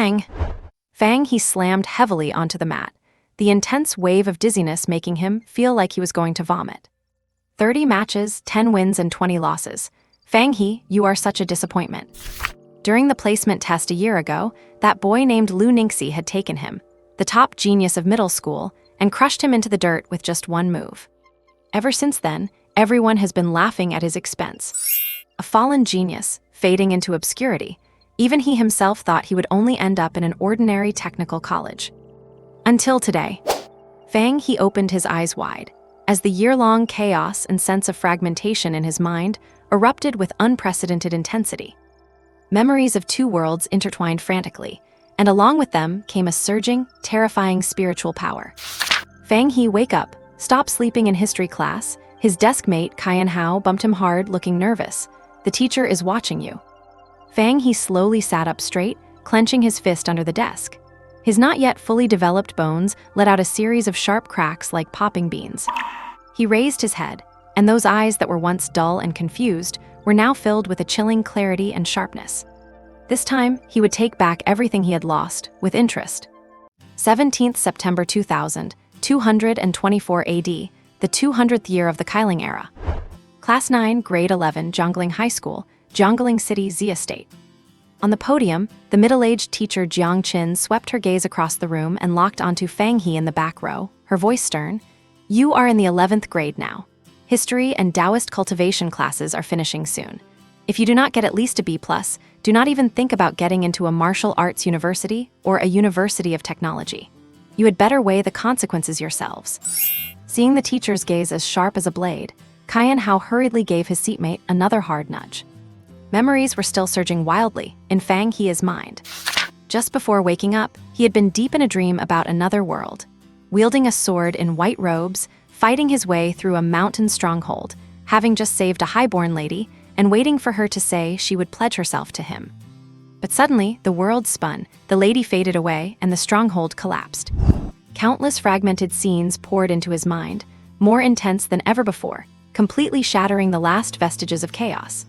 Bang! Fang He slammed heavily onto the mat, the intense wave of dizziness making him feel like he was going to vomit. 30 matches, 10 wins and 20 losses. Fang He, you are such a disappointment. During the placement test a year ago, that boy named Lu Ningxi had taken him, the top genius of middle school, and crushed him into the dirt with just one move. Ever since then, everyone has been laughing at his expense. A fallen genius, fading into obscurity. Even he himself thought he would only end up in an ordinary technical college. Until today. Fang He opened his eyes wide, as the year-long chaos and sense of fragmentation in his mind erupted with unprecedented intensity. Memories of two worlds intertwined frantically, and along with them came a surging, terrifying spiritual power. Fang He, wake up, stop sleeping in history class. His desk mate, Kyan Hao, bumped him hard, looking nervous. The teacher is watching you. Fang He slowly sat up straight, clenching his fist under the desk. His not yet fully developed bones let out a series of sharp cracks like popping beans. He raised his head, and those eyes that were once dull and confused were now filled with a chilling clarity and sharpness. This time, he would take back everything he had lost, with interest. 17th September 2000, 224 AD, the 200th year of the Kailing era. Class 9, Grade 11, Jiangling High School, Jiangling City, Xia State. On the podium, the middle-aged teacher Jiang Qin swept her gaze across the room and locked onto Fang He in the back row, her voice stern. You are in the 11th grade now. History and Taoist cultivation classes are finishing soon. If you do not get at least a B+, do not even think about getting into a martial arts university or a university of technology. You had better weigh the consequences yourselves. Seeing the teacher's gaze as sharp as a blade, Kyan Hao hurriedly gave his seatmate another hard nudge. Memories were still surging wildly in Fang He's mind. Just before waking up, he had been deep in a dream about another world. Wielding a sword in white robes, fighting his way through a mountain stronghold, having just saved a highborn lady, and waiting for her to say she would pledge herself to him. But suddenly, the world spun, the lady faded away, and the stronghold collapsed. Countless fragmented scenes poured into his mind, more intense than ever before, completely shattering the last vestiges of chaos.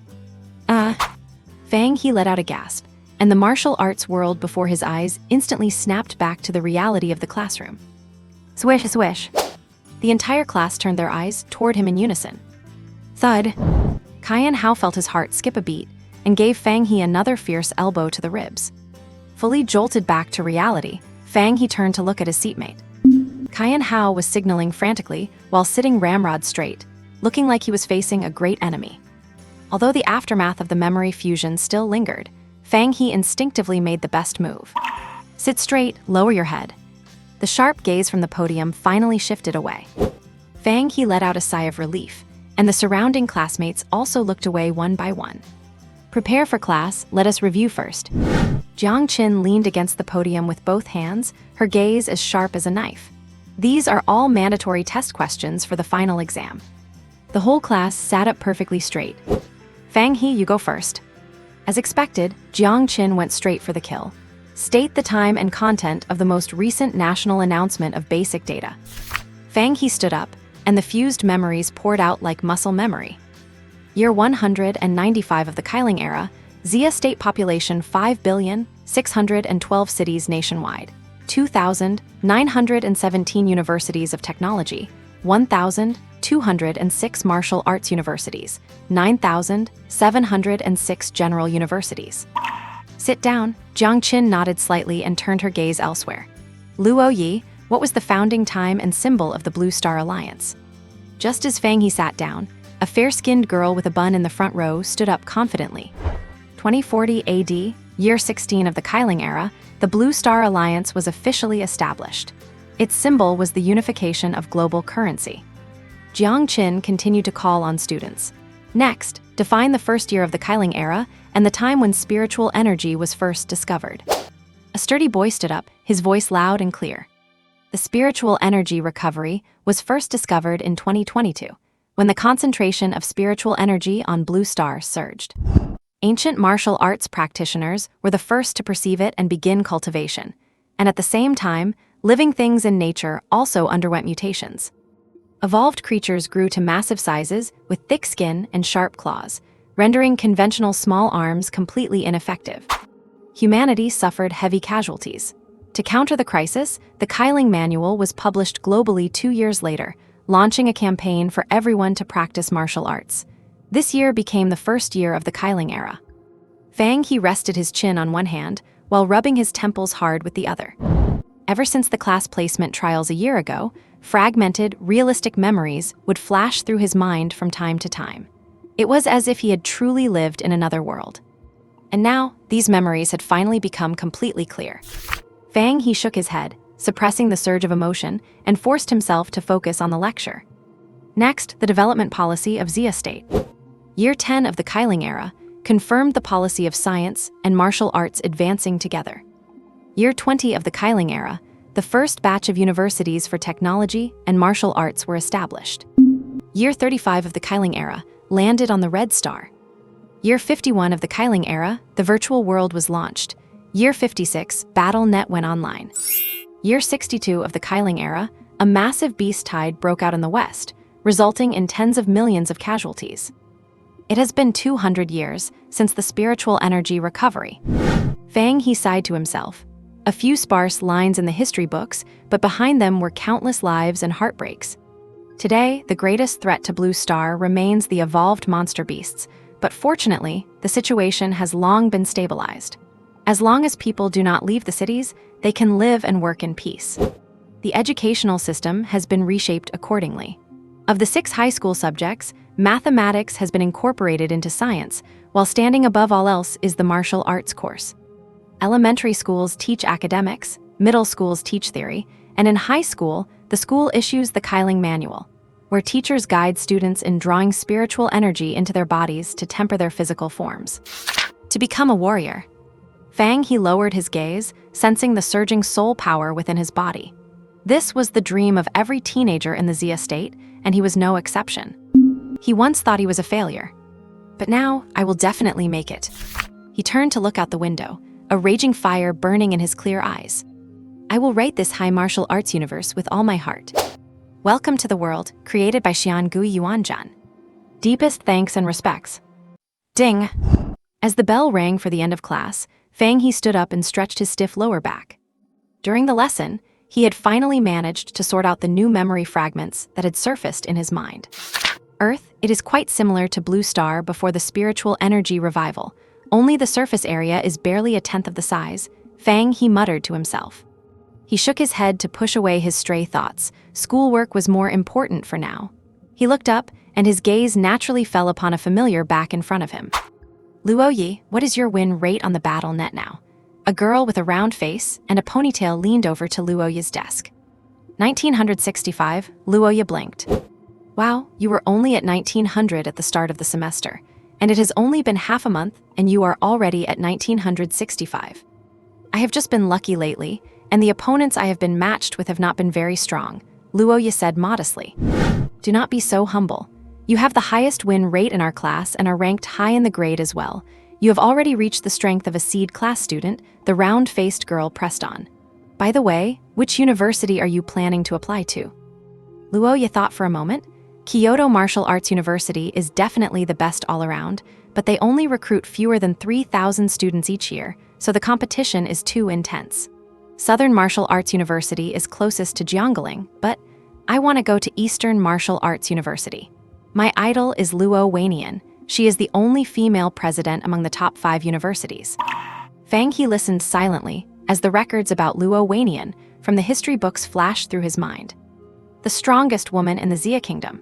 Fang He let out a gasp, and the martial arts world before his eyes instantly snapped back to the reality of the classroom. Swish, swish. The entire class turned their eyes toward him in unison. Thud. Kyan Hao felt his heart skip a beat and gave Fang He another fierce elbow to the ribs. Fully jolted back to reality, Fang He turned to look at his seatmate. Kyan Hao was signaling frantically while sitting ramrod straight, looking like he was facing a great enemy. Although the aftermath of the memory fusion still lingered, Fang He instinctively made the best move. Sit straight, lower your head. The sharp gaze from the podium finally shifted away. Fang He let out a sigh of relief, and the surrounding classmates also looked away one by one. Prepare for class, let us review first. Jiang Qin leaned against the podium with both hands, her gaze as sharp as a knife. These are all mandatory test questions for the final exam. The whole class sat up perfectly straight. Fang He, you go first. As expected, Jiang Qin went straight for the kill. State the time and content of the most recent national announcement of basic data. Fang He stood up, and the fused memories poured out like muscle memory. Year 195 of the Kailing era, Xia State population 5,612 cities nationwide, 2,917 universities of technology, 1,206 martial arts universities, 9,706 general universities. Sit down. Jiang Qin nodded slightly and turned her gaze elsewhere. Luo Yi, what was the founding time and symbol of the Blue Star Alliance? Just as Fang He sat down, a fair-skinned girl with a bun in the front row stood up confidently. 2040 AD, year 16 of the Kailing era, the Blue Star Alliance was officially established. Its symbol was the unification of global currency. Jiang Qin continued to call on students. Next, define the first year of the Kailing era and the time when spiritual energy was first discovered. A sturdy boy stood up, his voice loud and clear. The spiritual energy recovery was first discovered in 2022, when the concentration of spiritual energy on Blue Star surged. Ancient martial arts practitioners were the first to perceive it and begin cultivation, and at the same time, living things in nature also underwent mutations. Evolved creatures grew to massive sizes with thick skin and sharp claws, rendering conventional small arms completely ineffective. humanity suffered heavy casualties. To counter the crisis, the Kailing Manual was published globally 2 years later, launching a campaign for everyone to practice martial arts. This year became the first year of the Kailing era. Fang He rested his chin on one hand, while rubbing his temples hard with the other. Ever since the class placement trials a year ago, fragmented, realistic memories would flash through his mind from time to time. It was as if he had truly lived in another world. And now, these memories had finally become completely clear. Fang He shook his head, suppressing the surge of emotion, and forced himself to focus on the lecture. Next, the development policy of Xia State. Year 10 of the Kailing era confirmed the policy of science and martial arts advancing together. Year 20 of the Kailing era, the first batch of universities for technology and martial arts were established. Year 35 of the Kailing era landed on the Red Star. Year 51 of the Kailing era, the virtual world was launched. Year 56, BattleNet went online. Year 62 of the Kailing era, a massive beast tide broke out in the West, resulting in tens of millions of casualties. It has been 200 years since the spiritual energy recovery. Fang He sighed to himself. A few sparse lines in the history books, but behind them were countless lives and heartbreaks. Today, the greatest threat to Blue Star remains the evolved monster beasts, but fortunately, the situation has long been stabilized. As long as people do not leave the cities, they can live and work in peace. The educational system has been reshaped accordingly. Of the 6 high school subjects, mathematics has been incorporated into science, while standing above all else is the martial arts course. Elementary schools teach academics, middle schools teach theory, and in high school, the school issues the Kailing Manual, where teachers guide students in drawing spiritual energy into their bodies to temper their physical forms. To become a warrior. Fang He lowered his gaze, sensing the surging soul power within his body. This was the dream of every teenager in the Xia State, and he was no exception. He once thought he was a failure. But now, I will definitely make it. He turned to look out the window, a raging fire burning in his clear eyes. I will write this high martial arts universe with all my heart. Welcome to the world, created by Xiangui Yuanzhan. Deepest thanks and respects. Ding! As the bell rang for the end of class, Fang He stood up and stretched his stiff lower back. During the lesson, he had finally managed to sort out the new memory fragments that had surfaced in his mind. Earth, it is quite similar to Blue Star before the spiritual energy revival. Only the surface area is barely a tenth of the size, Fang He muttered to himself. He shook his head to push away his stray thoughts. Schoolwork was more important for now. He looked up, and his gaze naturally fell upon a familiar back in front of him. Luoyi, what is your win rate on the BattleNet now? A girl with a round face and a ponytail leaned over to Luoyi's desk. 1965, Luoyi blinked. Wow, you were only at 1900 at the start of the semester. And it has only been half a month, and you are already at 1965. I have just been lucky lately, and the opponents I have been matched with have not been very strong, Luoyi said modestly. Do not be so humble. You have the highest win rate in our class and are ranked high in the grade as well. You have already reached the strength of a seed class student, the round-faced girl pressed on. By the way, which university are you planning to apply to? Luoyi thought for a moment. Kyoto Martial Arts University is definitely the best all around, but they only recruit fewer than 3,000 students each year, so the competition is too intense. Southern Martial Arts University is closest to Jiangling, but I want to go to Eastern Martial Arts University. My idol is Luo Weinian. She is the only female president among the top 5 universities. Fang He listened silently as the records about Luo Weinian from the history books flashed through his mind. The strongest woman in the Xia Kingdom.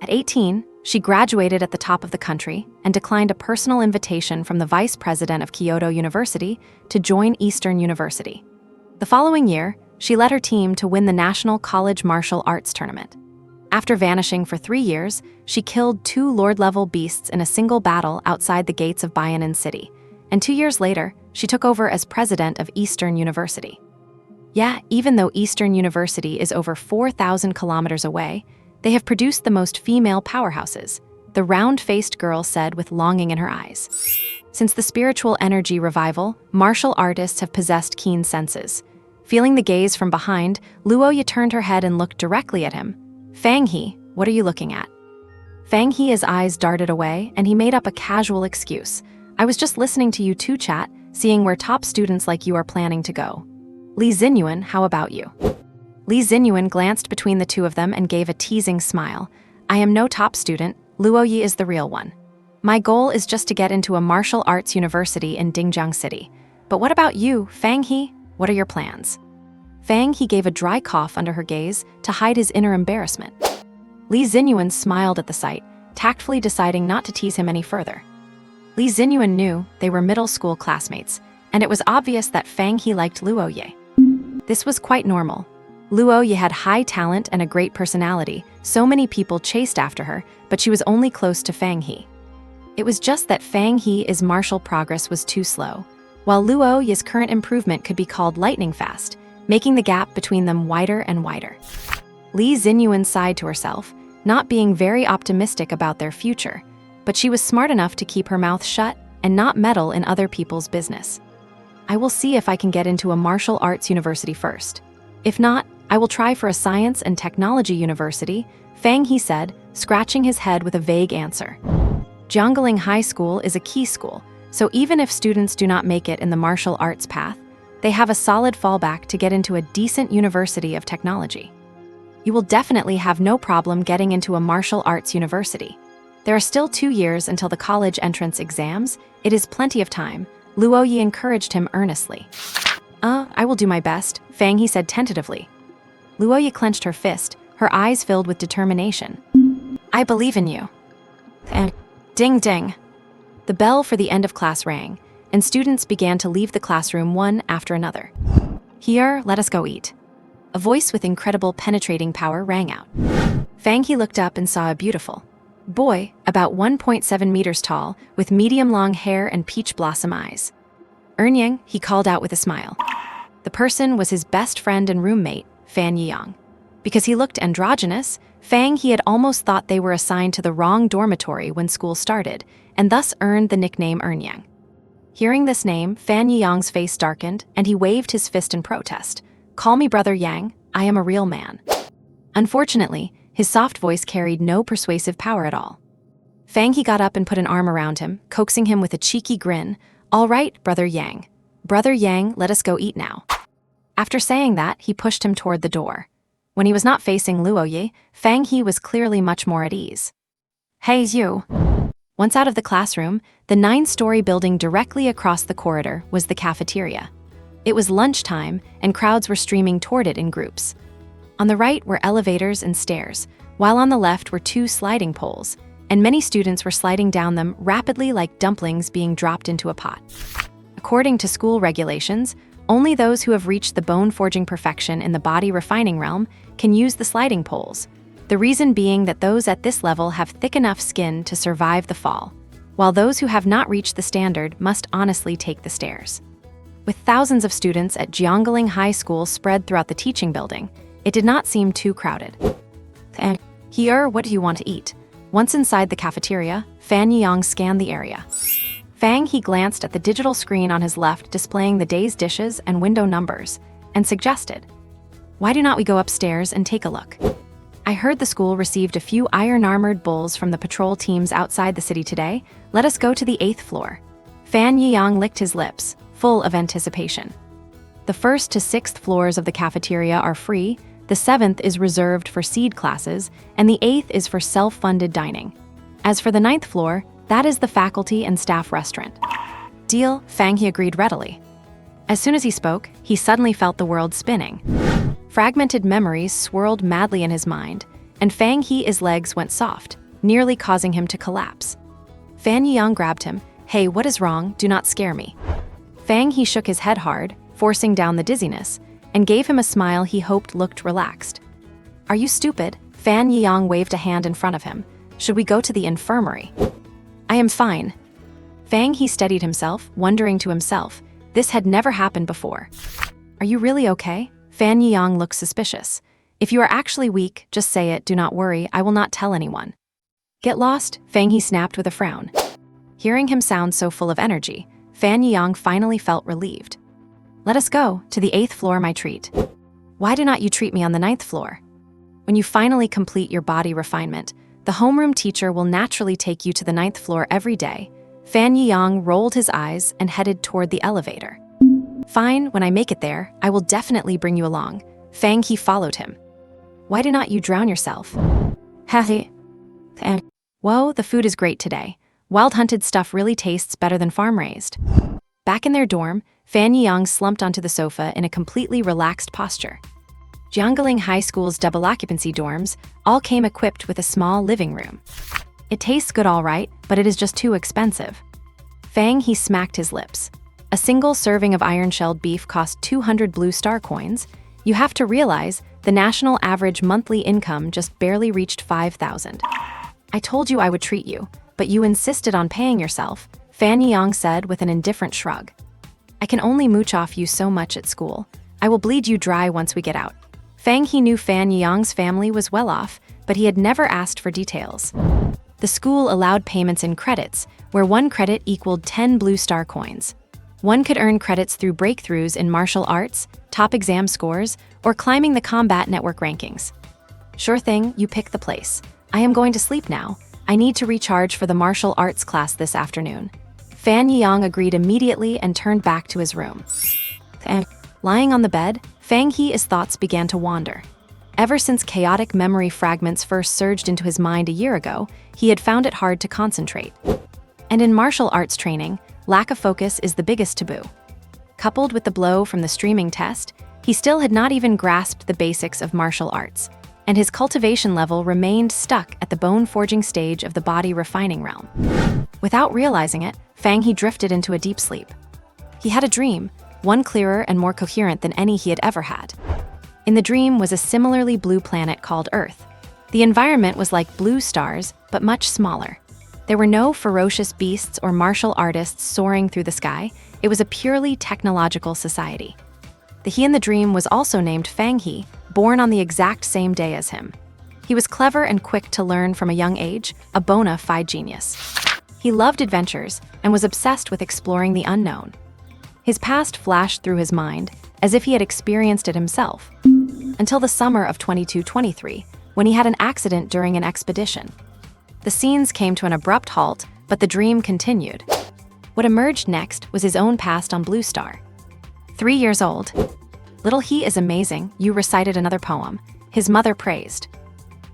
At 18, she graduated at the top of the country and declined a personal invitation from the vice president of Kyoto University to join Eastern University. The following year, she led her team to win the National College Martial Arts Tournament. After vanishing for 3 years, she killed 2 Lord-level beasts in a single battle outside the gates of Baianan City, and 2 years later, she took over as president of Eastern University. Yeah, even though Eastern University is over 4,000 kilometers away, they have produced the most female powerhouses, the round-faced girl said with longing in her eyes. Since the spiritual energy revival, martial artists have possessed keen senses. Feeling the gaze from behind, Luoyi turned her head and looked directly at him. Fang He, what are you looking at? Fang He's eyes darted away, and he made up a casual excuse. I was just listening to you two chat. seeing where top students like you are planning to go. Li Xinyuan, how about you? Li Xinyuan glanced between the two of them and gave a teasing smile. I am no top student, Luo Yi is the real one. My goal is just to get into a martial arts university in Dingjiang City. But what about you, Fang He? What are your plans? Fang He gave a dry cough under her gaze to hide his inner embarrassment. Li Xinyuan smiled at the sight, tactfully deciding not to tease him any further. Li Xinyuan knew they were middle school classmates, and it was obvious that Fang He liked Luo Yi. This was quite normal. Luo Yi had high talent and a great personality, so many people chased after her, but she was only close to Fang He. It was just that Fang He's martial progress was too slow, while Luo Yi's current improvement could be called lightning fast, making the gap between them wider and wider. Li Xinyuan sighed to herself, not being very optimistic about their future, but she was smart enough to keep her mouth shut and not meddle in other people's business. I will see if I can get into a martial arts university first. If not, I will try for a science and technology university, Fang He said, scratching his head with a vague answer. Jiangling High School is a key school, so even if students do not make it in the martial arts path, they have a solid fallback to get into a decent university of technology. You will definitely have no problem getting into a martial arts university. There are still 2 years until the college entrance exams. It is plenty of time, Luo Yi encouraged him earnestly. I will do my best, Fang He said tentatively. Luo Yi clenched her fist, her eyes filled with determination. I believe in you. And ding ding. The bell for the end of class rang, and students began to leave the classroom one after another. Here, let us go eat. A voice with incredible penetrating power rang out. Fang He looked up and saw a beautiful boy, about 1.7 meters tall, with medium-long hair and peach blossom eyes. Earnyang, he called out with a smile. The person was his best friend and roommate, Fan Yiyang. Because he looked androgynous, Fang He had almost thought they were assigned to the wrong dormitory when school started, and thus earned the nickname Earnyang. Hearing this name, Fan Yiyang's face darkened, and he waved his fist in protest. Call me Brother Yang, I am a real man. Unfortunately, his soft voice carried no persuasive power at all. Fang He got up and put an arm around him, coaxing him with a cheeky grin. All right, Brother Yang. Brother Yang, let us go eat now. After saying that, he pushed him toward the door. When he was not facing Luo Yi, Fang He was clearly much more at ease. Hey, you. Once out of the classroom, the 9-story building directly across the corridor was the cafeteria. It was lunchtime, and crowds were streaming toward it in groups. On the right were elevators and stairs, while on the left were 2 sliding poles, and many students were sliding down them rapidly like dumplings being dropped into a pot. According to school regulations, only those who have reached the bone-forging perfection in the body refining realm can use the sliding poles, the reason being that those at this level have thick enough skin to survive the fall, while those who have not reached the standard must honestly take the stairs. With thousands of students at Jiangling High School spread throughout the teaching building, it did not seem too crowded. And here, what do you want to eat? Once inside the cafeteria, Fan Yiyang scanned the area. Fang He glanced at the digital screen on his left displaying the day's dishes and window numbers, and suggested, why do not we go upstairs and take a look? I heard the school received a few iron-armored bulls from the patrol teams outside the city today. Let us go to the 8th floor. Fan Yiyang licked his lips, full of anticipation. The 1st to 6th floors of the cafeteria are free, the 7th is reserved for seed classes, and the 8th is for self-funded dining. As for the 9th floor, that is the faculty and staff restaurant. Deal, Fang He agreed readily. As soon as he spoke, he suddenly felt the world spinning. Fragmented memories swirled madly in his mind, and Fang He's legs went soft, nearly causing him to collapse. Fan Yiyang grabbed him. Hey, what is wrong? Do not scare me. Fang He shook his head hard, forcing down the dizziness, and gave him a smile he hoped looked relaxed. Are you stupid? Fan Yiyang waved a hand in front of him. Should we go to the infirmary? I am fine. Fang He steadied himself, wondering to himself, this had never happened before. Are you really okay? Fan Yiyang looked suspicious. If you are actually weak, just say it, do not worry, I will not tell anyone. Get lost, Fang He snapped with a frown. Hearing him sound so full of energy, Fan Yiyang finally felt relieved. Let us go, to the 8th floor, my treat. Why do not you treat me on the 9th floor? When you finally complete your body refinement, the homeroom teacher will naturally take you to the 9th floor every day, Fan Yang rolled his eyes and headed toward the elevator. Fine, when I make it there, I will definitely bring you along. Fang He followed him. Why do not you drown yourself? He. Whoa, the food is great today. Wild-hunted stuff really tastes better than farm-raised. Back in their dorm, Fan Yang slumped onto the sofa in a completely relaxed posture. Jiangling High School's double-occupancy dorms all came equipped with a small living room. It tastes good all right, but it is just too expensive. Fang He smacked his lips. A single serving of iron-shelled beef cost 200 blue star coins. You have to realize the national average monthly income just barely reached 5,000. I told you I would treat you, but you insisted on paying yourself, Fan Yang said with an indifferent shrug. I can only mooch off you so much at school. I will bleed you dry once we get out. Fang He knew Fan Yang's family was well off, but he had never asked for details. The school allowed payments in credits, where 1 credit equaled 10 blue star coins. One could earn credits through breakthroughs in martial arts, top exam scores, or climbing the combat network rankings. Sure thing, you pick the place. I am going to sleep now. I need to recharge for the martial arts class this afternoon. Fan Yang agreed immediately and turned back to his room. Lying on the bed, Fang He's thoughts began to wander. Ever since chaotic memory fragments first surged into his mind a year ago, he had found it hard to concentrate. And in martial arts training, lack of focus is the biggest taboo. Coupled with the blow from the streaming test, he still had not even grasped the basics of martial arts, and his cultivation level remained stuck at the bone-forging stage of the body refining realm. Without realizing it, Fang He drifted into a deep sleep. He had a dream, one clearer and more coherent than any he had ever had. In the dream was a similarly blue planet called Earth. The environment was like blue stars, but much smaller. There were no ferocious beasts or martial artists soaring through the sky. It was a purely technological society. The he in the dream was also named Fang He, born on the exact same day as him. He was clever and quick to learn from a young age, a bona fide genius. He loved adventures and was obsessed with exploring the unknown. His past flashed through his mind, as if he had experienced it himself, until the summer of 22-23, when he had an accident during an expedition. The scenes came to an abrupt halt, but the dream continued. What emerged next was his own past on Blue Star. 3 years old. Little He is amazing, you recited another poem. His mother praised.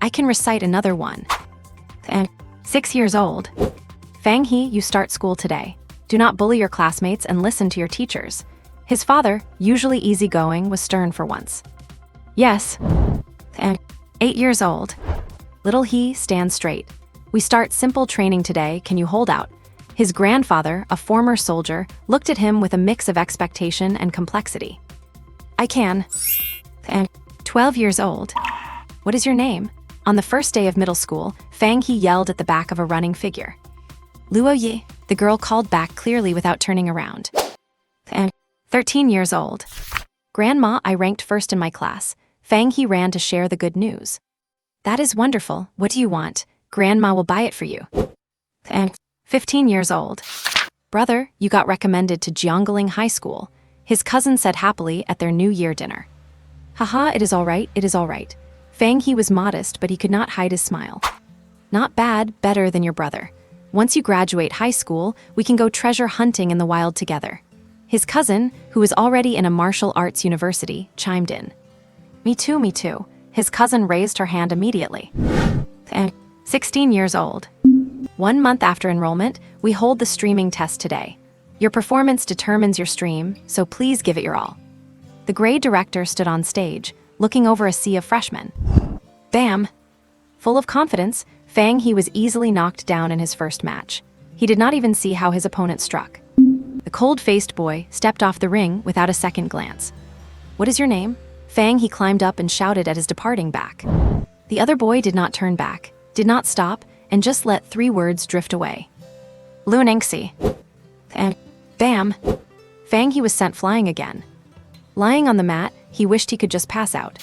I can recite another one. 6 years old. Fang He, you start school today. Do not bully your classmates and listen to your teachers. His father, usually easygoing, was stern for once. Yes. 8 years old. Little He, stand straight. We start simple training today, can you hold out? His grandfather, a former soldier, looked at him with a mix of expectation and complexity. I can. 12 years old. What is your name? On the first day of middle school, Fang He yelled at the back of a running figure. Luo Yi, the girl called back clearly without turning around. 13 years old. Grandma, I ranked first in my class. Fang He ran to share the good news. That is wonderful. What do you want? Grandma will buy it for you. 15 years old. Brother, you got recommended to Jiangling High School. His cousin said happily at their New Year dinner. Haha, it is all right, it is all right. Fang He was modest, but he could not hide his smile. Not bad, better than your brother. Once you graduate high school, we can go treasure hunting in the wild together. His cousin, who was already in a martial arts university, chimed in. Me too, me too. His cousin raised her hand immediately. 16 years old. 1 month after enrollment, we hold the streaming test today. Your performance determines your stream, so please give it your all. The grade director stood on stage, looking over a sea of freshmen. Bam! Full of confidence, Fang He was easily knocked down in his first match. He did not even see how his opponent struck. The cold-faced boy stepped off the ring without a second glance. What is your name? Fang He climbed up and shouted at his departing back. The other boy did not turn back, did not stop, and just let 3 words drift away. Lunengxi. And bam! Fang He was sent flying again. Lying on the mat, he wished he could just pass out.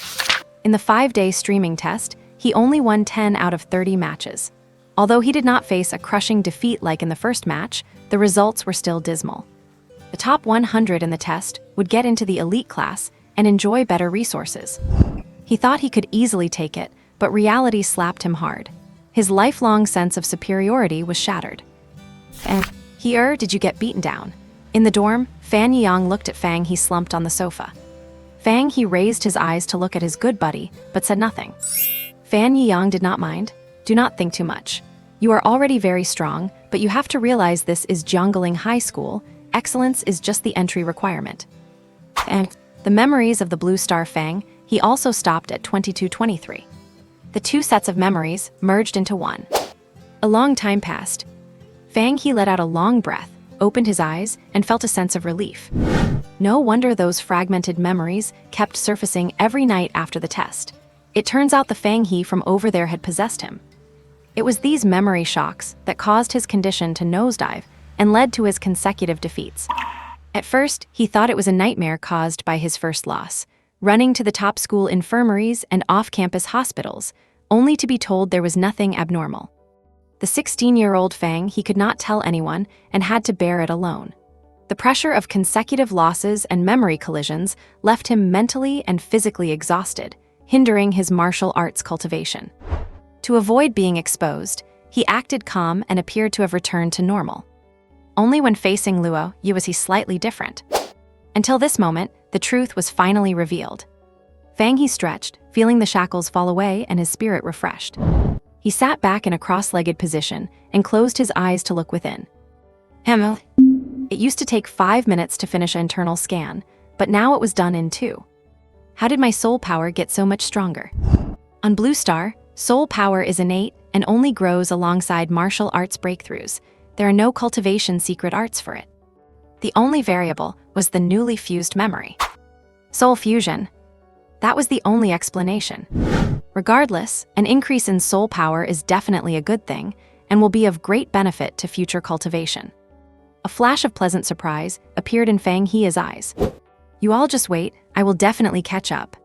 In the 5-day streaming test, he only won 10 out of 30 matches. Although he did not face a crushing defeat like in the first match, the results were still dismal. The top 100 in the test would get into the elite class and enjoy better resources. He thought he could easily take it, but reality slapped him hard. His lifelong sense of superiority was shattered. And Did you get beaten down? In the dorm, Fan Yang looked at Fang He slumped on the sofa. Fang He raised his eyes to look at his good buddy, but said nothing. Fan Yang did not mind. Do not think too much. You are already very strong, but you have to realize this is Jiangling High School. Excellence is just the entry requirement. And the memories of the blue star Fang He also stopped at 2223. The two sets of memories merged into one. A long time passed. Fang He let out a long breath, opened his eyes, and felt a sense of relief. No wonder those fragmented memories kept surfacing every night after the test. It turns out the Fang He from over there had possessed him. It was these memory shocks that caused his condition to nosedive and led to his consecutive defeats. At first, he thought it was a nightmare caused by his first loss, running to the top school infirmaries and off-campus hospitals, only to be told there was nothing abnormal. The 16-year-old Fang He could not tell anyone and had to bear it alone. The pressure of consecutive losses and memory collisions left him mentally and physically exhausted, hindering his martial arts cultivation. To avoid being exposed, he acted calm and appeared to have returned to normal. Only when facing Luo Yu was he slightly different. Until this moment, the truth was finally revealed. Fang He stretched, feeling the shackles fall away and his spirit refreshed. He sat back in a cross-legged position and closed his eyes to look within. It used to take 5 minutes to finish an internal scan, but now it was done in 2. How did my soul power get so much stronger? On Blue Star, soul power is innate and only grows alongside martial arts breakthroughs. There are no cultivation secret arts for it. The only variable was the newly fused memory. Soul fusion. That was the only explanation. Regardless, an increase in soul power is definitely a good thing and will be of great benefit to future cultivation. A flash of pleasant surprise appeared in Fang He's eyes. You all just wait, I will definitely catch up.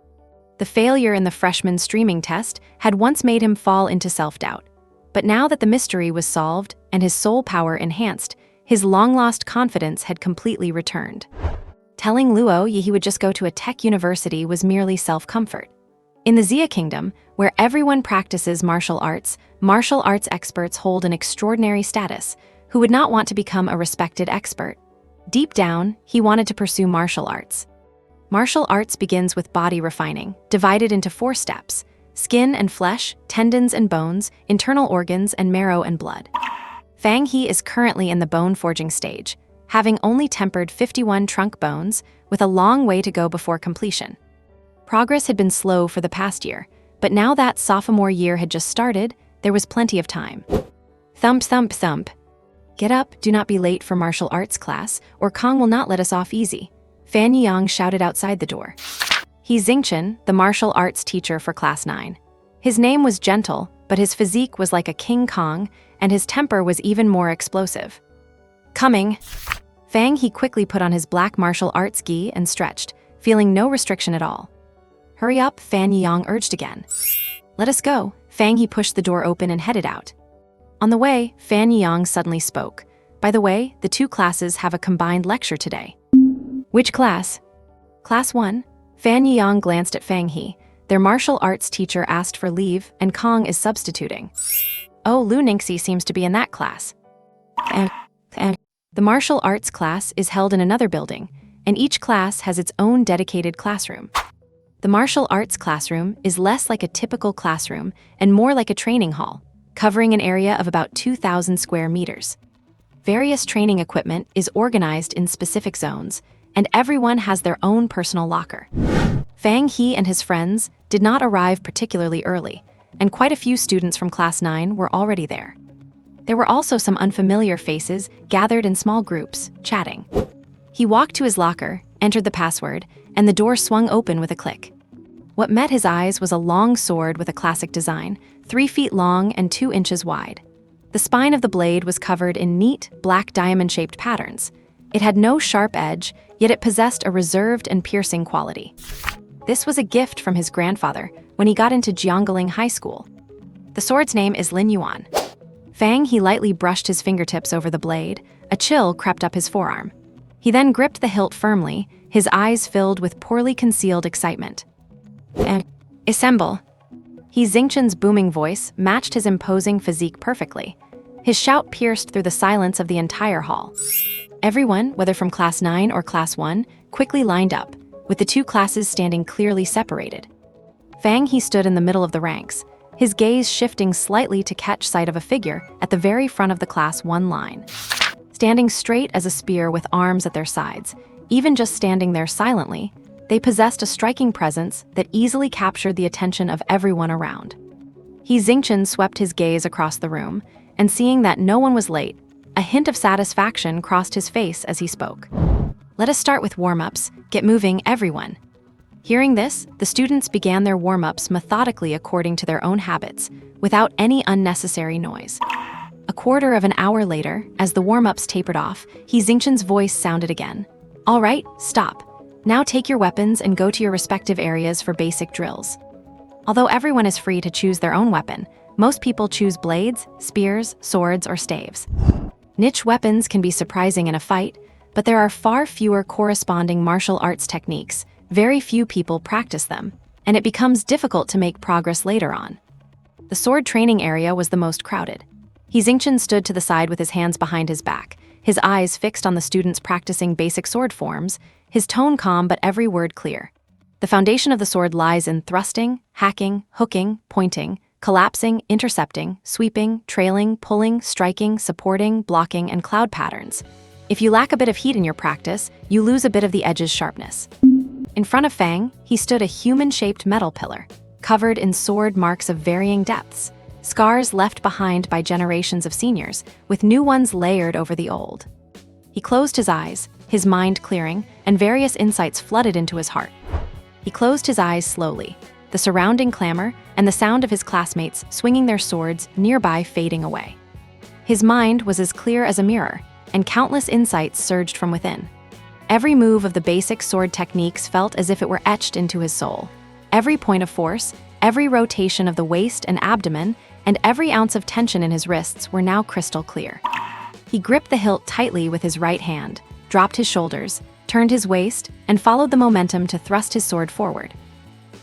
The failure in the freshman streaming test had once made him fall into self-doubt. But now that the mystery was solved and his soul power enhanced, his long-lost confidence had completely returned. Telling Luo Yi he would just go to a tech university was merely self-comfort. In the Xia Kingdom, where everyone practices martial arts experts hold an extraordinary status. Who would not want to become a respected expert? Deep down, he wanted to pursue martial arts. Martial arts begins with body refining, divided into 4 steps: skin and flesh, tendons and bones, internal organs, and marrow and blood. Fang He is currently in the bone forging stage, having only tempered 51 trunk bones, with a long way to go before completion. Progress had been slow for the past year, but now that sophomore year had just started, there was plenty of time. Thump, thump, thump. Get up, do not be late for martial arts class, or Kong will not let us off easy, Fan Yang shouted outside the door. He Xingchen, the martial arts teacher for class 9. His name was gentle, but his physique was like a King Kong, and his temper was even more explosive. Coming. Fang He quickly put on his black martial arts gi and stretched, feeling no restriction at all. Hurry up, Fan Yang urged again. Let us go. Fang He pushed the door open and headed out. On the way, Fan Yang suddenly spoke. By the way, the 2 classes have a combined lecture today. Which class? Class 1. Fan Yang glanced at Fang He. Their martial arts teacher asked for leave, and Kong is substituting. Oh, Lu Ningxi seems to be in that class. The martial arts class is held in another building, and each class has its own dedicated classroom. The martial arts classroom is less like a typical classroom and more like a training hall, covering an area of about 2,000 square meters. Various training equipment is organized in specific zones, and everyone has their own personal locker. Fang He and his friends did not arrive particularly early, and quite a few students from Class 9 were already there. There were also some unfamiliar faces gathered in small groups, chatting. He walked to his locker, entered the password, and the door swung open with a click. What met his eyes was a long sword with a classic design, 3 feet long and 2 inches wide. The spine of the blade was covered in neat, black diamond-shaped patterns. It had no sharp edge, yet it possessed a reserved and piercing quality. This was a gift from his grandfather when he got into Jiangling High School. The sword's name is Lin Yuan. Fang He lightly brushed his fingertips over the blade. A chill crept up his forearm. He then gripped the hilt firmly, his eyes filled with poorly concealed excitement. Assemble. He Xingchen's booming voice matched his imposing physique perfectly. His shout pierced through the silence of the entire hall. Everyone, whether from Class 9 or Class 1, quickly lined up, with the two classes standing clearly separated. Fang He stood in the middle of the ranks, his gaze shifting slightly to catch sight of a figure at the very front of the Class 1 line. Standing straight as a spear with arms at their sides, even just standing there silently, they possessed a striking presence that easily captured the attention of everyone around. He Xingqian swept his gaze across the room, and seeing that no one was late, a hint of satisfaction crossed his face as he spoke. "Let us start with warm-ups. Get moving, everyone." Hearing this, the students began their warm-ups methodically according to their own habits, without any unnecessary noise. A quarter of an hour later, as the warm-ups tapered off, He Xingqian's voice sounded again. "All right, stop. Now take your weapons and go to your respective areas for basic drills." Although everyone is free to choose their own weapon, most people choose blades, spears, swords, or staves. Niche weapons can be surprising in a fight, but there are far fewer corresponding martial arts techniques. Very few people practice them, and it becomes difficult to make progress later on. The sword training area was the most crowded. He Xingqian stood to the side with his hands behind his back, his eyes fixed on the students practicing basic sword forms, his tone calm but every word clear. The foundation of the sword lies in thrusting, hacking, hooking, pointing, collapsing, intercepting, sweeping, trailing, pulling, striking, supporting, blocking, and cloud patterns. If you lack a bit of heat in your practice, you lose a bit of the edge's sharpness. In front of Fang, he stood a human-shaped metal pillar, covered in sword marks of varying depths, scars left behind by generations of seniors, with new ones layered over the old. He closed his eyes, his mind clearing, and various insights flooded into his heart. He closed his eyes slowly, the surrounding clamor and the sound of his classmates swinging their swords nearby fading away. His mind was as clear as a mirror, and countless insights surged from within. Every move of the basic sword techniques felt as if it were etched into his soul. Every point of force, every rotation of the waist and abdomen, and every ounce of tension in his wrists were now crystal clear. He gripped the hilt tightly with his right hand, dropped his shoulders, turned his waist, and followed the momentum to thrust his sword forward.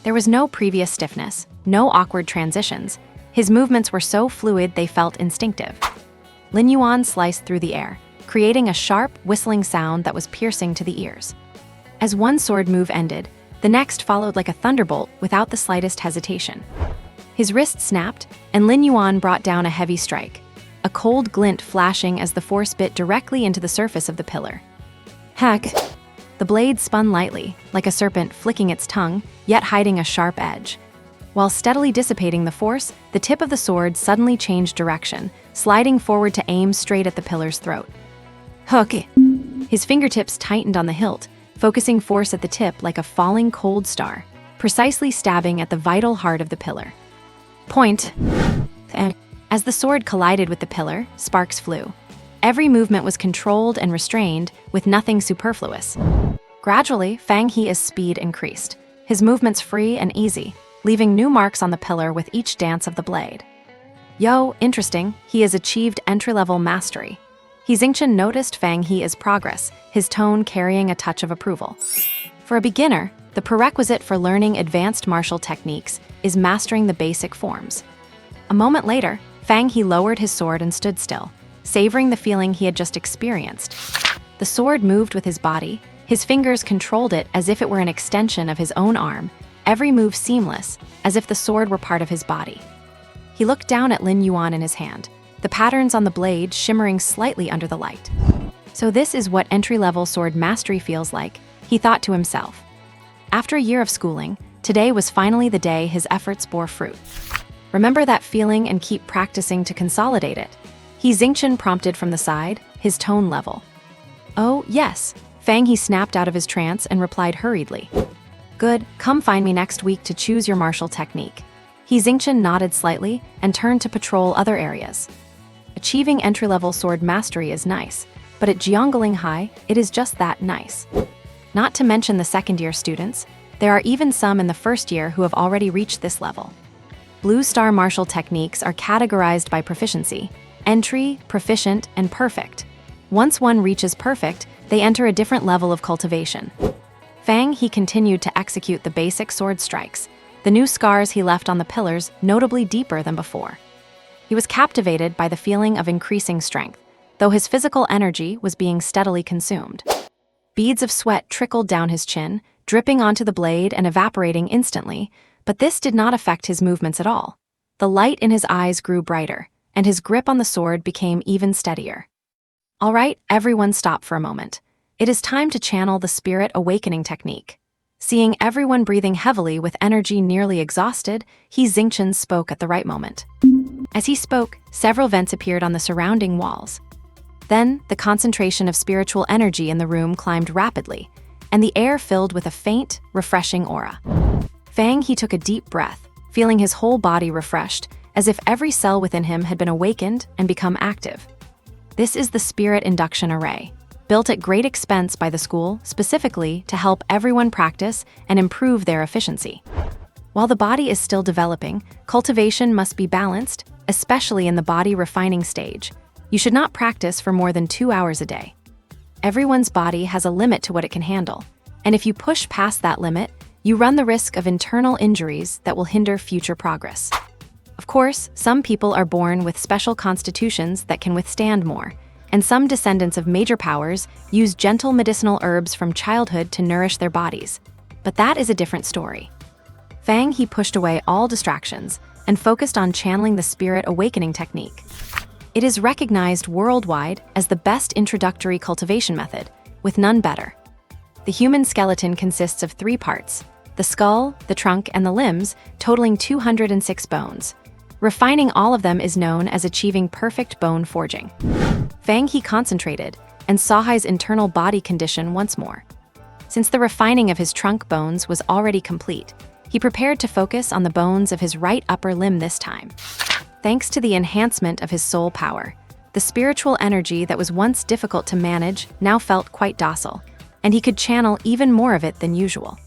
There was no previous stiffness, no awkward transitions. His movements were so fluid they felt instinctive. Lin Yuan sliced through the air, creating a sharp, whistling sound that was piercing to the ears. As one sword move ended, the next followed like a thunderbolt without the slightest hesitation. His wrist snapped, and Lin Yuan brought down a heavy strike, a cold glint flashing as the force bit directly into the surface of the pillar. Heck! The blade spun lightly, like a serpent flicking its tongue, yet hiding a sharp edge. While steadily dissipating the force, the tip of the sword suddenly changed direction, sliding forward to aim straight at the pillar's throat. Hook! His fingertips tightened on the hilt, focusing force at the tip like a falling cold star, precisely stabbing at the vital heart of the pillar. Point! As the sword collided with the pillar, sparks flew. Every movement was controlled and restrained, with nothing superfluous. Gradually, Fang He's speed increased, his movements free and easy, leaving new marks on the pillar with each dance of the blade. Yo, interesting, he has achieved entry-level mastery. He Xingqian noticed Fang He's progress, his tone carrying a touch of approval. For a beginner, the prerequisite for learning advanced martial techniques is mastering the basic forms. A moment later, Fang He lowered his sword and stood still, savoring the feeling he had just experienced. The sword moved with his body, his fingers controlled it as if it were an extension of his own arm, every move seamless, as if the sword were part of his body. He looked down at Lin Yuan in his hand, the patterns on the blade shimmering slightly under the light. So this is what entry-level sword mastery feels like, he thought to himself. After a year of schooling, today was finally the day his efforts bore fruit. Remember that feeling and keep practicing to consolidate it. He Xingqian prompted from the side, his tone level. Oh, yes. Fang He snapped out of his trance and replied hurriedly. Good, come find me next week to choose your martial technique. He Xingqian nodded slightly and turned to patrol other areas. Achieving entry-level sword mastery is nice, but at Jiangling High, it is just that nice. Not to mention the second-year students, there are even some in the first year who have already reached this level. Blue Star martial techniques are categorized by proficiency: entry, proficient, and perfect. Once one reaches perfect, they enter a different level of cultivation. Fang He continued to execute the basic sword strikes, the new scars he left on the pillars notably deeper than before. He was captivated by the feeling of increasing strength, though his physical energy was being steadily consumed. Beads of sweat trickled down his chin, dripping onto the blade and evaporating instantly, but this did not affect his movements at all. The light in his eyes grew brighter, and his grip on the sword became even steadier. All right, everyone stop for a moment. It is time to channel the Spirit Awakening technique. Seeing everyone breathing heavily with energy nearly exhausted, He Xingqian spoke at the right moment. As he spoke, several vents appeared on the surrounding walls. Then, the concentration of spiritual energy in the room climbed rapidly, and the air filled with a faint, refreshing aura. Fang He took a deep breath, feeling his whole body refreshed, as if every cell within him had been awakened and become active. This is the Spirit Induction Array, built at great expense by the school specifically to help everyone practice and improve their efficiency. While the body is still developing, cultivation must be balanced, especially in the body refining stage. You should not practice for more than 2 hours a day. Everyone's body has a limit to what it can handle, and if you push past that limit, you run the risk of internal injuries that will hinder future progress. Of course, some people are born with special constitutions that can withstand more, and some descendants of major powers use gentle medicinal herbs from childhood to nourish their bodies. But that is a different story. Fang He pushed away all distractions and focused on channeling the Spirit Awakening technique. It is recognized worldwide as the best introductory cultivation method, with none better. The human skeleton consists of 3 parts: the skull, the trunk, and the limbs, totaling 206 bones. Refining all of them is known as achieving perfect bone forging. Fang He concentrated and saw his internal body condition once more. Since the refining of his trunk bones was already complete, he prepared to focus on the bones of his right upper limb this time. Thanks to the enhancement of his soul power, the spiritual energy that was once difficult to manage now felt quite docile, and he could channel even more of it than usual.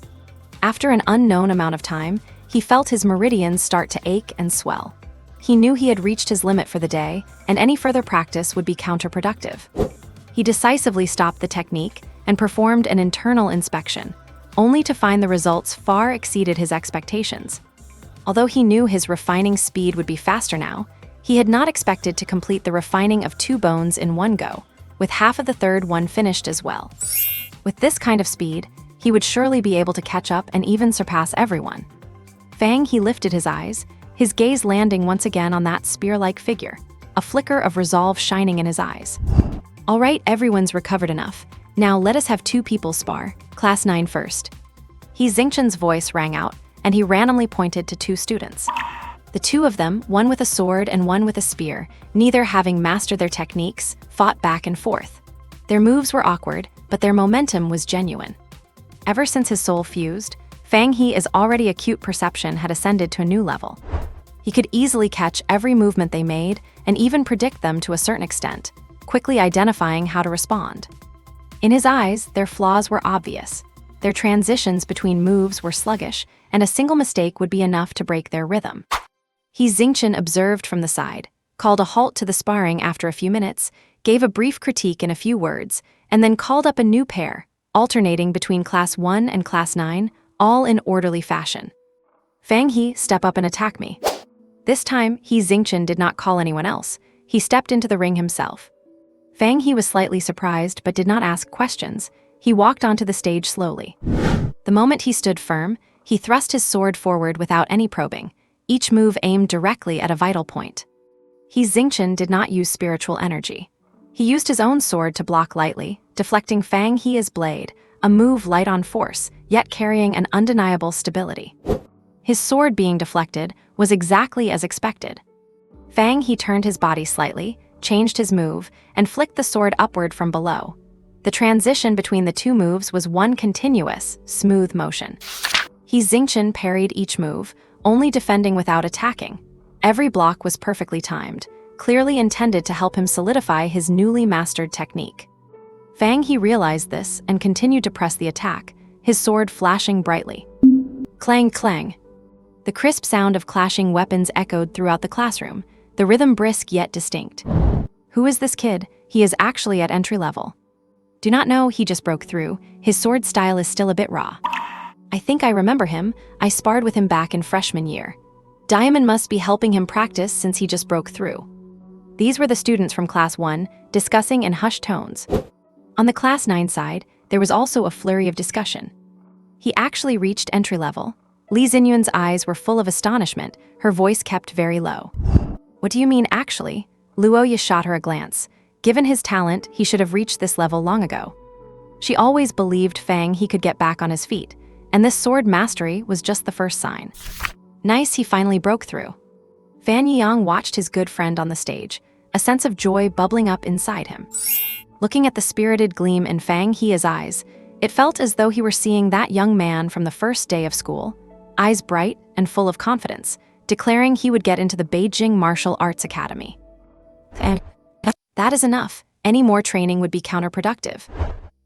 After an unknown amount of time, he felt his meridians start to ache and swell. He knew he had reached his limit for the day, and any further practice would be counterproductive. He decisively stopped the technique and performed an internal inspection, only to find the results far exceeded his expectations. Although he knew his refining speed would be faster now, he had not expected to complete the refining of 2 bones in one go, with half of the third one finished as well. With this kind of speed, he would surely be able to catch up and even surpass everyone. Fang He lifted his eyes, his gaze landing once again on that spear-like figure, a flicker of resolve shining in his eyes. All right, everyone's recovered enough. Now let us have 2 people spar, Class 9 first. He Xingqian's voice rang out, and he randomly pointed to 2 students. The 2 of them, one with a sword and one with a spear, neither having mastered their techniques, fought back and forth. Their moves were awkward, but their momentum was genuine. Ever since his soul fused, Fang He's already acute perception had ascended to a new level. He could easily catch every movement they made and even predict them to a certain extent, quickly identifying how to respond. In his eyes, their flaws were obvious. Their transitions between moves were sluggish, and a single mistake would be enough to break their rhythm. He Xingqian observed from the side, called a halt to the sparring after a few minutes, gave a brief critique in a few words, and then called up a new pair, alternating between Class 1 and Class 9, all in orderly fashion. Fang He, step up and attack me. This time, He Xingqian did not call anyone else. He stepped into the ring himself. Fang He was slightly surprised but did not ask questions. He walked onto the stage slowly. The moment he stood firm, he thrust his sword forward without any probing, each move aimed directly at a vital point. He Xingqian did not use spiritual energy. He used his own sword to block lightly, deflecting Fang He's blade, a move light on force, yet carrying an undeniable stability. His sword being deflected was exactly as expected. Fang He turned his body slightly, changed his move, and flicked the sword upward from below. The transition between the 2 moves was one continuous, smooth motion. He Xingqian parried each move, only defending without attacking. Every block was perfectly timed, clearly intended to help him solidify his newly mastered technique. Fang He realized this and continued to press the attack, his sword flashing brightly. Clang, clang. The crisp sound of clashing weapons echoed throughout the classroom, the rhythm brisk yet distinct. Who is this kid? He is actually at entry level. Do not know, he just broke through. His sword style is still a bit raw. I think I remember him. I sparred with him back in freshman year. Diamond must be helping him practice since he just broke through. These were the students from Class 1, discussing in hushed tones. On the Class 9 side, there was also a flurry of discussion. He actually reached entry level. Li Xinyun's eyes were full of astonishment, her voice kept very low. What do you mean actually? Luoya shot her a glance. Given his talent, he should have reached this level long ago. She always believed Fang He could get back on his feet, and this sword mastery was just the first sign. Nice, he finally broke through. Fan Yiyang watched his good friend on the stage, a sense of joy bubbling up inside him. Looking at the spirited gleam in Fang He's eyes, it felt as though he were seeing that young man from the first day of school, eyes bright and full of confidence, declaring he would get into the Beijing Martial Arts Academy. And that is enough. Any more training would be counterproductive.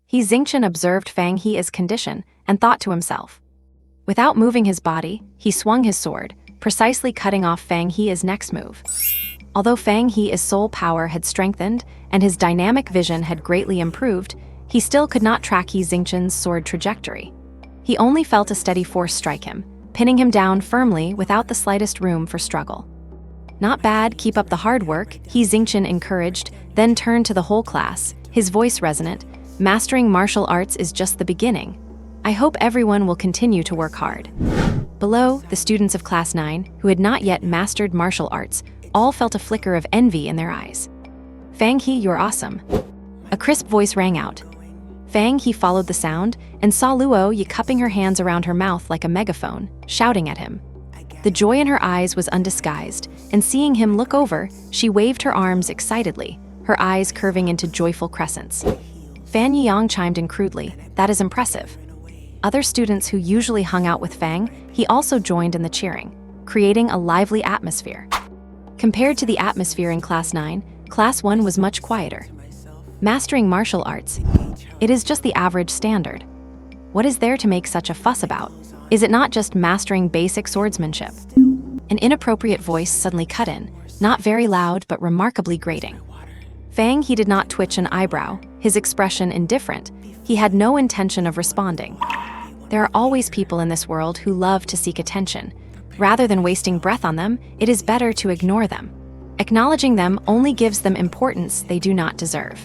He Xingchen observed Fang He's condition and thought to himself. Without moving his body, he swung his sword, precisely cutting off Fang He's next move. Although Fang He's soul power had strengthened and his dynamic vision had greatly improved, he still could not track He Xingchen's sword trajectory. He only felt a steady force strike him, pinning him down firmly without the slightest room for struggle. Not bad, keep up the hard work, He Xingchen encouraged, then turned to the whole class, his voice resonant. Mastering martial arts is just the beginning. I hope everyone will continue to work hard. Below, the students of Class 9, who had not yet mastered martial arts, all felt a flicker of envy in their eyes. Fang He, you're awesome. A crisp voice rang out. Fang He followed the sound and saw Luoya cupping her hands around her mouth like a megaphone, shouting at him. The joy in her eyes was undisguised, and seeing him look over, she waved her arms excitedly, her eyes curving into joyful crescents. Fan Yiyang chimed in crudely, that is impressive. Other students who usually hung out with Fang He also joined in the cheering, creating a lively atmosphere. Compared to the atmosphere in Class 9, Class 1 was much quieter. Mastering martial arts, it is just the average standard. What is there to make such a fuss about? Is it not just mastering basic swordsmanship? An inappropriate voice suddenly cut in, not very loud but remarkably grating. Fang He did not twitch an eyebrow, his expression indifferent. He had no intention of responding. There are always people in this world who love to seek attention. Rather than wasting breath on them, it is better to ignore them. Acknowledging them only gives them importance they do not deserve.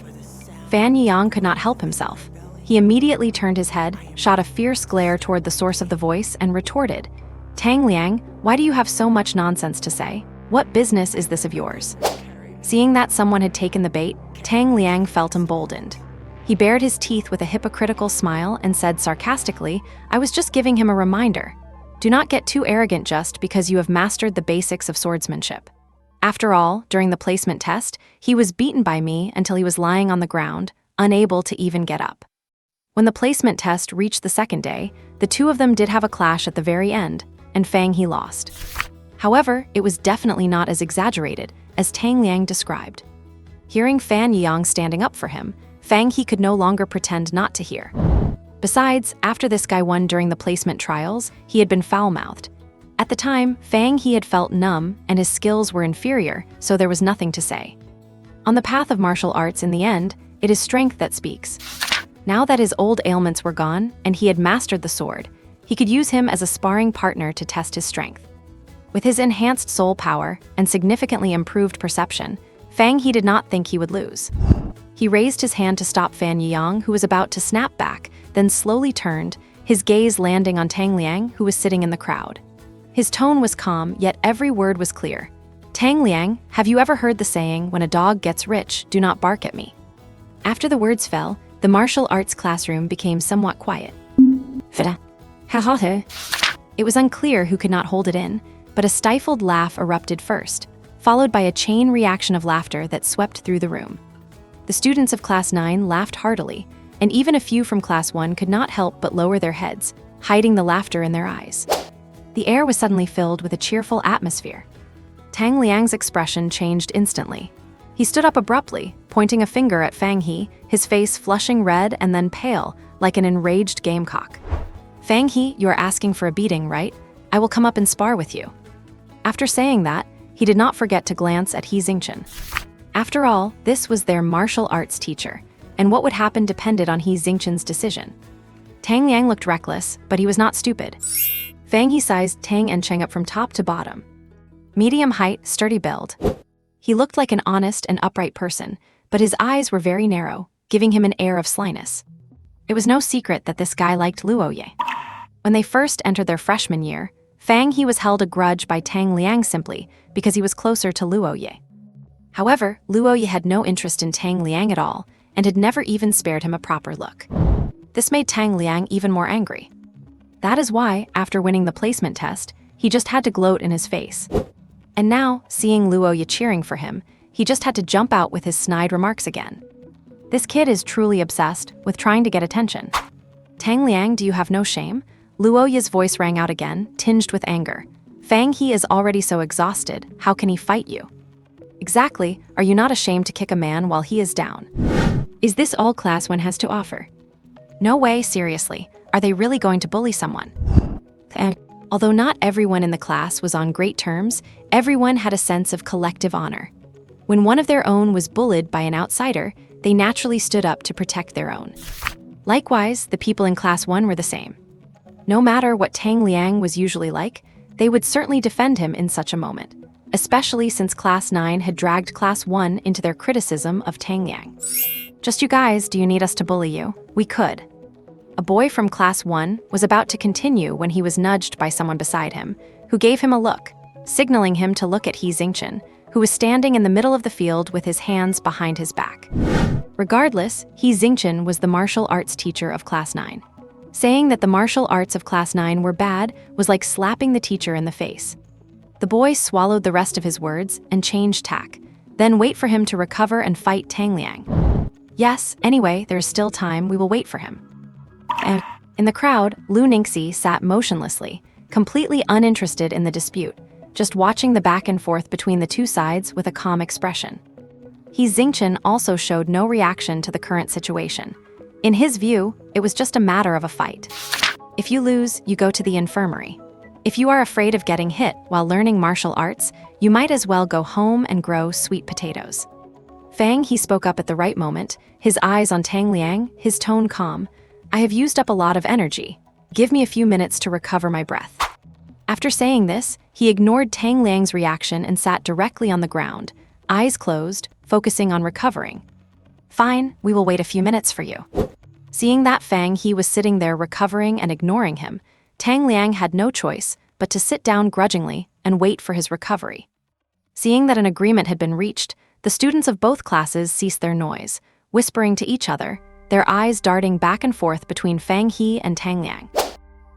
Fan Yiyang could not help himself. He immediately turned his head, shot a fierce glare toward the source of the voice, and retorted, Tang Liang, why do you have so much nonsense to say? What business is this of yours? Seeing that someone had taken the bait, Tang Liang felt emboldened. He bared his teeth with a hypocritical smile and said sarcastically, I was just giving him a reminder. Do not get too arrogant just because you have mastered the basics of swordsmanship. After all, during the placement test, he was beaten by me until he was lying on the ground, unable to even get up. When the placement test reached the second day, the two of them did have a clash at the very end, and Fang He lost. However, it was definitely not as exaggerated as Tang Liang described. Hearing Fan Yiyang standing up for him, Fang He could no longer pretend not to hear. Besides, after this guy won during the placement trials, he had been foul-mouthed. At the time, Fang He had felt numb and his skills were inferior, so there was nothing to say. On the path of martial arts, in the end, it is strength that speaks. Now that his old ailments were gone and he had mastered the sword, he could use him as a sparring partner to test his strength. With his enhanced soul power and significantly improved perception, Fang He did not think he would lose. He raised his hand to stop Fan Yiyang, who was about to snap back, then slowly turned, his gaze landing on Tang Liang, who was sitting in the crowd. His tone was calm, yet every word was clear. Tang Liang, have you ever heard the saying, when a dog gets rich, do not bark at me? After the words fell, the martial arts classroom became somewhat quiet. It was unclear who could not hold it in, but a stifled laugh erupted first, followed by a chain reaction of laughter that swept through the room. The students of Class 9 laughed heartily, and even a few from Class 1 could not help but lower their heads, hiding the laughter in their eyes. The air was suddenly filled with a cheerful atmosphere. Tang Liang's expression changed instantly. He stood up abruptly, pointing a finger at Fang He, his face flushing red and then pale, like an enraged gamecock. Fang He, you are asking for a beating, right? I will come up and spar with you. After saying that, he did not forget to glance at He Xingchen. After all, this was their martial arts teacher, and what would happen depended on He Xingchen's decision. Tang Liang looked reckless, but he was not stupid. Fang He sized Tang and Cheng up from top to bottom. Medium height, sturdy build. He looked like an honest and upright person, but his eyes were very narrow, giving him an air of slyness. It was no secret that this guy liked Luo Ye. When they first entered their freshman year, Fang He was held a grudge by Tang Liang simply because he was closer to Luo Ye. However, Luo Ye had no interest in Tang Liang at all and had never even spared him a proper look. This made Tang Liang even more angry. That is why, after winning the placement test, he just had to gloat in his face. And now, seeing Luo Ye cheering for him, he just had to jump out with his snide remarks again. This kid is truly obsessed with trying to get attention. Tang Liang, do you have no shame? Luo Ye's voice rang out again, tinged with anger. Fang He is already so exhausted, how can he fight you? Exactly, are you not ashamed to kick a man while he is down? Is this all class one has to offer? No way, seriously, are they really going to bully someone? Although not everyone in the class was on great terms, everyone had a sense of collective honor. When one of their own was bullied by an outsider, they naturally stood up to protect their own. Likewise, the people in Class 1 were the same. No matter what Tang Liang was usually like, they would certainly defend him in such a moment, especially since Class 9 had dragged Class 1 into their criticism of Tang Liang. Just you guys, do you need us to bully you? We could. A boy from Class 1 was about to continue when he was nudged by someone beside him, who gave him a look, signaling him to look at He Xingchen, who was standing in the middle of the field with his hands behind his back. Regardless, He Xingchen was the martial arts teacher of Class 9. Saying that the martial arts of Class 9 were bad was like slapping the teacher in the face. The boy swallowed the rest of his words and changed tack, then wait for him to recover and fight Tang Liang. Yes, anyway, there's still time, we will wait for him. And in the crowd, Lu Ningxi sat motionlessly, completely uninterested in the dispute, just watching the back and forth between the two sides with a calm expression. He Xingchen also showed no reaction to the current situation. In his view, it was just a matter of a fight. If you lose, you go to the infirmary. If you are afraid of getting hit while learning martial arts, you might as well go home and grow sweet potatoes. Fang He spoke up at the right moment, his eyes on Tang Liang, his tone calm. I have used up a lot of energy. Give me a few minutes to recover my breath. After saying this, he ignored Tang Liang's reaction and sat directly on the ground, eyes closed, focusing on recovering. Fine, we will wait a few minutes for you. Seeing that Fang He was sitting there recovering and ignoring him, Tang Liang had no choice but to sit down grudgingly and wait for his recovery. Seeing that an agreement had been reached, the students of both classes ceased their noise, whispering to each other, their eyes darting back and forth between Fang He and Tang Liang.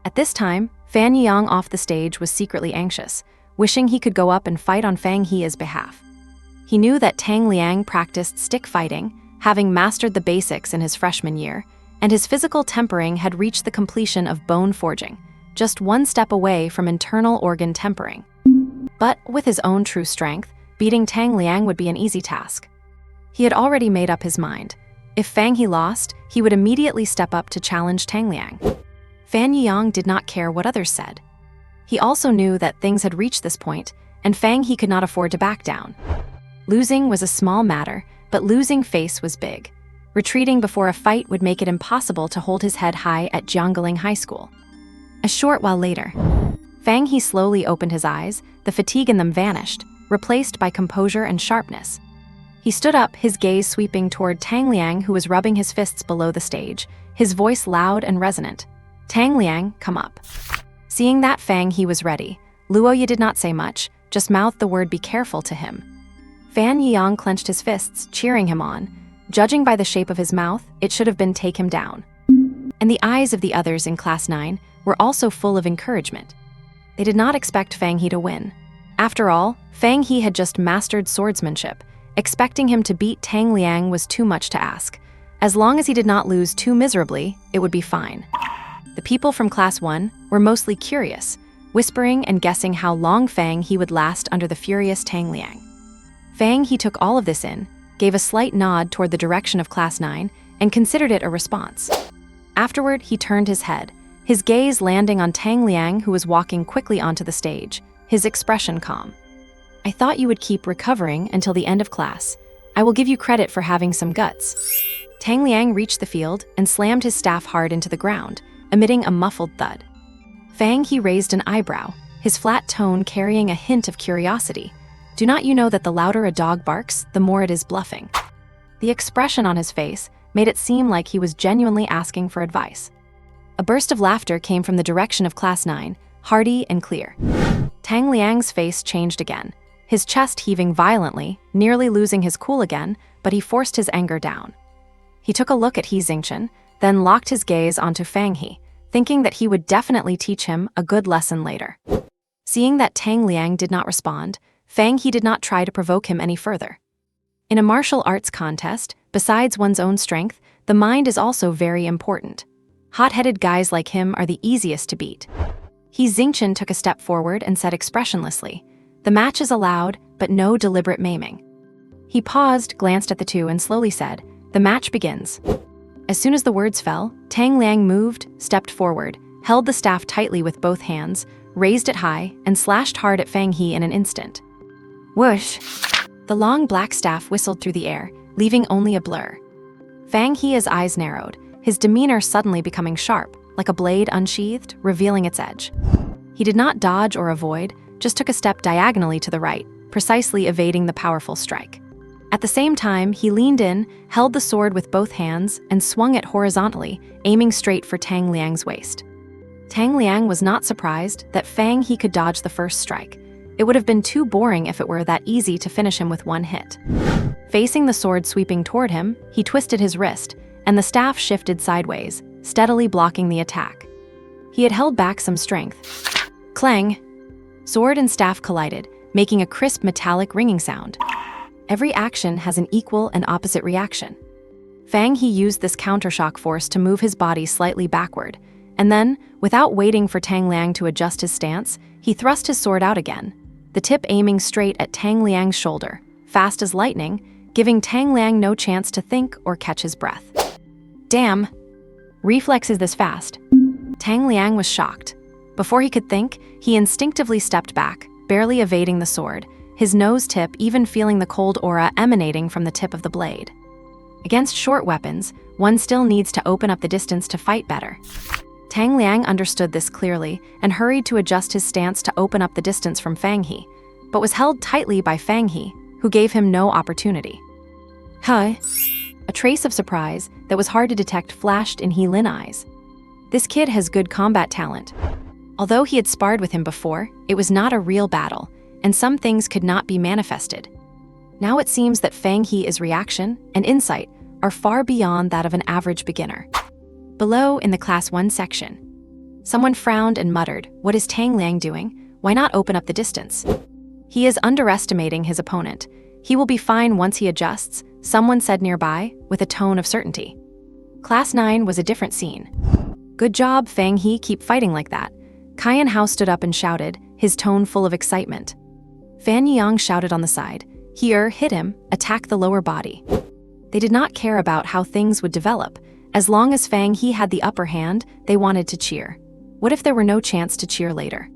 At this time, Fan Yang off the stage was secretly anxious, wishing he could go up and fight on Fang He's behalf. He knew that Tang Liang practiced stick fighting, having mastered the basics in his freshman year, and his physical tempering had reached the completion of bone forging, just one step away from internal organ tempering. But with his own true strength, beating Tang Liang would be an easy task. He had already made up his mind. If Fang He lost, he would immediately step up to challenge Tang Liang. Fan Yang did not care what others said. He also knew that things had reached this point, and Fang He could not afford to back down. Losing was a small matter, but losing face was big. Retreating before a fight would make it impossible to hold his head high at Jiangling High School. A short while later, Fang He slowly opened his eyes, the fatigue in them vanished, replaced by composure and sharpness. He stood up, his gaze sweeping toward Tang Liang, who was rubbing his fists below the stage, his voice loud and resonant. Tang Liang, come up. Seeing that Fang He was ready, Luo Ye did not say much, just mouthed the word be careful to him. Fan Yang clenched his fists, cheering him on. Judging by the shape of his mouth, it should have been take him down. And the eyes of the others in Class 9 were also full of encouragement. They did not expect Fang He to win. After all, Fang He had just mastered swordsmanship. Expecting him to beat Tang Liang was too much to ask. As long as he did not lose too miserably, it would be fine. The people from Class 1 were mostly curious, whispering and guessing how long Fang He would last under the furious Tang Liang. Fang He took all of this in, gave a slight nod toward the direction of Class 9, and considered it a response. Afterward, he turned his head, his gaze landing on Tang Liang, who was walking quickly onto the stage, his expression calm. I thought you would keep recovering until the end of class. I will give you credit for having some guts. Tang Liang reached the field and slammed his staff hard into the ground, emitting a muffled thud. Fang He raised an eyebrow, his flat tone carrying a hint of curiosity. Do not you know that the louder a dog barks, the more it is bluffing? The expression on his face made it seem like he was genuinely asking for advice. A burst of laughter came from the direction of Class 9, hearty and clear. Tang Liang's face changed again, his chest heaving violently, nearly losing his cool again, but he forced his anger down. He took a look at He Xingchen, then locked his gaze onto Fang He, thinking that he would definitely teach him a good lesson later. Seeing that Tang Liang did not respond, Fang He did not try to provoke him any further. In a martial arts contest, besides one's own strength, the mind is also very important. Hot-headed guys like him are the easiest to beat. He Xingchen took a step forward and said expressionlessly, "The match is allowed, but no deliberate maiming." He paused, glanced at the two, and slowly said, "The match begins." As soon as the words fell, Tang Liang moved, stepped forward, held the staff tightly with both hands, raised it high, and slashed hard at Fang He in an instant. Whoosh! The long black staff whistled through the air, leaving only a blur. Fang He's eyes narrowed, his demeanor suddenly becoming sharp, like a blade unsheathed, revealing its edge. He did not dodge or avoid, just took a step diagonally to the right, precisely evading the powerful strike. At the same time, he leaned in, held the sword with both hands, and swung it horizontally, aiming straight for Tang Liang's waist. Tang Liang was not surprised that Fang He could dodge the first strike. It would have been too boring if it were that easy to finish him with one hit. Facing the sword sweeping toward him, he twisted his wrist, and the staff shifted sideways, steadily blocking the attack. He had held back some strength. Clang! Sword and staff collided, making a crisp metallic ringing sound. Every action has an equal and opposite reaction. Fang He used this countershock force to move his body slightly backward, and then, without waiting for Tang Liang to adjust his stance, he thrust his sword out again, the tip aiming straight at Tang Liang's shoulder, fast as lightning, giving Tang Liang no chance to think or catch his breath. Damn! Reflexes this fast. Tang Liang was shocked. Before he could think, he instinctively stepped back, barely evading the sword, his nose tip even feeling the cold aura emanating from the tip of the blade. Against short weapons, one still needs to open up the distance to fight better. Tang Liang understood this clearly and hurried to adjust his stance to open up the distance from Fang He, but was held tightly by Fang He, who gave him no opportunity. Huh? A trace of surprise that was hard to detect flashed in He Lin's eyes. This kid has good combat talent. Although he had sparred with him before, it was not a real battle, and some things could not be manifested. Now it seems that Fang He's reaction and insight are far beyond that of an average beginner. Below, in the Class 1 section, someone frowned and muttered, "What is Tang Liang doing? Why not open up the distance?" He is underestimating his opponent. He will be fine once he adjusts, someone said nearby, with a tone of certainty. Class 9 was a different scene. Good job, Fang He, keep fighting like that. Caiyan Hao stood up and shouted, his tone full of excitement. Fan Yang shouted on the side, "Here, hit him, attack the lower body." They did not care about how things would develop. As long as Fang He had the upper hand, they wanted to cheer. What if there were no chance to cheer later?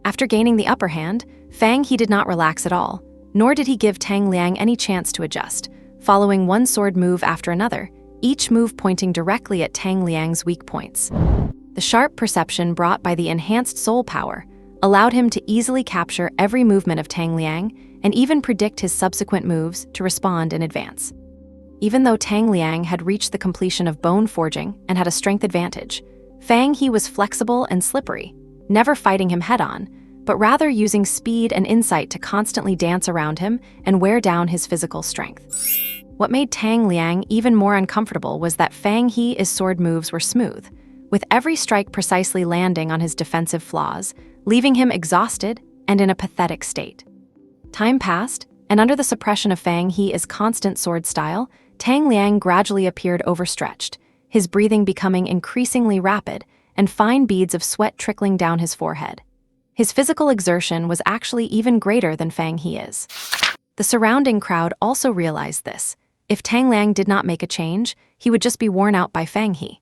After gaining the upper hand, Fang He did not relax at all, nor did he give Tang Liang any chance to adjust, following one sword move after another, each move pointing directly at Tang Liang's weak points. The sharp perception brought by the enhanced soul power allowed him to easily capture every movement of Tang Liang and even predict his subsequent moves to respond in advance. Even though Tang Liang had reached the completion of bone forging and had a strength advantage, Fang He was flexible and slippery, never fighting him head-on, but rather using speed and insight to constantly dance around him and wear down his physical strength. What made Tang Liang even more uncomfortable was that Fang He's sword moves were smooth, with every strike precisely landing on his defensive flaws, leaving him exhausted and in a pathetic state. Time passed, and under the suppression of Fang He's constant sword style, Tang Liang gradually appeared overstretched, his breathing becoming increasingly rapid and fine beads of sweat trickling down his forehead. His physical exertion was actually even greater than Fang He's. The surrounding crowd also realized this. If Tang Liang did not make a change, he would just be worn out by Fang He.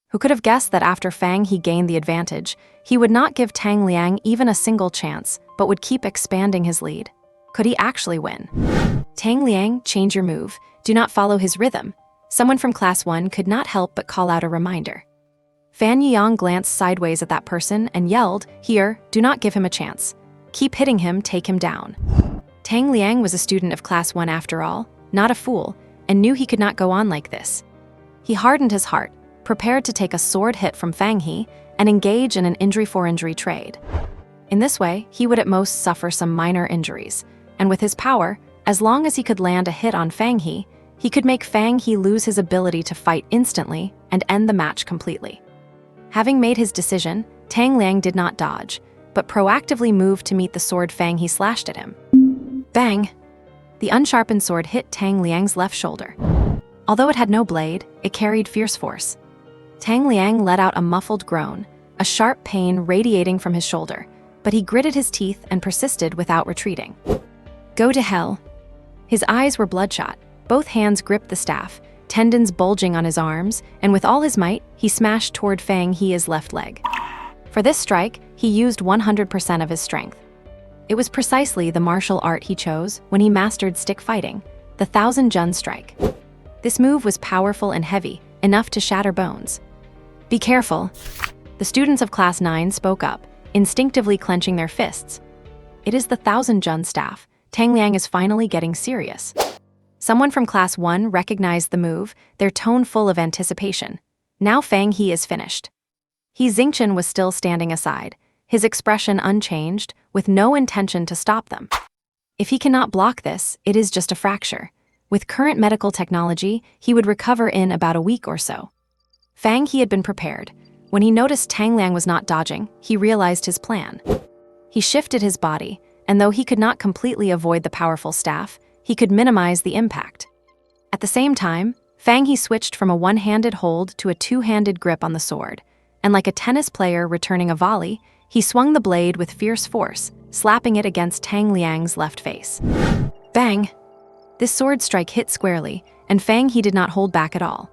Who could have guessed that after Fang He gained the advantage, he would not give Tang Liang even a single chance, but would keep expanding his lead? Could he actually win? Tang Liang, change your move. Do not follow his rhythm. Someone from Class 1 could not help but call out a reminder. Fan Yang glanced sideways at that person and yelled, "Here, do not give him a chance. Keep hitting him, take him down." Tang Liang was a student of Class 1 after all, not a fool, and knew he could not go on like this. He hardened his heart, prepared to take a sword hit from Fang He and engage in an injury-for-injury trade. In this way, he would at most suffer some minor injuries, and with his power, as long as he could land a hit on Fang He could make Fang He lose his ability to fight instantly and end the match completely. Having made his decision, Tang Liang did not dodge, but proactively moved to meet the sword Fang He slashed at him. Bang! The unsharpened sword hit Tang Liang's left shoulder. Although it had no blade, it carried fierce force. Tang Liang let out a muffled groan, a sharp pain radiating from his shoulder, but he gritted his teeth and persisted without retreating. Go to hell. His eyes were bloodshot, both hands gripped the staff, tendons bulging on his arms, and with all his might, he smashed toward Fang He's left leg. For this strike, he used 100% of his strength. It was precisely the martial art he chose when he mastered stick fighting, the 1,000 Jun strike. This move was powerful and heavy, enough to shatter bones. Be careful. The students of Class 9 spoke up, instinctively clenching their fists. It is the 1,000 Jun staff. Tang Liang is finally getting serious. Someone from Class 1 recognized the move, their tone full of anticipation. Now Fang He is finished. He Xingchen was still standing aside, his expression unchanged, with no intention to stop them. If he cannot block this, it is just a fracture. With current medical technology, he would recover in about a week or so. Fang He had been prepared. When he noticed Tang Liang was not dodging, he realized his plan. He shifted his body, and though he could not completely avoid the powerful staff, he could minimize the impact. At the same time, Fang He switched from a one-handed hold to a two-handed grip on the sword, and like a tennis player returning a volley, he swung the blade with fierce force, slapping it against Tang Liang's left face. Bang! This sword strike hit squarely, and Fang He did not hold back at all.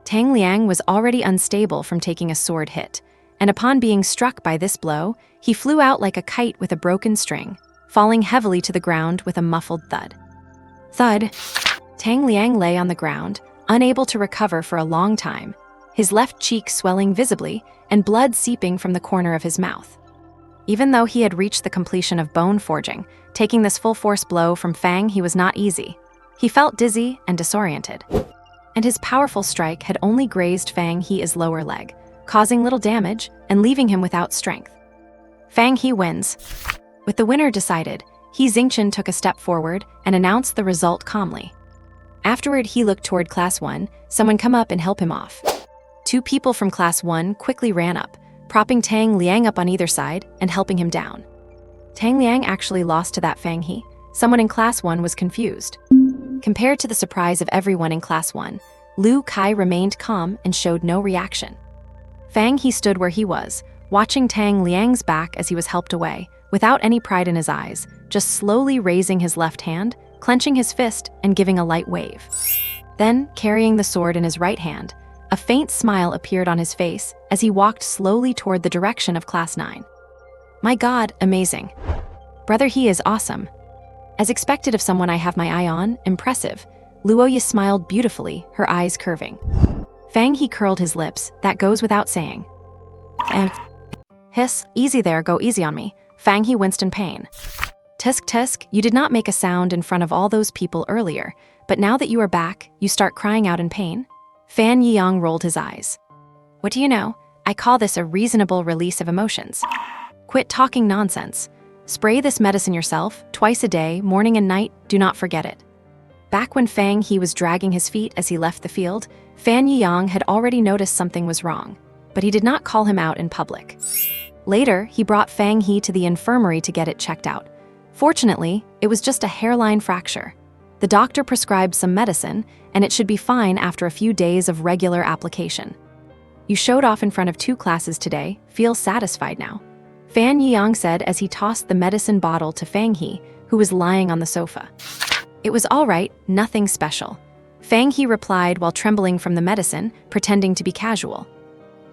Tang Liang was already unstable from taking a sword hit, and upon being struck by this blow, he flew out like a kite with a broken string, falling heavily to the ground with a muffled thud. Thud! Tang Liang lay on the ground, unable to recover for a long time, his left cheek swelling visibly and blood seeping from the corner of his mouth. Even though he had reached the completion of bone forging, taking this full-force blow from Fang He was not easy. He felt dizzy and disoriented. And his powerful strike had only grazed Fang He's lower leg, causing little damage and leaving him without strength. Fang He wins. With the winner decided, He Xingchen took a step forward and announced the result calmly. Afterward, he looked toward Class 1, someone come up and help him off. Two people from Class 1 quickly ran up, propping Tang Liang up on either side and helping him down. Tang Liang actually lost to that Fang He. Someone in Class 1 was confused. Compared to the surprise of everyone in Class 1, Lu Kai remained calm and showed no reaction. Fang He stood where he was, watching Tang Liang's back as he was helped away, without any pride in his eyes, just slowly raising his left hand, clenching his fist, and giving a light wave. Then, carrying the sword in his right hand, a faint smile appeared on his face as he walked slowly toward the direction of Class 9. My God, amazing. Brother He is awesome. As expected of someone I have my eye on, impressive. Luoya smiled beautifully, her eyes curving. Fang He curled his lips, that goes without saying. Hiss, easy there, go easy on me. Fang He winced in pain. Tisk tisk, you did not make a sound in front of all those people earlier, but now that you are back, you start crying out in pain? Fan Yiyang rolled his eyes. What do you know? I call this a reasonable release of emotions. Quit talking nonsense. Spray this medicine yourself, twice a day, morning and night, do not forget it. Back when Fang He was dragging his feet as he left the field, Fan Yiyang had already noticed something was wrong, but he did not call him out in public. Later, he brought Fang He to the infirmary to get it checked out. Fortunately, it was just a hairline fracture. The doctor prescribed some medicine, and it should be fine after a few days of regular application. You showed off in front of 2 classes today, feel satisfied now. Fan Yiyang said as he tossed the medicine bottle to Fang He, who was lying on the sofa. It was all right, nothing special. Fang He replied while trembling from the medicine, pretending to be casual.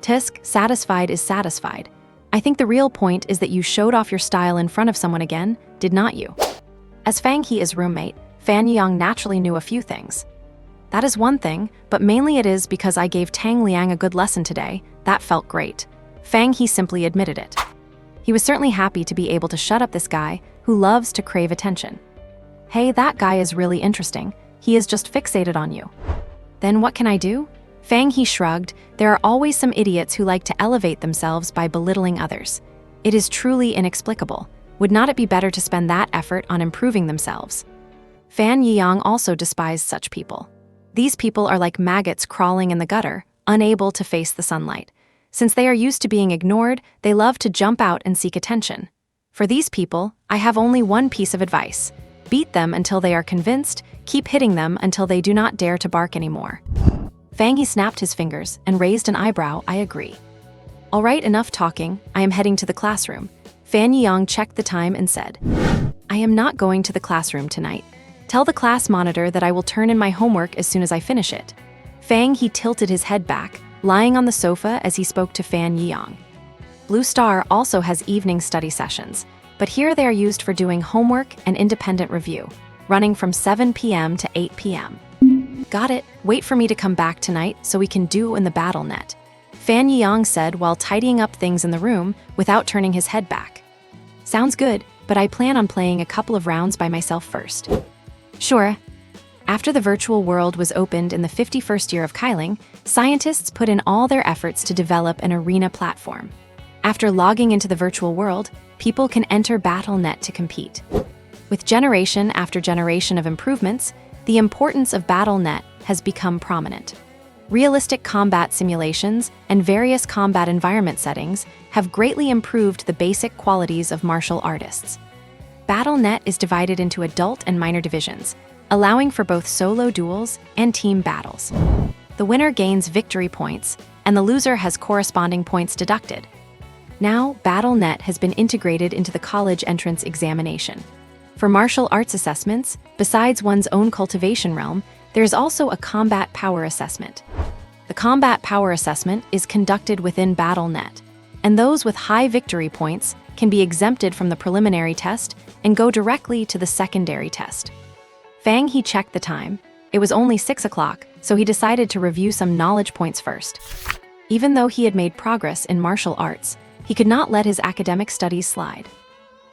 Tisk, satisfied is satisfied. I think the real point is that you showed off your style in front of someone again, did not you? As Fang He's roommate, Fan Yiyang naturally knew a few things. That is one thing, but mainly it is because I gave Tang Liang a good lesson today. That felt great. Fang He simply admitted it. He was certainly happy to be able to shut up this guy who loves to crave attention. Hey, that guy is really interesting. He is just fixated on you. Then what can I do? Fang He shrugged. There are always some idiots who like to elevate themselves by belittling others. It is truly inexplicable. Would not it be better to spend that effort on improving themselves? Fan Yiyang also despised such people. These people are like maggots crawling in the gutter, unable to face the sunlight. Since they are used to being ignored, they love to jump out and seek attention. For these people, I have only one piece of advice. Beat them until they are convinced, keep hitting them until they do not dare to bark anymore. Fang He snapped his fingers and raised an eyebrow. I agree. All right, enough talking. I am heading to the classroom. Fan Yiyang checked the time and said, I am not going to the classroom tonight. Tell the class monitor that I will turn in my homework as soon as I finish it. Fang He tilted his head back, lying on the sofa as he spoke to Fan Yiyang. Blue Star also has evening study sessions, but here they are used for doing homework and independent review, running from 7 p.m. to 8 p.m. Got it. Wait for me to come back tonight so we can do in the battle net. Fan Yiyang said while tidying up things in the room without turning his head back. Sounds good, but I plan on playing a couple of rounds by myself first. Sure. After the virtual world was opened in the 51st year of Kailing, scientists put in all their efforts to develop an arena platform. After logging into the virtual world, people can enter BattleNet to compete. With generation after generation of improvements, the importance of BattleNet has become prominent. Realistic combat simulations and various combat environment settings have greatly improved the basic qualities of martial artists. BattleNet is divided into adult and minor divisions, allowing for both solo duels and team battles. The winner gains victory points, and the loser has corresponding points deducted. Now, BattleNet has been integrated into the college entrance examination. For martial arts assessments, besides one's own cultivation realm, there is also a combat power assessment. The combat power assessment is conducted within BattleNet, and those with high victory points can be exempted from the preliminary test and go directly to the secondary test. Fang He checked the time. It was only 6 o'clock, so he decided to review some knowledge points first. Even though he had made progress in martial arts, he could not let his academic studies slide.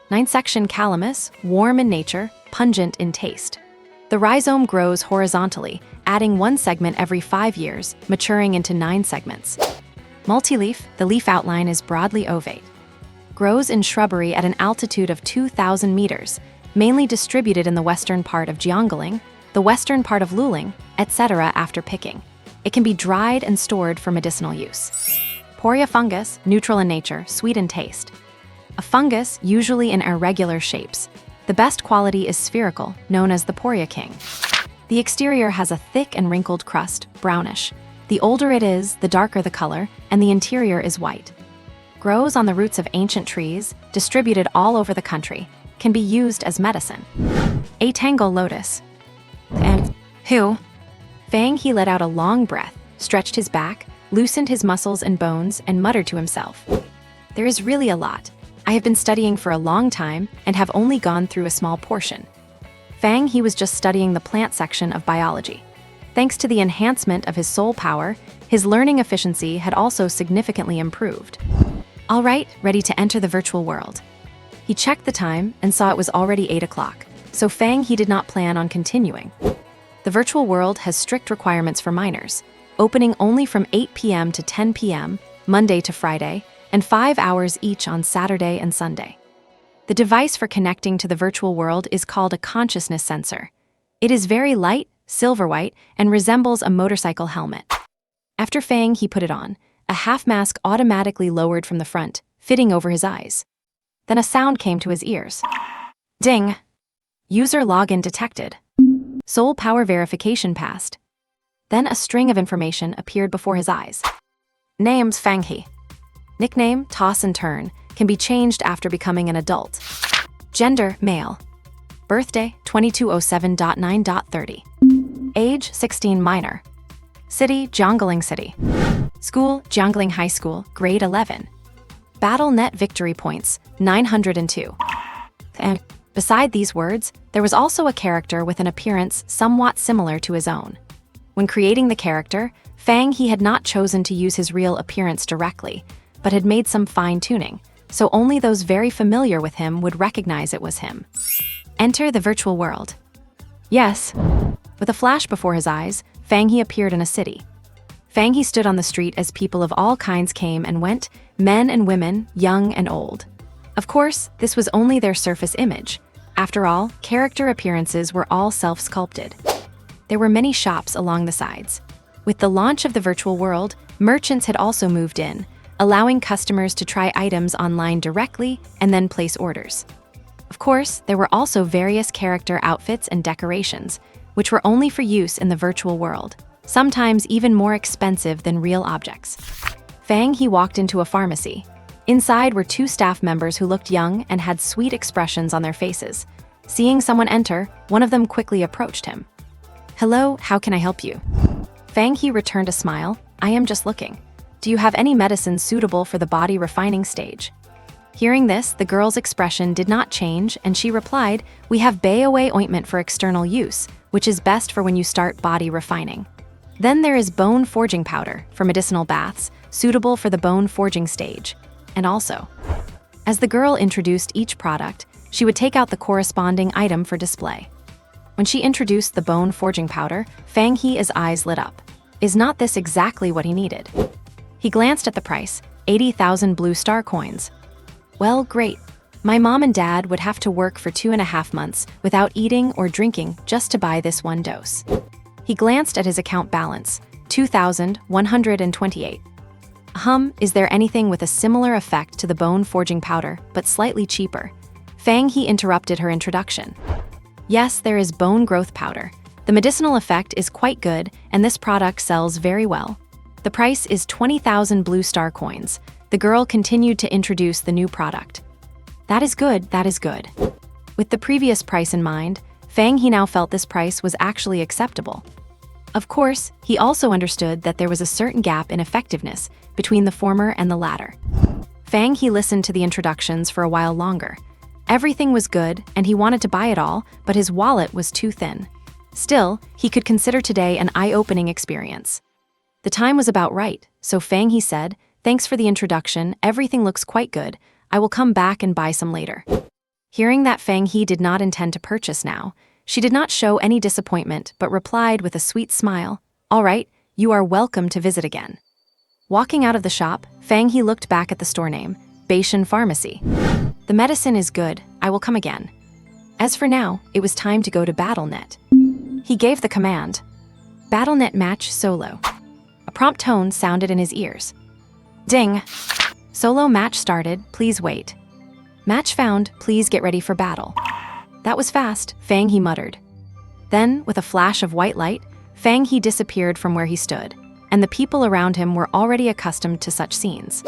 9th section Calamus, warm in nature, pungent in taste. The rhizome grows horizontally, adding one segment every 5 years, maturing into 9 segments. Multileaf, the leaf outline is broadly ovate. Grows in shrubbery at an altitude of 2,000 meters, mainly distributed in the western part of Jiangling, the western part of Luling, etc. after picking. It can be dried and stored for medicinal use. Poria fungus, neutral in nature, sweet in taste. A fungus, usually in irregular shapes. The best quality is spherical, known as the Poria King. The exterior has a thick and wrinkled crust, brownish. The older it is, the darker the color, and the interior is white. Grows on the roots of ancient trees, distributed all over the country. Can be used as medicine. A tangle lotus. And who? Fang He let out a long breath, stretched his back, loosened his muscles and bones, and muttered to himself. There is really a lot. I have been studying for a long time and have only gone through a small portion. Fang He was just studying the plant section of biology. Thanks to the enhancement of his soul power, his learning efficiency had also significantly improved. All right, ready to enter the virtual world. He checked the time and saw it was already 8 o'clock, so Fang He did not plan on continuing. The virtual world has strict requirements for minors, opening only from 8 p.m. to 10 p.m., Monday to Friday, and 5 hours each on Saturday and Sunday. The device for connecting to the virtual world is called a consciousness sensor. It is very light, silver white, and resembles a motorcycle helmet. After Fang He put it on, a half mask automatically lowered from the front, fitting over his eyes. Then a sound came to his ears. Ding! User login detected. Soul power verification passed. Then a string of information appeared before his eyes. Names Fang He. Nickname Toss and Turn can be changed after becoming an adult. Gender male. Birthday 2207.9.30. Age 16 minor. City Jiangling City. School Jiangling High School, grade 11. BattleNet victory points 902. And beside these words, there was also a character with an appearance somewhat similar to his own. When creating the character, Fang He had not chosen to use his real appearance directly, but had made some fine-tuning, so only those very familiar with him would recognize it was him. Enter the virtual world. Yes. With a flash before his eyes, Fang He appeared in a city. Fang He stood on the street as people of all kinds came and went, men and women, young and old. Of course, this was only their surface image. After all, character appearances were all self-sculpted. There were many shops along the sides. With the launch of the virtual world, merchants had also moved in, allowing customers to try items online directly and then place orders. Of course, there were also various character outfits and decorations, which were only for use in the virtual world, sometimes even more expensive than real objects. Fang He walked into a pharmacy. Inside were two staff members who looked young and had sweet expressions on their faces. Seeing someone enter, one of them quickly approached him. "Hello, how can I help you?" Fang He returned a smile. "I am just looking. Do you have any medicine suitable for the body refining stage?" Hearing this, the girl's expression did not change, and she replied, "We have Bay-Away ointment for external use, which is best for when you start body refining. Then there is bone forging powder for medicinal baths, suitable for the bone forging stage. And also," as the girl introduced each product, she would take out the corresponding item for display. When she introduced the bone forging powder, Fang He's eyes lit up. Is not this exactly what he needed? He glanced at the price, 80,000 blue star coins. Well, great. My mom and dad would have to work for 2.5 months without eating or drinking just to buy this one dose. He glanced at his account balance, 2,128. Is there anything with a similar effect to the bone forging powder, but slightly cheaper? Fang He interrupted her introduction. Yes, there is bone growth powder. The medicinal effect is quite good, and this product sells very well. The price is 20,000 blue star coins. The girl continued to introduce the new product. That is good, that is good. With the previous price in mind, Fang He now felt this price was actually acceptable. Of course, he also understood that there was a certain gap in effectiveness between the former and the latter. Fang He listened to the introductions for a while longer. Everything was good, and he wanted to buy it all, but his wallet was too thin. Still, he could consider today an eye-opening experience. The time was about right, so Fang He said, "Thanks for the introduction, everything looks quite good. I will come back and buy some later." Hearing that Fang He did not intend to purchase now, she did not show any disappointment but replied with a sweet smile, "All right, you are welcome to visit again." Walking out of the shop, Fang He looked back at the store name, Baishan Pharmacy. "The medicine is good, I will come again." As for now, it was time to go to BattleNet. He gave the command, "BattleNet match solo." A prompt tone sounded in his ears. Ding! Solo match started, please wait. Match found, please get ready for battle. That was fast, Fang He muttered. Then, with a flash of white light, Fang He disappeared from where he stood, and the people around him were already accustomed to such scenes.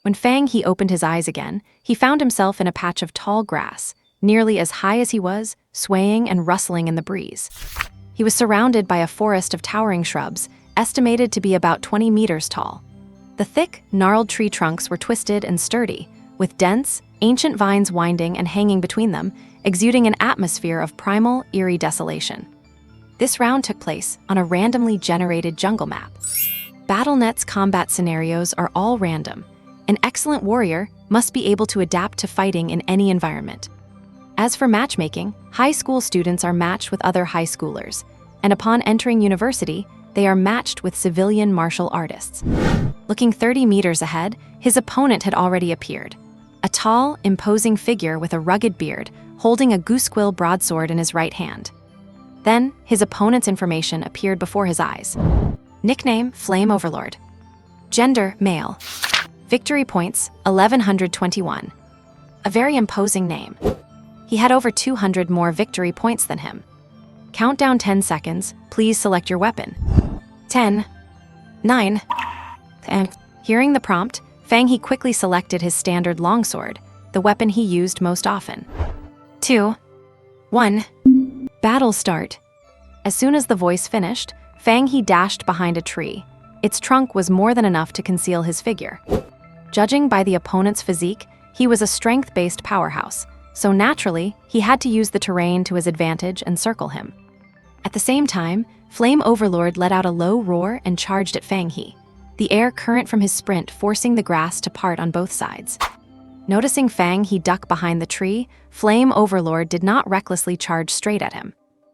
When Fang He opened his eyes again, he found himself in a patch of tall grass, nearly as high as he was, swaying and rustling in the breeze. He was surrounded by a forest of towering shrubs, estimated to be about 20 meters tall. The thick, gnarled tree trunks were twisted and sturdy, with dense, ancient vines winding and hanging between them, exuding an atmosphere of primal, eerie desolation. This round took place on a randomly generated jungle map. BattleNet's combat scenarios are all random. An excellent warrior must be able to adapt to fighting in any environment. As for matchmaking, high school students are matched with other high schoolers, and upon entering university, they are matched with civilian martial artists. Looking 30 meters ahead, his opponent had already appeared. A tall, imposing figure with a rugged beard, holding a goosequill broadsword in his right hand. Then, his opponent's information appeared before his eyes. Nickname, Flame Overlord. Gender, male. Victory points, 1121. A very imposing name. He had over 200 more victory points than him. Countdown 10 seconds, please select your weapon. 10, 9, 10. Hearing the prompt, Fang He quickly selected his standard longsword, the weapon he used most often. 2, 1. Battle start. As soon as the voice finished, Fang He dashed behind a tree. Its trunk was more than enough to conceal his figure. Judging by the opponent's physique, he was a strength-based powerhouse, so naturally, he had to use the terrain to his advantage and circle him. At the same time, Flame Overlord let out a low roar and charged at Fang He, the air current from his sprint forcing the grass to part on both sides. Noticing Fang He duck behind the tree, Flame Overlord did not recklessly charge straight at him.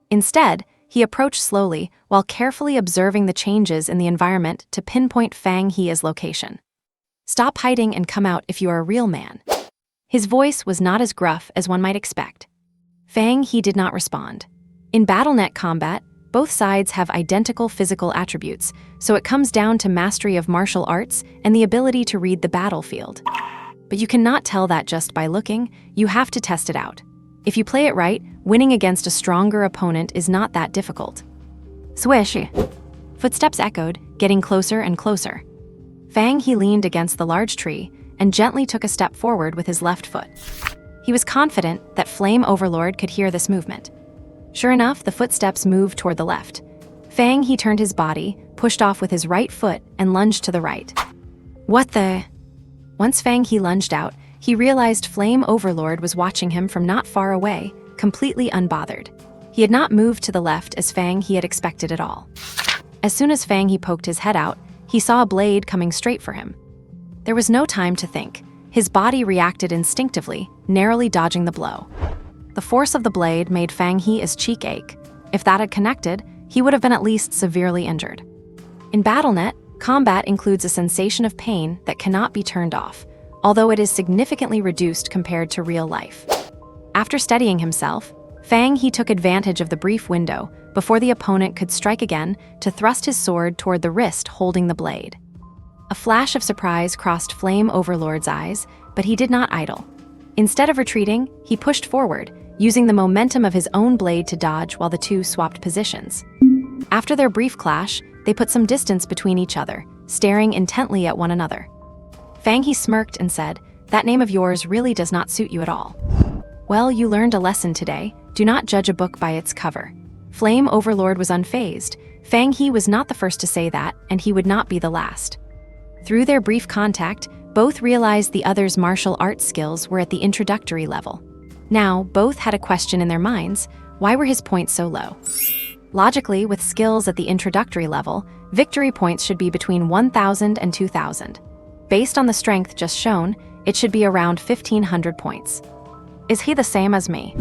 Instead, he approached slowly while carefully observing the changes in the environment to pinpoint Fang He's location. "Stop hiding and come out if you are a real man." His voice was not as gruff as one might expect. Fang He did not respond. In BattleNet combat, both sides have identical physical attributes, so it comes down to mastery of martial arts and the ability to read the battlefield. But you cannot tell that just by looking, you have to test it out. If you play it right, winning against a stronger opponent is not that difficult. Swish! Footsteps echoed, getting closer and closer. Fang He leaned against the large tree and gently took a step forward with his left foot. He was confident that Flame Overlord could hear this movement. Sure enough, the footsteps moved toward the left. Fang He turned his body, pushed off with his right foot, and lunged to the right. What the? Once Fang He lunged out, he realized Flame Overlord was watching him from not far away, completely unbothered. He had not moved to the left as Fang He had expected at all. As soon as Fang He poked his head out, he saw a blade coming straight for him. There was no time to think. His body reacted instinctively, narrowly dodging the blow. The force of the blade made Fang He's cheek ache. If that had connected, he would have been at least severely injured. In BattleNet, combat includes a sensation of pain that cannot be turned off, although it is significantly reduced compared to real life. After steadying himself, Fang He took advantage of the brief window before the opponent could strike again to thrust his sword toward the wrist holding the blade. A flash of surprise crossed Flame Overlord's eyes, but he did not idle. Instead of retreating, he pushed forward, using the momentum of his own blade to dodge while the two swapped positions. After their brief clash, they put some distance between each other, staring intently at one another. Fang He smirked and said, "That name of yours really does not suit you at all." "Well, you learned a lesson today. Do not judge a book by its cover." Flame Overlord was unfazed. Fang He was not the first to say that, and he would not be the last. Through their brief contact, both realized the other's martial arts skills were at the introductory level. Now, both had a question in their minds: why were his points so low? Logically, with skills at the introductory level, victory points should be between 1,000 and 2,000. Based on the strength just shown, it should be around 1,500 points. Is he the same as me?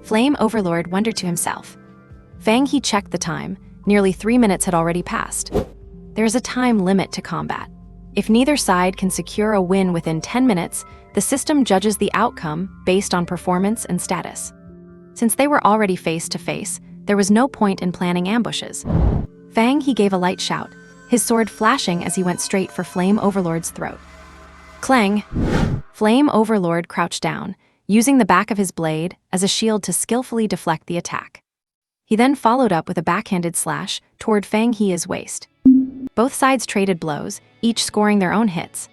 Flame Overlord wondered to himself. Fang He checked the time. Nearly 3 minutes had already passed. There is a time limit to combat. If neither side can secure a win within 10 minutes, the system judges the outcome based on performance and status. Since they were already face to face, there was no point in planning ambushes. Fang He gave a light shout, his sword flashing as he went straight for Flame Overlord's throat. Clang! Flame Overlord crouched down, using the back of his blade as a shield to skillfully deflect the attack. He then followed up with a backhanded slash toward Fang He's waist. Both sides traded blows, each scoring their own hits.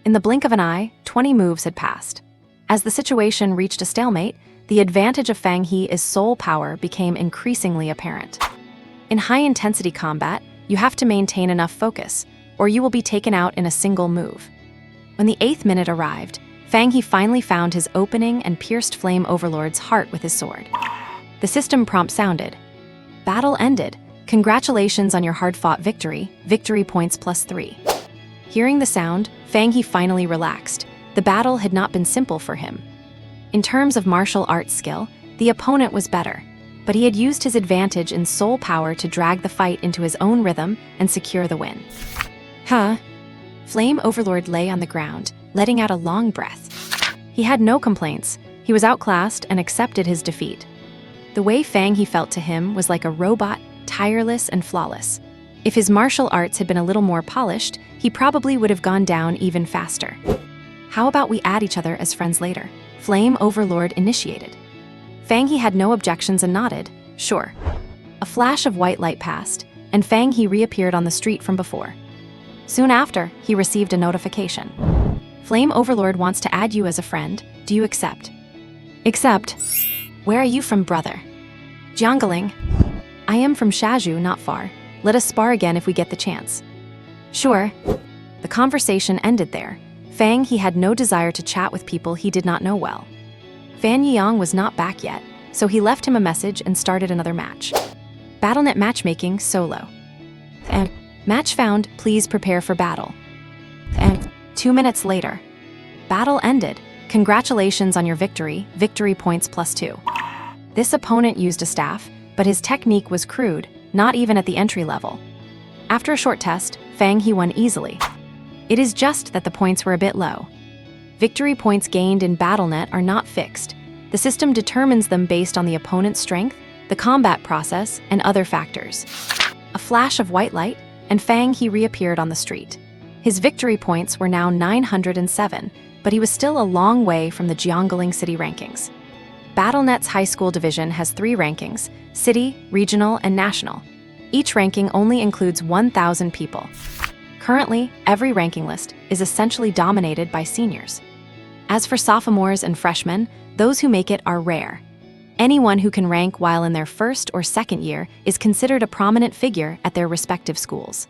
In the blink of an eye, 20 moves had passed. As the situation reached a stalemate, the advantage of Fang He's soul power became increasingly apparent. In high-intensity combat, you have to maintain enough focus, or you will be taken out in a single move. When the 8th minute arrived, Fang He finally found his opening and pierced Flame Overlord's heart with his sword. The system prompt sounded. Battle ended. Congratulations on your hard-fought victory. Victory points +3. Hearing the sound, Fang He finally relaxed. The battle had not been simple for him. In terms of martial arts skill, the opponent was better, but he had used his advantage in soul power to drag the fight into his own rhythm and secure the win. Huh? Flame Overlord lay on the ground, letting out a long breath. He had no complaints. He was outclassed and accepted his defeat. The way Fang He felt to him was like a robot, tireless and flawless. If his martial arts had been a little more polished, he probably would have gone down even faster. How about we add each other as friends later? Flame Overlord initiated. Fang He had no objections and nodded, sure. A flash of white light passed, and Fang He reappeared on the street from before. Soon after, he received a notification. Flame Overlord wants to add you as a friend. Do you accept? Accept. Where are you from, brother? Jiangling. I am from Shaju, not far. Let us spar again if we get the chance. Sure. The conversation ended there. Fang He had no desire to chat with people he did not know well. Fan Yang was not back yet, so he left him a message and started another match. BattleNet matchmaking solo. Match found, please prepare for battle. 2 minutes later. Battle ended. Congratulations on your victory, victory points +2. This opponent used a staff, but his technique was crude, not even at the entry level. After a short test, Fang He won easily. It is just that the points were a bit low. Victory points gained in BattleNet are not fixed. The system determines them based on the opponent's strength, the combat process, and other factors. A flash of white light, and Fang He reappeared on the street. His victory points were now 907, but he was still a long way from the Jiangling City rankings. BattleNet's high school division has 3 rankings: city, regional, and national. Each ranking only includes 1,000 people. Currently, every ranking list is essentially dominated by seniors. As for sophomores and freshmen, those who make it are rare. Anyone who can rank while in their first or second year is considered a prominent figure at their respective schools.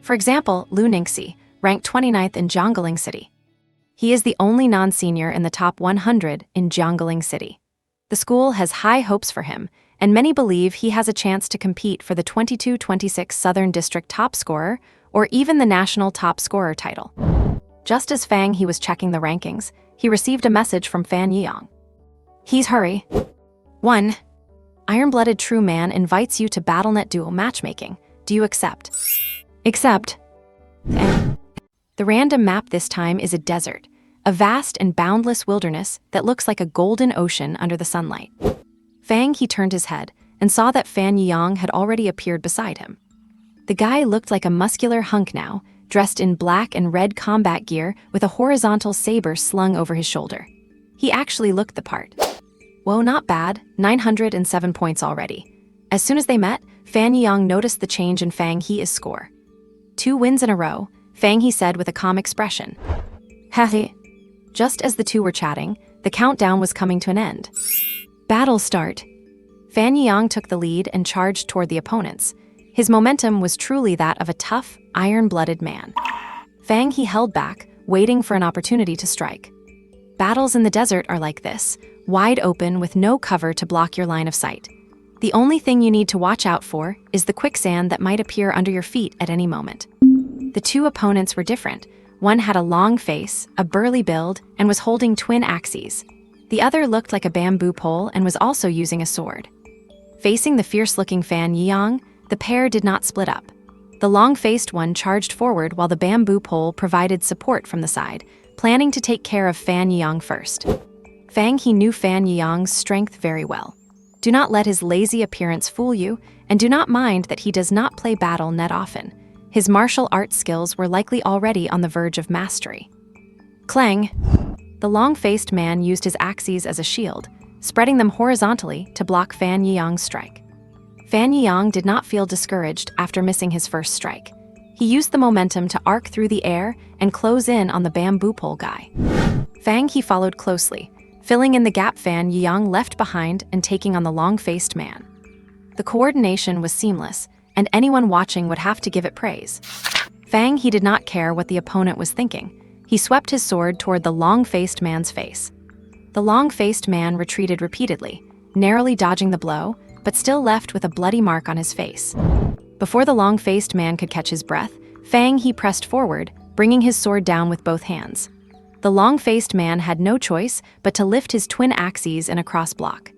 For example, Lu Ningxi, ranked 29th in Jiangling City. He is the only non-senior in the top 100 in Jiangling City. The school has high hopes for him, and many believe he has a chance to compete for the 22-26 Southern District top scorer or even the national top scorer title. Just as Fang He was checking the rankings, he received a message from Fan Yiyang. He's hurry. 1. Iron-blooded true man invites you to BattleNet duel matchmaking. Do you accept? Accept. The random map this time is a desert, a vast and boundless wilderness that looks like a golden ocean under the sunlight. Fang He turned his head and saw that Fan Yiyang had already appeared beside him. The guy looked like a muscular hunk now, dressed in black and red combat gear with a horizontal saber slung over his shoulder. He actually looked the part. Whoa, not bad, 907 points already. As soon as they met, Fan Yiyang noticed the change in Fang He's score. 2 wins in a row, Fang He said with a calm expression. Hahi. Just as the two were chatting, the countdown was coming to an end. Battle start. Fan Yiyang took the lead and charged toward the opponents. His momentum was truly that of a tough, iron-blooded man. Fang He held back, waiting for an opportunity to strike. Battles in the desert are like this, wide open with no cover to block your line of sight. The only thing you need to watch out for is the quicksand that might appear under your feet at any moment. The two opponents were different. One had a long face, a burly build, and was holding twin axes. The other looked like a bamboo pole and was also using a sword. Facing the fierce-looking Fan Yiyang, the pair did not split up. The long-faced one charged forward while the bamboo pole provided support from the side, planning to take care of Fan Yiyang first. Fang He knew Fan Yiyang's strength very well. Do not let his lazy appearance fool you, and do not mind that he does not play BattleNet often. His martial arts skills were likely already on the verge of mastery. Clang! The long-faced man used his axes as a shield, spreading them horizontally to block Fan Yiyang's strike. Fan Yiyang did not feel discouraged after missing his first strike. He used the momentum to arc through the air and close in on the bamboo pole guy. Fang He followed closely, filling in the gap Fan Yiyang left behind and taking on the long-faced man. The coordination was seamless, and anyone watching would have to give it praise. Fang He did not care what the opponent was thinking. He swept his sword toward the long-faced man's face. The long-faced man retreated repeatedly, narrowly dodging the blow, but still left with a bloody mark on his face. Before the long-faced man could catch his breath, Fang He pressed forward, bringing his sword down with both hands. The long-faced man had no choice but to lift his twin axes in a cross block.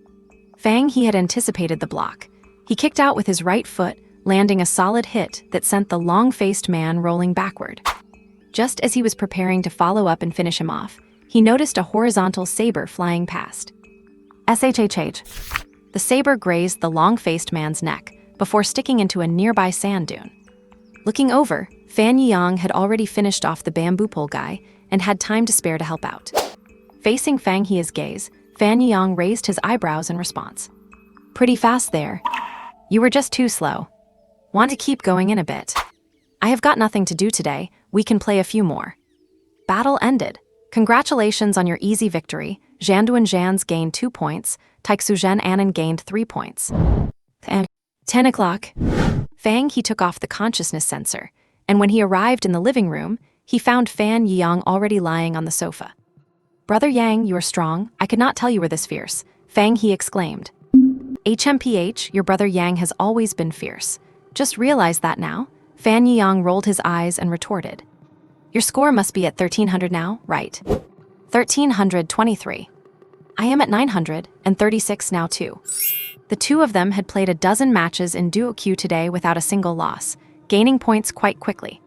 Fang He had anticipated the block. He kicked out with his right foot, landing a solid hit that sent the long-faced man rolling backward. Just as he was preparing to follow up and finish him off, he noticed a horizontal saber flying past. SHHH. The saber grazed the long-faced man's neck before sticking into a nearby sand dune. Looking over, Fan Yiyang had already finished off the bamboo pole guy and had time to spare to help out. Facing Fang He's gaze, Fan Yiyang raised his eyebrows in response. Pretty fast there. You were just too slow. Want to keep going in a bit? I have got nothing to do today. We can play a few more. Battle ended. Congratulations on your easy victory. Zhanduan Zhans gained 2 points. Taixuzhen Anan gained 3 points. 10 o'clock. Fang He took off the consciousness sensor, and when he arrived in the living room, he found Fan Yiyang already lying on the sofa. Brother Yang, you are strong. I could not tell you were this fierce, Fang He exclaimed. HMPH, your brother Yang has always been fierce. Just realize that now. Fan Yang rolled his eyes and retorted. Your score must be at 1300 now, right? 1323. I am at 936 now too. The two of them had played a dozen matches in duo queue today without a single loss, gaining points quite quickly.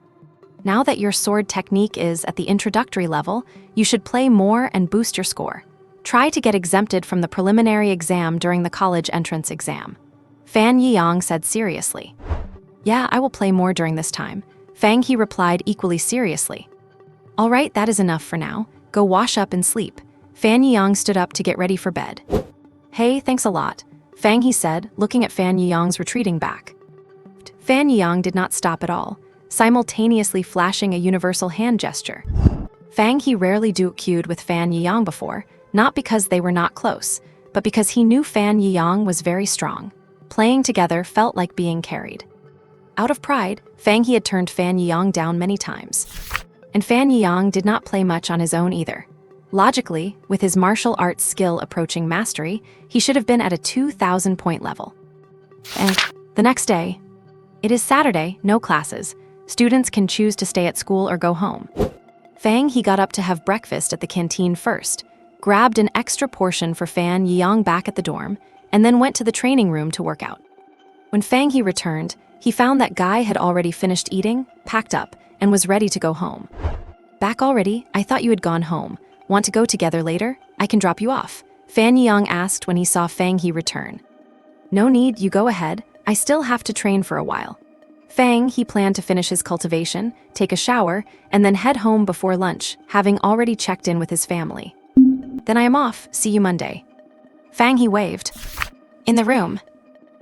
Now that your sword technique is at the introductory level, you should play more and boost your score. Try to get exempted from the preliminary exam during the college entrance exam. Fan Yang said seriously. Yeah, I will play more during this time. Fang He replied equally seriously. All right, that is enough for now. Go wash up and sleep. Fan Yang stood up to get ready for bed. Hey, thanks a lot, Fang He said, looking at Fan Yang's retreating back. Fan Yang did not stop at all, simultaneously flashing a universal hand gesture. Fang He rarely duo-queued with Fan Yang before, not because they were not close, but because he knew Fan Yang was very strong. Playing together felt like being carried. Out of pride, Fang He had turned Fan Yang down many times. And Fan Yang did not play much on his own either. Logically, with his martial arts skill approaching mastery, he should have been at a 2,000-point level. And the next day, it is Saturday, no classes. Students can choose to stay at school or go home. Fang He got up to have breakfast at the canteen first, grabbed an extra portion for Fan Yang back at the dorm, and then went to the training room to work out. When Fang He returned, he found that Guy had already finished eating, packed up, and was ready to go home. Back already? I thought you had gone home. Want to go together later? I can drop you off, Fan Yang asked when he saw Fang He return. No need, you go ahead. I still have to train for a while. Fang He planned to finish his cultivation, take a shower, and then head home before lunch, having already checked in with his family. Then I am off. See you Monday. Fang He waved. In the room.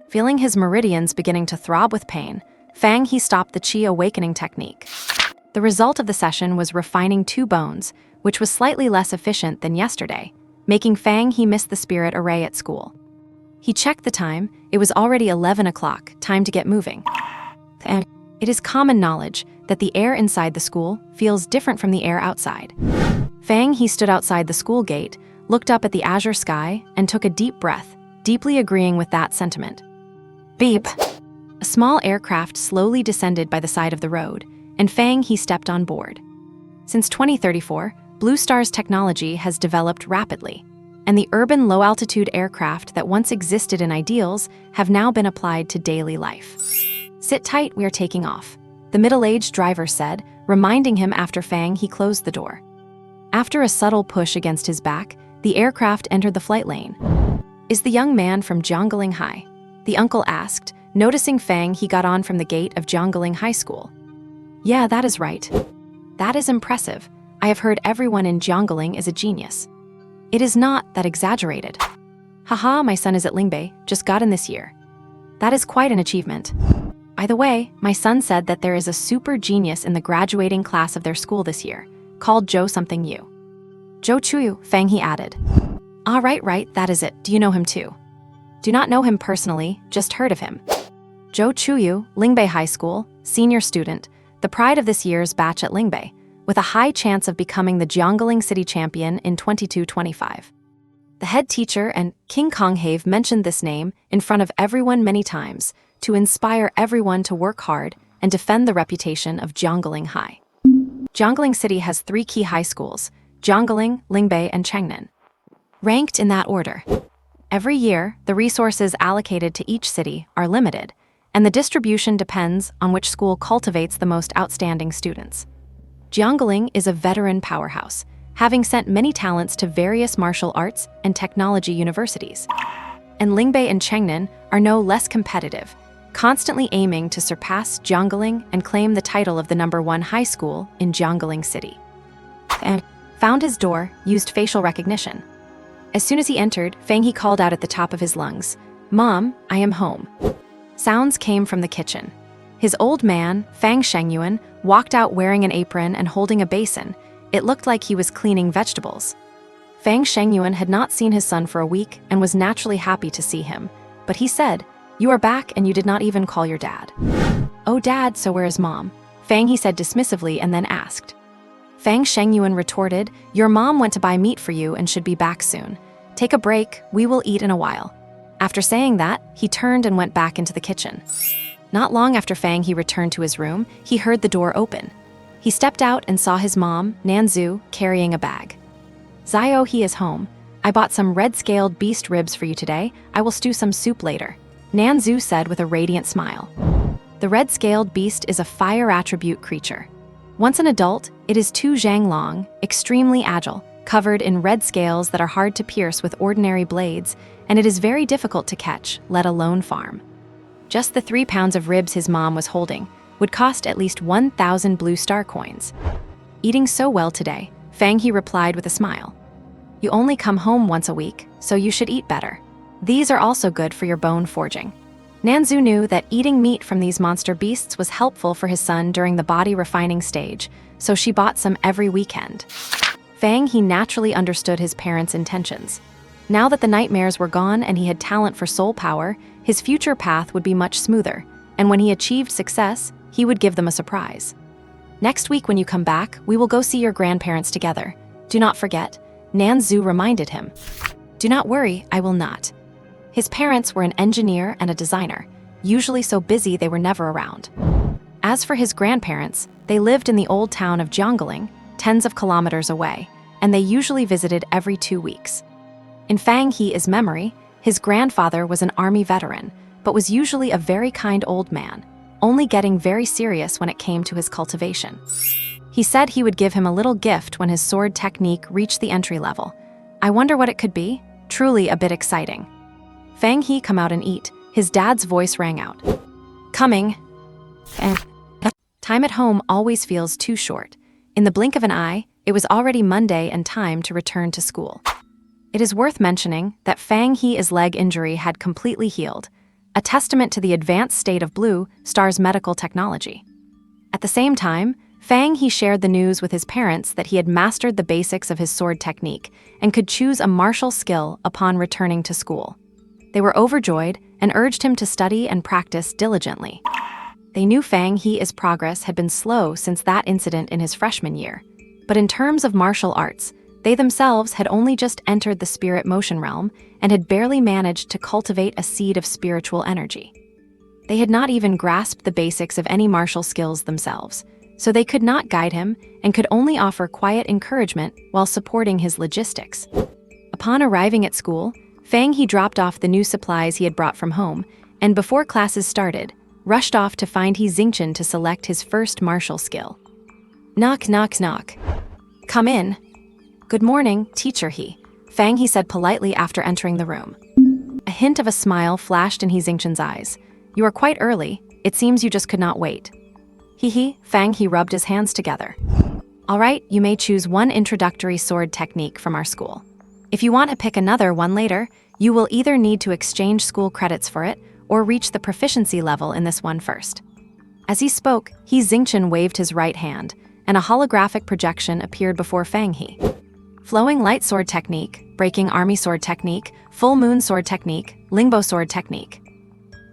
Feeling his meridians beginning to throb with pain, Fang He stopped the Qi awakening technique. The result of the session was refining 2 bones, which was slightly less efficient than yesterday, making Fang He miss the spirit array at school. He checked the time. It was already 11 o'clock, time to get moving. And it is common knowledge that the air inside the school feels different from the air outside. Fang He stood outside the school gate, looked up at the azure sky, and took a deep breath, deeply agreeing with that sentiment. Beep! A small aircraft slowly descended by the side of the road, and Fang He stepped on board. Since 2034, Blue Star's technology has developed rapidly, and the urban low-altitude aircraft that once existed in ideals have now been applied to daily life. Sit tight, we are taking off, the middle-aged driver said, reminding him after Fang He closed the door. After a subtle push against his back, the aircraft entered the flight lane. Is the young man from Jiangling High? The uncle asked, noticing Fang He got on from the gate of Jiangling High School. Yeah, that is right. That is impressive. I have heard everyone in Jiangling is a genius. It is not that exaggerated. Haha, my son is at Lingbei, just got in this year. That is quite an achievement. By the way, my son said that there is a super genius in the graduating class of their school this year, called Zhou something Yu. Zhou Chuyu, Fang He added. Ah, right, that is it. Do you know him too? Do not know him personally, just heard of him. Zhou Chuyu, Lingbei High School, senior student, the pride of this year's batch at Lingbei, with a high chance of becoming the Jiangling City champion in 22-25. The head teacher and King Kong Have mentioned this name in front of everyone many times to inspire everyone to work hard and defend the reputation of Jiangling High. Jiangling City has 3 key high schools, Jiangling, Lingbei, and Chengnan. Ranked in that order. Every year, the resources allocated to each city are limited, and the distribution depends on which school cultivates the most outstanding students. Jiangling is a veteran powerhouse, having sent many talents to various martial arts and technology universities. And Lingbei and Chengnan are no less competitive, constantly aiming to surpass Jiangling and claim the title of the #1 high school in Jiangling City. And found his door, used facial recognition. As soon as he entered, Fang He called out at the top of his lungs, "Mom, I am home." Sounds came from the kitchen. His old man, Fang Shengyuan, walked out wearing an apron and holding a basin. It looked like he was cleaning vegetables. Fang Shengyuan had not seen his son for a week and was naturally happy to see him. But he said, "You are back and you did not even call your dad." "Oh, Dad, so where is Mom?" Fang He said dismissively and then asked. Fang Shengyuan retorted, "Your mom went to buy meat for you and should be back soon. Take a break, we will eat in a while." After saying that, he turned and went back into the kitchen. Not long after Fang He returned to his room, he heard the door open. He stepped out and saw his mom, Nanzu, carrying a bag. "Zio, he is home. I bought some red-scaled beast ribs for you today. I will stew some soup later," Nanzu said with a radiant smile. The red-scaled beast is a fire attribute creature. Once an adult, it is 2 zhang long, extremely agile, covered in red scales that are hard to pierce with ordinary blades, and it is very difficult to catch, let alone farm. Just the 3 pounds of ribs his mom was holding would cost at least 1,000 blue star coins. Eating so well today, Fang He replied with a smile. "You only come home once a week, so you should eat better. These are also good for your bone forging." Nanzu knew that eating meat from these monster beasts was helpful for his son during the body refining stage, so she bought some every weekend. Fang He naturally understood his parents' intentions. Now that the nightmares were gone and he had talent for soul power, his future path would be much smoother, and when he achieved success, he would give them a surprise. "Next week when you come back, we will go see your grandparents together. Do not forget," Nanzu reminded him. "Do not worry, I will not." His parents were an engineer and a designer, usually so busy they were never around. As for his grandparents, they lived in the old town of Jiangling, tens of kilometers away, and they usually visited every 2 weeks. In Fang He's memory, his grandfather was an army veteran, but was usually a very kind old man, only getting very serious when it came to his cultivation. He said he would give him a little gift when his sword technique reached the entry level. I wonder what it could be? Truly a bit exciting. "Fang He, come out and eat," his dad's voice rang out. "Coming." Time at home always feels too short. In the blink of an eye, it was already Monday and time to return to school. It is worth mentioning that Fang He's leg injury had completely healed, a testament to the advanced state of Blue Star's medical technology. At the same time, Fang He shared the news with his parents that he had mastered the basics of his sword technique and could choose a martial skill upon returning to school. They were overjoyed and urged him to study and practice diligently. They knew Fang He's progress had been slow since that incident in his freshman year, but in terms of martial arts, they themselves had only just entered the spirit motion realm and had barely managed to cultivate a seed of spiritual energy. They had not even grasped the basics of any martial skills themselves, so they could not guide him and could only offer quiet encouragement while supporting his logistics. Upon arriving at school, Fang He dropped off the new supplies he had brought from home, and before classes started, rushed off to find He Xingchen to select his first martial skill. "Knock, knock, knock. Come in." "Good morning, teacher He," Fang He said politely after entering the room. A hint of a smile flashed in He Xingchen's eyes. "You are quite early. It seems you just could not wait." He, Fang He rubbed his hands together. "All right, you may choose one introductory sword technique from our school. If you want to pick another one later, you will either need to exchange school credits for it or reach the proficiency level in this one first." As he spoke, He Xingchen waved his right hand, and a holographic projection appeared before Fang He. Flowing light sword technique, breaking army sword technique, full moon sword technique, lingbo sword technique.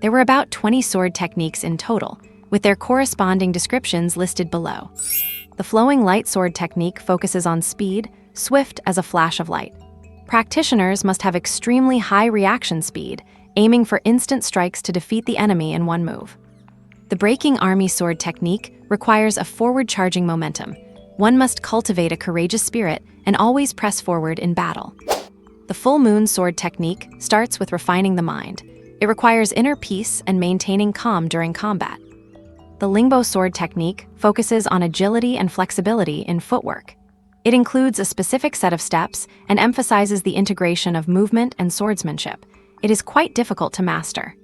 There were about 20 sword techniques in total, with their corresponding descriptions listed below. The flowing light sword technique focuses on speed, swift as a flash of light. Practitioners must have extremely high reaction speed, aiming for instant strikes to defeat the enemy in one move. The breaking army sword technique requires a forward-charging momentum. One must cultivate a courageous spirit and always press forward in battle. The full moon sword technique starts with refining the mind. It requires inner peace and maintaining calm during combat. The lingbo sword technique focuses on agility and flexibility in footwork. It includes a specific set of steps and emphasizes the integration of movement and swordsmanship. It is quite difficult to master.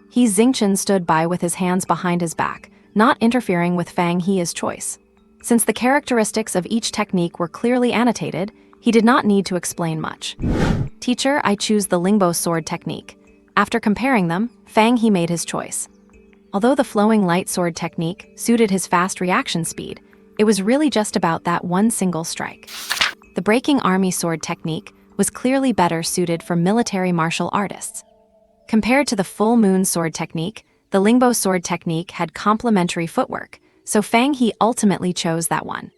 He Xingchen stood by with his hands behind his back, not interfering with Fang He's choice. Since the characteristics of each technique were clearly annotated, he did not need to explain much. "Teacher, I choose the lingbo sword technique." After comparing them, Fang He made his choice. Although the flowing light sword technique suited his fast reaction speed, it was really just about that one single strike. The breaking army sword technique was clearly better suited for military martial artists. Compared to the full moon sword technique, the lingbo sword technique had complementary footwork, so Fang He ultimately chose that one.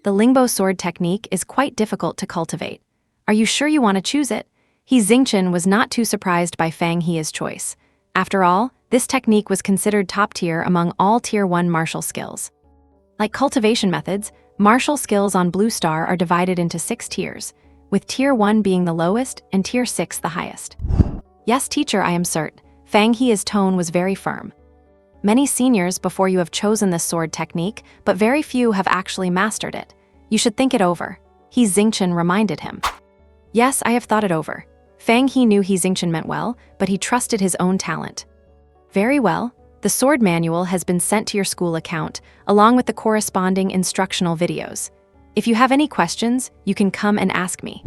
The lingbo sword technique is quite difficult to cultivate. Are you sure you want to choose it? He Xingqian was not too surprised by Fang He's choice. After all, this technique was considered top tier among all Tier 1 martial skills. Like cultivation methods, martial skills on Blue Star are divided into 6 tiers, with Tier 1 being the lowest and Tier 6 the highest. Yes, teacher, I am cert. Fang He's tone was very firm. Many seniors before you have chosen this sword technique, but very few have actually mastered it. You should think it over. He Xingqian reminded him. Yes, I have thought it over. Fang He knew He Xingqian meant well, but he trusted his own talent. Very well. The sword manual has been sent to your school account, along with the corresponding instructional videos. If you have any questions, you can come and ask me.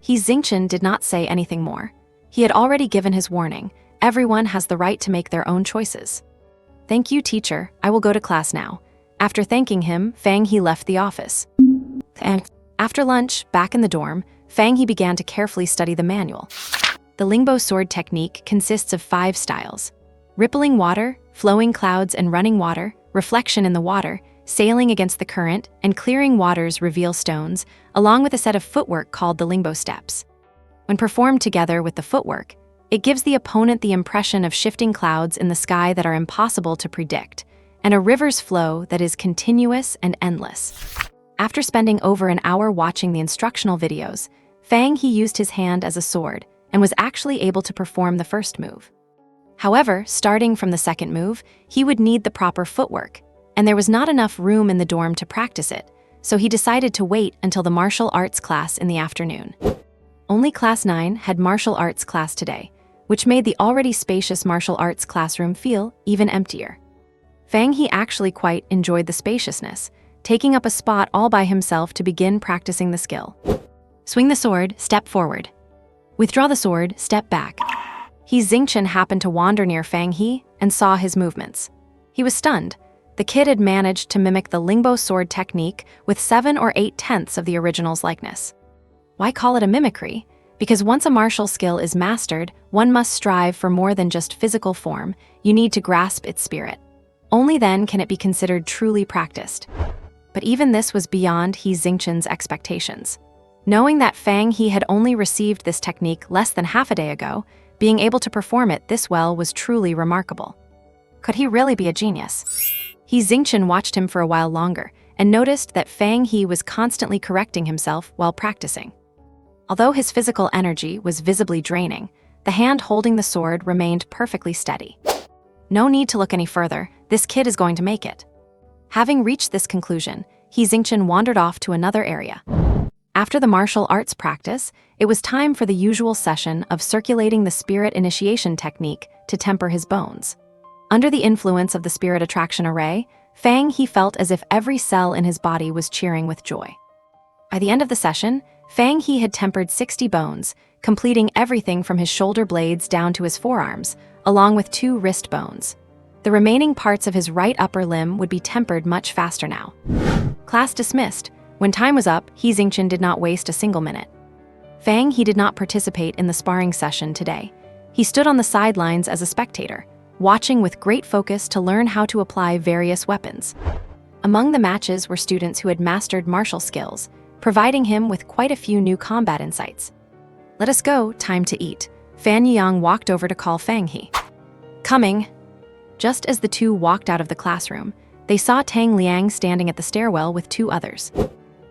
He Xingqian did not say anything more. He had already given his warning. Everyone has the right to make their own choices. Thank you, teacher. I will go to class now. After thanking him, Fang He left the office. After lunch, back in the dorm, Fang He began to carefully study the manual. The Lingbo sword technique consists of 5 styles: rippling water, flowing clouds and running water, reflection in the water, sailing against the current, and clearing waters reveal stones, along with a set of footwork called the Lingbo steps. When performed together with the footwork, it gives the opponent the impression of shifting clouds in the sky that are impossible to predict, and a river's flow that is continuous and endless. After spending over an hour watching the instructional videos, Fang He used his hand as a sword and was actually able to perform the first move. However, starting from the second move, he would need the proper footwork, and there was not enough room in the dorm to practice it, so he decided to wait until the martial arts class in the afternoon. Only Class 9 had martial arts class today, which made the already spacious martial arts classroom feel even emptier. Fang He actually quite enjoyed the spaciousness, taking up a spot all by himself to begin practicing the skill. Swing the sword, step forward. Withdraw the sword, step back. He Xingqian happened to wander near Fang He and saw his movements. He was stunned. The kid had managed to mimic the Lingbo sword technique with 7 or 8/10 of the original's likeness. Why call it a mimicry? Because once a martial skill is mastered, one must strive for more than just physical form. You need to grasp its spirit. Only then can it be considered truly practiced. But even this was beyond He Xingqian's expectations. Knowing that Fang He had only received this technique less than half a day ago, being able to perform it this well was truly remarkable. Could he really be a genius? He Xingqian watched him for a while longer and noticed that Fang He was constantly correcting himself while practicing. Although his physical energy was visibly draining, the hand holding the sword remained perfectly steady. No need to look any further, this kid is going to make it. Having reached this conclusion, He Xingqian wandered off to another area. After the martial arts practice, it was time for the usual session of circulating the spirit initiation technique to temper his bones. Under the influence of the spirit attraction array, Fang He felt as if every cell in his body was cheering with joy. By the end of the session, Fang He had tempered 60 bones, completing everything from his shoulder blades down to his forearms, along with 2 wrist bones. The remaining parts of his right upper limb would be tempered much faster now. Class dismissed. When time was up, He Xingqian did not waste a single minute. Fang He did not participate in the sparring session today. He stood on the sidelines as a spectator, watching with great focus to learn how to apply various weapons. Among the matches were students who had mastered martial skills, providing him with quite a few new combat insights. Let us go, time to eat. Fan Yang walked over to call Fang He. Coming. Just as the two walked out of the classroom, they saw Tang Liang standing at the stairwell with 2 others.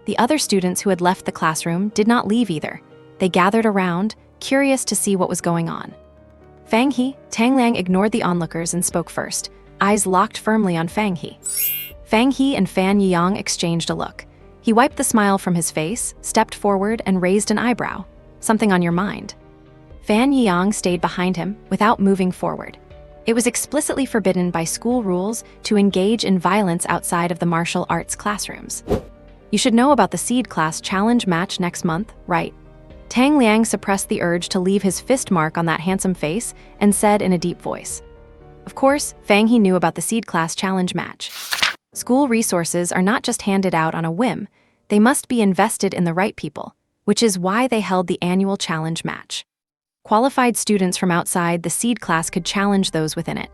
The other students who had left the classroom did not leave either. They gathered around, curious to see what was going on. Fang He, Tang Liang ignored the onlookers and spoke first, eyes locked firmly on Fang He. Fang He and Fan Yang exchanged a look. He wiped the smile from his face, stepped forward, and raised an eyebrow. Something on your mind? Fan Yang stayed behind him without moving forward. It was explicitly forbidden by school rules to engage in violence outside of the martial arts classrooms. You should know about the Seed Class Challenge match next month, right? Tang Liang suppressed the urge to leave his fist mark on that handsome face and said in a deep voice. Of course, Fang He knew about the Seed Class Challenge match. School resources are not just handed out on a whim, they must be invested in the right people, which is why they held the annual challenge match. Qualified students from outside the Seed Class could challenge those within it.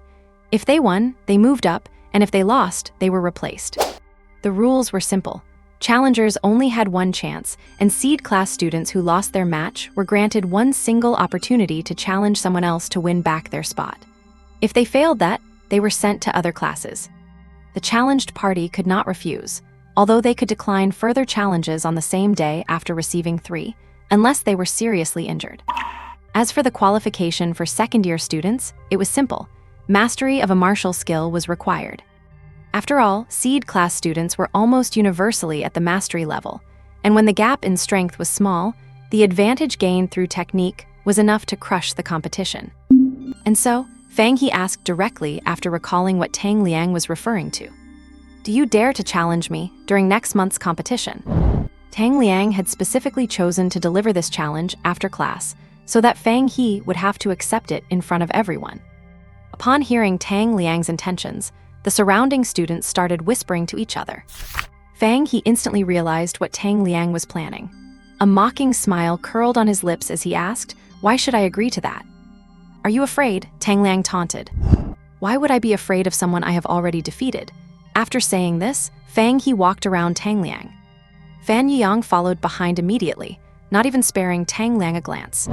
If they won, they moved up, and if they lost, they were replaced. The rules were simple. Challengers only had one chance, and seed class students who lost their match were granted one single opportunity to challenge someone else to win back their spot. If they failed that, they were sent to other classes. The challenged party could not refuse, although they could decline further challenges on the same day after receiving 3, unless they were seriously injured. As for the qualification for second-year students, it was simple. Mastery of a martial skill was required. After all, seed class students were almost universally at the mastery level, and when the gap in strength was small, the advantage gained through technique was enough to crush the competition. And so, Fang He asked directly after recalling what Tang Liang was referring to. "Do you dare to challenge me during next month's competition?" Tang Liang had specifically chosen to deliver this challenge after class, so that Fang He would have to accept it in front of everyone. Upon hearing Tang Liang's intentions, the surrounding students started whispering to each other. Fang He instantly realized what Tang Liang was planning. A mocking smile curled on his lips as he asked, "Why should I agree to that?" "Are you afraid?" Tang Liang taunted. "Why would I be afraid of someone I have already defeated?" After saying this, Fang He walked around Tang Liang. Fan Yang followed behind immediately, not even sparing Tang Liang a glance.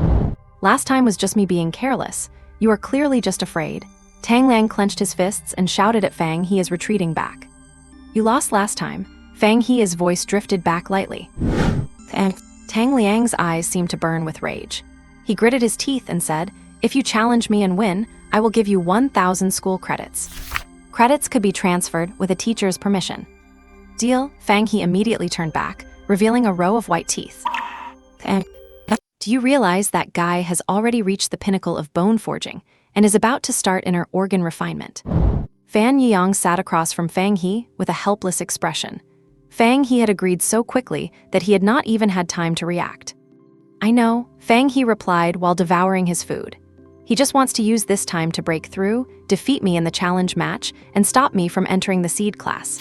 "Last time was just me being careless. You are clearly just afraid." Tang Liang clenched his fists and shouted at Fang He as retreating back. "You lost last time." Fang He's voice drifted back lightly. Tang Liang's eyes seemed to burn with rage. He gritted his teeth and said, "If you challenge me and win, I will give you 1,000 school credits. Credits could be transferred with a teacher's permission." "Deal." Fang He immediately turned back, revealing a row of white teeth. "Do you realize that guy has already reached the pinnacle of bone forging and is about to start inner organ refinement?" Fan Yang sat across from Fang He with a helpless expression. Fang He had agreed so quickly that he had not even had time to react. "I know," Fang He replied while devouring his food. "He just wants to use this time to break through, defeat me in the challenge match, and stop me from entering the seed class."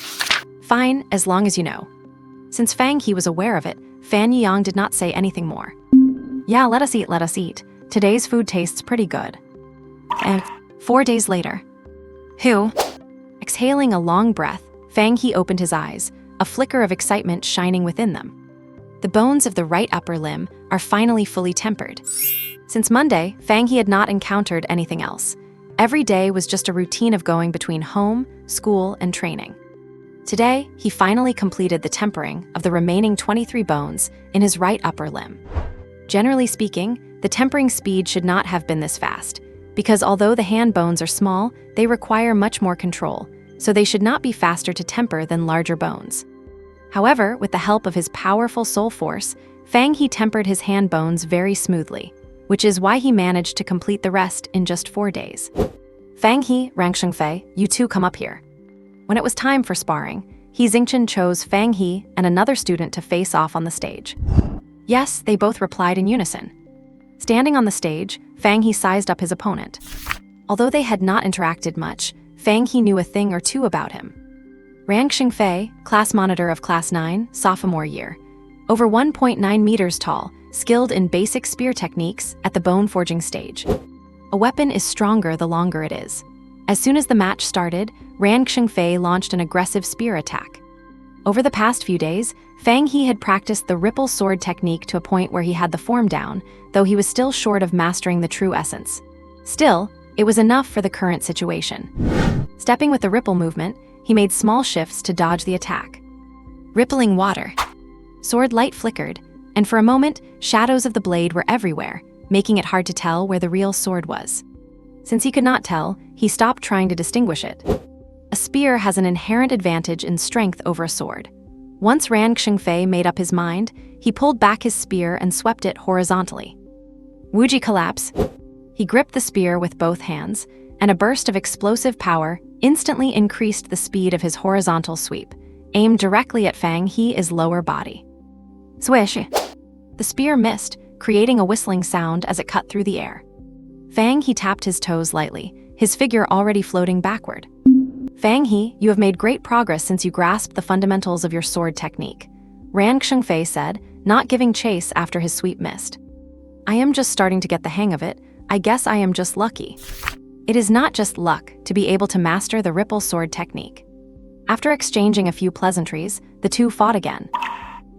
"Fine, as long as you know." Since Fang He was aware of it, Fan Yang did not say anything more. "Yeah, let us eat. Today's food tastes pretty good." 4 days later. "Who?" Exhaling a long breath, Fang He opened his eyes, a flicker of excitement shining within them. The bones of the right upper limb are finally fully tempered. Since Monday, Fang He had not encountered anything else. Every day was just a routine of going between home, school, and training. Today, he finally completed the tempering of the remaining 23 bones in his right upper limb. Generally speaking, the tempering speed should not have been this fast, because although the hand bones are small, they require much more control, so they should not be faster to temper than larger bones. However, with the help of his powerful soul force, Fang He tempered his hand bones very smoothly, which is why he managed to complete the rest in just 4 days. "Fang He, Rang Shengfei, you two come up here." When it was time for sparring, He Xingchen chose Fang He and another student to face off on the stage. "Yes," they both replied in unison. Standing on the stage, Fang He sized up his opponent. Although they had not interacted much, Fang He knew a thing or two about him. Rang Xingfei, class monitor of Class 9, sophomore year. Over 1.9 meters tall, skilled in basic spear techniques at the bone forging stage. A weapon is stronger the longer it is. As soon as the match started, Rang Xingfei launched an aggressive spear attack. Over the past few days, Fang He had practiced the ripple sword technique to a point where he had the form down, though he was still short of mastering the true essence. Still, it was enough for the current situation. Stepping with the ripple movement, he made small shifts to dodge the attack. Rippling water. Sword light flickered, and for a moment, shadows of the blade were everywhere, making it hard to tell where the real sword was. Since he could not tell, he stopped trying to distinguish it. A spear has an inherent advantage in strength over a sword. Once Rang Xingfei made up his mind, he pulled back his spear and swept it horizontally. Wuji collapse. He gripped the spear with both hands, and a burst of explosive power instantly increased the speed of his horizontal sweep, aimed directly at Fang He's lower body. Swish! The spear missed, creating a whistling sound as it cut through the air. Fang He tapped his toes lightly, his figure already floating backward. "Fang He, you have made great progress since you grasped the fundamentals of your sword technique," Rang Xingfei said, not giving chase after his sweep missed. "I am just starting to get the hang of it. I guess I am just lucky." It is not just luck to be able to master the ripple sword technique. After exchanging a few pleasantries, the two fought again.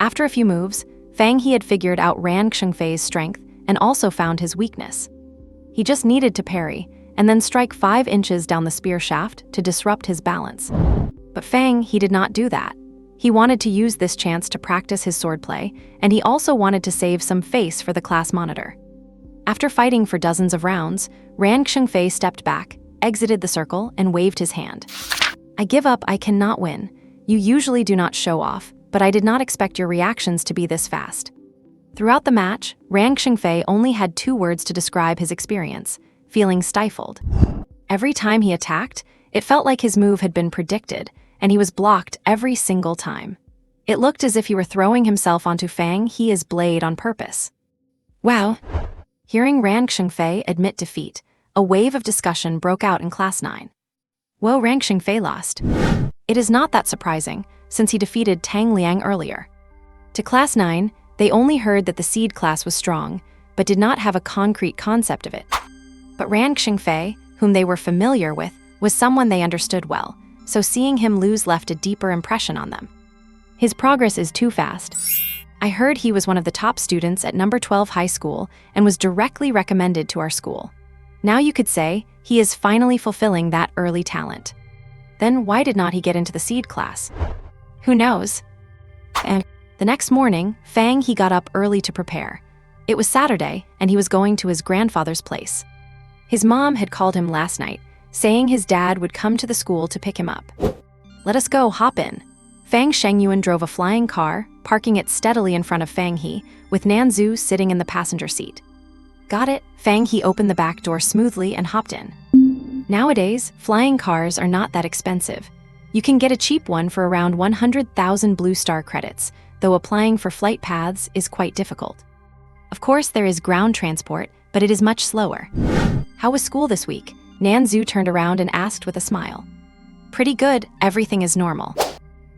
After a few moves, Fang He had figured out Ran Xingfei's strength and also found his weakness. He just needed to parry, and then strike 5 inches down the spear shaft to disrupt his balance. But Fang He did not do that. He wanted to use this chance to practice his swordplay, and he also wanted to save some face for the class monitor. After fighting for dozens of rounds, Ran Xingfei stepped back, exited the circle, and waved his hand. "I give up, I cannot win. You usually do not show off, but I did not expect your reactions to be this fast." Throughout the match, Ran Xingfei only had 2 words to describe his experience: feeling stifled. Every time he attacked, it felt like his move had been predicted, and he was blocked every single time. It looked as if he were throwing himself onto Fang He's blade on purpose. Wow! Hearing Ran Xingfei admit defeat, a wave of discussion broke out in Class 9. Whoa, Ran Xingfei lost. It is not that surprising, since he defeated Tang Liang earlier. To Class 9, they only heard that the seed class was strong, but did not have a concrete concept of it. But Ran Xingfei, whom they were familiar with, was someone they understood well, so seeing him lose left a deeper impression on them. His progress is too fast. I heard he was one of the top students at number 12 high school and was directly recommended to our school. Now you could say he is finally fulfilling that early talent. Then why did not he get into the seed class? Who knows? And the next morning, Fang He got up early to prepare. It was Saturday, and he was going to his grandfather's place. His mom had called him last night, saying his dad would come to the school to pick him up. "Let us go, hop in." Fang Shengyuan drove a flying car, parking it steadily in front of Fang He, with Nanzu sitting in the passenger seat. Got it, Fang He opened the back door smoothly and hopped in. Nowadays, flying cars are not that expensive. You can get a cheap one for around 100,000 Blue Star credits, though applying for flight paths is quite difficult. Of course, there is ground transport, but it is much slower. How was school this week? Nanzu turned around and asked with a smile. Pretty good, everything is normal.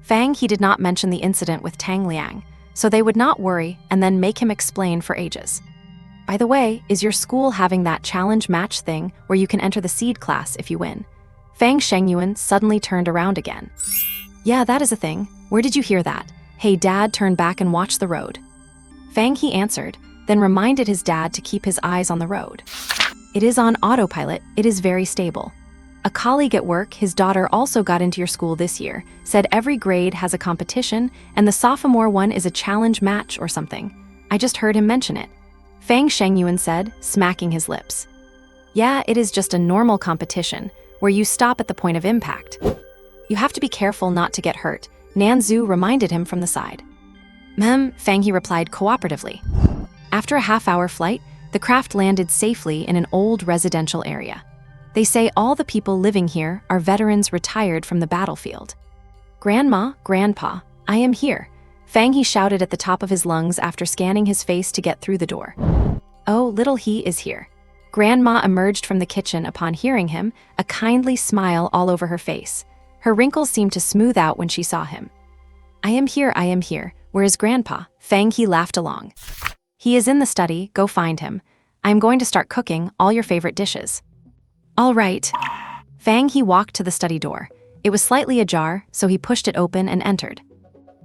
Fang He did not mention the incident with Tang Liang, so they would not worry and then make him explain for ages. By the way, is your school having that challenge match thing where you can enter the seed class if you win? Fang Shengyuan suddenly turned around again. Yeah, that is a thing. Where did you hear that? Hey, Dad, turn back and watch the road. Fang He answered, then reminded his dad to keep his eyes on the road. It is on autopilot, it is very stable. A colleague at work, his daughter also got into your school this year, said every grade has a competition and the sophomore one is a challenge match or something. I just heard him mention it. Fang Shengyuan said, smacking his lips. Yeah, it is just a normal competition, where you stop at the point of impact. You have to be careful not to get hurt, Nanzu reminded him from the side. Fang He replied cooperatively. After a half-hour flight, the craft landed safely in an old residential area. They say all the people living here are veterans retired from the battlefield. Grandma, Grandpa, I am here, Fang He shouted at the top of his lungs after scanning his face to get through the door. Oh, little He is here. Grandma emerged from the kitchen upon hearing him, a kindly smile all over her face. Her wrinkles seemed to smooth out when she saw him. I am here, where is Grandpa? Fang He laughed along. He is in the study, go find him. I am going to start cooking all your favorite dishes. All right. Fang He walked to the study door. It was slightly ajar, so he pushed it open and entered.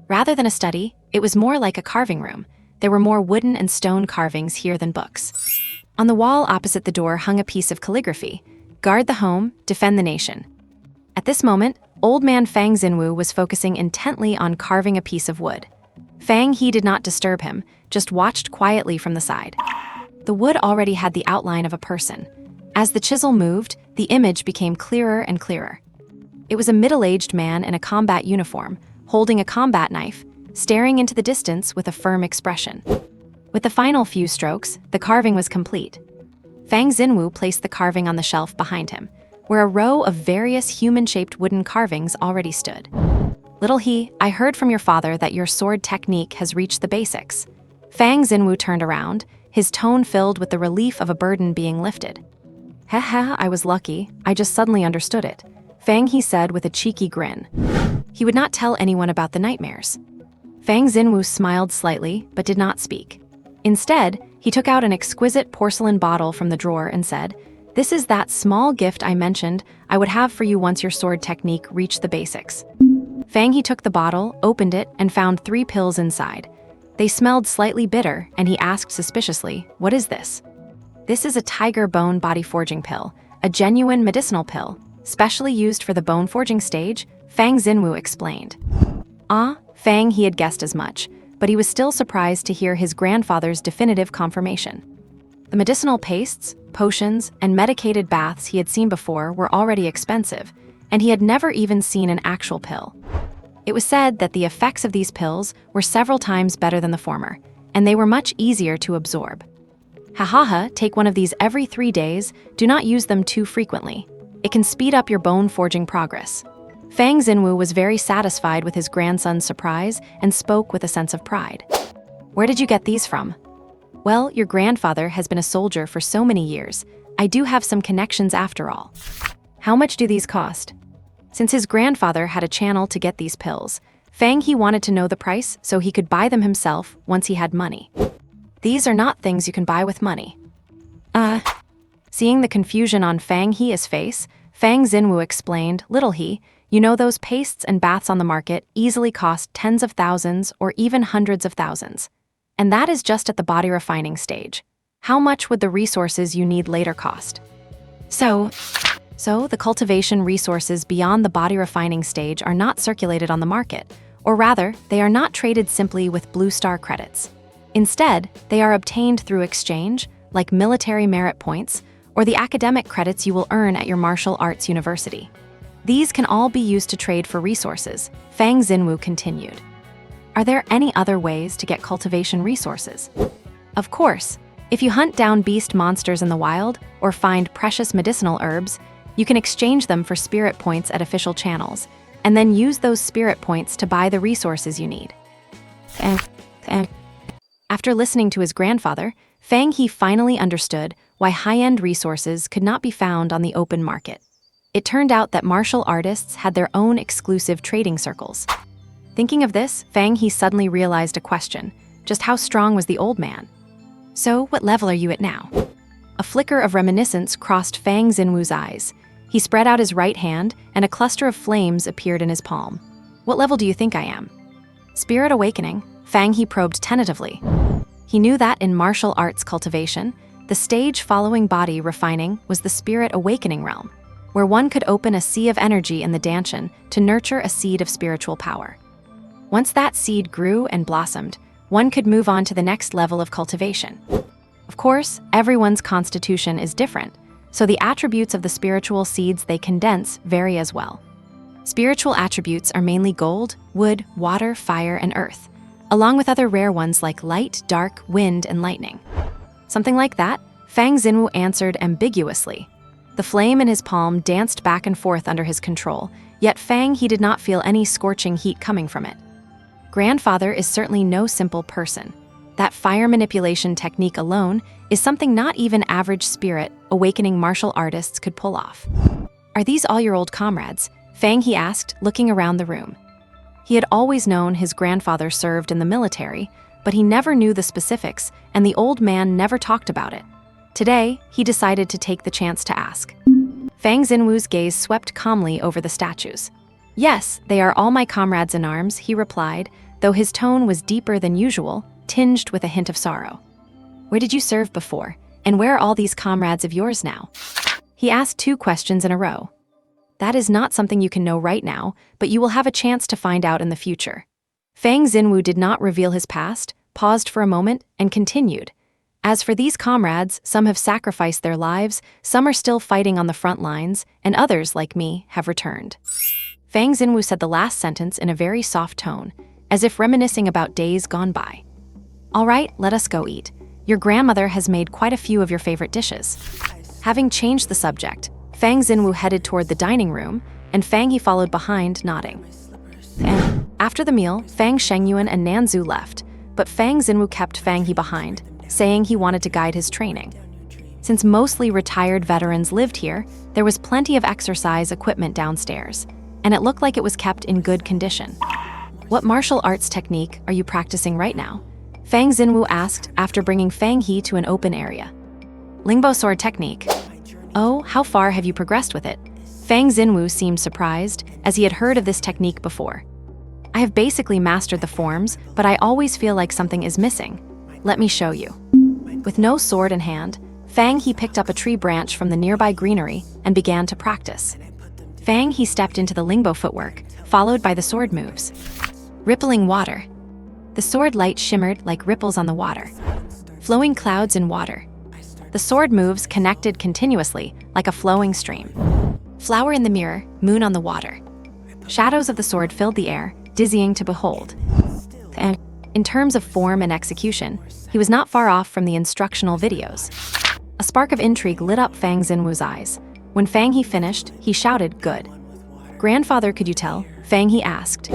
Rather than a study, it was more like a carving room. There were more wooden and stone carvings here than books. On the wall opposite the door hung a piece of calligraphy. Guard the home, defend the nation. At this moment, old man Fang Xinwu was focusing intently on carving a piece of wood. Fang He did not disturb him, just watched quietly from the side. The wood already had the outline of a person. As the chisel moved, the image became clearer and clearer. It was a middle-aged man in a combat uniform, holding a combat knife, staring into the distance with a firm expression. With the final few strokes, the carving was complete. Fang Xinwu placed the carving on the shelf behind him, where a row of various human-shaped wooden carvings already stood. Little He, I heard from your father that your sword technique has reached the basics. Fang Xinwu turned around, his tone filled with the relief of a burden being lifted. Haha, I was lucky, I just suddenly understood it, Fang He said with a cheeky grin. He would not tell anyone about the nightmares. Fang Xinwu smiled slightly, but did not speak. Instead, he took out an exquisite porcelain bottle from the drawer and said, This is that small gift I mentioned I would have for you once your sword technique reached the basics. Fang He took the bottle, opened it, and found 3 pills inside. They smelled slightly bitter, and he asked suspiciously, "What is this?" "This is a tiger bone body forging pill, a genuine medicinal pill, specially used for the bone forging stage," Fang Xinwu explained. Fang He had guessed as much, but he was still surprised to hear his grandfather's definitive confirmation. The medicinal pastes, potions, and medicated baths he had seen before were already expensive, and he had never even seen an actual pill. It was said that the effects of these pills were several times better than the former, and they were much easier to absorb. Take one of these every 3 days, do not use them too frequently. It can speed up your bone forging progress. Fang Xinwu was very satisfied with his grandson's surprise and spoke with a sense of pride. "Where did you get these from?" "Well, your grandfather has been a soldier for so many years. I do have some connections after all." "How much do these cost?" Since his grandfather had a channel to get these pills, Fang He wanted to know the price so he could buy them himself once he had money. "These are not things you can buy with money." Seeing the confusion on Fang He's face, Fang Xinwu explained, "Little He, you know those pastes and baths on the market easily cost tens of thousands or even hundreds of thousands. And that is just at the body refining stage. How much would the resources you need later cost?" So the cultivation resources beyond the body refining stage are not circulated on the market, or rather, they are not traded simply with Blue Star credits. Instead, they are obtained through exchange, like military merit points, or the academic credits you will earn at your martial arts university. These can all be used to trade for resources, Fang Xinwu continued. "Are there any other ways to get cultivation resources?" "Of course. If you hunt down beast monsters in the wild, or find precious medicinal herbs, you can exchange them for spirit points at official channels, and then use those spirit points to buy the resources you need." After listening to his grandfather, Fang He finally understood why high-end resources could not be found on the open market. It turned out that martial artists had their own exclusive trading circles. Thinking of this, Fang He suddenly realized a question: just how strong was the old man? "So, what level are you at now?" A flicker of reminiscence crossed Fang Xinwu's eyes. He spread out his right hand, and a cluster of flames appeared in his palm. "What level do you think I am?" "Spirit awakening," Fang He probed tentatively. He knew that in martial arts cultivation, the stage following body refining was the spirit awakening realm, where one could open a sea of energy in the Danshan to nurture a seed of spiritual power. Once that seed grew and blossomed, one could move on to the next level of cultivation. Of course, everyone's constitution is different, so the attributes of the spiritual seeds they condense vary as well. Spiritual attributes are mainly gold, wood, water, fire, and earth, along with other rare ones like light, dark, wind, and lightning. Something like that, Fang Xinwu answered ambiguously. The flame in his palm danced back and forth under his control, yet Fang He did not feel any scorching heat coming from it. Grandfather is certainly no simple person. That fire manipulation technique alone is something not even average spirit awakening martial artists could pull off. "Are these all your old comrades?" Fang He asked, looking around the room. He had always known his grandfather served in the military, but he never knew the specifics, and the old man never talked about it. Today, he decided to take the chance to ask. Fang Xinwu's gaze swept calmly over the statues. "Yes, they are all my comrades in arms," he replied, though his tone was deeper than usual, tinged with a hint of sorrow. "Where did you serve before, and where are all these comrades of yours now?" He asked 2 questions in a row. "That is not something you can know right now, but you will have a chance to find out in the future." Fang Xinwu did not reveal his past, paused for a moment, and continued. "As for these comrades, some have sacrificed their lives, some are still fighting on the front lines, and others, like me, have returned." Fang Xinwu said the last sentence in a very soft tone, as if reminiscing about days gone by. "All right, let us go eat. Your grandmother has made quite a few of your favorite dishes." Having changed the subject, Fang Xinwu headed toward the dining room, and Fang He followed behind, nodding. After the meal, Fang Shengyuan and Nanzu left, but Fang Xinwu kept Fang He behind, saying he wanted to guide his training. Since mostly retired veterans lived here, there was plenty of exercise equipment downstairs, and it looked like it was kept in good condition. "What martial arts technique are you practicing right now?" Fang Xinwu asked after bringing Fang He to an open area. "Lingbo sword technique." "Oh, how far have you progressed with it?" Fang Xinwu seemed surprised, as he had heard of this technique before. I have basically mastered the forms, but I always feel like something is missing. Let me show you. With no sword in hand, Fang He picked up a tree branch from the nearby greenery and began to practice. Fang He stepped into the lingbo footwork, followed by the sword moves. Rippling water. The sword light shimmered like ripples on the water. Flowing clouds in water. The sword moves connected continuously like a flowing stream. Flower in the mirror, moon on the water. Shadows of the sword filled the air, dizzying to behold. And in terms of form and execution, he was not far off from the instructional videos. A spark of intrigue lit up Fang Xinwu's eyes. When Fang He finished, he shouted, "Good." "Grandfather, could you tell?" Fang He asked.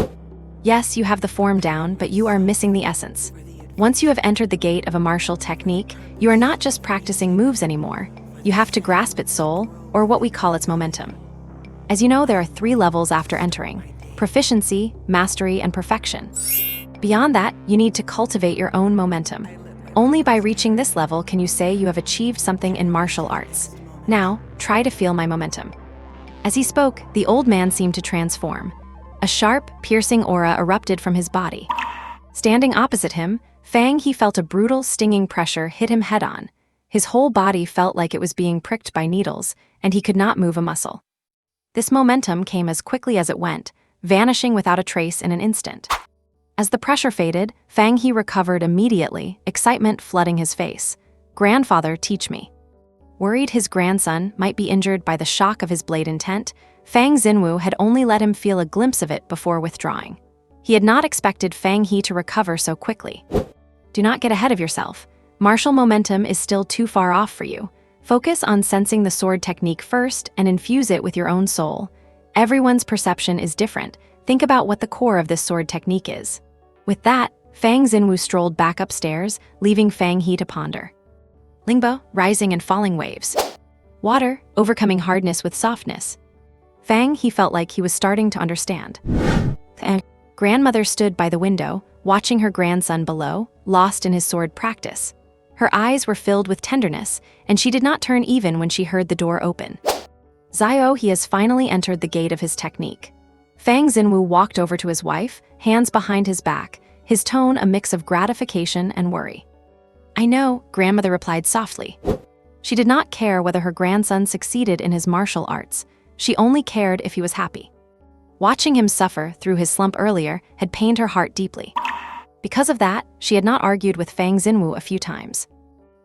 "Yes, you have the form down, but you are missing the essence. Once you have entered the gate of a martial technique, you are not just practicing moves anymore. You have to grasp its soul, or what we call its momentum. As you know, there are 3 levels after entering: proficiency, mastery, and perfection. Beyond that, you need to cultivate your own momentum. Only by reaching this level can you say you have achieved something in martial arts. Now, try to feel my momentum." As he spoke, the old man seemed to transform. A sharp, piercing aura erupted from his body. Standing opposite him, Fang He felt a brutal, stinging pressure hit him head-on. His whole body felt like it was being pricked by needles, and he could not move a muscle. This momentum came as quickly as it went, vanishing without a trace in an instant. As the pressure faded, Fang He recovered immediately, excitement flooding his face. "Grandfather, teach me." Worried his grandson might be injured by the shock of his blade intent, Fang Xinwu had only let him feel a glimpse of it before withdrawing. He had not expected Fang He to recover so quickly. Do not get ahead of yourself. Martial momentum is still too far off for you. Focus on sensing the sword technique first and infuse it with your own soul. Everyone's perception is different. Think about what the core of this sword technique is. With that, Fang Xinwu strolled back upstairs, leaving Fang He to ponder. Lingbo, rising and falling waves. Water, overcoming hardness with softness. Fang He felt like he was starting to understand. Grandmother stood by the window, watching her grandson below, lost in his sword practice. Her eyes were filled with tenderness, and she did not turn even when she heard the door open. "Zio, he has finally entered the gate of his technique." Fang Xinwu walked over to his wife, hands behind his back, his tone a mix of gratification and worry. "I know," grandmother replied softly. She did not care whether her grandson succeeded in his martial arts. She only cared if he was happy. Watching him suffer through his slump earlier had pained her heart deeply. Because of that, she had not argued with Fang Xinwu a few times.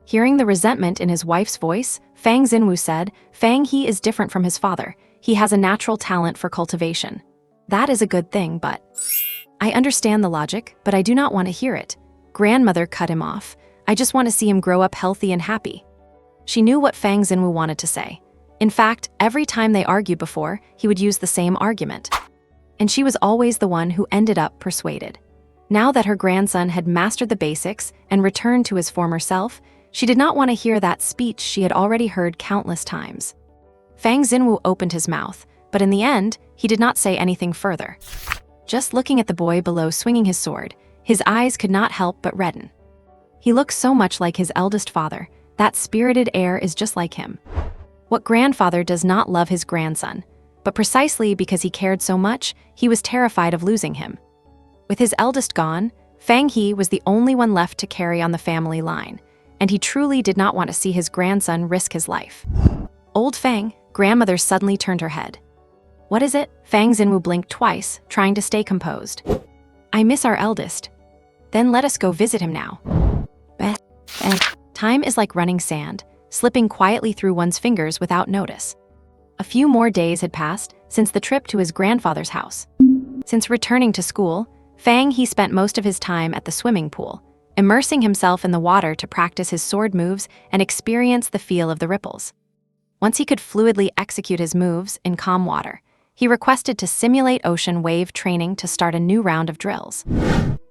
Hearing the resentment in his wife's voice, Fang Xinwu said, "Fang He is different from his father. He has a natural talent for cultivation. That is a good thing, but..." "I understand the logic, but I do not want to hear it." Grandmother cut him off. "I just want to see him grow up healthy and happy." She knew what Fang Xinwu wanted to say. In fact, every time they argued before, he would use the same argument. And she was always the one who ended up persuaded. Now that her grandson had mastered the basics and returned to his former self, she did not want to hear that speech she had already heard countless times. Fang Xinwu opened his mouth, but in the end, he did not say anything further. Just looking at the boy below swinging his sword, his eyes could not help but redden. He looks so much like his eldest father. That spirited air is just like him. What grandfather does not love his grandson? But precisely because he cared so much, he was terrified of losing him. With his eldest gone, Fang He was the only one left to carry on the family line, and he truly did not want to see his grandson risk his life. "Old Fang," grandmother suddenly turned her head. "What is it?" Fang Xinwu blinked twice, trying to stay composed. "I miss our eldest." "Then let us go visit him now." Time is like running sand, slipping quietly through one's fingers without notice. A few more days had passed since the trip to his grandfather's house. Since returning to school, Fang He spent most of his time at the swimming pool, immersing himself in the water to practice his sword moves and experience the feel of the ripples. Once he could fluidly execute his moves in calm water, he requested to simulate ocean wave training to start a new round of drills.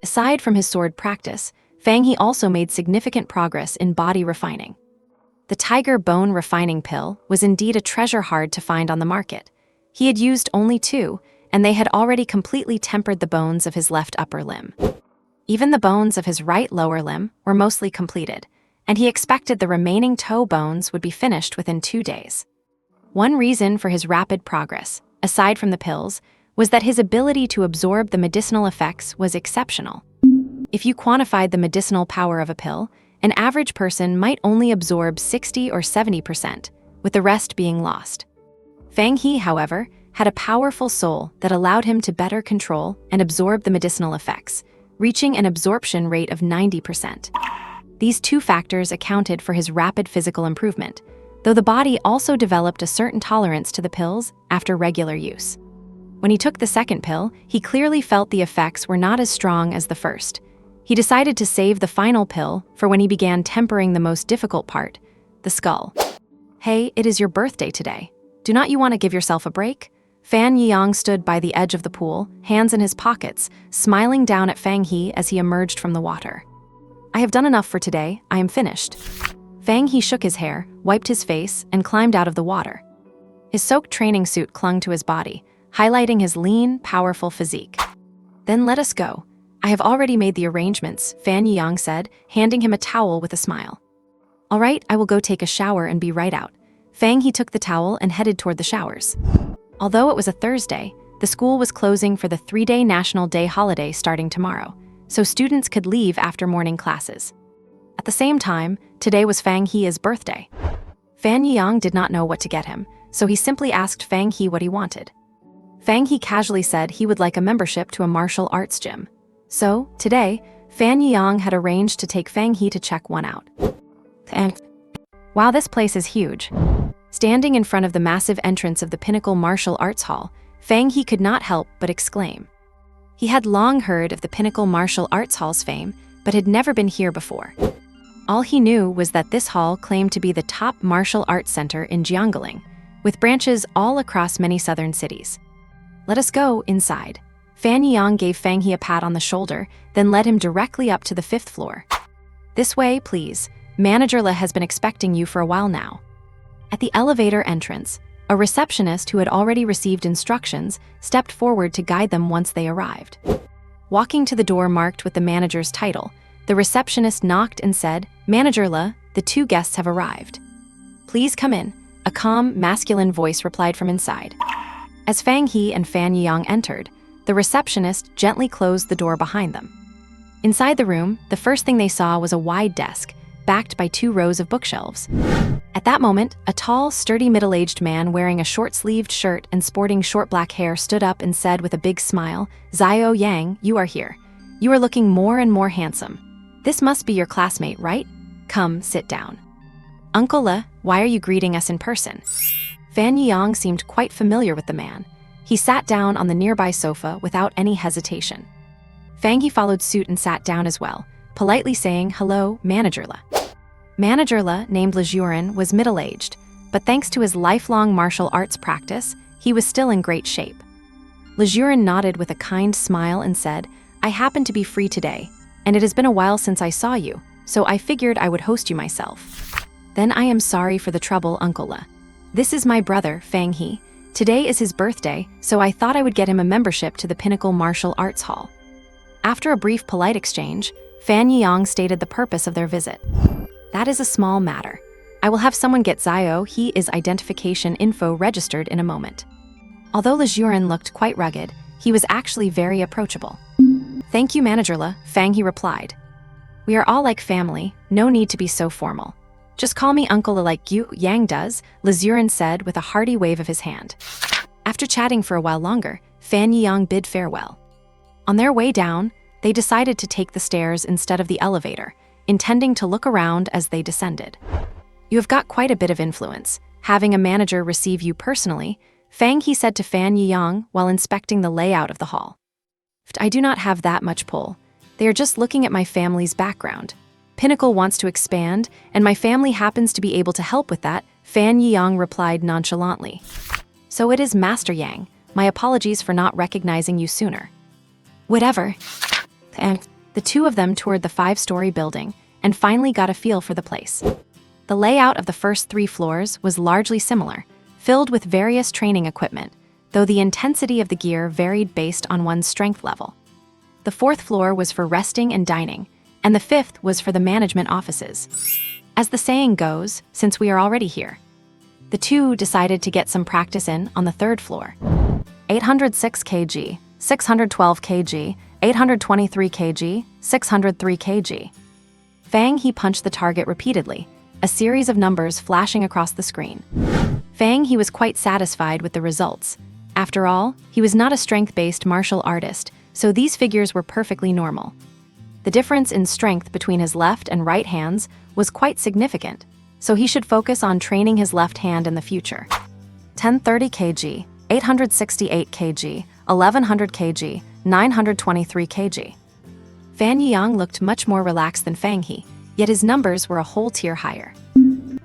Aside from his sword practice, Fang He also made significant progress in body refining. The tiger bone refining pill was indeed a treasure hard to find on the market. He had used only 2, and they had already completely tempered the bones of his left upper limb. Even the bones of his right lower limb were mostly completed, and he expected the remaining toe bones would be finished within 2 days. One reason for his rapid progress, aside from the pills, was that his ability to absorb the medicinal effects was exceptional. If you quantified the medicinal power of a pill, an average person might only absorb 60 or 70%, with the rest being lost. Fang He, however, had a powerful soul that allowed him to better control and absorb the medicinal effects, reaching an absorption rate of 90%. These two factors accounted for his rapid physical improvement, though the body also developed a certain tolerance to the pills after regular use. When he took the second pill, he clearly felt the effects were not as strong as the first. He decided to save the final pill for when he began tempering the most difficult part, the skull. "Hey, it is your birthday today. Do not you want to give yourself a break?" Fan Yang stood by the edge of the pool, hands in his pockets, smiling down at Fang He as he emerged from the water. "I have done enough for today. I am finished." Fang He shook his hair, wiped his face, and climbed out of the water. His soaked training suit clung to his body, highlighting his lean, powerful physique. "Then let us go. I have already made the arrangements," Fan Yang said, handing him a towel with a smile. "All right, I will go take a shower and be right out." Fang He took the towel and headed toward the showers. Although it was a Thursday, the school was closing for the 3-day National Day holiday starting tomorrow, so students could leave after morning classes. At the same time, today was Fang He's birthday. Fan Yang did not know what to get him, so he simply asked Fang He what he wanted. Fang He casually said he would like a membership to a martial arts gym. So, today, Fan Yang had arranged to take Fang He to check one out. Wow, this place is huge. Standing in front of the massive entrance of the Pinnacle Martial Arts Hall, Fang He could not help but exclaim. He had long heard of the Pinnacle Martial Arts Hall's fame, but had never been here before. All he knew was that this hall claimed to be the top martial arts center in Jiangling, with branches all across many southern cities. "Let us go inside." Fan Yang gave Fang He a pat on the shoulder, then led him directly up to the 5th floor. "This way, please. Manager Le has been expecting you for a while now." At the elevator entrance, a receptionist who had already received instructions stepped forward to guide them once they arrived. Walking to the door marked with the manager's title, the receptionist knocked and said, "Manager Le, the 2 guests have arrived." "Please come in," a calm, masculine voice replied from inside. As Fang He and Fan Yang entered, the receptionist gently closed the door behind them. Inside the room, the first thing they saw was a wide desk, backed by 2 rows of bookshelves. At that moment, a tall, sturdy middle-aged man wearing a short-sleeved shirt and sporting short black hair stood up and said with a big smile, "Xiao Yang, you are here. You are looking more and more handsome. This must be your classmate, right? Come, sit down." "Uncle Le, why are you greeting us in person?" Fan Yang seemed quite familiar with the man. He sat down on the nearby sofa without any hesitation. Fang He followed suit and sat down as well, politely saying, "Hello, Manager Le." Manager Le, named Le Jurin, was middle-aged, but thanks to his lifelong martial arts practice, he was still in great shape. Le Jurin nodded with a kind smile and said, "I happen to be free today, and it has been a while since I saw you, so I figured I would host you myself." "Then I am sorry for the trouble, Uncle Le. This is my brother, Fang He. Today is his birthday, so I thought I would get him a membership to the Pinnacle Martial Arts Hall." After a brief polite exchange, Fan Yang stated the purpose of their visit. "That is a small matter. I will have someone get Xiao He's identification info registered in a moment." Although Le Jurin looked quite rugged, he was actually very approachable. "Thank you, Manager Le," Fang He replied. "We are all like family, no need to be so formal. Just call me Uncle Le like you Yang does," Le Jurin said with a hearty wave of his hand. After chatting for a while longer, Fan Yang bid farewell. On their way down, they decided to take the stairs instead of the elevator, intending to look around as they descended. "You have got quite a bit of influence, having a manager receive you personally," Fang He said to Fan Yang while inspecting the layout of the hall. "I do not have that much pull. They are just looking at my family's background. Pinnacle wants to expand, and my family happens to be able to help with that," Fan Yang replied nonchalantly. "So it is Master Yang. My apologies for not recognizing you sooner." "Whatever." And the 2 of them toured the 5-story building and finally got a feel for the place. The layout of the first 3 floors was largely similar, filled with various training equipment, though the intensity of the gear varied based on one's strength level. The 4th floor was for resting and dining, and the 5th was for the management offices. As the saying goes, since we are already here, the 2 decided to get some practice in on the 3rd floor. 806 kg, 612 kg, 823 kg, 603 kg. Fang He punched the target repeatedly, a series of numbers flashing across the screen. Fang He was quite satisfied with the results. After all, he was not a strength-based martial artist, so these figures were perfectly normal. The difference in strength between his left and right hands was quite significant, so he should focus on training his left hand in the future. 1030 kg, 868 kg, 1100 kg, 923 kg. Fan Yang looked much more relaxed than Fang He, yet his numbers were a whole tier higher.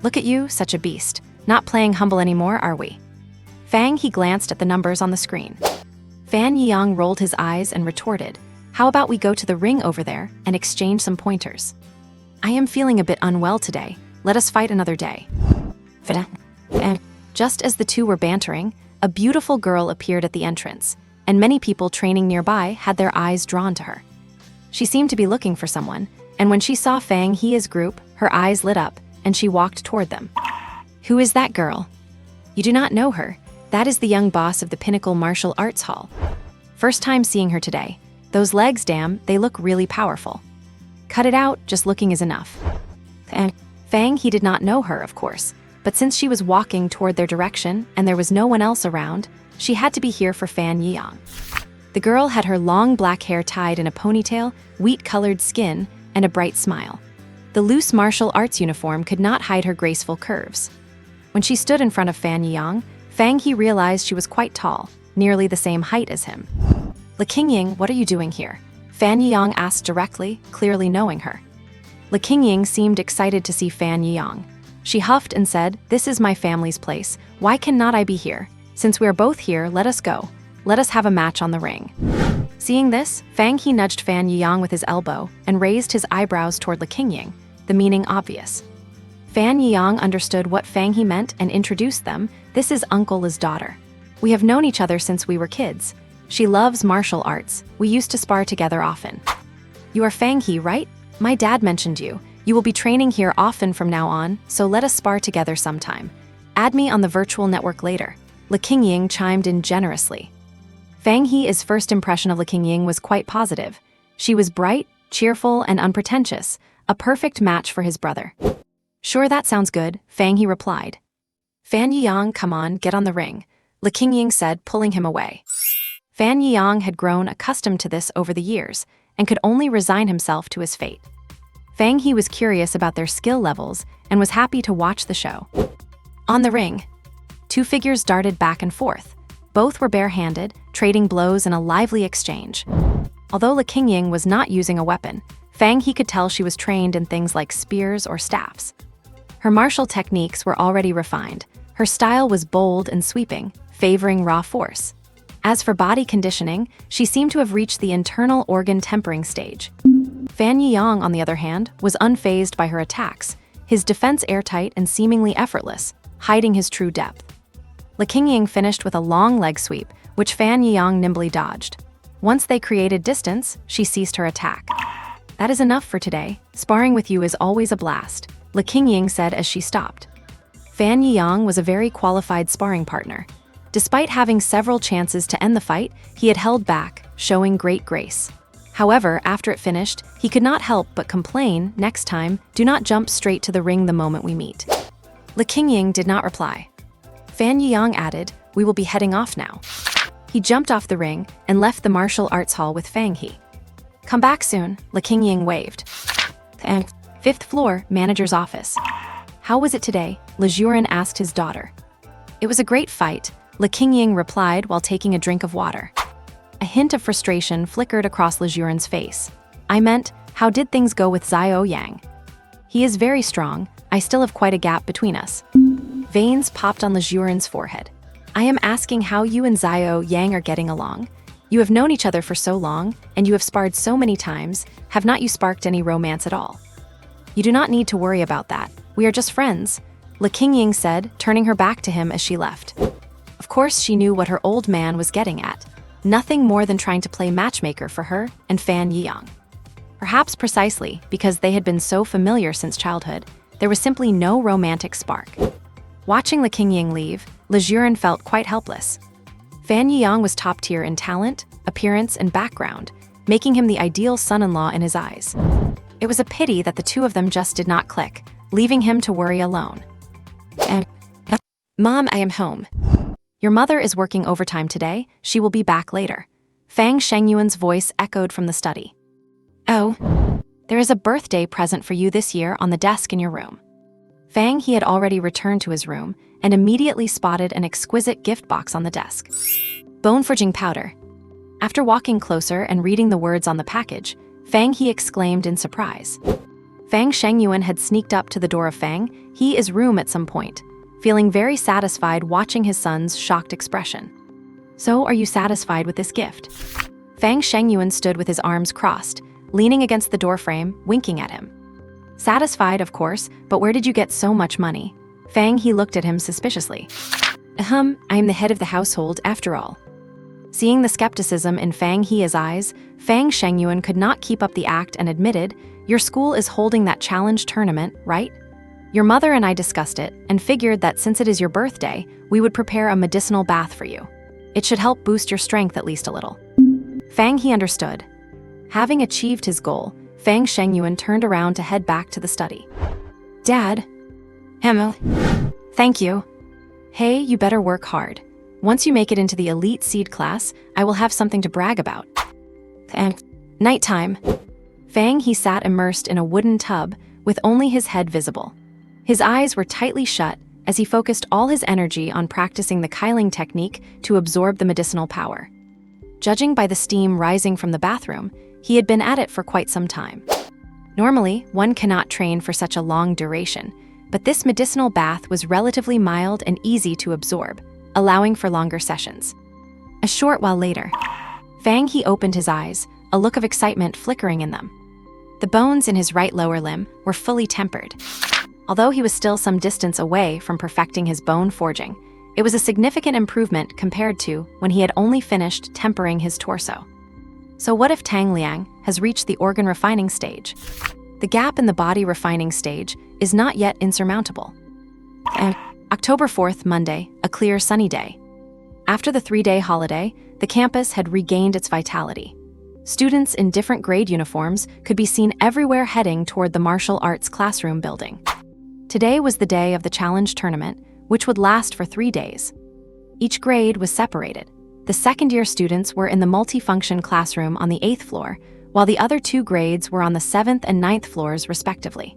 Look at you, such a beast. Not playing humble anymore, are we? Fang He glanced at the numbers on the screen. Fan Yang rolled his eyes and retorted, "How about we go to the ring over there and exchange some pointers? I am feeling a bit unwell today. Let us fight another day." Just as the two were bantering, a beautiful girl appeared at the entrance, and many people training nearby had their eyes drawn to her. She seemed to be looking for someone, and when she saw Fang He's group, her eyes lit up, and she walked toward them. "Who is that girl?" "You do not know her. That is the young boss of the Pinnacle Martial Arts Hall. First time seeing her today. Those legs, damn, they look really powerful. Cut it out, just looking is enough." And Fang He did not know her, of course, but since she was walking toward their direction and there was no one else around, she had to be here for Fan Yang. The girl had her long black hair tied in a ponytail, wheat-colored skin, and a bright smile. The loose martial arts uniform could not hide her graceful curves. When she stood in front of Fan Yang, Fang He realized she was quite tall, nearly the same height as him. "Le Qingying, what are you doing here?" Fan Yang asked directly, clearly knowing her. Le Qingying seemed excited to see Fan Yang. She huffed and said, "This is my family's place. Why cannot I be here? Since we are both here, let us go. Let us have a match on the ring." Seeing this, Fang He nudged Fan Yang with his elbow and raised his eyebrows toward Le Qingying, the meaning obvious. Fan Yang understood what Fang He meant and introduced them. "This is Uncle Le's daughter. We have known each other since we were kids. She loves martial arts. We used to spar together often." "You are Fang He, right? My dad mentioned you. You will be training here often from now on, so let us spar together sometime. Add me on the virtual network later." Le Qingying chimed in generously. Fang He's first impression of Le Qingying was quite positive. She was bright, cheerful, and unpretentious, a perfect match for his brother. "Sure, that sounds good," Fang He replied. "Fan Yang, come on, get on the ring," Le Qingying said, pulling him away. Fan Yang had grown accustomed to this over the years and could only resign himself to his fate. Fang He was curious about their skill levels and was happy to watch the show. On the ring, two figures darted back and forth. Both were barehanded, trading blows in a lively exchange. Although Le Qingying was not using a weapon, Fang He could tell she was trained in things like spears or staffs. Her martial techniques were already refined. Her style was bold and sweeping, favoring raw force. As for body conditioning, she seemed to have reached the internal organ tempering stage. Fan Yang, on the other hand, was unfazed by her attacks, his defense airtight and seemingly effortless, hiding his true depth. Le Qingying finished with a long leg sweep, which Fan Yang nimbly dodged. Once they created distance, she ceased her attack. "That is enough for today. Sparring with you is always a blast," Le Qingying said as she stopped. Fan Yang was a very qualified sparring partner. Despite having several chances to end the fight, he had held back, showing great grace. However, after it finished, he could not help but complain, "Next time, do not jump straight to the ring the moment we meet." Le Qingying did not reply. Fan Yang added, "We will be heading off now." He jumped off the ring and left the martial arts hall with Fang He. "Come back soon," Le Qingying waved. And 5th floor, manager's office. "How was it today?" Le Jurin asked his daughter. "It was a great fight," Le Qingying replied while taking a drink of water. A hint of frustration flickered across Le Jurin's face. "I meant, how did things go with Xiao Yang?" "He is very strong. I still have quite a gap between us." Veins popped on Le Jurin's forehead. "I am asking how you and Xiao Yang are getting along. You have known each other for so long, and you have sparred so many times. Have not you sparked any romance at all?" "You do not need to worry about that. We are just friends," Le Qingying said, turning her back to him as she left. Of course, she knew what her old man was getting at. Nothing more than trying to play matchmaker for her and Fan Yang. Perhaps precisely because they had been so familiar since childhood, there was simply no romantic spark. Watching Le Qingying leave, Le Jurin felt quite helpless. Fan Yang was top tier in talent, appearance, and background, making him the ideal son-in-law in his eyes. It was a pity that the two of them just did not click, leaving him to worry alone. Mom, I am home. Your mother is working overtime today. She will be back later. Fang Shengyuan's voice echoed from the study. Oh, there is a birthday present for you this year on the desk in your room. Fang He had already returned to his room and immediately spotted an exquisite gift box on the desk. Bone forging powder. After walking closer and reading the words on the package, Fang He exclaimed in surprise. Fang Shengyuan had sneaked up to the door of Fang He's room at some point, feeling very satisfied watching his son's shocked expression. So, are you satisfied with this gift? Fang Shengyuan stood with his arms crossed, leaning against the doorframe, winking at him. Satisfied, of course, but where did you get so much money? Fang He looked at him suspiciously. I am the head of the household after all. Seeing the skepticism in Fang He's eyes, Fang Shengyuan could not keep up the act and admitted, your school is holding that challenge tournament, right? Your mother and I discussed it and figured that since it is your birthday, we would prepare a medicinal bath for you. It should help boost your strength at least a little. Fang He understood. Having achieved his goal, Fang Shengyuan turned around to head back to the study. Dad? Emma? Thank you. Hey, you better work hard. Once you make it into the elite seed class, I will have something to brag about. Nighttime. Fang He sat immersed in a wooden tub with only his head visible. His eyes were tightly shut as he focused all his energy on practicing the Keiling technique to absorb the medicinal power. Judging by the steam rising from the bathroom, he had been at it for quite some time. Normally, one cannot train for such a long duration, but this medicinal bath was relatively mild and easy to absorb, allowing for longer sessions. A short while later, Fang He opened his eyes, a look of excitement flickering in them. The bones in his right lower limb were fully tempered. Although he was still some distance away from perfecting his bone forging, it was a significant improvement compared to when he had only finished tempering his torso. So what if Tang Liang has reached the organ refining stage? The gap in the body refining stage is not yet insurmountable. October 4th, Monday, a clear sunny day. After the 3-day holiday, the campus had regained its vitality. Students in different grade uniforms could be seen everywhere heading toward the martial arts classroom building. Today was the day of the challenge tournament, which would last for 3 days. Each grade was separated. The second-year students were in the multifunction classroom on the 8th floor, while the other 2 grades were on the 7th and 9th floors, respectively.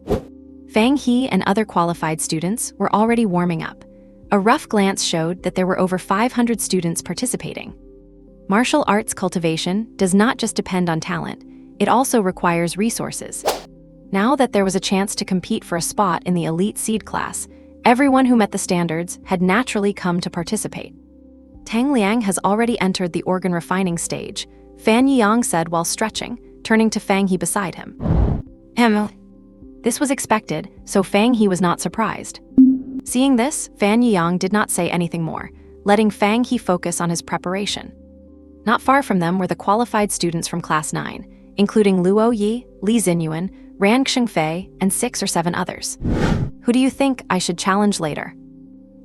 Fang He and other qualified students were already warming up. A rough glance showed that there were over 500 students participating. Martial arts cultivation does not just depend on talent, it also requires resources. Now that there was a chance to compete for a spot in the elite seed class, everyone who met the standards had naturally come to participate. Tang Liang has already entered the organ refining stage, Fan Yang said while stretching, turning to Fang He beside him. Emma. This was expected, so Fang He was not surprised. Seeing this, Fan Yang did not say anything more, letting Fang He focus on his preparation. Not far from them were the qualified students from Class 9, including Luo Yi, Li Xinyuan, Ran Xingfei, and 6 or 7 others. Who do you think I should challenge later?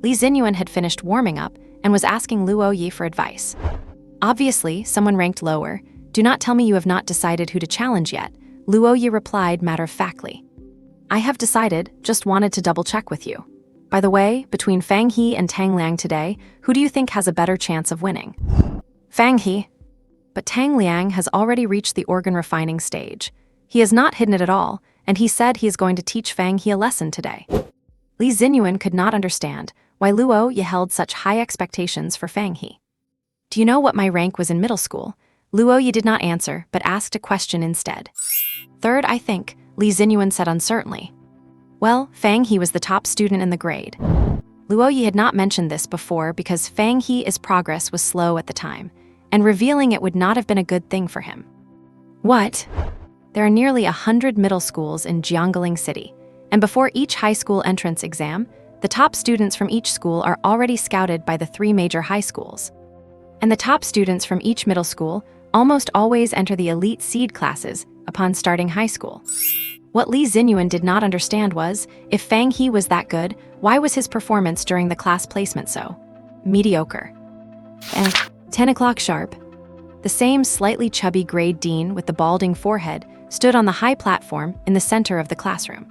Li Xinyuan had finished warming up and was asking Luo Yi for advice. Obviously, someone ranked lower. Do not tell me you have not decided who to challenge yet, Luo Yi replied matter-of-factly. I have decided, just wanted to double-check with you. By the way, between Fang He and Tang Liang today, who do you think has a better chance of winning? Fang He. But Tang Liang has already reached the organ refining stage. He has not hidden it at all, and he said he is going to teach Fang He a lesson today. Li Xinyuan could not understand why Luo Yi held such high expectations for Fang He. Do you know what my rank was in middle school? Luo Yi did not answer, but asked a question instead. Third, I think, Li Xinyuan said uncertainly. Well, Fang He was the top student in the grade. Luo Yi had not mentioned this before because Fang He's progress was slow at the time, and revealing it would not have been a good thing for him. What? There are nearly 100 middle schools in Jiangling City, and before each high school entrance exam, the top students from each school are already scouted by the 3 major high schools. And the top students from each middle school almost always enter the elite seed classes upon starting high school. What Li Xinyuan did not understand was, if Fang He was that good, why was his performance during the class placement so mediocre? And 10 o'clock sharp. The same slightly chubby grade dean with the balding forehead stood on the high platform in the center of the classroom.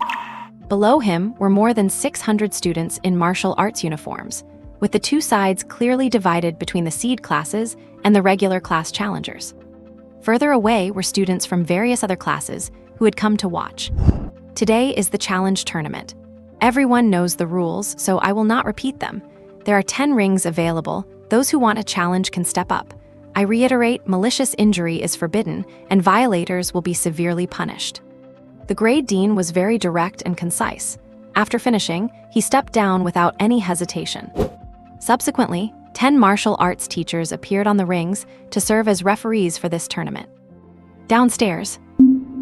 Below him were more than 600 students in martial arts uniforms, with the two sides clearly divided between the seed classes and the regular class challengers. Further away were students from various other classes who had come to watch. Today is the challenge tournament. Everyone knows the rules, so I will not repeat them. There are 10 rings available. Those who want a challenge can step up. I reiterate, malicious injury is forbidden, and violators will be severely punished. The grade dean was very direct and concise. After finishing, he stepped down without any hesitation. Subsequently, 10 martial arts teachers appeared on the rings to serve as referees for this tournament. Downstairs,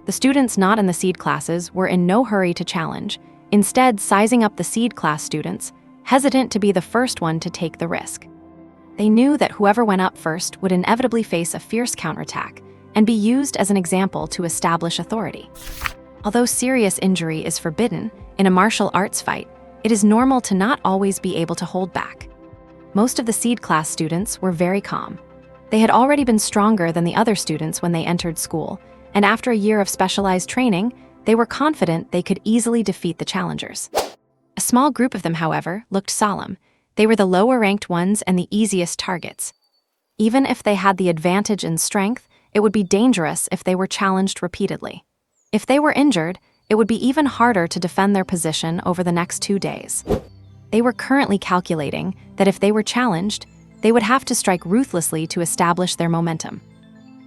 the students not in the seed classes were in no hurry to challenge, instead sizing up the seed class students, hesitant to be the first one to take the risk. They knew that whoever went up first would inevitably face a fierce counterattack and be used as an example to establish authority. Although serious injury is forbidden in a martial arts fight, it is normal to not always be able to hold back. Most of the seed class students were very calm. They had already been stronger than the other students when they entered school, and after a year of specialized training, they were confident they could easily defeat the challengers. A small group of them, however, looked solemn. They were the lower-ranked ones and the easiest targets. Even if they had the advantage in strength, it would be dangerous if they were challenged repeatedly. If they were injured, it would be even harder to defend their position over the next 2 days. They were currently calculating that if they were challenged, they would have to strike ruthlessly to establish their momentum.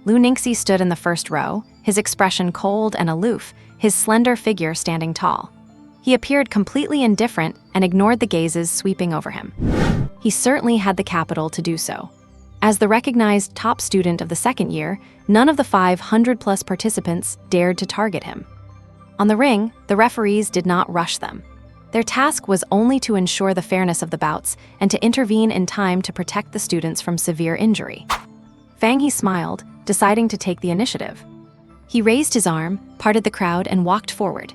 Lu Ningxi stood in the first row, his expression cold and aloof, his slender figure standing tall. He appeared completely indifferent and ignored the gazes sweeping over him. He certainly had the capital to do so. As the recognized top student of the second year, none of the 500-plus participants dared to target him. On the ring, the referees did not rush them. Their task was only to ensure the fairness of the bouts and to intervene in time to protect the students from severe injury. Fang He smiled, deciding to take the initiative. He raised his arm, parted the crowd, and walked forward.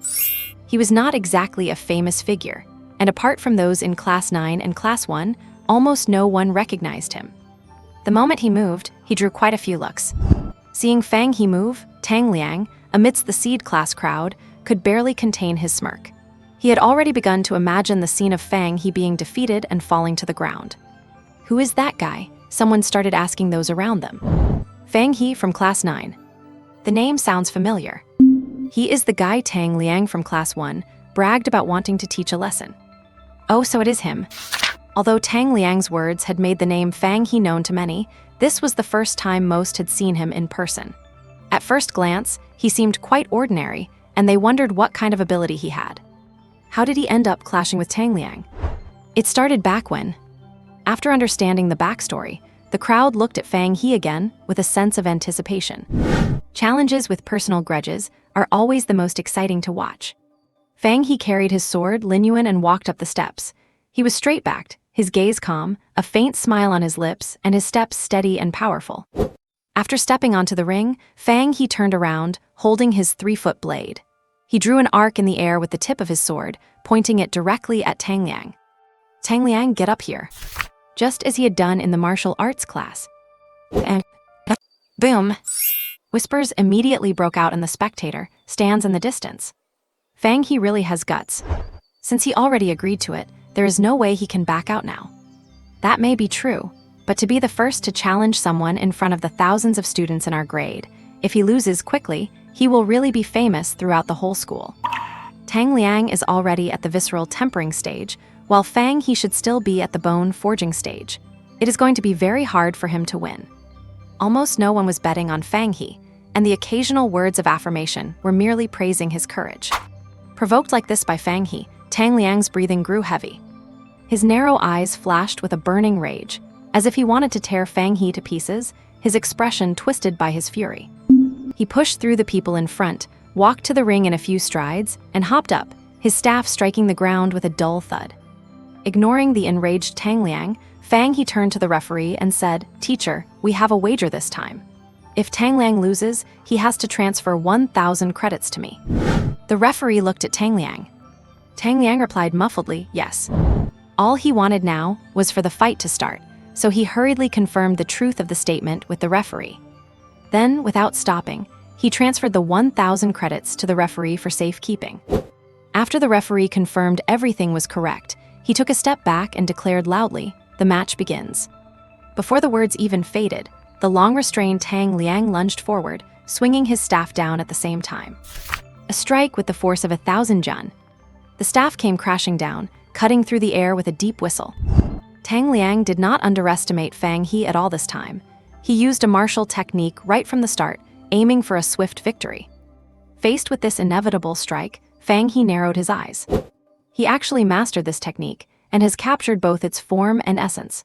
He was not exactly a famous figure, and apart from those in Class 9 and Class 1, almost no one recognized him. The moment he moved, he drew quite a few looks. Seeing Fang He move, Tang Liang, amidst the seed class crowd, could barely contain his smirk. He had already begun to imagine the scene of Fang He being defeated and falling to the ground. Who is that guy? Someone started asking those around them. Fang He from Class 9. The name sounds familiar. He is the guy Tang Liang from Class 1 bragged about wanting to teach a lesson. Oh, so it is him. Although Tang Liang's words had made the name Fang He known to many, this was the first time most had seen him in person. At first glance, he seemed quite ordinary, and they wondered what kind of ability he had. How did he end up clashing with Tang Liang? It started back when. After understanding the backstory, the crowd looked at Fang He again with a sense of anticipation. Challenges with personal grudges are always the most exciting to watch. Fang He carried his sword, Linyuan, and walked up the steps. He was straight-backed, his gaze calm, a faint smile on his lips, and his steps steady and powerful. After stepping onto the ring, Fang He turned around, holding his 3-foot blade. He drew an arc in the air with the tip of his sword, pointing it directly at Tang Liang. Tang Liang, get up here. Just as he had done in the martial arts class. And boom! Whispers immediately broke out in the spectator, stands in the distance. Fang He really has guts. Since he already agreed to it, there is no way he can back out now. That may be true, but to be the first to challenge someone in front of the thousands of students in our grade, if he loses quickly, he will really be famous throughout the whole school. Tang Liang is already at the visceral tempering stage, while Fang He should still be at the bone forging stage. It is going to be very hard for him to win. Almost no one was betting on Fang He, and the occasional words of affirmation were merely praising his courage. Provoked like this by Fang He, Tang Liang's breathing grew heavy. His narrow eyes flashed with a burning rage, as if he wanted to tear Fang He to pieces, his expression twisted by his fury. He pushed through the people in front, walked to the ring in a few strides, and hopped up, his staff striking the ground with a dull thud. Ignoring the enraged Tang Liang, Fang He turned to the referee and said, "Teacher, we have a wager this time. If Tang Liang loses, he has to transfer 1,000 credits to me." The referee looked at Tang Liang. Tang Liang replied muffledly, yes. All he wanted now was for the fight to start, so he hurriedly confirmed the truth of the statement with the referee. Then, without stopping, he transferred the 1,000 credits to the referee for safekeeping. After the referee confirmed everything was correct, he took a step back and declared loudly, "The match begins." Before the words even faded, the long-restrained Tang Liang lunged forward, swinging his staff down at the same time. A strike with the force of 1,000 jun. The staff came crashing down, cutting through the air with a deep whistle. Tang Liang did not underestimate Fang He at all this time. He used a martial technique right from the start, aiming for a swift victory. Faced with this inevitable strike, Fang He narrowed his eyes. He actually mastered this technique and has captured both its form and essence.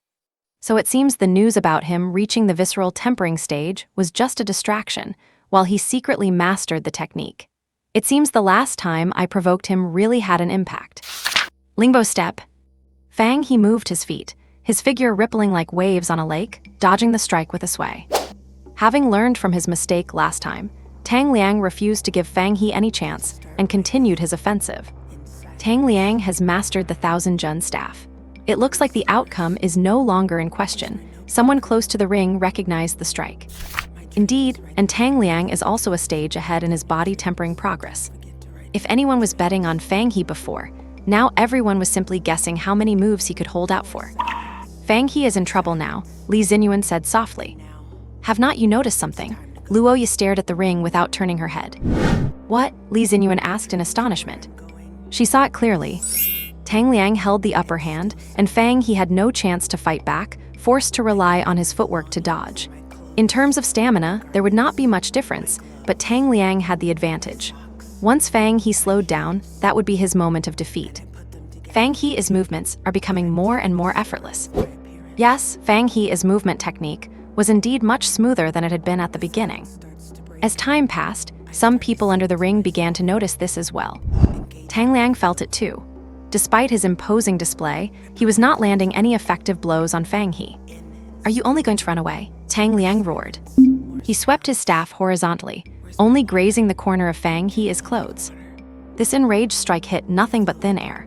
So it seems the news about him reaching the visceral tempering stage was just a distraction, while he secretly mastered the technique. It seems the last time I provoked him really had an impact. Lingbo step. Fang He moved his feet, his figure rippling like waves on a lake, dodging the strike with a sway. Having learned from his mistake last time, Tang Liang refused to give Fang He any chance and continued his offensive. Tang Liang has mastered the 1,000 jun staff. It looks like the outcome is no longer in question. Someone close to the ring recognized the strike. Indeed, and Tang Liang is also a stage ahead in his body tempering progress. If anyone was betting on Fang He before, now everyone was simply guessing how many moves he could hold out for. Fang He is in trouble now, Li Xinyuan said softly. Have not you noticed something? Luoyi stared at the ring without turning her head. What? Li Xinyuan asked in astonishment. She saw it clearly. Tang Liang held the upper hand, and Fang He had no chance to fight back, forced to rely on his footwork to dodge. In terms of stamina, there would not be much difference, but Tang Liang had the advantage. Once Fang He slowed down, that would be his moment of defeat. Fang He's movements are becoming more and more effortless. Yes, Fang He's movement technique was indeed much smoother than it had been at the beginning. As time passed, some people under the ring began to notice this as well. Tang Liang felt it too. Despite his imposing display, he was not landing any effective blows on Fang He. Are you only going to run away? Tang Liang roared. He swept his staff horizontally, only grazing the corner of Fang He's clothes. This enraged strike hit nothing but thin air.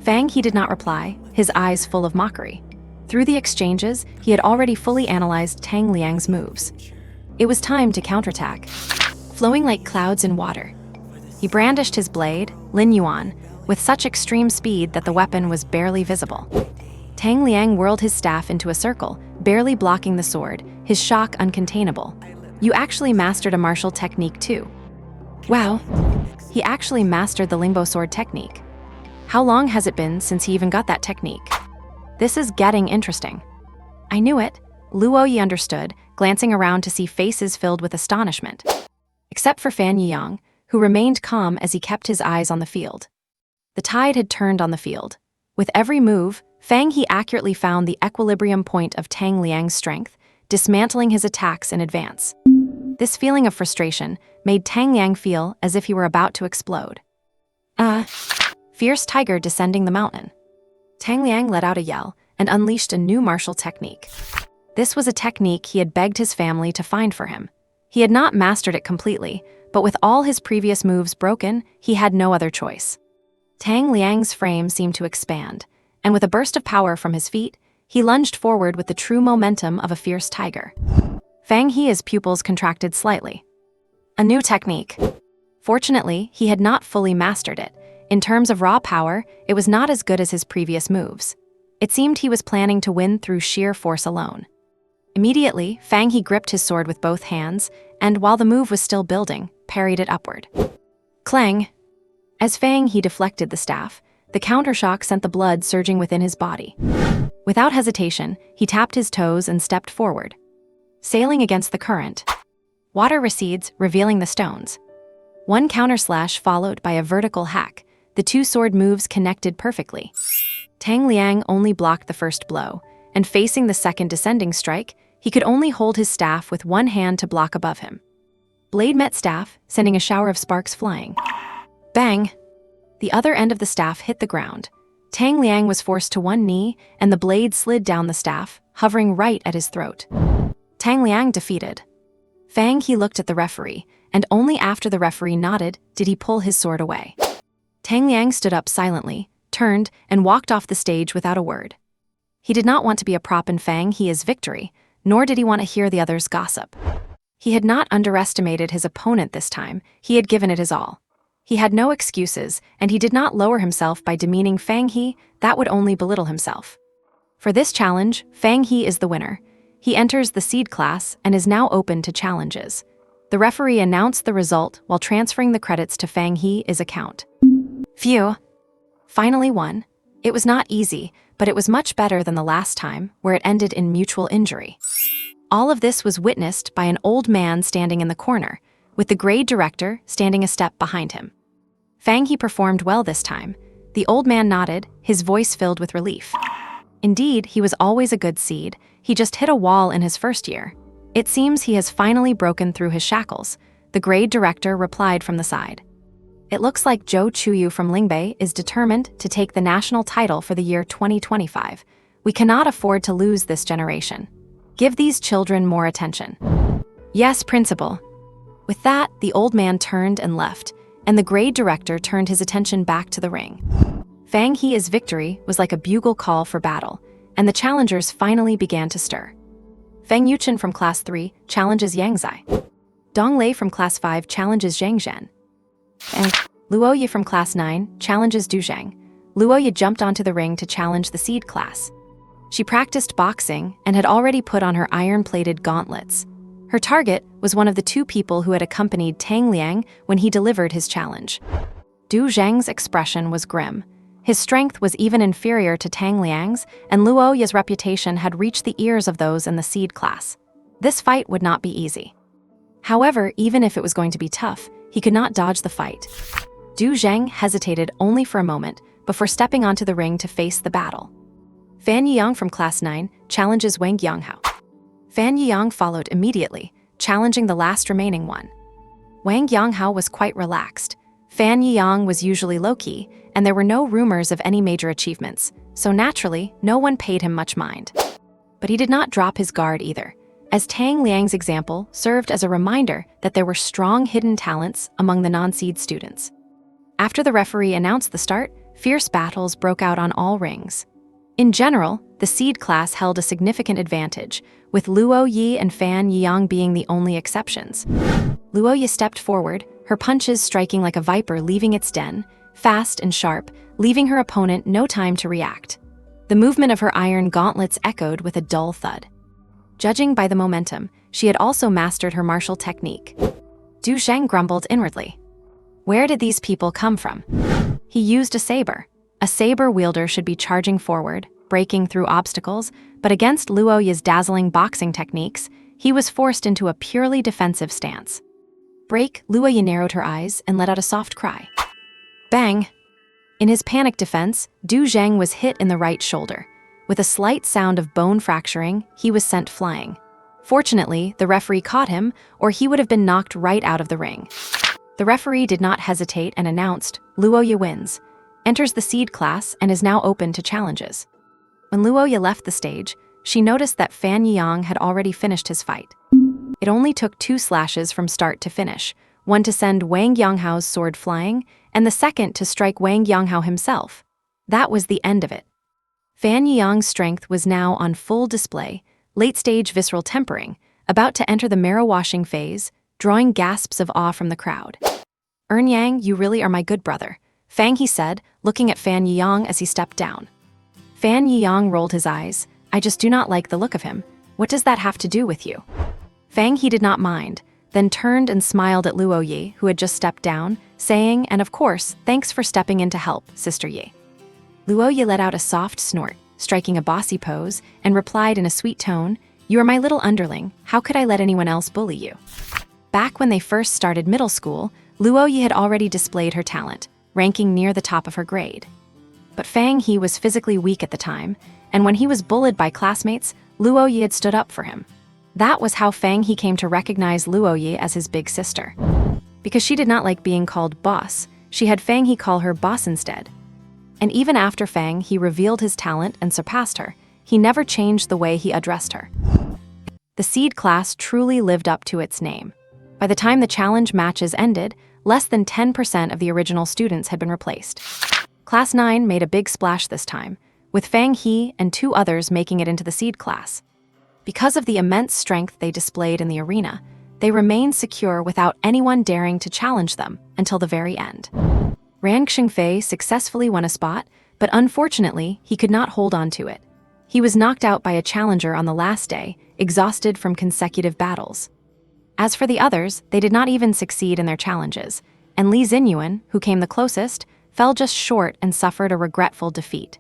Fang He did not reply, his eyes full of mockery. Through the exchanges, he had already fully analyzed Tang Liang's moves. It was time to counterattack. Flowing like clouds in water. He brandished his blade, Lin Yuan, with such extreme speed that the weapon was barely visible. Tang Liang whirled his staff into a circle, barely blocking the sword, his shock uncontainable. You actually mastered a martial technique too. Wow. He actually mastered the Lingbo sword technique. How long has it been since he even got that technique? This is getting interesting. I knew it, Luoyi understood, glancing around to see faces filled with astonishment. Except for Fan Yiyang, who remained calm as he kept his eyes on the field. The tide had turned on the field. With every move, Fang He accurately found the equilibrium point of Tang Liang's strength, dismantling his attacks in advance. This feeling of frustration made Tang Liang feel as if he were about to explode. Fierce tiger descending the mountain. Tang Liang let out a yell and unleashed a new martial technique. This was a technique he had begged his family to find for him. He had not mastered it completely, but with all his previous moves broken, he had no other choice. Tang Liang's frame seemed to expand, and with a burst of power from his feet, he lunged forward with the true momentum of a fierce tiger. Fang He's pupils contracted slightly. A new technique. Fortunately, he had not fully mastered it. In terms of raw power, it was not as good as his previous moves. It seemed he was planning to win through sheer force alone. Immediately, Fang He gripped his sword with both hands, and while the move was still building, parried it upward. Clang! As Fang He deflected the staff, the countershock sent the blood surging within his body. Without hesitation, he tapped his toes and stepped forward. Sailing against the current. Water recedes, revealing the stones. One counterslash followed by a vertical hack. The two sword moves connected perfectly. Tang Liang only blocked the first blow, and facing the second descending strike, he could only hold his staff with one hand to block above him. Blade met staff, sending a shower of sparks flying. Bang! The other end of the staff hit the ground. Tang Liang was forced to one knee, and the blade slid down the staff, hovering right at his throat. Tang Liang defeated. Fang He looked at the referee, and only after the referee nodded did he pull his sword away. Tang Liang stood up silently, turned, and walked off the stage without a word. He did not want to be a prop in Fang He's victory, nor did he want to hear the others gossip. He had not underestimated his opponent this time, he had given it his all. He had no excuses, and he did not lower himself by demeaning Fang He, that would only belittle himself. For this challenge, Fang He is the winner. He enters the seed class and is now open to challenges. The referee announced the result while transferring the credits to Fang He's account. Phew. Finally won. It was not easy, but it was much better than the last time, where it ended in mutual injury. All of this was witnessed by an old man standing in the corner, with the grade director standing a step behind him. Fang He performed well this time. The old man nodded, his voice filled with relief. Indeed, he was always a good seed. He just hit a wall in his first year. It seems he has finally broken through his shackles, the grade director replied from the side. It looks like Zhou Chuyu from Lingbei is determined to take the national title for the year 2025. We cannot afford to lose this generation. Give these children more attention. Yes, principal. With that, the old man turned and left, and the grade director turned his attention back to the ring. Fang He's victory was like a bugle call for battle, and the challengers finally began to stir. Feng Yuchen from Class 3 challenges Yang Zai. Dong Lei from Class 5 challenges Zhang Zhen. And Luoye from Class 9 challenges Du Zhang. Luoye jumped onto the ring to challenge the seed class. She practiced boxing and had already put on her iron-plated gauntlets. Her target was one of the two people who had accompanied Tang Liang when he delivered his challenge. Du Zhang's expression was grim. His strength was even inferior to Tang Liang's, and Luoye's reputation had reached the ears of those in the seed class. This fight would not be easy. However, even if it was going to be tough, he could not dodge the fight. Du Zhang hesitated only for a moment before stepping onto the ring to face the battle. Fan Yiyang from Class 9 challenges Wang Yanghao. Fan Yiyang followed immediately, challenging the last remaining one. Wang Yanghao was quite relaxed. Fan Yiyang was usually low-key, and there were no rumors of any major achievements, so naturally, no one paid him much mind. But he did not drop his guard either, as Tang Liang's example served as a reminder that there were strong hidden talents among the non-seed students. After the referee announced the start, fierce battles broke out on all rings. In general, the seed class held a significant advantage, with Luo Yi and Fan Yiyang being the only exceptions. Luo Yi stepped forward, her punches striking like a viper leaving its den, fast and sharp, leaving her opponent no time to react. The movement of her iron gauntlets echoed with a dull thud. Judging by the momentum, she had also mastered her martial technique. Du Zhang grumbled inwardly. Where did these people come from? He used a saber. A saber wielder should be charging forward, breaking through obstacles, but against Luo Yi's dazzling boxing techniques, he was forced into a purely defensive stance. Break, Luo Yi narrowed her eyes and let out a soft cry. Bang! In his panic defense, Du Zhang was hit in the right shoulder. With a slight sound of bone fracturing, he was sent flying. Fortunately, the referee caught him, or he would have been knocked right out of the ring. The referee did not hesitate and announced, Luo Yi wins, enters the seed class and is now open to challenges. When Luo Yi left the stage, she noticed that Fan Yiyang had already finished his fight. It only took 2 slashes from start to finish, one to send Wang Yanghao's sword flying, and the second to strike Wang Yanghao himself. That was the end of it. Fan Yiyang's strength was now on full display, late-stage visceral tempering, about to enter the marrow-washing phase, drawing gasps of awe from the crowd. Yang, you really are my good brother, Fang He said, looking at Fan Yiyang as he stepped down. Fan Yiyang rolled his eyes. I just do not like the look of him. What does that have to do with you? Fang He did not mind, then turned and smiled at Luo Yi, who had just stepped down, saying, and of course, thanks for stepping in to help, Sister Yi. Luo Yi let out a soft snort, striking a bossy pose, and replied in a sweet tone, you are my little underling, how could I let anyone else bully you? Back when they first started middle school, Luo Yi had already displayed her talent, ranking near the top of her grade. But Fang He was physically weak at the time, and when he was bullied by classmates, Luo Yi had stood up for him. That was how Fang He came to recognize Luo Yi as his big sister. Because she did not like being called boss, she had Fang He call her boss instead. And even after Fang He revealed his talent and surpassed her, he never changed the way he addressed her. The seed class truly lived up to its name. By the time the challenge matches ended, less than 10% of the original students had been replaced. Class 9 made a big splash this time, with Fang He and 2 others making it into the seed class. Because of the immense strength they displayed in the arena, they remained secure without anyone daring to challenge them until the very end. Ran Xingfei successfully won a spot, but unfortunately, he could not hold on to it. He was knocked out by a challenger on the last day, exhausted from consecutive battles. As for the others, they did not even succeed in their challenges, and Li Xinyuan, who came the closest, fell just short and suffered a regretful defeat.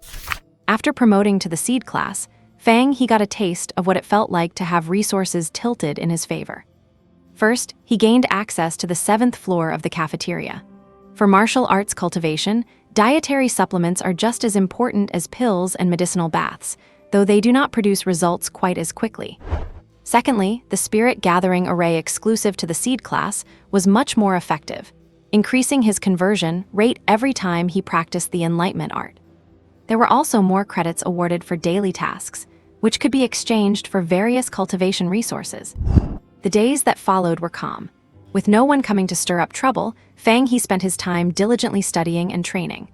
After promoting to the seed class, Fang He got a taste of what it felt like to have resources tilted in his favor. First, he gained access to the 7th floor of the cafeteria. For martial arts cultivation, dietary supplements are just as important as pills and medicinal baths, though they do not produce results quite as quickly. Secondly, the spirit gathering array exclusive to the seed class was much more effective, increasing his conversion rate every time he practiced the enlightenment art. There were also more credits awarded for daily tasks, which could be exchanged for various cultivation resources. The days that followed were calm. With no one coming to stir up trouble, Fang He spent his time diligently studying and training.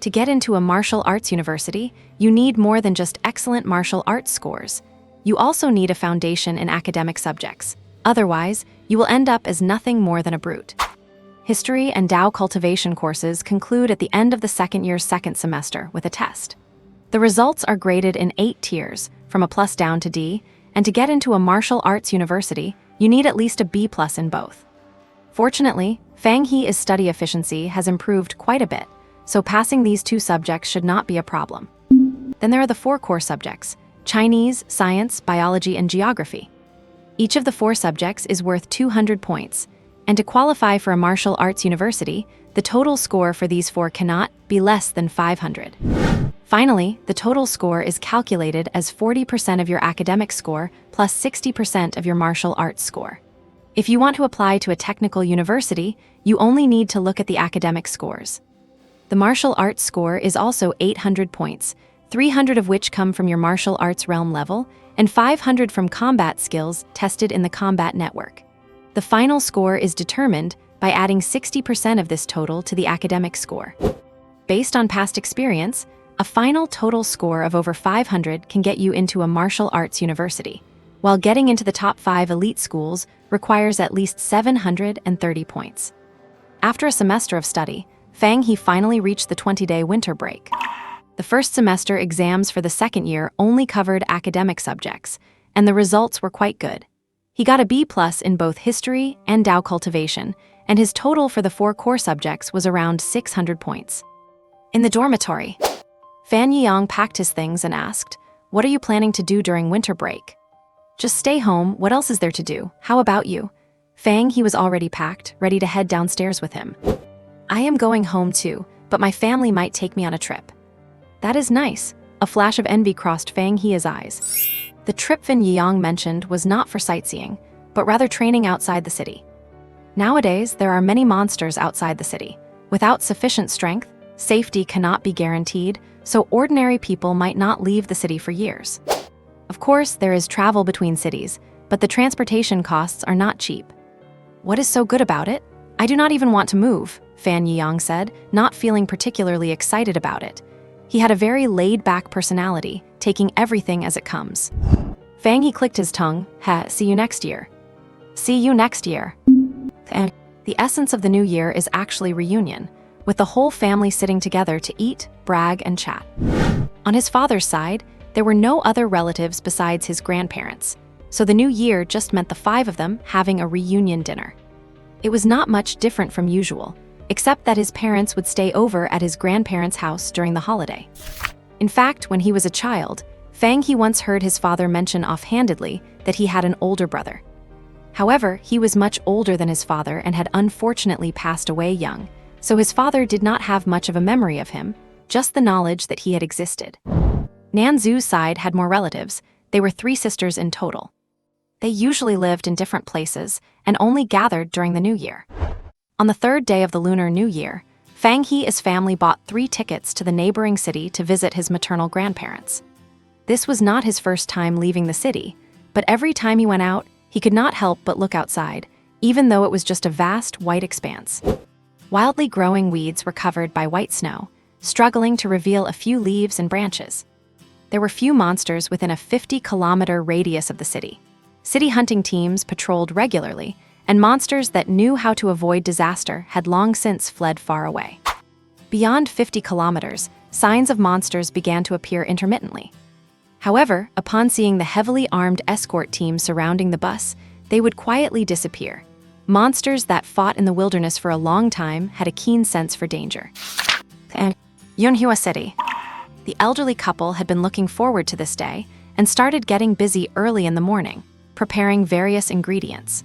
To get into a martial arts university, you need more than just excellent martial arts scores. You also need a foundation in academic subjects. Otherwise, you will end up as nothing more than a brute. History and Tao cultivation courses conclude at the end of the second year's second semester with a test. The results are graded in 8 tiers, from a plus down to D, and to get into a martial arts university, you need at least a B+ in both. Fortunately, Fang He's study efficiency has improved quite a bit, so passing these 2 subjects should not be a problem. Then there are the 4 core subjects: Chinese, science, biology, and geography. Each of the 4 subjects is worth 200 points, and to qualify for a martial arts university, the total score for these 4 cannot be less than 500. Finally, the total score is calculated as 40% of your academic score plus 60% of your martial arts score. If you want to apply to a technical university, you only need to look at the academic scores. The martial arts score is also 800 points, 300 of which come from your martial arts realm level, and 500 from combat skills tested in the combat network. The final score is determined by adding 60% of this total to the academic score. Based on past experience, a final total score of over 500 can get you into a martial arts university, while getting into the top 5 elite schools requires at least 730 points. After a semester of study, Fang He finally reached the 20-day winter break. The first semester exams for the second year only covered academic subjects, and the results were quite good. He got a B+ in both history and Tao cultivation, and his total for the 4 core subjects was around 600 points. In the dormitory, Fan Yiyang packed his things and asked, "What are you planning to do during winter break?" "Just stay home, what else is there to do? How about you?" Fang He was already packed, ready to head downstairs with him. "I am going home too, but my family might take me on a trip." "That is nice." A flash of envy crossed Fang He's eyes. The trip Fan Yiyang mentioned was not for sightseeing, but rather training outside the city. Nowadays, there are many monsters outside the city. Without sufficient strength, safety cannot be guaranteed, so ordinary people might not leave the city for years. Of course, there is travel between cities, but the transportation costs are not cheap. "What is so good about it? I do not even want to move," Fan Yiyang said, not feeling particularly excited about it. He had a very laid-back personality, taking everything as it comes. Fang He clicked his tongue. See you next year." "See you next year." And the essence of the new year is actually reunion, with the whole family sitting together to eat, brag, and chat. On his father's side, there were no other relatives besides his grandparents, so the new year just meant the 5 of them having a reunion dinner. It was not much different from usual, except that his parents would stay over at his grandparents' house during the holiday. In fact, when he was a child, Fang He once heard his father mention offhandedly that he had an older brother. However, he was much older than his father and had unfortunately passed away young, so his father did not have much of a memory of him, just the knowledge that he had existed. Nanzu's side had more relatives. They were 3 sisters in total. They usually lived in different places and only gathered during the new year. On the 3rd day of the Lunar New Year, Fang He's family bought 3 tickets to the neighboring city to visit his maternal grandparents. This was not his first time leaving the city, but every time he went out, he could not help but look outside, even though it was just a vast white expanse. Wildly growing weeds were covered by white snow, struggling to reveal a few leaves and branches. There were few monsters within a 50-kilometer radius of the city. City hunting teams patrolled regularly, and monsters that knew how to avoid disaster had long since fled far away. Beyond 50 kilometers, signs of monsters began to appear intermittently. However, upon seeing the heavily armed escort team surrounding the bus, they would quietly disappear. Monsters that fought in the wilderness for a long time had a keen sense for danger. And Yunhua City. The elderly couple had been looking forward to this day and started getting busy early in the morning, preparing various ingredients.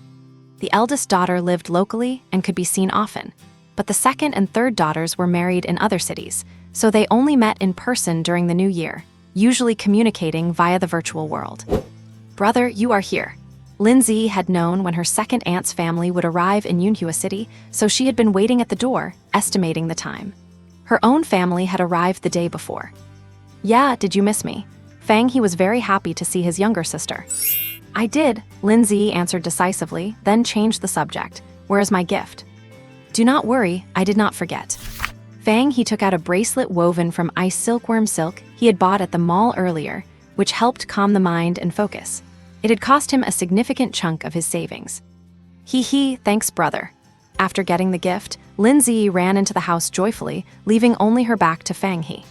The eldest daughter lived locally and could be seen often, but the second and third daughters were married in other cities, so they only met in person during the new year, usually communicating via the virtual world. "Brother, you are here." Lindsay had known when her second aunt's family would arrive in Yunhua City, so she had been waiting at the door, estimating the time. Her own family had arrived the day before. "Yeah, did you miss me?" Fang He was very happy to see his younger sister. "I did," Lindsay answered decisively, then changed the subject. "Where is my gift?" "Do not worry, I did not forget." Fang He took out a bracelet woven from ice silkworm silk he had bought at the mall earlier, which helped calm the mind and focus. It had cost him a significant chunk of his savings. "Hee, thanks, brother." After getting the gift, Lindsay ran into the house joyfully, leaving only her back to Fang He.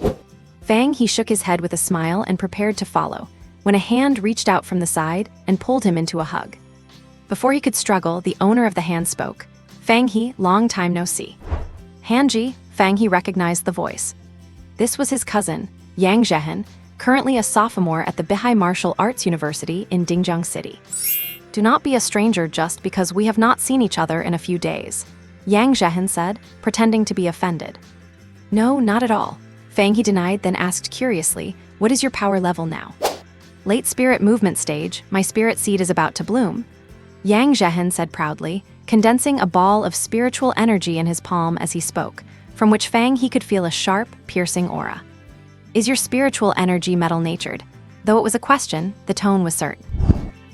Fang He shook his head with a smile and prepared to follow, when a hand reached out from the side and pulled him into a hug. Before he could struggle, the owner of the hand spoke. "Fang He, long time no see." "Hanji," Fang He recognized the voice. This was his cousin, Yang Zhehan, currently a sophomore at the Bihai Martial Arts University in Dingjiang City. "Do not be a stranger just because we have not seen each other in a few days," Yang Zhehan said, pretending to be offended. "No, not at all," Fang He denied, then asked curiously, "What is your power level now?" "Late spirit movement stage, my spirit seed is about to bloom," Yang Zhehan said proudly, condensing a ball of spiritual energy in his palm as he spoke, from which Fang He could feel a sharp, piercing aura. "Is your spiritual energy metal-natured?" Though it was a question, the tone was certain.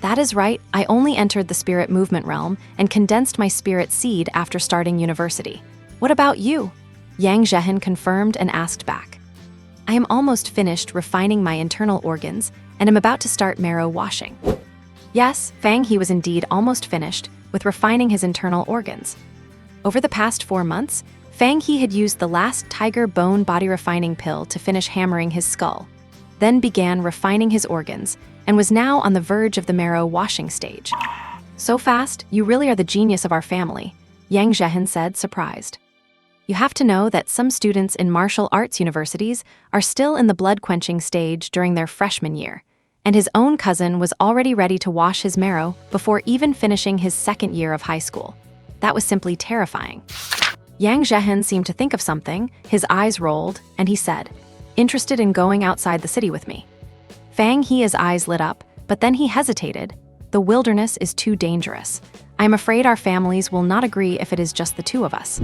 "That is right, I only entered the spirit movement realm and condensed my spirit seed after starting university. What about you?" Yang Zhehan confirmed and asked back. "I am almost finished refining my internal organs and am about to start marrow washing." Yes, Fang He was indeed almost finished with refining his internal organs. Over the past 4 months, Fang He had used the last tiger bone body refining pill to finish hammering his skull, then began refining his organs, and was now on the verge of the marrow washing stage. "So fast, you really are the genius of our family," Yang Zhehan said, surprised. "You have to know that some students in martial arts universities are still in the blood-quenching stage during their freshman year, and his own cousin was already ready to wash his marrow before even finishing his second year of high school. That was simply terrifying." Yang Zhehan seemed to think of something, his eyes rolled, and he said, "Interested in going outside the city with me?" Fang He's eyes lit up, but then he hesitated. "The wilderness is too dangerous. I'm afraid our families will not agree if it is just the two of us."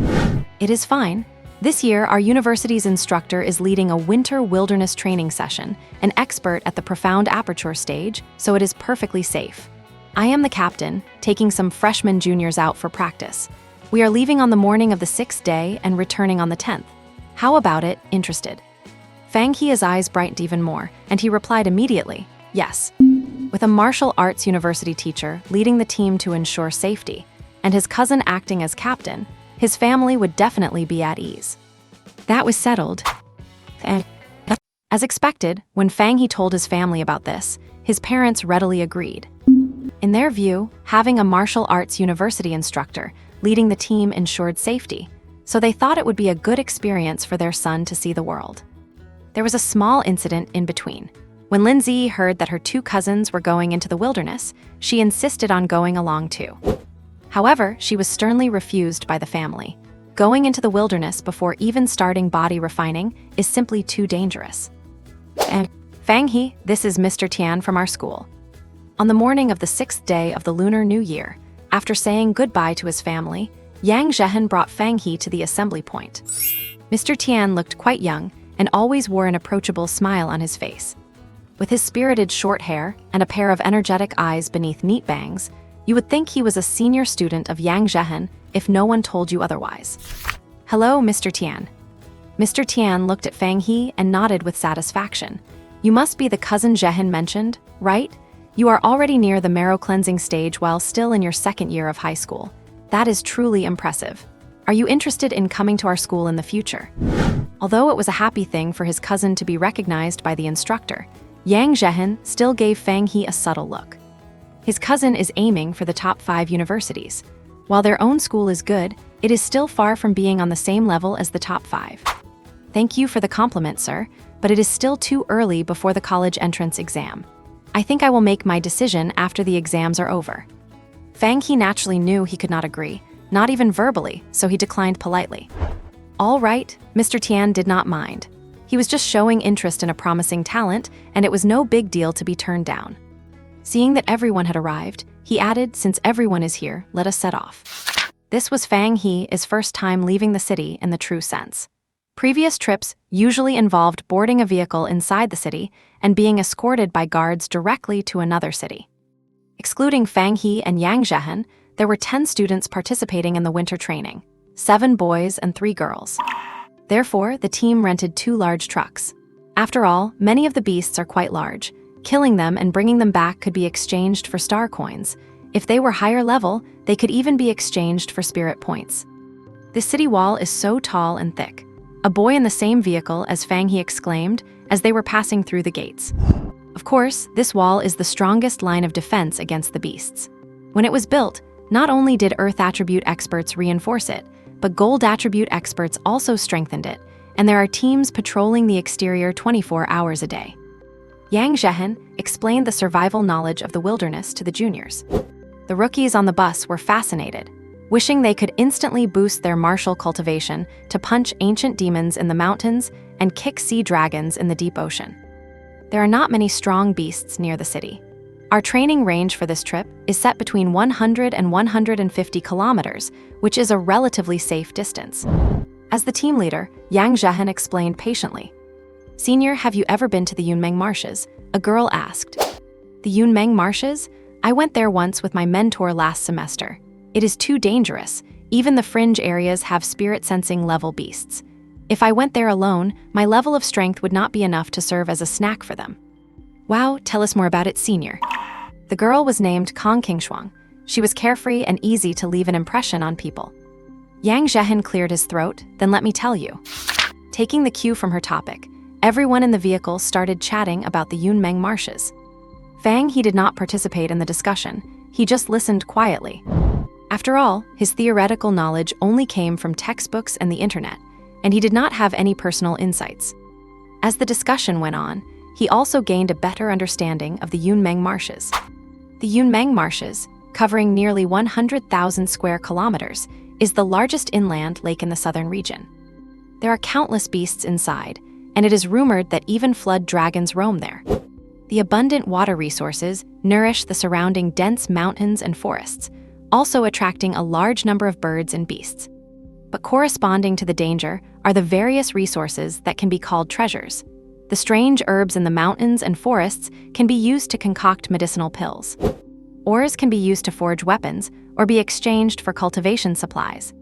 "It is fine. This year, our university's instructor is leading a winter wilderness training session, an expert at the profound aperture stage, so it is perfectly safe. I am the captain, taking some freshman juniors out for practice. We are leaving on the morning of the 6th day and returning on the 10th. How about it, interested?" Fang He's eyes brightened even more, and he replied immediately, "Yes." With a martial arts university teacher leading the team to ensure safety, and his cousin acting as captain, his family would definitely be at ease. That was settled. And as expected, when Fang He told his family about this, his parents readily agreed. In their view, having a martial arts university instructor leading the team ensured safety, so they thought it would be a good experience for their son to see the world. There was a small incident in between. When Lindsay heard that her 2 cousins were going into the wilderness, she insisted on going along too. However, she was sternly refused by the family. Going into the wilderness before even starting body refining is simply too dangerous. And Fang He, this is Mr. Tian from our school. On the morning of the 6th day of the Lunar New Year, after saying goodbye to his family, Yang Zhehan brought Fang He to the assembly point. Mr. Tian looked quite young and always wore an approachable smile on his face. With his spirited short hair and a pair of energetic eyes beneath neat bangs, you would think he was a senior student of Yang Zhehan if no one told you otherwise. "Hello, Mr. Tian." Mr. Tian looked at Fang He and nodded with satisfaction. You must be the cousin Jehin mentioned, right? You are already near the marrow cleansing stage while still in your second year of high school. That is truly impressive. Are you interested in coming to our school in the future? Although it was a happy thing for his cousin to be recognized by the instructor, Yang Jehin still gave Fang He a subtle look. His cousin is aiming for the top 5 universities. While their own school is good, it is still far from being on the same level as the top 5. Thank you for the compliment, sir, but it is still too early before the college entrance exam. I think I will make my decision after the exams are over. Fang He naturally knew he could not agree, not even verbally, so he declined politely. All right, Mr. Tian did not mind. He was just showing interest in a promising talent, and it was no big deal to be turned down. Seeing that everyone had arrived, he added, since everyone is here, let us set off. This was Fang He's first time leaving the city in the true sense. Previous trips usually involved boarding a vehicle inside the city and being escorted by guards directly to another city. Excluding Fang He and Yang Jehin, there were 10 students participating in the winter training, 7 boys and 3 girls. Therefore, the team rented 2 large trucks. After all, many of the beasts are quite large. Killing them and bringing them back could be exchanged for star coins. If they were higher level, they could even be exchanged for spirit points. The city wall is so tall and thick. A boy in the same vehicle as Fang He exclaimed as they were passing through the gates. Of course, this wall is the strongest line of defense against the beasts. When it was built, not only did Earth attribute experts reinforce it, but Gold attribute experts also strengthened it, and there are teams patrolling the exterior 24 hours a day. Yang Jehin explained the survival knowledge of the wilderness to the juniors. The rookies on the bus were fascinated, wishing they could instantly boost their martial cultivation to punch ancient demons in the mountains and kick sea dragons in the deep ocean. There are not many strong beasts near the city. Our training range for this trip is set between 100 and 150 kilometers, which is a relatively safe distance. As the team leader, Yang Jehin explained patiently. Senior, have you ever been to the Yunmeng Marshes? A girl asked. The Yunmeng Marshes? I went there once with my mentor last semester. It is too dangerous. Even the fringe areas have spirit-sensing level beasts. If I went there alone, my level of strength would not be enough to serve as a snack for them. Wow, tell us more about it, Senior. The girl was named Kong Qingshuang. She was carefree and easy to leave an impression on people. Yang Jehin cleared his throat, then let me tell you. Taking the cue from her topic, everyone in the vehicle started chatting about the Yunmeng Marshes. Fang He did not participate in the discussion, he just listened quietly. After all, his theoretical knowledge only came from textbooks and the internet, and he did not have any personal insights. As the discussion went on, he also gained a better understanding of the Yunmeng Marshes. The Yunmeng Marshes, covering nearly 100,000 square kilometers, is the largest inland lake in the southern region. There are countless beasts inside, and it is rumored that even flood dragons roam there. The abundant water resources nourish the surrounding dense mountains and forests, also attracting a large number of birds and beasts. But corresponding to the danger are the various resources that can be called treasures. The strange herbs in the mountains and forests can be used to concoct medicinal pills. Ores can be used to forge weapons or be exchanged for cultivation supplies.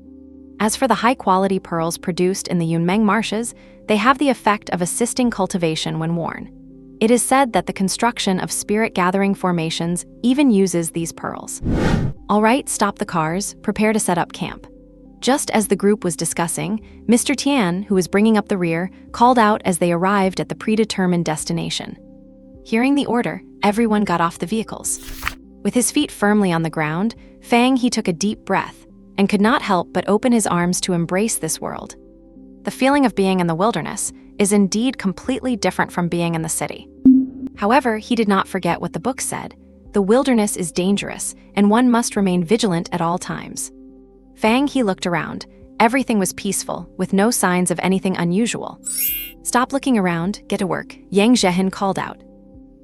As for the high-quality pearls produced in the Yunmeng Marshes, they have the effect of assisting cultivation when worn. It is said that the construction of spirit-gathering formations even uses these pearls. All right, stop the cars, prepare to set up camp. Just as the group was discussing, Mr. Tian, who was bringing up the rear, called out as they arrived at the predetermined destination. Hearing the order, everyone got off the vehicles. With his feet firmly on the ground, Fang He took a deep breath and could not help but open his arms to embrace this world. The feeling of being in the wilderness is indeed completely different from being in the city. However, he did not forget what the book said. The wilderness is dangerous, and one must remain vigilant at all times. Fang He looked around. Everything was peaceful, with no signs of anything unusual. Stop looking around, get to work, Yang Jehin called out.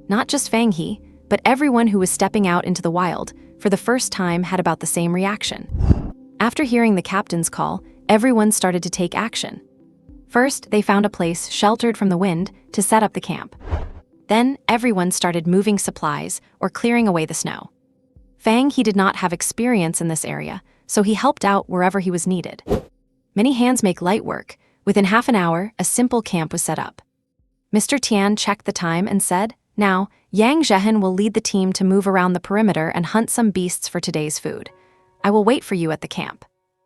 Not just Fang He, but everyone who was stepping out into the wild for the first time had about the same reaction. After hearing the captain's call, everyone started to take action. First, they found a place sheltered from the wind to set up the camp. Then, everyone started moving supplies or clearing away the snow. Fang He did not have experience in this area, so he helped out wherever he was needed. Many hands make light work, Within half an hour, a simple camp was set up. Mr. Tian checked the time and said, "Now, Yang Zhehan will lead the team to move around the perimeter and hunt some beasts for today's food. I will wait for you at the camp.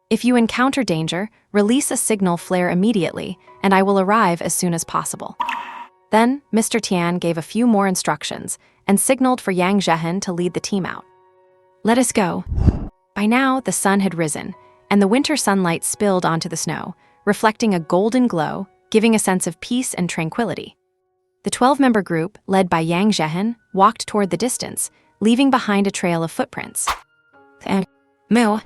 If you encounter danger, release a signal flare immediately, and I will arrive as soon as possible." Then, Mr. Tian gave a few more instructions and signaled for Yang Zhehan to lead the team out. "Let us go." By now, the sun had risen, and the winter sunlight spilled onto the snow, reflecting a golden glow, giving a sense of peace and tranquility. The 12-member group, led by Yang Zhehan, walked toward the distance, leaving behind a trail of footprints. Moo!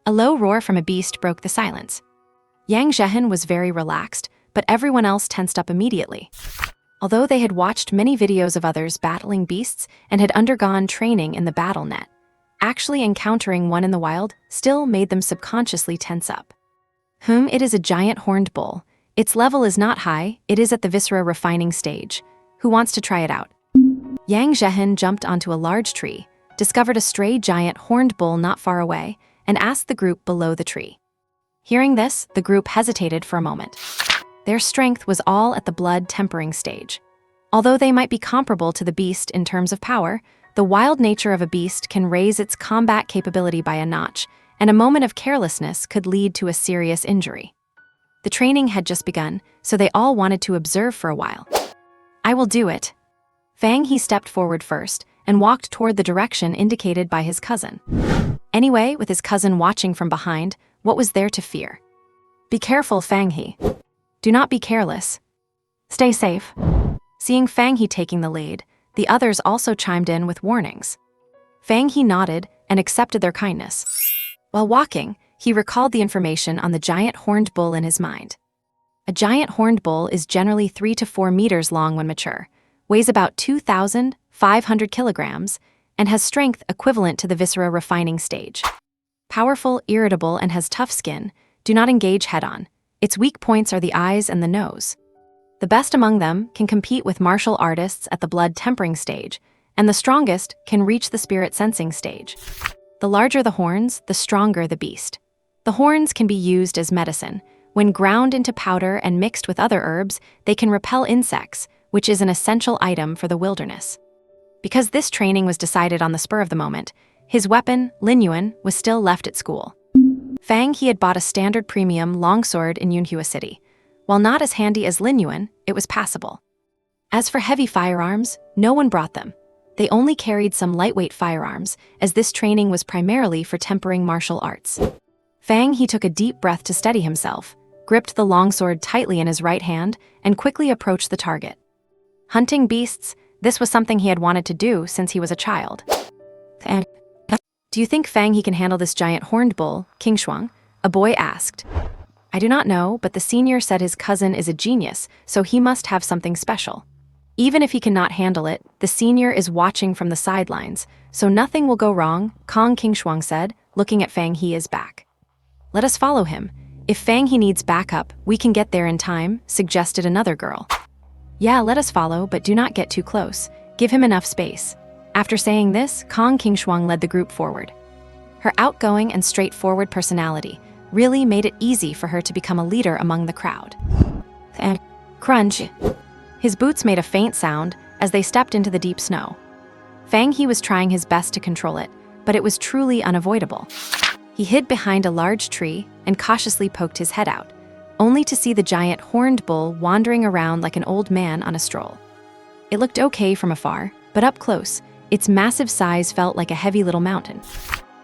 A low roar from a beast broke the silence. Yang Zhehan was very relaxed, but everyone else tensed up immediately. Although they had watched many videos of others battling beasts and had undergone training in the battle net, actually encountering one in the wild still made them subconsciously tense up. It is a giant horned bull. Its level is not high, it is at the viscera refining stage. Who wants to try it out? Yang Zhehan jumped onto a large tree, discovered a stray giant horned bull not far away, and asked the group below the tree. Hearing this, the group hesitated for a moment. Their strength was all at the blood tempering stage. Although they might be comparable to the beast in terms of power, the wild nature of a beast can raise its combat capability by a notch, and a moment of carelessness could lead to a serious injury. The training had just begun, so they all wanted to observe for a while. "I will do it." Fang He stepped forward first and walked toward the direction indicated by his cousin. Anyway, with his cousin watching from behind, what was there to fear? "Be careful, Fang He. Do not be careless. Stay safe." Seeing Fang He taking the lead, the others also chimed in with warnings. Fang He nodded and accepted their kindness. While walking, he recalled the information on the giant horned bull in his mind. A giant horned bull is generally 3 to 4 meters long when mature, weighs about 2,500 kilograms, and has strength equivalent to the viscera refining stage. Powerful, irritable, and has tough skin, do not engage head-on. Its weak points are the eyes and the nose. The best among them can compete with martial artists at the blood tempering stage, and the strongest can reach the spirit sensing stage. The larger the horns, the stronger the beast. The horns can be used as medicine. When ground into powder and mixed with other herbs, they can repel insects, which is an essential item for the wilderness. Because this training was decided on the spur of the moment, his weapon, Lin Yuan, was still left at school. Fang He had bought a standard premium longsword in Yunhua City. While not as handy as Lin Yuan, it was passable. As for heavy firearms, no one brought them. They only carried some lightweight firearms, as this training was primarily for tempering martial arts. Fang He took a deep breath to steady himself, gripped the longsword tightly in his right hand, and quickly approached the target. Hunting beasts, this was something he had wanted to do since he was a child. "Do you think Fang He can handle this giant horned bull, King Shuang?" a boy asked. "I do not know, but the senior said his cousin is a genius, so he must have something special. Even if he cannot handle it, the senior is watching from the sidelines, so nothing will go wrong," King Shuang said, looking at Fang He's back. "Let us follow him. If Fang He needs backup, we can get there in time," suggested another girl. "Yeah, let us follow, but do not get too close. Give him enough space." After saying this, King Shuang led the group forward. Her outgoing and straightforward personality really made it easy for her to become a leader among the crowd. And crunch! His boots made a faint sound as they stepped into the deep snow. Fang He was trying his best to control it, but it was truly unavoidable. He hid behind a large tree and cautiously poked his head out, only to see the giant horned bull wandering around like an old man on a stroll. It looked okay from afar, but up close, its massive size felt like a heavy little mountain.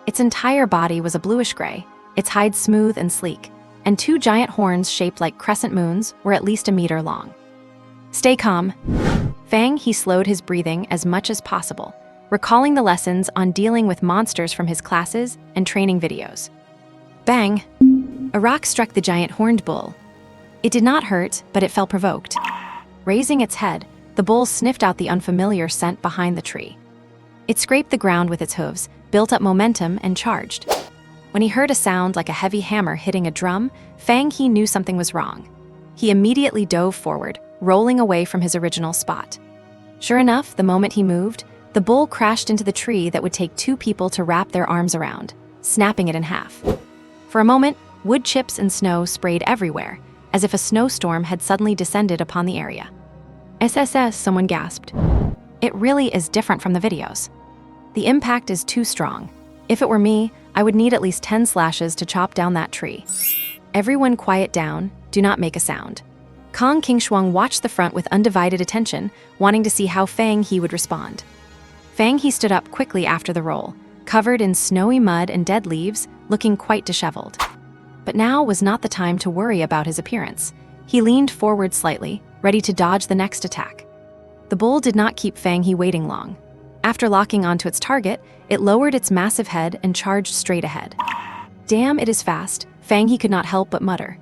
Its entire body was a bluish gray, its hide smooth and sleek, and 2 giant horns shaped like crescent moons were at least a meter long. "Stay calm." Fang He slowed his breathing as much as possible, recalling the lessons on dealing with monsters from his classes and training videos. Bang! A rock struck the giant horned bull. It did not hurt, but it felt provoked. Raising its head, the bull sniffed out the unfamiliar scent behind the tree. It scraped the ground with its hooves, built up momentum, and charged. When he heard a sound like a heavy hammer hitting a drum, Fang He knew something was wrong. He immediately dove forward, rolling away from his original spot. Sure enough, the moment he moved, the bull crashed into the tree that would take 2 people to wrap their arms around, snapping it in half. For a moment, wood chips and snow sprayed everywhere, as if a snowstorm had suddenly descended upon the area. SSS, someone gasped. It really is different from the videos. The impact is too strong. If it were me, I would need at least 10 slashes to chop down that tree. Everyone quiet down, do not make a sound. Kong Qingshuang watched the front with undivided attention, wanting to see how Fang He would respond. Fang He stood up quickly after the roll, covered in snowy mud and dead leaves, looking quite disheveled. But now was not the time to worry about his appearance. He leaned forward slightly, ready to dodge the next attack. The bull did not keep Fang He waiting long. After locking onto its target, it lowered its massive head and charged straight ahead. Damn, it is fast, Fang He could not help but mutter.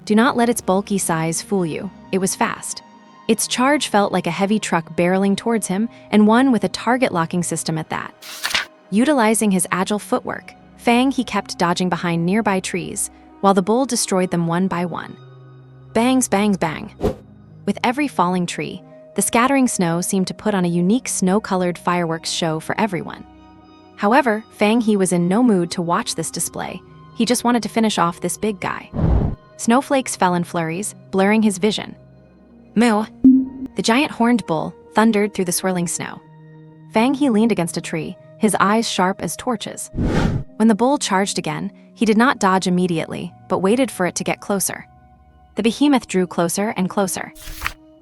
Do not let its bulky size fool you, it was fast. Its charge felt like a heavy truck barreling towards him, and one with a target locking system at that. Utilizing his agile footwork, Fang He kept dodging behind nearby trees, while the bull destroyed them one by one. Bangs, bangs, bang. With every falling tree, the scattering snow seemed to put on a unique snow-colored fireworks show for everyone. However, Fang He was in no mood to watch this display. He just wanted to finish off this big guy. Snowflakes fell in flurries, blurring his vision. Moo! The giant horned bull thundered through the swirling snow. Fang He leaned against a tree, his eyes sharp as torches. When the bull charged again, he did not dodge immediately, but waited for it to get closer. The behemoth drew closer and closer.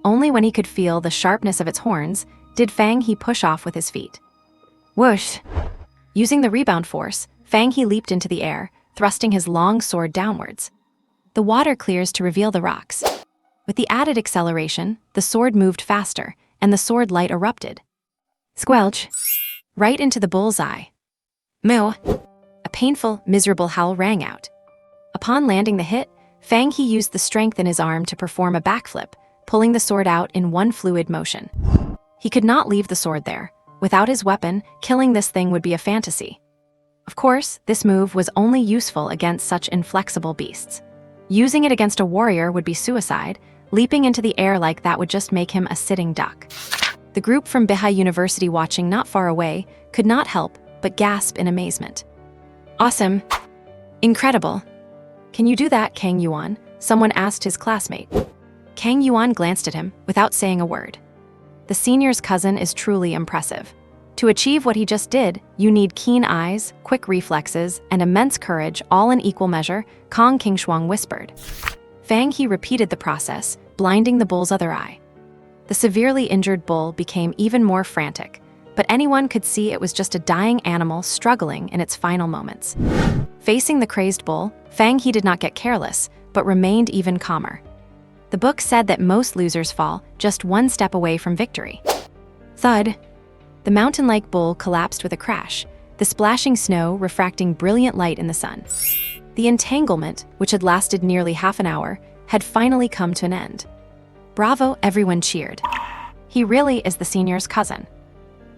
Only when he could feel the sharpness of its horns did Fang He push off with his feet. Whoosh! Using the rebound force, Fang He leaped into the air, thrusting his long sword downwards. The water clears to reveal the rocks. With the added acceleration, the sword moved faster, and the sword light erupted. Squelch! Right into the bull's eye. Moo! A painful, miserable howl rang out. Upon landing the hit, Fang He used the strength in his arm to perform a backflip, pulling the sword out in one fluid motion. He could not leave the sword there. Without his weapon, killing this thing would be a fantasy. Of course, this move was only useful against such inflexible beasts. Using it against a warrior would be suicide. Leaping into the air like that would just make him a sitting duck. The group from Bihai University watching not far away could not help but gasp in amazement. Awesome. Incredible. Can you do that, Kang Yuan? Someone asked his classmate. Kang Yuan glanced at him without saying a word. The senior's cousin is truly impressive. To achieve what he just did, you need keen eyes, quick reflexes, and immense courage, all in equal measure, Kong Qingshuang whispered. Fang He repeated the process, blinding the bull's other eye. The severely injured bull became even more frantic, but anyone could see it was just a dying animal struggling in its final moments. Facing the crazed bull, Fang He did not get careless, but remained even calmer. The book said that most losers fall just one step away from victory. Thud! The mountain-like bull collapsed with a crash, the splashing snow refracting brilliant light in the sun. The entanglement, which had lasted nearly half an hour, had finally come to an end. Bravo, everyone cheered. He really is the senior's cousin.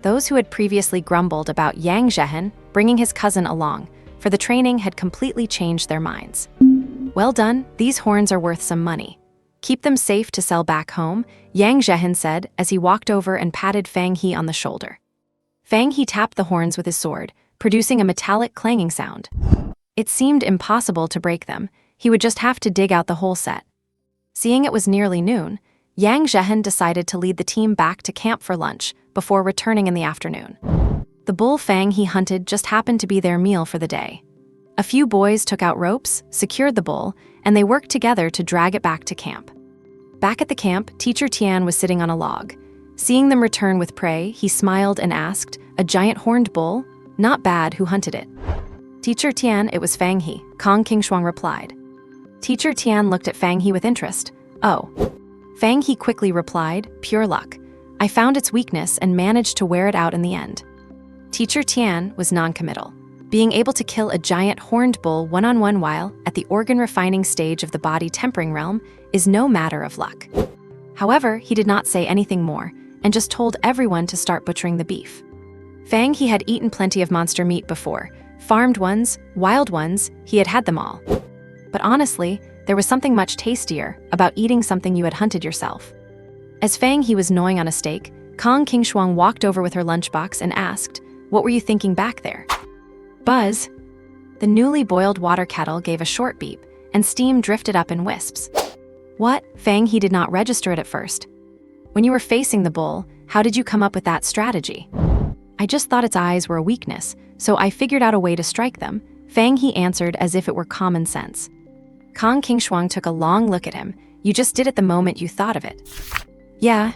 Those who had previously grumbled about Yang Zhehen bringing his cousin along for the training had completely changed their minds. Well done, these horns are worth some money. Keep them safe to sell back home, Yang Zhehen said as he walked over and patted Fang He on the shoulder. Fang He tapped the horns with his sword, producing a metallic clanging sound. It seemed impossible to break them. He would just have to dig out the whole set. Seeing it was nearly noon, Yang Zhehen decided to lead the team back to camp for lunch before returning in the afternoon. The bull Fang He hunted just happened to be their meal for the day. A few boys took out ropes, secured the bull, and they worked together to drag it back to camp. Back at the camp, Teacher Tian was sitting on a log. Seeing them return with prey, he smiled and asked, "A giant horned bull? Not bad, who hunted it?" "Teacher Tian, it was Fang He," Kong Qingshuang replied. Teacher Tian looked at Fang He with interest. "Oh." Fang He quickly replied, "Pure luck. I found its weakness and managed to wear it out in the end." Teacher Tian was non-committal. Being able to kill a giant horned bull one-on-one while at the organ refining stage of the body tempering realm is no matter of luck. However, he did not say anything more and just told everyone to start butchering the beef. Fang He had eaten plenty of monster meat before. Farmed ones, wild ones, he had had them all. But honestly, there was something much tastier about eating something you had hunted yourself. As Fang He was gnawing on a steak, Kong Qingshuang walked over with her lunchbox and asked, "What were you thinking back there?" Buzz! The newly boiled water kettle gave a short beep, and steam drifted up in wisps. What? Fang He did not register it at first. When you were facing the bull, how did you come up with that strategy? I just thought its eyes were a weakness, so I figured out a way to strike them, Fang He answered as if it were common sense. Kong Qingshuang took a long look at him. You just did it the moment you thought of it. Yeah.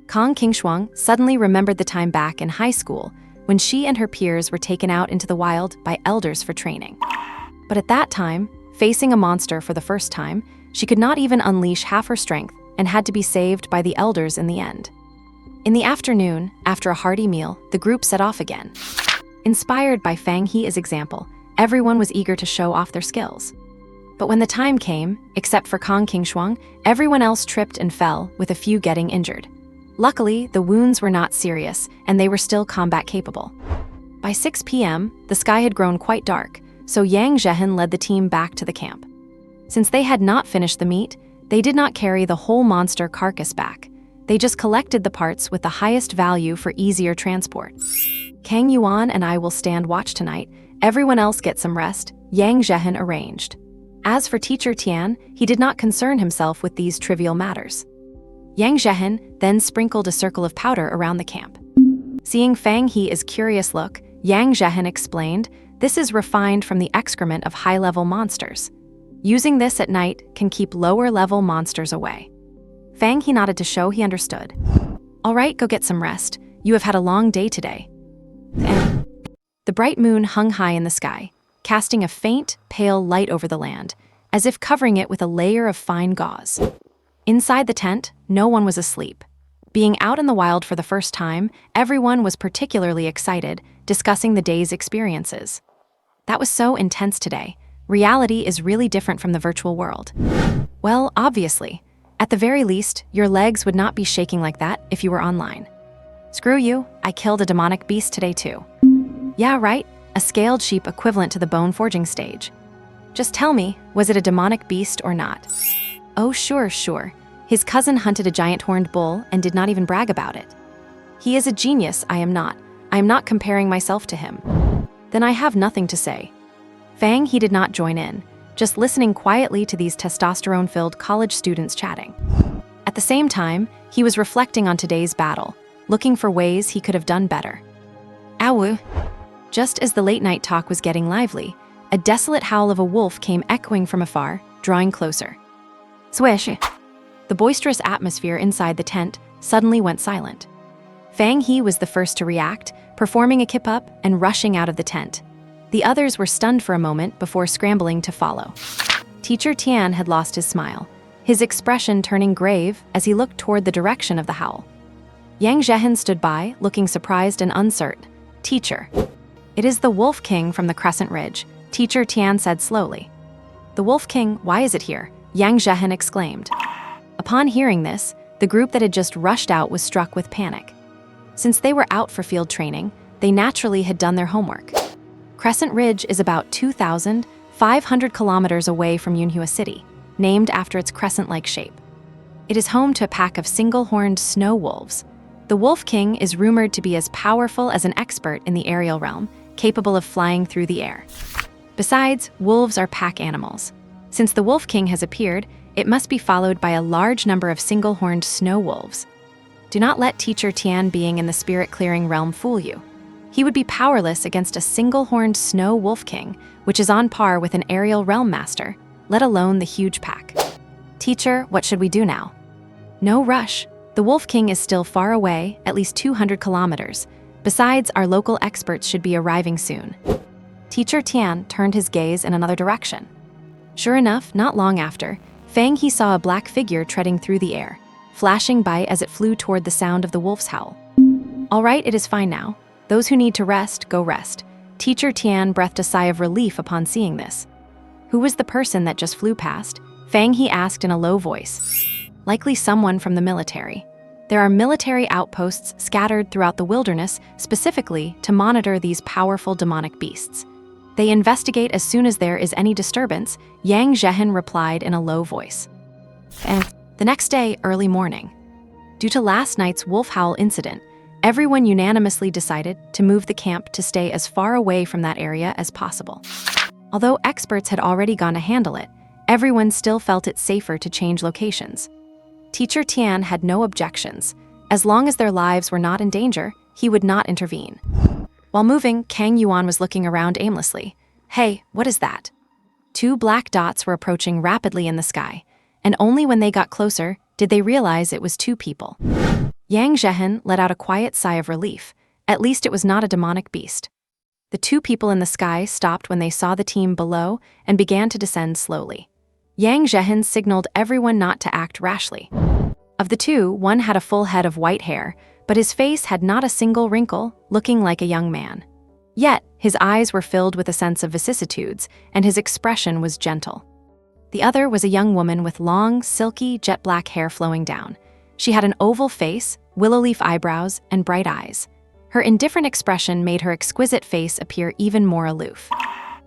Kong Qingshuang suddenly remembered the time back in high school when she and her peers were taken out into the wild by elders for training. But at that time, facing a monster for the first time, she could not even unleash half her strength and had to be saved by the elders in the end. In the afternoon, after a hearty meal, the group set off again. Inspired by Fang He's example, everyone was eager to show off their skills. But when the time came, except for Kong Qingshuang, everyone else tripped and fell, with a few getting injured. Luckily, the wounds were not serious, and they were still combat capable. By 6 p.m., the sky had grown quite dark, so Yang Zhehan led the team back to the camp. Since they had not finished the meat, they did not carry the whole monster carcass back. They just collected the parts with the highest value for easier transport. Kang Yuan and I will stand watch tonight. Everyone else get some rest, Yang Zhehan arranged. As for Teacher Tian, he did not concern himself with these trivial matters. Yang Zhehan then sprinkled a circle of powder around the camp. Seeing Fang He's curious look, Yang Zhehan explained, this is refined from the excrement of high-level monsters. Using this at night can keep lower-level monsters away. Fang He nodded to show he understood. All right, go get some rest. You have had a long day today. And the bright moon hung high in the sky, casting a faint, pale light over the land, as if covering it with a layer of fine gauze. Inside the tent, no one was asleep. Being out in the wild for the first time, everyone was particularly excited, discussing the day's experiences. That was so intense today. Reality is really different from the virtual world. Well, obviously. At the very least, your legs would not be shaking like that if you were online. Screw you, I killed a demonic beast today too. Yeah, right, a scaled sheep equivalent to the bone forging stage. Just tell me, was it a demonic beast or not? Oh, sure. His cousin hunted a giant horned bull and did not even brag about it. He is a genius, I am not. I am not comparing myself to him. Then I have nothing to say. Fang He did not join in, just listening quietly to these testosterone-filled college students chatting. At the same time, he was reflecting on today's battle, looking for ways he could have done better. Ow! Just as the late-night talk was getting lively, a desolate howl of a wolf came echoing from afar, drawing closer. Swish! The boisterous atmosphere inside the tent suddenly went silent. Fang He was the first to react, performing a kip-up and rushing out of the tent. The others were stunned for a moment before scrambling to follow. Teacher Tian had lost his smile, his expression turning grave as he looked toward the direction of the howl. Yang Zhehan stood by, looking surprised and uncertain. Teacher. It is the Wolf King from the Crescent Ridge, Teacher Tian said slowly. The Wolf King, why is it here? Yang Zhehan exclaimed. Upon hearing this, the group that had just rushed out was struck with panic. Since they were out for field training, they naturally had done their homework. Crescent Ridge is about 2,500 kilometers away from Yunhua City, named after its crescent-like shape. It is home to a pack of single-horned snow wolves. The Wolf King is rumored to be as powerful as an expert in the aerial realm, capable of flying through the air. Besides, wolves are pack animals. Since the Wolf King has appeared, it must be followed by a large number of single-horned snow wolves. Do not let Teacher Tian being in the spirit-clearing realm fool you. He would be powerless against a single-horned snow wolf king, which is on par with an aerial realm master, let alone the huge pack. Teacher, what should we do now? No rush. The Wolf King is still far away, at least 200 kilometers. Besides, our local experts should be arriving soon. Teacher Tian turned his gaze in another direction. Sure enough, not long after, Fang He saw a black figure treading through the air, flashing by as it flew toward the sound of the wolf's howl. All right, it is fine now. Those who need to rest, go rest. Teacher Tian breathed a sigh of relief upon seeing this. Who was the person that just flew past? Fang He asked in a low voice. Likely someone from the military. There are military outposts scattered throughout the wilderness specifically to monitor these powerful demonic beasts. They investigate as soon as there is any disturbance, Yang Zhehan replied in a low voice. And the next day, early morning. Due to last night's wolf howl incident, everyone unanimously decided to move the camp to stay as far away from that area as possible. Although experts had already gone to handle it, everyone still felt it safer to change locations. Teacher Tian had no objections. As long as their lives were not in danger, he would not intervene. While moving, Kang Yuan was looking around aimlessly. Hey, what is that? Two black dots were approaching rapidly in the sky, and only when they got closer did they realize it was two people. Yang Zhehan let out a quiet sigh of relief. At least it was not a demonic beast. The two people in the sky stopped when they saw the team below and began to descend slowly. Yang Zhehan signaled everyone not to act rashly. Of the two, one had a full head of white hair, but his face had not a single wrinkle, looking like a young man. Yet, his eyes were filled with a sense of vicissitudes, and his expression was gentle. The other was a young woman with long, silky, jet-black hair flowing down. She had an oval face, willow leaf eyebrows, and bright eyes. Her indifferent expression made her exquisite face appear even more aloof.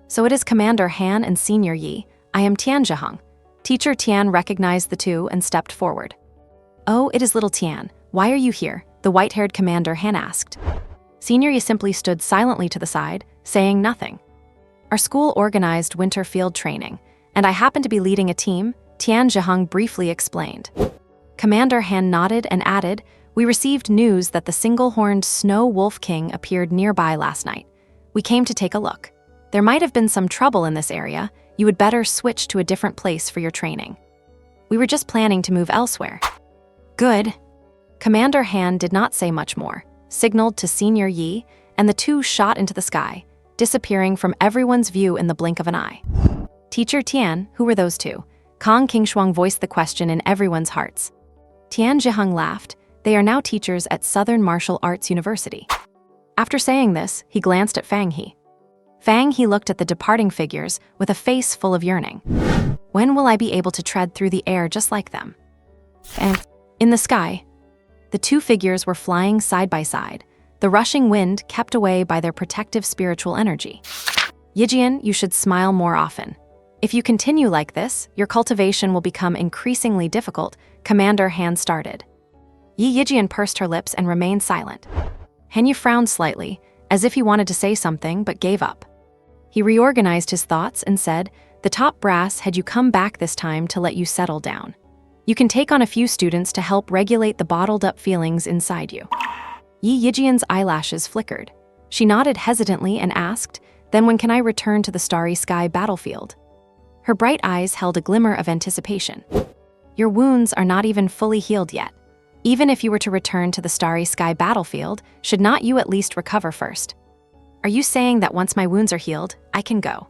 So it is Commander Han and Senior Yi. I am Tian Zhiheng. Teacher Tian recognized the two and stepped forward. Oh, it is little Tian. Why are you here? The white-haired Commander Han asked. Senior Yi simply stood silently to the side, saying nothing. Our school organized winter field training, and I happen to be leading a team, Tian Zhiheng briefly explained. Commander Han nodded and added, we received news that the single-horned Snow Wolf King appeared nearby last night. We came to take a look. There might have been some trouble in this area. You would better switch to a different place for your training. We were just planning to move elsewhere. Good. Commander Han did not say much more, signaled to Senior Yi, and the two shot into the sky, disappearing from everyone's view in the blink of an eye. Teacher Tian, who were those two? Kang Qingshuang voiced the question in everyone's hearts. Tian Zhiheng laughed. They are now teachers at Southern Martial Arts University. After saying this, he glanced at Fang He. Fang He looked at the departing figures with a face full of yearning. When will I be able to tread through the air just like them? And in the sky, the two figures were flying side by side, the rushing wind kept away by their protective spiritual energy. Yijian, you should smile more often. If you continue like this, your cultivation will become increasingly difficult, Commander Han started. Yi Yijian pursed her lips and remained silent. Hanyu frowned slightly, as if he wanted to say something but gave up. He reorganized his thoughts and said, the top brass had you come back this time to let you settle down. You can take on a few students to help regulate the bottled-up feelings inside you. Yi Yijian's eyelashes flickered. She nodded hesitantly and asked, then when can I return to the starry sky battlefield? Her bright eyes held a glimmer of anticipation. Your wounds are not even fully healed yet. Even if you were to return to the starry sky battlefield, should not you at least recover first? Are you saying that once my wounds are healed, I can go?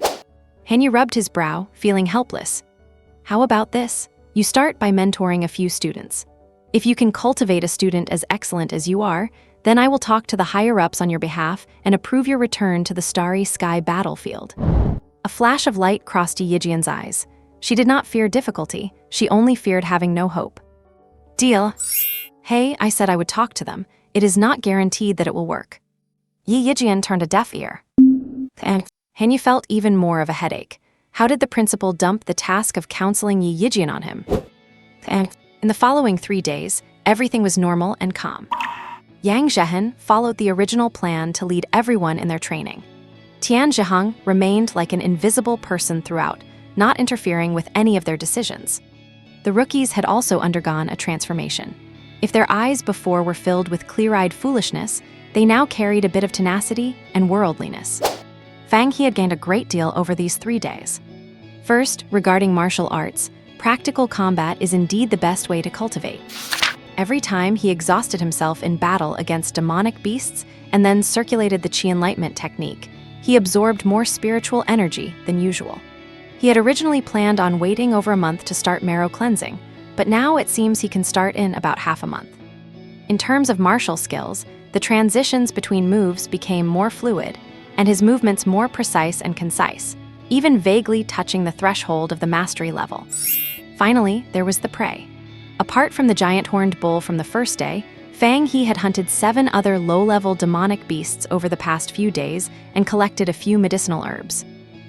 Hanyu rubbed his brow, feeling helpless. How about this? You start by mentoring a few students. If you can cultivate a student as excellent as you are, then I will talk to the higher-ups on your behalf and approve your return to the starry sky battlefield. A flash of light crossed Yi Yijian's eyes. She did not fear difficulty, she only feared having no hope. Deal. Hey, I said I would talk to them. It is not guaranteed that it will work. Yi Yijian turned a deaf ear. And Hanyu felt even more of a headache. How did the principal dump the task of counseling Yi Yijian on him? And in the following 3 days, everything was normal and calm. Yang Zhehan followed the original plan to lead everyone in their training. Tian Zhiheng remained like an invisible person throughout, not interfering with any of their decisions. The rookies had also undergone a transformation. If their eyes before were filled with clear-eyed foolishness, they now carried a bit of tenacity and worldliness. Fang He had gained a great deal over these 3 days. First, regarding martial arts, practical combat is indeed the best way to cultivate. Every time he exhausted himself in battle against demonic beasts and then circulated the Qi Enlightenment technique, he absorbed more spiritual energy than usual. He had originally planned on waiting over a month to start marrow cleansing, but now it seems he can start in about half a month. In terms of martial skills, the transitions between moves became more fluid, and his movements more precise and concise, even vaguely touching the threshold of the mastery level. Finally, there was the prey. Apart from the giant horned bull from the first day, Fang He had hunted 7 other low-level demonic beasts over the past few days and collected a few medicinal herbs.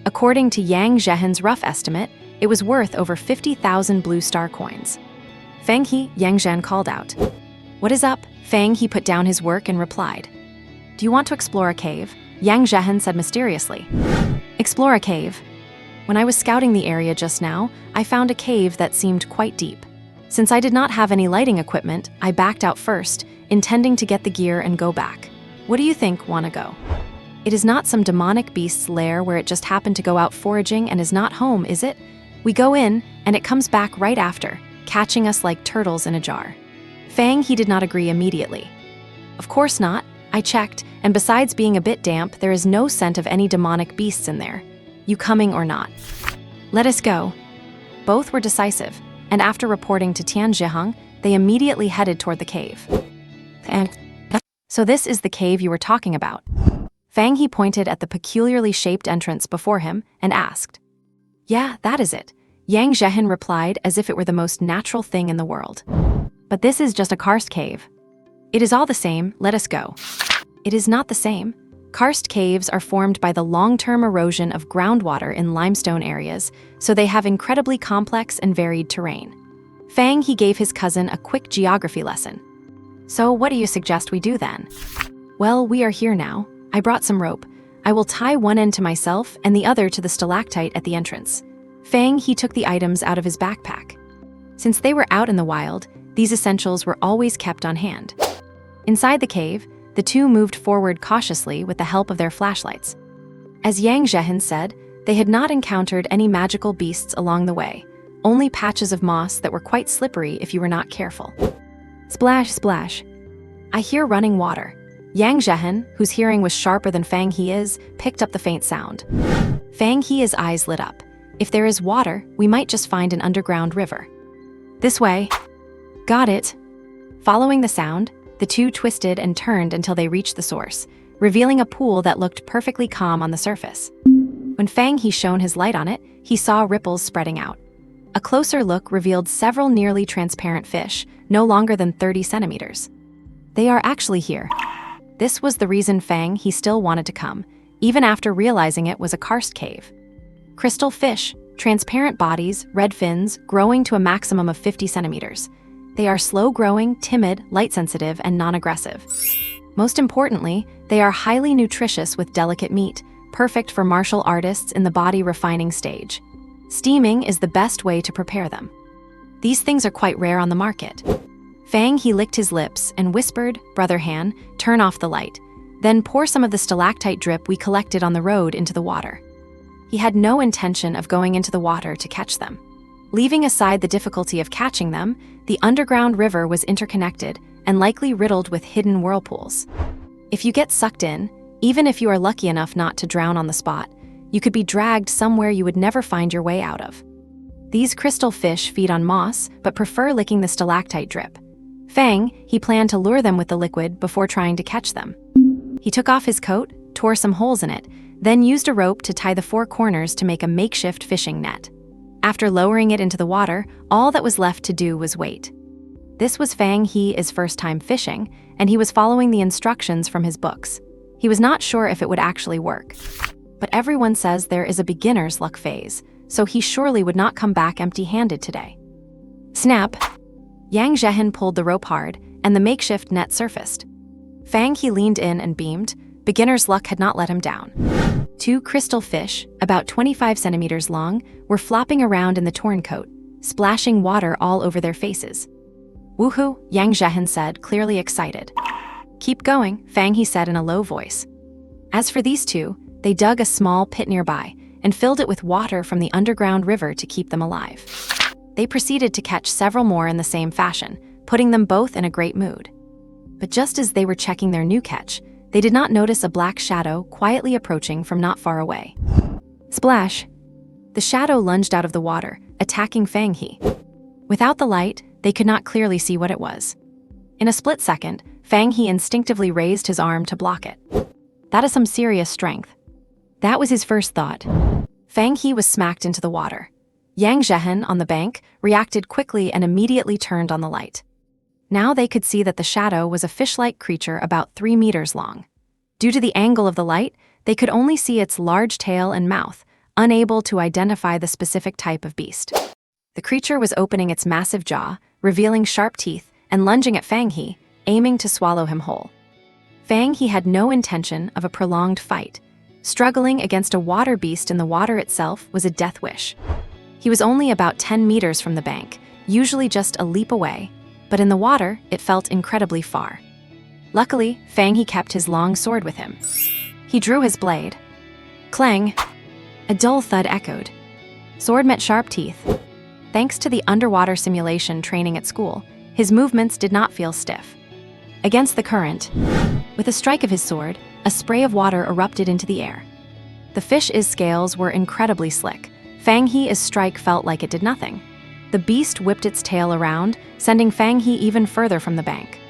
According to Yang Zhehan's rough estimate, it was worth over 50,000 blue star coins. Fang He, Yang Zhen called out. What is up? Fang He put down his work and replied. Do you want to explore a cave? Yang Zhehan said mysteriously. Explore a cave? When I was scouting the area just now, I found a cave that seemed quite deep. Since I did not have any lighting equipment, I backed out first, intending to get the gear and go back. What do you think, wanna go? It is not some demonic beast's lair where it just happened to go out foraging and is not home, is it? We go in, and it comes back right after, catching us like turtles in a jar. Fang He did not agree immediately. Of course not. I checked, and besides being a bit damp, there is no scent of any demonic beasts in there. You coming or not? Let us go. Both were decisive, and after reporting to Tian Zhiheng, they immediately headed toward the cave. And so this is the cave you were talking about. Fang He pointed at the peculiarly shaped entrance before him and asked. Yeah, that is it. Yang Zhehen replied as if it were the most natural thing in the world. But this is just a karst cave. It is all the same, let us go. It is not the same. Karst caves are formed by the long-term erosion of groundwater in limestone areas, so they have incredibly complex and varied terrain. Fang He gave his cousin a quick geography lesson. So what do you suggest we do then? Well, we are here now. I brought some rope. I will tie one end to myself and the other to the stalactite at the entrance. Fang He took the items out of his backpack. Since they were out in the wild, these essentials were always kept on hand. Inside the cave, the two moved forward cautiously with the help of their flashlights. As Yang Zhehen said, they had not encountered any magical beasts along the way, only patches of moss that were quite slippery if you were not careful. Splash, splash. I hear running water. Yang Zhehen, whose hearing was sharper than Fang He's, picked up the faint sound. Fang He's eyes lit up. If there is water, we might just find an underground river. This way. Got it. Following the sound, the two twisted and turned until they reached the source, revealing a pool that looked perfectly calm on the surface. When Fang He shone his light on it, he saw ripples spreading out. A closer look revealed several nearly transparent fish, no longer than 30 centimeters. They are actually here. This was the reason Fang He still wanted to come, even after realizing it was a karst cave. Crystal fish, transparent bodies, red fins, growing to a maximum of 50 centimeters. They are slow-growing, timid, light-sensitive, and non-aggressive. Most importantly, they are highly nutritious with delicate meat, perfect for martial artists in the body refining stage. Steaming is the best way to prepare them. These things are quite rare on the market. Fang He licked his lips and whispered, Brother Han, turn off the light. Then pour some of the stalactite drip we collected on the road into the water. He had no intention of going into the water to catch them. Leaving aside the difficulty of catching them, the underground river was interconnected and likely riddled with hidden whirlpools. If you get sucked in, even if you are lucky enough not to drown on the spot, you could be dragged somewhere you would never find your way out of. These crystal fish feed on moss, but prefer licking the stalactite drip. Fang He planned to lure them with the liquid before trying to catch them. He took off his coat, tore some holes in it, then used a rope to tie the four corners to make a makeshift fishing net. After lowering it into the water, all that was left to do was wait. This was Fang He's first time fishing, and he was following the instructions from his books. He was not sure if it would actually work. But everyone says there is a beginner's luck phase, so he surely would not come back empty-handed today. Snap! Yang Zhehen pulled the rope hard, and the makeshift net surfaced. Fang He leaned in and beamed. Beginner's luck had not let him down. Two crystal fish, about 25 centimeters long, were flopping around in the torn coat, splashing water all over their faces. Woohoo, Yang Zhehen said, clearly excited. Keep going, Fang He said in a low voice. As for these two, they dug a small pit nearby and filled it with water from the underground river to keep them alive. They proceeded to catch several more in the same fashion, putting them both in a great mood. But just as they were checking their new catch, they did not notice a black shadow quietly approaching from not far away. Splash! The shadow lunged out of the water, attacking Fang He. Without the light, they could not clearly see what it was. In a split second, Fang He instinctively raised his arm to block it. That is some serious strength. That was his first thought. Fang He was smacked into the water. Yang Zhehen, on the bank, reacted quickly and immediately turned on the light. Now they could see that the shadow was a fish-like creature about 3 meters long. Due to the angle of the light, they could only see its large tail and mouth, unable to identify the specific type of beast. The creature was opening its massive jaw, revealing sharp teeth, and lunging at Fang He, aiming to swallow him whole. Fang He had no intention of a prolonged fight. Struggling against a water beast in the water itself was a death wish. He was only about 10 meters from the bank, usually just a leap away, but in the water, it felt incredibly far. Luckily, Fang He kept his long sword with him. He drew his blade. Clang! A dull thud echoed. Sword met sharp teeth. Thanks to the underwater simulation training at school, his movements did not feel stiff. Against the current, with a strike of his sword, a spray of water erupted into the air. The fish's scales were incredibly slick. Fang He's strike felt like it did nothing. The beast whipped its tail around, sending Fang He even further from the bank.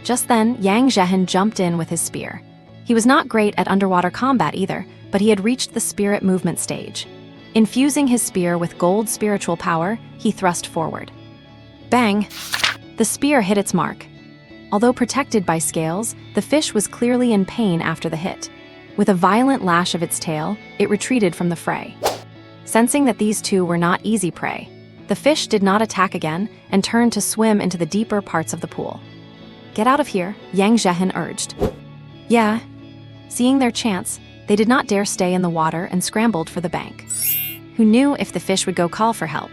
Just then, Yang Zhehan jumped in with his spear. He was not great at underwater combat either, but he had reached the spirit movement stage. Infusing his spear with gold spiritual power, he thrust forward. Bang! The spear hit its mark. Although protected by scales, the fish was clearly in pain after the hit. With a violent lash of its tail, it retreated from the fray. Sensing that these two were not easy prey, the fish did not attack again and turned to swim into the deeper parts of the pool. Get out of here, Yang Zhehan urged. Yeah. Seeing their chance, they did not dare stay in the water and scrambled for the bank. Who knew if the fish would go call for help?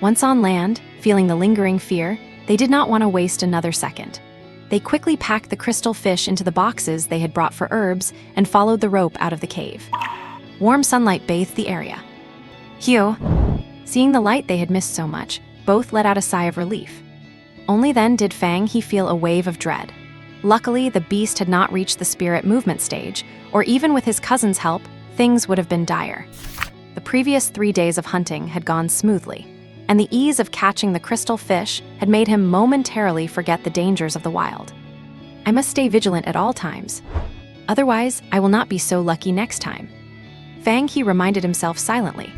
Once on land, feeling the lingering fear, they did not want to waste another second. They quickly packed the crystal fish into the boxes they had brought for herbs and followed the rope out of the cave. Warm sunlight bathed the area. Hugh! Seeing the light they had missed so much, both let out a sigh of relief. Only then did Fang He feel a wave of dread. Luckily, the beast had not reached the spirit movement stage, or even with his cousin's help, things would have been dire. The previous 3 days of hunting had gone smoothly, and the ease of catching the crystal fish had made him momentarily forget the dangers of the wild. I must stay vigilant at all times. Otherwise, I will not be so lucky next time. Fang He reminded himself silently.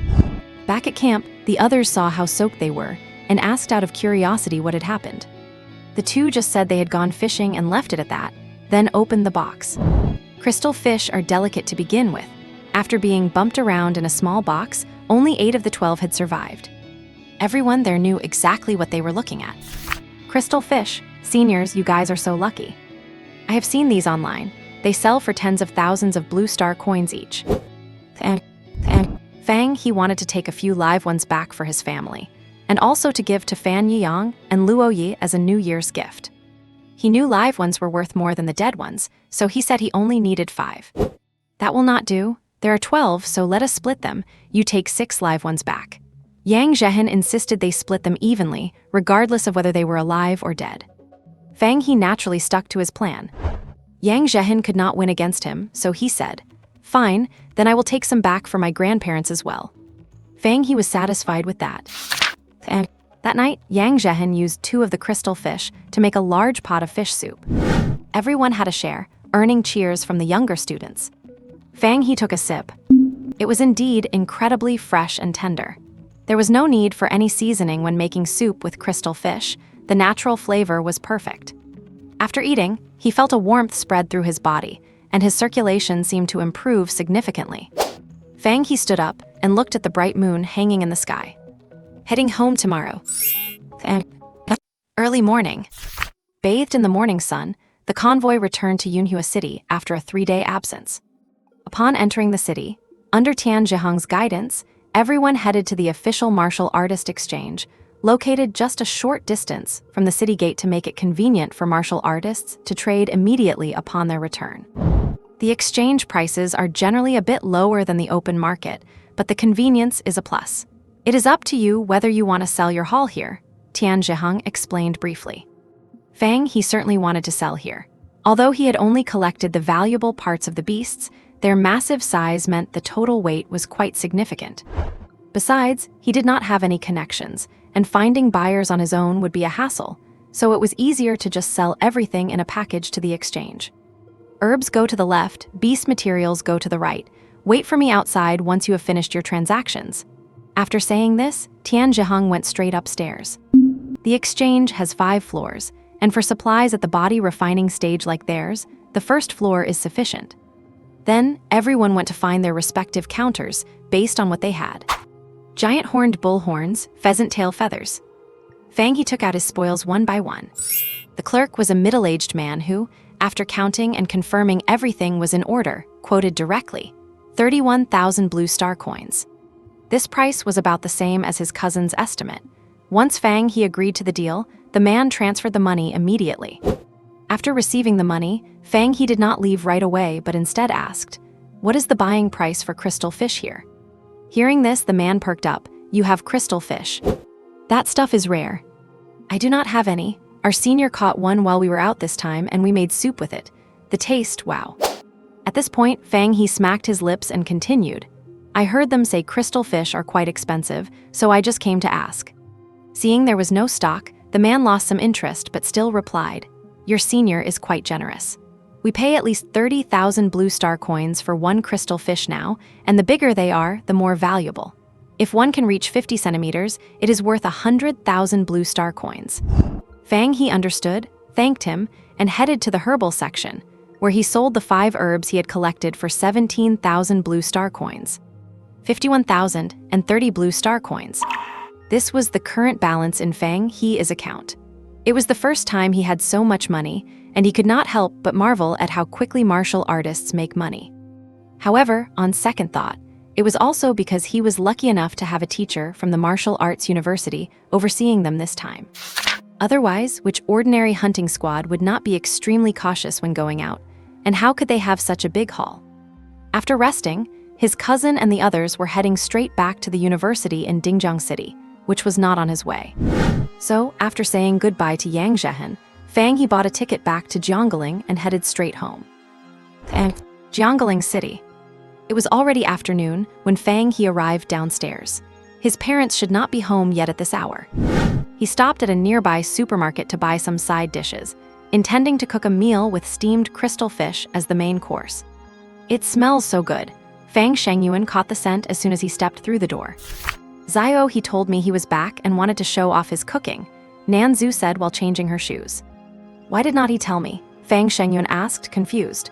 Back at camp, the others saw how soaked they were and asked out of curiosity what had happened. The two just said they had gone fishing and left it at that, then opened the box. Crystal fish are delicate to begin with. After being bumped around in a small box, only 8 of the 12 had survived. Everyone there knew exactly what they were looking at. Crystal fish, seniors, you guys are so lucky. I have seen these online. They sell for tens of thousands of blue star coins each. Fang He wanted to take a few live ones back for his family, and also to give to Fan Yiyang and Luo Yi as a New Year's gift. He knew live ones were worth more than the dead ones, so he said he only needed 5. That will not do. There are 12, so let us split them. You take 6 live ones back. Yang Zhehan insisted they split them evenly, regardless of whether they were alive or dead. Fang He naturally stuck to his plan. Yang Zhehan could not win against him, so he said, "Fine, then I will take some back for my grandparents as well." Fang He was satisfied with that. And that night, Yang Zhehan used 2 of the crystal fish to make a large pot of fish soup. Everyone had a share, earning cheers from the younger students. Fang He took a sip. It was indeed incredibly fresh and tender. There was no need for any seasoning when making soup with crystal fish. The natural flavor was perfect. After eating, he felt a warmth spread through his body, and his circulation seemed to improve significantly. Fang He stood up and looked at the bright moon hanging in the sky. Heading home tomorrow. Early morning. Bathed in the morning sun, the convoy returned to Yunhua City after a 3-day absence. Upon entering the city, under Tian Zhiheng's guidance, everyone headed to the official martial artist exchange, located just a short distance from the city gate to make it convenient for martial artists to trade immediately upon their return. The exchange prices are generally a bit lower than the open market, but the convenience is a plus. It is up to you whether you want to sell your haul here, Tian Zhiheng explained briefly. Fang He certainly wanted to sell here. Although he had only collected the valuable parts of the beasts, their massive size meant the total weight was quite significant. Besides, he did not have any connections, and finding buyers on his own would be a hassle, so it was easier to just sell everything in a package to the exchange. Herbs go to the left, beast materials go to the right. Wait for me outside once you have finished your transactions. After saying this, Tian Zhiheng went straight upstairs. The exchange has 5 floors, and for supplies at the body refining stage like theirs, the first floor is sufficient. Then, everyone went to find their respective counters based on what they had. Giant horned bull horns, pheasant tail feathers. Fang He took out his spoils one by one. The clerk was a middle-aged man who, after counting and confirming everything was in order, quoted directly, 31,000 blue star coins. This price was about the same as his cousin's estimate. Once Fang He agreed to the deal, the man transferred the money immediately. After receiving the money, Fang He did not leave right away but instead asked, "What is the buying price for crystal fish here?" Hearing this, the man perked up. "You have crystal fish. That stuff is rare." "I do not have any. Our senior caught one while we were out this time and we made soup with it. The taste, wow." At this point, Fang He smacked his lips and continued, "I heard them say crystal fish are quite expensive, so I just came to ask." Seeing there was no stock, the man lost some interest but still replied, "Your senior is quite generous. We pay at least 30,000 blue star coins for one crystal fish now, and the bigger they are, the more valuable. If one can reach 50 centimeters, it is worth 100,000 blue star coins." Fang He understood, thanked him, and headed to the herbal section, where he sold the 5 herbs he had collected for 17,000 blue star coins. 51,030 blue star coins. This was the current balance in Fang He's account. It was the first time he had so much money, and he could not help but marvel at how quickly martial artists make money. However, on second thought, it was also because he was lucky enough to have a teacher from the martial arts university overseeing them this time. Otherwise, which ordinary hunting squad would not be extremely cautious when going out, and how could they have such a big haul? After resting, his cousin and the others were heading straight back to the university in Dingjiang City, which was not on his way. So, after saying goodbye to Yang Zhehan, Fang He bought a ticket back to Jiangling and headed straight home. Jiangling City. It was already afternoon when Fang He arrived downstairs. His parents should not be home yet at this hour. He stopped at a nearby supermarket to buy some side dishes, intending to cook a meal with steamed crystal fish as the main course. "It smells so good." Fang Shengyuan caught the scent as soon as he stepped through the door. "Zio, he told me he was back and wanted to show off his cooking," Nanzu said while changing her shoes. "Why did not he tell me?" Fang Shengyuan asked, confused.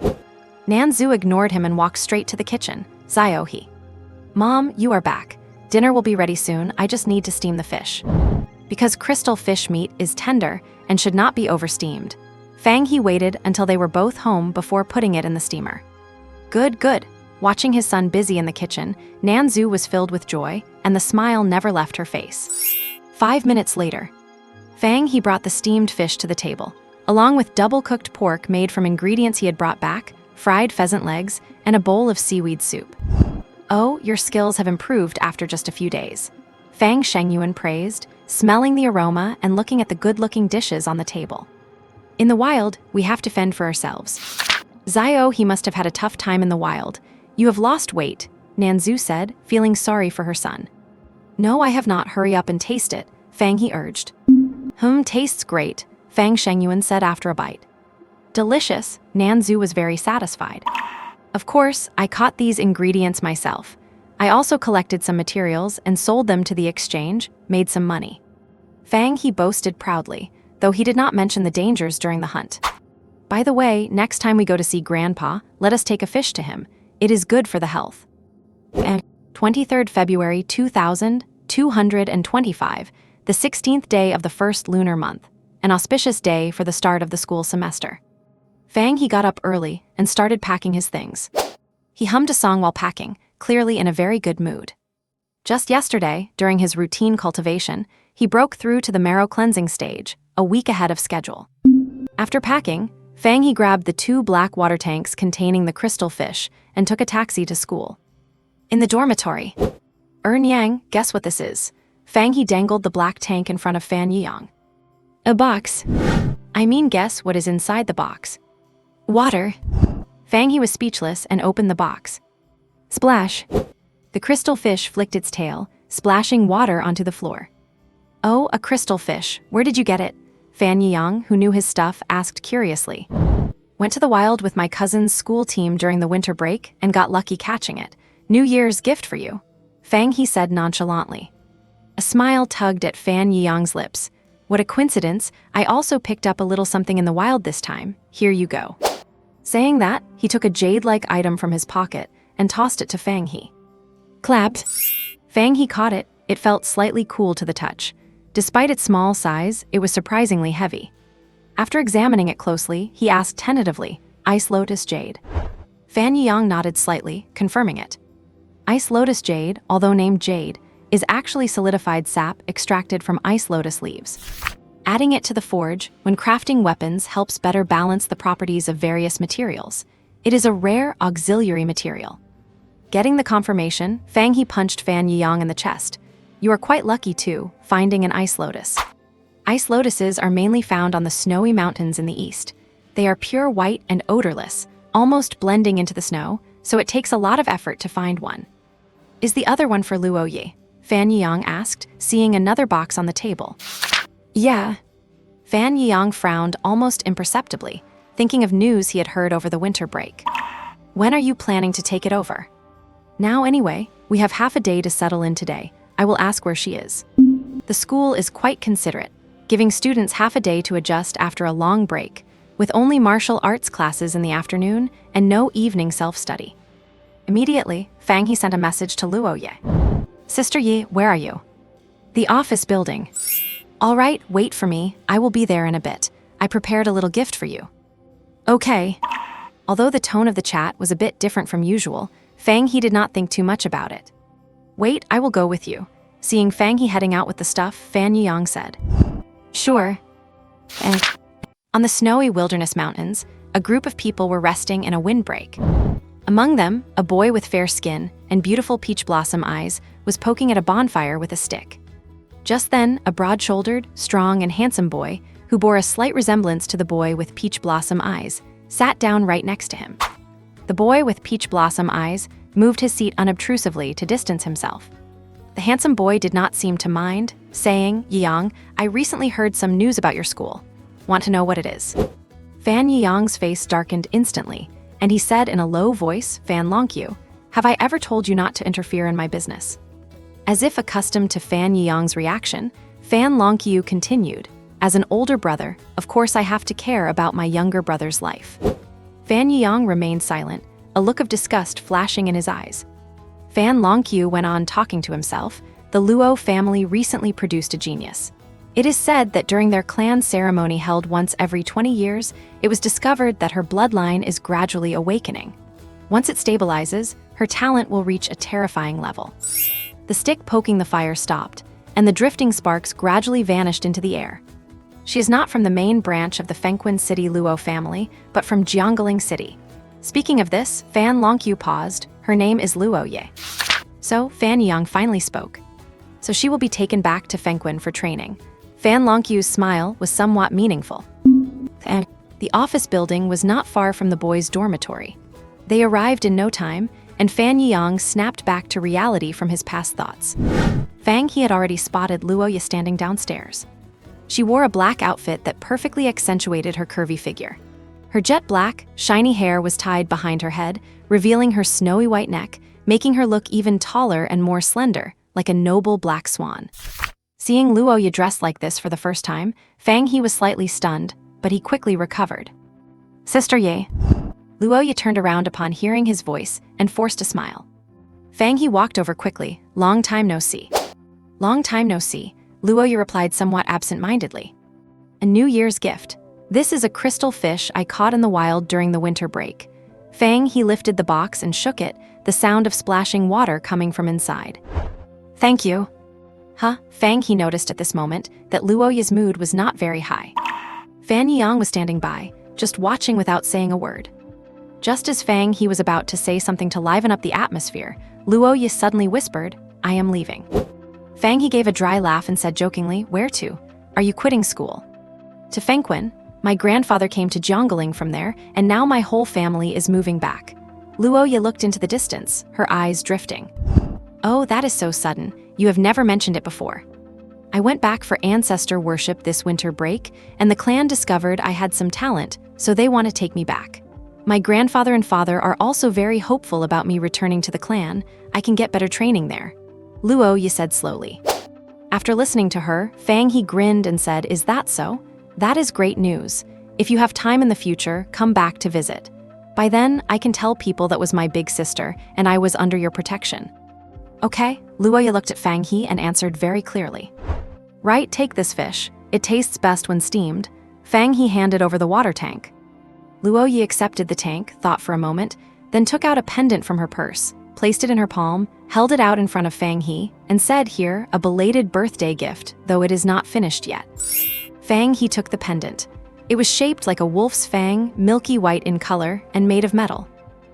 Nanzu ignored him and walked straight to the kitchen. "Zio, he. Mom, you are back. Dinner will be ready soon, I just need to steam the fish." Because crystal fish meat is tender and should not be oversteamed, Fang He waited until they were both home before putting it in the steamer. Good, good. Watching his son busy in the kitchen, Nanzu was filled with joy, and the smile never left her face. 5 minutes later, Fang He brought the steamed fish to the table, along with double-cooked pork made from ingredients he had brought back, fried pheasant legs, and a bowl of seaweed soup. "Oh, your skills have improved after just a few days," Fang Shengyuan praised, smelling the aroma and looking at the good-looking dishes on the table. "In the wild, we have to fend for ourselves." "Zio, he must have had a tough time in the wild. You have lost weight," Nanzu said, feeling sorry for her son. "No, I have not. Hurry up and taste it," Fang He urged. Tastes great," Fang Shengyuan said after a bite. "Delicious," Nanzu was very satisfied. "Of course, I caught these ingredients myself. I also collected some materials and sold them to the exchange, made some money." Fang He boasted proudly, though he did not mention the dangers during the hunt. "By the way, next time we go to see Grandpa, let us take a fish to him. It is good for the health." 23rd February 2225, the 16th day of the first lunar month, an auspicious day for the start of the school semester. Fang He got up early and started packing his things. He hummed a song while packing, clearly in a very good mood. Just yesterday, during his routine cultivation, he broke through to the marrow cleansing stage, a week ahead of schedule. After packing, Fang He grabbed the 2 black water tanks containing the crystal fish and took a taxi to school. In the dormitory, Yang, guess what this is? Fang He dangled the black tank in front of Fan Yiyang. "A box. I mean, guess what is inside the box?" "Water." Fang He was speechless and opened the box. Splash. The crystal fish flicked its tail, splashing water onto the floor. "Oh, a crystal fish. Where did you get it?" Fan Yiyang, who knew his stuff, asked curiously. "Went to the wild with my cousin's school team during the winter break and got lucky catching it. New Year's gift for you," Fang He said nonchalantly. A smile tugged at Fan Yiyang's lips. "What a coincidence, I also picked up a little something in the wild this time. Here you go." Saying that, he took a jade-like item from his pocket and tossed it to Fang He. Clapped. Fang He caught it. It felt slightly cool to the touch. Despite its small size, it was surprisingly heavy. After examining it closely, he asked tentatively, "Ice Lotus Jade?" Fan Yang nodded slightly, confirming it. Ice lotus jade, although named jade, is actually solidified sap extracted from ice lotus leaves. Adding it to the forge when crafting weapons helps better balance the properties of various materials. It is a rare auxiliary material. Getting the confirmation, Fang He punched Fan Yang in the chest. You are quite lucky too, finding an ice lotus. Ice lotuses are mainly found on the snowy mountains in the east. They are pure white and odorless, almost blending into the snow, so it takes a lot of effort to find one. Is the other one for Luo Yi? Fan Yang asked, seeing another box on the table. Yeah. Fan Yang frowned almost imperceptibly, thinking of news he had heard over the winter break. When are you planning to take it over? Now anyway, we have half a day to settle in today. I will ask where she is. The school is quite considerate, giving students half a day to adjust after a long break, with only martial arts classes in the afternoon and no evening self-study. Immediately, Fang He sent a message to Luo Yi. Sister Yi, where are you? The office building. All right, wait for me. I will be there in a bit. I prepared a little gift for you. Okay. Although the tone of the chat was a bit different from usual, Fang He did not think too much about it. Wait, I will go with you. Seeing Fang He heading out with the stuff, Fan Yang said. Sure. And on the snowy wilderness mountains, a group of people were resting in a windbreak. Among them, a boy with fair skin and beautiful peach blossom eyes was poking at a bonfire with a stick. Just then, a broad-shouldered, strong, and handsome boy, who bore a slight resemblance to the boy with peach blossom eyes, sat down right next to him. The boy with peach blossom eyes moved his seat unobtrusively to distance himself. The handsome boy did not seem to mind, saying, Yang, I recently heard some news about your school. Want to know what it is? Fan Yang's face darkened instantly, and he said in a low voice, Fan Longqiu, have I ever told you not to interfere in my business? As if accustomed to Fan Yang's reaction, Fan Longqiu continued, as an older brother, of course I have to care about my younger brother's life. Fan Yang remained silent, a look of disgust flashing in his eyes. Fan Longqiu went on talking to himself. The Luo family recently produced a genius. It is said that during their clan ceremony held once every 20 years, it was discovered that her bloodline is gradually awakening. Once it stabilizes, her talent will reach a terrifying level. The stick poking the fire stopped, and the drifting sparks gradually vanished into the air. She is not from the main branch of the Fengquin City Luo family, but from Jiangling City. Speaking of this, Fan Longqiu paused. Her name is Luo Yi. So, Fan Yang finally spoke. So she will be taken back to Fengquin for training. Fan Longqiu's smile was somewhat meaningful. And the office building was not far from the boys' dormitory. They arrived in no time, and Fan Yang snapped back to reality from his past thoughts. Fang He had already spotted Luo Yi standing downstairs. She wore a black outfit that perfectly accentuated her curvy figure. Her jet black, shiny hair was tied behind her head, revealing her snowy white neck, making her look even taller and more slender, like a noble black swan. Seeing Luo Yi dressed like this for the first time, Fang He was slightly stunned, but he quickly recovered. Sister Yi. Luo Yi turned around upon hearing his voice and forced a smile. Fang He walked over quickly. Long time no see. Long time no see, Luo Yi replied somewhat absent-mindedly. A New Year's gift. This is a crystal fish I caught in the wild during the winter break. Fang He lifted the box and shook it, the sound of splashing water coming from inside. Thank you. Fang He noticed at this moment that Luo Yi's mood was not very high. Fan Yang was standing by, just watching without saying a word. Just as Fang He was about to say something to liven up the atmosphere, Luo Yi suddenly whispered, I am leaving. Fang He gave a dry laugh and said jokingly, Where to? Are you quitting school? To Fengquin. My grandfather came to Jiangling from there, and now my whole family is moving back. Luo Yi looked into the distance, her eyes drifting. Oh, that is so sudden. You have never mentioned it before. I went back for ancestor worship this winter break, and the clan discovered I had some talent, so they want to take me back. My grandfather and father are also very hopeful about me returning to the clan. I can get better training there. Luo Yi said slowly. After listening to her, Fang He grinned and said, Is that so? That is great news. If you have time in the future, come back to visit. By then, I can tell people that was my big sister, and I was under your protection. Okay, Luo Yi looked at Fang He and answered very clearly. Right, take this fish. It tastes best when steamed. Fang He handed over the water tank. Luo Yi accepted the tank, thought for a moment, then took out a pendant from her purse, placed it in her palm, held it out in front of Fang He, and said, "Here, a belated birthday gift, though it is not finished yet." Fang He took the pendant. It was shaped like a wolf's fang, milky white in color, and made of metal.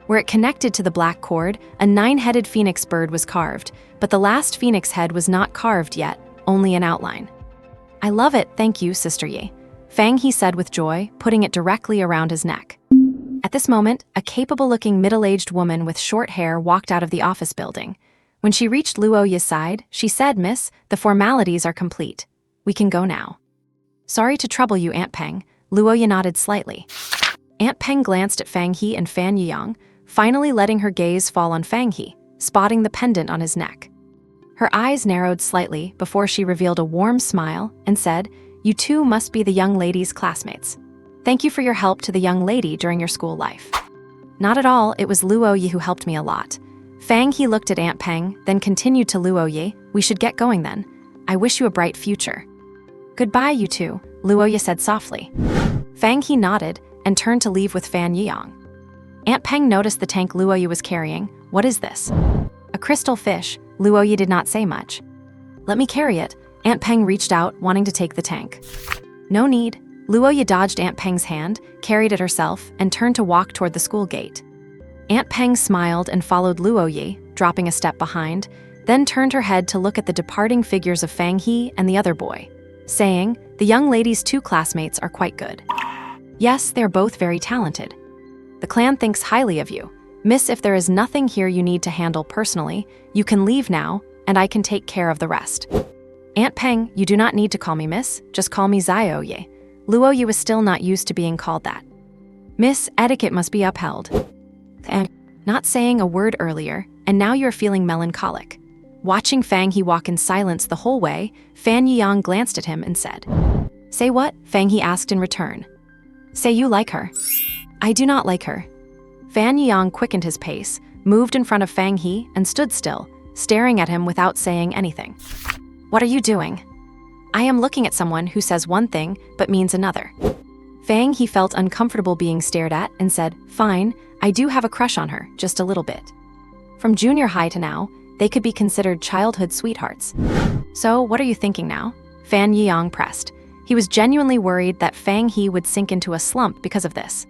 Where it connected to the black cord, a 9-headed phoenix bird was carved, but the last phoenix head was not carved yet, only an outline. "I love it, thank you, Sister Yi," Fang He said with joy, putting it directly around his neck. At this moment, a capable-looking middle-aged woman with short hair walked out of the office building. When she reached Luo Yi's side, she said, "Miss, the formalities are complete. We can go now." "Sorry to trouble you, Aunt Peng," Luo Yi nodded slightly. Aunt Peng glanced at Fang He and Fan Yiyang, finally letting her gaze fall on Fang He, spotting the pendant on his neck. Her eyes narrowed slightly before she revealed a warm smile and said, "You two must be the young lady's classmates. Thank you for your help to the young lady during your school life." "Not at all, it was Luo Yi who helped me a lot." Fang He looked at Aunt Peng, then continued to Luo Yi, "We should get going then. I wish you a bright future." "Goodbye, you two," Luo Yi said softly. Fang He nodded and turned to leave with Fan Yiyang. Aunt Peng noticed the tank Luo Yi was carrying. "What is this?" "A crystal fish," Luo Yi did not say much. "Let me carry it." Aunt Peng reached out, wanting to take the tank. "No need." Luo Yi dodged Aunt Peng's hand, carried it herself, and turned to walk toward the school gate. Aunt Peng smiled and followed Luo Yi, dropping a step behind, then turned her head to look at the departing figures of Fang He and the other boy, saying, "The young lady's 2 classmates are quite good. Yes, they're both very talented. The clan thinks highly of you. Miss, if there is nothing here you need to handle personally, you can leave now, and I can take care of the rest." "Aunt Peng, you do not need to call me Miss, just call me Zio Ye." Luo Yi was still not used to being called that. "Miss, etiquette must be upheld." And not saying a word earlier, and now you're feeling melancholic. Watching Fang He walk in silence the whole way, Fan Yiyang glanced at him and said, "Say what?" Fang He asked in return. "Say you like her." "I do not like her." Fan Yiyang quickened his pace, moved in front of Fang He, and stood still, staring at him without saying anything. "What are you doing?" "I am looking at someone who says one thing but means another." Fang He felt uncomfortable being stared at and said, "Fine, I do have a crush on her, just a little bit. From junior high to now, they could be considered childhood sweethearts." "So, what are you thinking now?" Fan Yiyang pressed. He was genuinely worried that Fang He would sink into a slump because of this.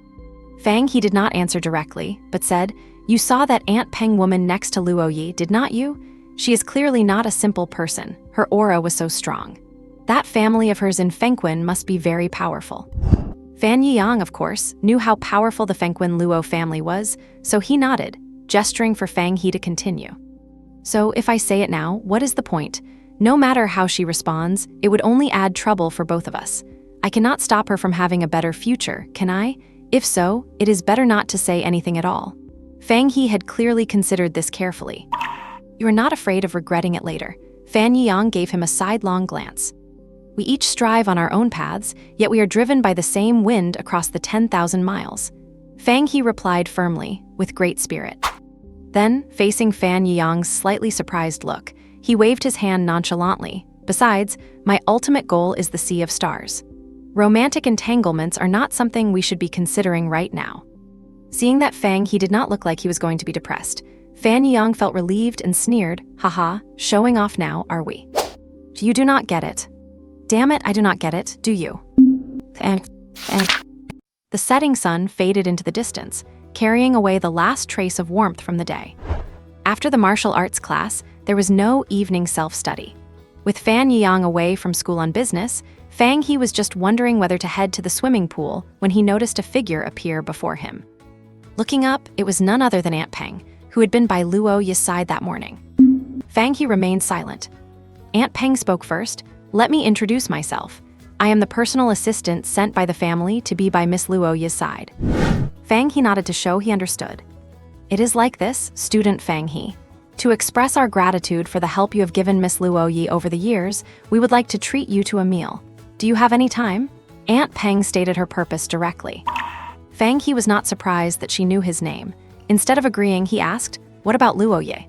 Fang He did not answer directly, but said, "You saw that Aunt Peng woman next to Luo Yi, did not you? She is clearly not a simple person. Her aura was so strong. That family of hers in Fengquin must be very powerful." Fan Yiyang, of course, knew how powerful the Fengquin Luo family was, so he nodded, gesturing for Fang He to continue. "So if I say it now, what is the point? No matter how she responds, it would only add trouble for both of us. I cannot stop her from having a better future, can I? If so, it is better not to say anything at all." Fang He had clearly considered this carefully. "You are not afraid of regretting it later." Fan Yiyang gave him a sidelong glance. "We each strive on our own paths, yet we are driven by the same wind across the 10,000 miles. Fang He replied firmly, with great spirit. Then, facing Fan Yiyang's slightly surprised look, he waved his hand nonchalantly. "Besides, my ultimate goal is the Sea of Stars. Romantic entanglements are not something we should be considering right now." Seeing that Fang He did not look like he was going to be depressed, Fan Yiyang felt relieved and sneered, "Haha, showing off now, are we? You do not get it." "Damn it, I do not get it, do you?" The setting sun faded into the distance, carrying away the last trace of warmth from the day. After the martial arts class, there was no evening self-study. With Fan Yiyang away from school on business, Fang He was just wondering whether to head to the swimming pool when he noticed a figure appear before him. Looking up, it was none other than Aunt Peng, who had been by Luo Yi's side that morning. Fang He remained silent. Aunt Peng spoke first. "Let me introduce myself. I am the personal assistant sent by the family to be by Miss Luo Yi's side." Fang He nodded to show he understood. "It is like this, student Fang He. To express our gratitude for the help you have given Miss Luo Yi over the years, we would like to treat you to a meal. Do you have any time?" Aunt Peng stated her purpose directly. Fang He was not surprised that she knew his name. Instead of agreeing, he asked, "What about Luo Yi?"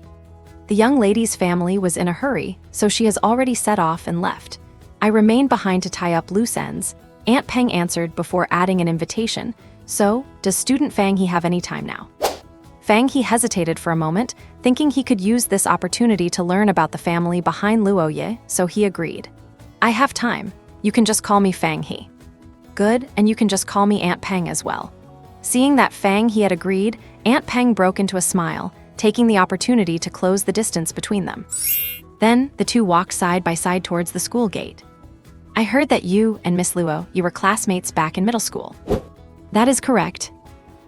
The young lady's family was in a hurry, so she has already set off and left. "I remained behind to tie up loose ends," Aunt Peng answered before adding an invitation. "So, does student Fang He have any time now?" Fang He hesitated for a moment, thinking he could use this opportunity to learn about the family behind Luo Ye, so he agreed. I have time. You can just call me Fang He. Good, and you can just call me Aunt Peng as well. Seeing that Fang He had agreed, Aunt Peng broke into a smile, taking the opportunity to close the distance between them. Then, the two walked side by side towards the school gate. I heard that you and Miss Luo, you were classmates back in middle school. That is correct.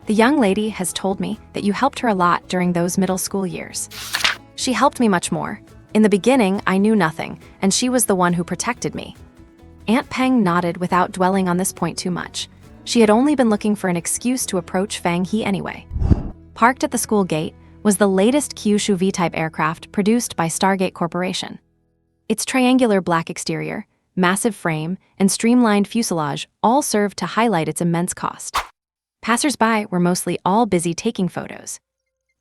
The young lady has told me that you helped her a lot during those middle school years. She helped me much more. In the beginning, I knew nothing, and she was the one who protected me. Aunt Peng nodded without dwelling on this point too much. She had only been looking for an excuse to approach Fang He anyway. Parked at the school gate was the latest Kyushu V-type aircraft produced by Stargate Corporation. Its triangular black exterior, massive frame, and streamlined fuselage all served to highlight its immense cost. Passers-by were mostly all busy taking photos.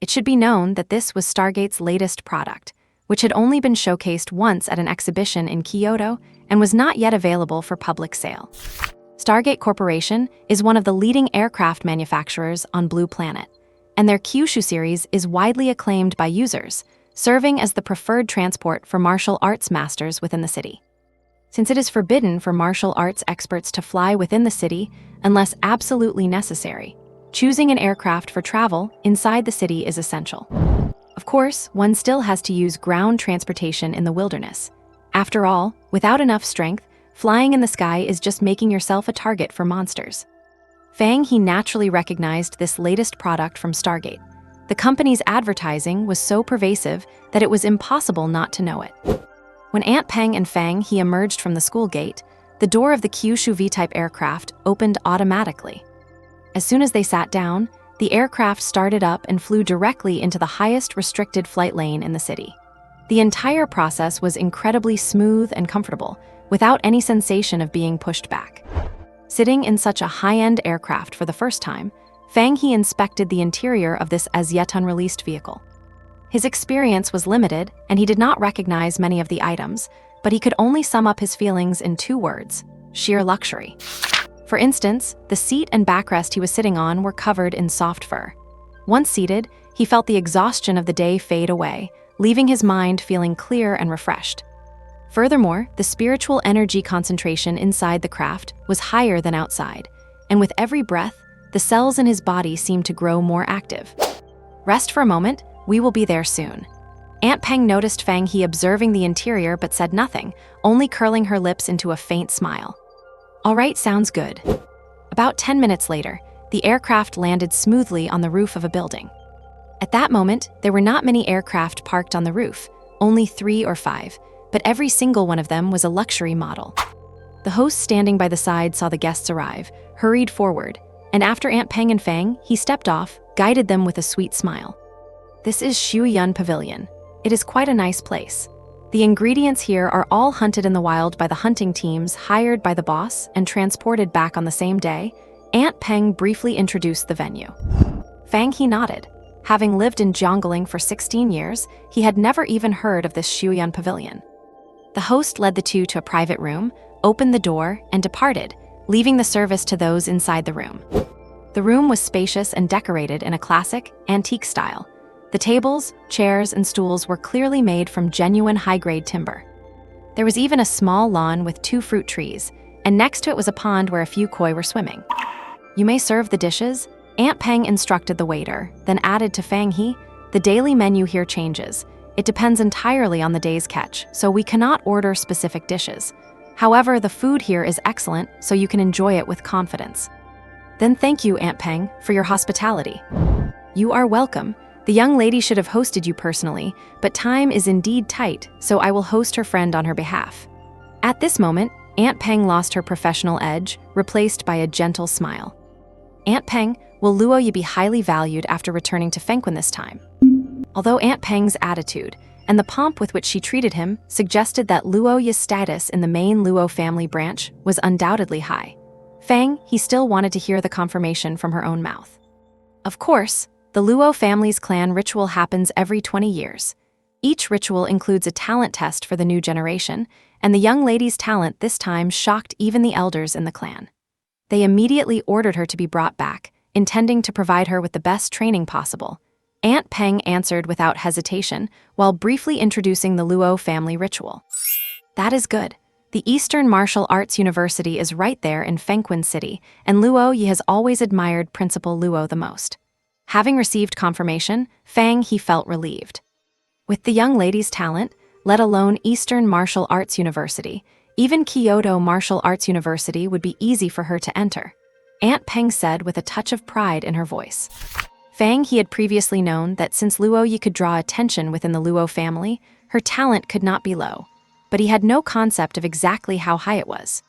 It should be known that this was Stargate's latest product, which had only been showcased once at an exhibition in Kyoto and was not yet available for public sale. Stargate Corporation is one of the leading aircraft manufacturers on Blue Planet, and their Kyushu series is widely acclaimed by users, serving as the preferred transport for martial arts masters within the city. Since it is forbidden for martial arts experts to fly within the city unless absolutely necessary, choosing an aircraft for travel inside the city is essential. Of course, one still has to use ground transportation in the wilderness. After all, without enough strength, flying in the sky is just making yourself a target for monsters. Fang He naturally recognized this latest product from Stargate. The company's advertising was so pervasive that it was impossible not to know it. When Aunt Peng and Fang He emerged from the school gate, the door of the Kyushu V-type aircraft opened automatically. As soon as they sat down, the aircraft started up and flew directly into the highest restricted flight lane in the city. The entire process was incredibly smooth and comfortable, without any sensation of being pushed back. Sitting in such a high-end aircraft for the first time, Fang He inspected the interior of this as yet unreleased vehicle. His experience was limited, and he did not recognize many of the items, but he could only sum up his feelings in 2 words: sheer luxury. For instance, the seat and backrest he was sitting on were covered in soft fur. Once seated, he felt the exhaustion of the day fade away, leaving his mind feeling clear and refreshed. Furthermore, the spiritual energy concentration inside the craft was higher than outside, and with every breath, the cells in his body seemed to grow more active. Rest for a moment, we will be there soon. Aunt Peng noticed Fang He observing the interior but said nothing, only curling her lips into a faint smile. All right, sounds good. About 10 minutes later, the aircraft landed smoothly on the roof of a building. At that moment, there were not many aircraft parked on the roof, only 3 or 5, but every single one of them was a luxury model. The host standing by the side saw the guests arrive, hurried forward, and after Aunt Peng and Fang, he stepped off, guided them with a sweet smile. This is Shuyun Pavilion. It is quite a nice place. The ingredients here are all hunted in the wild by the hunting teams hired by the boss and transported back on the same day. Aunt Peng briefly introduced the venue. Fang He nodded. Having lived in Jiangling for 16 years, he had never even heard of this Shuyun Pavilion. The host led the two to a private room, opened the door, and departed, leaving the service to those inside the room. The room was spacious and decorated in a classic, antique style. The tables, chairs, and stools were clearly made from genuine high-grade timber. There was even a small lawn with 2 fruit trees, and next to it was a pond where a few koi were swimming. You may serve the dishes, Aunt Peng instructed the waiter, then added to Fang He, the daily menu here changes. It depends entirely on the day's catch, so we cannot order specific dishes. However, the food here is excellent, so you can enjoy it with confidence. Then thank you, Aunt Peng, for your hospitality. You are welcome. The young lady should have hosted you personally, but time is indeed tight, so I will host her friend on her behalf. At this moment, Aunt Peng lost her professional edge, replaced by a gentle smile. Aunt Peng, will Luo Ye be highly valued after returning to Fengquan this time? Although Aunt Peng's attitude and the pomp with which she treated him suggested that Luo Ye's status in the main Luo family branch was undoubtedly high, Fang He still wanted to hear the confirmation from her own mouth. Of course, the Luo family's clan ritual happens every 20 years. Each ritual includes a talent test for the new generation, and the young lady's talent this time shocked even the elders in the clan. They immediately ordered her to be brought back, intending to provide her with the best training possible. Aunt Peng answered without hesitation, while briefly introducing the Luo family ritual. That is good. The Eastern Martial Arts University is right there in Fengquin City, and Luo Yi has always admired Principal Luo the most. Having received confirmation, Fang He felt relieved. With the young lady's talent, let alone Eastern Martial Arts University, even Kyoto Martial Arts University would be easy for her to enter, Aunt Peng said with a touch of pride in her voice. Fang He had previously known that since Luo Yi could draw attention within the Luo family, her talent could not be low, but he had no concept of exactly how high it was.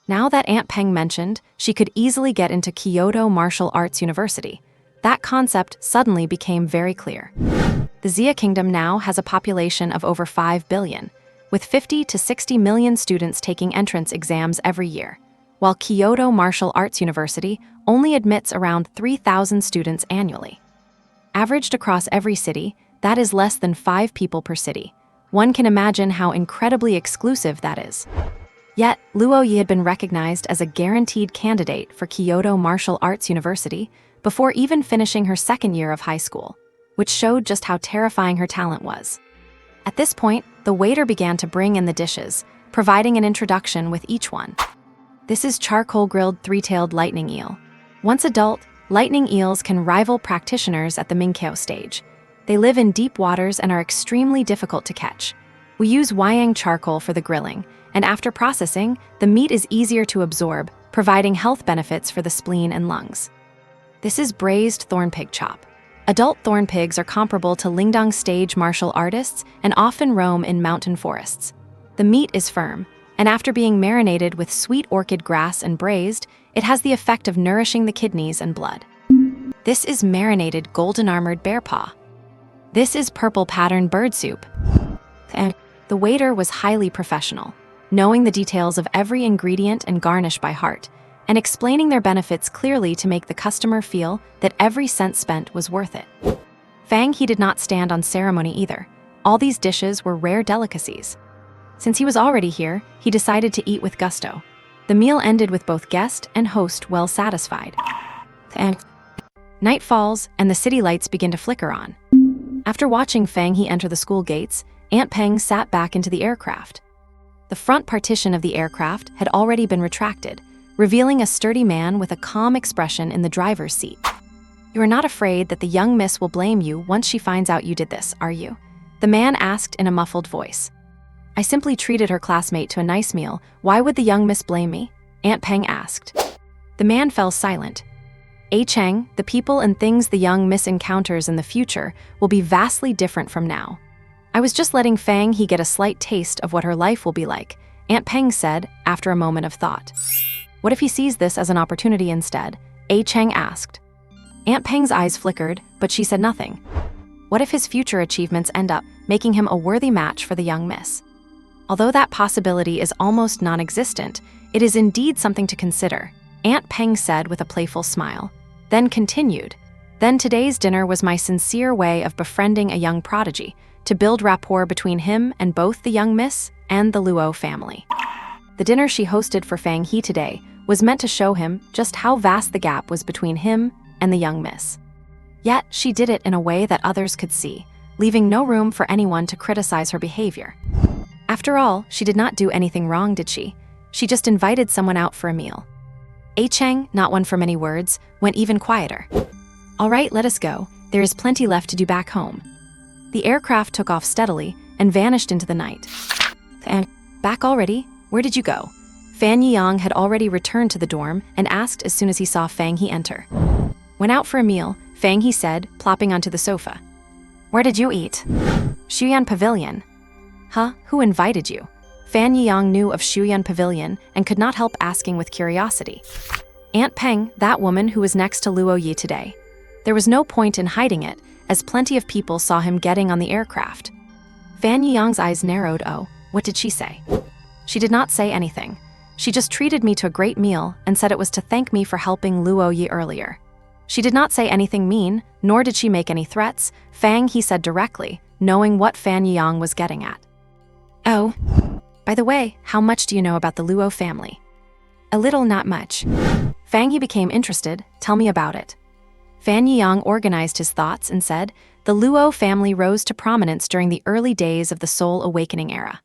Now that Aunt Peng mentioned she could easily get into Kyoto Martial Arts University, that concept suddenly became very clear. The Xia Kingdom now has a population of over 5 billion, with 50 to 60 million students taking entrance exams every year, while Kyoto Martial Arts University only admits around 3,000 students annually. Averaged across every city, that is less than 5 people per city. One can imagine how incredibly exclusive that is. Yet, Luo Yi had been recognized as a guaranteed candidate for Kyoto Martial Arts University before even finishing her second year of high school, which showed just how terrifying her talent was. At this point, the waiter began to bring in the dishes, providing an introduction with each one. This is charcoal-grilled three-tailed lightning eel. Once adult, lightning eels can rival practitioners at the Mingqiao stage. They live in deep waters and are extremely difficult to catch. We use Wyang charcoal for the grilling, and after processing, the meat is easier to absorb, providing health benefits for the spleen and lungs. This is braised thornpig chop. Adult thorn pigs are comparable to Lingdong stage martial artists and often roam in mountain forests. The meat is firm, and after being marinated with sweet orchid grass and braised, it has the effect of nourishing the kidneys and blood. This is marinated golden-armored bear paw. This is purple pattern bird soup. And the waiter was highly professional, knowing the details of every ingredient and garnish by heart, and explaining their benefits clearly to make the customer feel that every cent spent was worth it. Fang He did not stand on ceremony either. All these dishes were rare delicacies. Since he was already here, he decided to eat with gusto. The meal ended with both guest and host well satisfied. And night falls, and the city lights begin to flicker on. After watching Fang He enter the school gates, Aunt Peng sat back into the aircraft. The front partition of the aircraft had already been retracted, revealing a sturdy man with a calm expression in the driver's seat. You are not afraid that the young miss will blame you once she finds out you did this, are you? The man asked in a muffled voice. I simply treated her classmate to a nice meal. Why would the young miss blame me? Aunt Peng asked. The man fell silent. A Cheng, the people and things the young miss encounters in the future will be vastly different from now. I was just letting Fang He get a slight taste of what her life will be like, Aunt Peng said after a moment of thought. What if he sees this as an opportunity instead? A Cheng asked. Aunt Peng's eyes flickered, but she said nothing. What if his future achievements end up making him a worthy match for the young miss? Although that possibility is almost non-existent, it is indeed something to consider, Aunt Peng said with a playful smile. Then continued. Then today's dinner was my sincere way of befriending a young prodigy, to build rapport between him and both the young miss and the Luo family. The dinner she hosted for Fang He today was meant to show him just how vast the gap was between him and the young miss. Yet she did it in a way that others could see, leaving no room for anyone to criticize her behavior. After all, she did not do anything wrong, did she? She just invited someone out for a meal. A Cheng, not one for many words, went even quieter. All right, let us go. There is plenty left to do back home. The aircraft took off steadily and vanished into the night. And back already? Where did you go? Fan Yiyang had already returned to the dorm and asked as soon as he saw Fang He enter. Went out for a meal, Fang He said, plopping onto the sofa. Where did you eat? Shuyan Pavilion. Huh? Who invited you? Fan Yiyang knew of Shuyan Pavilion and could not help asking with curiosity. Aunt Peng, that woman who was next to Luo Yi today. There was no point in hiding it, as plenty of people saw him getting on the aircraft. Fan Yiyang's eyes narrowed. Oh, what did she say? She did not say anything. She just treated me to a great meal and said it was to thank me for helping Luo Yi earlier. She did not say anything mean, nor did she make any threats, Fang He said directly, knowing what Fan Yiyang was getting at. Oh, by the way, how much do you know about the Luo family? A little, not much. Fang He became interested. Tell me about it. Fan Yiyang organized his thoughts and said, the Luo family rose to prominence during the early days of the Soul Awakening era.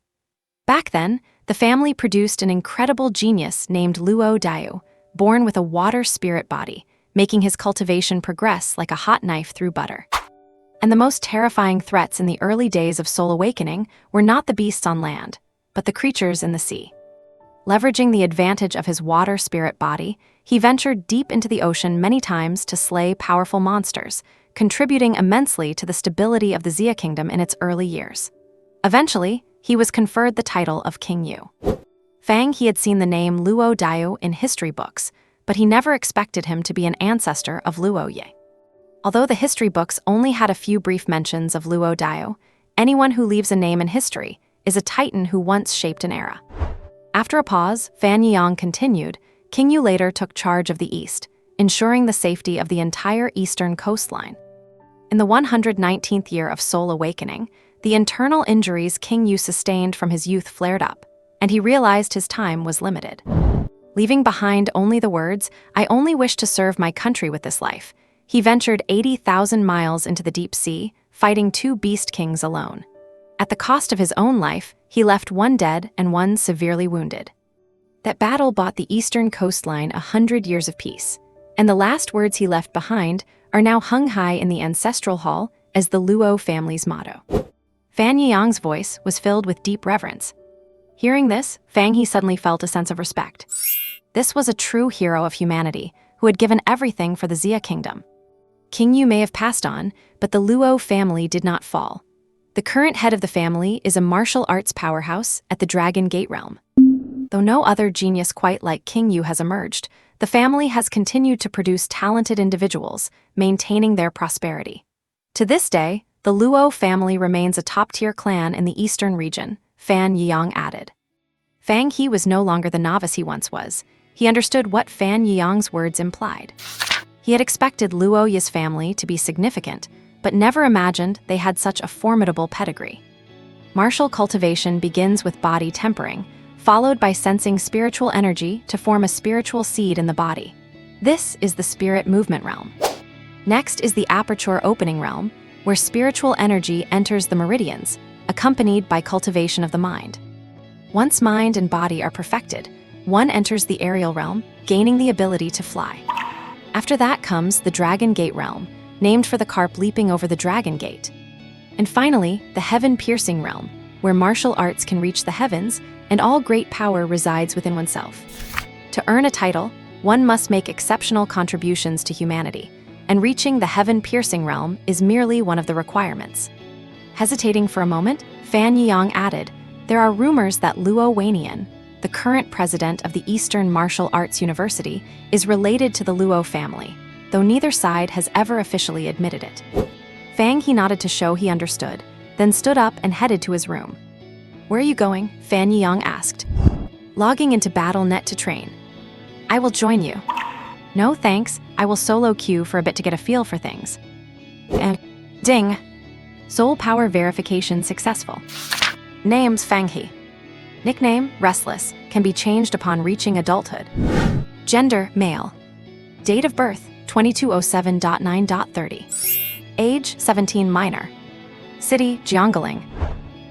Back then, the family produced an incredible genius named Luo Daiyu, born with a water spirit body, making his cultivation progress like a hot knife through butter. And the most terrifying threats in the early days of Soul Awakening were not the beasts on land, but the creatures in the sea. Leveraging the advantage of his water spirit body, he ventured deep into the ocean many times to slay powerful monsters, contributing immensely to the stability of the Xia kingdom in its early years. Eventually, he was conferred the title of King Yu. Fang He had seen the name Luo Daiyu in history books, but he never expected him to be an ancestor of Luo Ye. Although the history books only had a few brief mentions of Luo Daiyu, anyone who leaves a name in history is a titan who once shaped an era. After a pause, Fan Yiyang continued, King Yu later took charge of the east, ensuring the safety of the entire eastern coastline. In the 119th year of Soul Awakening, the internal injuries King Yu sustained from his youth flared up, and he realized his time was limited. Leaving behind only the words, "I only wish to serve my country with this life," he ventured 80,000 miles into the deep sea, fighting 2 beast kings alone. At the cost of his own life, he left 1 dead and 1 severely wounded. That battle bought the eastern coastline 100 years of peace, and the last words he left behind are now hung high in the ancestral hall as the Luo family's motto. Fan Yiyang's voice was filled with deep reverence. Hearing this, Fang He suddenly felt a sense of respect. This was a true hero of humanity who had given everything for the Xia kingdom. King Yu may have passed on, but the Luo family did not fall. The current head of the family is a martial arts powerhouse at the Dragon Gate realm. Though no other genius quite like King Yu has emerged, the family has continued to produce talented individuals, maintaining their prosperity. To this day, the Luo family remains a top-tier clan in the eastern region, Fan Yiyang added. Fang He was no longer the novice he once was. He understood what Fan Yiyang's words implied. He had expected Luo Ye's family to be significant, but never imagined they had such a formidable pedigree. Martial cultivation begins with body tempering, followed by sensing spiritual energy to form a spiritual seed in the body. This is the spirit movement realm. Next is the aperture opening realm, where spiritual energy enters the meridians, accompanied by cultivation of the mind. Once mind and body are perfected, one enters the aerial realm, gaining the ability to fly. After that comes the Dragon Gate realm, named for the carp leaping over the Dragon Gate. And finally, the heaven-piercing realm, where martial arts can reach the heavens and all great power resides within oneself. To earn a title, one must make exceptional contributions to humanity, and reaching the heaven-piercing realm is merely one of the requirements. Hesitating for a moment, Fan Yiyang added, "There are rumors that Luo Wanian, the current president of the Eastern Martial Arts University, is related to the Luo family, though neither side has ever officially admitted it." Fang He nodded to show he understood, then stood up and headed to his room. "Where are you going?" Fan Yiyang asked. "Logging into BattleNet to train." "I will join you." "No thanks, I will solo queue for a bit to get a feel for things." Ding! Soul power verification successful. Names Fang He. Nickname Restless, can be changed upon reaching adulthood. Gender male. Date of birth 2207.9.30. Age 17 minor. City Jiangling.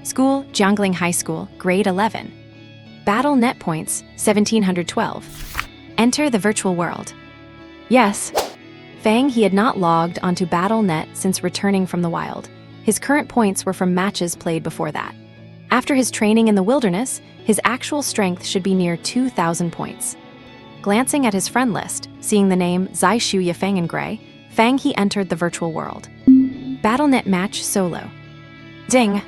School Jiangling High School, grade 11. Battle net points 1712. Enter the virtual world. Yes. Fang He had not logged onto BattleNet since returning from the wild. His current points were from matches played before that. After his training in the wilderness, his actual strength should be near 2,000 points. Glancing at his friend list, seeing the name Zaishu Yafangengray, Fang He entered the virtual world. BattleNet match solo. Ding!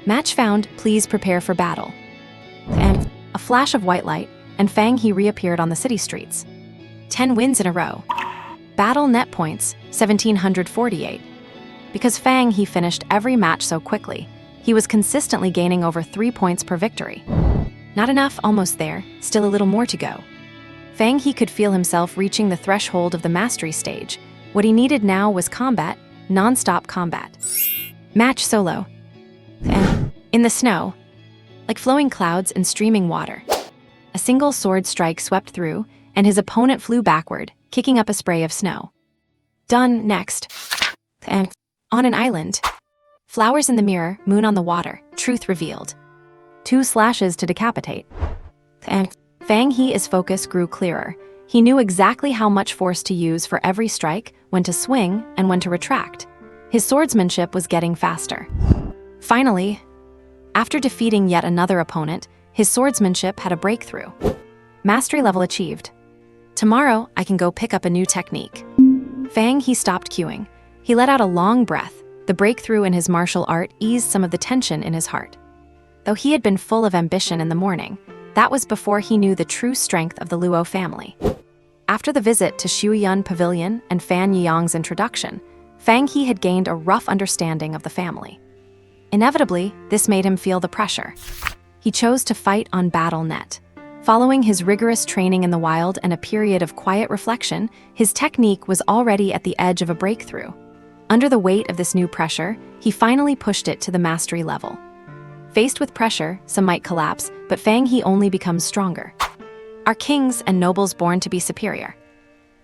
Match found, please prepare for battle. And a flash of white light, and Fang He reappeared on the city streets. 10 wins in a row. Battle net points 1748. Because Fang He finished every match so quickly, he was consistently gaining over 3 points per victory. Not enough, almost there, still a little more to go. Fang He could feel himself reaching the threshold of the mastery stage. What he needed now was combat, non-stop combat. Match solo. And in the snow, like flowing clouds and streaming water. A single sword strike swept through, and his opponent flew backward, kicking up a spray of snow. Done, next. And On an island. Flowers in the mirror, moon on the water, truth revealed. 2 slashes to decapitate. And Fang He's focus grew clearer. He knew exactly how much force to use for every strike, when to swing, and when to retract. His swordsmanship was getting faster. Finally, after defeating yet another opponent, his swordsmanship had a breakthrough. Mastery level achieved. Tomorrow, I can go pick up a new technique. Fang He stopped queuing. He let out a long breath. The breakthrough in his martial art eased some of the tension in his heart. Though he had been full of ambition in the morning, that was before he knew the true strength of the Luo family. After the visit to Shuiyun Pavilion and Fan Yiyang's introduction, Fang He had gained a rough understanding of the family. Inevitably, this made him feel the pressure. He chose to fight on battle net. Following his rigorous training in the wild and a period of quiet reflection, his technique was already at the edge of a breakthrough. Under the weight of this new pressure, he finally pushed it to the mastery level. Faced with pressure, some might collapse, but Fang He only becomes stronger. Are kings and nobles born to be superior?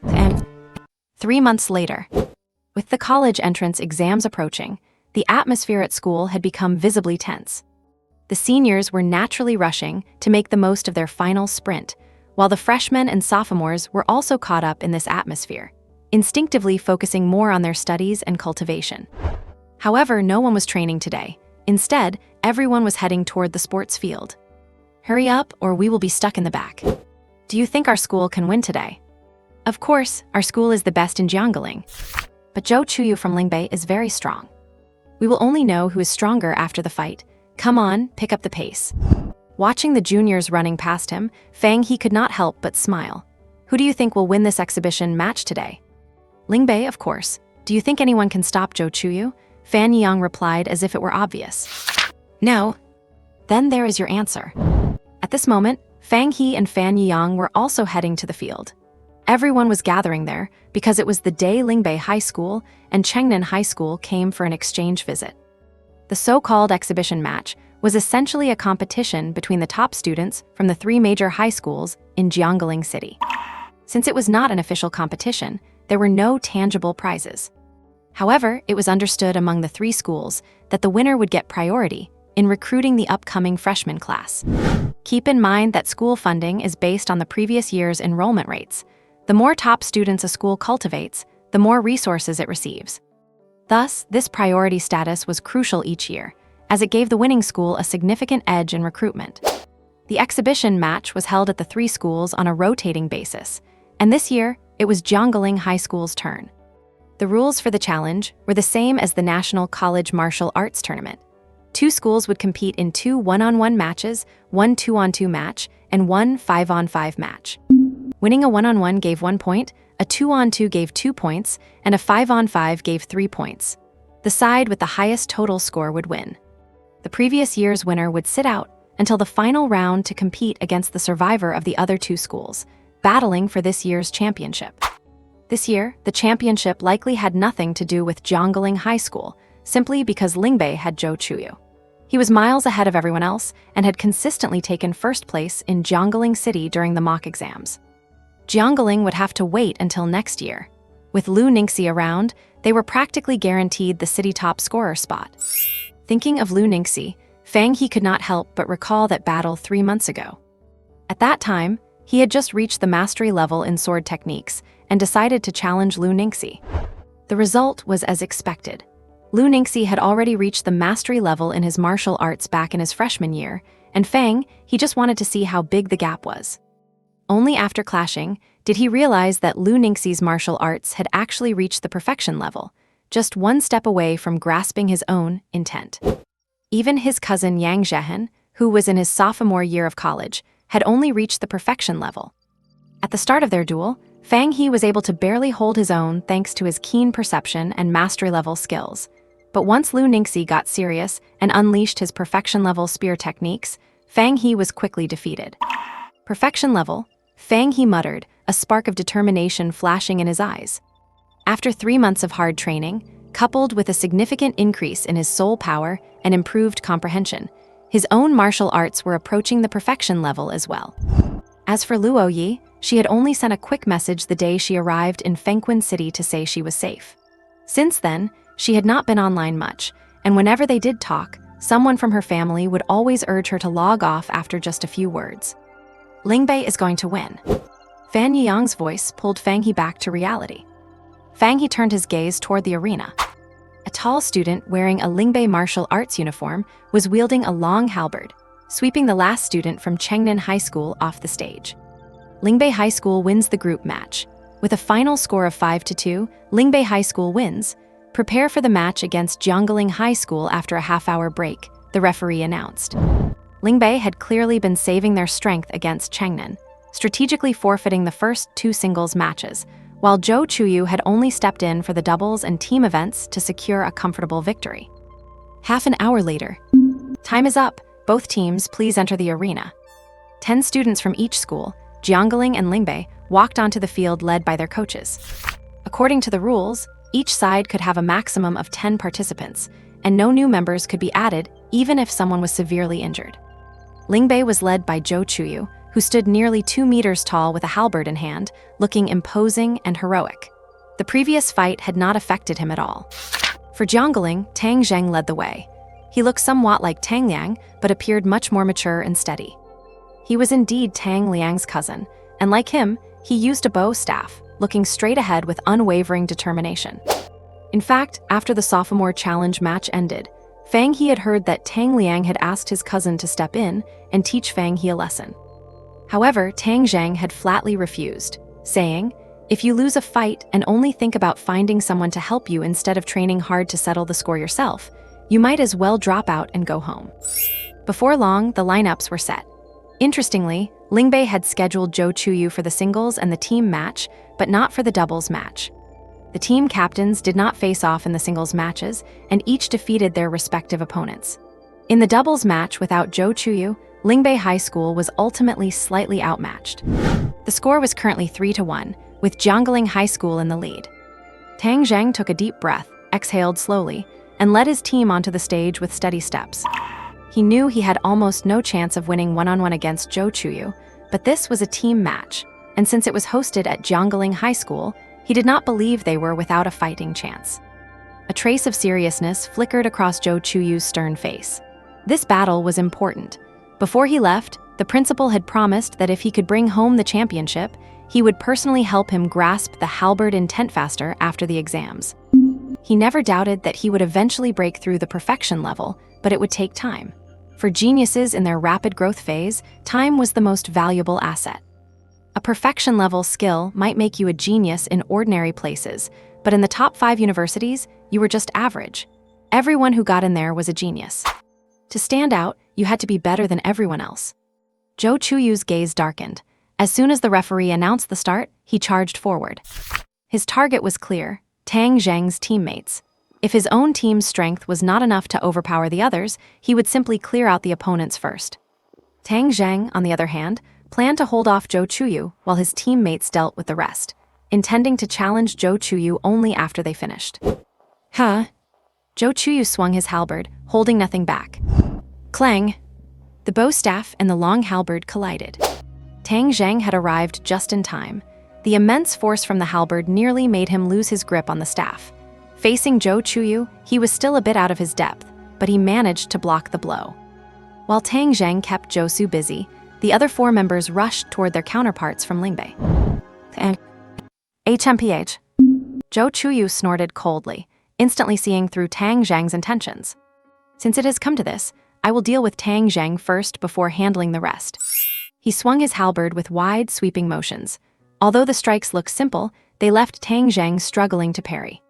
And 3 months later, with the college entrance exams approaching, the atmosphere at school had become visibly tense. The seniors were naturally rushing to make the most of their final sprint, while the freshmen and sophomores were also caught up in this atmosphere, instinctively focusing more on their studies and cultivation. However, no one was training today. Instead, everyone was heading toward the sports field. Hurry up, or we will be stuck in the back. Do you think our school can win today? Of course, our school is the best in Jiangling. But Zhou Chuyu from Lingbei is very strong. We will only know who is stronger after the fight. Come on, pick up the pace. Watching the juniors running past him, Fang He could not help but smile. Who do you think will win this exhibition match today? Lingbei, of course. Do you think anyone can stop Zhou Chuyu? Fan Yiyang replied as if it were obvious. No. Then there is your answer. At this moment, Fang He and Fan Yiyang were also heading to the field. Everyone was gathering there because it was the day Lingbei High School and Chengnan High School came for an exchange visit. The so-called exhibition match was essentially a competition between the top students from the 3 major high schools in Jiangling City. Since it was not an official competition, there were no tangible prizes. However, it was understood among the 3 schools that the winner would get priority in recruiting the upcoming freshman class. Keep in mind that school funding is based on the previous year's enrollment rates. The more top students a school cultivates, the more resources it receives. Thus, this priority status was crucial each year, as it gave the winning school a significant edge in recruitment. The exhibition match was held at the 3 schools on a rotating basis, and this year, it was Jiangling High School's turn. The rules for the challenge were the same as the National College Martial Arts Tournament. 2 schools would compete in 2 1-on-1 matches, 1 2-on-2 match, and 1 5-on-5 match. Winning a 1-on-1 gave 1 point, a 2-on-2 gave 2 points, and a 5-on-5 gave 3 points. The side with the highest total score would win. The previous year's winner would sit out until the final round to compete against the survivor of the other 2 schools, battling for this year's championship. This year, the championship likely had nothing to do with Jiangling High School, simply because Lingbei had Zhou Chuyu. He was miles ahead of everyone else and had consistently taken first place in Jiangling City during the mock exams. Jiangling would have to wait until next year. With Lu Ningxi around, they were practically guaranteed the city top scorer spot. Thinking of Lu Ningxi, Fang He could not help but recall that battle 3 months ago. At that time, he had just reached the mastery level in sword techniques and decided to challenge Lu Ningxi. The result was as expected. Lu Ningxi had already reached the mastery level in his martial arts back in his freshman year, and Fang, he just wanted to see how big the gap was. Only after clashing did he realize that Lu Ningxi's martial arts had actually reached the perfection level, just 1 step away from grasping his own intent. Even his cousin Yang Zhehan, who was in his sophomore year of college, had only reached the perfection level. At the start of their duel, Fang He was able to barely hold his own thanks to his keen perception and mastery-level skills. But once Lu Ningxi got serious and unleashed his perfection-level spear techniques, Fang He was quickly defeated. Perfection level, Fang He muttered, a spark of determination flashing in his eyes. After 3 months of hard training, coupled with a significant increase in his soul power and improved comprehension, his own martial arts were approaching the perfection level as well. As for Luo Yi, she had only sent a quick message the day she arrived in Fengquan City to say she was safe. Since then, she had not been online much, and whenever they did talk, someone from her family would always urge her to log off after just a few words. Lingbei is going to win. Fan Yiyang's voice pulled Fang He back to reality. Fang He turned his gaze toward the arena. A tall student wearing a Lingbei martial arts uniform was wielding a long halberd, sweeping the last student from Chengnan High School off the stage. Lingbei High School wins the group match. With a final score of 5-2, Lingbei High School wins. Prepare for the match against Jiangling High School after a half-hour break, the referee announced. Lingbei had clearly been saving their strength against Chengnan, strategically forfeiting the first 2 singles matches, while Zhou Chuyu had only stepped in for the doubles and team events to secure a comfortable victory. Half an hour later. Time is up. Both teams, please enter the arena. 10 students from each school, Jiangling and Lingbei, walked onto the field led by their coaches. According to the rules, each side could have a maximum of 10 participants, and no new members could be added even if someone was severely injured. Lingbei was led by Zhou Chuyu, who stood nearly 2 meters tall with a halberd in hand, looking imposing and heroic. The previous fight had not affected him at all. For Jiangling, Tang Zheng led the way. He looked somewhat like Tang Liang, but appeared much more mature and steady. He was indeed Tang Liang's cousin, and like him, he used a bow staff, looking straight ahead with unwavering determination. In fact, after the sophomore challenge match ended, Fang He had heard that Tang Liang had asked his cousin to step in and teach Fang He a lesson. However, Tang Zheng had flatly refused, saying, "If you lose a fight and only think about finding someone to help you instead of training hard to settle the score yourself, you might as well drop out and go home." Before long, the lineups were set. Interestingly, Lingbei had scheduled Zhou Chuyu for the singles and the team match, but not for the doubles match. The team captains did not face off in the singles matches, and each defeated their respective opponents. In the doubles match without Zhou Chuyu, Lingbei High School was ultimately slightly outmatched. The score was currently 3-1, with Jiangling High School in the lead. Tang Zheng took a deep breath, exhaled slowly, and led his team onto the stage with steady steps. He knew he had almost no chance of winning one-on-one against Zhou Chuyu, but this was a team match, and since it was hosted at Jiangling High School, he did not believe they were without a fighting chance. A trace of seriousness flickered across Zhou Chuyu's stern face. This battle was important. Before he left, the principal had promised that if he could bring home the championship, he would personally help him grasp the halberd intent faster after the exams. He never doubted that he would eventually break through the perfection level, but it would take time. For geniuses in their rapid growth phase, time was the most valuable asset. A perfection-level skill might make you a genius in ordinary places, but in the top 5 universities, you were just average. Everyone who got in there was a genius. To stand out, you had to be better than everyone else. Zhou Chuyu's gaze darkened. As soon as the referee announced the start, he charged forward. His target was clear: Tang Zheng's teammates. If his own team's strength was not enough to overpower the others, he would simply clear out the opponents first. Tang Zheng, on the other hand, planned to hold off Zhou Chuyu while his teammates dealt with the rest, intending to challenge Zhou Chuyu only after they finished. Huh? Zhou Chuyu swung his halberd, holding nothing back. Clang! The bow staff and the long halberd collided. Tang Zheng had arrived just in time. The immense force from the halberd nearly made him lose his grip on the staff. Facing Zhou Chuyu, he was still a bit out of his depth, but he managed to block the blow. While Tang Zheng kept Zhou busy, the other 4 members rushed toward their counterparts from Lingbei. HMPH. Zhou Chuyu snorted coldly, instantly seeing through Tang Zheng's intentions. Since it has come to this, I will deal with Tang Zheng first before handling the rest. He swung his halberd with wide, sweeping motions. Although the strikes looked simple, they left Tang Zheng struggling to parry.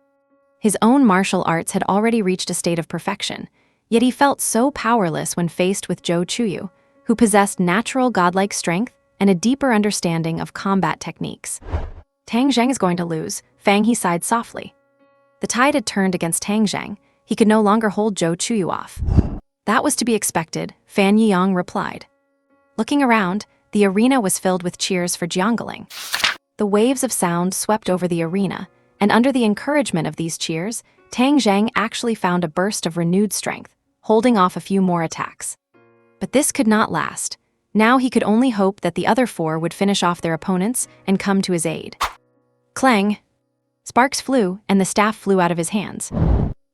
His own martial arts had already reached a state of perfection, yet he felt so powerless when faced with Zhou Chuyu, who possessed natural godlike strength and a deeper understanding of combat techniques. Tang Zheng is going to lose, Fang He sighed softly. The tide had turned against Tang Zheng. He could no longer hold Zhou Chuyu off. That was to be expected, Fan Yiyang replied. Looking around, the arena was filled with cheers for Jiangling. The waves of sound swept over the arena, and under the encouragement of these cheers, Tang Zheng actually found a burst of renewed strength, holding off a few more attacks. But this could not last. Now he could only hope that the other 4 would finish off their opponents and come to his aid. Clang! Sparks flew, and the staff flew out of his hands.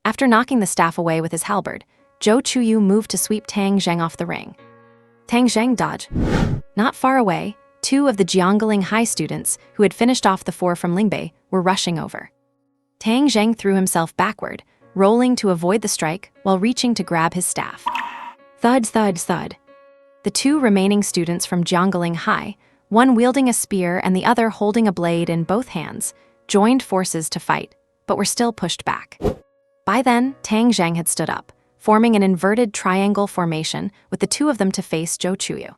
After knocking the staff away with his halberd, Zhou Chuyu moved to sweep Tang Zheng off the ring. Tang Zheng dodged. Not far away, two of the Jiangling High students, who had finished off the four from Lingbei, were rushing over. Tang Zheng threw himself backward, rolling to avoid the strike while reaching to grab his staff. Thud, thud, thud. The two remaining students from Jiangling High, one wielding a spear and the other holding a blade in both hands, joined forces to fight, but were still pushed back. By then, Tang Zheng had stood up, forming an inverted triangle formation with the two of them to face Zhou Chuyu.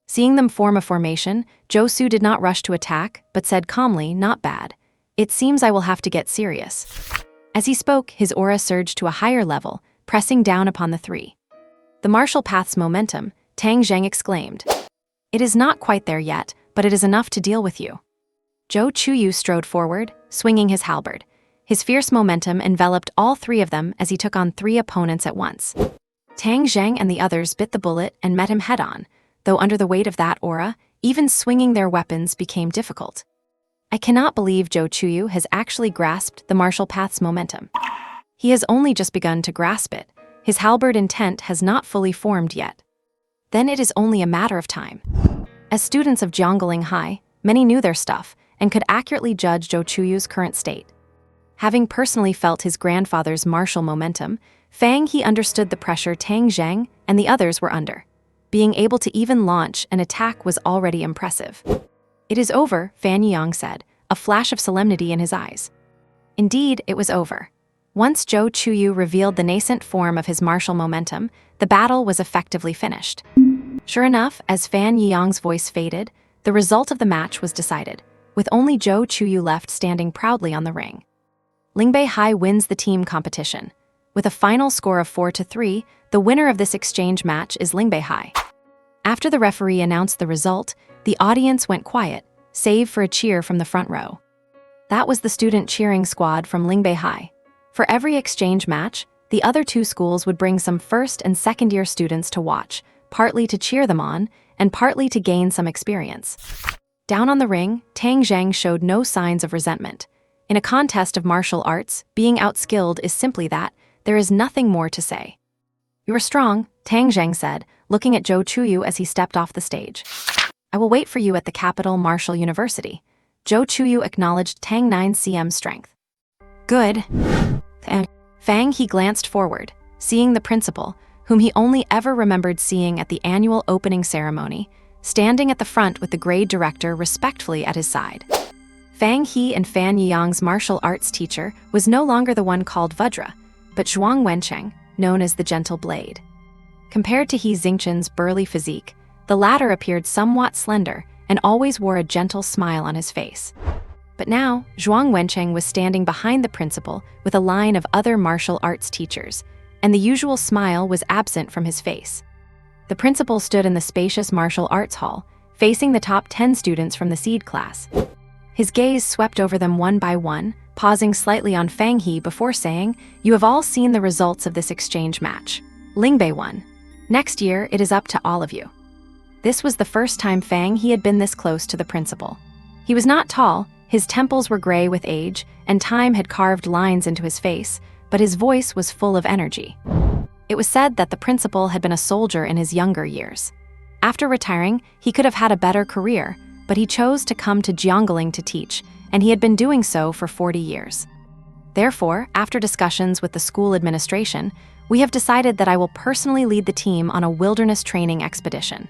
Seeing them form a formation, Zhou Su did not rush to attack, but said calmly, "Not bad. It seems I will have to get serious." As he spoke, his aura surged to a higher level, pressing down upon the three. The martial path's momentum, Tang Zheng exclaimed. "It is not quite there yet, but it is enough to deal with you." Zhou Chuyu strode forward, swinging his halberd. His fierce momentum enveloped all three of them as he took on three opponents at once. Tang Zheng and the others bit the bullet and met him head-on, though under the weight of that aura, even swinging their weapons became difficult. I cannot believe Zhou Chuyu has actually grasped the martial path's momentum. He has only just begun to grasp it. His halberd intent has not fully formed yet. Then it is only a matter of time. As students of Jiangling High, many knew their stuff and could accurately judge Zhou Chuyu's current state. Having personally felt his grandfather's martial momentum, Fang He understood the pressure Tang Zheng and the others were under. Being able to even launch an attack was already impressive. "It is over," Fan Yang said, a flash of solemnity in his eyes. Indeed, it was over. Once Zhou Chuyu revealed the nascent form of his martial momentum, the battle was effectively finished. Sure enough, as Fan Yang's voice faded, the result of the match was decided, with only Zhou Chuyu left standing proudly on the ring. Lingbei High wins the team competition. With a final score of 4-3, the winner of this exchange match is Lingbei High. After the referee announced the result, the audience went quiet, save for a cheer from the front row. That was the student cheering squad from Lingbei High. For every exchange match, the other two schools would bring some first- and second-year students to watch, partly to cheer them on, and partly to gain some experience. Down on the ring, Tang Zheng showed no signs of resentment. In a contest of martial arts, being outskilled is simply that. There is nothing more to say. "You are strong," Tang Zheng said, looking at Zhou Chuyu as he stepped off the stage. "I will wait for you at the capital martial university." Zhou Chuyu acknowledged Tang 9cm's strength. "Good." Fang He glanced forward, seeing the principal, whom he only ever remembered seeing at the annual opening ceremony, standing at the front with the grade director respectfully at his side. Fang He and Fan Yang's martial arts teacher was no longer the one called Vajra, but Zhuang Wencheng, known as the Gentle Blade. Compared to He Xingchen's burly physique, the latter appeared somewhat slender and always wore a gentle smile on his face. But now, Zhuang Wencheng was standing behind the principal with a line of other martial arts teachers, and the usual smile was absent from his face. The principal stood in the spacious martial arts hall, facing the top 10 students from the seed class. His gaze swept over them one by one, pausing slightly on Fang He before saying, "You have all seen the results of this exchange match. Lingbei won. Next year, it is up to all of you." This was the first time Fang He had been this close to the principal. He was not tall, his temples were gray with age, and time had carved lines into his face, but his voice was full of energy. It was said that the principal had been a soldier in his younger years. After retiring, he could have had a better career, but he chose to come to Jiangling to teach, and he had been doing so for 40 years. Therefore, after discussions with the school administration, we have decided that I will personally lead the team on a wilderness training expedition.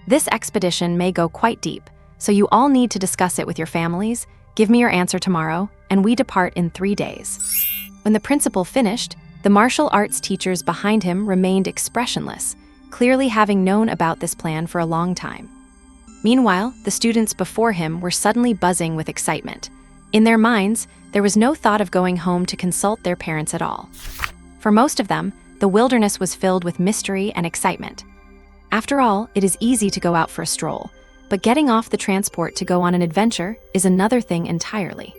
This expedition may go quite deep, so you all need to discuss it with your families, give me your answer tomorrow, and we depart in 3 days. When the principal finished, the martial arts teachers behind him remained expressionless, clearly having known about this plan for a long time. Meanwhile, the students before him were suddenly buzzing with excitement. In their minds, there was no thought of going home to consult their parents at all. For most of them, the wilderness was filled with mystery and excitement. After all, it is easy to go out for a stroll, but getting off the transport to go on an adventure is another thing entirely.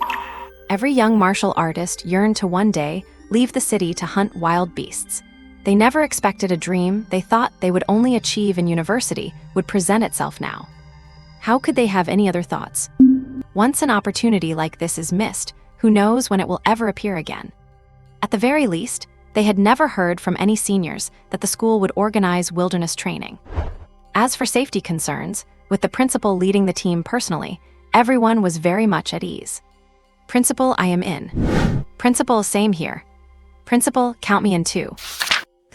Every young martial artist yearned to one day leave the city to hunt wild beasts. They never expected a dream they thought they would only achieve in university would present itself now. How could they have any other thoughts? Once an opportunity like this is missed, who knows when it will ever appear again? At the very least, they had never heard from any seniors that the school would organize wilderness training. As for safety concerns, with the principal leading the team personally, everyone was very much at ease. Principal, I am in. Principal, same here. Principal, count me in too.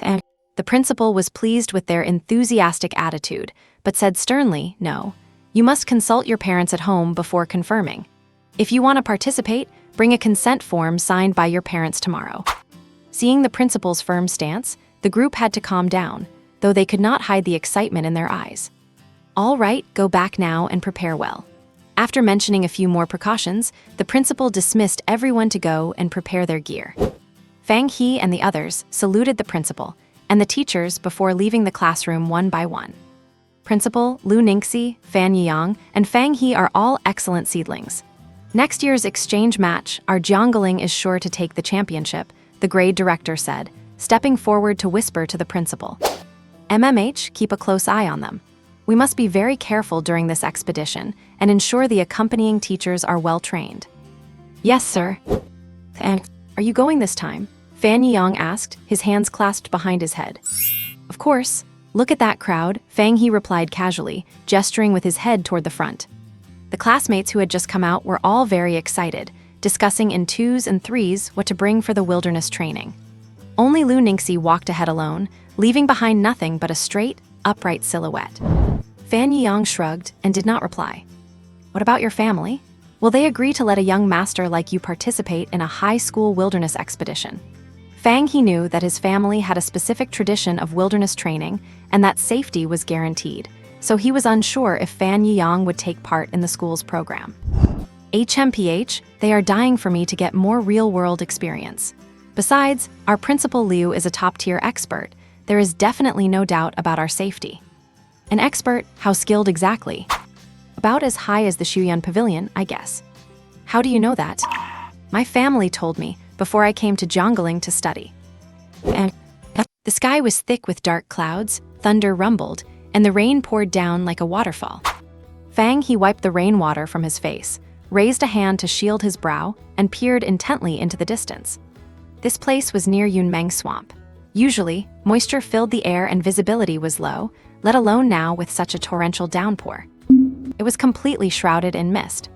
And the principal was pleased with their enthusiastic attitude, but said sternly, no, you must consult your parents at home before confirming. If you want to participate, bring a consent form signed by your parents tomorrow. Seeing the principal's firm stance, the group had to calm down, though they could not hide the excitement in their eyes. All right, go back now and prepare well. After mentioning a few more precautions, the principal dismissed everyone to go and prepare their gear. Fang He and the others saluted the principal and the teachers before leaving the classroom one by one. Principal, Lu Ningxi, Fan Yang, and Fang He are all excellent seedlings. Next year's exchange match, our Jiangling is sure to take the championship, the grade director said, stepping forward to whisper to the principal. MMH, keep a close eye on them. We must be very careful during this expedition and ensure the accompanying teachers are well trained. Yes, sir. And are you going this time? Fan Yang asked, his hands clasped behind his head. Of course. Look at that crowd, Fang He replied casually, gesturing with his head toward the front. The classmates who had just come out were all very excited, discussing in twos and threes what to bring for the wilderness training. Only Lu Ningxi walked ahead alone, leaving behind nothing but a straight, upright silhouette. Fan Yang shrugged and did not reply. What about your family? Will they agree to let a young master like you participate in a high school wilderness expedition? Fang He knew that his family had a specific tradition of wilderness training and that safety was guaranteed, so he was unsure if Fan Yang would take part in the school's program. HMPH, they are dying for me to get more real-world experience. Besides, our principal Liu is a top-tier expert. There is definitely no doubt about our safety. An expert? How skilled exactly? About as high as the Shuyan Pavilion, I guess. How do you know that? My family told me before I came to Jiangling to study. And the sky was thick with dark clouds, thunder rumbled, and the rain poured down like a waterfall. Fang He wiped the rainwater from his face, raised a hand to shield his brow, and peered intently into the distance. This place was near Yunmeng Swamp. Usually, moisture filled the air and visibility was low, let alone now with such a torrential downpour. It was completely shrouded in mist.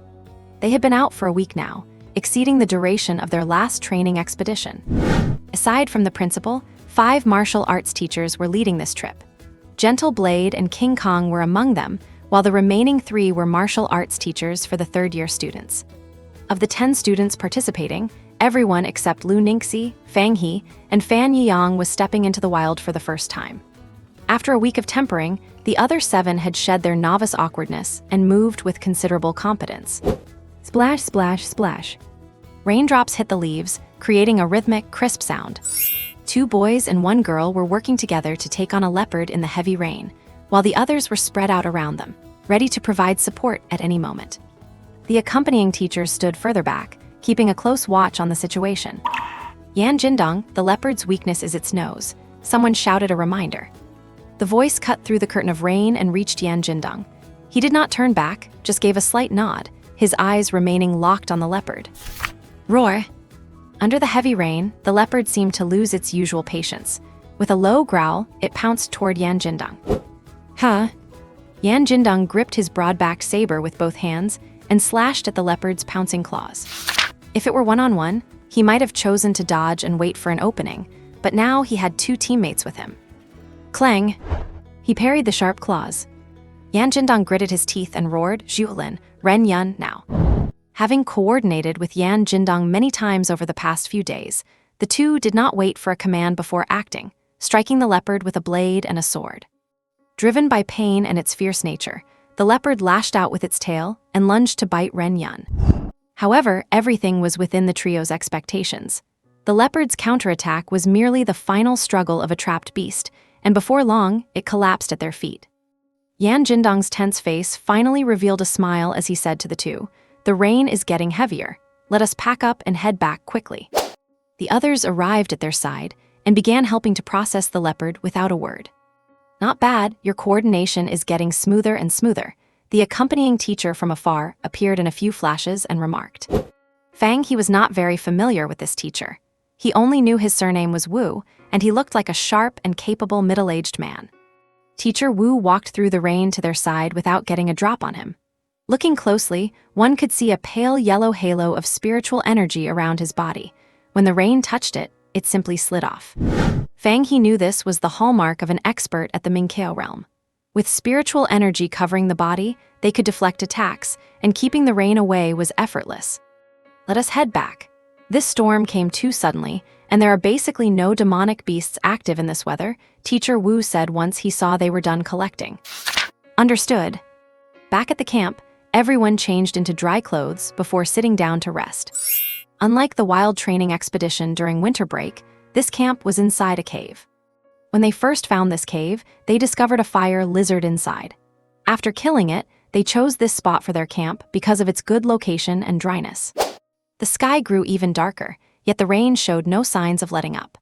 They had been out for a week now, exceeding the duration of their last training expedition. Aside from the principal, 5 martial arts teachers were leading this trip. Gentle Blade and King Kong were among them, while the remaining 3 were martial arts teachers for the third-year students. Of the 10 students participating, everyone except Lu Ningxi, Fang He, and Fan Yang was stepping into the wild for the first time. After a week of tempering, the other 7 had shed their novice awkwardness and moved with considerable competence. Splash, splash, splash. Raindrops hit the leaves, creating a rhythmic, crisp sound. 2 boys and 1 girl were working together to take on a leopard in the heavy rain, while the others were spread out around them, ready to provide support at any moment. The accompanying teachers stood further back, keeping a close watch on the situation. Yan Jindong, the leopard's weakness is its nose. Someone shouted a reminder. The voice cut through the curtain of rain and reached Yan Jindong. He did not turn back, just gave a slight nod, his eyes remaining locked on the leopard. Roar! Under the heavy rain, the leopard seemed to lose its usual patience. With a low growl, it pounced toward Yan Jindong. Huh? Yan Jindong gripped his broad-backed saber with both hands and slashed at the leopard's pouncing claws. If it were one-on-one, he might have chosen to dodge and wait for an opening, but now he had 2 teammates with him. Clang! He parried the sharp claws. Yan Jindong gritted his teeth and roared, Zhuolin, Ren Yun, now. Having coordinated with Yan Jindong many times over the past few days, the 2 did not wait for a command before acting, striking the leopard with a blade and a sword. Driven by pain and its fierce nature, the leopard lashed out with its tail and lunged to bite Ren Yun. However, everything was within the trio's expectations. The leopard's counterattack was merely the final struggle of a trapped beast, and before long, it collapsed at their feet. Yan Jindong's tense face finally revealed a smile as he said to the 2, "The rain is getting heavier. Let us pack up and head back quickly." The others arrived at their side and began helping to process the leopard without a word. Not bad, your coordination is getting smoother and smoother. The accompanying teacher from afar appeared in a few flashes and remarked. Fang He was not very familiar with this teacher. He only knew his surname was Wu, and he looked like a sharp and capable middle-aged man. Teacher Wu walked through the rain to their side without getting a drop on him. Looking closely, one could see a pale yellow halo of spiritual energy around his body. When the rain touched it, it simply slid off. Fang He knew this was the hallmark of an expert at the Minkeo realm. With spiritual energy covering the body, they could deflect attacks, and keeping the rain away was effortless. Let us head back. This storm came too suddenly, and there are basically no demonic beasts active in this weather, Teacher Wu said once he saw they were done collecting. Understood. Back at the camp, everyone changed into dry clothes before sitting down to rest. Unlike the wild training expedition during winter break, this camp was inside a cave. When they first found this cave, they discovered a fire lizard inside. After killing it, they chose this spot for their camp because of its good location and dryness. The sky grew even darker, yet the rain showed no signs of letting up.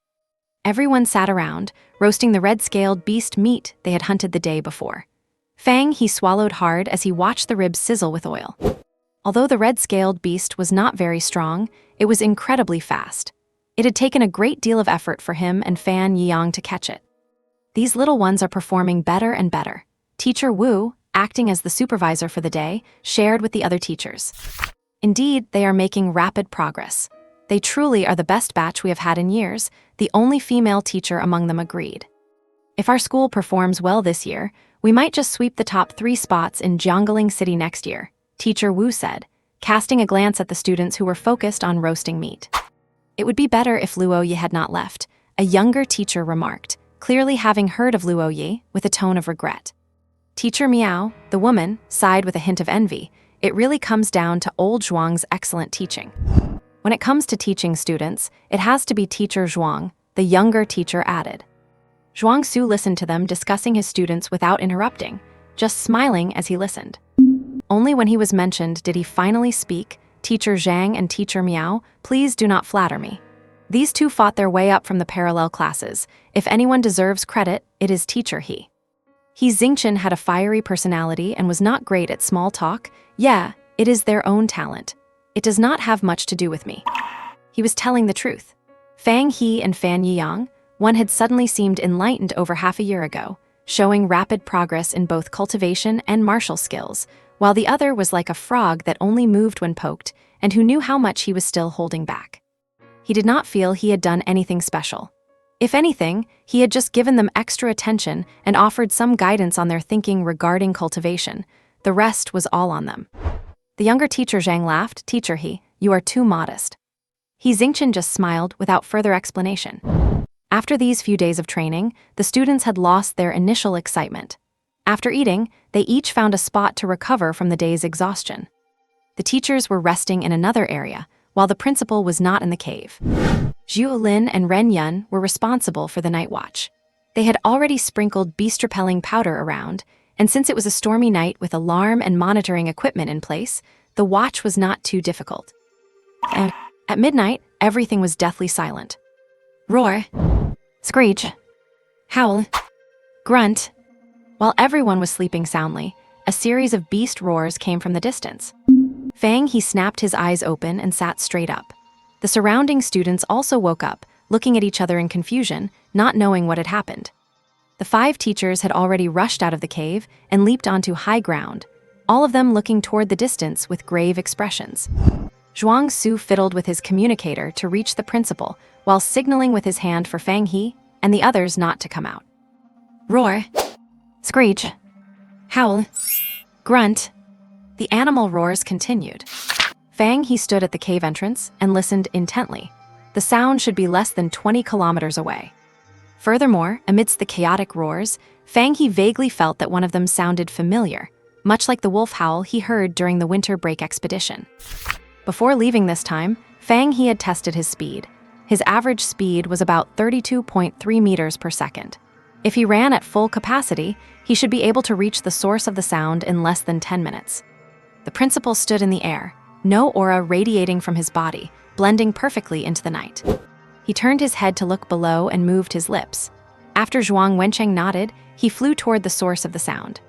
Everyone sat around, roasting the red-scaled beast meat they had hunted the day before. Fang He swallowed hard as he watched the ribs sizzle with oil. Although the red-scaled beast was not very strong, it was incredibly fast. It had taken a great deal of effort for him and Fan Yang to catch it. These little ones are performing better and better. Teacher Wu, acting as the supervisor for the day, shared with the other teachers. Indeed, they are making rapid progress. They truly are the best batch we have had in years, the only female teacher among them agreed. If our school performs well this year, we might just sweep the top 3 spots in Jiangling City next year, Teacher Wu said, casting a glance at the students who were focused on roasting meat. It would be better if Luo Yi had not left, a younger teacher remarked, clearly having heard of Luo Yi, with a tone of regret. Teacher Miao, the woman, sighed with a hint of envy. It really comes down to old Zhuang's excellent teaching. When it comes to teaching students, it has to be Teacher Zhuang, the younger teacher added. Zhuang Su listened to them discussing his students without interrupting, just smiling as he listened. Only when he was mentioned did he finally speak. Teacher Zhang and Teacher Miao, please do not flatter me. These two fought their way up from the parallel classes. If anyone deserves credit, it is Teacher He. He Xingqian had a fiery personality and was not great at small talk. Yeah, it is their own talent. It does not have much to do with me. He was telling the truth. Fang He and Fan Yiyang, one had suddenly seemed enlightened over half a year ago, showing rapid progress in both cultivation and martial skills, while the other was like a frog that only moved when poked and who knew how much he was still holding back. He did not feel he had done anything special. If anything, he had just given them extra attention and offered some guidance on their thinking regarding cultivation. The rest was all on them. The younger teacher Zhang laughed. Teacher He, you are too modest. He Xingqian just smiled without further explanation. After these few days of training, the students had lost their initial excitement. After eating, they each found a spot to recover from the day's exhaustion. The teachers were resting in another area, while the principal was not in the cave. Zhu Lin and Ren Yun were responsible for the night watch. They had already sprinkled beast-repelling powder around, and since it was a stormy night with alarm and monitoring equipment in place, the watch was not too difficult. And at midnight, everything was deathly silent. Roar, screech, howl, grunt. While everyone was sleeping soundly, a series of beast roars came from the distance. Fang He snapped his eyes open and sat straight up. The surrounding students also woke up, looking at each other in confusion, not knowing what had happened. The 5 teachers had already rushed out of the cave and leaped onto high ground, all of them looking toward the distance with grave expressions. Zhuang Su fiddled with his communicator to reach the principal while signaling with his hand for Fang He and the others not to come out. Roar, screech, howl, grunt. The animal roars continued. Fang He stood at the cave entrance and listened intently. The sound should be less than 20 kilometers away. Furthermore, amidst the chaotic roars, Fang He vaguely felt that one of them sounded familiar, much like the wolf howl he heard during the winter break expedition. Before leaving this time, Fang He had tested his speed. His average speed was about 32.3 meters per second. If he ran at full capacity, he should be able to reach the source of the sound in less than 10 minutes. The principal stood in the air, no aura radiating from his body, blending perfectly into the night. He turned his head to look below and moved his lips. After Zhuang Wencheng nodded, he flew toward the source of the sound.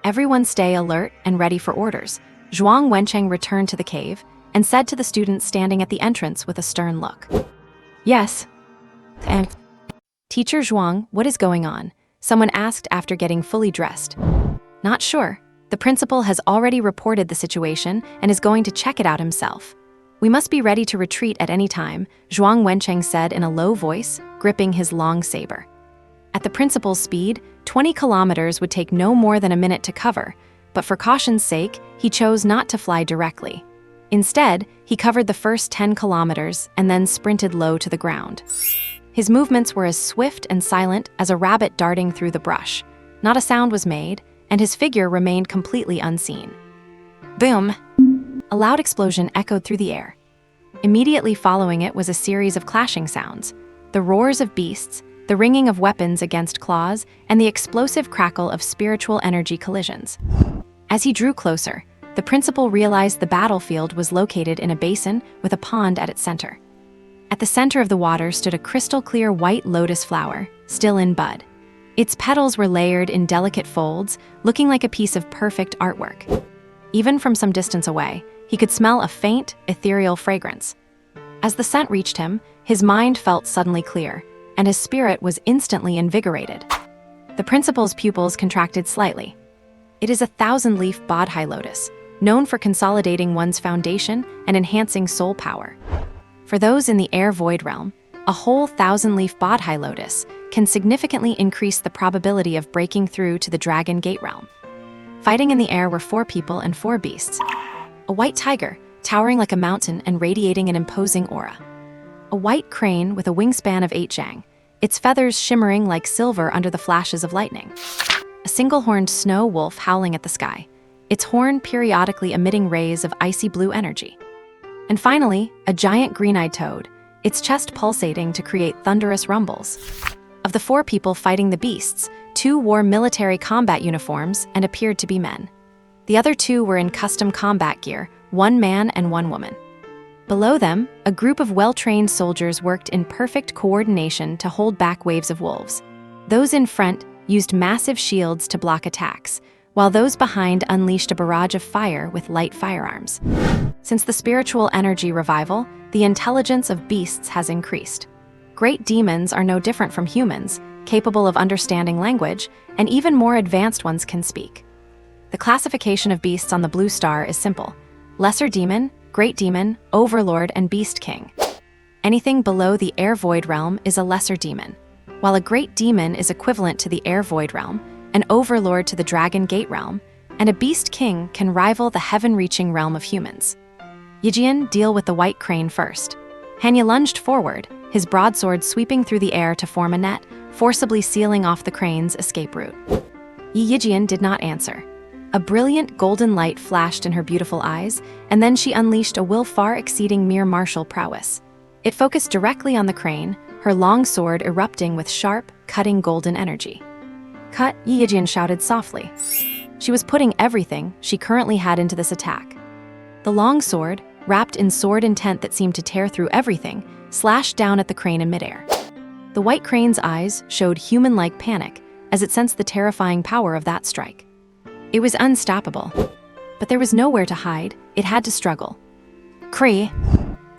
Everyone stay alert and ready for orders. Zhuang Wencheng returned to the cave and said to the students standing at the entrance with a stern look. Yes. And Teacher Zhuang, what is going on? Someone asked after getting fully dressed. Not sure. The principal has already reported the situation and is going to check it out himself. We must be ready to retreat at any time, Zhuang Wencheng said in a low voice, gripping his long saber. At the principal's speed, 20 kilometers would take no more than a minute to cover, but for caution's sake, he chose not to fly directly. Instead, he covered the first 10 kilometers and then sprinted low to the ground. His movements were as swift and silent as a rabbit darting through the brush. Not a sound was made, and his figure remained completely unseen. Boom! A loud explosion echoed through the air. Immediately following it was a series of clashing sounds, the roars of beasts, the ringing of weapons against claws, and the explosive crackle of spiritual energy collisions. As he drew closer, the principal realized the battlefield was located in a basin with a pond at its center. At the center of the water stood a crystal-clear white lotus flower, still in bud. Its petals were layered in delicate folds, looking like a piece of perfect artwork. Even from some distance away, he could smell a faint, ethereal fragrance. As the scent reached him, his mind felt suddenly clear, and his spirit was instantly invigorated. The principal's pupils contracted slightly. It is a 1,000-leaf bodhi lotus, known for consolidating one's foundation and enhancing soul power. For those in the air void realm, a whole 1,000-leaf bodhi lotus can significantly increase the probability of breaking through to the dragon gate realm. Fighting in the air were 4 people and 4 beasts. A white tiger, towering like a mountain and radiating an imposing aura. A white crane with a wingspan of 8 zhang, its feathers shimmering like silver under the flashes of lightning. A single-horned snow wolf howling at the sky, its horn periodically emitting rays of icy blue energy. And finally, a giant green-eyed toad, its chest pulsating to create thunderous rumbles. Of the 4 people fighting the beasts, 2 wore military combat uniforms and appeared to be men. The other 2 were in custom combat gear, 1 man and 1 woman. Below them, a group of well-trained soldiers worked in perfect coordination to hold back waves of wolves. Those in front used massive shields to block attacks, while those behind unleashed a barrage of fire with light firearms. Since the spiritual energy revival, the intelligence of beasts has increased. Great demons are no different from humans, capable of understanding language, and even more advanced ones can speak. The classification of beasts on the blue star is simple: lesser demon, great demon, overlord, and beast king. Anything below the air void realm is a lesser demon, while a great demon is equivalent to the air void realm, an overlord to the dragon gate realm, and a beast king can rival the heaven-reaching realm of humans. Yijian, deal with the white crane first. Hanya lunged forward, his broadsword sweeping through the air to form a net, forcibly sealing off the crane's escape route. Yi Yijian did not answer. A brilliant golden light flashed in her beautiful eyes, and then she unleashed a will far exceeding mere martial prowess. It focused directly on the crane, her long sword erupting with sharp, cutting golden energy. Cut, Yi Yijian shouted softly. She was putting everything she currently had into this attack. The long sword, wrapped in sword intent that seemed to tear through everything, slashed down at the crane in midair. The white crane's eyes showed human-like panic as it sensed the terrifying power of that strike. It was unstoppable, but there was nowhere to hide. It had to struggle. Cree!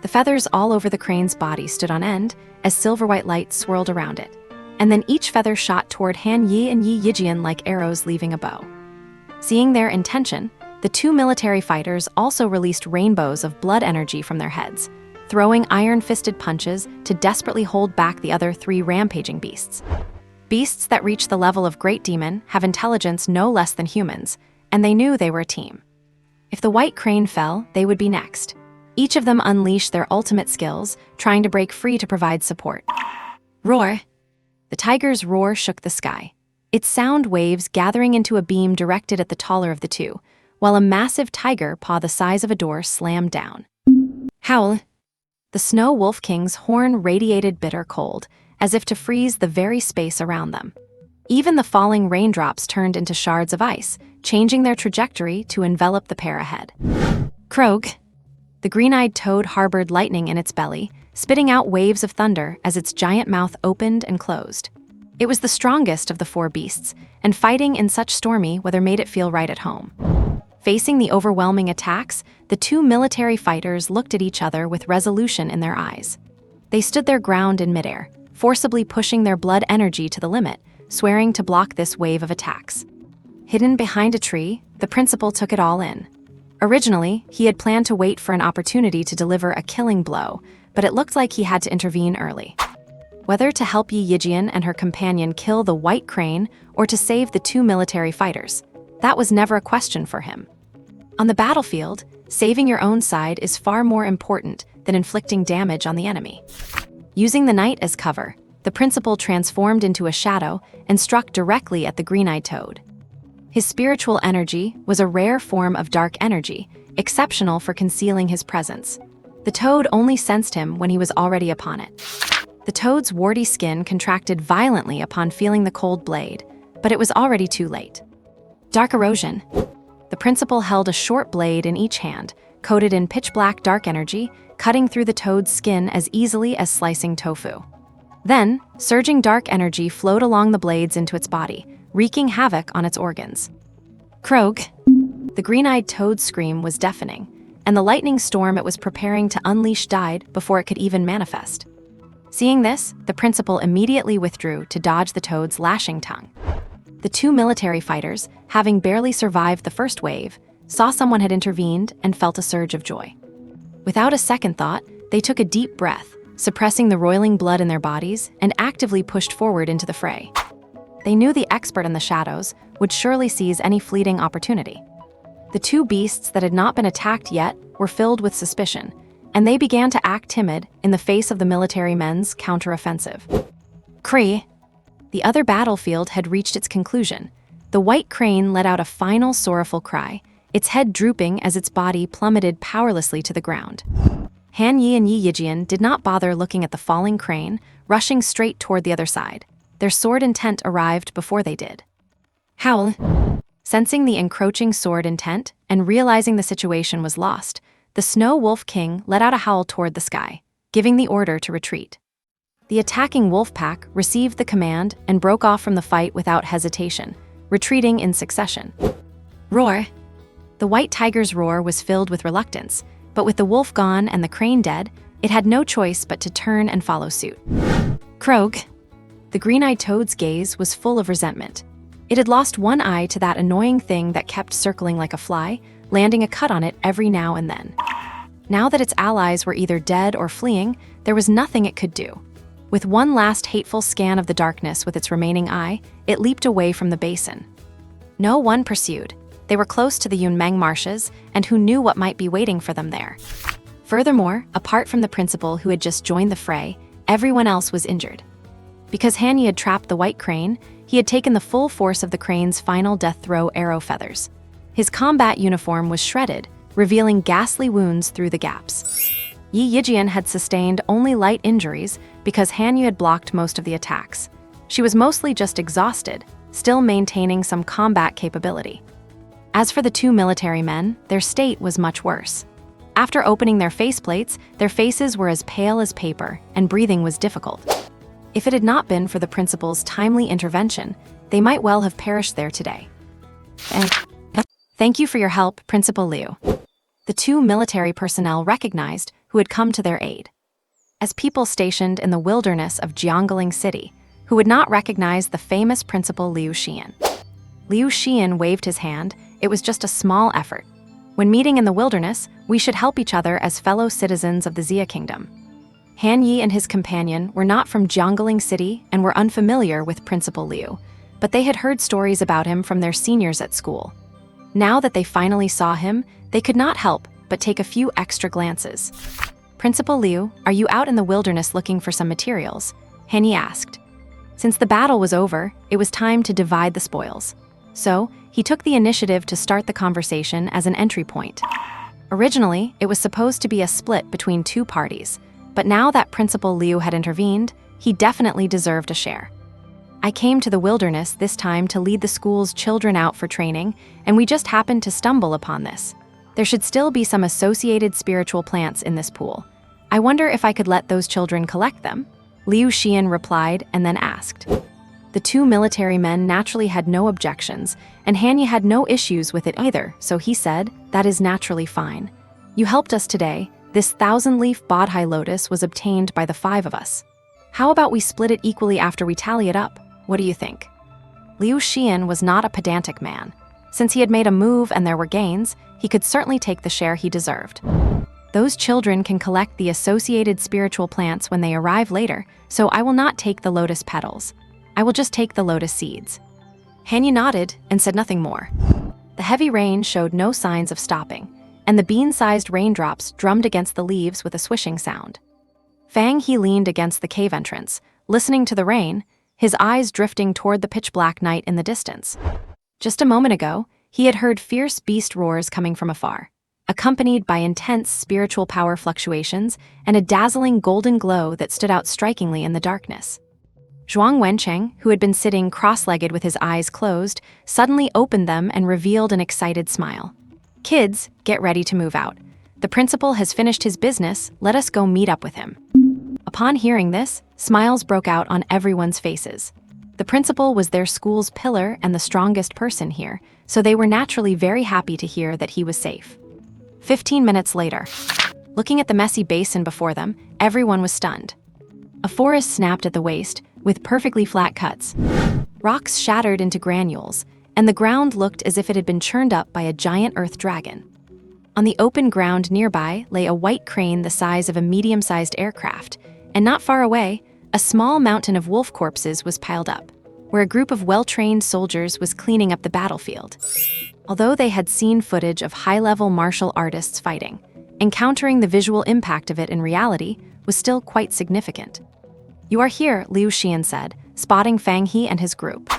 The feathers all over the crane's body stood on end as silver-white light swirled around it, and then each feather shot toward Han Yi and Yi Yijian like arrows leaving a bow. Seeing their intention, the 2 military fighters also released rainbows of blood energy from their heads, throwing iron-fisted punches to desperately hold back the other 3 rampaging beasts. Beasts that reach the level of Great Demon have intelligence no less than humans, and they knew they were a team. If the white crane fell, they would be next. Each of them unleashed their ultimate skills, trying to break free to provide support. Roar! The tiger's roar shook the sky, its sound waves gathering into a beam directed at the taller of the 2, while a massive tiger paw the size of a door slammed down. Howl! The Snow Wolf King's horn radiated bitter cold, as if to freeze the very space around them. Even the falling raindrops turned into shards of ice, changing their trajectory to envelop the pair ahead. Krog! The green-eyed toad harbored lightning in its belly, spitting out waves of thunder as its giant mouth opened and closed. It was the strongest of the 4 beasts, and fighting in such stormy weather made it feel right at home. Facing the overwhelming attacks, the 2 military fighters looked at each other with resolution in their eyes. They stood their ground in midair, forcibly pushing their blood energy to the limit, swearing to block this wave of attacks. Hidden behind a tree, the principal took it all in. Originally, he had planned to wait for an opportunity to deliver a killing blow, but it looked like he had to intervene early. Whether to help Yi Yijian and her companion kill the White Crane or to save the two military fighters, that was never a question for him. On the battlefield, saving your own side is far more important than inflicting damage on the enemy. Using the night as cover, the principal transformed into a shadow and struck directly at the green-eyed toad. His spiritual energy was a rare form of dark energy, exceptional for concealing his presence. The toad only sensed him when he was already upon it. The toad's warty skin contracted violently upon feeling the cold blade, but it was already too late. Dark erosion. The principal held a short blade in each hand, coated in pitch-black dark energy, cutting through the toad's skin as easily as slicing tofu. Then, surging dark energy flowed along the blades into its body, wreaking havoc on its organs. Krog! The green-eyed toad's scream was deafening, and the lightning storm it was preparing to unleash died before it could even manifest. Seeing this, the principal immediately withdrew to dodge the toad's lashing tongue. The two military fighters, having barely survived the first wave, saw someone had intervened and felt a surge of joy. Without a second thought, they took a deep breath, suppressing the roiling blood in their bodies, and actively pushed forward into the fray. They knew the expert in the shadows would surely seize any fleeting opportunity. The two beasts that had not been attacked yet were filled with suspicion, and they began to act timid in the face of the military men's counteroffensive. Cree! The other battlefield had reached its conclusion. The White Crane let out a final sorrowful cry, its head drooping as its body plummeted powerlessly to the ground. Han Yi and Yi Yijian did not bother looking at the falling crane, rushing straight toward the other side. Their sword intent arrived before they did. Howl! Sensing the encroaching sword intent and realizing the situation was lost, the Snow Wolf King let out a howl toward the sky, giving the order to retreat. The attacking wolf pack received the command and broke off from the fight without hesitation, retreating in succession. Roar! The white tiger's roar was filled with reluctance, but with the wolf gone and the crane dead, it had no choice but to turn and follow suit. Krog! The green-eyed toad's gaze was full of resentment. It had lost one eye to that annoying thing that kept circling like a fly, landing a cut on it every now and then. Now that its allies were either dead or fleeing, there was nothing it could do. With one last hateful scan of the darkness with its remaining eye, it leaped away from the basin. No one pursued. They were close to the Yunmeng marshes, and who knew what might be waiting for them there. Furthermore, apart from the principal who had just joined the fray, everyone else was injured. Because Han Yi had trapped the White Crane, he had taken the full force of the crane's final death throw arrow feathers. His combat uniform was shredded, revealing ghastly wounds through the gaps. Yi Yijian had sustained only light injuries because Han Yi had blocked most of the attacks. She was mostly just exhausted, still maintaining some combat capability. As for the two military men, their state was much worse. After opening their faceplates, their faces were as pale as paper, and breathing was difficult. If it had not been for the principal's timely intervention, they might well have perished there today. Thank you for your help, Principal Liu. The two military personnel recognized who had come to their aid. As people stationed in the wilderness of Jiangling City, who would not recognize the famous Principal Liu Xian. Liu Xian waved his hand. It was just a small effort. When meeting in the wilderness, we should help each other as fellow citizens of the Xia Kingdom. Han Yi and his companion were not from Jiangling City and were unfamiliar with Principal Liu, but they had heard stories about him from their seniors at school. Now that they finally saw him, they could not help but take a few extra glances. Principal Liu, are you out in the wilderness looking for some materials? Han Yi asked. Since the battle was over, it was time to divide the spoils. So, he took the initiative to start the conversation as an entry point. Originally, it was supposed to be a split between two parties, but now that Principal Liu had intervened, he definitely deserved a share. I came to the wilderness this time to lead the school's children out for training, and we just happened to stumble upon this. There should still be some associated spiritual plants in this pool. I wonder if I could let those children collect them? Liu Xian replied and then asked. The two military men naturally had no objections, and Han Yi had no issues with it either, so he said, that is naturally fine. You helped us today, This 1,000-leaf bodhi lotus was obtained by the 5 of us. How about we split it equally after we tally it up? What do you think? Liu Xian was not a pedantic man. Since he had made a move and there were gains, he could certainly take the share he deserved. Those children can collect the associated spiritual plants when they arrive later, so I will not take the lotus petals. I will just take the lotus seeds. Han Yi nodded and said nothing more. The heavy rain showed no signs of stopping, and the bean-sized raindrops drummed against the leaves with a swishing sound. Fang He leaned against the cave entrance, listening to the rain, his eyes drifting toward the pitch-black night in the distance. Just a moment ago, he had heard fierce beast roars coming from afar, accompanied by intense spiritual power fluctuations and a dazzling golden glow that stood out strikingly in the darkness. Zhuang Wencheng, who had been sitting cross-legged with his eyes closed, suddenly opened them and revealed an excited smile. "Kids, get ready to move out. The principal has finished his business, let us go meet up with him." Upon hearing this, smiles broke out on everyone's faces. The principal was their school's pillar and the strongest person here, so they were naturally very happy to hear that he was safe. 15 minutes later, looking at the messy basin before them, everyone was stunned. A forest snapped at the waist, with perfectly flat cuts. Rocks shattered into granules, and the ground looked as if it had been churned up by a giant earth dragon. On the open ground nearby lay a white crane the size of a medium-sized aircraft, and not far away, a small mountain of wolf corpses was piled up, where a group of well-trained soldiers was cleaning up the battlefield. Although they had seen footage of high-level martial artists fighting, encountering the visual impact of it in reality was still quite significant. "You are here," Liu Xian said, spotting Fang He and his group.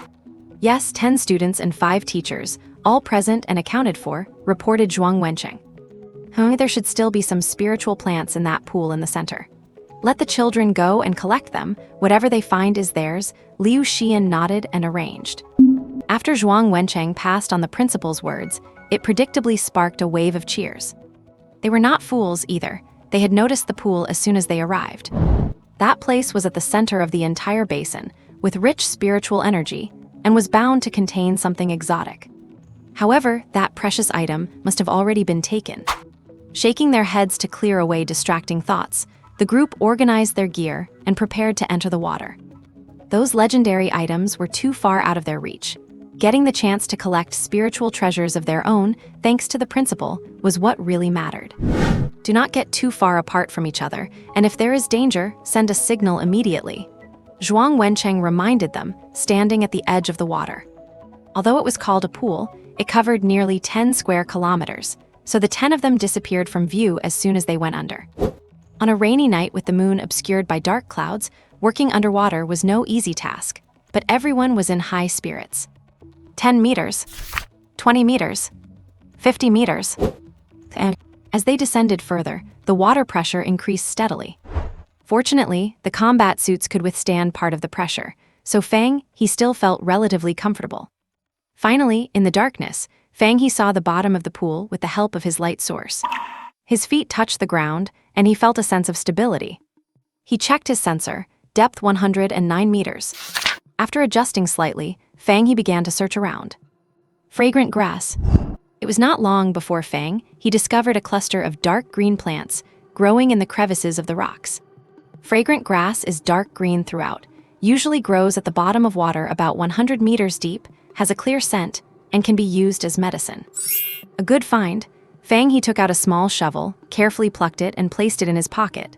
"Yes, 10 students and 5 teachers, all present and accounted for," reported Zhuang Wencheng. There should still be some spiritual plants in that pool in the center. "Let the children go and collect them. Whatever they find is theirs," Liu Xian nodded and arranged. After Zhuang Wencheng passed on the principal's words, it predictably sparked a wave of cheers. They were not fools either. They had noticed the pool as soon as they arrived. That place was at the center of the entire basin, with rich spiritual energy, and was bound to contain something exotic. However, that precious item must have already been taken. Shaking their heads to clear away distracting thoughts, the group organized their gear and prepared to enter the water. Those legendary items were too far out of their reach. Getting the chance to collect spiritual treasures of their own, thanks to the principal, was what really mattered. Do not get too far apart from each other, and if there is danger, send a signal immediately. Zhuang Wencheng reminded them, standing at the edge of the water. Although it was called a pool, it covered nearly 10 square kilometers, so the 10 of them disappeared from view as soon as they went under. On a rainy night with the moon obscured by dark clouds, working underwater was no easy task, but everyone was in high spirits. 10 meters, 20 meters, 50 meters. And as they descended further, the water pressure increased steadily. Fortunately, the combat suits could withstand part of the pressure, so Fang He still felt relatively comfortable. Finally, in the darkness, Fang He saw the bottom of the pool with the help of his light source. His feet touched the ground, and he felt a sense of stability. He checked his sensor, depth 109 meters. After adjusting slightly, Fang He began to search around. Fragrant grass. It was not long before Fang He discovered a cluster of dark green plants growing in the crevices of the rocks. Fragrant grass is dark green throughout, usually grows at the bottom of water about 100 meters deep, has a clear scent, and can be used as medicine. A good find, Fang He took out a small shovel, carefully plucked it, and placed it in his pocket.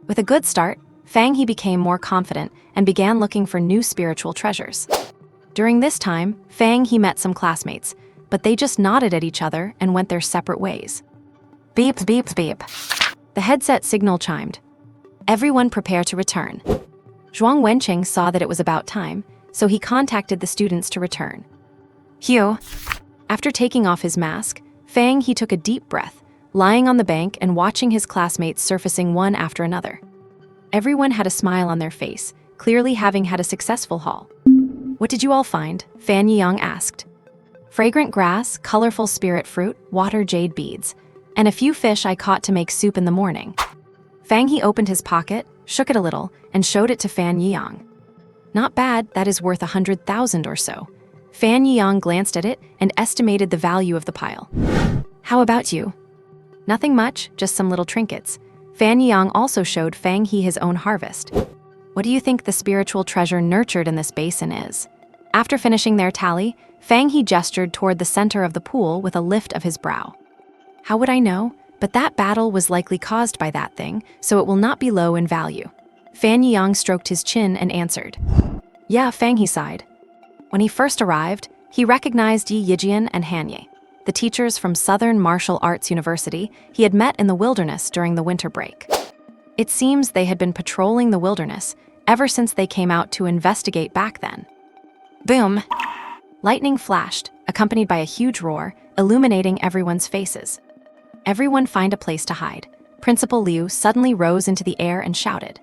With a good start, Fang He became more confident and began looking for new spiritual treasures. During this time, Fang He met some classmates, but they just nodded at each other and went their separate ways. Beep, beep, beep. The headset signal chimed. Everyone prepare to return. Zhuang Wencheng saw that it was about time, so he contacted the students to return. Hugh. After taking off his mask, Fang He took a deep breath, lying on the bank and watching his classmates surfacing one after another. Everyone had a smile on their face, clearly having had a successful haul. What did you all find? Fan Yiyang asked. Fragrant grass, colorful spirit fruit, water jade beads, and a few fish I caught to make soup in the morning. Fang He opened his pocket, shook it a little, and showed it to Fan Yiyang. Not bad, that is worth 100,000 or so. Fan Yiyang glanced at it and estimated the value of the pile. How about you? Nothing much, just some little trinkets. Fan Yang also showed Fang He his own harvest. What do you think the spiritual treasure nurtured in this basin is? After finishing their tally, Fang He gestured toward the center of the pool with a lift of his brow. How would I know? But that battle was likely caused by that thing, so it will not be low in value. Fan Yang stroked his chin and answered. Yeah, Fang He sighed. When he first arrived, he recognized Yi Yijian and Han Ye, the teachers from Southern Martial Arts University he had met in the wilderness during the winter break. It seems they had been patrolling the wilderness ever since they came out to investigate back then. Boom! Lightning flashed, accompanied by a huge roar, illuminating everyone's faces. Everyone find a place to hide. Principal Liu suddenly rose into the air and shouted.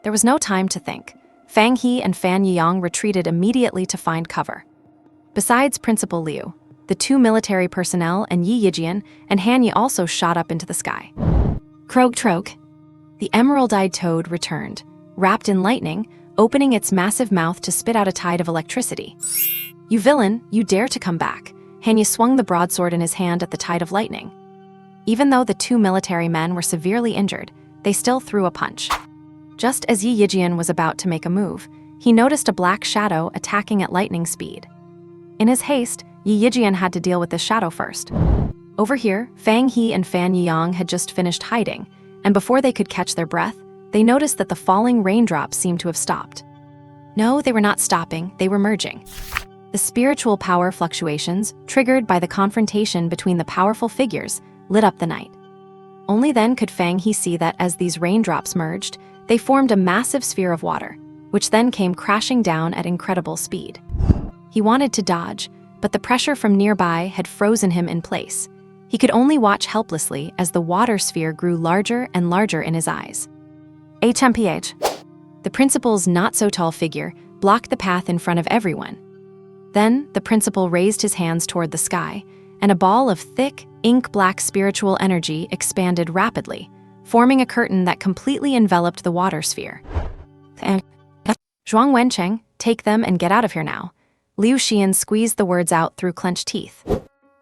There was no time to think. Fang He and Fan Yang retreated immediately to find cover. Besides Principal Liu, the two military personnel and Yi Yijian and Han Ye also shot up into the sky. Krog Trog. The emerald-eyed toad returned, wrapped in lightning, opening its massive mouth to spit out a tide of electricity. You villain, you dare to come back. Han Ye swung the broadsword in his hand at the tide of lightning. Even though the two military men were severely injured, they still threw a punch. Just as Yi Yijian was about to make a move, he noticed a black shadow attacking at lightning speed. In his haste, Yi Yijian had to deal with this shadow first. Over here, Fang He and Fan Yang had just finished hiding, and before they could catch their breath, they noticed that the falling raindrops seemed to have stopped. No, they were not stopping, they were merging. The spiritual power fluctuations, triggered by the confrontation between the powerful figures, lit up the night. Only then could Fang He see that as these raindrops merged, they formed a massive sphere of water, which then came crashing down at incredible speed. He wanted to dodge, but the pressure from nearby had frozen him in place. He could only watch helplessly as the water sphere grew larger and larger in his eyes. HMPH. The principal's not-so-tall figure blocked the path in front of everyone. Then, the principal raised his hands toward the sky, and a ball of thick, ink-black spiritual energy expanded rapidly, forming a curtain that completely enveloped the water sphere. Zhuang Wencheng, take them and get out of here now. Liu Xian squeezed the words out through clenched teeth.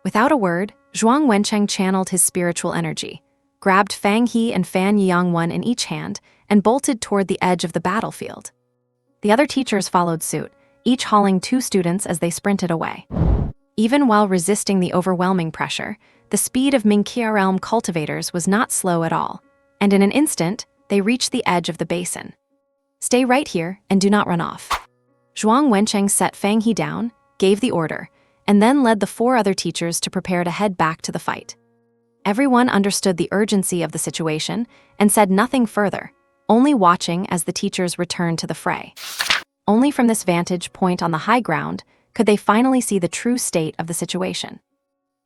Without a word, Zhuang Wencheng channeled his spiritual energy, grabbed Fang He and Fan Yang one in each hand, and bolted toward the edge of the battlefield. The other teachers followed suit, each hauling two students as they sprinted away. Even while resisting the overwhelming pressure, the speed of Minqia realm cultivators was not slow at all, and in an instant, they reached the edge of the basin. Stay right here and do not run off. Zhuang Wencheng set Fang He down, gave the order, and then led the four other teachers to prepare to head back to the fight. Everyone understood the urgency of the situation and said nothing further, only watching as the teachers returned to the fray. Only from this vantage point on the high ground could they finally see the true state of the situation.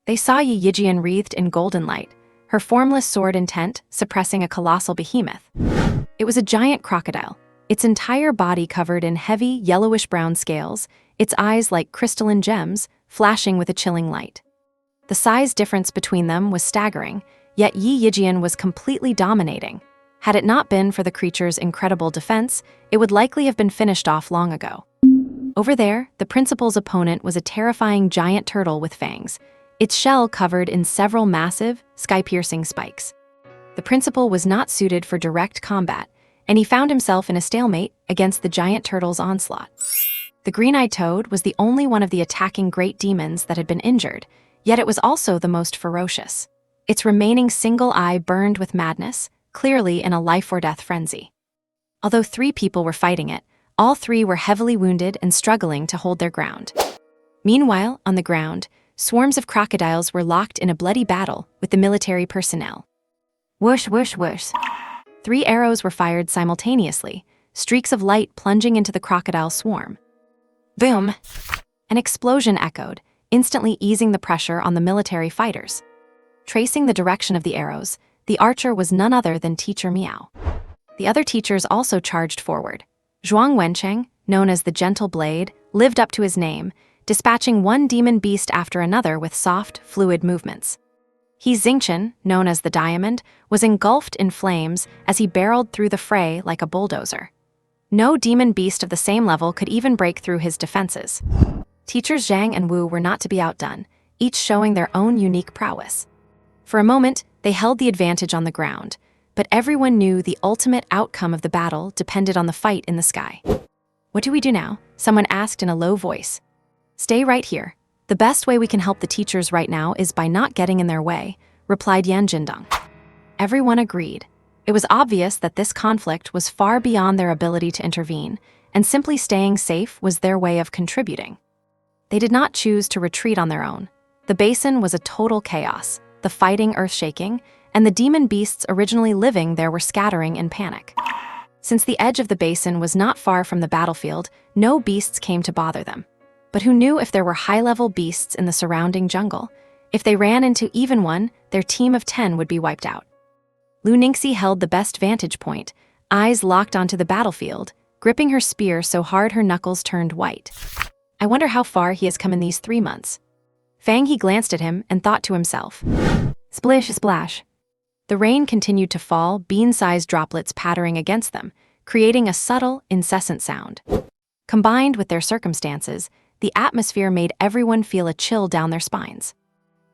They saw Yi Yijian wreathed in golden light, her formless sword intent suppressing a colossal behemoth. It was a giant crocodile, its entire body covered in heavy, yellowish-brown scales, its eyes like crystalline gems, flashing with a chilling light. The size difference between them was staggering, yet Yi Yijian was completely dominating. Had it not been for the creature's incredible defense, it would likely have been finished off long ago. Over there, the principal's opponent was a terrifying giant turtle with fangs, its shell covered in several massive, sky-piercing spikes. The principal was not suited for direct combat, and he found himself in a stalemate against the giant turtle's onslaught. The green-eyed toad was the only one of the attacking great demons that had been injured, yet it was also the most ferocious. Its remaining single eye burned with madness, clearly in a life-or-death frenzy. Although 3 people were fighting it, all 3 were heavily wounded and struggling to hold their ground. Meanwhile, on the ground, swarms of crocodiles were locked in a bloody battle with the military personnel. Whoosh, whoosh, whoosh. 3 arrows were fired simultaneously, streaks of light plunging into the crocodile swarm. Boom! An explosion echoed, instantly easing the pressure on the military fighters. Tracing the direction of the arrows, the archer was none other than Teacher Miao. The other teachers also charged forward. Zhuang Wencheng, known as the Gentle Blade, lived up to his name, dispatching one demon beast after another with soft, fluid movements. He Xingchen, known as the Diamond, was engulfed in flames as he barreled through the fray like a bulldozer. No demon beast of the same level could even break through his defenses. Teachers Zhang and Wu were not to be outdone, each showing their own unique prowess. For a moment, They held the advantage on the ground, but everyone knew the ultimate outcome of the battle depended on the fight in the sky. "What do we do now?" someone asked in a low voice. "Stay right here. The best way we can help the teachers right now is by not getting in their way," replied Yan Jindong. Everyone agreed. It was obvious that this conflict was far beyond their ability to intervene, and simply staying safe was their way of contributing. They did not choose to retreat on their own. The basin was a total chaos, the fighting earth-shaking, and the demon beasts originally living there were scattering in panic. Since the edge of the basin was not far from the battlefield, no beasts came to bother them. But who knew if there were high-level beasts in the surrounding jungle? If they ran into even one, their team of 10 would be wiped out. Lu Ningxi held the best vantage point, eyes locked onto the battlefield, gripping her spear so hard her knuckles turned white. I wonder how far he has come in these 3 months. Fang He glanced at him and thought to himself. Splish, splash. The rain continued to fall, bean-sized droplets pattering against them, creating a subtle, incessant sound. Combined with their circumstances, the atmosphere made everyone feel a chill down their spines.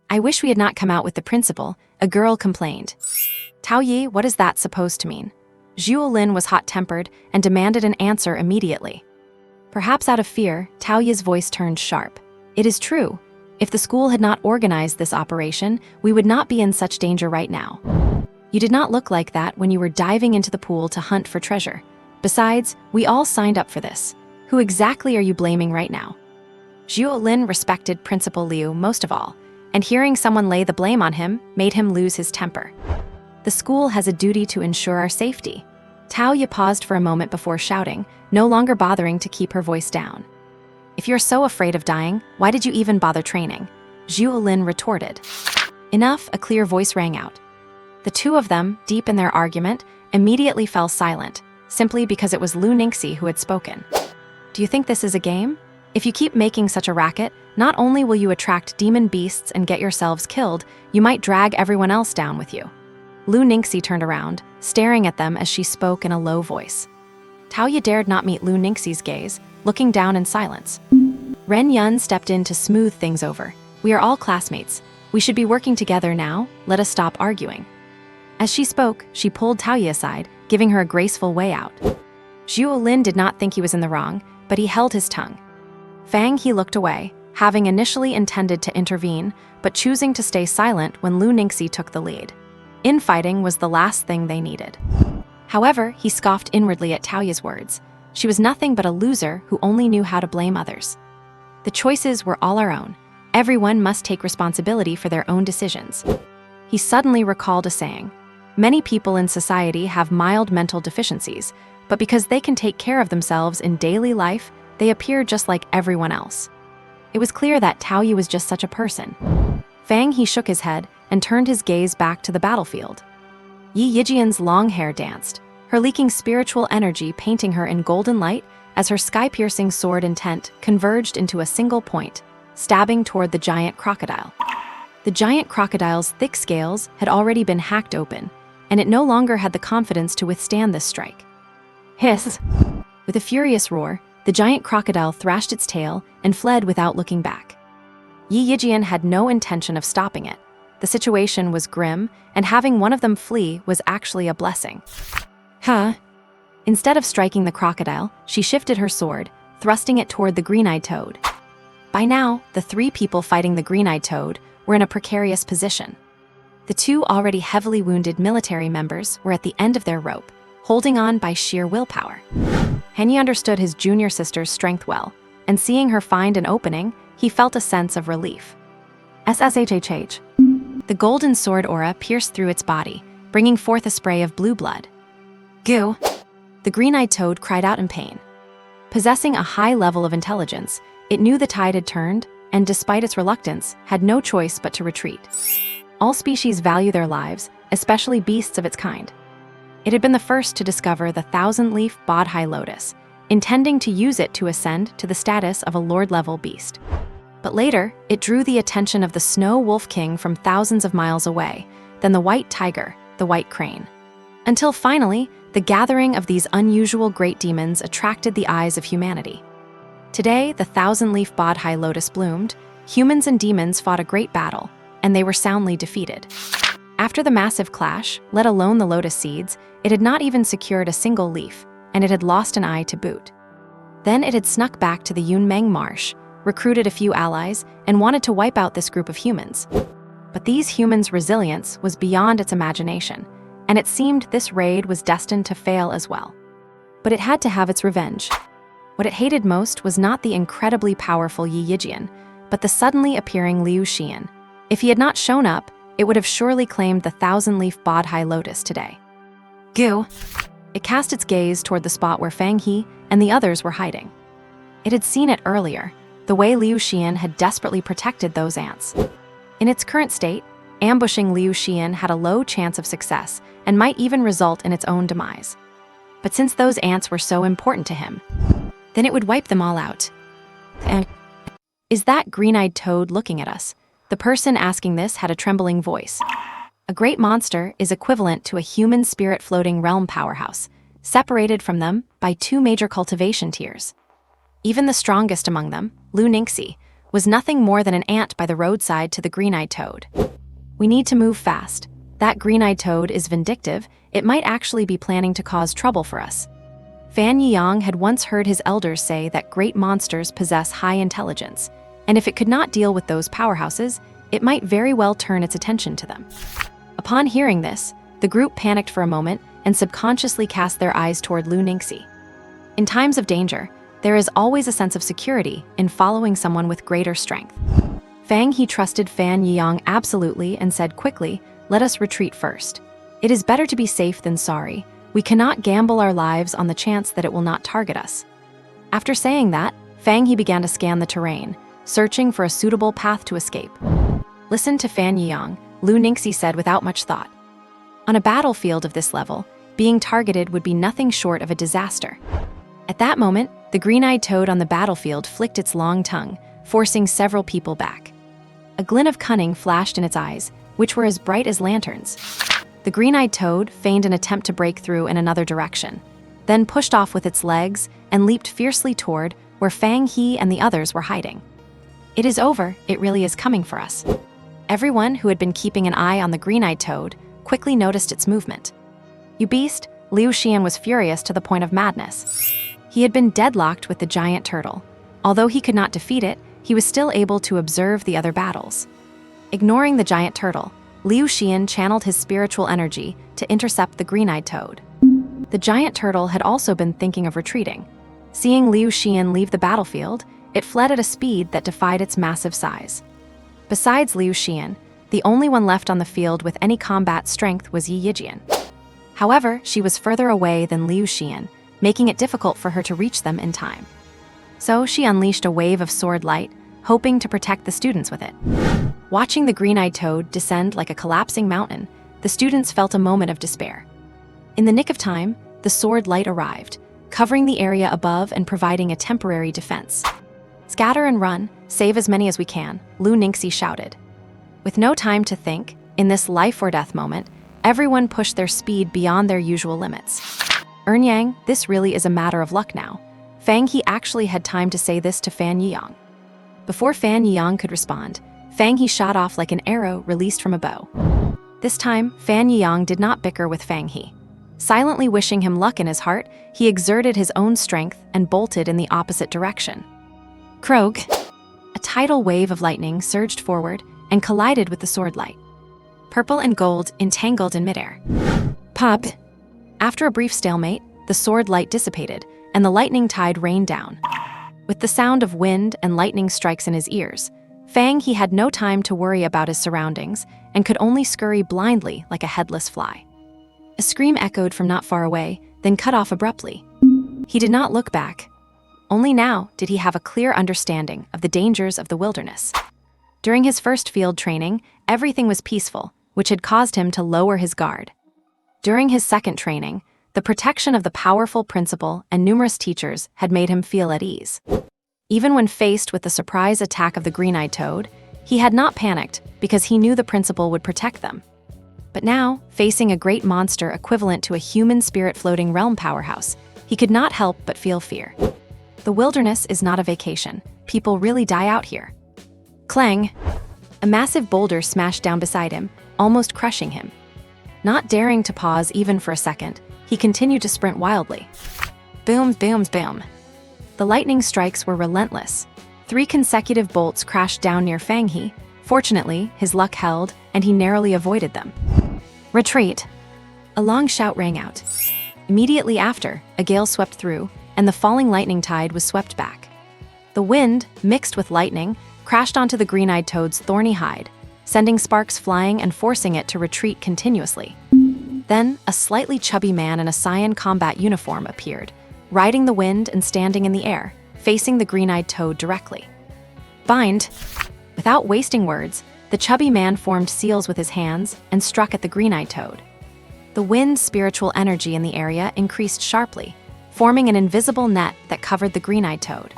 I wish we had not come out with the principal, a girl complained. Tao Yi, what is that supposed to mean? Zhuo Lin was hot-tempered and demanded an answer immediately. Perhaps out of fear, Tao Yi's voice turned sharp. It is true. If the school had not organized this operation, we would not be in such danger right now. You did not look like that when you were diving into the pool to hunt for treasure. Besides, we all signed up for this. Who exactly are you blaming right now? Zhuo Lin respected Principal Liu most of all, and hearing someone lay the blame on him made him lose his temper. The school has a duty to ensure our safety. Tao Yi paused for a moment before shouting, no longer bothering to keep her voice down. If you're so afraid of dying, why did you even bother training? Zhuo Lin retorted. Enough, a clear voice rang out. The two of them, deep in their argument, immediately fell silent, simply because it was Lu Ningxi who had spoken. Do you think this is a game? If you keep making such a racket, not only will you attract demon beasts and get yourselves killed, you might drag everyone else down with you. Lu Ningxi turned around, staring at them as she spoke in a low voice. Tao Yi dared not meet Lu Ningxi's gaze, looking down in silence. Ren Yun stepped in to smooth things over. We are all classmates. We should be working together now. Let us stop arguing. As she spoke, she pulled Tao Yi aside, giving her a graceful way out. Zhuo Lin did not think he was in the wrong, but he held his tongue. Fang He looked away, having initially intended to intervene, but choosing to stay silent when Lu Ningxi took the lead. Infighting was the last thing they needed. However, he scoffed inwardly at Tao Yi's words. She was nothing but a loser who only knew how to blame others. The choices were all our own. Everyone must take responsibility for their own decisions. He suddenly recalled a saying. Many people in society have mild mental deficiencies, but because they can take care of themselves in daily life, they appear just like everyone else. It was clear that Tao Yi was just such a person. Fang He shook his head and turned his gaze back to the battlefield. Yi Yijian's long hair danced, her leaking spiritual energy painting her in golden light as her sky-piercing sword intent converged into a single point, stabbing toward the giant crocodile. The giant crocodile's thick scales had already been hacked open, and it no longer had the confidence to withstand this strike. Hiss! With a furious roar, the giant crocodile thrashed its tail and fled without looking back. Yi Yijian had no intention of stopping it. The situation was grim, and having one of them flee was actually a blessing. Huh? Instead of striking the crocodile, she shifted her sword, thrusting it toward the green-eyed toad. By now, the 3 people fighting the green-eyed toad were in a precarious position. The 2 already heavily wounded military members were at the end of their rope, holding on by sheer willpower. He understood his junior sister's strength well, and seeing her find an opening, he felt a sense of relief. SSHHH. The golden sword aura pierced through its body, bringing forth a spray of blue blood. Goo! The green-eyed toad cried out in pain. Possessing a high level of intelligence, it knew the tide had turned, and despite its reluctance, had no choice but to retreat. All species value their lives, especially beasts of its kind. It had been the first to discover the 1,000-leaf Bodhi lotus, intending to use it to ascend to the status of a lord-level beast. But later, it drew the attention of the snow wolf king from thousands of miles away, then the white tiger, the white crane. Until finally, the gathering of these unusual great demons attracted the eyes of humanity. Today, the 1,000-leaf Bodhi lotus bloomed, humans and demons fought a great battle, and they were soundly defeated. After the massive clash, let alone the lotus seeds, it had not even secured a single leaf, and it had lost an eye to boot. Then it had snuck back to the Yunmeng marsh, recruited a few allies, and wanted to wipe out this group of humans. But these humans' resilience was beyond its imagination, and it seemed this raid was destined to fail as well. But it had to have its revenge. What it hated most was not the incredibly powerful Yi Yijian, but the suddenly appearing Liu Xian. If he had not shown up, it would have surely claimed the 1,000-leaf Bodhi lotus today. Goo! It cast its gaze toward the spot where Fang He and the others were hiding. It had seen it earlier, the way Liu Xian had desperately protected those ants. In its current state, ambushing Liu Xian had a low chance of success and might even result in its own demise. But since those ants were so important to him, then it would wipe them all out. Is that green-eyed toad looking at us? The person asking this had a trembling voice. A great monster is equivalent to a human spirit-floating realm powerhouse, separated from them by 2 major cultivation tiers. Even the strongest among them, Lu Ningxi, was nothing more than an ant by the roadside to the green-eyed toad. We need to move fast. That green-eyed toad is vindictive. It might actually be planning to cause trouble for us. Fan Yiyang had once heard his elders say that great monsters possess high intelligence, and if it could not deal with those powerhouses, it might very well turn its attention to them. Upon hearing this, the group panicked for a moment and subconsciously cast their eyes toward Lu Ningxi. In times of danger, there is always a sense of security in following someone with greater strength. Fang He trusted Fan Yiyang absolutely and said quickly, "Let us retreat first. It is better to be safe than sorry. We cannot gamble our lives on the chance that it will not target us." After saying that, Fang He began to scan the terrain, searching for a suitable path to escape. "Listen to Fan Yiyang," Lu Ningxi said without much thought. On a battlefield of this level, being targeted would be nothing short of a disaster. At that moment, the green-eyed toad on the battlefield flicked its long tongue, forcing several people back. A glint of cunning flashed in its eyes, which were as bright as lanterns. The green-eyed toad feigned an attempt to break through in another direction, then pushed off with its legs and leaped fiercely toward where Fang He and the others were hiding. "It is over, it really is coming for us." Everyone who had been keeping an eye on the green-eyed toad quickly noticed its movement. "You beast!" Liu Xian was furious to the point of madness. He had been deadlocked with the giant turtle. Although he could not defeat it, he was still able to observe the other battles. Ignoring the giant turtle, Liu Xian channeled his spiritual energy to intercept the green-eyed toad. The giant turtle had also been thinking of retreating. Seeing Liu Xian leave the battlefield, it fled at a speed that defied its massive size. Besides Liu Xian, the only one left on the field with any combat strength was Yi Yijian. However, she was further away than Liu Xian, making it difficult for her to reach them in time. So she unleashed a wave of sword light, hoping to protect the students with it. Watching the green-eyed toad descend like a collapsing mountain, the students felt a moment of despair. In the nick of time, the sword light arrived, covering the area above and providing a temporary defense. "Scatter and run, save as many as we can," Lu Ningxi shouted. With no time to think, in this life-or-death moment, everyone pushed their speed beyond their usual limits. "Earnyang, this really is a matter of luck now." Fang He actually had time to say this to Fan Yiyang. Before Fan Yiyang could respond, Fang He shot off like an arrow released from a bow. This time, Fan Yiyang did not bicker with Fang He. Silently wishing him luck in his heart, he exerted his own strength and bolted in the opposite direction. Krog! A tidal wave of lightning surged forward and collided with the sword light. Purple and gold entangled in midair. Pop! After a brief stalemate, the sword light dissipated, and the lightning tide rained down. With the sound of wind and lightning strikes in his ears, Fang He had no time to worry about his surroundings and could only scurry blindly like a headless fly. A scream echoed from not far away, then cut off abruptly. He did not look back. Only now did he have a clear understanding of the dangers of the wilderness. During his first field training, everything was peaceful, which had caused him to lower his guard. During his second training, the protection of the powerful principal and numerous teachers had made him feel at ease. Even when faced with the surprise attack of the green-eyed toad, he had not panicked because he knew the principal would protect them. But now, facing a great monster equivalent to a human spirit-floating realm powerhouse, he could not help but feel fear. The wilderness is not a vacation. People really die out here. Clang! A massive boulder smashed down beside him, almost crushing him. Not daring to pause even for a second, he continued to sprint wildly. Boom, boom, boom. The lightning strikes were relentless. 3 consecutive bolts crashed down near Fang He. Fortunately, his luck held, and he narrowly avoided them. Retreat! A long shout rang out. Immediately after, a gale swept through, and the falling lightning tide was swept back. The wind, mixed with lightning, crashed onto the green-eyed toad's thorny hide, sending sparks flying and forcing it to retreat continuously. Then, a slightly chubby man in a cyan combat uniform appeared, riding the wind and standing in the air, facing the green-eyed toad directly. Bind! Without wasting words, the chubby man formed seals with his hands and struck at the green-eyed toad. The wind's spiritual energy in the area increased sharply, forming an invisible net that covered the green-eyed toad.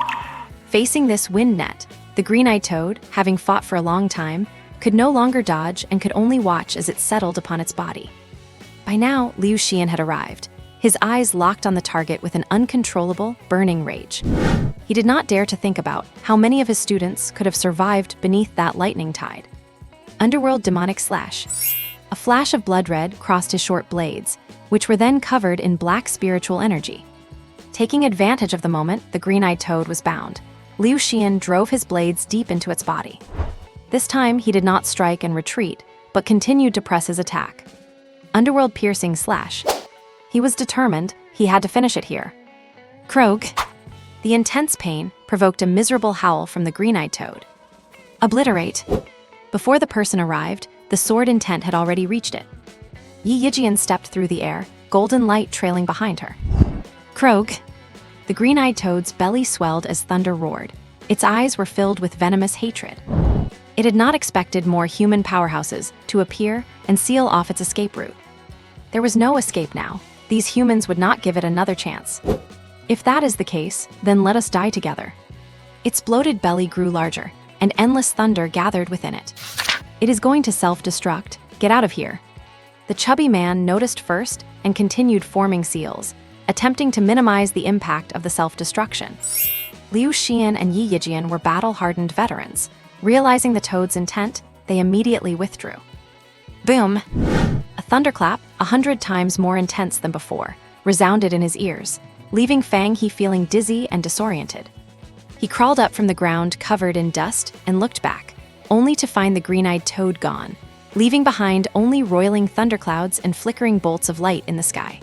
Facing this wind net, the green-eyed toad, having fought for a long time, could no longer dodge and could only watch as it settled upon its body. By now, Liu Xian had arrived, his eyes locked on the target with an uncontrollable, burning rage. He did not dare to think about how many of his students could have survived beneath that lightning tide. Underworld demonic slash. A flash of blood red crossed his short blades, which were then covered in black spiritual energy. Taking advantage of the moment the green-eyed toad was bound, Liu Xian drove his blades deep into its body. This time, he did not strike and retreat, but continued to press his attack. Underworld piercing slash. He was determined he had to finish it here. Croak. The intense pain provoked a miserable howl from the green-eyed toad. Obliterate. Before the person arrived, the sword intent had already reached it. Yi Yijian stepped through the air, golden light trailing behind her. Croak. The green-eyed toad's belly swelled as thunder roared. Its eyes were filled with venomous hatred. It had not expected more human powerhouses to appear and seal off its escape route. There was no escape now. These humans would not give it another chance. If that is the case, then let us die together. Its bloated belly grew larger, and endless thunder gathered within it. It is going to self-destruct. Get out of here. The chubby man noticed first and continued forming seals, attempting to minimize the impact of the self-destruction. Liu Xian and Yi Yijian were battle-hardened veterans. Realizing the toad's intent, they immediately withdrew. Boom! A thunderclap, 100 times more intense than before, resounded in his ears, leaving Fang He feeling dizzy and disoriented. He crawled up from the ground covered in dust and looked back, only to find the green-eyed toad gone, leaving behind only roiling thunderclouds and flickering bolts of light in the sky.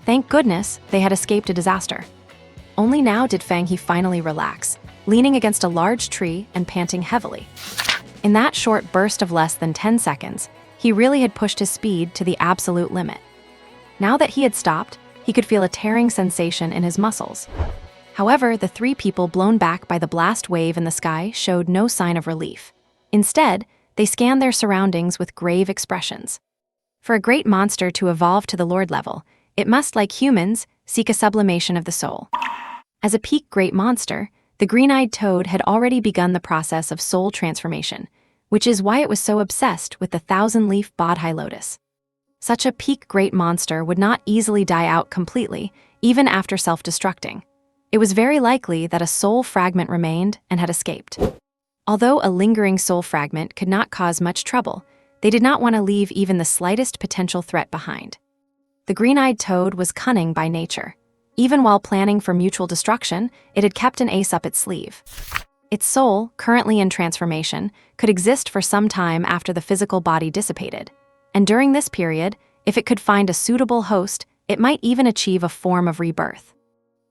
Thank goodness they had escaped a disaster. Only now did Fang He finally relax, leaning against a large tree and panting heavily. In that short burst of less than 10 seconds, he really had pushed his speed to the absolute limit. Now that he had stopped, he could feel a tearing sensation in his muscles. However, the 3 people blown back by the blast wave in the sky showed no sign of relief. Instead, they scanned their surroundings with grave expressions. For a great monster to evolve to the Lord level, it must, like humans, seek a sublimation of the soul. As a peak great monster, the green-eyed toad had already begun the process of soul transformation, which is why it was so obsessed with the 1,000-leaf Bodhi lotus. Such a peak great monster would not easily die out completely, even after self-destructing. It was very likely that a soul fragment remained and had escaped. Although a lingering soul fragment could not cause much trouble, they did not want to leave even the slightest potential threat behind. The green-eyed toad was cunning by nature. Even while planning for mutual destruction, it had kept an ace up its sleeve. Its soul, currently in transformation, could exist for some time after the physical body dissipated. And during this period, if it could find a suitable host, it might even achieve a form of rebirth.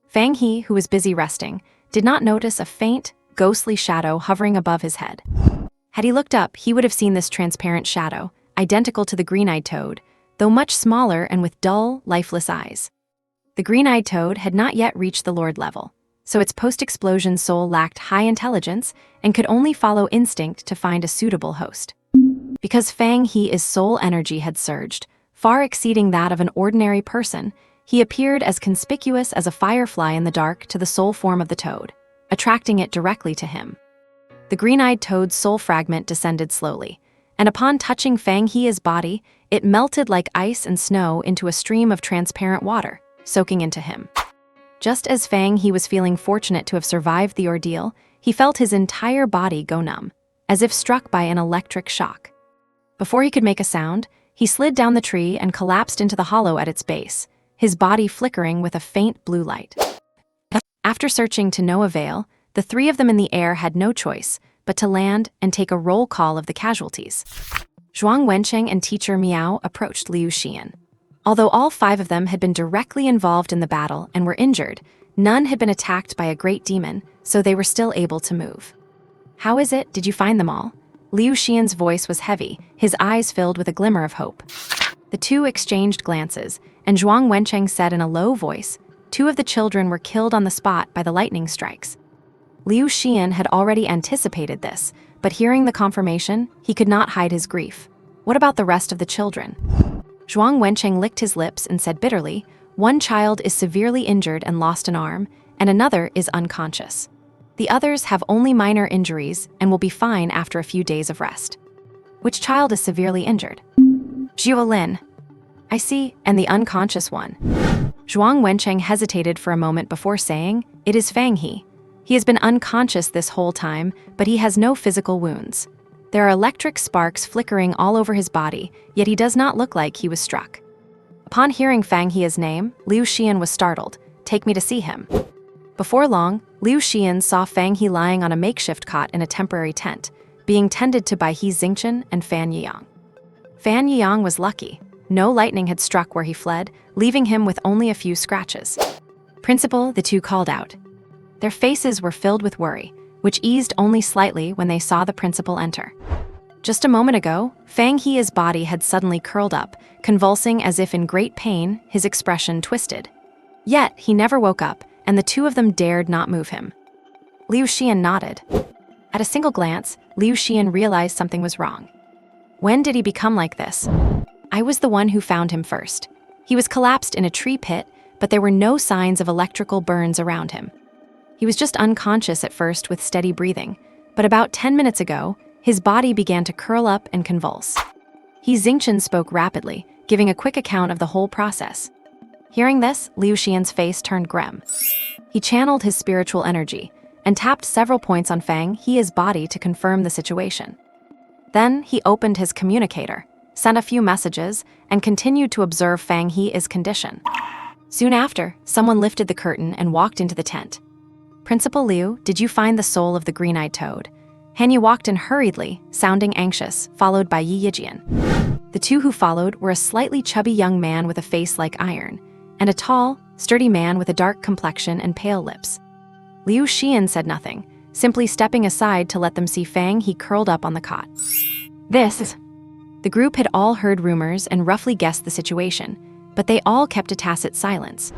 Fang He, who was busy resting, did not notice a faint, ghostly shadow hovering above his head. Had he looked up, he would have seen this transparent shadow, identical to the green-eyed toad, though much smaller and with dull, lifeless eyes. The green-eyed toad had not yet reached the Lord level, so its post-explosion soul lacked high intelligence and could only follow instinct to find a suitable host. Because Fang He's soul energy had surged, far exceeding that of an ordinary person, he appeared as conspicuous as a firefly in the dark to the soul form of the toad, attracting it directly to him. The green-eyed toad's soul fragment descended slowly, and upon touching Fang He's body, it melted like ice and snow into a stream of transparent water, soaking into him. Just as Fang He was feeling fortunate to have survived the ordeal, he felt his entire body go numb, as if struck by an electric shock. Before he could make a sound, he slid down the tree and collapsed into the hollow at its base, his body flickering with a faint blue light. After searching to no avail, the three of them in the air had no choice but to land and take a roll call of the casualties. Zhuang Wencheng and teacher Miao approached Liu Xian. Although all five of them had been directly involved in the battle and were injured, none had been attacked by a great demon, so they were still able to move. "How is it? Did you find them all?" Liu Xian's voice was heavy, his eyes filled with a glimmer of hope. The two exchanged glances, and Zhuang Wencheng said in a low voice, "Two of the children were killed on the spot by the lightning strikes." Liu Xian had already anticipated this, but hearing the confirmation, he could not hide his grief. "What about the rest of the children?" Zhuang Wencheng licked his lips and said bitterly, "One child is severely injured and lost an arm, and another is unconscious. The others have only minor injuries and will be fine after a few days of rest." "Which child is severely injured?" "Zhuo Lin." "I see, and the unconscious one." Zhuang Wencheng hesitated for a moment before saying, "It is Fang He. He has been unconscious this whole time, but he has no physical wounds. There are electric sparks flickering all over his body, yet he does not look like he was struck." Upon hearing Fang He's name, Liu Xian was startled. "Take me to see him." Before long, Liu Xian saw Fang He lying on a makeshift cot in a temporary tent, being tended to by He Xingchen and Fan Yiyang. Fan Yiyang was lucky. No lightning had struck where he fled, leaving him with only a few scratches. "Principal," the two called out. Their faces were filled with worry, which eased only slightly when they saw the principal enter. Just a moment ago, Fang He's body had suddenly curled up, convulsing as if in great pain, his expression twisted. Yet, he never woke up, and the two of them dared not move him. Liu Xian nodded. At a single glance, Liu Xian realized something was wrong. "When did he become like this?" "I was the one who found him first. He was collapsed in a tree pit, but there were no signs of electrical burns around him. He was just unconscious at first with steady breathing, but about 10 minutes ago, his body began to curl up and convulse." He Xingchen spoke rapidly, giving a quick account of the whole process. Hearing this, Liu Xian's face turned grim. He channeled his spiritual energy and tapped several points on Fang He's body to confirm the situation. Then he opened his communicator, sent a few messages, and continued to observe Fang He's condition. Soon after, someone lifted the curtain and walked into the tent. "Principal Liu, did you find the soul of the green-eyed toad?" Han Yi walked in hurriedly, sounding anxious, followed by Yi Yijian. The two who followed were a slightly chubby young man with a face like iron, and a tall, sturdy man with a dark complexion and pale lips. Liu Xian said nothing, simply stepping aside to let them see Fang He curled up on the cot. The group had all heard rumors and roughly guessed the situation, but they all kept a tacit silence.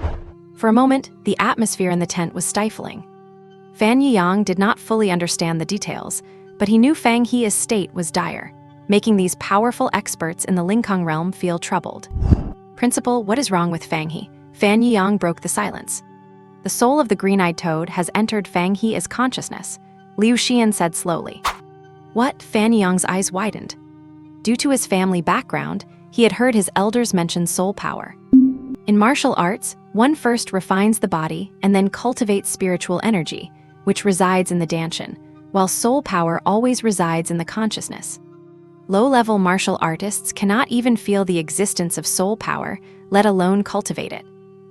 For a moment, the atmosphere in the tent was stifling. Fan Yiyang did not fully understand the details, but he knew Fang He's state was dire, making these powerful experts in the Lingkong realm feel troubled. "Principal, what is wrong with Fang He?" Fan Yiyang broke the silence. "The soul of the green-eyed toad has entered Fang He's consciousness," Liu Xian said slowly. "What?" Fan Yiyang's eyes widened. Due to his family background, he had heard his elders mention soul power. In martial arts, one first refines the body and then cultivates spiritual energy, which resides in the danshan, while soul power always resides in the consciousness. Low-level martial artists cannot even feel the existence of soul power, let alone cultivate it.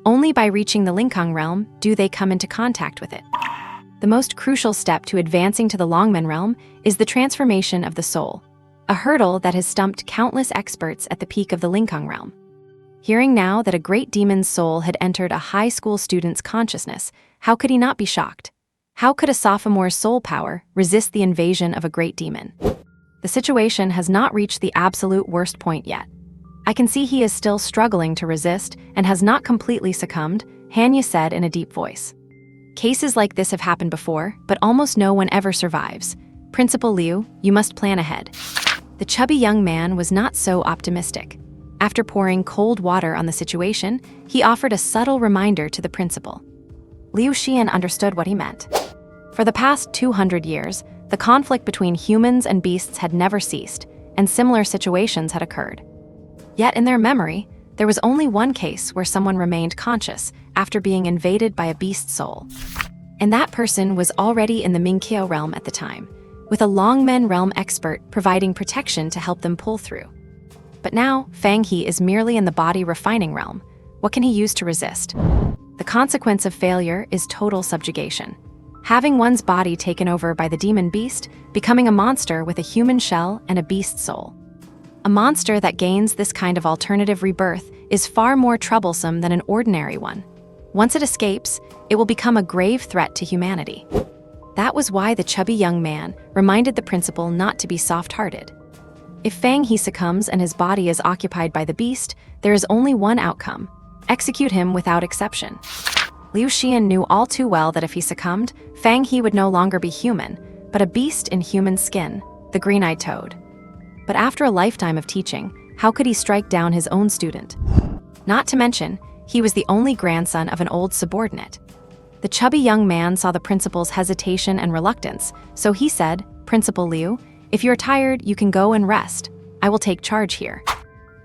Only by reaching the Lingkong realm do they come into contact with it. The most crucial step to advancing to the Longmen realm is the transformation of the soul, a hurdle that has stumped countless experts at the peak of the Lingkong realm. Hearing now that a great demon's soul had entered a high school student's consciousness, how could he not be shocked? How could a sophomore's soul power resist the invasion of a great demon? The situation has not reached the absolute worst point yet. I can see he is still struggling to resist and has not completely succumbed, Han Yi said in a deep voice. Cases like this have happened before, but almost no one ever survives. Principal Liu, you must plan ahead. The chubby young man was not so optimistic. After pouring cold water on the situation, he offered a subtle reminder to the principal. Liu Xian understood what he meant. For the past 200 years, the conflict between humans and beasts had never ceased, and similar situations had occurred. Yet in their memory, there was only one case where someone remained conscious after being invaded by a beast soul. And that person was already in the Mingqiao realm at the time, with a Longmen realm expert providing protection to help them pull through. But now, Fang He is merely in the body refining realm. What can he use to resist? The consequence of failure is total subjugation. Having one's body taken over by the demon beast, becoming a monster with a human shell and a beast soul. A monster that gains this kind of alternative rebirth is far more troublesome than an ordinary one. Once it escapes, it will become a grave threat to humanity. That was why the chubby young man reminded the principal not to be soft-hearted. If Fang He succumbs and his body is occupied by the beast, there is only one outcome: execute him without exception. Liu Xian knew all too well that if he succumbed, Fang He would no longer be human, but a beast in human skin, the green-eyed toad. But after a lifetime of teaching, how could he strike down his own student? Not to mention, he was the only grandson of an old subordinate. The chubby young man saw the principal's hesitation and reluctance, so he said, "Principal Liu, if you're tired, you can go and rest. I will take charge here."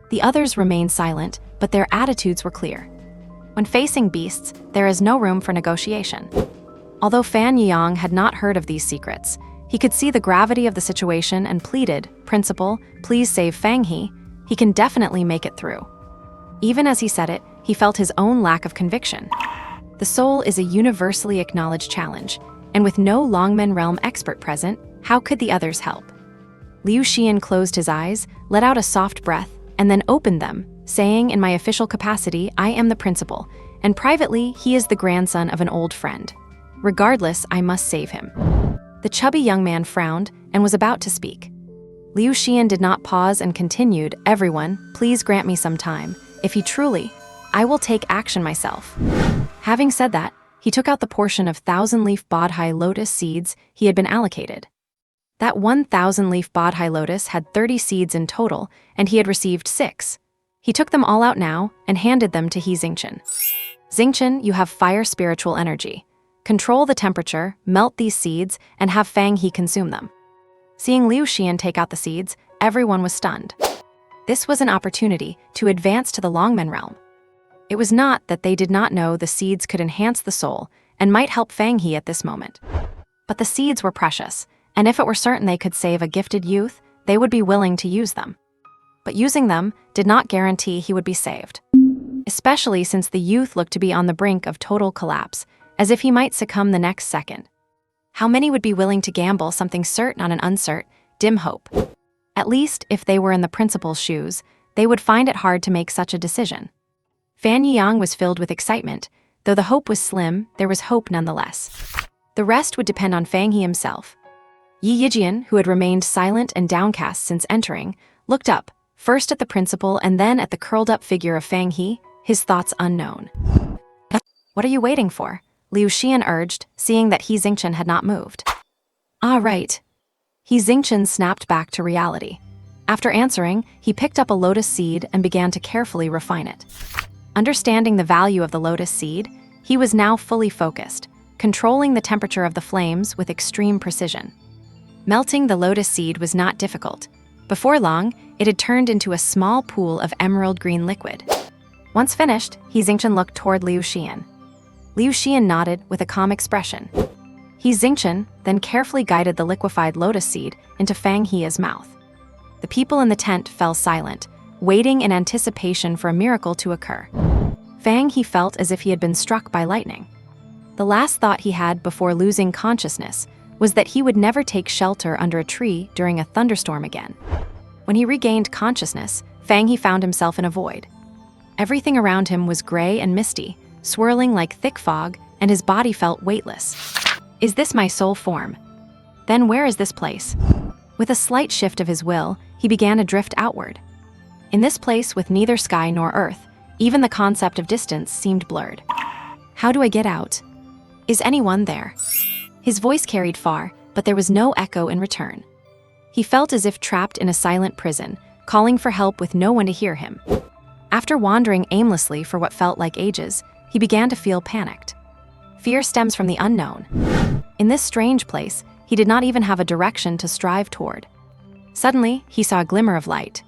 The others remained silent, but their attitudes were clear. When facing beasts, there is no room for negotiation. Although Fan Yang had not heard of these secrets, he could see the gravity of the situation and pleaded, "Principal, please save Fang He. He can definitely make it through." Even as he said it, he felt his own lack of conviction. The soul is a universally acknowledged challenge, and with no Longmen realm expert present, how could the others help? Liu Xian closed his eyes, let out a soft breath, and then opened them, saying, "In my official capacity, I am the principal, and privately, he is the grandson of an old friend. Regardless, I must save him." The chubby young man frowned and was about to speak. Liu Xian did not pause and continued, "Everyone, please grant me some time. If he truly, I will take action myself." Having said that, he took out the portion of 1,000-leaf Bodhi lotus seeds he had been allocated. That 1,000-leaf Bodhi lotus had 30 seeds in total, and he had received 6. He took them all out now and handed them to He Xingchen. "Xingchen, you have fire spiritual energy. Control the temperature, melt these seeds, and have Fang He consume them." Seeing Liu Xian take out the seeds, everyone was stunned. This was an opportunity to advance to the Longmen realm. It was not that they did not know the seeds could enhance the soul and might help Fang He at this moment. But the seeds were precious, and if it were certain they could save a gifted youth, they would be willing to use them. But using them did not guarantee he would be saved, especially since the youth looked to be on the brink of total collapse, as if he might succumb the next second. How many would be willing to gamble something certain on an uncertain, dim hope? At least, if they were in the principal's shoes, they would find it hard to make such a decision. Fan Yang was filled with excitement. Though the hope was slim, there was hope nonetheless. The rest would depend on Fang He himself. Yi Yijian, who had remained silent and downcast since entering, looked up, first at the principal and then at the curled-up figure of Fang He, his thoughts unknown. "What are you waiting for?" Liu Xian urged, seeing that He Xingchen had not moved. "Ah, right." He Xingchen snapped back to reality. After answering, he picked up a lotus seed and began to carefully refine it. Understanding the value of the lotus seed, he was now fully focused, controlling the temperature of the flames with extreme precision. Melting the lotus seed was not difficult. Before long, it had turned into a small pool of emerald green liquid. Once finished, He Xingchen looked toward Liu Xian. Liu Xian nodded with a calm expression. He Xingchen then carefully guided the liquefied lotus seed into Fang He's mouth. The people in the tent fell silent, waiting in anticipation for a miracle to occur. Fang He felt as if he had been struck by lightning. The last thought he had before losing consciousness was that he would never take shelter under a tree during a thunderstorm again. When he regained consciousness, Fang He found himself in a void. Everything around him was gray and misty, swirling like thick fog, and his body felt weightless. "Is this my soul form? Then where is this place?" With a slight shift of his will, he began to drift outward. In this place with neither sky nor earth, even the concept of distance seemed blurred. "How do I get out? Is anyone there?" His voice carried far, but there was no echo in return. He felt as if trapped in a silent prison, calling for help with no one to hear him. After wandering aimlessly for what felt like ages, he began to feel panicked. Fear stems from the unknown. In this strange place, he did not even have a direction to strive toward. Suddenly, he saw a glimmer of light.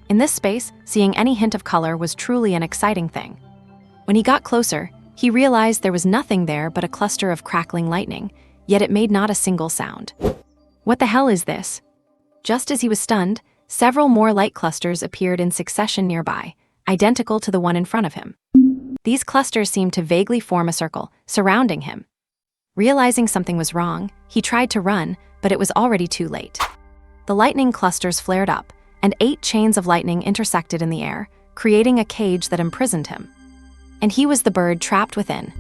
In this space, seeing any hint of color was truly an exciting thing. When he got closer, he realized there was nothing there but a cluster of crackling lightning, yet it made not a single sound. What the hell is this? Just as he was stunned, several more light clusters appeared in succession nearby, identical to the one in front of him. These clusters seemed to vaguely form a circle, surrounding him. Realizing something was wrong, he tried to run, but it was already too late. The lightning clusters flared up, and 8 chains of lightning intersected in the air, creating a cage that imprisoned him. And he was the bird trapped within.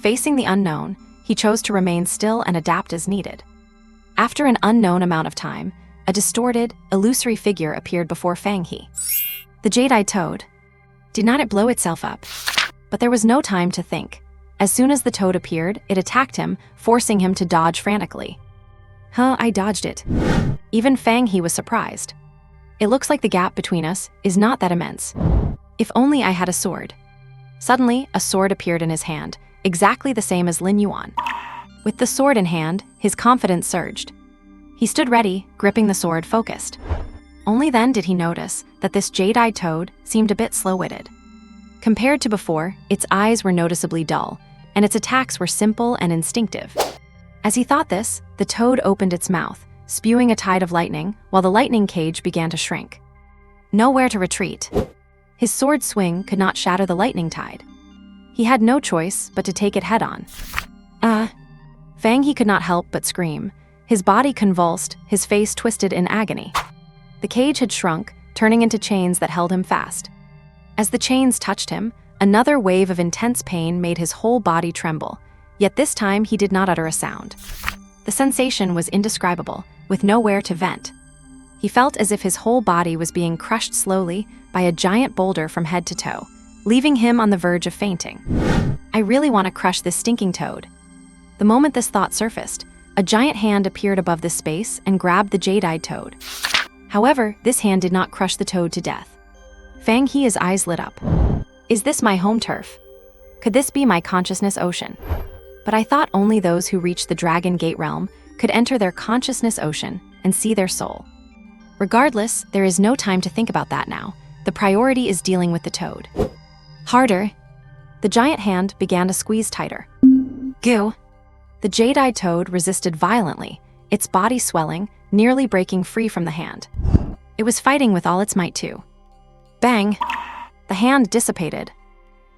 Facing the unknown, he chose to remain still and adapt as needed. After an unknown amount of time, a distorted, illusory figure appeared before Fang He. The jade-eyed toad. Did not it blow itself up? But there was no time to think. As soon as the toad appeared, it attacked him, forcing him to dodge frantically. I dodged it. Even Fang He was surprised. It looks like the gap between us is not that immense. If only I had a sword. Suddenly, a sword appeared in his hand, exactly the same as Lin Yuan. With the sword in hand, his confidence surged. He stood ready, gripping the sword focused. Only then did he notice that this jade-eyed toad seemed a bit slow-witted. Compared to before, its eyes were noticeably dull, and its attacks were simple and instinctive. As he thought this, the toad opened its mouth, spewing a tide of lightning, while the lightning cage began to shrink. Nowhere to retreat. His sword swing could not shatter the lightning tide. He had no choice but to take it head-on. Fang He could not help but scream. His body convulsed, his face twisted in agony. The cage had shrunk, turning into chains that held him fast. As the chains touched him, another wave of intense pain made his whole body tremble, yet this time he did not utter a sound. The sensation was indescribable, with nowhere to vent. He felt as if his whole body was being crushed slowly by a giant boulder from head to toe, leaving him on the verge of fainting. I really want to crush this stinking toad. The moment this thought surfaced, a giant hand appeared above the space and grabbed the jade-eyed toad. However, this hand did not crush the toad to death. Fang He's eyes lit up. Is this my home turf? Could this be my consciousness ocean? But I thought only those who reached the Dragon Gate realm could enter their consciousness ocean and see their soul. Regardless, there is no time to think about that now. The priority is dealing with the toad. Harder. The giant hand began to squeeze tighter. Goo. The jade-eyed toad resisted violently, its body swelling, nearly breaking free from the hand. It was fighting with all its might too. Bang! The hand dissipated.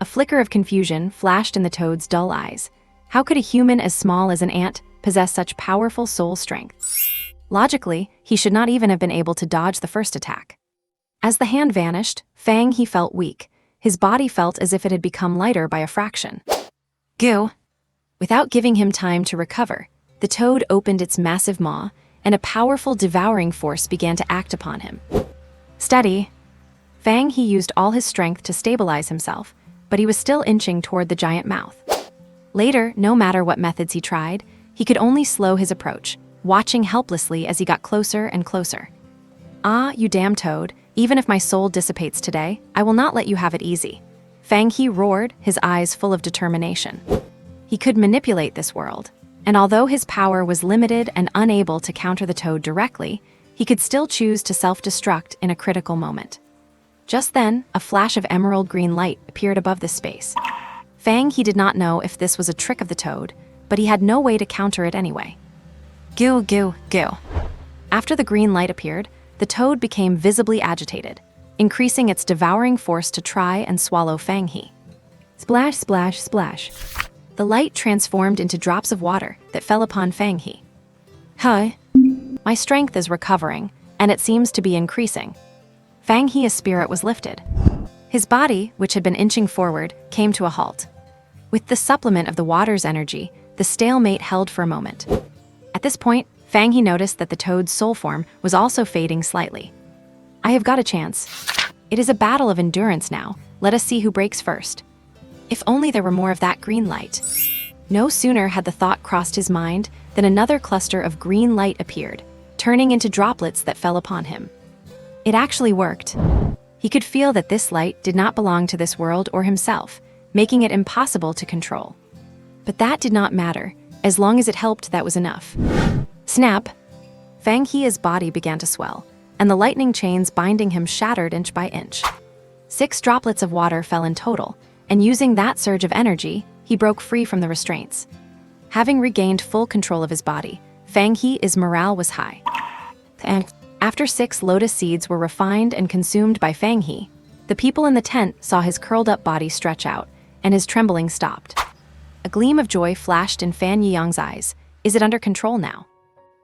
A flicker of confusion flashed in the toad's dull eyes. How could a human as small as an ant possess such powerful soul strength? Logically, he should not even have been able to dodge the first attack. As the hand vanished, Fang He felt weak. His body felt as if it had become lighter by a fraction. Goo! Without giving him time to recover, the toad opened its massive maw, and a powerful devouring force began to act upon him. Steady. Fang He used all his strength to stabilize himself, but he was still inching toward the giant mouth. Later, no matter what methods he tried, he could only slow his approach, watching helplessly as he got closer and closer. You damn toad, even if my soul dissipates today, I will not let you have it easy. Fang He roared, his eyes full of determination. He could manipulate this world, and although his power was limited and unable to counter the toad directly, he could still choose to self-destruct in a critical moment. Just then, a flash of emerald green light appeared above the space. Fang He did not know if this was a trick of the toad, but he had no way to counter it anyway. Goo, goo, goo. After the green light appeared, the toad became visibly agitated, increasing its devouring force to try and swallow Fang He. Splash, splash, splash. The light transformed into drops of water that fell upon Fang He. My strength is recovering, and it seems to be increasing. Fang He's spirit was lifted. His body, which had been inching forward, came to a halt. With the supplement of the water's energy, the stalemate held for a moment. At this point, Fang He noticed that the toad's soul form was also fading slightly. I have got a chance. It is a battle of endurance now. Let us see who breaks first. If only there were more of that green light. No sooner had the thought crossed his mind than another cluster of green light appeared, turning into droplets that fell upon him. It actually worked. He could feel that this light did not belong to this world or himself, making it impossible to control. But that did not matter. As long as it helped, that was enough. Snap! Fang He's body began to swell, and the lightning chains binding him shattered inch by inch. 6 droplets of water fell in total, and using that surge of energy, he broke free from the restraints. Having regained full control of his body, Fang He's morale was high. And after 6 lotus seeds were refined and consumed by Fang He, the people in the tent saw his curled-up body stretch out, and his trembling stopped. A gleam of joy flashed in Fan Yiyang's eyes. Is it under control now?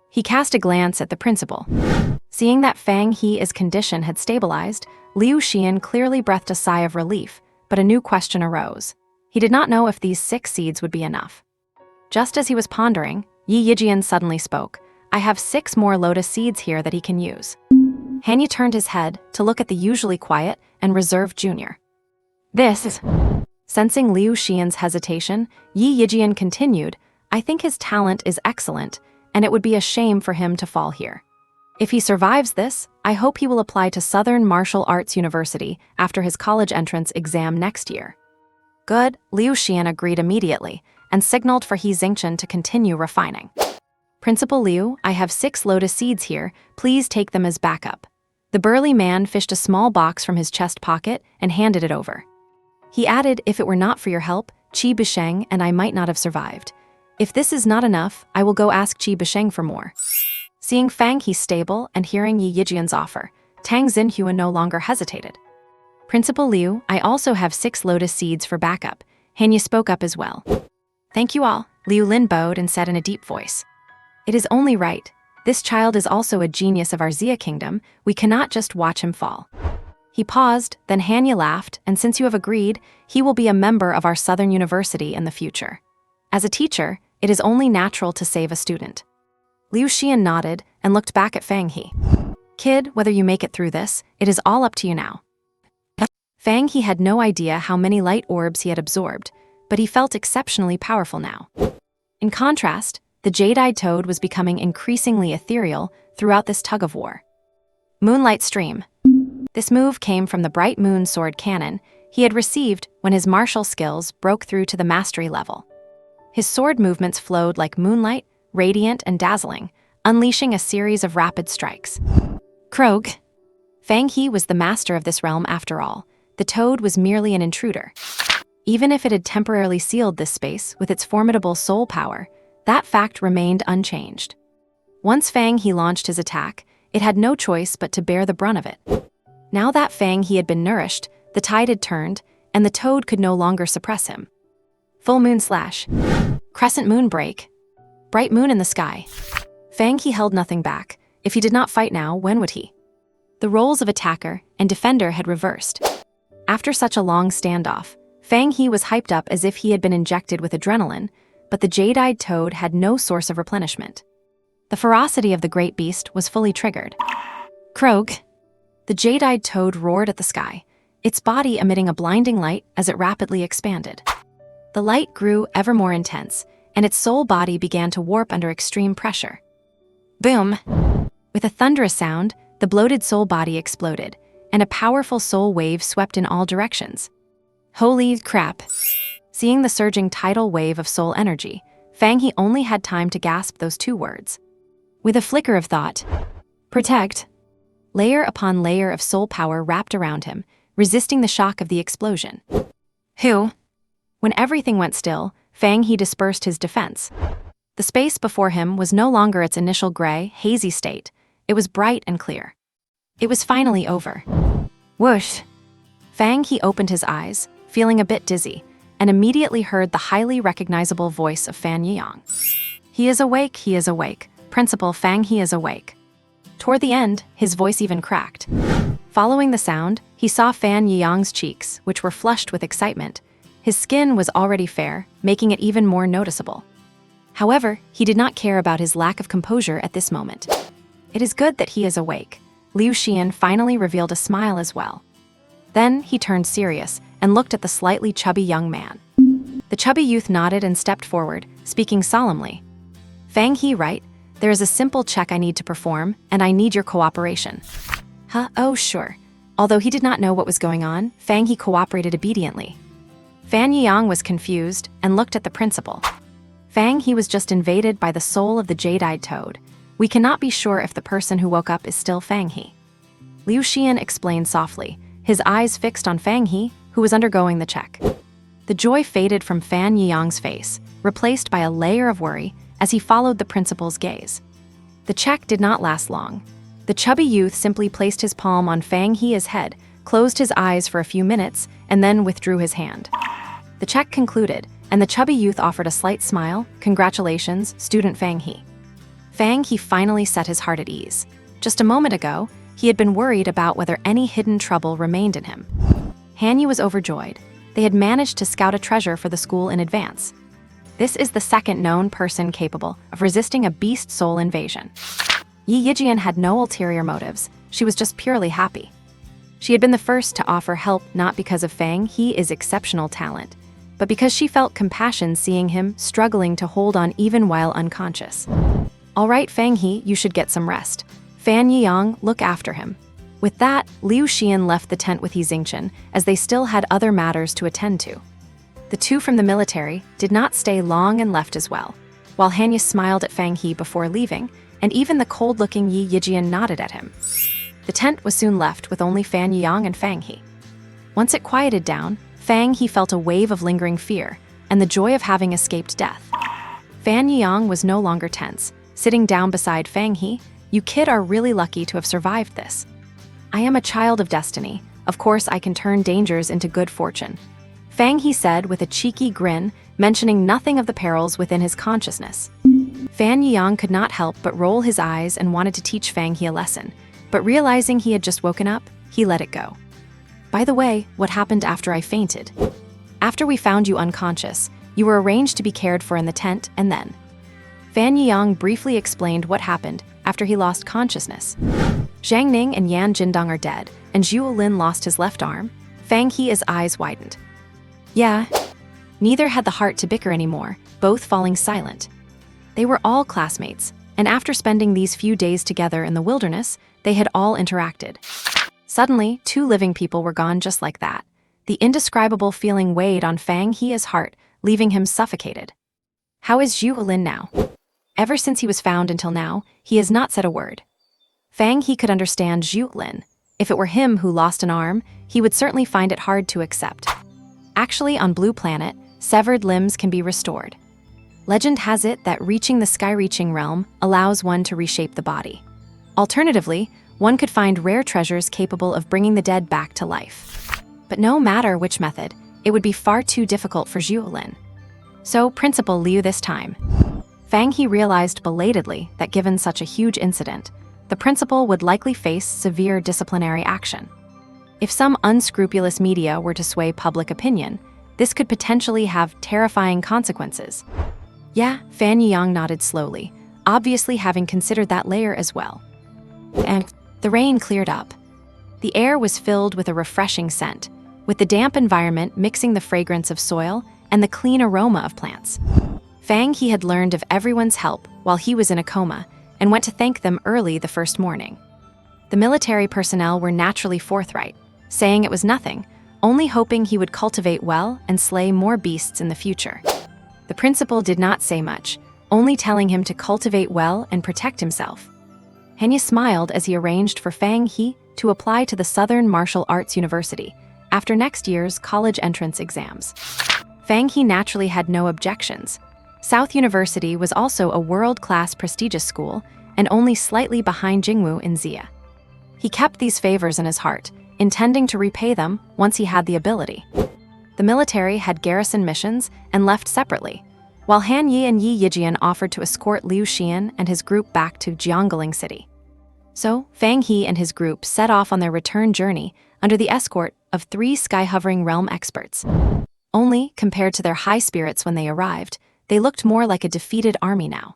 He cast a glance at the principal. Seeing that Fang He's condition had stabilized, Liu Xian clearly breathed a sigh of relief, but a new question arose. He did not know if these 6 seeds would be enough. Just as he was pondering, Yi Yijian suddenly spoke. I have 6 more lotus seeds here that he can use. Han Yi turned his head to look at the usually quiet and reserved junior. This. Sensing Liu Xian's hesitation, Yi Yijian continued, I think his talent is excellent, and it would be a shame for him to fall here. If he survives this, I hope he will apply to Southern Martial Arts University after his college entrance exam next year. Good, Liu Xian agreed immediately, and signaled for He Xingchen to continue refining. Principal Liu, I have 6 lotus seeds here, please take them as backup. The burly man fished a small box from his chest pocket and handed it over. He added, if it were not for your help, Qi Bisheng and I might not have survived. If this is not enough, I will go ask Qi Bisheng for more. Seeing Fang He stable and hearing Yi Yijian's offer, Tang Xinhua no longer hesitated. Principal Liu, I also have 6 lotus seeds for backup. Han Yi spoke up as well. Thank you all, Liu Lin bowed and said in a deep voice. It is only right. This child is also a genius of our Xia kingdom. We cannot just watch him fall. He paused, then Han Yi laughed, and since you have agreed, he will be a member of our Southern University in the future. As a teacher, it is only natural to save a student. Liu Xian nodded and looked back at Fang He. Kid, whether you make it through this, it is all up to you now. Fang He had no idea how many light orbs he had absorbed, but he felt exceptionally powerful now. In contrast, the jade-eyed toad was becoming increasingly ethereal throughout this tug-of-war. Moonlight Stream. This move came from the bright moon sword cannon he had received when his martial skills broke through to the mastery level. His sword movements flowed like moonlight, radiant and dazzling, unleashing a series of rapid strikes. Krog. Fang He was the master of this realm after all. The toad was merely an intruder. Even if it had temporarily sealed this space with its formidable soul power, that fact remained unchanged. Once Fang He launched his attack, it had no choice but to bear the brunt of it. Now that Fang He had been nourished, the tide had turned, and the toad could no longer suppress him. Full moon slash. Crescent moon break. Bright moon in the sky. Fang He held nothing back. If he did not fight now, when would he? The roles of attacker and defender had reversed. After such a long standoff, Fang He was hyped up as if he had been injected with adrenaline, but the jade-eyed toad had no source of replenishment. The ferocity of the great beast was fully triggered. Krog. The jade-eyed toad roared at the sky, its body emitting a blinding light as it rapidly expanded. The light grew ever more intense, and its soul body began to warp under extreme pressure. Boom! With a thunderous sound, the bloated soul body exploded, and a powerful soul wave swept in all directions. Holy crap! Seeing the surging tidal wave of soul energy, Fang He only had time to gasp those 2 words. With a flicker of thought, protect! Layer upon layer of soul power wrapped around him, resisting the shock of the explosion. Who? When everything went still, Fang He dispersed his defense. The space before him was no longer its initial gray, hazy state. It was bright and clear. It was finally over. Whoosh! Fang He opened his eyes, feeling a bit dizzy, and immediately heard the highly recognizable voice of Fan Yiyang. He is awake, Principal Fang He is awake. Toward the end, his voice even cracked. Following the sound, he saw Fan Yiyang's cheeks, which were flushed with excitement. His skin was already fair, making it even more noticeable. However, he did not care about his lack of composure at this moment. It is good that he is awake. Liu Xian finally revealed a smile as well. Then he turned serious and looked at the slightly chubby young man. The chubby youth nodded and stepped forward, speaking solemnly. Fang He, right? There is a simple check I need to perform, and I need your cooperation. Huh? Oh, sure. Although he did not know what was going on, Fang He cooperated obediently. Fan Yiyang was confused and looked at the principal. Fang He was just invaded by the soul of the jade-eyed toad. We cannot be sure if the person who woke up is still Fang He. Liu Xian explained softly, his eyes fixed on Fang He, who was undergoing the check. The joy faded from Fan Yiyang's face, replaced by a layer of worry, as he followed the principal's gaze. The check did not last long. The chubby youth simply placed his palm on Fang He's head, closed his eyes for a few minutes, and then withdrew his hand. The check concluded, and the chubby youth offered a slight smile. "Congratulations, student Fang He." Fang He finally set his heart at ease. Just a moment ago, he had been worried about whether any hidden trouble remained in him. Han Yi was overjoyed. They had managed to scout a treasure for the school in advance. This is the second known person capable of resisting a beast soul invasion. Yi Yijian had no ulterior motives. She was just purely happy. She had been the first to offer help not because of Fang He's exceptional talent, but because she felt compassion seeing him struggling to hold on even while unconscious. "All right, Fang He, you should get some rest. Fan Yiyang, look after him." With that, Liu Xian left the tent with He Xingchen, as they still had other matters to attend to. The two from the military did not stay long and left as well, while Han Yi smiled at Fang He before leaving, and even the cold-looking Yi Yijian nodded at him. The tent was soon left with only Fan Yiyang and Fang He. Once it quieted down, Fang He felt a wave of lingering fear and the joy of having escaped death. Fan Yiyang was no longer tense, sitting down beside Fang He. "You kid are really lucky to have survived this. I am a child of destiny. Of course I can turn dangers into good fortune," Fang He said with a cheeky grin, mentioning nothing of the perils within his consciousness. Fan Yiyang could not help but roll his eyes and wanted to teach Fang He a lesson, but realizing he had just woken up, he let it go. "By the way, what happened after I fainted? After we found you unconscious, you were arranged to be cared for in the tent, and then..." Fan Yiyang briefly explained what happened after he lost consciousness. "Zhang Ning and Yan Jindong are dead, and Zhuo Lin lost his left arm." Fang He's eyes widened. "Yeah." Neither had the heart to bicker anymore, both falling silent. They were all classmates, and after spending these few days together in the wilderness, they had all interacted. Suddenly, two living people were gone just like that. The indescribable feeling weighed on Fang He's heart, leaving him suffocated. How is Zhuo Lin now? Ever since he was found until now, he has not said a word. Fang He could understand Zhuo Lin. If it were him who lost an arm, he would certainly find it hard to accept. Actually, on Blue Planet, severed limbs can be restored. Legend has it that reaching the sky-reaching realm allows one to reshape the body. Alternatively, one could find rare treasures capable of bringing the dead back to life. But no matter which method, it would be far too difficult for Zhuo Lin. So, Principal Liu this time. Fang He realized belatedly that given such a huge incident, the principal would likely face severe disciplinary action. If some unscrupulous media were to sway public opinion, this could potentially have terrifying consequences. Yeah, Fan Yiyang nodded slowly, obviously having considered that layer as well. And the rain cleared up. The air was filled with a refreshing scent, with the damp environment mixing the fragrance of soil and the clean aroma of plants. Fang He had learned of everyone's help while he was in a coma and went to thank them early the first morning. The military personnel were naturally forthright, saying it was nothing, only hoping he would cultivate well and slay more beasts in the future. The principal did not say much, only telling him to cultivate well and protect himself. Han Yi smiled as he arranged for Fang He to apply to the Southern Martial Arts University after next year's college entrance exams. Fang He naturally had no objections. South University was also a world-class prestigious school and only slightly behind Jingwu in Xia. He kept these favors in his heart, intending to repay them once he had the ability. The military had garrison missions and left separately, while Han Yi and Yi Yijian offered to escort Liu Xian and his group back to Jiangling City. So, Fang He and his group set off on their return journey under the escort of 3 sky-hovering realm experts. Only, compared to their high spirits when they arrived, they looked more like a defeated army now.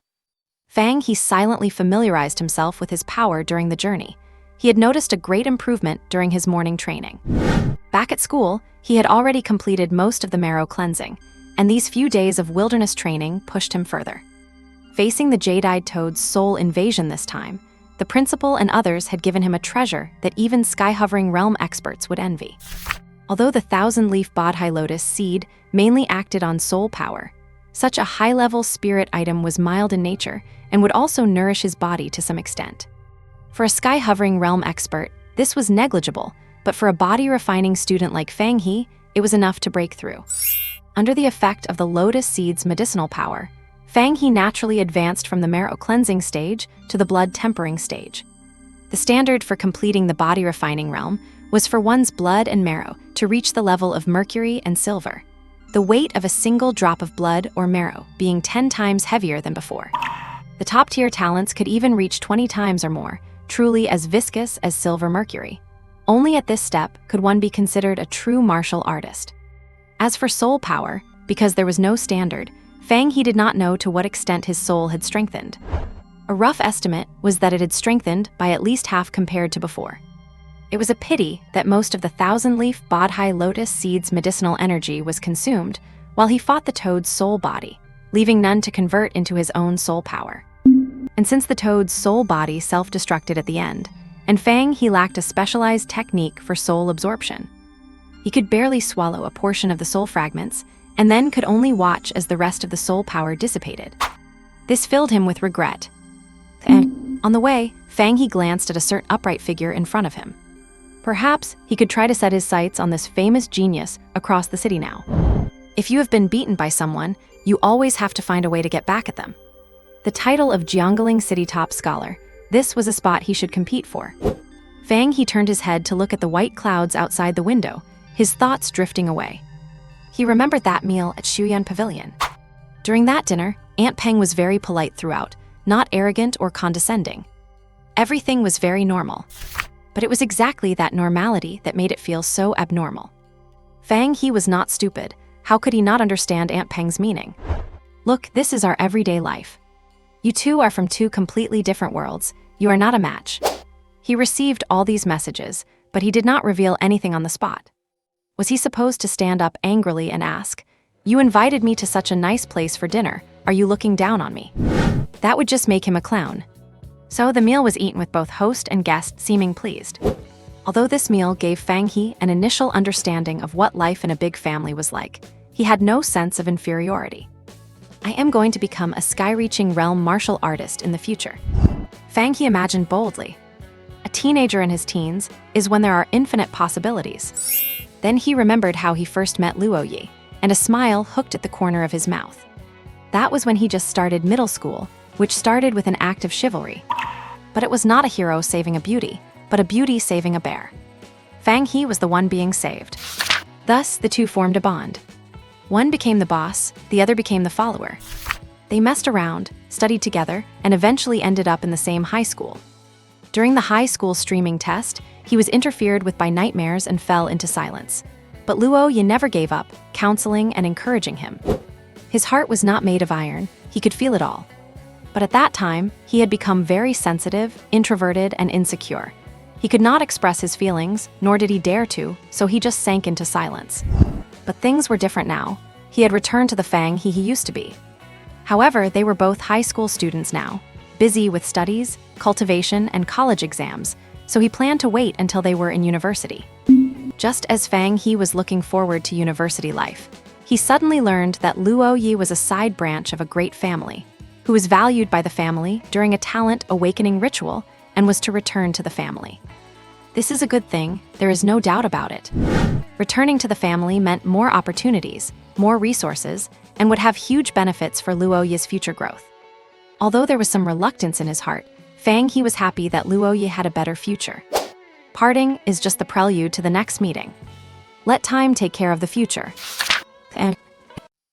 Fang He silently familiarized himself with his power during the journey. He had noticed a great improvement during his morning training. Back at school, he had already completed most of the marrow cleansing, and these few days of wilderness training pushed him further. Facing the jade-eyed toad's soul invasion this time, the principal and others had given him a treasure that even sky-hovering realm experts would envy. Although the 1,000-leaf Bodhi Lotus seed mainly acted on soul power, such a high-level spirit item was mild in nature and would also nourish his body to some extent. For a sky-hovering realm expert, this was negligible, but for a body-refining student like Fang He, it was enough to break through. Under the effect of the lotus seed's medicinal power, Fang He naturally advanced from the marrow cleansing stage to the blood tempering stage. The standard for completing the body refining realm was for one's blood and marrow to reach the level of mercury and silver, the weight of a single drop of blood or marrow being 10 times heavier than before. The top-tier talents could even reach 20 times or more, truly as viscous as silver mercury. Only at this step could one be considered a true martial artist. As for soul power, because there was no standard, Fang He did not know to what extent his soul had strengthened. A rough estimate was that it had strengthened by at least half compared to before. It was a pity that most of the 1,000-leaf Bodhi lotus seed's medicinal energy was consumed while he fought the toad's soul body, leaving none to convert into his own soul power. And since the toad's soul body self-destructed at the end, and Fang He lacked a specialized technique for soul absorption, he could barely swallow a portion of the soul fragments and then could only watch as the rest of the soul power dissipated. This filled him with regret. And on the way, Fang He glanced at a certain upright figure in front of him. Perhaps he could try to set his sights on this famous genius across the city now. If you have been beaten by someone, you always have to find a way to get back at them. The title of Jiangling City Top Scholar, this was a spot he should compete for. Fang He turned his head to look at the white clouds outside the window, his thoughts drifting away. He remembered that meal at Shuyan Pavilion. During that dinner, Aunt Peng was very polite throughout, not arrogant or condescending. Everything was very normal. But it was exactly that normality that made it feel so abnormal. Fang He was not stupid. How could he not understand Aunt Peng's meaning? Look, this is our everyday life. You two are from two completely different worlds. You are not a match. He received all these messages, but he did not reveal anything on the spot. Was he supposed to stand up angrily and ask, "You invited me to such a nice place for dinner. Are you looking down on me?" That would just make him a clown. So the meal was eaten with both host and guest seeming pleased. Although this meal gave Fang He an initial understanding of what life in a big family was like, he had no sense of inferiority. I am going to become a sky-reaching realm martial artist in the future. Fang He imagined boldly. A teenager in his teens is when there are infinite possibilities. Then he remembered how he first met Luo Yi, and a smile hooked at the corner of his mouth. That was when he just started middle school, which started with an act of chivalry. But it was not a hero saving a beauty, but a beauty saving a bear. Fang He was the one being saved. Thus, the two formed a bond. One became the boss, the other became the follower. They messed around, studied together, and eventually ended up in the same high school. During the high school streaming test, he was interfered with by nightmares and fell into silence. But Luo Yi never gave up, counseling and encouraging him. His heart was not made of iron, he could feel it all. But at that time, he had become very sensitive, introverted, and insecure. He could not express his feelings, nor did he dare to, so he just sank into silence. But things were different now. He had returned to the Fang He used to be. However, they were both high school students now, busy with studies, cultivation, and college exams, so he planned to wait until they were in university. Just as Fang He was looking forward to university life, he suddenly learned that Luo Yi was a side branch of a great family, who was valued by the family during a talent awakening ritual and was to return to the family. This is a good thing, there is no doubt about it. Returning to the family meant more opportunities, more resources, and would have huge benefits for Luo Yi's future growth. Although there was some reluctance in his heart, Fang He was happy that Luo Yi had a better future. Parting is just the prelude to the next meeting. Let time take care of the future. And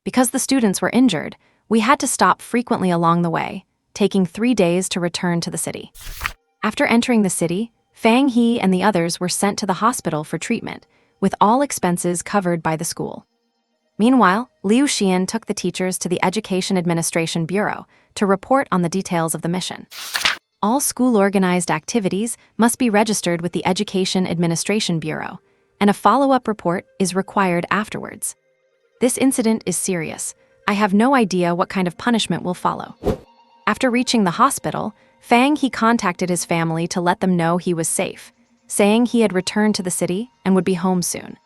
because the students were injured, we had to stop frequently along the way, taking 3 days to return to the city. After entering the city, Fang He and the others were sent to the hospital for treatment, with all expenses covered by the school. Meanwhile, Liu Xian took the teachers to the Education Administration Bureau to report on the details of the mission. All school-organized activities must be registered with the Education Administration Bureau, and a follow-up report is required afterwards. This incident is serious. I have no idea what kind of punishment will follow. After reaching the hospital, Fang He contacted his family to let them know he was safe, saying he had returned to the city and would be home soon.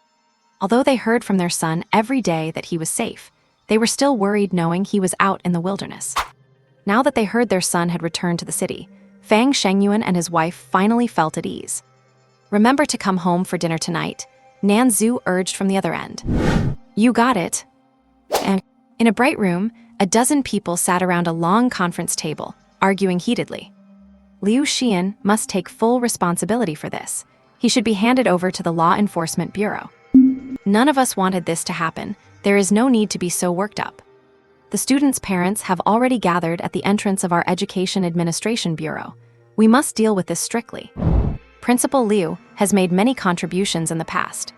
Although they heard from their son every day that he was safe, they were still worried knowing he was out in the wilderness. Now that they heard their son had returned to the city, Fang Shengyuan and his wife finally felt at ease. "Remember to come home for dinner tonight," Nan Zhu urged from the other end. "You got it." And in a bright room, a dozen people sat around a long conference table, arguing heatedly. Liu Xian must take full responsibility for this. He should be handed over to the Law Enforcement Bureau. None of us wanted this to happen. There is no need to be so worked up. The students' parents have already gathered at the entrance of our Education Administration Bureau. We must deal with this strictly. Principal Liu has made many contributions in the past.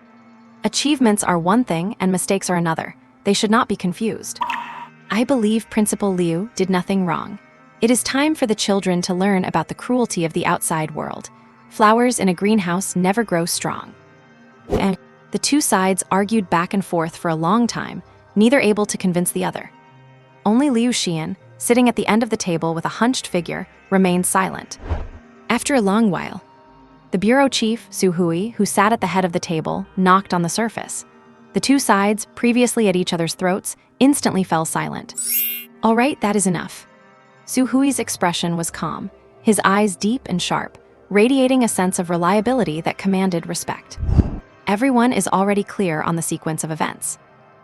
Achievements are one thing and mistakes are another. They should not be confused. I believe Principal Liu did nothing wrong. It is time for the children to learn about the cruelty of the outside world. Flowers in a greenhouse never grow strong. And the two sides argued back and forth for a long time, neither able to convince the other. Only Liu Xian, sitting at the end of the table with a hunched figure, remained silent. After a long while, the bureau chief, Su Hui, who sat at the head of the table, knocked on the surface. The two sides, previously at each other's throats, instantly fell silent. All right, that is enough. Su Hui's expression was calm, his eyes deep and sharp, radiating a sense of reliability that commanded respect. Everyone is already clear on the sequence of events.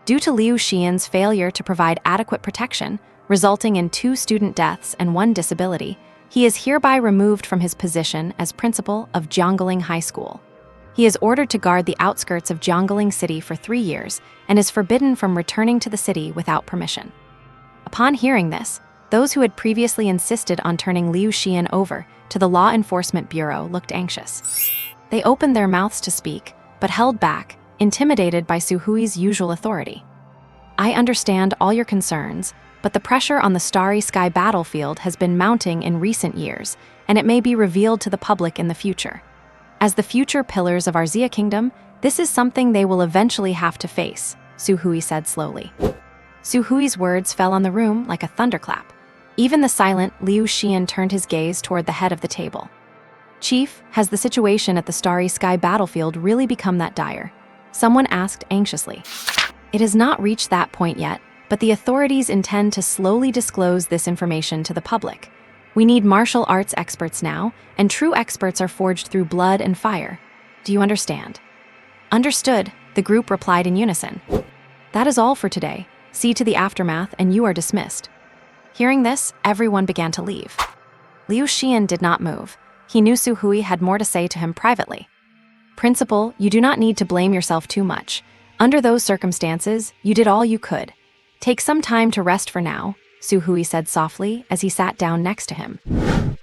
Due to Liu Xian's failure to provide adequate protection, resulting in 2 student deaths and 1 disability, he is hereby removed from his position as principal of Jiangling High School. He is ordered to guard the outskirts of Jiangling City for 3 years and is forbidden from returning to the city without permission. Upon hearing this, those who had previously insisted on turning Liu Xian over to the Law Enforcement Bureau looked anxious. They opened their mouths to speak, but held back, intimidated by Su Hui's usual authority. I understand all your concerns, but the pressure on the Starry Sky battlefield has been mounting in recent years, and it may be revealed to the public in the future. As the future pillars of our Xia Kingdom, this is something they will eventually have to face, Su Hui said slowly. Su Hui's words fell on the room like a thunderclap. Even the silent Liu Xian turned his gaze toward the head of the table. Chief, has the situation at the Starry Sky battlefield really become that dire? Someone asked anxiously. It has not reached that point yet, but the authorities intend to slowly disclose this information to the public. We need martial arts experts now, and true experts are forged through blood and fire. Do you understand? Understood, the group replied in unison. That is all for today. See to the aftermath and you are dismissed. Hearing this, everyone began to leave. Liu Xian did not move. He knew Su Hui had more to say to him privately. Principal, you do not need to blame yourself too much. Under those circumstances, you did all you could. Take some time to rest for now, Su Hui said softly as he sat down next to him.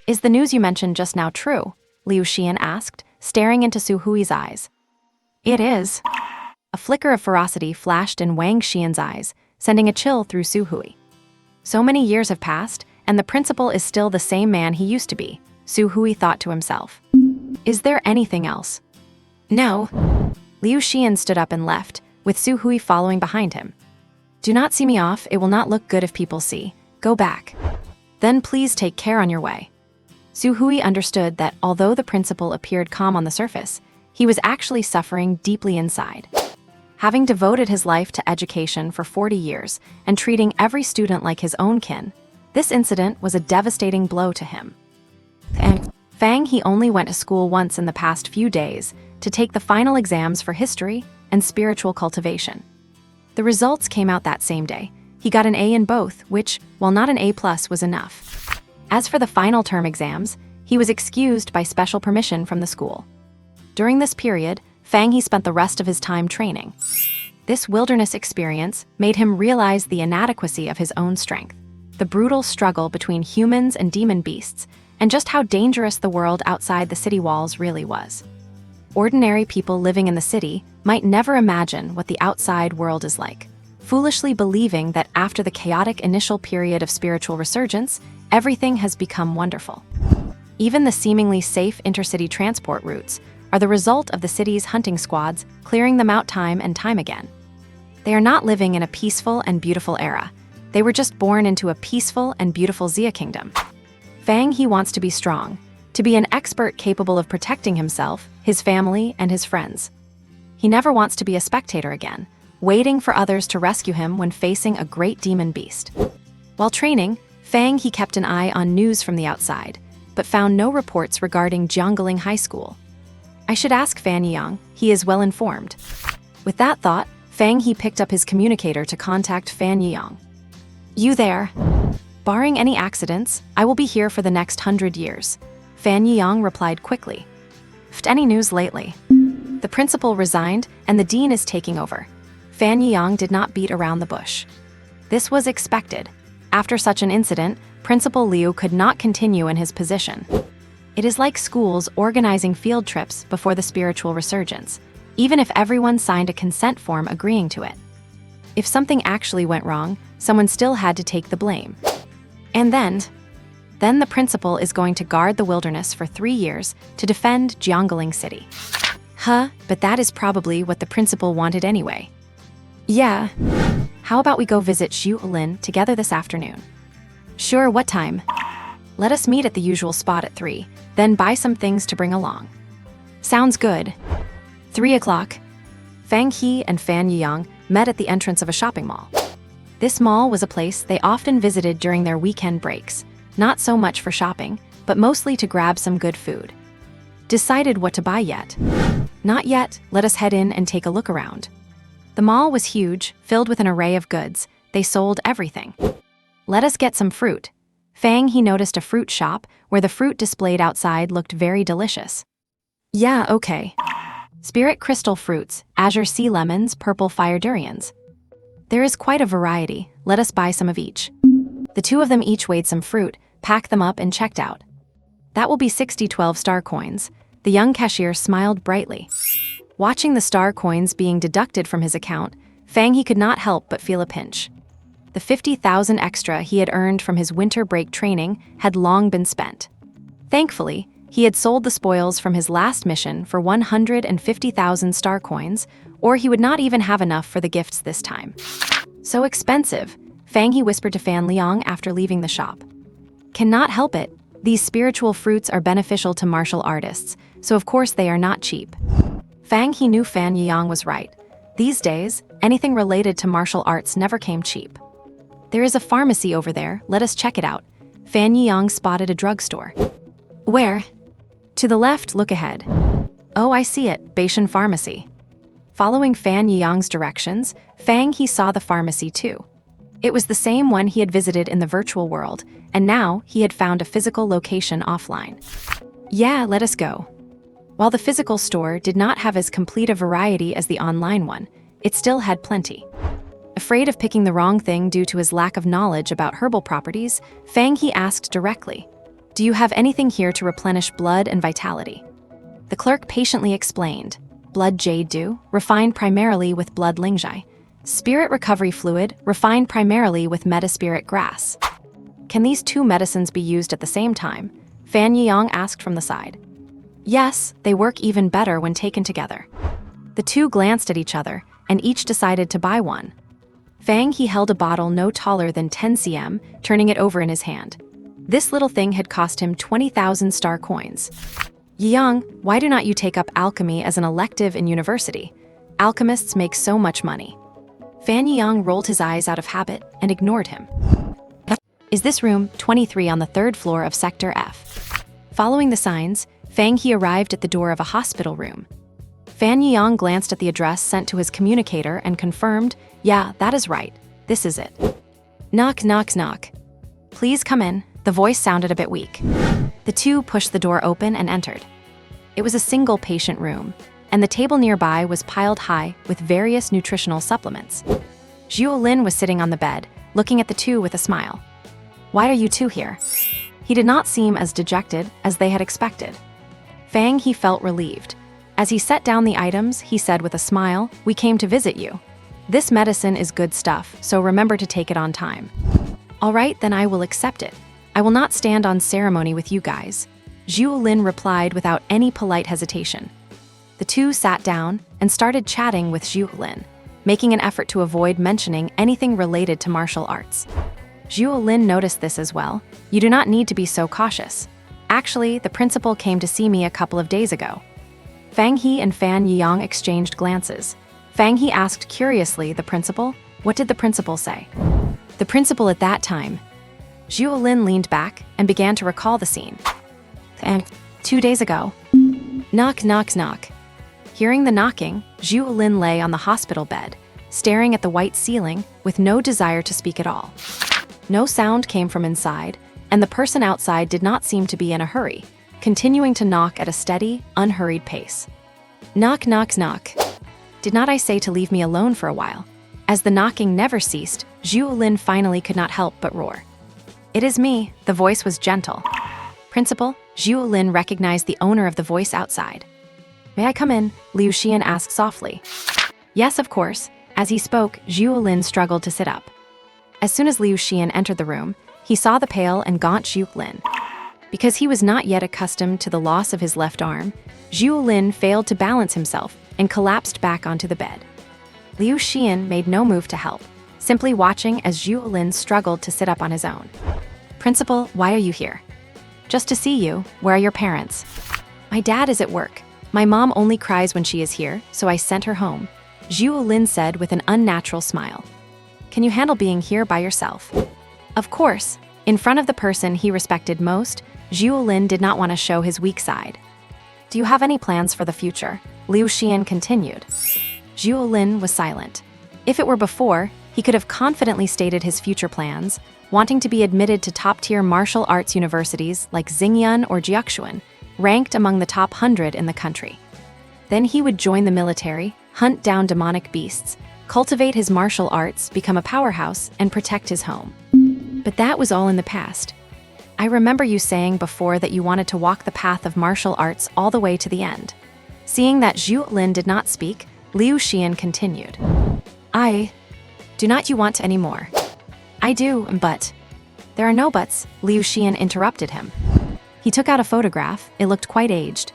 Is the news you mentioned just now true? Liu Xian asked, staring into Su Hui's eyes. It is. A flicker of ferocity flashed in Wang Xian's eyes, sending a chill through Su Hui. So many years have passed, and the principal is still the same man he used to be, Su Hui thought to himself. Is there anything else? No. Liu Xian stood up and left, with Su Hui following behind him. Do not see me off, it will not look good if people see. Go back. Then please take care on your way. Su Hui understood that although the principal appeared calm on the surface, he was actually suffering deeply inside. Having devoted his life to education for 40 years and treating every student like his own kin, this incident was a devastating blow to him. And Fang He only went to school once in the past few days to take the final exams for history and spiritual cultivation. The results came out that same day. He got an A in both, which, while not an A+, was enough. As for the final term exams, he was excused by special permission from the school. During this period, Fang He spent the rest of his time training. This wilderness experience made him realize the inadequacy of his own strength, the brutal struggle between humans and demon beasts, and just how dangerous the world outside the city walls really was. Ordinary people living in the city might never imagine what the outside world is like, foolishly believing that after the chaotic initial period of spiritual resurgence, everything has become wonderful. Even the seemingly safe intercity transport routes are the result of the city's hunting squads clearing them out time and time again. They are not living in a peaceful and beautiful era. They were just born into a peaceful and beautiful Xia Kingdom. Fang He wants to be strong, to be an expert capable of protecting himself, his family, and his friends. He never wants to be a spectator again, waiting for others to rescue him when facing a great demon beast. While training, Fang He kept an eye on news from the outside, but found no reports regarding Jiangling High School. I should ask Fan Yang, he is well informed. With that thought, Fang He picked up his communicator to contact Fan Yang. You there? Barring any accidents, I will be here for the next 100 years. Fan Yang replied quickly. Any news lately? The principal resigned and the dean is taking over. Fan Yang did not beat around the bush. This was expected. After such an incident, Principal Liu could not continue in his position. It is like schools organizing field trips before the spiritual resurgence, even if everyone signed a consent form agreeing to it. If something actually went wrong, someone still had to take the blame. And then the principal is going to guard the wilderness for 3 years to defend Jiangling City. But that is probably what the principal wanted anyway. Yeah. How about we go visit Xu Lin together this afternoon? Sure, what time? Let us meet at the usual spot at 3, then buy some things to bring along. Sounds good. 3 o'clock. Fang He and Fan Yang met at the entrance of a shopping mall. This mall was a place they often visited during their weekend breaks, not so much for shopping, but mostly to grab some good food. Decided what to buy yet? Not yet, let us head in and take a look around. The mall was huge, filled with an array of goods. They sold everything. Let us get some fruit. Fang He noticed a fruit shop where the fruit displayed outside looked very delicious. Yeah, okay. Spirit crystal fruits, azure sea lemons, purple fire durians. There is quite a variety, let us buy some of each. The two of them each weighed some fruit, packed them up and checked out. That will be 60 12-star coins. The young cashier smiled brightly. Watching the star coins being deducted from his account, Fang He could not help but feel a pinch. The 50,000 extra he had earned from his winter break training had long been spent. Thankfully, he had sold the spoils from his last mission for 150,000 star coins, or he would not even have enough for the gifts this time. So expensive, Fang He whispered to Fan Liang after leaving the shop. Cannot help it, these spiritual fruits are beneficial to martial artists, so of course they are not cheap. Fang He knew Fan Yang was right. These days, anything related to martial arts never came cheap. There is a pharmacy over there, let us check it out. Fan Yang spotted a drugstore. Where? To the left, look ahead. Oh, I see it, Beishan Pharmacy. Following Fan Yang's directions, Fang He saw the pharmacy too. It was the same one he had visited in the virtual world, and now he had found a physical location offline. Yeah, let us go. While the physical store did not have as complete a variety as the online one, it still had plenty. Afraid of picking the wrong thing due to his lack of knowledge about herbal properties, Fang He asked directly, "Do you have anything here to replenish blood and vitality?" The clerk patiently explained, blood jade dew, refined primarily with blood lingjai. Spirit recovery fluid, refined primarily with metaspirit grass. Can these two medicines be used at the same time? Fan Yang asked from the side. Yes, they work even better when taken together. The two glanced at each other, and each decided to buy one. Fang He held a bottle no taller than 10 cm, turning it over in his hand. This little thing had cost him 20,000 star coins. Yang, why do not you take up alchemy as an elective in university? Alchemists make so much money. Fan Yang rolled his eyes out of habit and ignored him. Is this room 23 on the 3rd floor of Sector F? Following the signs, Fang He arrived at the door of a hospital room. Fan Yang glanced at the address sent to his communicator and confirmed, yeah, that is right, this is it. Knock, knock, knock. Please come in, the voice sounded a bit weak. The two pushed the door open and entered. It was a single patient room, and the table nearby was piled high with various nutritional supplements. Xu Lin was sitting on the bed, looking at the two with a smile. Why are you two here? He did not seem as dejected as they had expected. Fang He felt relieved. As he set down the items, he said with a smile, "We came to visit you. This medicine is good stuff, so remember to take it on time." All right, then I will accept it. I will not stand on ceremony with you guys. Xu Lin replied without any polite hesitation. The two sat down and started chatting with Xu Lin, making an effort to avoid mentioning anything related to martial arts. Xu Lin noticed this as well. You do not need to be so cautious. Actually, the principal came to see me a couple of days ago. Fang He and Fan Yang exchanged glances. Fang He asked curiously the principal, what did the principal say? The principal at that time. Xu Lin leaned back and began to recall the scene. And 2 days ago. Knock, knock, knock. Hearing the knocking, Xu Lin lay on the hospital bed, staring at the white ceiling with no desire to speak at all. No sound came from inside, and the person outside did not seem to be in a hurry, continuing to knock at a steady, unhurried pace. Knock, knock, knock. Did not I say to leave me alone for a while? As the knocking never ceased, Zhu Lin finally could not help but roar. It is me, the voice was gentle. Principal, Zhu Lin recognized the owner of the voice outside. May I come in? Liu Xian asked softly. Yes, of course. As he spoke, Zhu Lin struggled to sit up. As soon as Liu Xian entered the room, he saw the pale and gaunt Zhu Lin. Because he was not yet accustomed to the loss of his left arm, Zhu Lin failed to balance himself and collapsed back onto the bed. Liu Xian made no move to help, simply watching as Zhu Lin struggled to sit up on his own. Principal, why are you here? Just to see you. Where are your parents? My dad is at work. My mom only cries when she is here, so I sent her home, Zhu Lin said with an unnatural smile. Can you handle being here by yourself? Of course. In front of the person he respected most, Zhu Lin did not want to show his weak side. Do you have any plans for the future? Liu Xian continued. Zhu Lin was silent. If it were before, he could have confidently stated his future plans, wanting to be admitted to top-tier martial arts universities like Xingyun or Jiaxuan, ranked among the top 100 in the country. Then he would join the military, hunt down demonic beasts, cultivate his martial arts, become a powerhouse, and protect his home. But that was all in the past. I remember you saying before that you wanted to walk the path of martial arts all the way to the end. Seeing that Zhu Lin did not speak, Liu Xian continued. Do not you want any more? I do, but... There are no buts, Liu Xian interrupted him. He took out a photograph. It looked quite aged.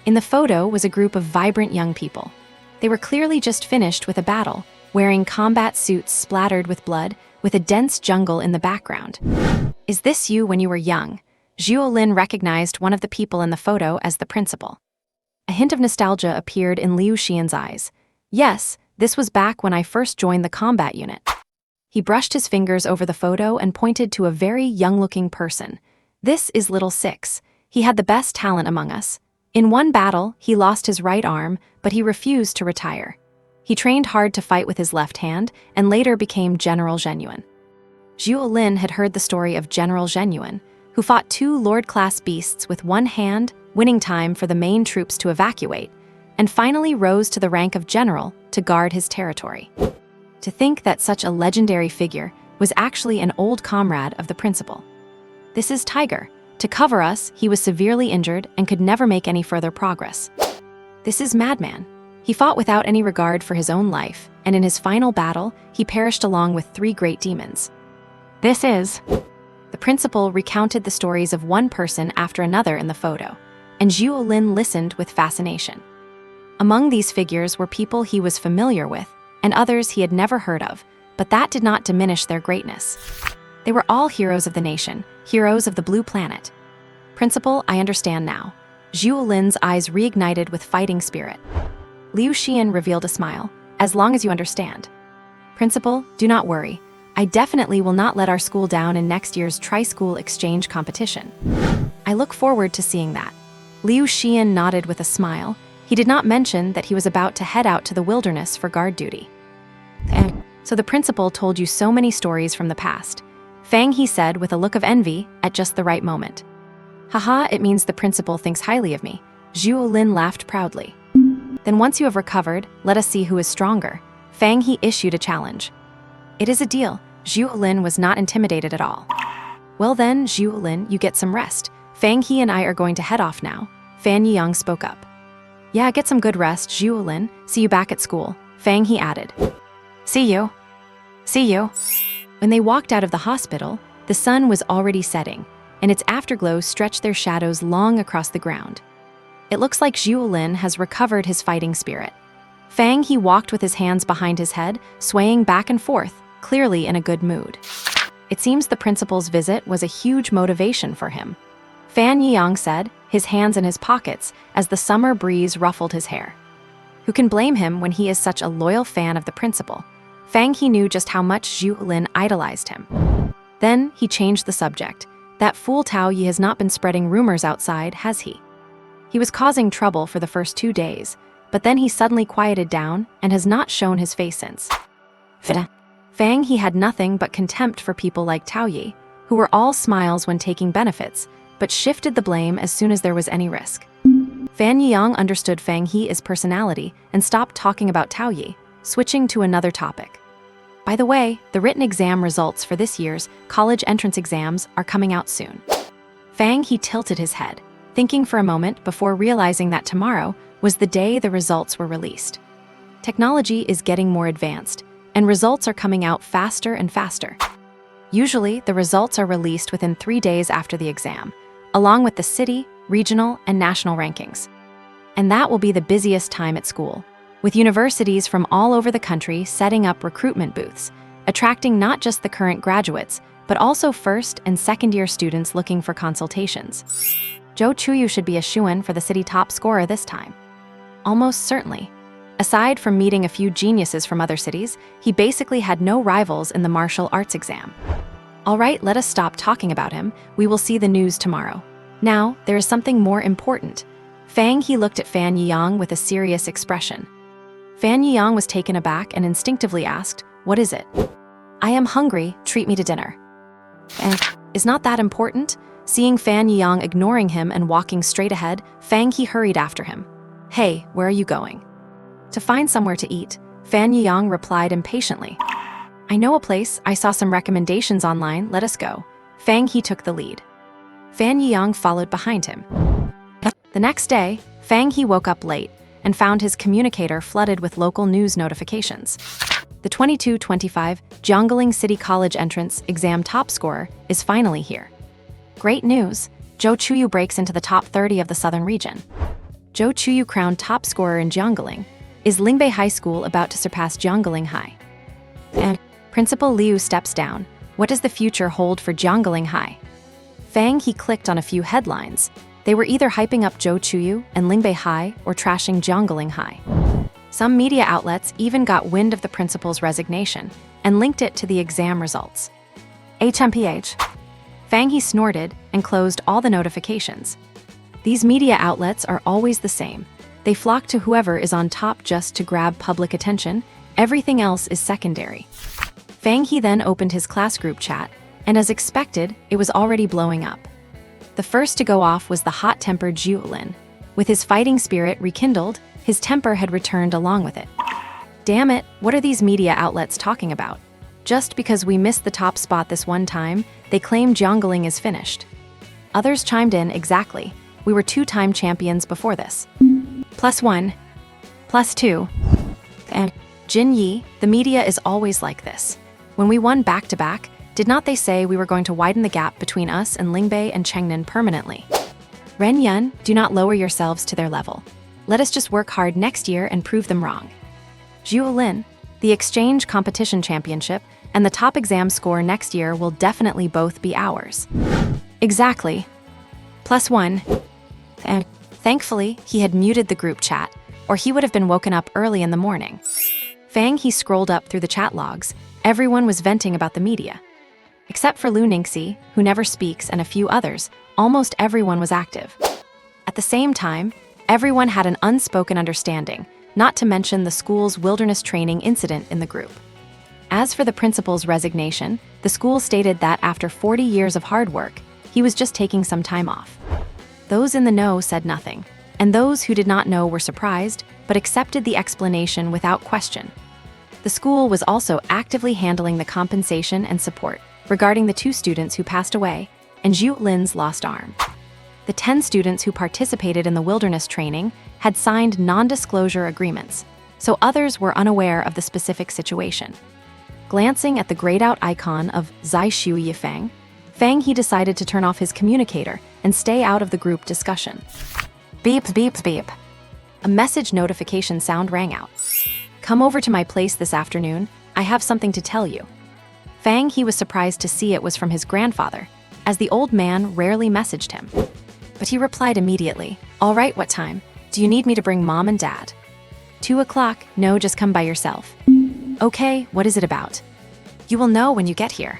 In the photo was a group of vibrant young people. They were clearly just finished with a battle, wearing combat suits splattered with blood, with a dense jungle in the background. Is this you when you were young? Zhu Lin recognized one of the people in the photo as the principal. A hint of nostalgia appeared in Liu Xian's eyes. Yes, this was back when I first joined the combat unit. He brushed his fingers over the photo and pointed to a very young-looking person. This is Little Six. He had the best talent among us. In one battle, he lost his right arm, but he refused to retire. He trained hard to fight with his left hand and later became General Zhenyuan. Zhu Lin had heard the story of General Zhenyuan, who fought 2 Lord-class beasts with one hand, winning time for the main troops to evacuate, and finally rose to the rank of general to guard his territory. To think that such a legendary figure was actually an old comrade of the principal. This is Tiger. To cover us, he was severely injured and could never make any further progress. This is Madman. He fought without any regard for his own life, and in his final battle, he perished along with 3 great demons. This is... The principal recounted the stories of one person after another in the photo, and Zhu Lin listened with fascination. Among these figures were people he was familiar with, and others he had never heard of, but that did not diminish their greatness. They were all heroes of the nation, heroes of the Blue Planet. Principal, I understand now. Zhu Lin's eyes reignited with fighting spirit. Liu Xian revealed a smile. As long as you understand. Principal, do not worry. I definitely will not let our school down in next year's tri-school exchange competition. I look forward to seeing that. Liu Xian nodded with a smile. He did not mention that he was about to head out to the wilderness for guard duty. So the principal told you so many stories from the past. Fang He said with a look of envy at just the right moment. Haha, it means the principal thinks highly of me. Zhu Lin laughed proudly. Then once you have recovered, let us see who is stronger. Fang He issued a challenge. It is a deal. Zhu Lin was not intimidated at all. Well then, Zhu Lin, you get some rest. Fang He and I are going to head off now. Fan Yiyang spoke up. Yeah, get some good rest, Zhu Lin. See you back at school. Fang He added. See you. See you. When they walked out of the hospital, the sun was already setting, and its afterglow stretched their shadows long across the ground. It looks like Zhu Lin has recovered his fighting spirit. Fang He walked with his hands behind his head, swaying back and forth, clearly in a good mood. It seems the principal's visit was a huge motivation for him. Fan Yiyang said, his hands in his pockets, as the summer breeze ruffled his hair. Who can blame him when he is such a loyal fan of the principal? Fang He knew just how much Zhu Lin idolized him. Then he changed the subject. That fool Tao Yi has not been spreading rumors outside, has he? He was causing trouble for the first 2 days, but then he suddenly quieted down and has not shown his face since. Fang He had nothing but contempt for people like Tao Yi, who were all smiles when taking benefits, but shifted the blame as soon as there was any risk. Fan Yiyang understood Fang He's personality and stopped talking about Tao Yi, switching to another topic. By the way, the written exam results for this year's college entrance exams are coming out soon. Fang He tilted his head, thinking for a moment before realizing that tomorrow was the day the results were released. Technology is getting more advanced, and results are coming out faster and faster. Usually, the results are released within 3 days after the exam, along with the city, regional, and national rankings. And that will be the busiest time at school, with universities from all over the country setting up recruitment booths, attracting not just the current graduates, but also first and second-year students looking for consultations. Zhou Chuyu should be a shoo-in for the city top scorer this time. Almost certainly. Aside from meeting a few geniuses from other cities, he basically had no rivals in the martial arts exam. All right, let us stop talking about him. We will see the news tomorrow. Now, there is something more important. Fang He looked at Fan Yiyang with a serious expression. Fan Yiyang was taken aback and instinctively asked, "What is it?" "I am hungry, treat me to dinner." Is not that important? Seeing Fan Yiyang ignoring him and walking straight ahead, Fang He hurried after him. "Hey, where are you going?" "To find somewhere to eat," Fan Yiyang replied impatiently. "I know a place, I saw some recommendations online, let us go." Fang He took the lead. Fan Yiyang followed behind him. The next day, Fang He woke up late and found his communicator flooded with local news notifications. The 22-25 Jiangling City College entrance exam top scorer is finally here. Great news! Zhou Chuyu breaks into the top 30 of the southern region. Zhou Chuyu crowned top scorer in Jiangling. Is Lingbei High School about to surpass Jiangling High? Principal Liu steps down. What does the future hold for Jiangling High? Fang He clicked on a few headlines. They were either hyping up Zhou Chuyu and Lingbei High or trashing Jiangling High. Some media outlets even got wind of the principal's resignation and linked it to the exam results. HMPH. Fang He snorted and closed all the notifications. These media outlets are always the same. They flock to whoever is on top just to grab public attention. Everything else is secondary. Fang He then opened his class group chat, and as expected, it was already blowing up. The first to go off was the hot-tempered Zhu Lin. With his fighting spirit rekindled, his temper had returned along with it. Damn it, what are these media outlets talking about? Just because we missed the top spot this one time, they claim Jiangling is finished. Others chimed in, exactly. We were 2-time champions before this. +1. +2. And Jin Yi, the media is always like this. When we won back-to-back, did not they say we were going to widen the gap between us and Lingbei and Chengnan permanently? Ren Yun, do not lower yourselves to their level. Let us just work hard next year and prove them wrong. Zhu Lin, the exchange competition championship and the top exam score next year will definitely both be ours. Exactly. +1. And thankfully, he had muted the group chat, or he would have been woken up early in the morning. Fang He scrolled up through the chat logs. Everyone was venting about the media. Except for Lu Ningxi, who never speaks, and a few others, almost everyone was active. At the same time, everyone had an unspoken understanding, not to mention the school's wilderness training incident in the group. As for the principal's resignation, the school stated that after 40 years of hard work, he was just taking some time off. Those in the know said nothing, and those who did not know were surprised, but accepted the explanation without question. The school was also actively handling the compensation and support regarding the 2 students who passed away and Zhu Lin's lost arm. The 10 students who participated in the wilderness training had signed non-disclosure agreements, so others were unaware of the specific situation. Glancing at the grayed-out icon of Zai Shu Yifang, Fang He decided to turn off his communicator and stay out of the group discussion. Beep, beep, beep. A message notification sound rang out. Come over to my place this afternoon, I have something to tell you. Fang He was surprised to see it was from his grandfather, as the old man rarely messaged him. But he replied immediately, all right, what time? Do you need me to bring mom and dad? 2 o'clock, no, just come by yourself. Okay, what is it about? You will know when you get here.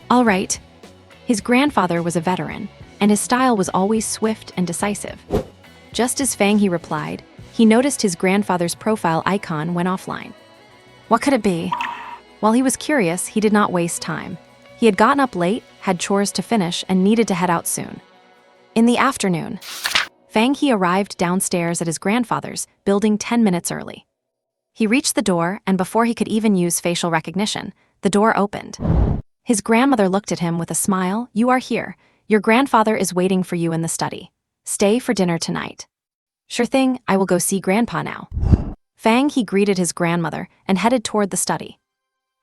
All right. His grandfather was a veteran, and his style was always swift and decisive. Just as Fang He replied, he noticed his grandfather's profile icon went offline. What could it be? While he was curious, he did not waste time. He had gotten up late, had chores to finish, and needed to head out soon. In the afternoon, Fang He arrived downstairs at his grandfather's, building 10 minutes early. He reached the door, and before he could even use facial recognition, the door opened. His grandmother looked at him with a smile. "You are here. Your grandfather is waiting for you in the study. Stay for dinner tonight." "Sure thing, I will go see Grandpa now." Fang He greeted his grandmother and headed toward the study.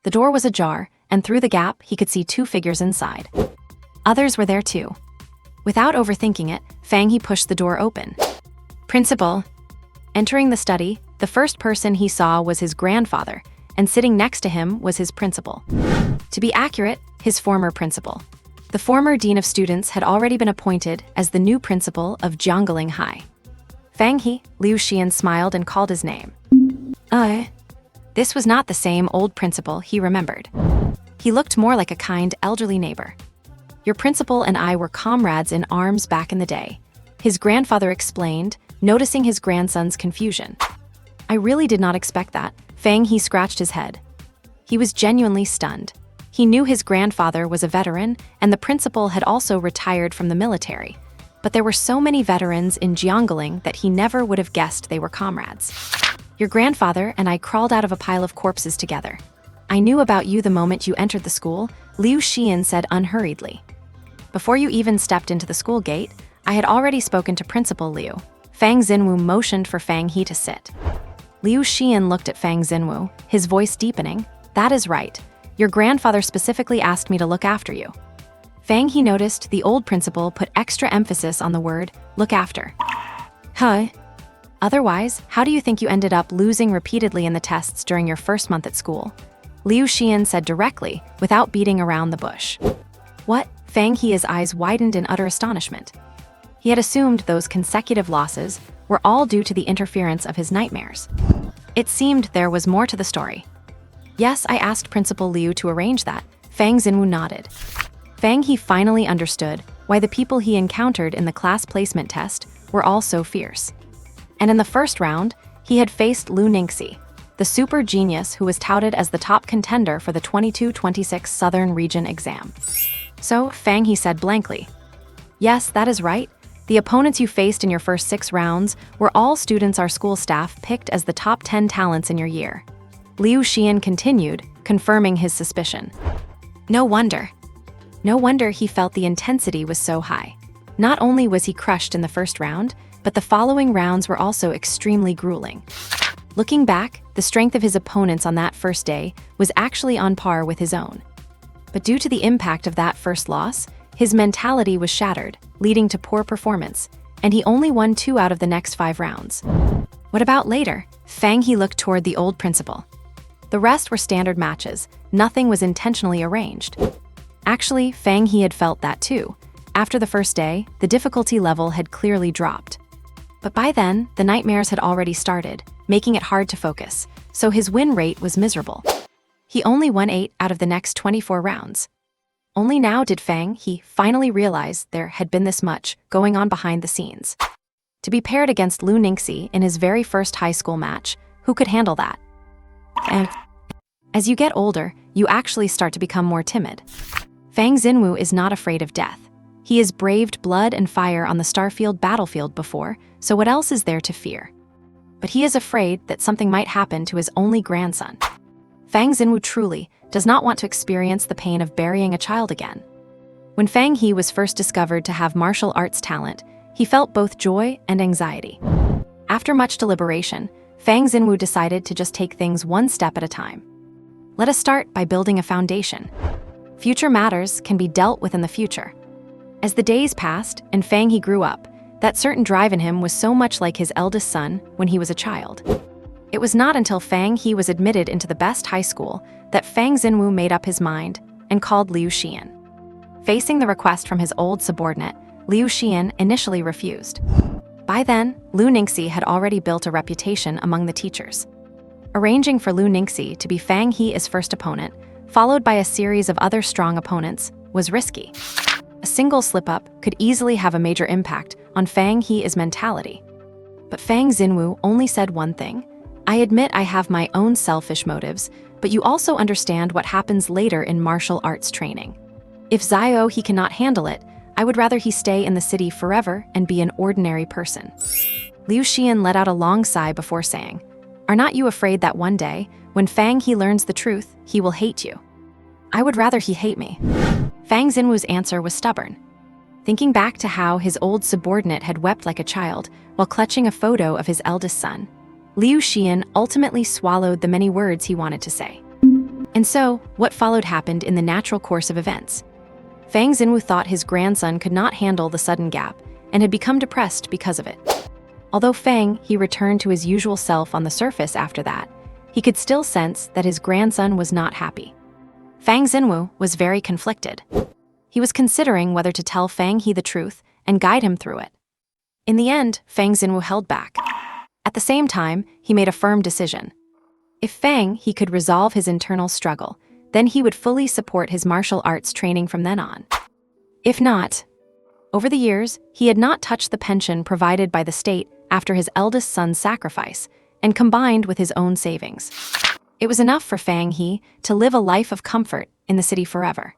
The door was ajar, and through the gap, he could see 2 figures inside. Others were there too. Without overthinking it, Fang He pushed the door open. "Principal." Entering the study, the first person he saw was his grandfather, and sitting next to him was his principal. To be accurate, his former principal. The former dean of students had already been appointed as the new principal of Jiangling High. Fang He, Liu Xian smiled and called his name. This was not the same old principal he remembered. He looked more like a kind, elderly neighbor. "Your principal and I were comrades in arms back in the day," his grandfather explained, noticing his grandson's confusion. "I really did not expect that." Fang He scratched his head. He was genuinely stunned. He knew his grandfather was a veteran, and the principal had also retired from the military. But there were so many veterans in Jiangling that he never would have guessed they were comrades. "Your grandfather and I crawled out of a pile of corpses together. I knew about you the moment you entered the school," Liu Xian said unhurriedly. "Before you even stepped into the school gate, I had already spoken to Principal Liu." Fang Xinwu motioned for Fang He to sit. Liu Xian looked at Fang Xinwu, his voice deepening. "That is right. Your grandfather specifically asked me to look after you." Fang He noticed the old principal put extra emphasis on the word, "look after." Otherwise, how do you think you ended up losing repeatedly in the tests during your first month at school?" Liu Xian said directly, without beating around the bush. "What?" Fang He's eyes widened in utter astonishment. He had assumed those consecutive losses were all due to the interference of his nightmares. It seemed there was more to the story. "Yes, I asked Principal Liu to arrange that." Fang Xinwu nodded. Fang He finally understood why the people he encountered in the class placement test were all so fierce. And in the first round, he had faced Lu Ningxi, the super genius who was touted as the top contender for the 22-26 Southern Region exam. So, Fang He said blankly, "Yes, that is right. The opponents you faced in your first 6 rounds were all students our school staff picked as the top 10 talents in your year." Liu Xian continued, confirming his suspicion. No wonder he felt the intensity was so high. Not only was he crushed in the first round, but the following rounds were also extremely grueling. Looking back, the strength of his opponents on that first day was actually on par with his own. But due to the impact of that first loss, his mentality was shattered, leading to poor performance, and he only won 2 out of the next 5 rounds. What about later? Fang He looked toward the old principal. The rest were standard matches. Nothing was intentionally arranged. Actually, Fang He had felt that too. After the first day, the difficulty level had clearly dropped. But by then, the nightmares had already started, making it hard to focus, so his win rate was miserable. He only won 8 out of the next 24 rounds. Only now did Fang He finally realize there had been this much going on behind the scenes. To be paired against Lu Ningxi in his very first high school match, who could handle that? And as you get older, you actually start to become more timid. Fang Xinwu is not afraid of death. He has braved blood and fire on the Starfield battlefield before, so what else is there to fear? But he is afraid that something might happen to his only grandson. Fang Xinwu truly does not want to experience the pain of burying a child again. When Fang He was first discovered to have martial arts talent, he felt both joy and anxiety. After much deliberation, Fang Xinwu decided to just take things one step at a time. Let us start by building a foundation. Future matters can be dealt with in the future. As the days passed and Fang He grew up, that certain drive in him was so much like his eldest son when he was a child. It was not until Fang He was admitted into the best high school that Fang Xinwu made up his mind and called Liu Xian. Facing the request from his old subordinate, Liu Xian initially refused. By then, Lu Ningxi had already built a reputation among the teachers. Arranging for Lu Ningxi to be Fang He's first opponent, followed by a series of other strong opponents, was risky. A single slip-up could easily have a major impact on Fang He's mentality. But Fang Xinwu only said one thing: "I admit I have my own selfish motives, but you also understand what happens later in martial arts training. If Zio he cannot handle it, I would rather he stay in the city forever and be an ordinary person." Liu Xian let out a long sigh before saying, "Are not you afraid that one day, when Fang He learns the truth, he will hate you?" "I would rather he hate me." Fang Xinwu's answer was stubborn. Thinking back to how his old subordinate had wept like a child while clutching a photo of his eldest son, Liu Xian ultimately swallowed the many words he wanted to say. And so, what followed happened in the natural course of events. Fang Xinwu thought his grandson could not handle the sudden gap and had become depressed because of it. Although Fang He returned to his usual self on the surface after that, he could still sense that his grandson was not happy. Fang Xinwu was very conflicted. He was considering whether to tell Fang He the truth and guide him through it. In the end, Fang Xinwu held back. At the same time, he made a firm decision. If Fang He could resolve his internal struggle, then he would fully support his martial arts training from then on. If not, over the years, he had not touched the pension provided by the state after his eldest son's sacrifice, and combined with his own savings. It was enough for Fang He to live a life of comfort in the city forever.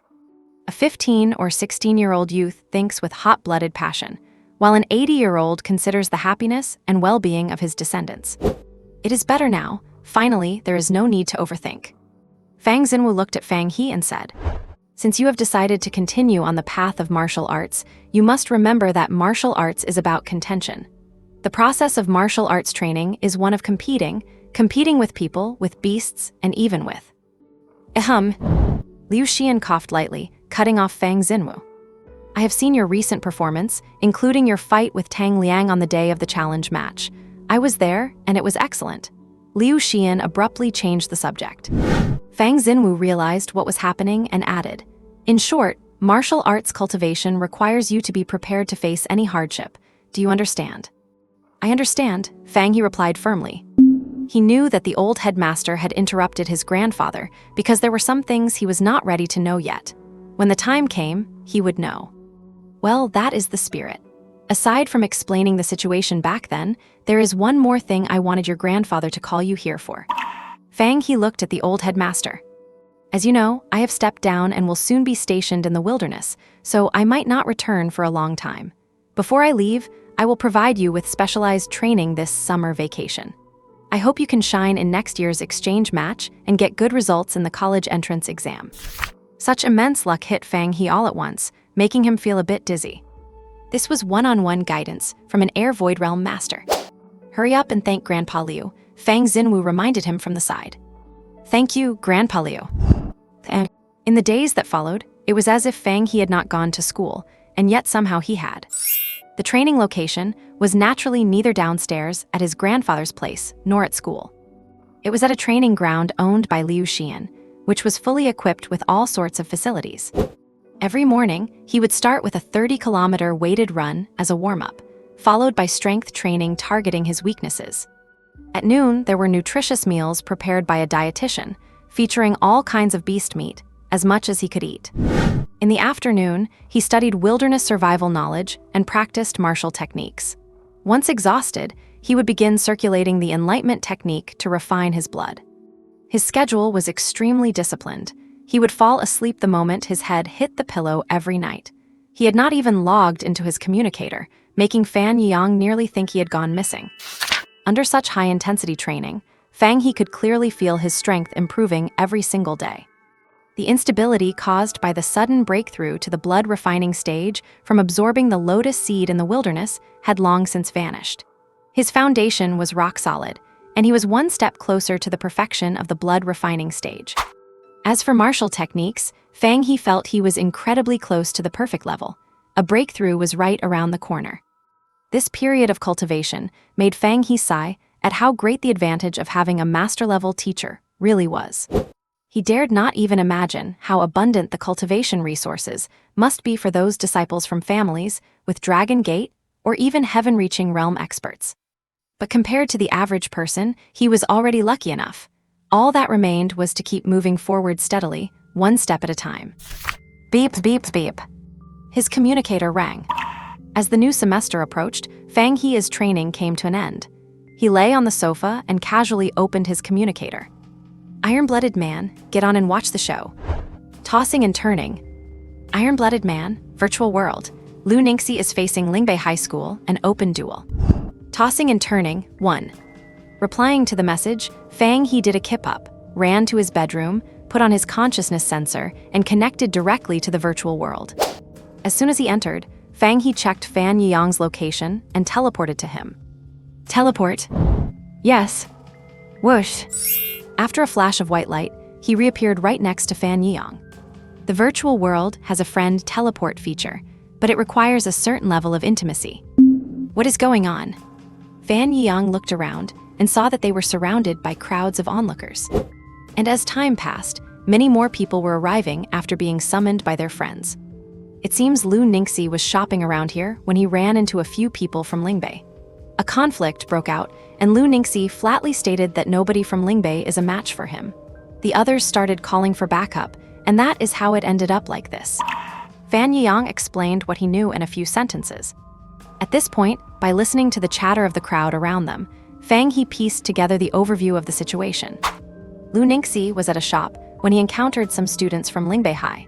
A 15 or 16-year-old youth thinks with hot-blooded passion, while an 80-year-old considers the happiness and well-being of his descendants. It is better now. Finally, there is no need to overthink. Fang Xinwu looked at Fang He and said, "Since you have decided to continue on the path of martial arts, you must remember that martial arts is about contention. The process of martial arts training is one of competing with people, with beasts, and even with..." Liu Xian coughed lightly, cutting off Fang Xinwu. "I have seen your recent performance, including your fight with Tang Liang on the day of the challenge match. I was there, and it was excellent." Liu Xian abruptly changed the subject. Fang Xinwu realized what was happening and added, "In short, martial arts cultivation requires you to be prepared to face any hardship. Do you understand?" "I understand," Fang He replied firmly. He knew that the old headmaster had interrupted his grandfather because there were some things he was not ready to know yet. When the time came, he would know. Well, that is the spirit. Aside from explaining the situation back then, there is one more thing I wanted your grandfather to call you here for. Fang He looked at the old headmaster. "As you know, I have stepped down and will soon be stationed in the wilderness, so I might not return for a long time. Before I leave, I will provide you with specialized training this summer vacation. I hope you can shine in next year's exchange match and get good results in the college entrance exam." Such immense luck hit Fang He all at once, making him feel a bit dizzy. This was one-on-one guidance from an Air Void Realm master. "Hurry up and thank Grandpa Liu," Fang Xinwu reminded him from the side. "Thank you, Grandpa Liu." In the days that followed, it was as if Fang He had not gone to school, and yet somehow he had. The training location was naturally neither downstairs at his grandfather's place nor at school. It was at a training ground owned by Liu Xian, which was fully equipped with all sorts of facilities. Every morning, he would start with a 30-kilometer weighted run as a warm-up, followed by strength training targeting his weaknesses. At noon, there were nutritious meals prepared by a dietitian, featuring all kinds of beast meat, as much as he could eat. In the afternoon, he studied wilderness survival knowledge and practiced martial techniques. Once exhausted, he would begin circulating the enlightenment technique to refine his blood. His schedule was extremely disciplined. He would fall asleep the moment his head hit the pillow every night. He had not even logged into his communicator, making Fan Yang nearly think he had gone missing. Under such high-intensity training, Fang He could clearly feel his strength improving every single day. The instability caused by the sudden breakthrough to the blood-refining stage from absorbing the lotus seed in the wilderness had long since vanished. His foundation was rock solid, and he was one step closer to the perfection of the blood-refining stage. As for martial techniques, Fang He felt he was incredibly close to the perfect level. A breakthrough was right around the corner. This period of cultivation made Fang He sigh at how great the advantage of having a master-level teacher really was. He dared not even imagine how abundant the cultivation resources must be for those disciples from families with Dragon Gate or even heaven-reaching realm experts. But compared to the average person, he was already lucky enough. All that remained was to keep moving forward steadily, one step at a time. Beep, beep, beep. His communicator rang. As the new semester approached, Fang He's training came to an end. He lay on the sofa and casually opened his communicator. Iron-blooded man, get on and watch the show. Tossing and turning. Iron-blooded man, virtual world. Lu Ningxi is facing Lingbei High School, an open duel. Tossing and turning, 1. Replying to the message, Fang He did a kip-up, ran to his bedroom, put on his consciousness sensor, and connected directly to the virtual world. As soon as he entered, Fang He checked Fan Yiyang's location and teleported to him. Teleport. Yes. Whoosh. After a flash of white light, he reappeared right next to Fan Yiyang. The virtual world has a friend teleport feature, but it requires a certain level of intimacy. What is going on? Fan Yiyang looked around and saw that they were surrounded by crowds of onlookers. And as time passed, many more people were arriving after being summoned by their friends. It seems Lu Ningxi was shopping around here when he ran into a few people from Lingbei. A conflict broke out, and Lu Ningxi flatly stated that nobody from Lingbei is a match for him. The others started calling for backup, and that is how it ended up like this. Fan Yiyang explained what he knew in a few sentences. At this point, by listening to the chatter of the crowd around them, Fang He pieced together the overview of the situation. Lu Ningxi was at a shop when he encountered some students from Lingbei High.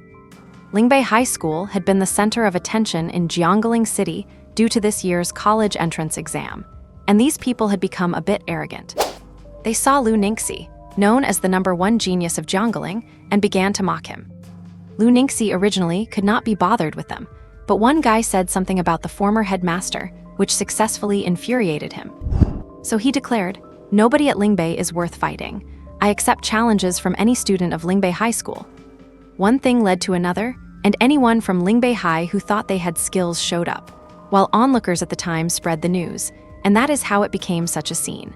Lingbei High School had been the center of attention in Jiangling City due to this year's college entrance exam, and these people had become a bit arrogant. They saw Lu Ningxi, known as the #1 genius of Jiangling, and began to mock him. Lu Ningxi originally could not be bothered with them, but one guy said something about the former headmaster, which successfully infuriated him. So he declared, "Nobody at Lingbei is worth fighting. I accept challenges from any student of Lingbei High School." One thing led to another, and anyone from Lingbei High who thought they had skills showed up, while onlookers at the time spread the news, and that is how it became such a scene.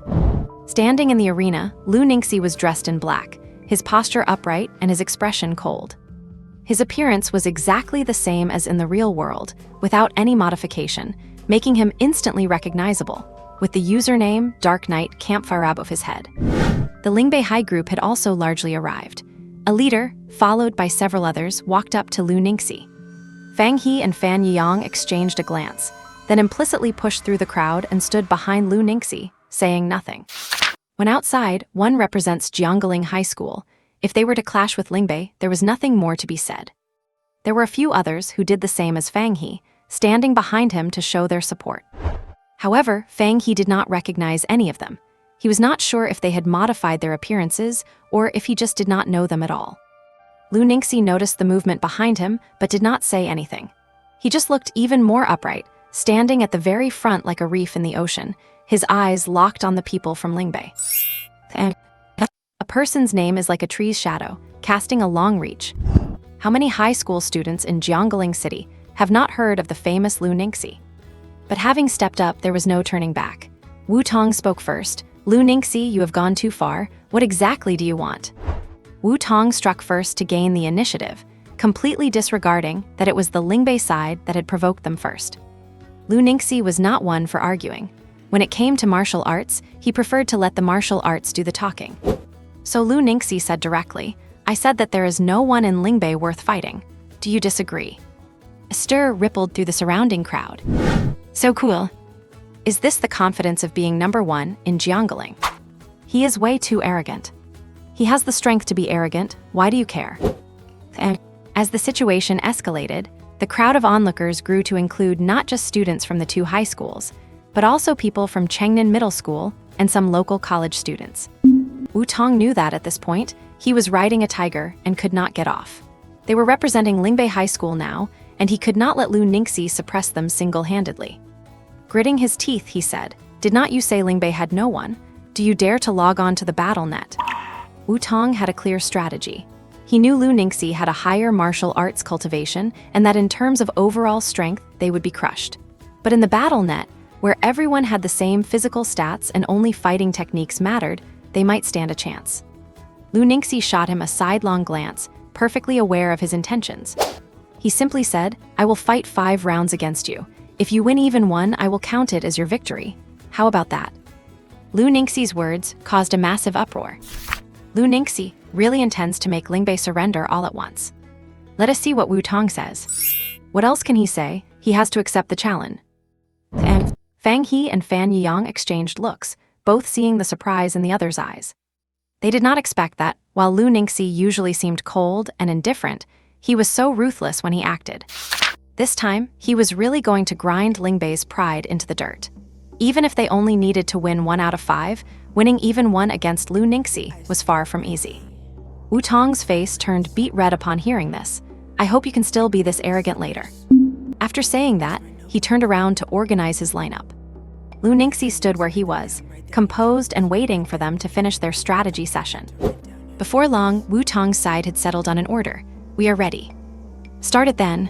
Standing in the arena, Lu Ningxi was dressed in black, his posture upright and his expression cold. His appearance was exactly the same as in the real world, without any modification, making him instantly recognizable, with the username Dark Knight Campfire above his head. The Lingbei High group had also largely arrived. A leader, followed by several others, walked up to Lu Ningxi. Fang He and Fan Yiyang exchanged a glance, then implicitly pushed through the crowd and stood behind Lu Ningxi, saying nothing. When outside, one represents Jiangling High School. If they were to clash with Lingbei, there was nothing more to be said. There were a few others who did the same as Fang He, standing behind him to show their support. However, Fang He did not recognize any of them. He was not sure if they had modified their appearances or if he just did not know them at all. Lu Ningxi noticed the movement behind him but did not say anything. He just looked even more upright, standing at the very front like a reef in the ocean, his eyes locked on the people from Lingbei. A person's name is like a tree's shadow, casting a long reach. How many high school students in Jiangling City have not heard of the famous Lu Ningxi? But having stepped up, there was no turning back. Wu Tong spoke first. "Lu Ningxi, you have gone too far. What exactly do you want?" Wu Tong struck first to gain the initiative, completely disregarding that it was the Lingbei side that had provoked them first. Lu Ningxi was not one for arguing. When it came to martial arts, he preferred to let the martial arts do the talking. So Lu Ningxi said directly, "I said that there is no one in Lingbei worth fighting. Do you disagree?" A stir rippled through the surrounding crowd. So cool. Is this the confidence of being #1 in Jiangling? He is way too arrogant. He has the strength to be arrogant. Why do you care? As the situation escalated, the crowd of onlookers grew to include not just students from the two high schools, but also people from Chengnan Middle School and some local college students. Wu Tong knew that at this point, he was riding a tiger and could not get off. They were representing Lingbei High School now, and he could not let Lu Ningxi suppress them single-handedly. Gritting his teeth, he said, "Did not you say Lingbei had no one? Do you dare to log on to the battle net?" Wu Tong had a clear strategy. He knew Lu Ningxi had a higher martial arts cultivation and that in terms of overall strength, they would be crushed. But in the battle net, where everyone had the same physical stats and only fighting techniques mattered, they might stand a chance. Lu Ningxi shot him a sidelong glance, perfectly aware of his intentions. He simply said, "I will fight 5 rounds against you. If you win even one, I will count it as your victory. How about that?" Lu Ningxi's words caused a massive uproar. Lu Ningxi really intends to make Lingbei surrender all at once. Let us see what Wu Tong says. What else can he say? He has to accept the challenge. Fang He and Fan Yiyang exchanged looks, both seeing the surprise in the other's eyes. They did not expect that, while Lu Ningxi usually seemed cold and indifferent, he was so ruthless when he acted. This time, he was really going to grind Lingbei's pride into the dirt. Even if they only needed to win 1 out of 5, winning even one against Lu Ningxi was far from easy. Wu Tong's face turned beet red upon hearing this. "I hope you can still be this arrogant later." After saying that, he turned around to organize his lineup. Lu Ningxi stood where he was, composed and waiting for them to finish their strategy session. Before long, Wu Tong's side had settled on an order. "We are ready." "Start it then."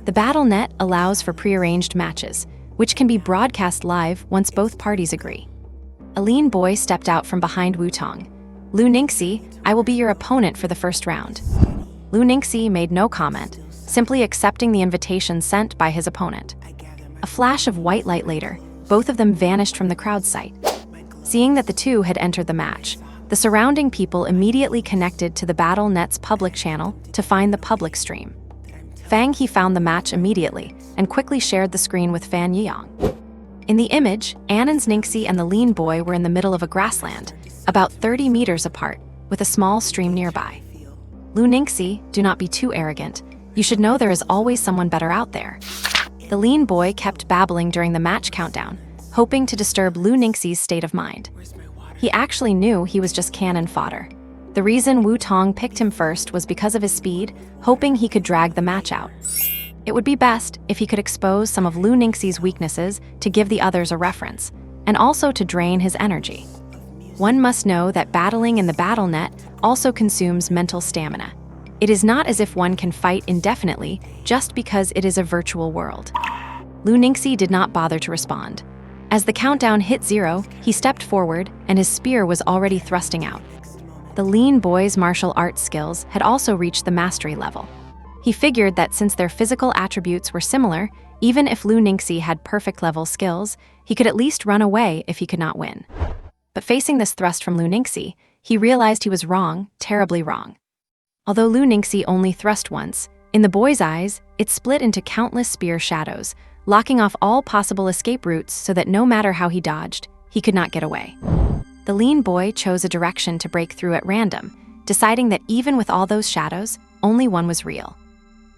The battle net allows for prearranged matches, which can be broadcast live once both parties agree. A lean boy stepped out from behind Wu Tong. "Lu Ningxi, I will be your opponent for the first round." Lu Ningxi made no comment, simply accepting the invitation sent by his opponent. A flash of white light later, both of them vanished from the crowd's sight. Seeing that the two had entered the match, the surrounding people immediately connected to the battle net's public channel to find the public stream. Fang He found the match immediately and quickly shared the screen with Fan Yiyang. In the image, Annan's Ningxi and the lean boy were in the middle of a grassland, about 30 meters apart, with a small stream nearby. "Lu Ningxi, do not be too arrogant. You should know there is always someone better out there." The lean boy kept babbling during the match countdown, hoping to disturb Lu Ningxi's state of mind. He actually knew he was just cannon fodder. The reason Wu Tong picked him first was because of his speed, hoping he could drag the match out. It would be best if he could expose some of Lu Ningxi's weaknesses to give the others a reference, and also to drain his energy. One must know that battling in the battle net also consumes mental stamina. It is not as if one can fight indefinitely just because it is a virtual world. Lu Ningxi did not bother to respond. As the countdown hit 0, he stepped forward and his spear was already thrusting out. The lean boy's martial arts skills had also reached the mastery level. He figured that since their physical attributes were similar, even if Lu Ningxi had perfect level skills, he could at least run away if he could not win. But facing this thrust from Lu Ningxi, he realized he was wrong, terribly wrong. Although Lu Ningxi only thrust once, in the boy's eyes, it split into countless spear shadows, locking off all possible escape routes so that no matter how he dodged, he could not get away. The lean boy chose a direction to break through at random, deciding that even with all those shadows, only one was real.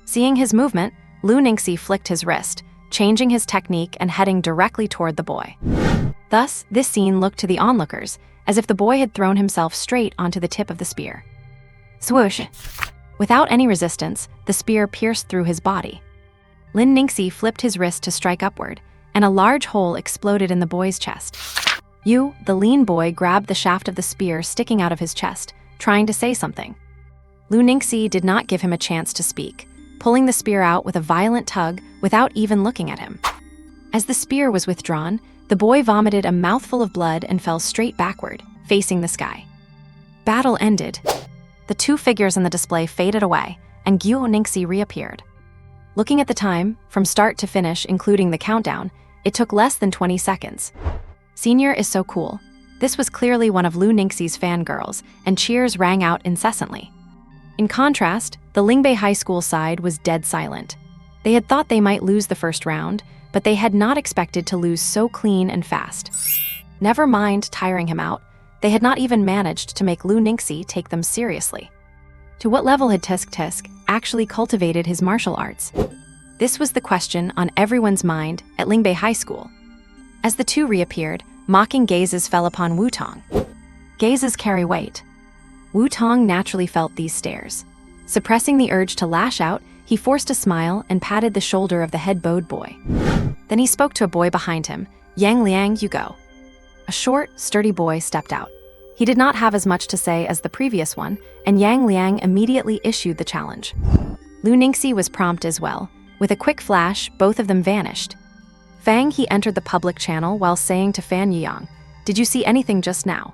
Seeing his movement, Lu Ningxi flicked his wrist, changing his technique and heading directly toward the boy. Thus, this scene looked to the onlookers as if the boy had thrown himself straight onto the tip of the spear. Swoosh! Without any resistance, the spear pierced through his body. Lu Ningxi flipped his wrist to strike upward, and a large hole exploded in the boy's chest. The lean boy grabbed the shaft of the spear sticking out of his chest, trying to say something. Lu Ningxi did not give him a chance to speak, pulling the spear out with a violent tug without even looking at him. As the spear was withdrawn, the boy vomited a mouthful of blood and fell straight backward, facing the sky. Battle ended. The two figures in the display faded away, and Lu Ningxi reappeared. Looking at the time, from start to finish, including the countdown, it took less than 20 seconds. "Senior is so cool." This was clearly one of Lu Ningxi's fangirls, and cheers rang out incessantly. In contrast, the Lingbei High School side was dead silent. They had thought they might lose the first round, but they had not expected to lose so clean and fast. Never mind tiring him out, they had not even managed to make Lu Ningxi take them seriously. To what level had Tisk Tisk actually cultivated his martial arts? This was the question on everyone's mind at Lingbei High School. As the two reappeared, mocking gazes fell upon Wu Tong. Gazes carry weight. Wu Tong naturally felt these stares. Suppressing the urge to lash out, he forced a smile and patted the shoulder of the head-bowed boy. Then he spoke to a boy behind him. "Yang Liang, you go." A short, sturdy boy stepped out. He did not have as much to say as the previous one, and Yang Liang immediately issued the challenge. Lu Ningxi was prompt as well. With a quick flash, both of them vanished. Fang He entered the public channel while saying to Fan Yiyang, "Did you see anything just now?"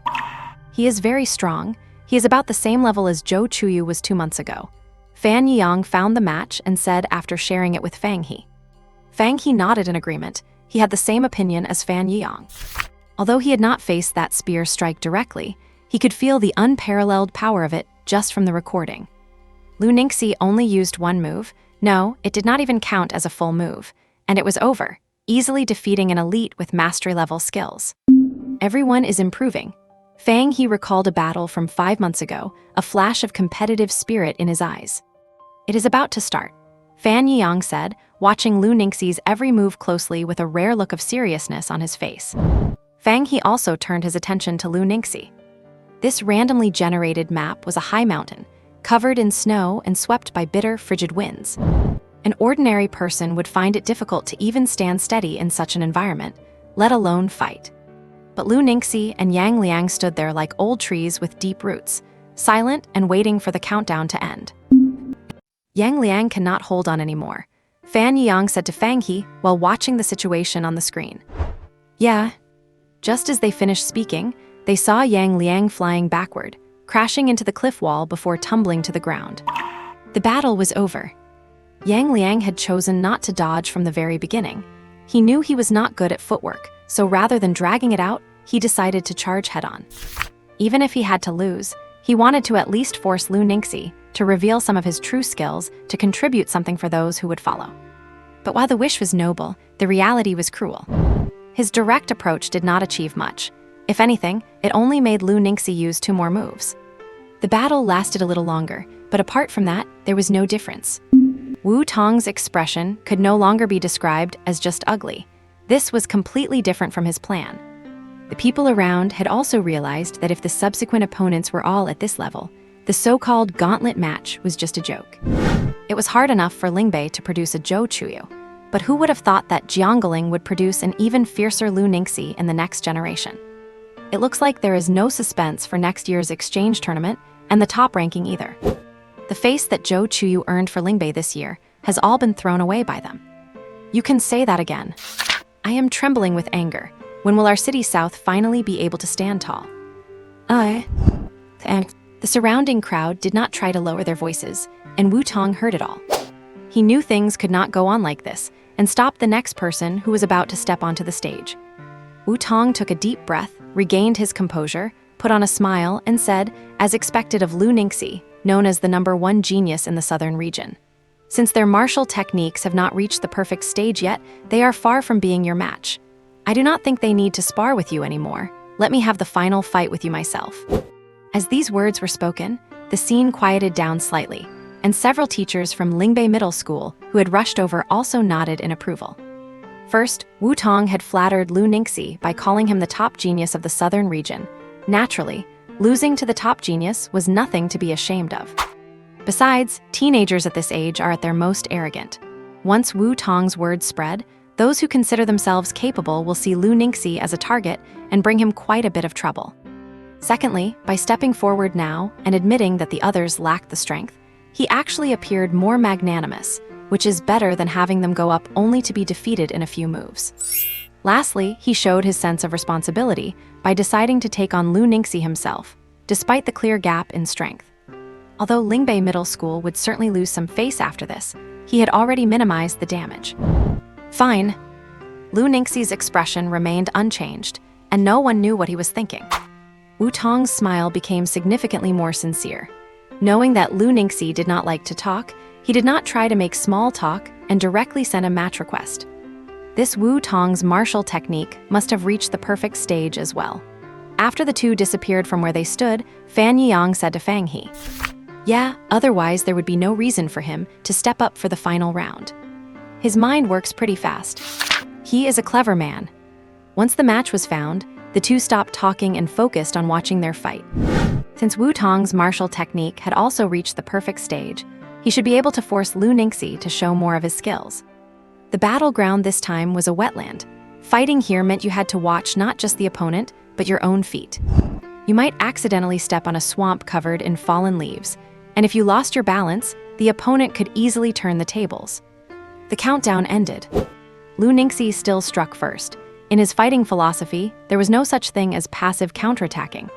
He is very strong. He is about the same level as Zhou Chuyu was 2 months ago. Fan Yiyang found the match and said after sharing it with Fang He. Fang He nodded in agreement. He had the same opinion as Fan Yiyang. Although he had not faced that spear strike directly, he could feel the unparalleled power of it just from the recording. Lu Ningxi only used one move. No, it did not even count as a full move. And it was over, easily defeating an elite with mastery-level skills. Everyone is improving. Fang He recalled a battle from 5 months ago, a flash of competitive spirit in his eyes. "It is about to start," Fan Yang said, watching Lu Ningxi's every move closely with a rare look of seriousness on his face. Fang He also turned his attention to Lu Ningxi. This randomly generated map was a high mountain, covered in snow and swept by bitter, frigid winds. An ordinary person would find it difficult to even stand steady in such an environment, let alone fight. But Lu Ningxi and Yang Liang stood there like old trees with deep roots, silent and waiting for the countdown to end. Yang Liang cannot hold on anymore, Fan Yang said to Fang He while watching the situation on the screen. "Yeah." Just as they finished speaking, they saw Yang Liang flying backward, crashing into the cliff wall before tumbling to the ground. The battle was over. Yang Liang had chosen not to dodge from the very beginning. He knew he was not good at footwork, so rather than dragging it out, he decided to charge head-on. Even if he had to lose, he wanted to at least force Lu Ningxi to reveal some of his true skills to contribute something for those who would follow. But while the wish was noble, the reality was cruel. His direct approach did not achieve much. If anything, it only made Lu Ningxi use 2 more moves. The battle lasted a little longer, but apart from that, there was no difference. Wu Tong's expression could no longer be described as just ugly. This was completely different from his plan. The people around had also realized that if the subsequent opponents were all at this level, the so-called gauntlet match was just a joke. It was hard enough for Lingbei to produce a Zhou Chuyu, but who would have thought that Jiangling would produce an even fiercer Lu Ningxi in the next generation? It looks like there is no suspense for next year's exchange tournament, and the top ranking either. The face that Zhou Chuyu earned for Lingbei this year has all been thrown away by them. You can say that again. I am trembling with anger. When will our city south finally be able to stand tall? The surrounding crowd did not try to lower their voices, and Wu Tong heard it all. He knew things could not go on like this, and stopped the next person who was about to step onto the stage. Wu Tong took a deep breath, regained his composure, put on a smile, and said, as expected of Lu Ningxi, known as the #1 genius in the southern region, "Since their martial techniques have not reached the perfect stage yet, they are far from being your match. I do not think they need to spar with you anymore. Let me have the final fight with you myself." As these words were spoken, the scene quieted down slightly, and several teachers from Lingbei Middle School who had rushed over also nodded in approval. First, Wu Tong had flattered Lu Ningxi by calling him the top genius of the southern region. Naturally, losing to the top genius was nothing to be ashamed of. Besides, teenagers at this age are at their most arrogant. Once Wu Tong's words spread, those who consider themselves capable will see Lu Ningxi as a target and bring him quite a bit of trouble. Secondly, by stepping forward now and admitting that the others lacked the strength, he actually appeared more magnanimous, which is better than having them go up only to be defeated in a few moves. Lastly, he showed his sense of responsibility by deciding to take on Lu Ningxi himself, despite the clear gap in strength. Although Lingbei Middle School would certainly lose some face after this, he had already minimized the damage. Fine. Lu Ningxi's expression remained unchanged, and no one knew what he was thinking. Wu Tong's smile became significantly more sincere. Knowing that Lu Ningxi did not like to talk, he did not try to make small talk and directly sent a match request. This Wu Tong's martial technique must have reached the perfect stage as well. After the two disappeared from where they stood, Fan Yang said to Fang He, "Yeah, otherwise there would be no reason for him to step up for the final round. His mind works pretty fast. He is a clever man." Once the match was found, the two stopped talking and focused on watching their fight. Since Wu Tong's martial technique had also reached the perfect stage, he should be able to force Lu Ningxi to show more of his skills. The battleground this time was a wetland. Fighting here meant you had to watch not just the opponent, but your own feet. You might accidentally step on a swamp covered in fallen leaves, and if you lost your balance, the opponent could easily turn the tables. The countdown ended. Lu Ningxi still struck first. In his fighting philosophy, there was no such thing as passive counterattacking.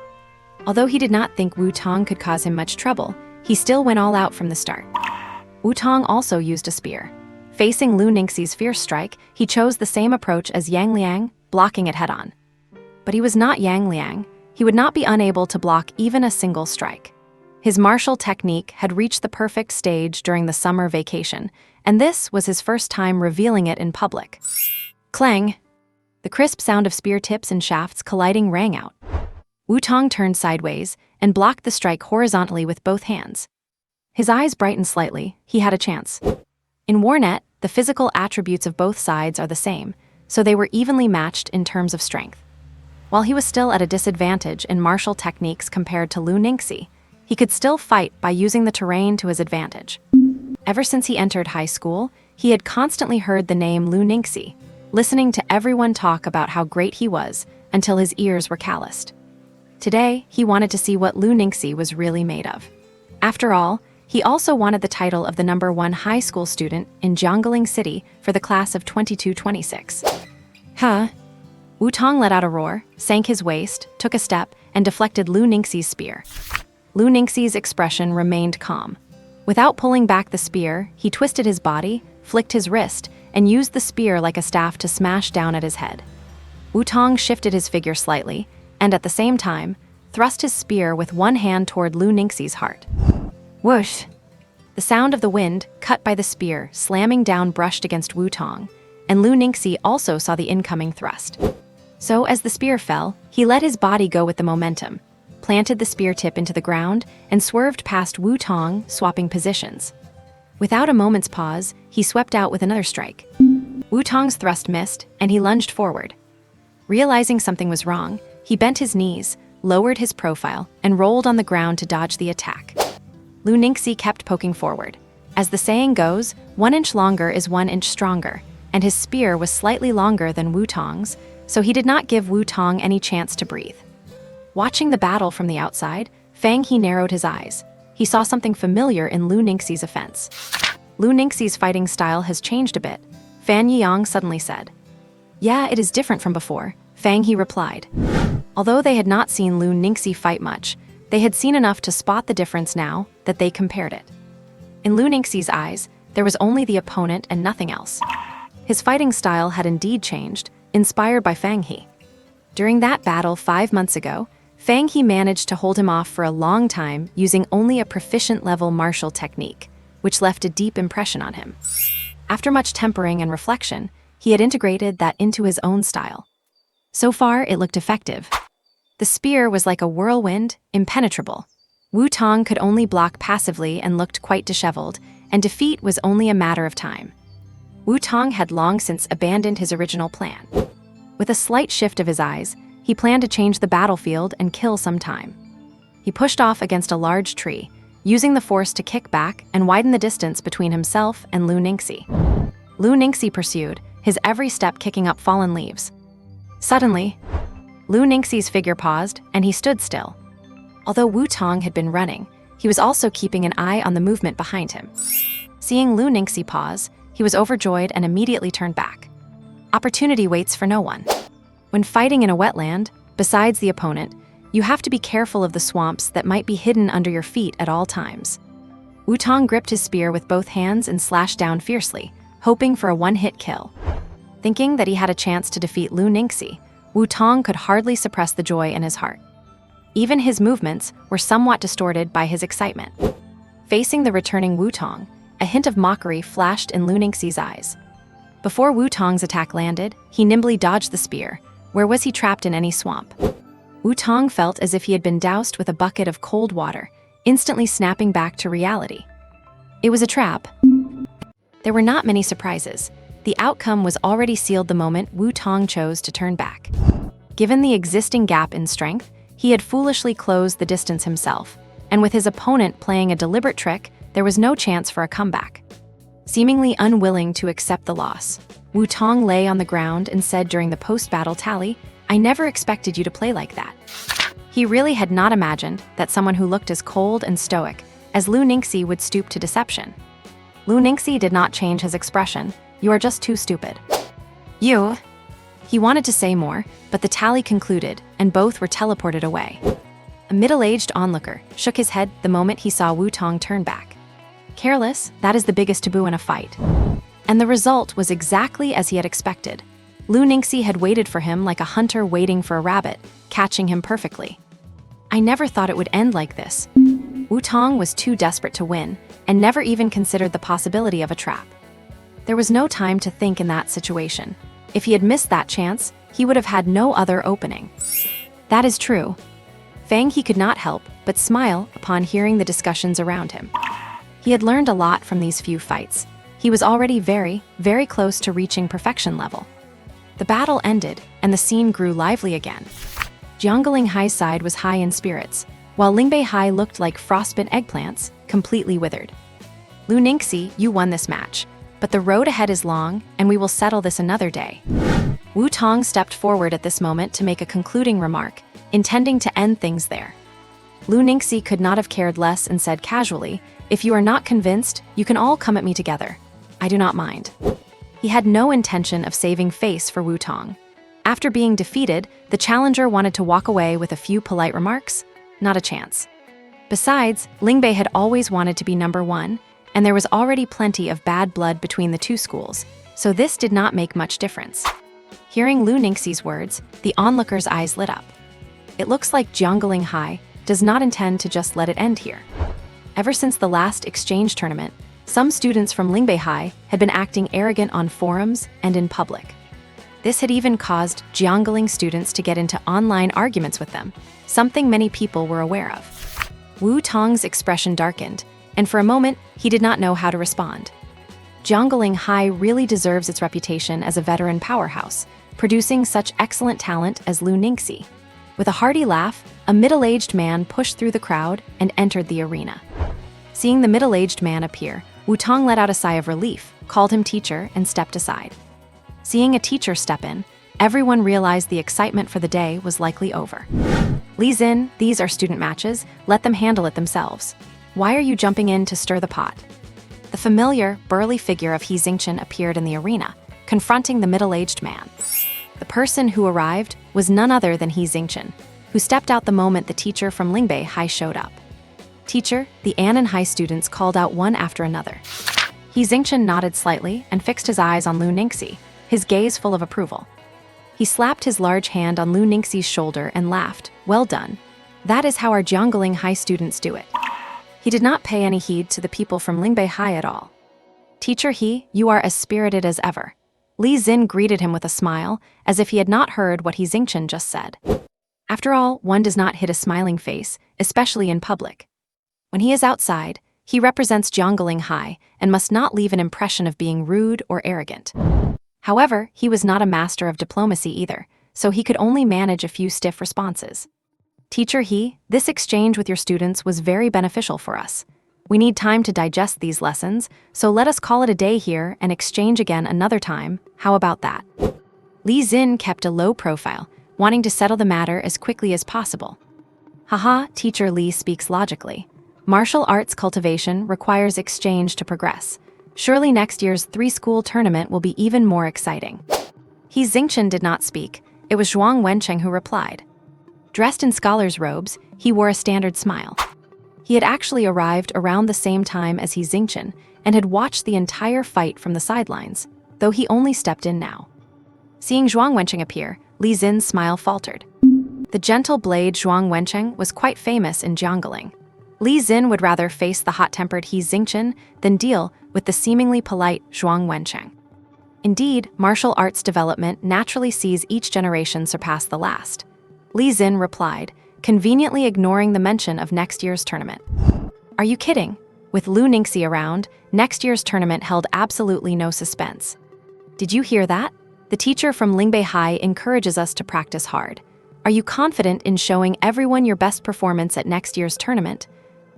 Although he did not think Wu Tong could cause him much trouble, he still went all out from the start. Wu Tong also used a spear. Facing Lu Ningxi's fierce strike, he chose the same approach as Yang Liang, blocking it head-on. But he was not Yang Liang. He would not be unable to block even a single strike. His martial technique had reached the perfect stage during the summer vacation, and this was his first time revealing it in public. Clang! The crisp sound of spear tips and shafts colliding rang out. Wu-Tong turned sideways and blocked the strike horizontally with both hands. His eyes brightened slightly. He had a chance. In Warnet, the physical attributes of both sides are the same, so they were evenly matched in terms of strength. While he was still at a disadvantage in martial techniques compared to Lu Ningxi, he could still fight by using the terrain to his advantage. Ever since he entered high school, he had constantly heard the name Lu Ningxi, listening to everyone talk about how great he was until his ears were calloused. Today, he wanted to see what Lu Ningxi was really made of. After all, he also wanted the title of the #1 high school student in Jiangling City for the class of 22-26. Huh? Wu-Tong let out a roar, sank his waist, took a step, and deflected Lu Ningxi's spear. Lu Ningxi's expression remained calm. Without pulling back the spear, he twisted his body, flicked his wrist, and used the spear like a staff to smash down at his head. Wu-Tong shifted his figure slightly, and at the same time, thrust his spear with one hand toward Lu Ningxi's heart. Whoosh! The sound of the wind, cut by the spear, slamming down brushed against Wu-Tong, and Lu Ningxi also saw the incoming thrust. So as the spear fell, he let his body go with the momentum, planted the spear tip into the ground, and swerved past Wu-Tong, swapping positions. Without a moment's pause, he swept out with another strike. Wu-Tong's thrust missed, and he lunged forward. Realizing something was wrong, he bent his knees, lowered his profile, and rolled on the ground to dodge the attack. Lu Ningxi kept poking forward. As the saying goes, 1 inch longer is 1 inch stronger, and his spear was slightly longer than Wu-Tong's, so he did not give Wu-Tong any chance to breathe. Watching the battle from the outside, Fang He narrowed his eyes. He saw something familiar in Lu Ningxi's offense. Lu Ningxi's fighting style has changed a bit, Fan Yang suddenly said. Yeah, it is different from before, Fang He replied. Although they had not seen Lu Ningxi fight much, they had seen enough to spot the difference now that they compared it. In Lu Ningxi's eyes, there was only the opponent and nothing else. His fighting style had indeed changed, inspired by Fang He. During that battle 5 months ago, Fang He managed to hold him off for a long time using only a proficient-level martial technique, which left a deep impression on him. After much tempering and reflection, he had integrated that into his own style. So far, it looked effective. The spear was like a whirlwind, impenetrable. Wu-Tong could only block passively and looked quite disheveled, and defeat was only a matter of time. Wu-Tong had long since abandoned his original plan. With a slight shift of his eyes, he planned to change the battlefield and kill some time. He pushed off against a large tree, using the force to kick back and widen the distance between himself and Lu Ningxi. Lu Ningxi pursued, his every step kicking up fallen leaves. Suddenly, Lu Ningxi's figure paused, and he stood still. Although Wu-Tong had been running, he was also keeping an eye on the movement behind him. Seeing Lu Ningxi pause, he was overjoyed and immediately turned back. Opportunity waits for no one. When fighting in a wetland, besides the opponent, you have to be careful of the swamps that might be hidden under your feet at all times. Wu-Tong gripped his spear with both hands and slashed down fiercely, hoping for a one-hit kill. Thinking that he had a chance to defeat Lu Ningxi, Wu-Tong could hardly suppress the joy in his heart. Even his movements were somewhat distorted by his excitement. Facing the returning Wu-Tong, a hint of mockery flashed in Lu Ningxi's eyes. Before Wu-Tong's attack landed, he nimbly dodged the spear. Where was he trapped in any swamp? Wu-Tong felt as if he had been doused with a bucket of cold water, instantly snapping back to reality. It was a trap. There were not many surprises. The outcome was already sealed the moment Wu-Tong chose to turn back. Given the existing gap in strength, he had foolishly closed the distance himself, and with his opponent playing a deliberate trick, there was no chance for a comeback. Seemingly unwilling to accept the loss, Wu-Tong lay on the ground and said during the post-battle tally, "I never expected you to play like that." He really had not imagined that someone who looked as cold and stoic as Lu Ningxi would stoop to deception. Lu Ningxi did not change his expression. "You are just too stupid." "You?" He wanted to say more, but the tally concluded, and both were teleported away. A middle-aged onlooker shook his head the moment he saw Wu-Tong turn back. Careless, that is the biggest taboo in a fight. And the result was exactly as he had expected. Lu Ningxi had waited for him like a hunter waiting for a rabbit, catching him perfectly. "I never thought it would end like this." Wu-Tong was too desperate to win, and never even considered the possibility of a trap. There was no time to think in that situation. If he had missed that chance, he would have had no other opening. "That is true." Fang He could not help but smile upon hearing the discussions around him. He had learned a lot from these few fights. He was already very, very close to reaching perfection level. The battle ended, and the scene grew lively again. Jiangling Hai's side was high in spirits, while Lingbei Hai looked like frostbitten eggplants, completely withered. Lu Ningxi, you won this match, but the road ahead is long, and we will settle this another day. Wu Tong stepped forward at this moment to make a concluding remark, intending to end things there. Lu Ningxi could not have cared less and said casually, "If you are not convinced, you can all come at me together. I do not mind." He had no intention of saving face for Wu Tong. After being defeated, the challenger wanted to walk away with a few polite remarks. Not a chance. Besides, Lingbei had always wanted to be number one, and there was already plenty of bad blood between the two schools, so this did not make much difference. Hearing Lu Ningxi's words, the onlookers' eyes lit up. It looks like Jiangling Hai does not intend to just let it end here. Ever since the last exchange tournament, some students from Lingbei Hai had been acting arrogant on forums and in public. This had even caused Jiangling students to get into online arguments with them, something many people were aware of. Wu Tong's expression darkened, and for a moment, he did not know how to respond. Jiangling Hai really deserves its reputation as a veteran powerhouse, producing such excellent talent as Lu Ningxi. With a hearty laugh, a middle-aged man pushed through the crowd and entered the arena. Seeing the middle-aged man appear, Wu Tong let out a sigh of relief, called him teacher, and stepped aside. Seeing a teacher step in, everyone realized the excitement for the day was likely over. Li Xin, these are student matches, let them handle it themselves. Why are you jumping in to stir the pot? The familiar, burly figure of He Xingchen appeared in the arena, confronting the middle-aged man. The person who arrived was none other than He Xingchen, who stepped out the moment the teacher from Lingbei Hai showed up. Teacher, the Annan High students called out one after another. He Xingchen nodded slightly and fixed his eyes on Lu Ningxi, his gaze full of approval. He slapped his large hand on Lu Ningxi's shoulder and laughed. Well done. That is how our Jiangling High students do it. He did not pay any heed to the people from Lingbei Hai at all. Teacher He, you are as spirited as ever. Li Xin greeted him with a smile, as if he had not heard what He Xingchen just said. After all, one does not hit a smiling face, especially in public. When he is outside, he represents Jiangling Hai and must not leave an impression of being rude or arrogant. However, he was not a master of diplomacy either, so he could only manage a few stiff responses. Teacher He, this exchange with your students was very beneficial for us. We need time to digest these lessons, so let us call it a day here and exchange again another time. How about that? Li Xin kept a low profile, wanting to settle the matter as quickly as possible. Haha, Teacher Li speaks logically. Martial arts cultivation requires exchange to progress. Surely next year's three-school tournament will be even more exciting. He Xingchen did not speak. It was Zhuang Wencheng who replied. Dressed in scholar's robes, he wore a standard smile. He had actually arrived around the same time as He Xingchen and had watched the entire fight from the sidelines, though he only stepped in now. Seeing Zhuang Wencheng appear, Li Xin's smile faltered. The gentle blade Zhuang Wencheng was quite famous in Jiangling. Li Xin would rather face the hot-tempered He Xingchen than deal with the seemingly polite Zhuang Wencheng. Indeed, martial arts development naturally sees each generation surpass the last. Li Xin replied, conveniently ignoring the mention of next year's tournament. Are you kidding? With Lu Ningxi around, next year's tournament held absolutely no suspense. Did you hear that? The teacher from Lingbei Hai encourages us to practice hard. Are you confident in showing everyone your best performance at next year's tournament?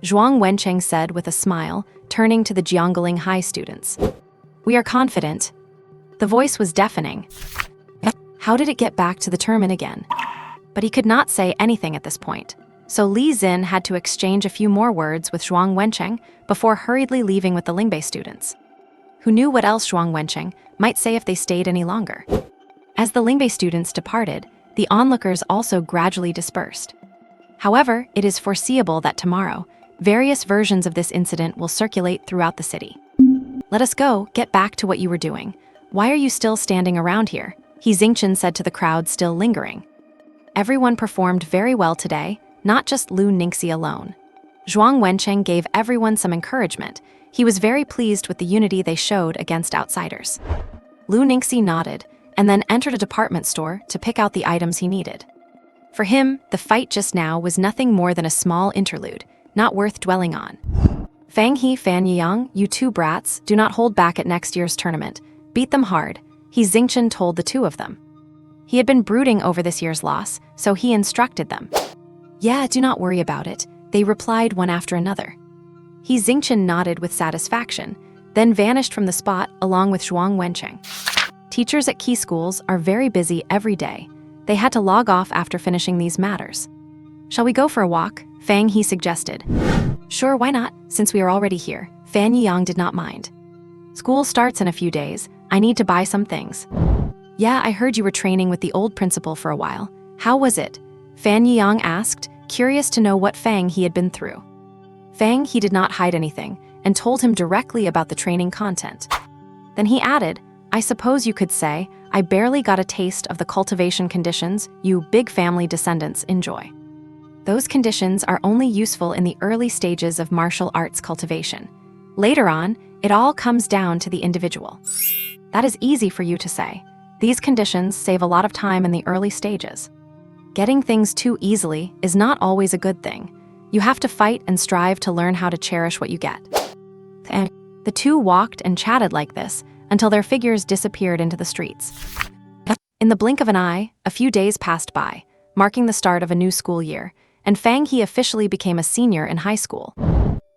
Zhuang Wencheng said with a smile, turning to the Jiangling High students. We are confident. The voice was deafening. How did it get back to the tournament again? But he could not say anything at this point, so Li Xin had to exchange a few more words with Zhuang Wencheng before hurriedly leaving with the Lingbei students. Who knew what else Zhuang Wencheng might say if they stayed any longer? As the Lingbei students departed, the onlookers also gradually dispersed. However, it is foreseeable that tomorrow, various versions of this incident will circulate throughout the city. Let us go, get back to what you were doing. Why are you still standing around here? He Xingchen said to the crowd still lingering. Everyone performed very well today, not just Lu Ningxi alone. Zhuang Wencheng gave everyone some encouragement. He was very pleased with the unity they showed against outsiders. Lu Ningxi nodded, and then entered a department store to pick out the items he needed. For him, the fight just now was nothing more than a small interlude, not worth dwelling on. Fang He, Fan Yang, you two brats, do not hold back at next year's tournament. Beat them hard, he Xingchen told the two of them. He had been brooding over this year's loss, so he instructed them. Yeah, do not worry about it, they replied one after another. He Xingchen nodded with satisfaction, then vanished from the spot along with Zhuang Wencheng. Teachers at key schools are very busy every day. They had to log off after finishing these matters. Shall we go for a walk? Fang He suggested. Sure, why not, since we are already here. Fan Yang did not mind. School starts in a few days. I need to buy some things. Yeah, I heard you were training with the old principal for a while. How was it? Fan Yang asked, curious to know what Fang He had been through. Fang He did not hide anything and told him directly about the training content. Then he added, I suppose you could say, I barely got a taste of the cultivation conditions you big family descendants enjoy. Those conditions are only useful in the early stages of martial arts cultivation. Later on, it all comes down to the individual. That is easy for you to say. These conditions save a lot of time in the early stages. Getting things too easily is not always a good thing. You have to fight and strive to learn how to cherish what you get. And the two walked and chatted like this until their figures disappeared into the streets. In the blink of an eye, a few days passed by, marking the start of a new school year, and Fang He officially became a senior in high school.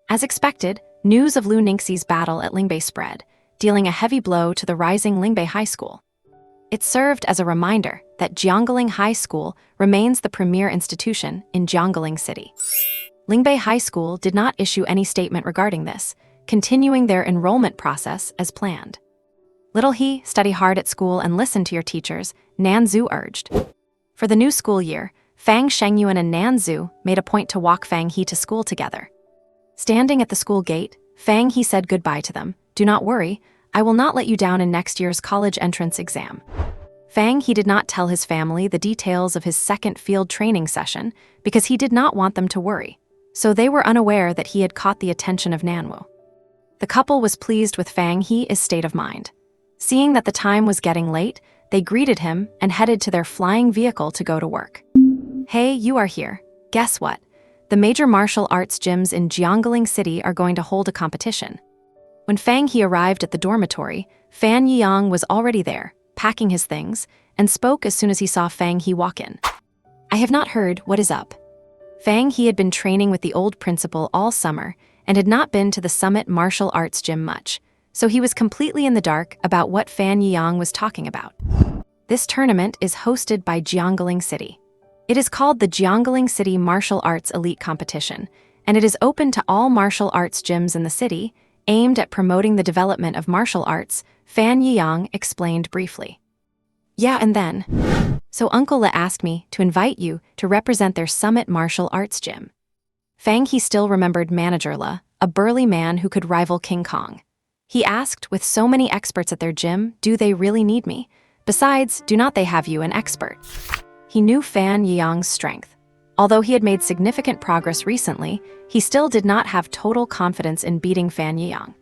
As expected, news of Lu Ningxi's battle at Lingbei spread, dealing a heavy blow to the rising Lingbei High School. It served as a reminder that Jiangling High School remains the premier institution in Jiangling City. Lingbei High School did not issue any statement regarding this, continuing their enrollment process as planned. Little He, study hard at school and listen to your teachers, Nan Zhu urged. For the new school year, Fang Shengyuan and Nan Zhu made a point to walk Fang He to school together. Standing at the school gate, Fang He said goodbye to them. Do not worry, I will not let you down in next year's college entrance exam. Fang He did not tell his family the details of his second field training session because he did not want them to worry, so they were unaware that he had caught the attention of Nanwu. The couple was pleased with Fang He's state of mind. Seeing that the time was getting late, they greeted him and headed to their flying vehicle to go to work. Hey, you are here. Guess what? The major martial arts gyms in Jiangling City are going to hold a competition. When Fang He arrived at the dormitory, Fan Yang was already there, packing his things, and spoke as soon as he saw Fang He walk in. I have not heard what is up. Fang He had been training with the old principal all summer and had not been to the Summit Martial Arts Gym much, so he was completely in the dark about what Fan Yang was talking about. This tournament is hosted by Jiangling City. It is called the Jiangling City Martial Arts Elite Competition, and it is open to all martial arts gyms in the city, aimed at promoting the development of martial arts, Fan Yang explained briefly. Yeah, and then, so Uncle Le asked me to invite you to represent their Summit Martial Arts Gym. Fang He still remembered Manager Le, a burly man who could rival King Kong. He asked, with so many experts at their gym, do they really need me? Besides, do not they have you an expert? He knew Fan Yang's strength. Although he had made significant progress recently, he still did not have total confidence in beating Fan Yang.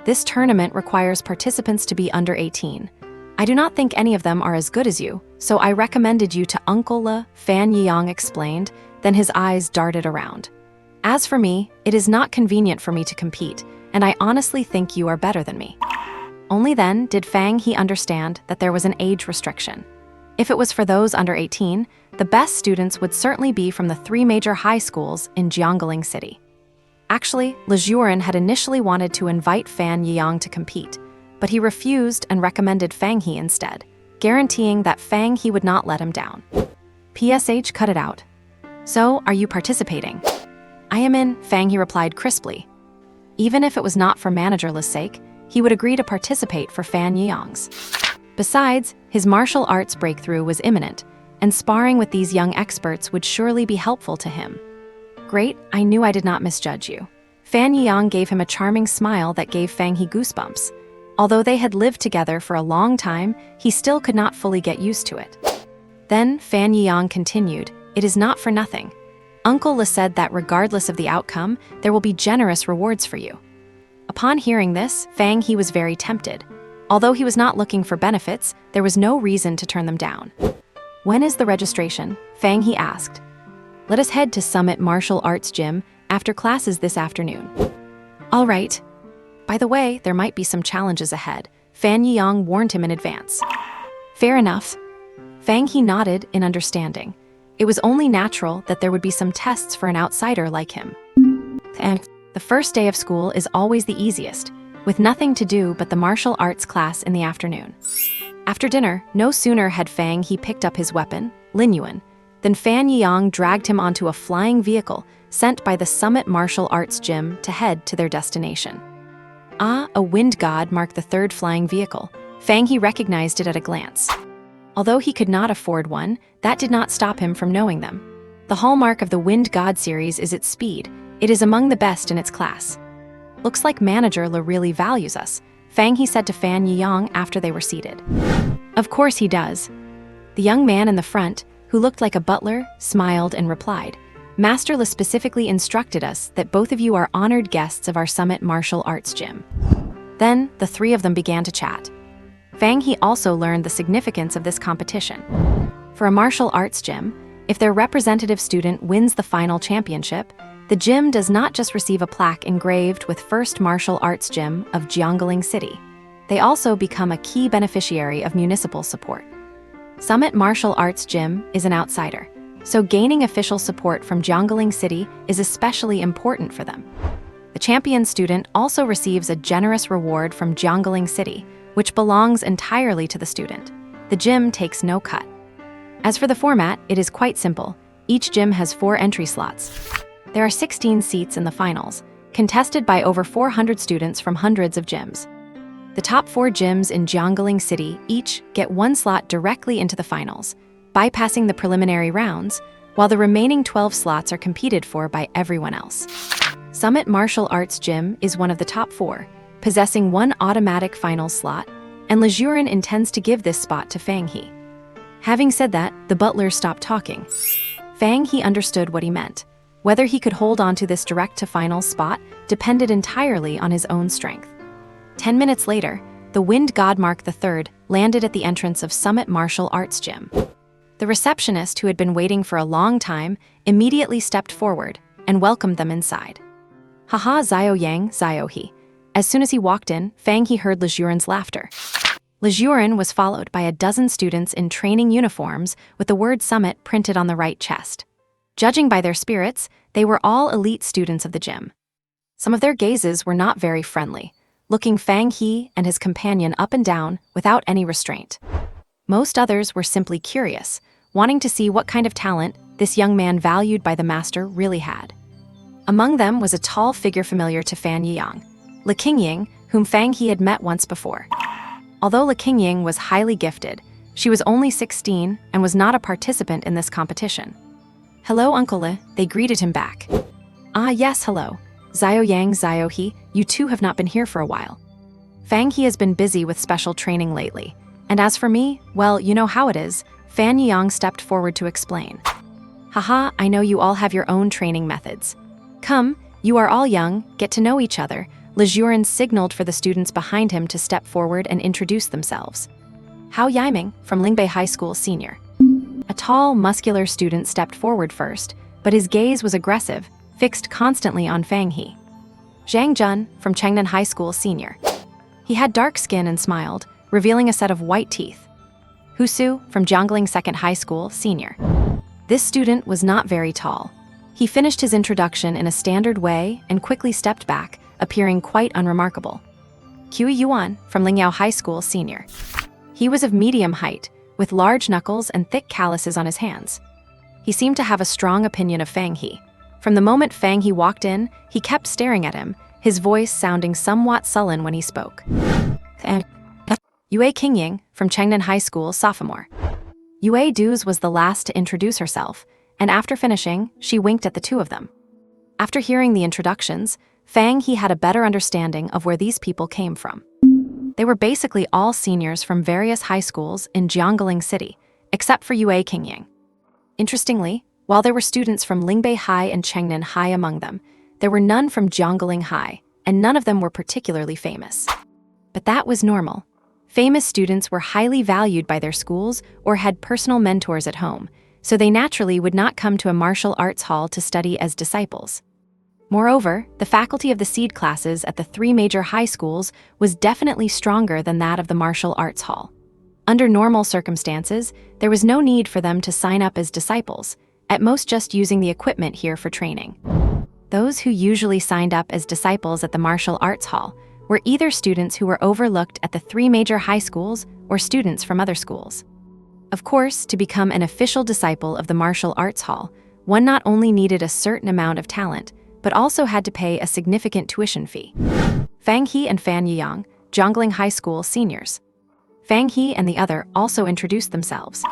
This tournament requires participants to be under 18. I do not think any of them are as good as you, so I recommended you to Uncle Le, Fan Yang explained, then his eyes darted around. As for me, it is not convenient for me to compete, and I honestly think you are better than me. Only then did Fang He understand that there was an age restriction. If it was for those under 18, the best students would certainly be from the 3 major high schools in Jiangling City. Actually, Le Jurin had initially wanted to invite Fan Yang to compete, but he refused and recommended Fang He instead, guaranteeing that Fang He would not let him down. PSH cut it out. So, are you participating? I am in, Fang He replied crisply. Even if it was not for Manager Le's sake, he would agree to participate for Fan Yang's. Besides, his martial arts breakthrough was imminent, and sparring with these young experts would surely be helpful to him. Great, I knew I did not misjudge you. Fan Yang gave him a charming smile that gave Fang He goosebumps. Although they had lived together for a long time, he still could not fully get used to it. Then Fan Yang continued, it is not for nothing. Uncle Le said that regardless of the outcome, there will be generous rewards for you. Upon hearing this, Fang He was very tempted. Although he was not looking for benefits, there was no reason to turn them down. "When is the registration?" Fang He asked. "Let us head to Summit Martial Arts Gym after classes this afternoon." "All right. By the way, there might be some challenges ahead," Fan Yiyang warned him in advance. "Fair enough." Fang He nodded in understanding. It was only natural that there would be some tests for an outsider like him. And the first day of school is always the easiest, with nothing to do but the martial arts class in the afternoon. After dinner, no sooner had Fang He picked up his weapon, Lin Yuan, than Fan Yiyang dragged him onto a flying vehicle sent by the Summit Martial Arts Gym to head to their destination. A wind god marked the third flying vehicle. Fang He recognized it at a glance. Although he could not afford one, that did not stop him from knowing them. The hallmark of the Wind God series is its speed. It is among the best in its class. "Looks like Manager Le really values us," Fang He said to Fan Yiyang after they were seated. "Of course he does." The young man in the front, who looked like a butler, smiled and replied, "Master Le specifically instructed us that both of you are honored guests of our Summit Martial Arts Gym." Then, the three of them began to chat. Fang He also learned the significance of this competition. For a martial arts gym, if their representative student wins the final championship, the gym does not just receive a plaque engraved with First Martial Arts Gym of Jiangling City. They also become a key beneficiary of municipal support. Summit Martial Arts Gym is an outsider, so gaining official support from Jiangling City is especially important for them. The champion student also receives a generous reward from Jiangling City, which belongs entirely to the student. The gym takes no cut. As for the format, it is quite simple. Each gym has 4 entry slots. There are 16 seats in the finals, contested by over 400 students from hundreds of gyms. The top 4 gyms in Jiangling City each get 1 slot directly into the finals, bypassing the preliminary rounds, while the remaining 12 slots are competed for by everyone else. Summit Martial Arts Gym is one of the top 4, possessing 1 automatic finals slot, and Lejurin intends to give this spot to Fang He. Having said that, the butler stopped talking. Fang He understood what he meant. Whether he could hold on to this direct-to-finals spot depended entirely on his own strength. 10 minutes later, the Wind God Mark III landed at the entrance of Summit Martial Arts Gym. The receptionist, who had been waiting for a long time, immediately stepped forward and welcomed them inside. "Haha, Xiao Yang, Xiao He." As soon as he walked in, Fang He heard Lejurin's laughter. Lejurin was followed by a dozen students in training uniforms with the word Summit printed on the right chest. Judging by their spirits, they were all elite students of the gym. Some of their gazes were not very friendly, looking Fang He and his companion up and down without any restraint. Most others were simply curious, wanting to see what kind of talent this young man valued by the master really had. Among them was a tall figure familiar to Fan Yiyang, Le Qingying, whom Fang He had met once before. Although Le Qingying was highly gifted, she was only 16 and was not a participant in this competition. "Hello, Uncle Le," they greeted him back. "Ah, yes, hello. Xiao Yang, Xiao He, you two have not been here for a while." Fang He has been busy with special training lately. And as for me, well, you know how it is. Fan Yiyang stepped forward to explain. "Haha, I know you all have your own training methods. Come, you are all young, get to know each other." Lejurin signaled for the students behind him to step forward and introduce themselves. Hao Yiming, from Lingbei High School Senior. A tall, muscular student stepped forward first, but his gaze was aggressive, fixed constantly on Fang He. Zhang Jun, from Chengnan High School Senior. He had dark skin and smiled, revealing a set of white teeth. Hu Su, from Jiangling Second High School Senior. This student was not very tall. He finished his introduction in a standard way and quickly stepped back, appearing quite unremarkable. Qi Yuan, from Lingyao High School Senior. He was of medium height, with large knuckles and thick calluses on his hands. He seemed to have a strong opinion of Fang He. From the moment Fang He walked in, he kept staring at him, his voice sounding somewhat sullen when he spoke. Yue Qingying, from Chengnan High School Sophomore. Yue Duz was the last to introduce herself, and after finishing, she winked at the two of them. After hearing the introductions, Fang He had a better understanding of where these people came from. They were basically all seniors from various high schools in Jiangling City, except for Yue Qingying. Interestingly, while there were students from Lingbei High and Chengnan High among them, there were none from Jiangling High, and none of them were particularly famous. But that was normal. Famous students were highly valued by their schools or had personal mentors at home, so they naturally would not come to a martial arts hall to study as disciples. Moreover, the faculty of the seed classes at the three major high schools was definitely stronger than that of the martial arts hall. Under normal circumstances, there was no need for them to sign up as disciples, at most just using the equipment here for training. Those who usually signed up as disciples at the martial arts hall were either students who were overlooked at the three major high schools or students from other schools. Of course, to become an official disciple of the martial arts hall, one not only needed a certain amount of talent, but also had to pay a significant tuition fee. Fang He and Fan Yang, Jiangling High School seniors. Fang He and the other also introduced themselves.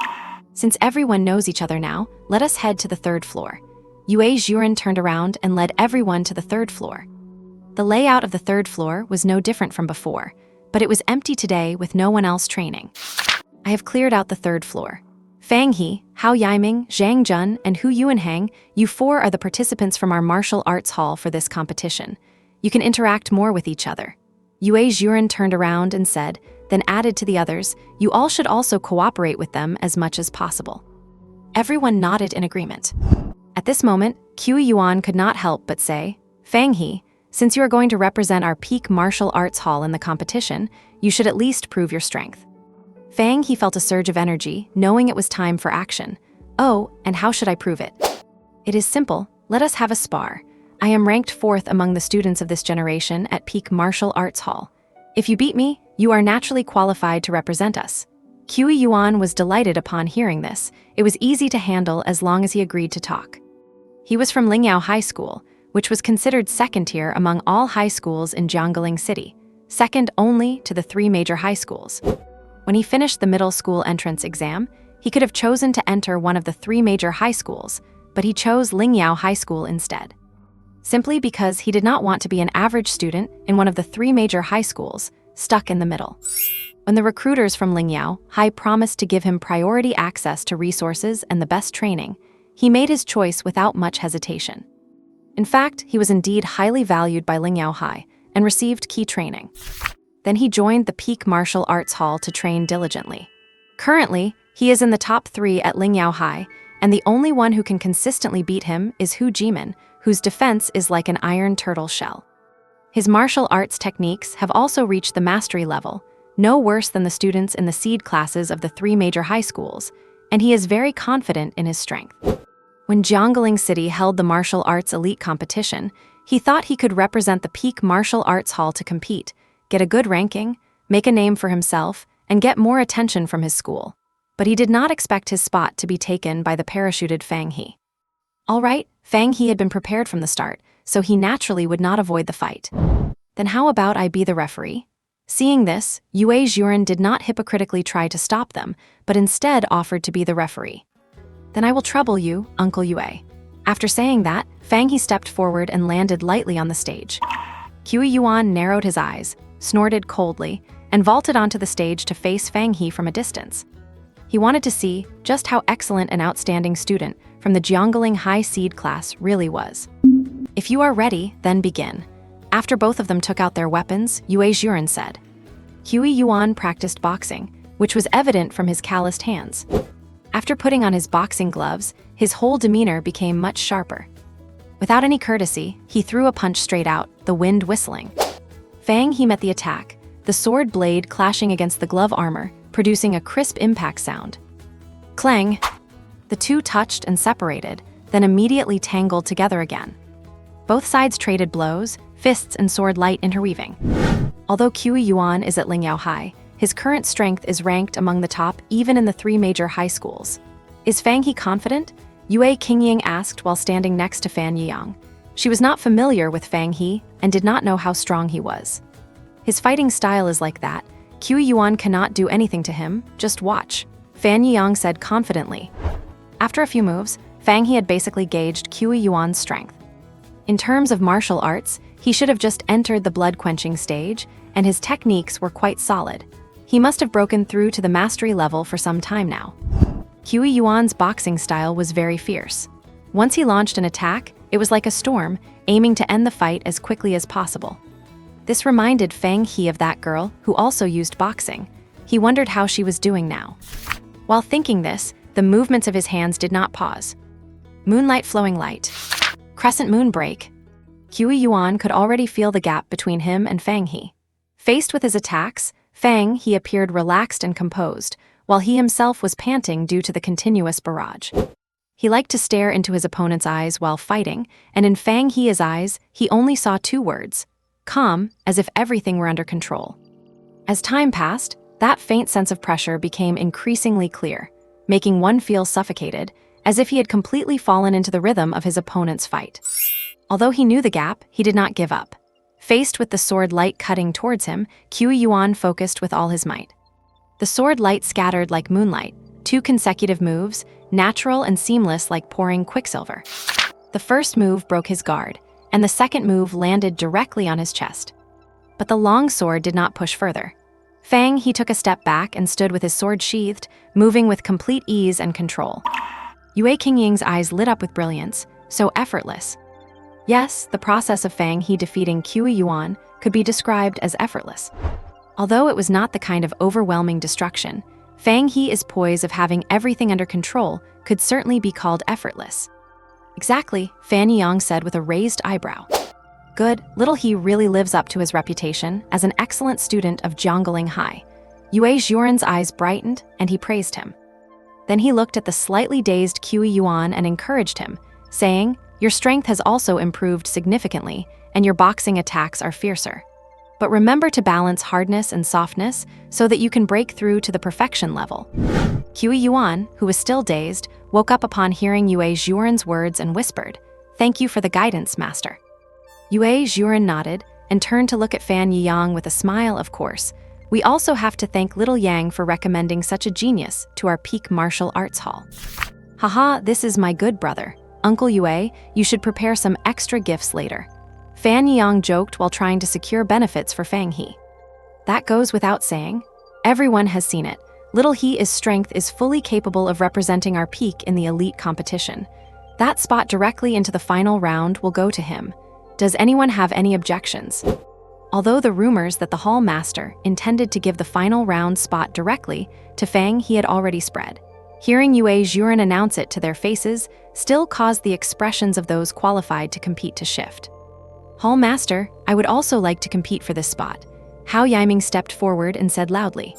Since everyone knows each other now, let us head to the third floor. Yue Zhuren turned around and led everyone to the third floor. The layout of the third floor was no different from before, but it was empty today with no one else training. I have cleared out the third floor. Fang He, Hao Yiming, Zhang Jun, and Hu Yuanhang, you four are the participants from our martial arts hall for this competition. You can interact more with each other. Yue Zhuren turned around and said, then added to the others, you all should also cooperate with them as much as possible. Everyone nodded in agreement. At this moment, Qi Yuan could not help but say, Fang He, since you are going to represent our peak martial arts hall in the competition, you should at least prove your strength. Fang He felt a surge of energy, knowing it was time for action. Oh, and how should I prove it? It is simple, let us have a spar. I am ranked 4th among the students of this generation at peak martial arts hall. If you beat me, you are naturally qualified to represent us. Qi Yuan was delighted upon hearing this. It was easy to handle as long as he agreed to talk. He was from Lingyao High School, which was considered second tier among all high schools in Jiangling City, second only to the three major high schools. When he finished the middle school entrance exam, he could have chosen to enter one of the three major high schools, but he chose Lingyao High School instead. Simply because he did not want to be an average student in one of the three major high schools, stuck in the middle. When the recruiters from Lingyao High promised to give him priority access to resources and the best training, he made his choice without much hesitation. In fact, he was indeed highly valued by Lingyao High and received key training. Then he joined the peak martial arts hall to train diligently. Currently, he is in the top 3 at Lingyao High, and the only one who can consistently beat him is Hu Jimin, whose defense is like an iron turtle shell. His martial arts techniques have also reached the mastery level, no worse than the students in the seed classes of the three major high schools, and he is very confident in his strength. When Jiangling City held the martial arts elite competition, he thought he could represent the peak martial arts hall to compete, get a good ranking, make a name for himself, and get more attention from his school. But he did not expect his spot to be taken by the parachuted Fang He. All right, Fang He had been prepared from the start, so he naturally would not avoid the fight. Then how about I be the referee? Seeing this, Yue Zhuren did not hypocritically try to stop them, but instead offered to be the referee. Then I will trouble you, Uncle Yue. After saying that, Fang He stepped forward and landed lightly on the stage. Qi Yuan narrowed his eyes, snorted coldly, and vaulted onto the stage to face Fang He from a distance. He wanted to see just how excellent an outstanding student from the Jiangling High Seed class really was. If you are ready, then begin. After both of them took out their weapons, Yue Zhuren said. Qi Yuan practiced boxing, which was evident from his calloused hands. After putting on his boxing gloves, his whole demeanor became much sharper. Without any courtesy, he threw a punch straight out, the wind whistling. Fang He met the attack, the sword blade clashing against the glove armor, producing a crisp impact sound. Clang! The two touched and separated, then immediately tangled together again. Both sides traded blows, fists and sword light interweaving. Although Qi Yuan is at Lingyao High, his current strength is ranked among the top even in the three major high schools. Is Fang He confident? Yue Qingying asked while standing next to Fan Yang. She was not familiar with Fang He and did not know how strong he was. His fighting style is like that. Qi Yuan cannot do anything to him, just watch, Fan Yang said confidently. After a few moves, Fang He had basically gauged Qi Yuan's strength. In terms of martial arts, he should have just entered the blood-quenching stage, and his techniques were quite solid. He must have broken through to the mastery level for some time now. Qi Yuan's boxing style was very fierce. Once he launched an attack, it was like a storm, aiming to end the fight as quickly as possible. This reminded Fang He of that girl who also used boxing. He wondered how she was doing now. While thinking this, the movements of his hands did not pause. Moonlight flowing light. Crescent moon break. Qiu Yuan could already feel the gap between him and Fang He. Faced with his attacks, Fang He appeared relaxed and composed, while he himself was panting due to the continuous barrage. He liked to stare into his opponent's eyes while fighting, and in Fang He's eyes, he only saw two words: calm, as if everything were under control. As time passed, that faint sense of pressure became increasingly clear, making one feel suffocated, as if he had completely fallen into the rhythm of his opponent's fight. Although he knew the gap, he did not give up. Faced with the sword light cutting towards him, Qiu Yuan focused with all his might. The sword light scattered like moonlight, 2 consecutive moves, natural and seamless like pouring quicksilver. The first move broke his guard, and the second move landed directly on his chest. But the long sword did not push further. Fang He took a step back and stood with his sword sheathed, moving with complete ease and control. Yue Qingying's eyes lit up with brilliance, so effortless. Yes, the process of Fang He defeating Qiu Yuan could be described as effortless. Although it was not the kind of overwhelming destruction, Fang He's poise of having everything under control could certainly be called effortless. Exactly, Fan Yang said with a raised eyebrow. Good, little he really lives up to his reputation as an excellent student of Jiangling High. Yue Zhuren's eyes brightened, and he praised him. Then he looked at the slightly dazed Qiu Yuan and encouraged him, saying, "Your strength has also improved significantly, and your boxing attacks are fiercer. But remember to balance hardness and softness so that you can break through to the perfection level." Qiu Yuan, who was still dazed, woke up upon hearing Yue Zhuren's words and whispered, "Thank you for the guidance, master." Yue Zhuren nodded and turned to look at Fan Yang with a smile. "Of course, we also have to thank little Yang for recommending such a genius to our peak martial arts hall." "Haha, this is my good brother. Uncle Yue, you should prepare some extra gifts later." Fan Yang joked while trying to secure benefits for Fang He. That goes without saying. Everyone has seen it. Little He's strength is fully capable of representing our peak in the elite competition. That spot directly into the final round will go to him. Does anyone have any objections? Although the rumors that the hall master intended to give the final round spot directly to Fang He had already spread, hearing Yue Zhuren announce it to their faces still caused the expressions of those qualified to compete to shift. "Hall master, I would also like to compete for this spot." Hao Yiming stepped forward and said loudly.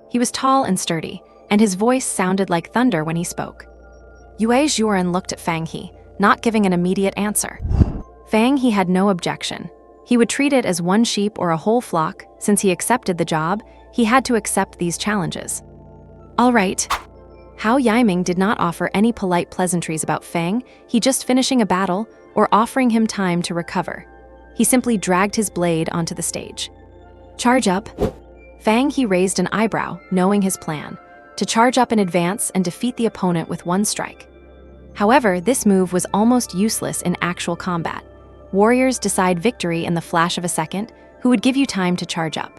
He was tall and sturdy, and his voice sounded like thunder when he spoke. Yue Zhuren looked at Fang He, not giving an immediate answer. Fang He had no objection. He would treat it as one sheep or a whole flock. Since he accepted the job, he had to accept these challenges. "All right." Hao Yiming did not offer any polite pleasantries about Fang He just finishing a battle or offering him time to recover. He simply dragged his blade onto the stage. "Charge up." Fang He raised an eyebrow, knowing his plan, to charge up in advance and defeat the opponent with one strike. However, this move was almost useless in actual combat. Warriors decide victory in the flash of a second, who would give you time to charge up.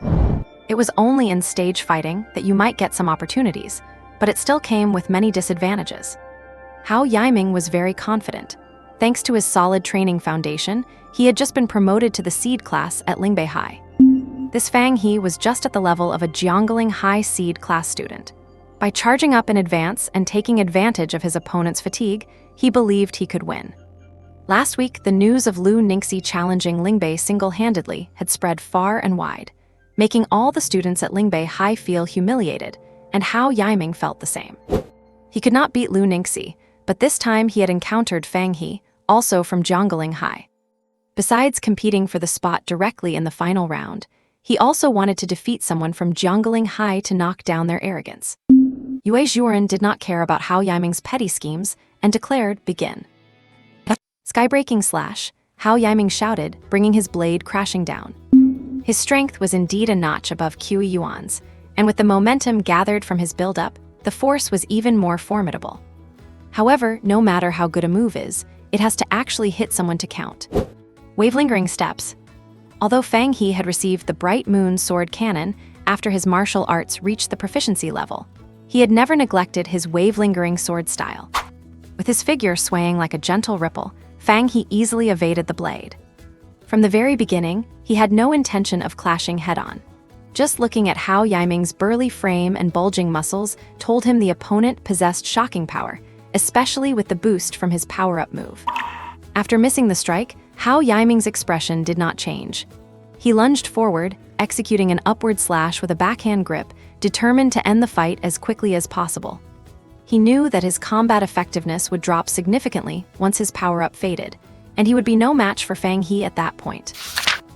It was only in stage fighting that you might get some opportunities, but it still came with many disadvantages. Hao Yiming was very confident. Thanks to his solid training foundation, he had just been promoted to the seed class at Lingbei High. This Fang He was just at the level of a Jiangling High seed class student. By charging up in advance and taking advantage of his opponent's fatigue, he believed he could win. Last week, the news of Lu Ningxi challenging Lingbei single-handedly had spread far and wide, making all the students at Lingbei High feel humiliated, and Hao Yiming felt the same. He could not beat Lu Ningxi, but this time he had encountered Fang He, also from Jiangling High. Besides competing for the spot directly in the final round, he also wanted to defeat someone from Jiangling High to knock down their arrogance. Yue Zhuren did not care about Hao Yiming's petty schemes and declared, "Begin." Skybreaking slash, Hao Yiming shouted, bringing his blade crashing down. His strength was indeed a notch above Qiu Yuan's, and with the momentum gathered from his build-up, the force was even more formidable. However, no matter how good a move is, it has to actually hit someone to count. Wave-lingering steps. Although Fang He had received the Bright Moon Sword Cannon after his martial arts reached the proficiency level, he had never neglected his wave-lingering sword style. With his figure swaying like a gentle ripple, Fang He easily evaded the blade. From the very beginning, he had no intention of clashing head-on. Just looking at Hao Yiming's burly frame and bulging muscles told him the opponent possessed shocking power, especially with the boost from his power-up move. After missing the strike, Hao Yiming's expression did not change. He lunged forward, executing an upward slash with a backhand grip, determined to end the fight as quickly as possible. He knew that his combat effectiveness would drop significantly once his power-up faded, and he would be no match for Fang He at that point.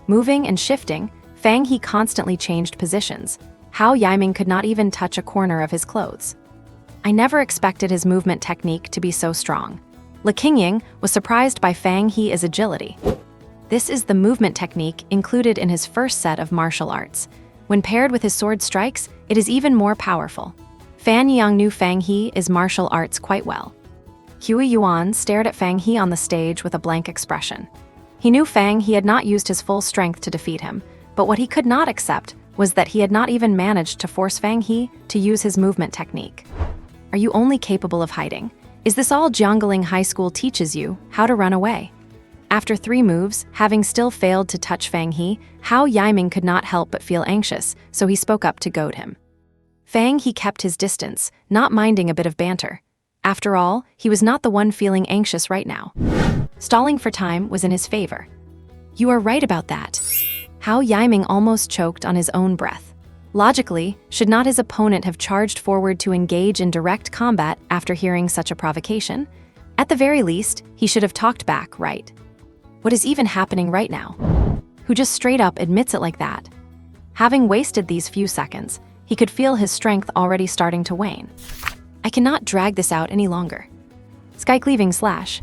Moving and shifting, Fang He constantly changed positions. Hao Yiming could not even touch a corner of his clothes. I never expected his movement technique to be so strong. Le Qingying was surprised by Fang He's agility. This is the movement technique included in his first set of martial arts. When paired with his sword strikes, it is even more powerful. Fan Yang knew Fang He's martial arts quite well. Hui Yuan stared at Fang He on the stage with a blank expression. He knew Fang He had not used his full strength to defeat him, but what he could not accept was that he had not even managed to force Fang He to use his movement technique. Are you only capable of hiding? Is this all Jiangling High School teaches you, how to run away? After 3 moves, having still failed to touch Fang He, Hao Yiming could not help but feel anxious, so he spoke up to goad him. Fang He kept his distance, not minding a bit of banter. After all, he was not the one feeling anxious right now. Stalling for time was in his favor. You are right about that. Hao Yiming almost choked on his own breath. Logically, should not his opponent have charged forward to engage in direct combat after hearing such a provocation? At the very least, he should have talked back, right? What is even happening right now? Who just straight up admits it like that? Having wasted these few seconds, he could feel his strength already starting to wane. I cannot drag this out any longer. Sky-cleaving slash.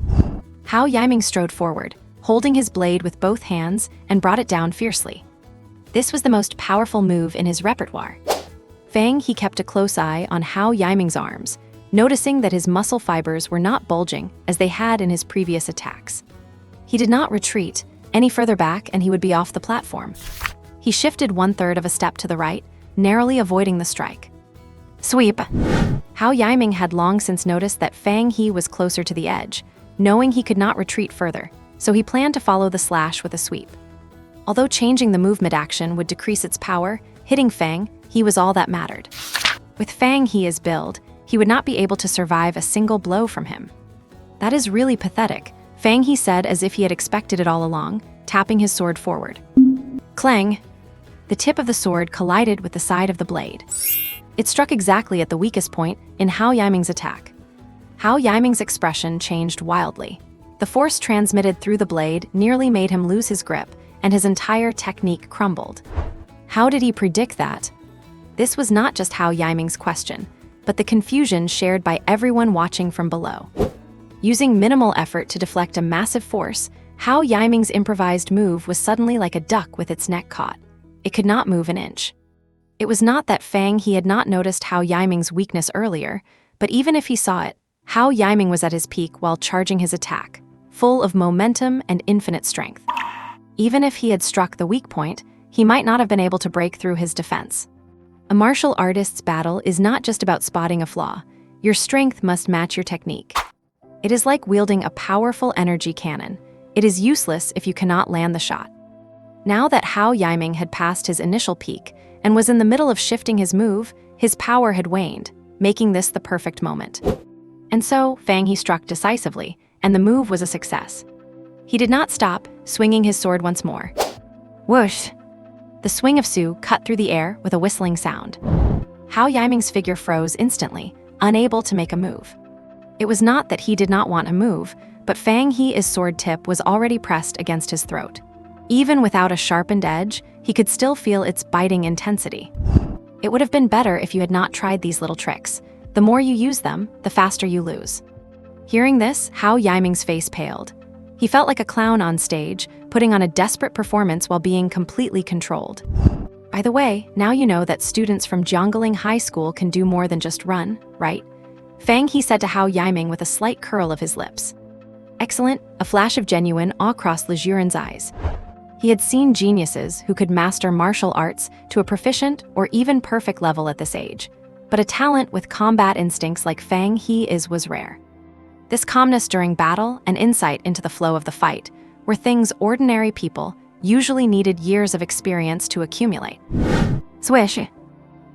Hao Yiming strode forward, holding his blade with both hands, and brought it down fiercely. This was the most powerful move in his repertoire. Fang He kept a close eye on Hao Yiming's arms, noticing that his muscle fibers were not bulging as they had in his previous attacks. He did not retreat any further back and he would be off the platform. He shifted 1/3 of a step to the right, narrowly avoiding the strike. Sweep! Hao Yiming had long since noticed that Fang He was closer to the edge, knowing he could not retreat further, so he planned to follow the slash with a sweep. Although changing the movement action would decrease its power, hitting Fang He was all that mattered. With Fang He's build, he would not be able to survive a single blow from him. That is really pathetic, Fang He said as if he had expected it all along, tapping his sword forward. Clang! The tip of the sword collided with the side of the blade. It struck exactly at the weakest point in Hao Yiming's attack. Hao Yiming's expression changed wildly. The force transmitted through the blade nearly made him lose his grip, and his entire technique crumbled. How did he predict that? This was not just Hao Yiming's question, but the confusion shared by everyone watching from below. Using minimal effort to deflect a massive force, Hao Yiming's improvised move was suddenly like a duck with its neck caught. It could not move an inch. It was not that Fang He had not noticed Hao Yiming's weakness earlier, but even if he saw it, Hao Yiming was at his peak while charging his attack, full of momentum and infinite strength. Even if he had struck the weak point, he might not have been able to break through his defense. A martial artist's battle is not just about spotting a flaw. Your strength must match your technique. It is like wielding a powerful energy cannon. It is useless if you cannot land the shot. Now that Hao Yiming had passed his initial peak and was in the middle of shifting his move, his power had waned, making this the perfect moment. And so, Fang He struck decisively, and the move was a success. He did not stop, swinging his sword once more. Whoosh! The swing of Su cut through the air with a whistling sound. Hao Yiming's figure froze instantly, unable to make a move. It was not that he did not want a move, but Fang He's sword tip was already pressed against his throat. Even without a sharpened edge, he could still feel its biting intensity. It would have been better if you had not tried these little tricks. The more you use them, the faster you lose. Hearing this, Hao Yiming's face paled. He felt like a clown on stage, putting on a desperate performance while being completely controlled. By the way, now you know that students from Jiangling High School can do more than just run, right? Fang He said to Hao Yiming with a slight curl of his lips. Excellent, a flash of genuine awe crossed Le Juren's eyes. He had seen geniuses who could master martial arts to a proficient or even perfect level at this age, but a talent with combat instincts like Fang He's was rare. This calmness during battle and insight into the flow of the fight were things ordinary people usually needed years of experience to accumulate. Swish!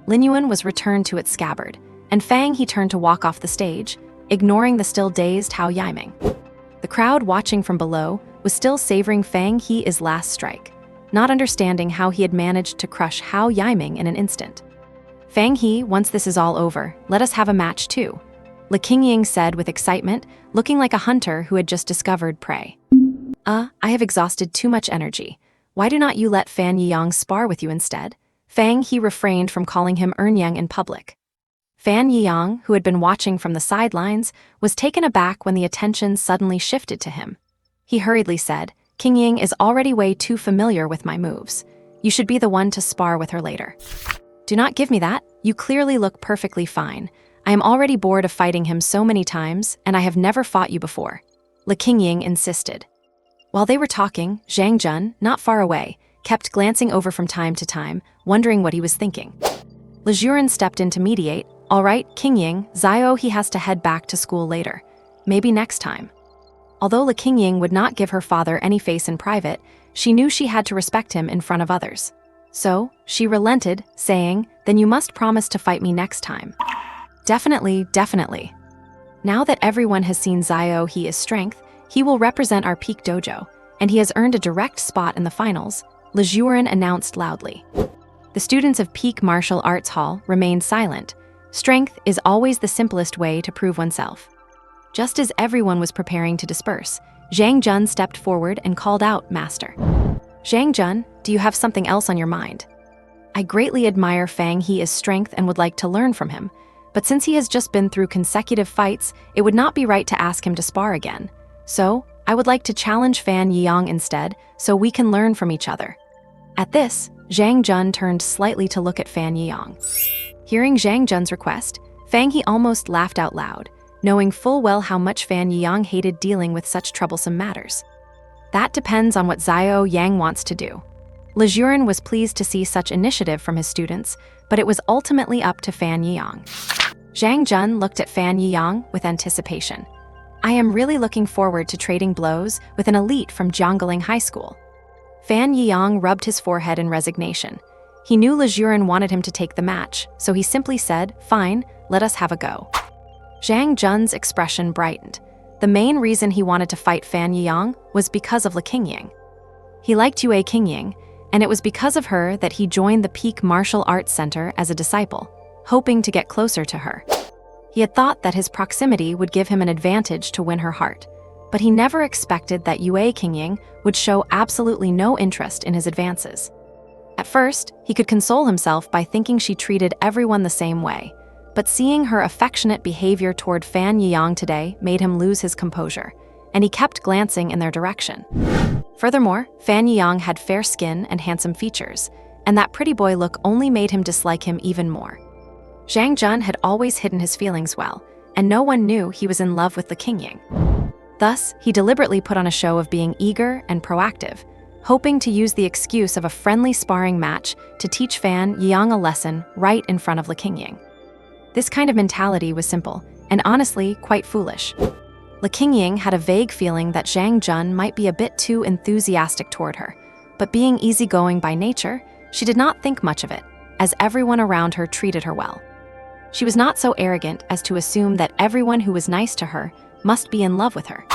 Lin Yuan was returned to its scabbard, and Fang He turned to walk off the stage, ignoring the still dazed Hao Yiming. The crowd watching from below was still savoring Fang He's last strike, not understanding how he had managed to crush Hao Yiming in an instant. Fang He, once this is all over, let us have a match too, Le Qingying said with excitement, looking like a hunter who had just discovered prey. I have exhausted too much energy. Why do not you let Fan Yiyang spar with you instead? Fang He refrained from calling him Ernyang in public. Fan Yiyang, who had been watching from the sidelines, was taken aback when the attention suddenly shifted to him. He hurriedly said, Qingying is already way too familiar with my moves. You should be the one to spar with her later. Do not give me that. You clearly look perfectly fine. I am already bored of fighting him so many times, and I have never fought you before. Le Qingying insisted. While they were talking, Zhang Jun, not far away, kept glancing over from time to time, wondering what he was thinking. Le Juren stepped in to mediate. All right, Qingying, Zio he has to head back to school later. Maybe next time. Although Le Qingying would not give her father any face in private, she knew she had to respect him in front of others. So, she relented, saying, then you must promise to fight me next time. Definitely, definitely. Now that everyone has seen Zio He's strength, he will represent our peak dojo, and he has earned a direct spot in the finals, Le Juren announced loudly. The students of Peak Martial Arts Hall remained silent. Strength is always the simplest way to prove oneself. Just as everyone was preparing to disperse, Zhang Jun stepped forward and called out, Master. Zhang Jun, do you have something else on your mind? I greatly admire Fang He's strength and would like to learn from him, but since he has just been through consecutive fights, it would not be right to ask him to spar again. So, I would like to challenge Fan Yiyang instead, so we can learn from each other. At this, Zhang Jun turned slightly to look at Fan Yiyang. Hearing Zhang Jun's request, Fang He almost laughed out loud, knowing full well how much Fan Yiyang hated dealing with such troublesome matters. That depends on what Zio Yang wants to do. Le Juren was pleased to see such initiative from his students, but it was ultimately up to Fan Yiyang. Zhang Jun looked at Fan Yiyang with anticipation. I am really looking forward to trading blows with an elite from Jiangling High School. Fan Yiyang rubbed his forehead in resignation. He knew Le Juren wanted him to take the match, so he simply said, fine, let us have a go. Zhang Jun's expression brightened. The main reason he wanted to fight Fan Yiyang was because of Le Qingying. He liked Yue Qingying, and it was because of her that he joined the Peak Martial Arts Center as a disciple, hoping to get closer to her. He had thought that his proximity would give him an advantage to win her heart, but he never expected that Yue Qingying would show absolutely no interest in his advances. At first, he could console himself by thinking she treated everyone the same way, but seeing her affectionate behavior toward Fan Yiyang today made him lose his composure, and he kept glancing in their direction. Furthermore, Fan Yiyang had fair skin and handsome features, and that pretty boy look only made him dislike him even more. Zhang Jun had always hidden his feelings well, and no one knew he was in love with Le Qingying. Thus, he deliberately put on a show of being eager and proactive, hoping to use the excuse of a friendly sparring match to teach Fan Yiyang a lesson right in front of Le Qingying. This kind of mentality was simple, and honestly, quite foolish. Le Qingying had a vague feeling that Zhang Jun might be a bit too enthusiastic toward her, but being easygoing by nature, she did not think much of it, as everyone around her treated her well. She was not so arrogant as to assume that everyone who was nice to her must be in love with her.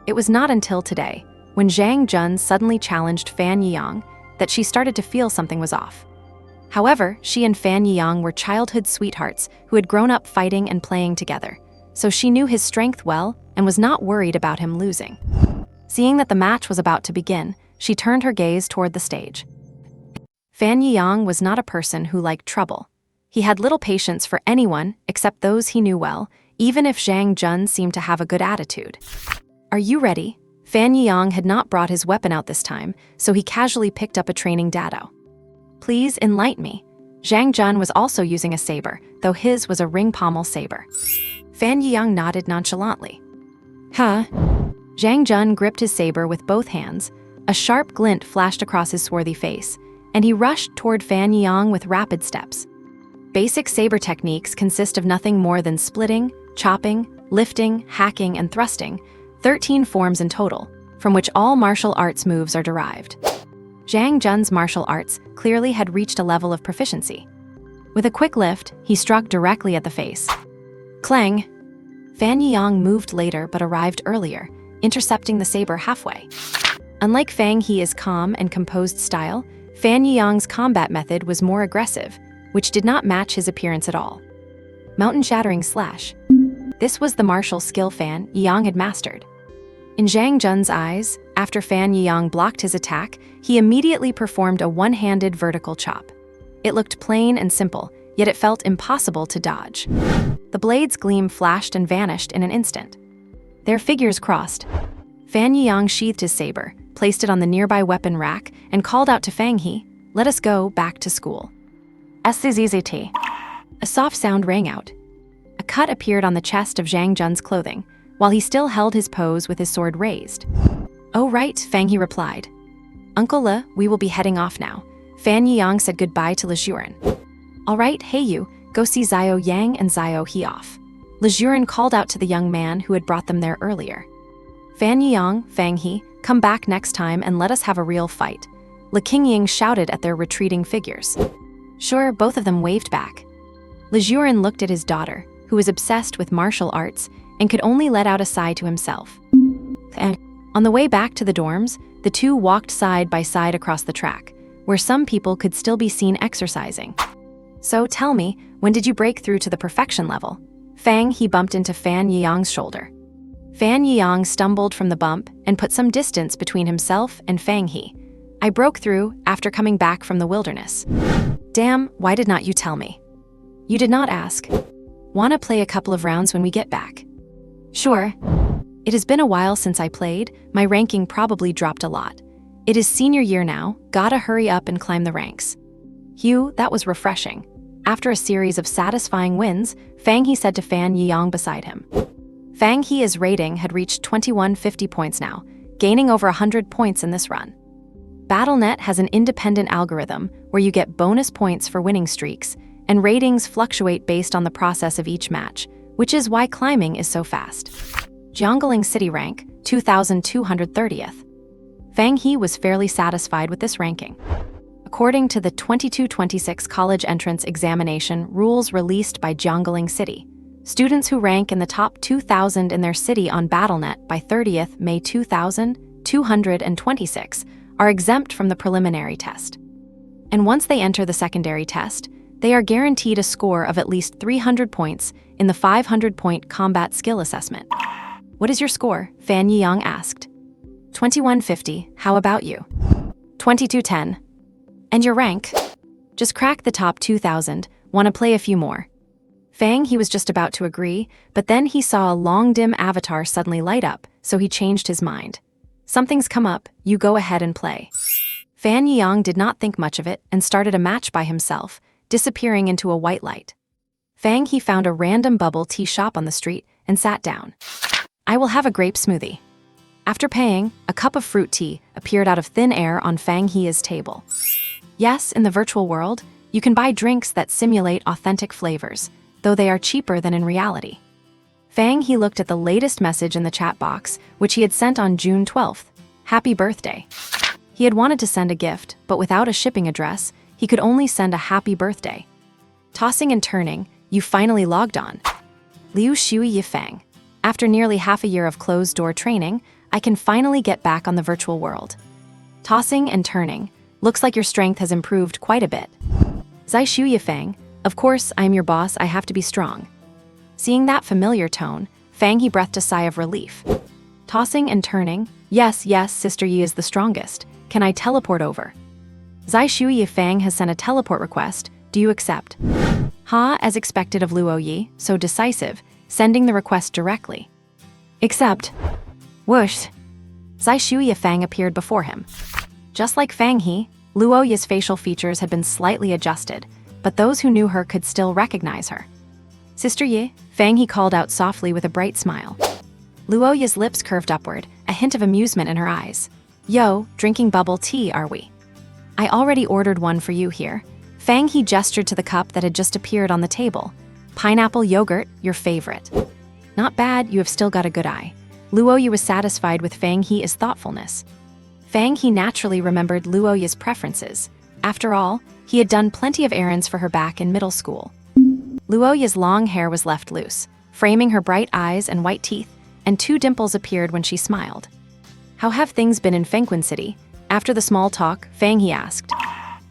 It was not until today, when Zhang Jun suddenly challenged Fan Yiyang, that she started to feel something was off. However, she and Fan Yiyang were childhood sweethearts who had grown up fighting and playing together, so she knew his strength well and was not worried about him losing. Seeing that the match was about to begin, she turned her gaze toward the stage. Fan Yiyang was not a person who liked trouble. He had little patience for anyone except those he knew well, even if Zhang Jun seemed to have a good attitude. Are you ready? Fan Yiyang had not brought his weapon out this time, so he casually picked up a training dado. Please enlighten me. Zhang Jun was also using a saber, though his was a ring pommel saber. Fan Yiyang nodded nonchalantly. Huh? Zhang Jun gripped his saber with both hands. A sharp glint flashed across his swarthy face, and he rushed toward Fan Yiyang with rapid steps. Basic saber techniques consist of nothing more than splitting, chopping, lifting, hacking, and thrusting, 13 forms in total, from which all martial arts moves are derived. Zhang Jun's martial arts clearly had reached a level of proficiency. With a quick lift, he struck directly at the face. Clang! Fan Yiyang moved later but arrived earlier, intercepting the saber halfway. Unlike Fang He's calm and composed style, Fan Yiyang's combat method was more aggressive, which did not match his appearance at all. Mountain-shattering slash. This was the martial skill Fan Yiyang had mastered. In Zhang Jun's eyes, after Fan Yiyang blocked his attack, he immediately performed a one-handed vertical chop. It looked plain and simple, yet it felt impossible to dodge. The blade's gleam flashed and vanished in an instant. Their figures crossed. Fan Yiyang sheathed his saber, placed it on the nearby weapon rack, and called out to Fang He, "Let us go back to school." SZZT. A soft sound rang out. A cut appeared on the chest of Zhang Jun's clothing, while he still held his pose with his sword raised. "Oh right," Fang He replied. "Uncle Le, we will be heading off now." Fan Yiyang said goodbye to Lejuran. "All right, hey you, go see Xiao Yang and Xiao He off." Lejuran called out to the young man who had brought them there earlier. "Fan Yiyang, Fang He, come back next time and let us have a real fight." Le Qingying shouted at their retreating figures. Sure, both of them waved back. Lejuran looked at his daughter, who was obsessed with martial arts and could only let out a sigh to himself. And on the way back to the dorms, the two walked side by side across the track, where some people could still be seen exercising. "So tell me, when did you break through to the perfection level?" Fang He bumped into Fan Yiyang's shoulder. Fan Yiyang stumbled from the bump and put some distance between himself and Fang He. "I broke through after coming back from the wilderness." "Damn, why did not you tell me?" "You did not ask. Wanna play a couple of rounds when we get back?" "Sure. It has been a while since I played, my ranking probably dropped a lot. It is senior year now, gotta hurry up and climb the ranks." Hugh, that was refreshing. After a series of satisfying wins, Fang He said to Fan Yiyang beside him. Fang He's rating had reached 2150 points now, gaining over 100 points in this run. Battle.net has an independent algorithm where you get bonus points for winning streaks, and ratings fluctuate based on the process of each match, which is why climbing is so fast. Jiangling City rank, 2230th. Fang He was fairly satisfied with this ranking. According to the 22-26 college entrance examination rules released by Jiangling City, students who rank in the top 2,000 in their city on Battle.net by 30th May 2226 are exempt from the preliminary test. And once they enter the secondary test, they are guaranteed a score of at least 300 points in the 500-point combat skill assessment. "What is your score?" Fan Yiyang asked. 2150, how about you? 2210. "And your rank?" "Just crack the top 2,000, wanna play a few more." Fang He was just about to agree, but then he saw a long dim avatar suddenly light up, so he changed his mind. "Something's come up, you go ahead and play." Fan Yiyang did not think much of it and started a match by himself, disappearing into a white light. Fang He found a random bubble tea shop on the street and sat down. "I will have a grape smoothie." After paying, a cup of fruit tea appeared out of thin air on Fang He's table. Yes, in the virtual world, you can buy drinks that simulate authentic flavors, though they are cheaper than in reality. Fang He looked at the latest message in the chat box, which he had sent on June 12th. "Happy birthday." He had wanted to send a gift, but without a shipping address, he could only send a happy birthday. Tossing and turning, you finally logged on. Liu Shui Yifang. After nearly half a year of closed-door training, I can finally get back on the virtual world. Tossing and turning. Looks like your strength has improved quite a bit. Zai Shu Yifang. Of course, I am your boss, I have to be strong. Seeing that familiar tone, Fang He breathed a sigh of relief. Tossing and turning. Yes, Sister Yi is the strongest. Can I teleport over? Zai Shu Yifang has sent a teleport request. Do you accept? Ha, as expected of Luo Yi, so decisive, sending the request directly. Accept. Whoosh. Zai Shu Yifang appeared before him. Just like Fang He, Luo Yi's facial features had been slightly adjusted, but those who knew her could still recognize her. Sister Yi, Fang He called out softly with a bright smile. Luo Yi's lips curved upward, a hint of amusement in her eyes. Yo, drinking bubble tea, are we? I already ordered one for you here. Fang He gestured to the cup that had just appeared on the table. Pineapple yogurt, your favorite. Not bad, you have still got a good eye. Luo Yi was satisfied with Fang He's thoughtfulness. Fang He naturally remembered Luoya's preferences. After all, he had done plenty of errands for her back in middle school. Luoya's long hair was left loose, framing her bright eyes and white teeth, and 2 dimples appeared when she smiled. "How have things been in Fengquan City?" After the small talk, Fang He asked.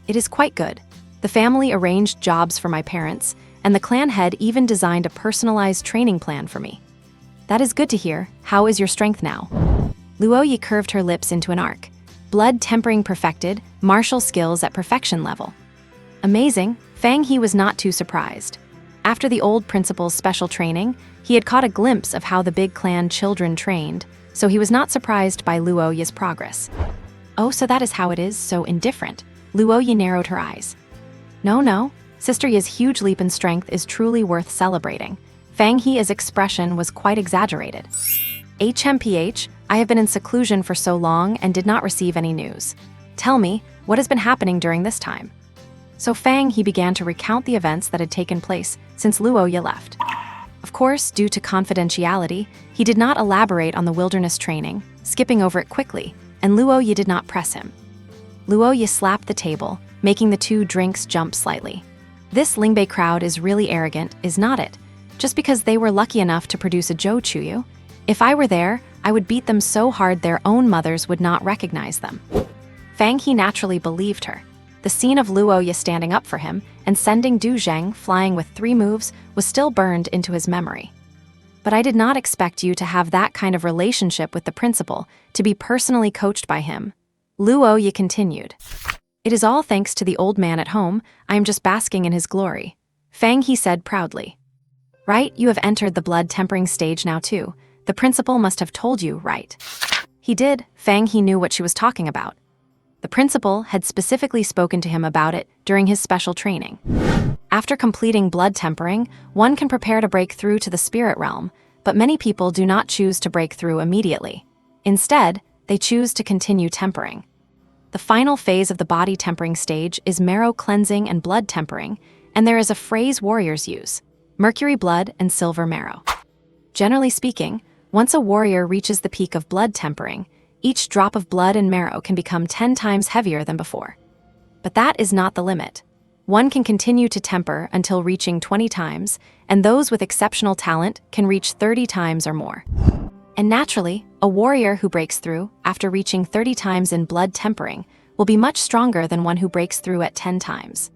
"It is quite good. The family arranged jobs for my parents, and the clan head even designed a personalized training plan for me." "That is good to hear. How is your strength now?" Luoyi curved her lips into an arc. "Blood tempering perfected, martial skills at perfection level." "Amazing." Fang He was not too surprised. After the old principal's special training, he had caught a glimpse of how the big clan children trained, so he was not surprised by Luoyi's progress. "Oh, so that is how it is, so indifferent." Luoyi narrowed her eyes. No, Sister Ye's huge leap in strength is truly worth celebrating." Fang He's expression was quite exaggerated. "HMPH, I have been in seclusion for so long and did not receive any news. Tell me, what has been happening during this time?" So Fang He began to recount the events that had taken place since Luoyi left. Of course, due to confidentiality, he did not elaborate on the wilderness training, skipping over it quickly, and Luoyi did not press him. Luoyi slapped the table, making the 2 drinks jump slightly. "This Lingbei crowd is really arrogant, is not it? Just because they were lucky enough to produce a Zhou Chuyu? If I were there, I would beat them so hard their own mothers would not recognize them." Fang He naturally believed her. The scene of Luoyi standing up for him and sending Du Zheng flying with 3 moves was still burned into his memory. "But I did not expect you to have that kind of relationship with the principal, to be personally coached by him." Luoyi continued. "It is all thanks to the old man at home. I am just basking in his glory." Fang He said proudly. "Right, you have entered the blood tempering stage now too. The principal must have told you, right?" He did. Fang He knew what she was talking about. The principal had specifically spoken to him about it during his special training. After completing blood tempering, one can prepare to break through to the spirit realm, but many people do not choose to break through immediately. Instead, they choose to continue tempering. The final phase of the body tempering stage is marrow cleansing and blood tempering, and there is a phrase warriors use: mercury blood and silver marrow. Generally speaking, once a warrior reaches the peak of blood tempering, each drop of blood and marrow can become 10 times heavier than before. But that is not the limit. One can continue to temper until reaching 20 times, and those with exceptional talent can reach 30 times or more. And naturally, a warrior who breaks through, after reaching 30 times in blood tempering, will be much stronger than one who breaks through at 10 times.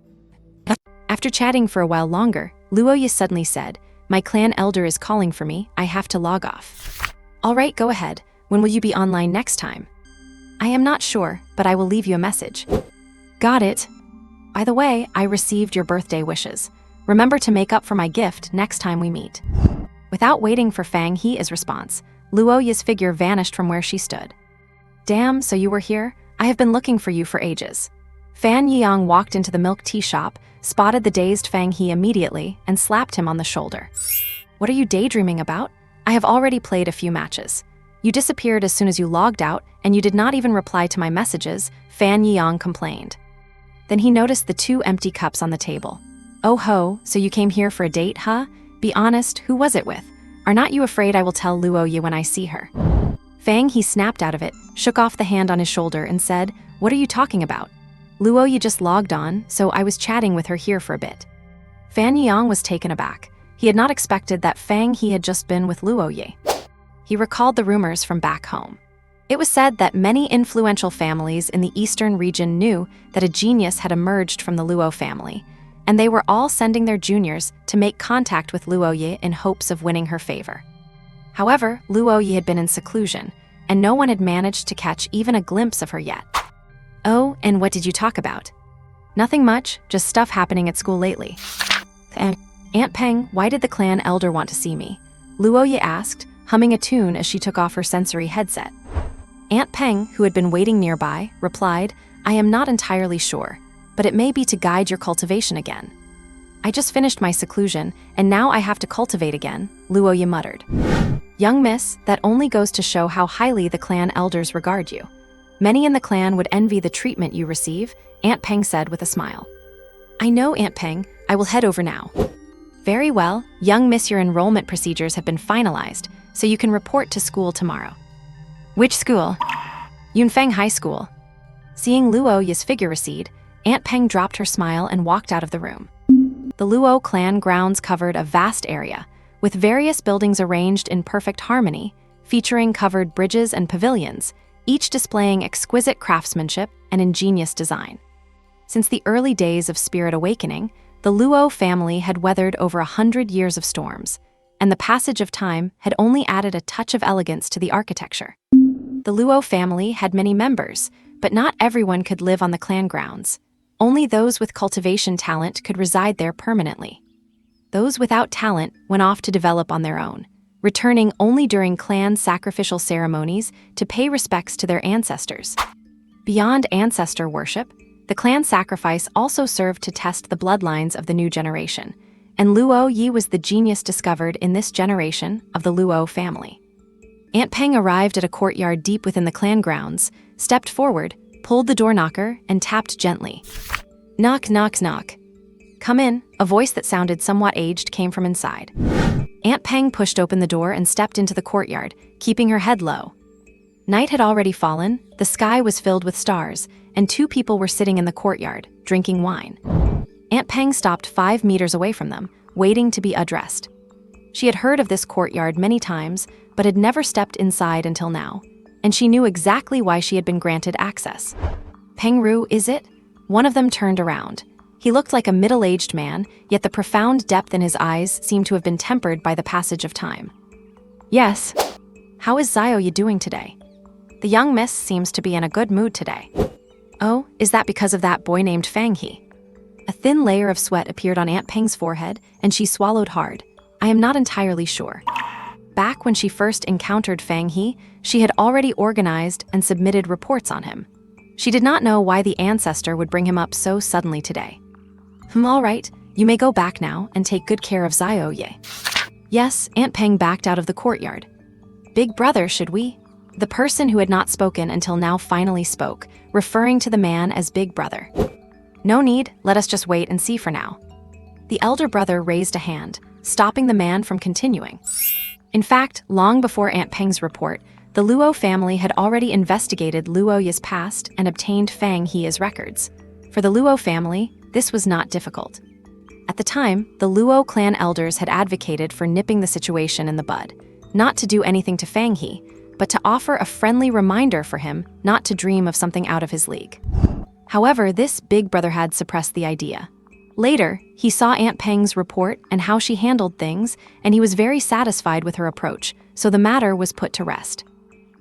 After chatting for a while longer, Luoyi suddenly said, "My clan elder is calling for me, I have to log off." "All right, go ahead. When will you be online next time?" "I am not sure, but I will leave you a message." "Got it. By the way, I received your birthday wishes. Remember to make up for my gift next time we meet." Without waiting for Fang He's response, Luoyi's figure vanished from where she stood. "Damn, so you were here? I have been looking for you for ages." Fan Yang walked into the milk tea shop, spotted the dazed Fang He immediately, and slapped him on the shoulder. "What are you daydreaming about? I have already played a few matches. You disappeared as soon as you logged out, and you did not even reply to my messages," Fan Yang complained. Then he noticed the 2 empty cups on the table. "Oh ho, so you came here for a date, huh? Be honest, who was it with? Are not you afraid I will tell Luoyi when I see her?" Fang He snapped out of it, shook off the hand on his shoulder, and said, "What are you talking about? Luoyi just logged on, so I was chatting with her here for a bit." Fan Yang was taken aback. He had not expected that Fang He had just been with Luoyi. He recalled the rumors from back home. It was said that many influential families in the eastern region knew that a genius had emerged from the Luo family, and they were all sending their juniors to make contact with Luoyi in hopes of winning her favor. However, Luoyi had been in seclusion, and no one had managed to catch even a glimpse of her yet. "Oh, and what did you talk about?" "Nothing much, just stuff happening at school lately." "Aunt Peng, why did the clan elder want to see me?" Luoyi asked, humming a tune as she took off her sensory headset. Aunt Peng, who had been waiting nearby, replied, "I am not entirely sure, but it may be to guide your cultivation again." "I just finished my seclusion, and now I have to cultivate again," Luoyi muttered. "Young miss, that only goes to show how highly the clan elders regard you. Many in the clan would envy the treatment you receive," Aunt Peng said with a smile. "I know, Aunt Peng. I will head over now." "Very well, young miss, your enrollment procedures have been finalized, so you can report to school tomorrow." "Which school?" Yunfeng High School. Seeing Luo Yi's figure recede, Aunt Peng dropped her smile and walked out of the room. The Luo clan grounds covered a vast area, with various buildings arranged in perfect harmony, featuring covered bridges and pavilions, each displaying exquisite craftsmanship and ingenious design. Since the early days of Spirit Awakening, the Luo family had weathered over 100 years of storms, and the passage of time had only added a touch of elegance to the architecture. The Luo family had many members, but not everyone could live on the clan grounds. Only those with cultivation talent could reside there permanently. Those without talent went off to develop on their own, returning only during clan sacrificial ceremonies to pay respects to their ancestors. Beyond ancestor worship, the clan sacrifice also served to test the bloodlines of the new generation, and Luo Yi was the genius discovered in this generation of the Luo family. Aunt Peng arrived at a courtyard deep within the clan grounds, stepped forward, pulled the door knocker, and tapped gently. Knock, knock, knock. Come in, a voice that sounded somewhat aged came from inside. Aunt Peng pushed open the door and stepped into the courtyard, keeping her head low. Night had already fallen, the sky was filled with stars, and two people were sitting in the courtyard, drinking wine. Aunt Peng stopped 5 meters away from them, waiting to be addressed. She had heard of this courtyard many times, but had never stepped inside until now, and she knew exactly why she had been granted access. Peng Ru, is it? One of them turned around. He looked like a middle-aged man, yet the profound depth in his eyes seemed to have been tempered by the passage of time. Yes. How is Zio Yi doing today? The young miss seems to be in a good mood today. Oh, is that because of that boy named Fang He? A thin layer of sweat appeared on Aunt Peng's forehead, and she swallowed hard. I am not entirely sure. Back when she first encountered Fang He, she had already organized and submitted reports on him. She did not know why the ancestor would bring him up so suddenly today. All right, you may go back now and take good care of Zio Yi. Yes, Aunt Peng backed out of the courtyard. Big brother, should we? The person who had not spoken until now finally spoke, referring to the man as Big Brother. No need, let us just wait and see for now. The elder brother raised a hand, stopping the man from continuing. In fact, long before Aunt Peng's report, the Luo family had already investigated Luo Yi's past and obtained Fang He's records. For the Luo family, this was not difficult. At the time, the Luo clan elders had advocated for nipping the situation in the bud, not to do anything to Fang He, but to offer a friendly reminder for him not to dream of something out of his league. However, this big brother had suppressed the idea. Later, he saw Aunt Peng's report and how she handled things, and he was very satisfied with her approach, so the matter was put to rest.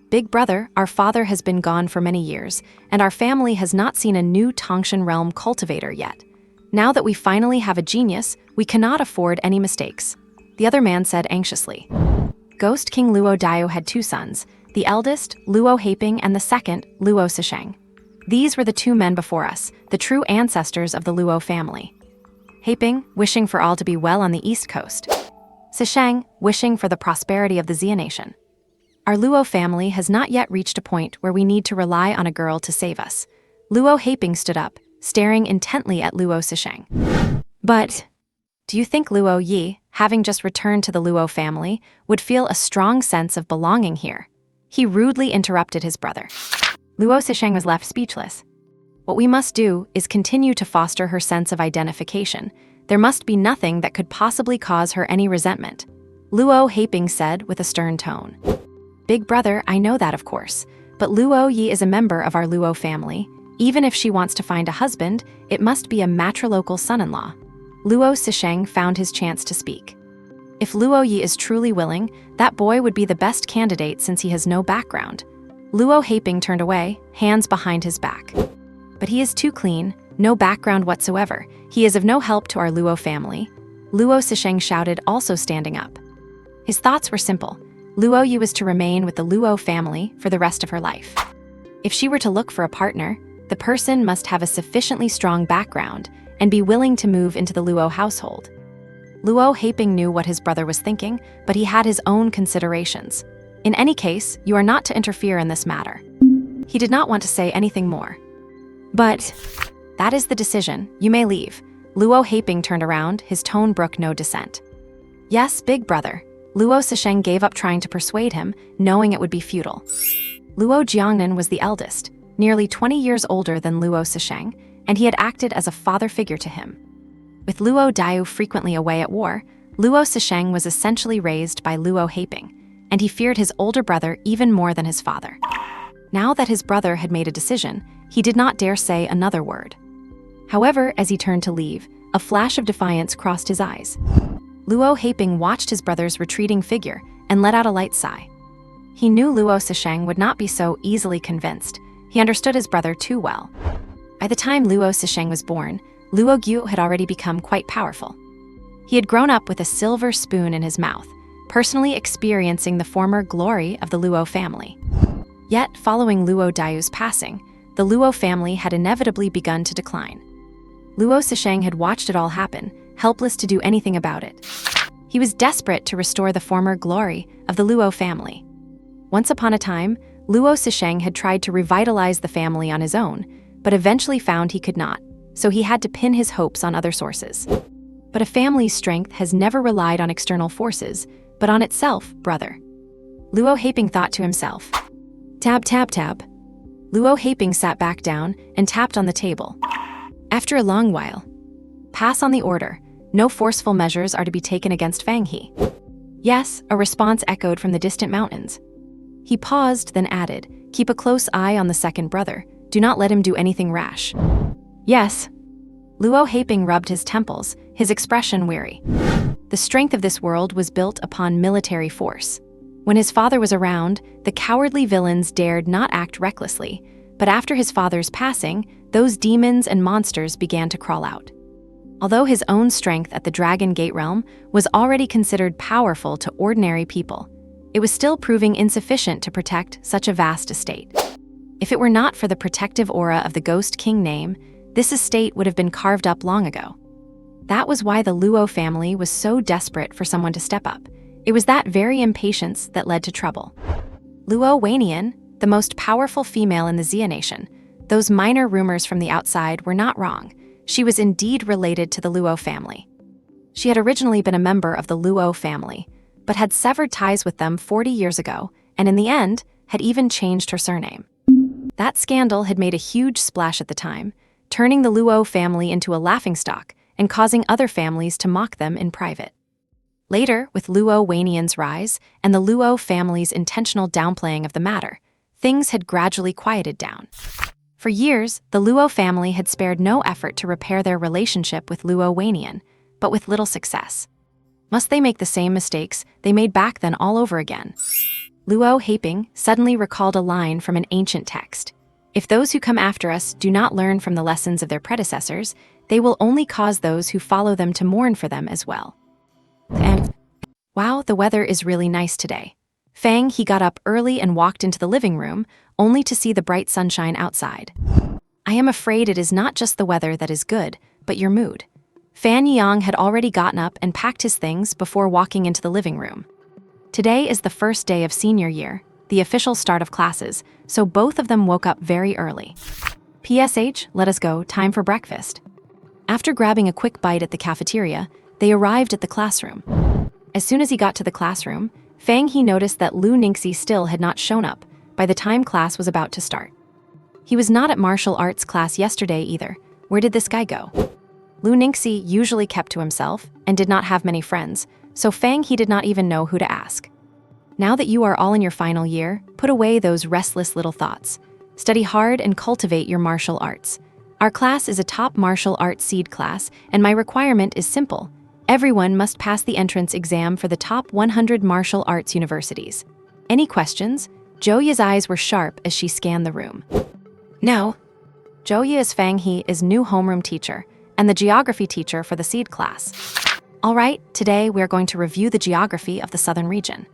Big brother, our father has been gone for many years, and our family has not seen a new Tangshan realm cultivator yet. Now that we finally have a genius, we cannot afford any mistakes, the other man said anxiously. Ghost King Luo Dio had 2 sons, the eldest, Luo Haping, and the second, Luo Sisheng. These were the 2 men before us, the true ancestors of the Luo family. Haping, wishing for all to be well on the East Coast. Sisheng, wishing for the prosperity of the Xia nation. Our Luo family has not yet reached a point where we need to rely on a girl to save us. Luo Haping stood up, staring intently at Luo Sisheng. But do you think Luo Yi, having just returned to the Luo family, would feel a strong sense of belonging here? He rudely interrupted his brother. Luo Sisheng was left speechless. What we must do is continue to foster her sense of identification. There must be nothing that could possibly cause her any resentment, Luo Haping said with a stern tone. Big brother, I know that of course, but Luo Yi is a member of our Luo family. Even if she wants to find a husband, it must be a matrilocal son-in-law. Luo Sisheng found his chance to speak. If Luo Yi is truly willing, that boy would be the best candidate since he has no background. Luo Haping turned away, hands behind his back. But he is too clean, no background whatsoever. He is of no help to our Luo family. Luo Sisheng shouted, also standing up. His thoughts were simple. Luo Yi was to remain with the Luo family for the rest of her life. If she were to look for a partner, the person must have a sufficiently strong background and be willing to move into the Luo household. Luo Haping knew what his brother was thinking, but he had his own considerations. In any case, you are not to interfere in this matter. He did not want to say anything more. But that is the decision. You may leave. Luo Haping turned around, his tone brooked no dissent. Yes, big brother. Luo Sisheng gave up trying to persuade him, knowing it would be futile. Luo Jiangnan was the eldest, nearly 20 years older than Luo Sisheng, and he had acted as a father figure to him. With Luo Diu frequently away at war, Luo Sisheng was essentially raised by Luo Haiping, and he feared his older brother even more than his father. Now that his brother had made a decision, he did not dare say another word. However, as he turned to leave, a flash of defiance crossed his eyes. Luo Haiping watched his brother's retreating figure and let out a light sigh. He knew Luo Sisheng would not be so easily convinced. He understood his brother too well. By the time Luo Sisheng was born, Luo Gyu had already become quite powerful. He had grown up with a silver spoon in his mouth, personally experiencing the former glory of the Luo family. Yet, following Luo Diu's passing, the Luo family had inevitably begun to decline. Luo Sisheng had watched it all happen, helpless to do anything about it. He was desperate to restore the former glory of the Luo family. Once upon a time, Luo Sisheng had tried to revitalize the family on his own, but eventually found he could not, so he had to pin his hopes on other sources. But a family's strength has never relied on external forces, but on itself, brother. Luo Haiping thought to himself. Tab, tab, tab. Luo Haiping sat back down and tapped on the table. After a long while, pass on the order. No forceful measures are to be taken against Fang He. Yes, a response echoed from the distant mountains. He paused, then added, keep a close eye on the second brother. Do not let him do anything rash. Yes. Luo Haiping rubbed his temples, his expression weary. The strength of this world was built upon military force. When his father was around, the cowardly villains dared not act recklessly, but after his father's passing, those demons and monsters began to crawl out. Although his own strength at the Dragon Gate realm was already considered powerful to ordinary people, it was still proving insufficient to protect such a vast estate. If it were not for the protective aura of the Ghost King name, this estate would have been carved up long ago. That was why the Luo family was so desperate for someone to step up. It was that very impatience that led to trouble. Luo Wanian, the most powerful female in the Xia nation, those minor rumors from the outside were not wrong. She was indeed related to the Luo family. She had originally been a member of the Luo family, but had severed ties with them 40 years ago, and in the end, had even changed her surname. That scandal had made a huge splash at the time, turning the Luo family into a laughingstock and causing other families to mock them in private. Later, with Luo Wanian's rise and the Luo family's intentional downplaying of the matter, things had gradually quieted down. For years, the Luo family had spared no effort to repair their relationship with Luo Wanian, but with little success. Must they make the same mistakes they made back then all over again? Luo Haiping suddenly recalled a line from an ancient text. If those who come after us do not learn from the lessons of their predecessors, they will only cause those who follow them to mourn for them as well. Wow, the weather is really nice today. Fang He got up early and walked into the living room, only to see the bright sunshine outside. I am afraid it is not just the weather that is good, but your mood. Fan Yang had already gotten up and packed his things before walking into the living room. Today is the first day of senior year, the official start of classes, so both of them woke up very early. PSH, let us go, time for breakfast. After grabbing a quick bite at the cafeteria, they arrived at the classroom. As soon as he got to the classroom, Fang He noticed that Lu Ningxi still had not shown up by the time class was about to start. He was not at martial arts class yesterday either. Where did this guy go? Lu Ningxi usually kept to himself and did not have many friends, so Fang He did not even know who to ask. Now that you are all in your final year, put away those restless little thoughts. Study hard and cultivate your martial arts. Our class is a top martial arts seed class, and my requirement is simple. Everyone must pass the entrance exam for the top 100 martial arts universities. Any questions? Zhou eyes were sharp as she scanned the room. No. Zhou is Fang He's new homeroom teacher, and the geography teacher for the seed class. All right, today we're going to review the geography of the southern region.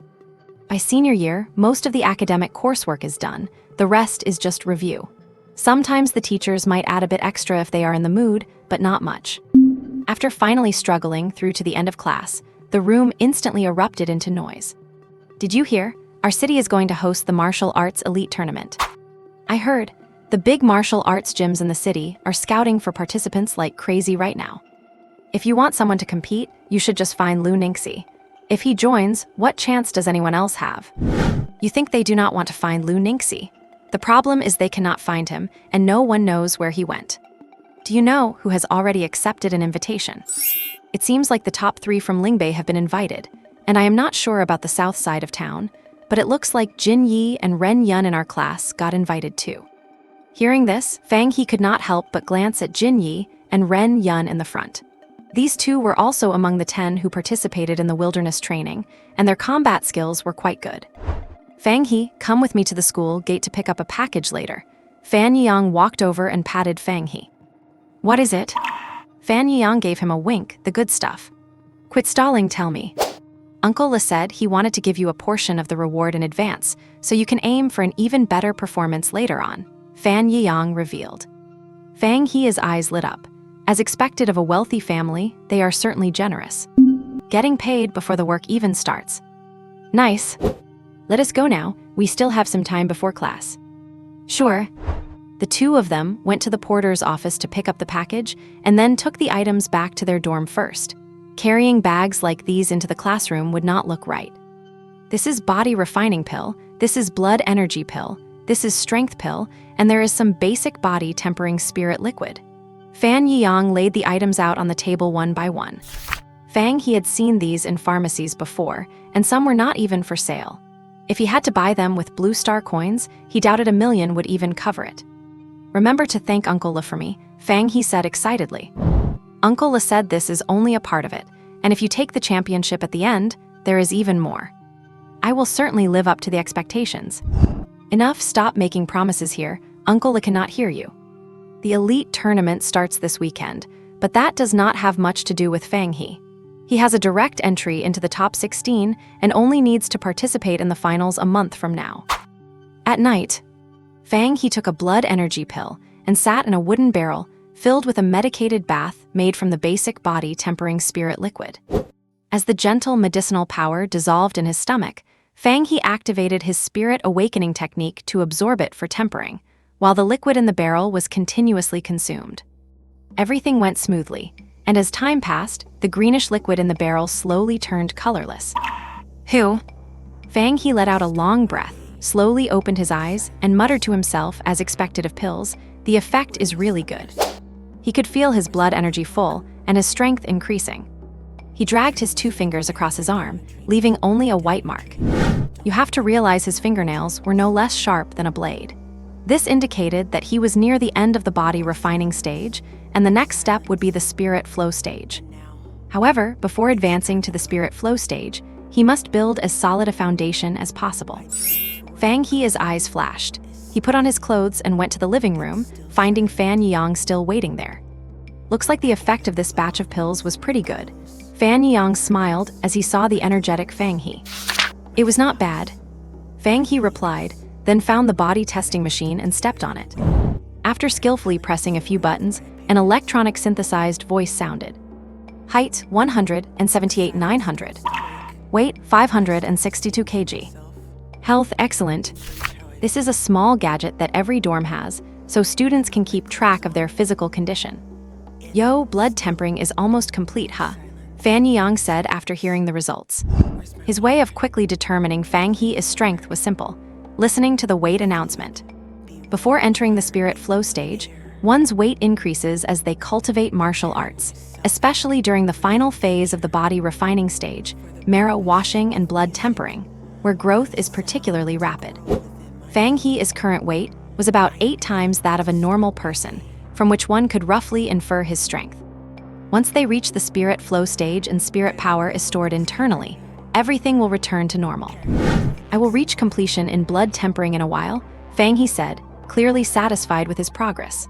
By senior year, most of the academic coursework is done. The rest is just review. Sometimes the teachers might add a bit extra if they are in the mood, but not much. After finally struggling through to the end of class, the room instantly erupted into noise. Did you hear? Our city is going to host the martial arts elite tournament. I heard. The big martial arts gyms in the city are scouting for participants like crazy right now. If you want someone to compete, you should just find Lu Ningxi. If he joins, what chance does anyone else have? You think they do not want to find Lu Ningxi. The problem is they cannot find him, and no one knows where he went. Do you know who has already accepted an invitation? It seems like the top 3 from Lingbei have been invited, and I am not sure about the south side of town, but it looks like Jin Yi and Ren Yun in our class got invited too. Hearing this, Fang He could not help but glance at Jin Yi and Ren Yun in the front. These two were also among the 10 who participated in the wilderness training, and their combat skills were quite good. Fang He, come with me to the school gate to pick up a package later. Fan Yiyang walked over and patted Fang He. What is it? Fan Yiyang gave him a wink, the good stuff. Quit stalling, tell me. Uncle Le said he wanted to give you a portion of the reward in advance, so you can aim for an even better performance later on, Fan Yiyang revealed. Fang He's eyes lit up. As expected of a wealthy family, they are certainly generous. Getting paid before the work even starts. Nice. Let us go now, we still have some time before class. Sure. The two of them went to the porter's office to pick up the package and then took the items back to their dorm first. Carrying bags like these into the classroom would not look right. This is body refining pill, this is blood energy pill, this is strength pill, and there is some basic body tempering spirit liquid. Fan Yiyang laid the items out on the table one by one. Fang He had seen these in pharmacies before, and some were not even for sale. If he had to buy them with Blue Star coins, he doubted $1 million would even cover it. Remember to thank Uncle Le for me, Fang He said excitedly. Uncle Le said this is only a part of it, and if you take the championship at the end, there is even more. I will certainly live up to the expectations. Enough, stop making promises here, Uncle Le cannot hear you. The elite tournament starts this weekend, but that does not have much to do with Fang He. He has a direct entry into the top 16 and only needs to participate in the finals a month from now. At night, Fang He took a blood energy pill and sat in a wooden barrel filled with a medicated bath made from the basic body tempering spirit liquid. As the gentle medicinal power dissolved in his stomach, Fang He activated his spirit awakening technique to absorb it for tempering, while the liquid in the barrel was continuously consumed. Everything went smoothly, and as time passed, the greenish liquid in the barrel slowly turned colorless. Who? Fang He let out a long breath, slowly opened his eyes, and muttered to himself, as expected of pills, the effect is really good. He could feel his blood energy full and his strength increasing. He dragged his 2 fingers across his arm, leaving only a white mark. You have to realize his fingernails were no less sharp than a blade. This indicated that he was near the end of the body refining stage, and the next step would be the spirit flow stage. However, before advancing to the spirit flow stage, he must build as solid a foundation as possible. Fang He's eyes flashed. He put on his clothes and went to the living room, finding Fan Yiyang still waiting there. Looks like the effect of this batch of pills was pretty good. Fan Yiyang smiled as he saw the energetic Fang He. It was not bad. Fang He replied, then found the body testing machine and stepped on it. After skillfully pressing a few buttons, an electronic synthesized voice sounded. Height 178-900. Weight 562 kg. Health excellent. This is a small gadget that every dorm has, so students can keep track of their physical condition. Yo, blood tempering is almost complete, huh? Fan Yiyang said after hearing the results. His way of quickly determining Fang He's strength was simple, listening to the weight announcement. Before entering the spirit flow stage, one's weight increases as they cultivate martial arts, especially during the final phase of the body refining stage, marrow washing and blood tempering, where growth is particularly rapid. Fang He's current weight was about 8 times that of a normal person, from which one could roughly infer his strength. Once they reach the spirit flow stage and spirit power is stored internally, everything will return to normal. I will reach completion in blood tempering in a while, Fang He said, clearly satisfied with his progress.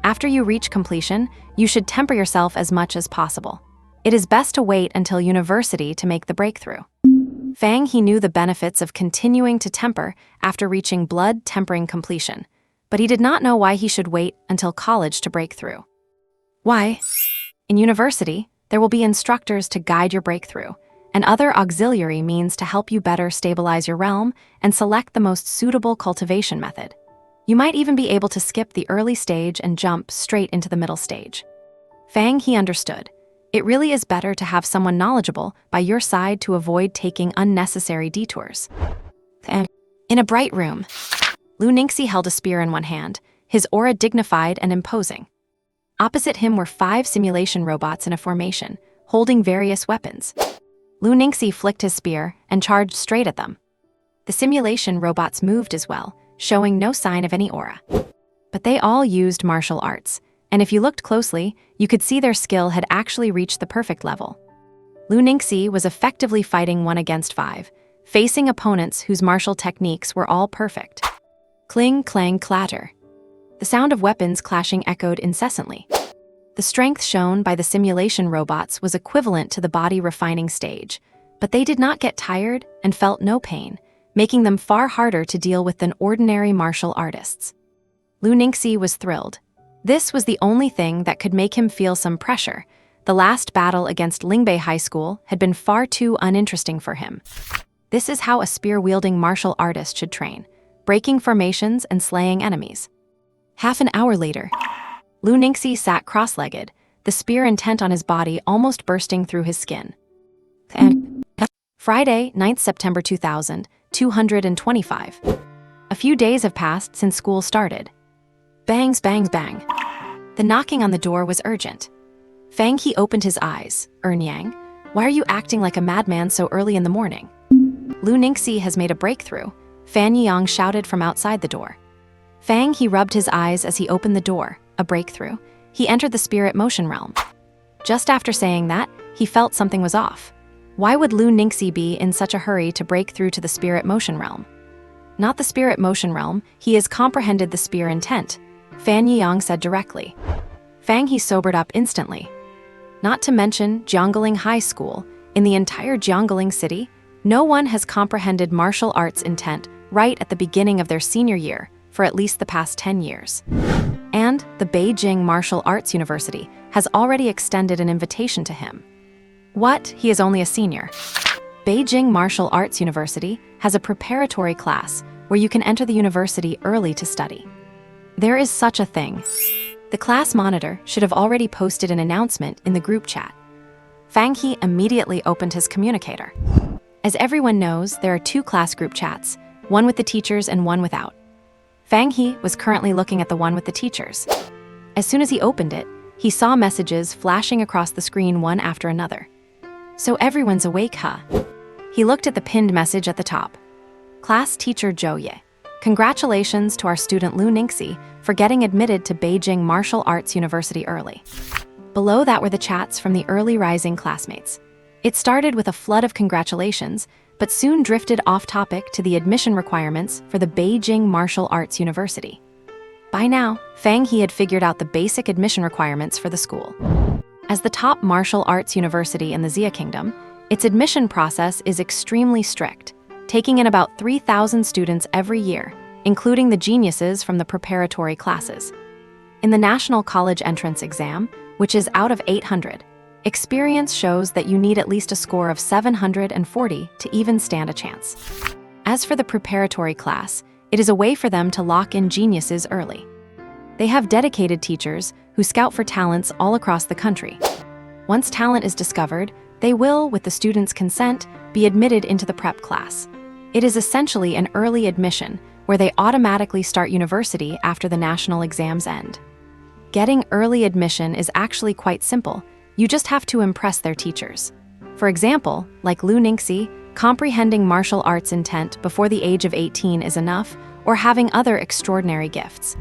After you reach completion, you should temper yourself as much as possible. It is best to wait until university to make the breakthrough. Fang He knew the benefits of continuing to temper after reaching blood tempering completion, but he did not know why he should wait until college to break through. Why? In university, there will be instructors to guide your breakthrough, and other auxiliary means to help you better stabilize your realm and select the most suitable cultivation method. You might even be able to skip the early stage and jump straight into the middle stage. Fang He understood. It really is better to have someone knowledgeable by your side to avoid taking unnecessary detours. In a bright room, Lu Ningxi held a spear in one hand, his aura dignified and imposing. Opposite him were 5 simulation robots in a formation, holding various weapons. Lu Ningxi flicked his spear and charged straight at them. The simulation robots moved as well, showing no sign of any aura. But they all used martial arts, and if you looked closely, you could see their skill had actually reached the perfect level. Lu Ningxi was effectively fighting 1 against 5, facing opponents whose martial techniques were all perfect. Cling, clang, clatter. The sound of weapons clashing echoed incessantly. The strength shown by the simulation robots was equivalent to the body refining stage, but they did not get tired and felt no pain, making them far harder to deal with than ordinary martial artists. Lu Ningxi was thrilled. This was the only thing that could make him feel some pressure. The last battle against Lingbei High School had been far too uninteresting for him. This is how a spear-wielding martial artist should train, breaking formations and slaying enemies. Half an hour later, Lu Ningxi sat cross-legged, the spear intent on his body almost bursting through his skin. Friday, 9th September 2225. A few days have passed since school started. Bangs, bangs, bang. The knocking on the door was urgent. Fang He opened his eyes. Yang, why are you acting like a madman so early in the morning? Lu Ningxi has made a breakthrough, Fan Yang shouted from outside the door. Fang He rubbed his eyes as he opened the door. A breakthrough. He entered the spirit motion realm. Just after saying that, he felt something was off. Why would Lu Ningxi be in such a hurry to break through to the spirit motion realm? Not the spirit motion realm, he has comprehended the spear intent, Fan Yang said directly. Fang He sobered up instantly. Not to mention Jiangling High School, in the entire Jiangling city, no one has comprehended martial arts intent right at the beginning of their senior year for at least the past 10 years. And the Beijing Martial Arts University has already extended an invitation to him. What? He is only a senior. Beijing Martial Arts University has a preparatory class where you can enter the university early to study. There is such a thing. The class monitor should have already posted an announcement in the group chat. Fang He immediately opened his communicator. As everyone knows, there are 2 class group chats, one with the teachers and one without. Fang He was currently looking at the one with the teachers. As soon as he opened it, he saw messages flashing across the screen one after another. So everyone's awake, huh? He looked at the pinned message at the top. Class teacher Zhou Ye. Congratulations to our student Lu Ningxi for getting admitted to Beijing Martial Arts University early. Below that were the chats from the early rising classmates. It started with a flood of congratulations, but soon drifted off topic to the admission requirements for the Beijing Martial Arts University. By now, Fang He had figured out the basic admission requirements for the school. As the top martial arts university in the Xia Kingdom, its admission process is extremely strict, taking in about 3,000 students every year, including the geniuses from the preparatory classes. In the National College Entrance Exam, which is out of 800, experience shows that you need at least a score of 740 to even stand a chance. As for the preparatory class, it is a way for them to lock in geniuses early. They have dedicated teachers who scout for talents all across the country. Once talent is discovered, they will, with the students' consent, be admitted into the prep class. It is essentially an early admission where they automatically start university after the national exams end. Getting early admission is actually quite simple. You just have to impress their teachers. For example, like Lu Ningxi, comprehending martial arts intent before the age of 18 is enough, or having other extraordinary gifts.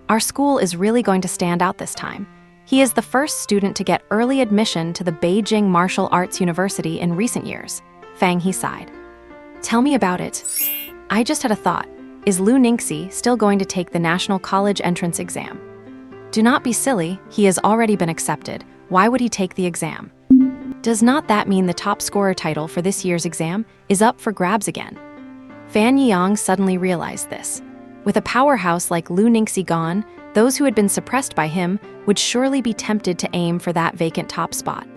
Our school is really going to stand out this time. He is the first student to get early admission to the Beijing Martial Arts University in recent years. Fang He sighed. Tell me about it. I just had a thought. Is Lu Ningxi still going to take the National College Entrance Exam? Do not be silly, he has already been accepted. Why would he take the exam? Does not that mean the top scorer title for this year's exam is up for grabs again? Fan Yang suddenly realized this. With a powerhouse like Lu Ningxi gone, those who had been suppressed by him would surely be tempted to aim for that vacant top spot.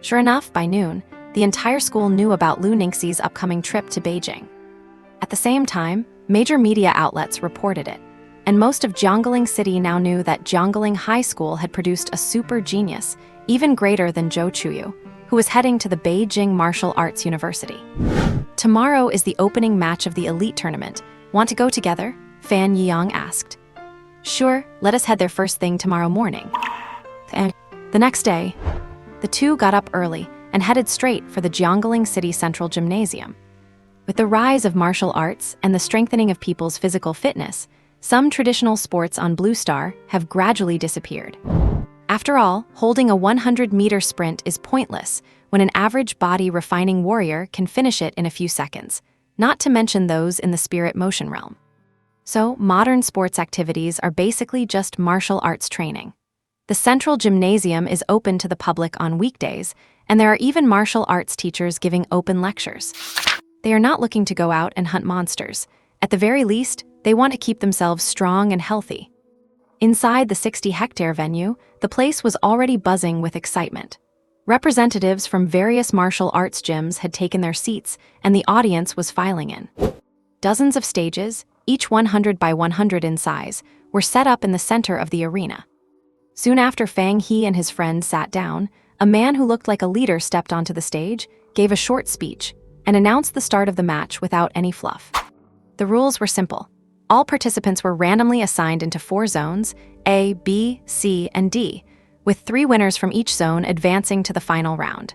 Sure enough, by noon, the entire school knew about Lu Ningxi's upcoming trip to Beijing. At the same time, major media outlets reported it, and most of Jiangling City now knew that Jiangling High School had produced a super genius, even greater than Zhou Chuyu, who was heading to the Beijing Martial Arts University. Tomorrow is the opening match of the elite tournament. Want to go together? Fan Yiyang asked. Sure, let us head there first thing tomorrow morning. And the next day, the two got up early and headed straight for the Jiangling City Central Gymnasium. With the rise of martial arts and the strengthening of people's physical fitness, some traditional sports on Blue Star have gradually disappeared. After all, holding a 100-meter sprint is pointless when an average body-refining warrior can finish it in a few seconds, not to mention those in the spirit motion realm. So, modern sports activities are basically just martial arts training. The Central Gymnasium is open to the public on weekdays, and there are even martial arts teachers giving open lectures. They are not looking to go out and hunt monsters. At the very least, they want to keep themselves strong and healthy. Inside the 60-hectare venue, the place was already buzzing with excitement. Representatives from various martial arts gyms had taken their seats, and the audience was filing in. Dozens of stages, each 100 by 100 in size, were set up in the center of the arena. Soon after Fang He and his friends sat down, a man who looked like a leader stepped onto the stage, gave a short speech, and announced the start of the match without any fluff. The rules were simple. All participants were randomly assigned into 4 zones, A, B, C, and D, with 3 winners from each zone advancing to the final round.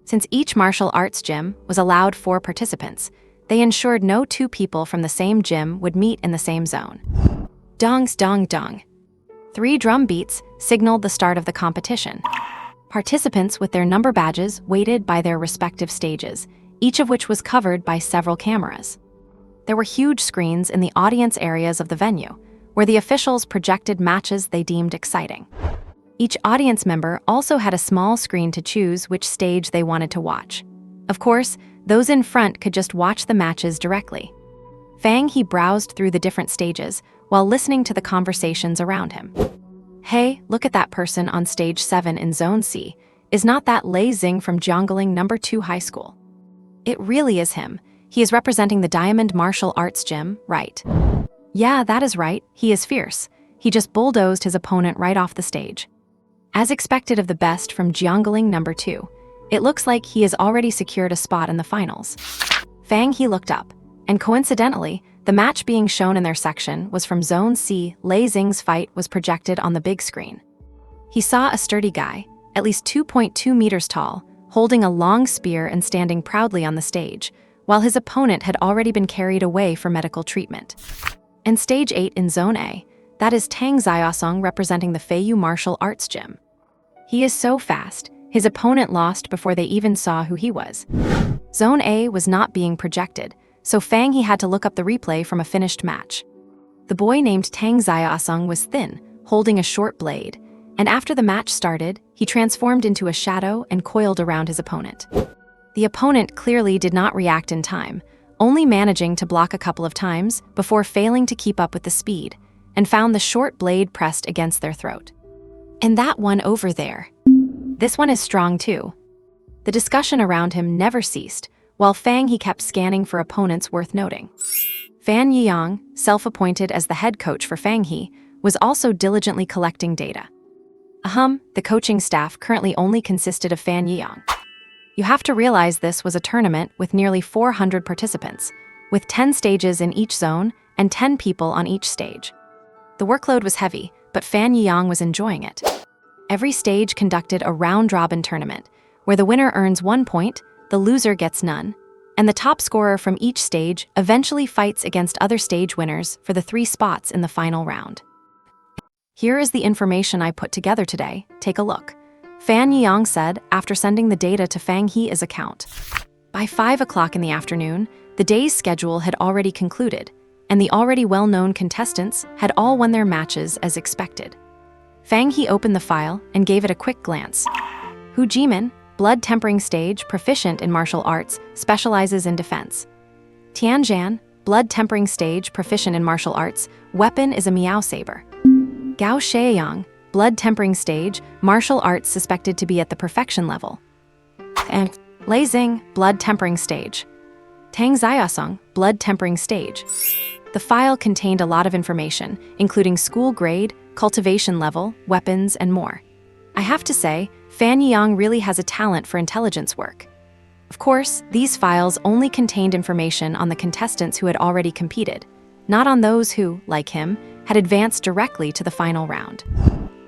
Since each martial arts gym was allowed 4 participants, they ensured no 2 people from the same gym would meet in the same zone. Dongs dong dong. 3 drum beats signaled the start of the competition. Participants with their number badges waited by their respective stages, each of which was covered by several cameras. There were huge screens in the audience areas of the venue, where the officials projected matches they deemed exciting. Each audience member also had a small screen to choose which stage they wanted to watch. Of course, those in front could just watch the matches directly. Fang He browsed through the different stages while listening to the conversations around him. Hey, look at that person on stage 7 in Zone C. Is not that Lei Xing from Jiangling No. 2 High School? It really is him. He is representing the Diamond Martial Arts Gym, right? Yeah, that is right. He is fierce. He just bulldozed his opponent right off the stage. As expected of the best from Jiangling No. 2, it looks like he has already secured a spot in the finals. Fang He looked up, and coincidentally, the match being shown in their section was from Zone C. Lei Xing's fight was projected on the big screen. He saw a sturdy guy, at least 2.2 meters tall, holding a long spear and standing proudly on the stage, while his opponent had already been carried away for medical treatment. And stage 8 in Zone A, that is Tang Xiaosong representing the Feiyu Martial Arts Gym. He is so fast, his opponent lost before they even saw who he was. Zone A was not being projected, so Fang He had to look up the replay from a finished match. The boy named Tang Xiaosong was thin, holding a short blade, and after the match started, he transformed into a shadow and coiled around his opponent. The opponent clearly did not react in time, only managing to block a couple of times before failing to keep up with the speed, and found the short blade pressed against their throat. And that one over there. This one is strong too. The discussion around him never ceased, while Fang He kept scanning for opponents worth noting. Fan Yiyang, self-appointed as the head coach for Fang He, was also diligently collecting data. The coaching staff currently only consisted of Fan Yiyang. You have to realize this was a tournament with nearly 400 participants, with 10 stages in each zone and 10 people on each stage. The workload was heavy, but Fan Yiyang was enjoying it. Every stage conducted a round-robin tournament, where the winner earns 1 point, the loser gets none, and the top scorer from each stage eventually fights against other stage winners for the 3 spots in the final round. Here is the information I put together today. Take a look. Fan Yiyang said after sending the data to Fang He's account. By 5 o'clock in the afternoon, the day's schedule had already concluded, and the already well-known contestants had all won their matches as expected. Fang He opened the file and gave it a quick glance. Hu Jimin, blood tempering stage, proficient in martial arts, specializes in defense. Tianzhan, blood tempering stage, proficient in martial arts, weapon is a Miao saber. Gao Shaoyang, blood tempering stage, martial arts suspected to be at the perfection level. And Lei Xing, blood tempering stage. Tang Xiaosong, blood tempering stage. The file contained a lot of information, including school grade, cultivation level, weapons, and more. I have to say, Fan Yiyang really has a talent for intelligence work. Of course, these files only contained information on the contestants who had already competed, not on those who, like him, had advanced directly to the final round.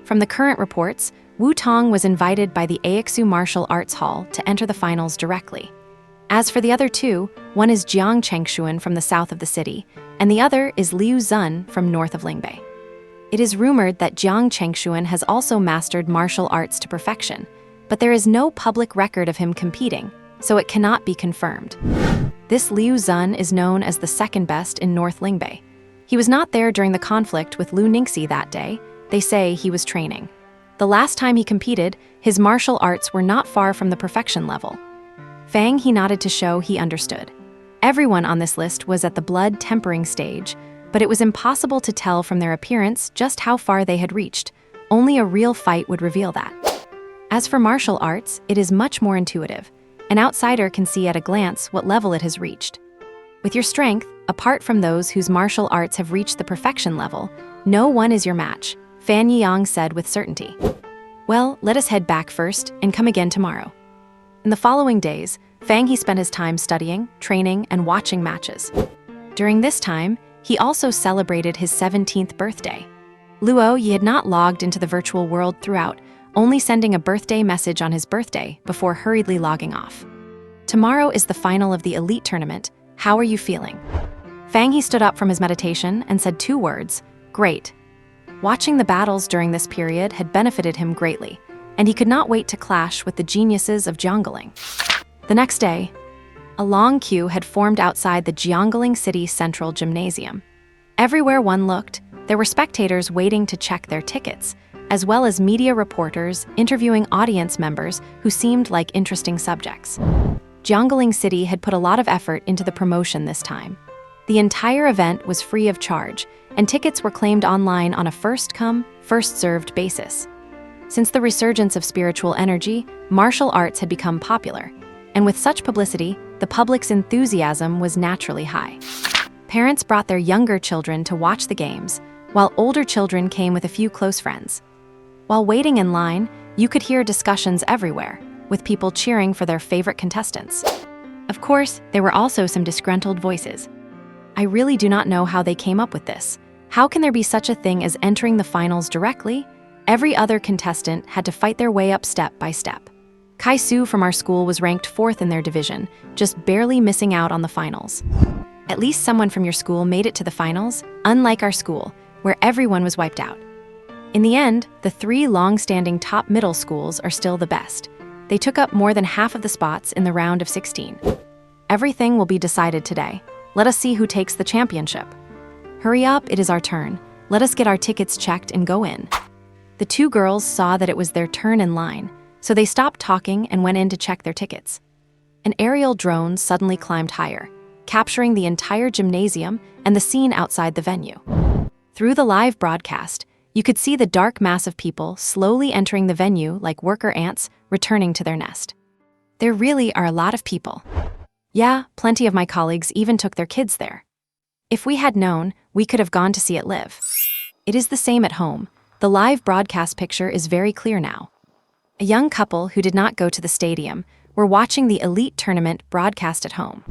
From the current reports, Wu Tong was invited by the AXU Martial Arts Hall to enter the finals directly. As for the other two, one is Jiang Chengshuan from the south of the city, and the other is Liu Zun from north of Lingbei. It is rumored that Jiang Chengshuan has also mastered martial arts to perfection, but there is no public record of him competing, so it cannot be confirmed. This Liu Zun is known as the second best in North Lingbei. He was not there during the conflict with Lu Ningxi that day. They say he was training. The last time he competed, his martial arts were not far from the perfection level. Fang He nodded to show he understood. Everyone on this list was at the blood tempering stage, but it was impossible to tell from their appearance just how far they had reached. Only a real fight would reveal that. As for martial arts, it is much more intuitive. An outsider can see at a glance what level it has reached. With your strength, apart from those whose martial arts have reached the perfection level, no one is your match, Fan Yang said with certainty. Well, let us head back first and come again tomorrow. In the following days, Fang He spent his time studying, training, and watching matches. During this time, he also celebrated his 17th birthday. Luo Yi had not logged into the virtual world throughout, only sending a birthday message on his birthday before hurriedly logging off. Tomorrow is the final of the elite tournament. How are you feeling? Fang He stood up from his meditation and said 2 words, great. Watching the battles during this period had benefited him greatly, and he could not wait to clash with the geniuses of Jiangling. The next day, a long queue had formed outside the Jiangling City Central Gymnasium. Everywhere one looked, there were spectators waiting to check their tickets, as well as media reporters interviewing audience members who seemed like interesting subjects. Jiangling City had put a lot of effort into the promotion this time. The entire event was free of charge, and tickets were claimed online on a first-come, first-served basis. Since the resurgence of spiritual energy, martial arts had become popular, and with such publicity, the public's enthusiasm was naturally high. Parents brought their younger children to watch the games, while older children came with a few close friends. While waiting in line, you could hear discussions everywhere, with people cheering for their favorite contestants. Of course, there were also some disgruntled voices. I really do not know how they came up with this. How can there be such a thing as entering the finals directly? Every other contestant had to fight their way up step by step. Kai Su from our school was ranked 4th in their division, just barely missing out on the finals. At least someone from your school made it to the finals, unlike our school, where everyone was wiped out. In the end, the 3 long-standing top middle schools are still the best. They took up more than half of the spots in the round of 16. Everything will be decided today. Let us see who takes the championship. Hurry up, it is our turn. Let us get our tickets checked and go in. The 2 girls saw that it was their turn in line, so they stopped talking and went in to check their tickets. An aerial drone suddenly climbed higher, capturing the entire gymnasium and the scene outside the venue. Through the live broadcast, you could see the dark mass of people slowly entering the venue like worker ants returning to their nest. There really are a lot of people. Yeah, plenty of my colleagues even took their kids there. If we had known, we could have gone to see it live. It is the same at home. The live broadcast picture is very clear now. A young couple who did not go to the stadium were watching the elite tournament broadcast at home.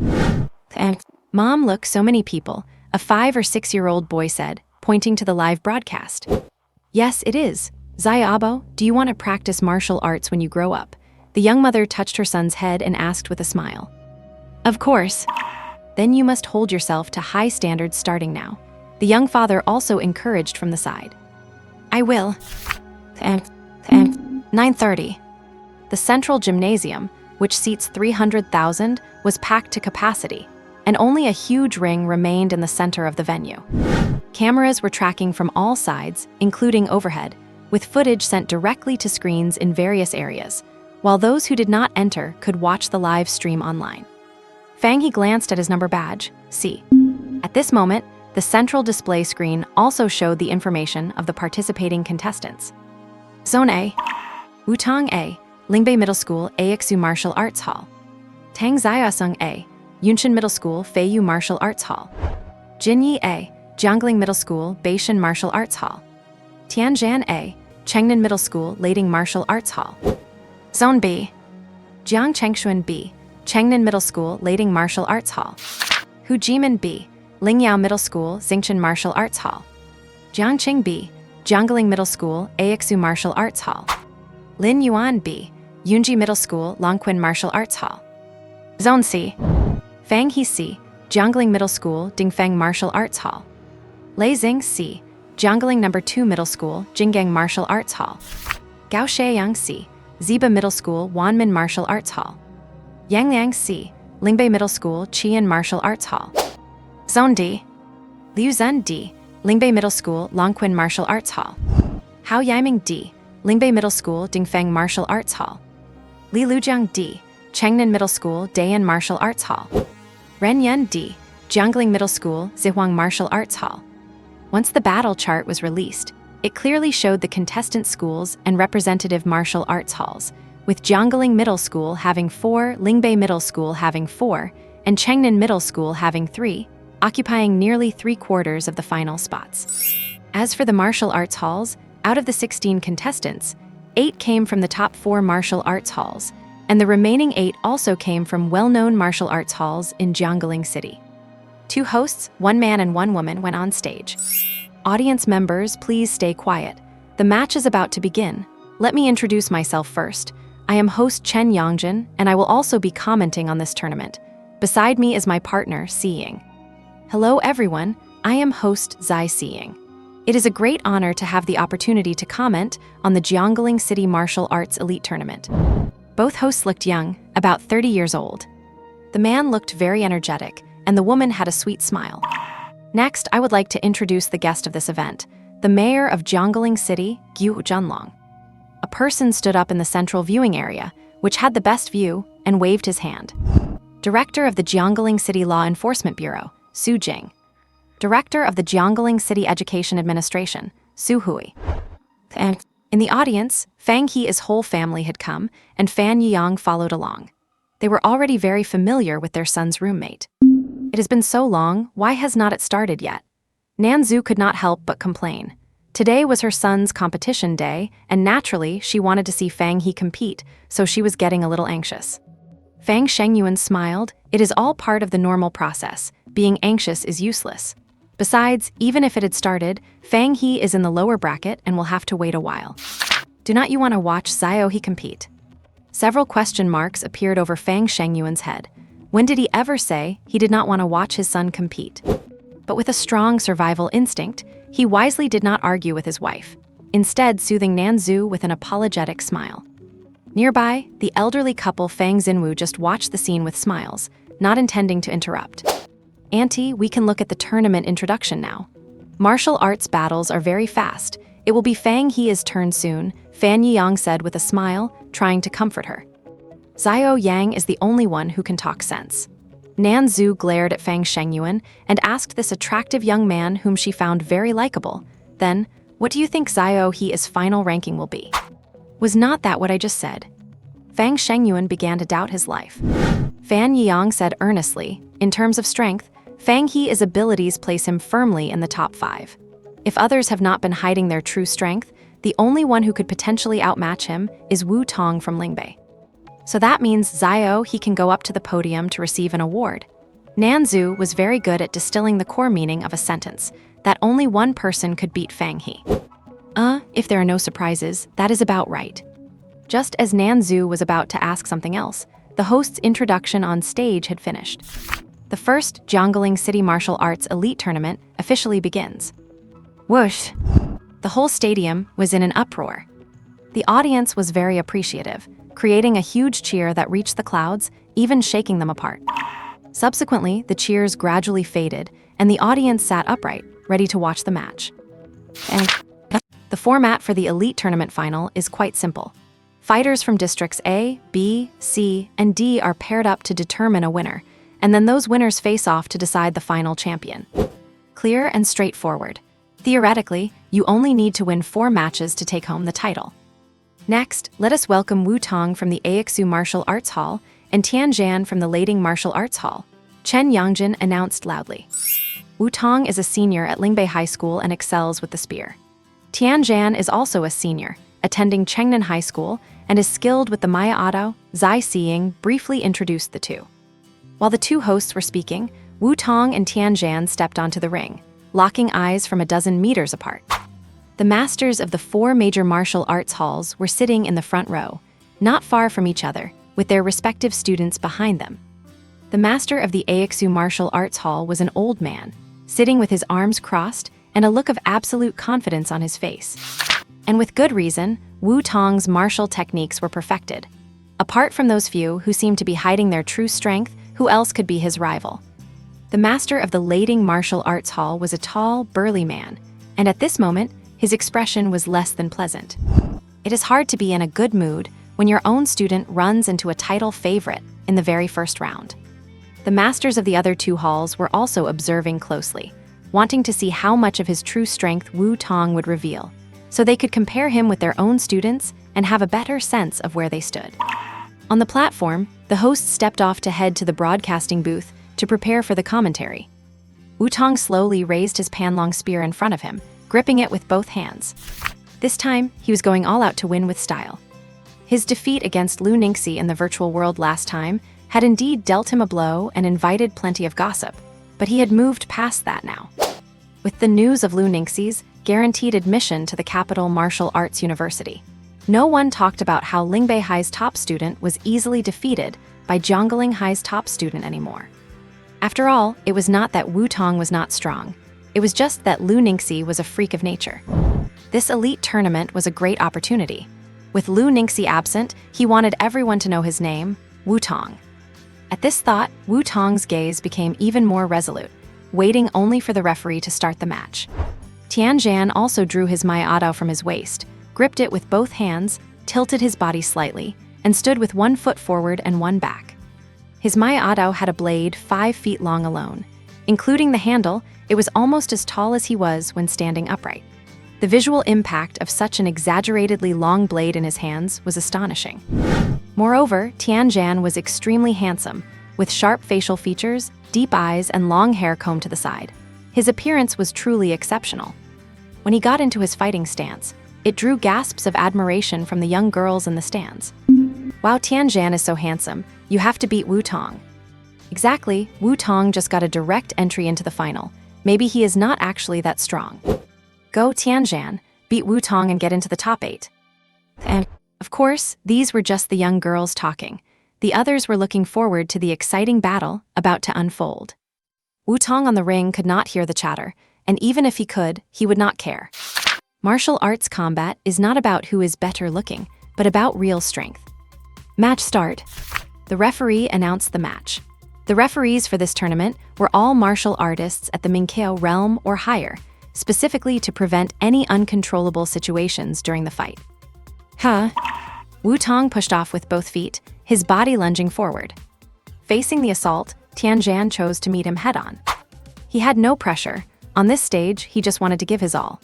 Mom, look, so many people, a 5 or 6-year-old boy said, pointing to the live broadcast. Yes, it is. Zayabo, do you want to practice martial arts when you grow up? The young mother touched her son's head and asked with a smile. Of course. Then you must hold yourself to high standards starting now. The young father also encouraged from the side. I will. 9:30. The central gymnasium, which seats 300,000, was packed to capacity, and only a huge ring remained in the center of the venue. Cameras were tracking from all sides, including overhead, with footage sent directly to screens in various areas, while those who did not enter could watch the live stream online. Fang He glanced at his number badge, C. At this moment, the central display screen also showed the information of the participating contestants. Zone A, Wutong A, Lingbei Middle School AXU Martial Arts Hall. Tang Xiaosung A, Yunshan Middle School Feiyu Martial Arts Hall. Jinyi A, Jiangling Middle School Beishan Martial Arts Hall. Tianjian A, Chengnan Middle School Lading Martial Arts Hall. Zone B, Jiang Chengshuan B, Chengnan Middle School, Lading Martial Arts Hall. Hujimin B, Lingyao Middle School, Xingchen Martial Arts Hall. Jiangqing B, Jiangling Middle School, Aixu Martial Arts Hall. Lin Yuan B, Yunji Middle School, Longquan Martial Arts Hall. Zone C, Fang He C, Jiangling Middle School, Dingfeng Martial Arts Hall. Leizing C, Jiangling No. 2 Middle School, Jinggang Martial Arts Hall. Gaosheyang C, Ziba Middle School, Wanmin Martial Arts Hall. Yangliang C, Lingbei Middle School, Qian Martial Arts Hall. Zone D, Liuzhen D, Lingbei Middle School, Longquan Martial Arts Hall. Hao Yiming D, Lingbei Middle School, Dingfeng Martial Arts Hall. Li Lujiang D, Chengnan Middle School, Dayan Martial Arts Hall. Ren Yan D, Jiangling Middle School, Zihuang Martial Arts Hall. Once the battle chart was released, it clearly showed the contestant schools and representative martial arts halls, with Jiangling Middle School having 4, Lingbei Middle School having 4, and Chengnan Middle School having 3, occupying nearly 3/4 of the final spots. As for the martial arts halls, out of the 16 contestants, 8 came from the top 4 martial arts halls, and the remaining 8 also came from well-known martial arts halls in Jiangling City. 2 hosts, 1 man and 1 woman, went on stage. Audience members, please stay quiet. The match is about to begin. Let me introduce myself first. I am host Chen Yangjin, and I will also be commenting on this tournament. Beside me is my partner, Siying. Hello everyone, I am host Zai Siying. It is a great honor to have the opportunity to comment on the Jiangling City Martial Arts Elite Tournament. Both hosts looked young, about 30 years old. The man looked very energetic, and the woman had a sweet smile. Next, I would like to introduce the guest of this event, the mayor of Jiangling City, Gu Zhenlong. A person stood up in the central viewing area, which had the best view, and waved his hand. Director of the Jiangling City Law Enforcement Bureau, Su Jing. Director of the Jiangling City Education Administration, Su Hui. And in the audience, Fang He's whole family had come, and Fan Yiyang followed along. They were already very familiar with their son's roommate. It has been so long, why has not it started yet? Nanzu could not help but complain. Today was her son's competition day, and naturally, she wanted to see Fang He compete, so she was getting a little anxious. Fang Shengyuan smiled. It is all part of the normal process. Being anxious is useless. Besides, even if it had started, Fang He is in the lower bracket and will have to wait a while. Do not you want to watch Xiao He compete? Several question marks appeared over Fang Shengyuan's head. When did he ever say he did not want to watch his son compete? But with a strong survival instinct, he wisely did not argue with his wife, instead soothing Nanzu with an apologetic smile. Nearby, the elderly couple Fang Xinwu just watched the scene with smiles, not intending to interrupt. Auntie, we can look at the tournament introduction now. Martial arts battles are very fast. It will be Fang He's turn soon, Fan Yiyang said with a smile, trying to comfort her. Xiao Yang is the only one who can talk sense. Nanzu glared at Fang Shengyuan and asked this attractive young man whom she found very likable. Then, what do you think Xiao He's final ranking will be? Was not that what I just said? Fang Shengyuan began to doubt his life. Fan Yiyang said earnestly, in terms of strength, Fang He's abilities place him firmly in the top 5. If others have not been hiding their true strength, the only one who could potentially outmatch him is Wu Tong from Lingbei. So that means Xiao He can go up to the podium to receive an award. Nanzu was very good at distilling the core meaning of a sentence, that only one person could beat Fang He. If there are no surprises, that is about right. Just as Nanzu was about to ask something else, the host's introduction on stage had finished. The first Jiangling City Martial Arts Elite Tournament officially begins. Whoosh! The whole stadium was in an uproar. The audience was very appreciative, creating a huge cheer that reached the clouds, even shaking them apart. Subsequently, the cheers gradually faded, and the audience sat upright, ready to watch the match. And the format for the Elite Tournament Final is quite simple. Fighters from districts A, B, C, and D are paired up to determine a winner, and then those winners face off to decide the final champion. Clear and straightforward. Theoretically, you only need to win 4 matches to take home the title. Next, let us welcome Wu Tong from the Aixu Martial Arts Hall and Tian Zhan from the Lading Martial Arts Hall. Chen Yangjin announced loudly. Wu Tong is a senior at Lingbei High School and excels with the spear. Tian Zhan is also a senior, attending Chengnan High School and is skilled with the Maya Auto, Zai Xiying briefly introduced the two. While the two hosts were speaking, Wu Tong and Tian Zhan stepped onto the ring, locking eyes from a dozen meters apart. The masters of the 4 major martial arts halls were sitting in the front row, not far from each other, with their respective students behind them. The master of the Aixu Martial Arts Hall was an old man, sitting with his arms crossed and a look of absolute confidence on his face. And with good reason, Wu Tong's martial techniques were perfected. Apart from those few who seemed to be hiding their true strength, who else could be his rival? The master of the Lading Martial Arts Hall was a tall, burly man, and at this moment, his expression was less than pleasant. It is hard to be in a good mood when your own student runs into a title favorite in the very first round. The masters of the other 2 halls were also observing closely, wanting to see how much of his true strength Wu Tong would reveal, so they could compare him with their own students and have a better sense of where they stood. On the platform, the host stepped off to head to the broadcasting booth to prepare for the commentary. Wu Tong slowly raised his panlong spear in front of him, gripping it with both hands. This time, he was going all out to win with style. His defeat against Lu Ningxi in the virtual world last time had indeed dealt him a blow and invited plenty of gossip, but he had moved past that now. With the news of Lu Ningxi's guaranteed admission to the Capital Martial Arts University, no one talked about how Lingbei High's top student was easily defeated by Jiangling High's top student anymore. After all, it was not that Wu Tong was not strong. It was just that Lu Ningxi was a freak of nature. This elite tournament was a great opportunity. With Lu Ningxi absent, he wanted everyone to know his name, Wu Tong. At this thought, Wu Tong's gaze became even more resolute, waiting only for the referee to start the match. Tian Zhan also drew his Maya Auto from his waist, gripped it with both hands, tilted his body slightly, and stood with 1 foot forward and 1 back. His Maya Auto had a blade 5 feet long alone. Including the handle, it was almost as tall as he was when standing upright. The visual impact of such an exaggeratedly long blade in his hands was astonishing. Moreover, Tian Zhan was extremely handsome, with sharp facial features, deep eyes, and long hair combed to the side. His appearance was truly exceptional. When he got into his fighting stance, it drew gasps of admiration from the young girls in the stands. Wow, Tian Zhan is so handsome, you have to beat Wu Tong. Exactly, Wu Tong just got a direct entry into the final. Maybe he is not actually that strong. Go Tian Zhan, beat Wu Tong and get into the top 8. And, of course, these were just the young girls talking. The others were looking forward to the exciting battle about to unfold. Wu Tong on the ring could not hear the chatter, and even if he could, he would not care. Martial arts combat is not about who is better looking, but about real strength. Match start. The referee announced the match. The referees for this tournament were all martial artists at the Minkeo realm or higher, specifically to prevent any uncontrollable situations during the fight. Wu Tong pushed off with both feet, his body lunging forward. Facing the assault, Tian Zhan chose to meet him head-on. He had no pressure. On this stage, he just wanted to give his all.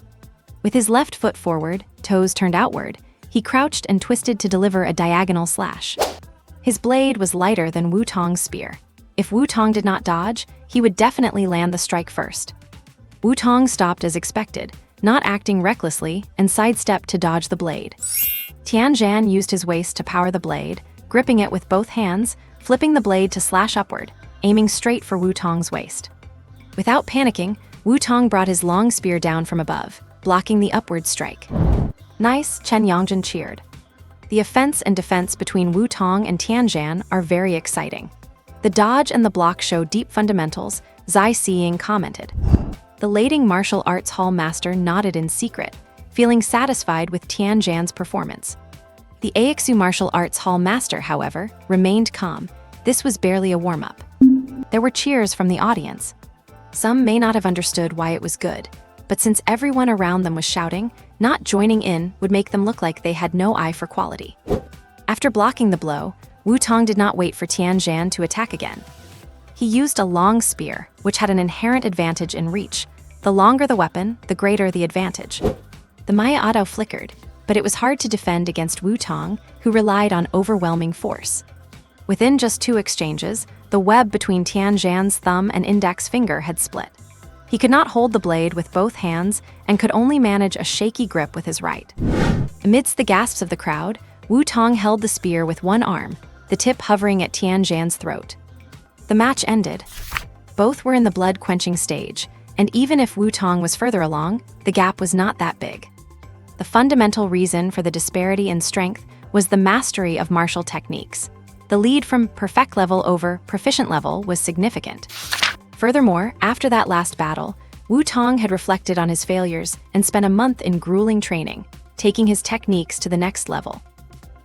With his left foot forward, toes turned outward, he crouched and twisted to deliver a diagonal slash. His blade was lighter than Wu Tong's spear. If Wu Tong did not dodge, he would definitely land the strike first. Wu Tong stopped as expected, not acting recklessly, and sidestepped to dodge the blade. Tian Zhan used his waist to power the blade, gripping it with both hands, flipping the blade to slash upward, aiming straight for Wu Tong's waist. Without panicking, Wu Tong brought his long spear down from above, blocking the upward strike. Nice, Chen Yongjin cheered. The offense and defense between Wu Tong and Tian Zhan are very exciting. The dodge and the block show deep fundamentals, Zai Xiying commented. The Lading Martial Arts Hall master nodded in secret, feeling satisfied with Tian Zhan's performance. The Aixu Martial Arts Hall master, however, remained calm. This was barely a warm-up. There were cheers from the audience. Some may not have understood why it was good, but since everyone around them was shouting, not joining in would make them look like they had no eye for quality. After blocking the blow, Wu Tong did not wait for Tian Zhan to attack again. He used a long spear, which had an inherent advantage in reach. The longer the weapon, the greater the advantage. The Maya Auto flickered, but it was hard to defend against Wu Tong, who relied on overwhelming force. Within just 2 exchanges, the web between Tian Zhan's thumb and index finger had split. He could not hold the blade with both hands and could only manage a shaky grip with his right. Amidst the gasps of the crowd, Wu Tong held the spear with one arm, the tip hovering at Tian Zhan's throat. The match ended. Both were in the blood-quenching stage, and even if Wu Tong was further along, the gap was not that big. The fundamental reason for the disparity in strength was the mastery of martial techniques. The lead from perfect level over proficient level was significant. Furthermore, after that last battle, Wu Tong had reflected on his failures and spent a month in grueling training, taking his techniques to the next level.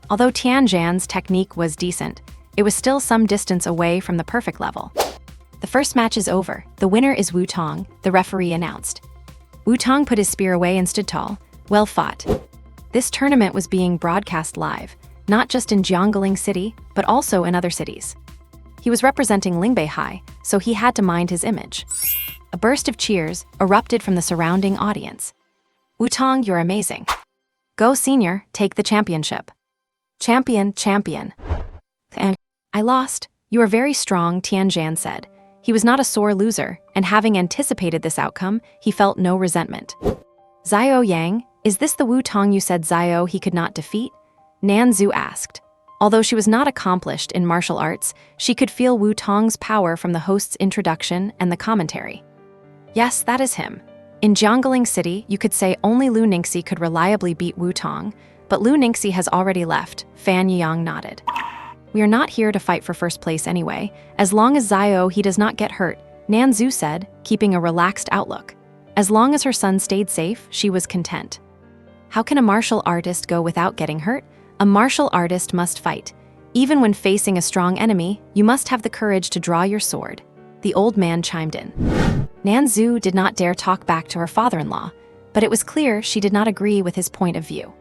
Although Tian Zhan's technique was decent, it was still some distance away from the perfect level. The first match is over. The winner is Wu Tong, the referee announced. Wu Tong put his spear away and stood tall. Well fought. This tournament was being broadcast live, not just in Jiangling City, but also in other cities. He was representing Lingbei High, so he had to mind his image. A burst of cheers erupted from the surrounding audience. Wu Tong, you're amazing. Go senior, take the championship. Champion. And I lost. You are very strong, Tian Zhan said. He was not a sore loser, and having anticipated this outcome, he felt no resentment. Xiao Yang, is this the Wu Tong you said Xiao he could not defeat? Nan Zhu asked. Although she was not accomplished in martial arts, she could feel Wu Tong's power from the host's introduction and the commentary. Yes, that is him. In Jiangling City, you could say only Lu Ningxi could reliably beat Wu Tong, but Lu Ningxi has already left, Fan Yang nodded. We are not here to fight for first place anyway, as long as Xiao he does not get hurt, Nan Zhu said, keeping a relaxed outlook. As long as her son stayed safe, she was content. How can a martial artist go without getting hurt? A martial artist must fight. Even when facing a strong enemy, you must have the courage to draw your sword. The old man chimed in. Nan Zhu did not dare talk back to her father-in-law, but it was clear she did not agree with his point of view.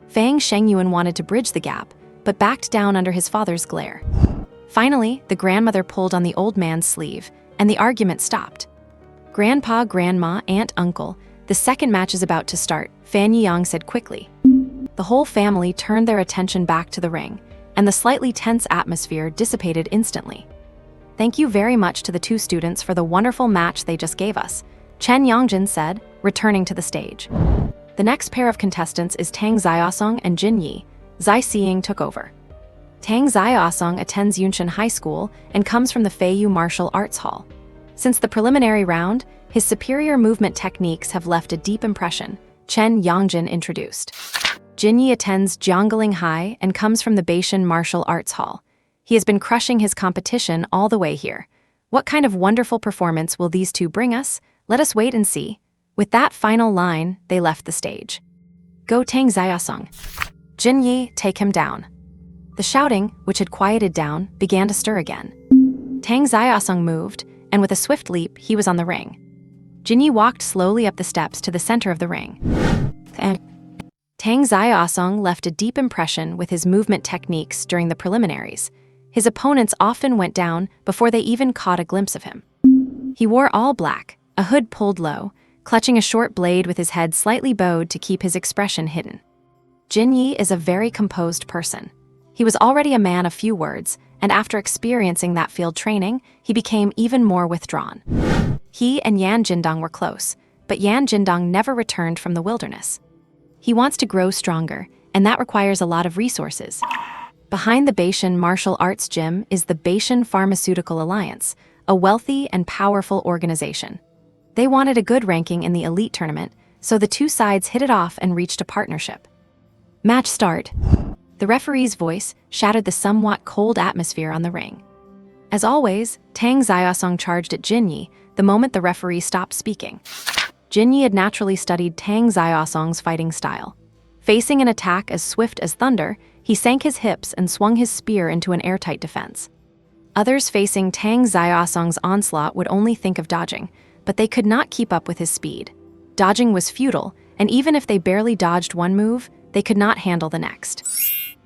Fang Shengyuan wanted to bridge the gap, but backed down under his father's glare. Finally, the grandmother pulled on the old man's sleeve, and the argument stopped. Grandpa, grandma, aunt, uncle, the second match is about to start, Fan Yang said quickly. The whole family turned their attention back to the ring, and the slightly tense atmosphere dissipated instantly. Thank you very much to the two students for the wonderful match they just gave us, Chen Yangjin said, returning to the stage. The next pair of contestants is Tang Xiaosong and Jin Yi. Zai Xiying took over. Tang Xiaosong attends Yunshan High School and comes from the Feiyu Martial Arts Hall. Since the preliminary round, his superior movement techniques have left a deep impression, Chen Yangjin introduced. Jin Yi attends Jiangling High and comes from the Beishan Martial Arts Hall. He has been crushing his competition all the way here. What kind of wonderful performance will these two bring us? Let us wait and see. With that final line, they left the stage. Go Tang Xiaosong. Jin Yi, take him down. The shouting, which had quieted down, began to stir again. Tang Xiaosong moved, and with a swift leap, he was on the ring. Jin Yi walked slowly up the steps to the center of the ring. Tang Xiaosong left a deep impression with his movement techniques during the preliminaries. His opponents often went down before they even caught a glimpse of him. He wore all black, a hood pulled low, clutching a short blade with his head slightly bowed to keep his expression hidden. Jin Yi is a very composed person. He was already a man of few words, and after experiencing that field training, he became even more withdrawn. He and Yan Jindong were close, but Yan Jindong never returned from the wilderness. He wants to grow stronger, and that requires a lot of resources. Behind the Beishan Martial Arts Gym is the Beishan Pharmaceutical Alliance, a wealthy and powerful organization. They wanted a good ranking in the elite tournament, so the two sides hit it off and reached a partnership. Match start. The referee's voice shattered the somewhat cold atmosphere on the ring. As always, Tang Xiaosong charged at Jin Yi the moment the referee stopped speaking. Jin Yi had naturally studied Tang Xiaosong's fighting style. Facing an attack as swift as thunder, he sank his hips and swung his spear into an airtight defense. Others facing Tang Xiaosong's onslaught would only think of dodging, but they could not keep up with his speed. Dodging was futile, and even if they barely dodged one move, they could not handle the next.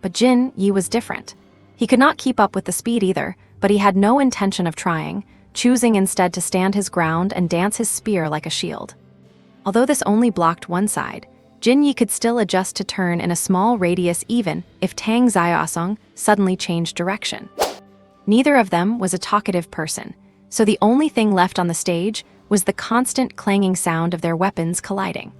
But Jin Yi was different. He could not keep up with the speed either, but he had no intention of trying, choosing instead to stand his ground and dance his spear like a shield. Although this only blocked one side, Jin Yi could still adjust to turn in a small radius even if Tang Xiaosong suddenly changed direction. Neither of them was a talkative person, so the only thing left on the stage was the constant clanging sound of their weapons colliding.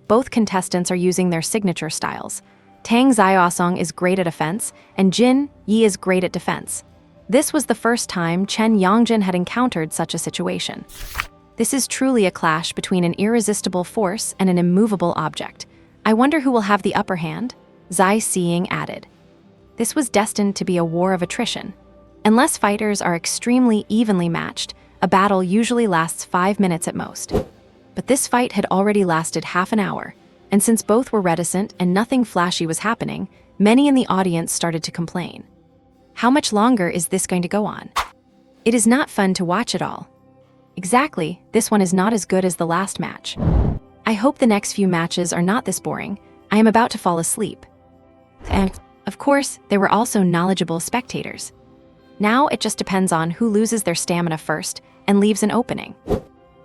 Both contestants are using their signature styles. Tang Xiaosong is great at offense, and Jin Yi is great at defense. This was the first time Chen Yongjin had encountered such a situation. This is truly a clash between an irresistible force and an immovable object. I wonder who will have the upper hand? Zai Xiying added. This was destined to be a war of attrition. Unless fighters are extremely evenly matched, a battle usually lasts 5 minutes at most. But this fight had already lasted half an hour, and since both were reticent and nothing flashy was happening, many in the audience started to complain. How much longer is this going to go on? It is not fun to watch at all. Exactly, this one is not as good as the last match. I hope the next few matches are not this boring. I am about to fall asleep. And, of course, there were also knowledgeable spectators. Now it just depends on who loses their stamina first and leaves an opening.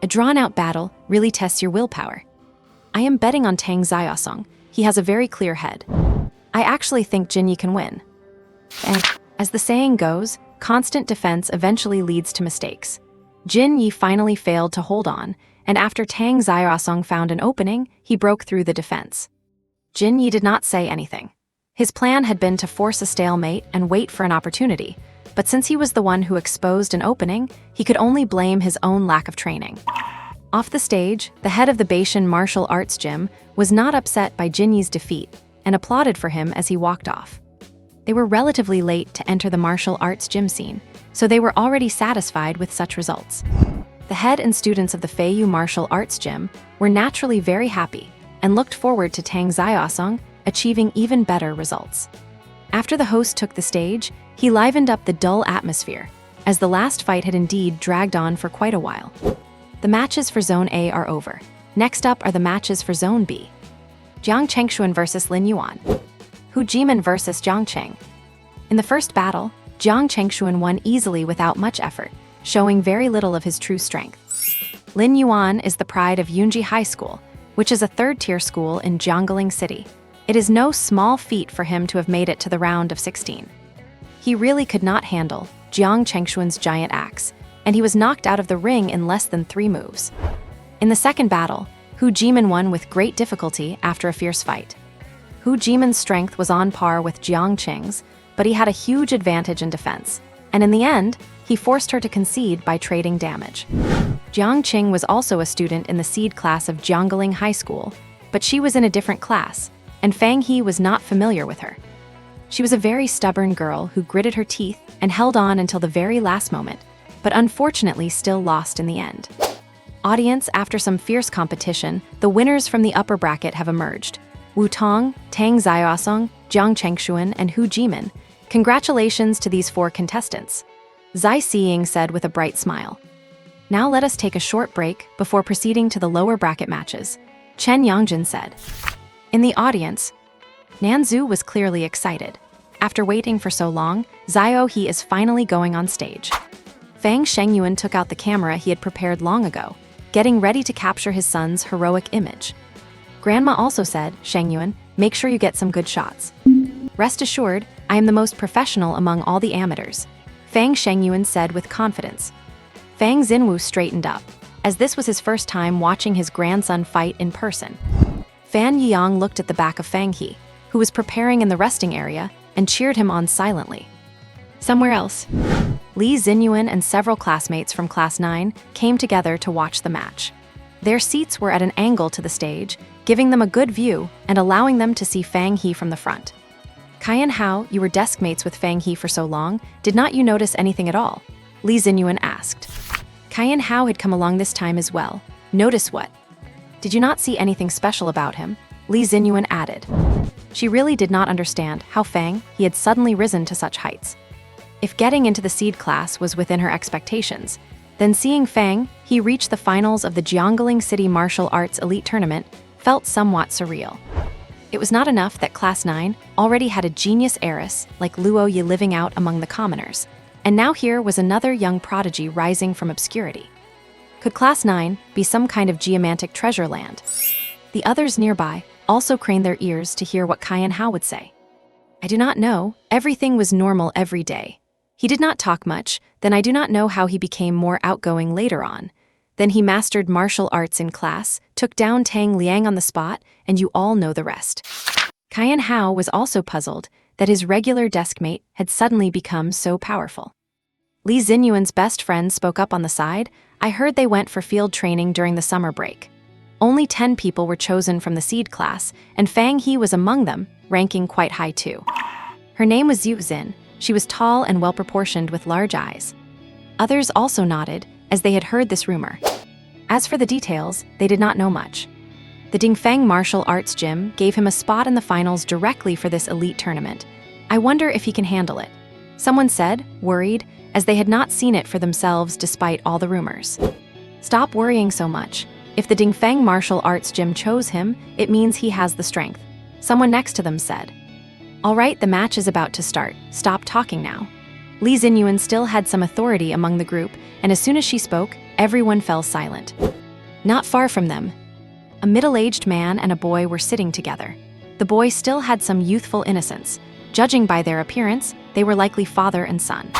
A drawn-out battle really tests your willpower. I am betting on Tang Xiaosong. He has a very clear head. I actually think Jin Yi can win. And, as the saying goes, constant defense eventually leads to mistakes. Jin Yi finally failed to hold on, and after Tang Xiaosong found an opening, he broke through the defense. Jin Yi did not say anything. His plan had been to force a stalemate and wait for an opportunity, but since he was the one who exposed an opening, he could only blame his own lack of training. Off the stage, the head of the Beishan martial arts gym was not upset by Jin Yi's defeat and applauded for him as he walked off. They were relatively late to enter the martial arts gym scene, so they were already satisfied with such results. The head and students of the Feiyu martial arts gym were naturally very happy and looked forward to Tang Xiaosong achieving even better results. After the host took the stage, he livened up the dull atmosphere, as the last fight had indeed dragged on for quite a while. The matches for Zone A are over. Next up are the matches for Zone B. Jiang Chengshuan versus Lin Yuan. Hu Jimin versus Jiang Cheng. In the first battle, Jiang Chengshuan won easily without much effort, showing very little of his true strength. Lin Yuan is the pride of Yunji High School, which is a third-tier school in Jiangling City. It is no small feat for him to have made it to the round of 16. He really could not handle Jiang Chengshuan's giant axe, and he was knocked out of the ring in less than 3 moves. In the second battle, Hu Jimin won with great difficulty after a fierce fight. Hu Jimin's strength was on par with Jiang Cheng's, but he had a huge advantage in defense, and in the end, he forced her to concede by trading damage. Jiang Cheng was also a student in the seed class of Jiangling High School, but she was in a different class, and Fang He was not familiar with her. She was a very stubborn girl who gritted her teeth and held on until the very last moment, but unfortunately still lost in the end. Audience, after some fierce competition, the winners from the upper bracket have emerged. Wu Tong, Tang Xiaosong, Jiang Chengshuan, and Hu Jimin. Congratulations to these 4 contestants. Zai Xiying said with a bright smile. Now let us take a short break before proceeding to the lower bracket matches, Chen Yongjin said. In the audience, Nanzu was clearly excited. After waiting for so long, Zio He is finally going on stage. Fang Shengyuan took out the camera he had prepared long ago, getting ready to capture his son's heroic image. Grandma also said, Shengyuan, make sure you get some good shots. Rest assured, I am the most professional among all the amateurs, Fang Shengyuan said with confidence. Fang Xinwu straightened up, as this was his first time watching his grandson fight in person. Fan Yiyang looked at the back of Fang He, who was preparing in the resting area, and cheered him on silently. Somewhere else, Li Xinyuan and several classmates from Class 9 came together to watch the match. Their seats were at an angle to the stage, giving them a good view and allowing them to see Fang He from the front. Kaiyan Hao, you were desk mates with Fang He for so long, did not you notice anything at all? Li Xinyuan asked. Kaiyan Hao had come along this time as well. Notice what? Did you not see anything special about him? Li Xinyuan added. She really did not understand how Fang He had suddenly risen to such heights. If getting into the seed class was within her expectations, then seeing Fang He reach the finals of the Jiangling City Martial Arts Elite Tournament felt somewhat surreal. It was not enough that Class 9 already had a genius heiress like Luo Yi living out among the commoners, and now here was another young prodigy rising from obscurity. Could Class 9 be some kind of geomantic treasure land? The others nearby also craned their ears to hear what Kaiyan Hao would say. I do not know, everything was normal every day. He did not talk much, then I do not know how he became more outgoing later on. Then he mastered martial arts in class, took down Tang Liang on the spot, and you all know the rest. Qian Hao was also puzzled that his regular deskmate had suddenly become so powerful. Li Xinyuan's best friend spoke up on the side. I heard they went for field training during the summer break. Only 10 people were chosen from the seed class, and Fang He was among them, ranking quite high too. Her name was Zhu Xin. She was tall and well-proportioned with large eyes. Others also nodded, as they had heard this rumor. As for the details, they did not know much. The Dingfeng Martial Arts Gym gave him a spot in the finals directly for this elite tournament. I wonder if he can handle it. Someone said, worried, as they had not seen it for themselves despite all the rumors. Stop worrying so much. If the Dingfeng Martial Arts Gym chose him, it means he has the strength. Someone next to them said. All right, the match is about to start. Stop talking now. Li Xinyuan still had some authority among the group, and as soon as she spoke, everyone fell silent. Not far from them, a middle-aged man and a boy were sitting together. The boy still had some youthful innocence. Judging by their appearance, they were likely father and son.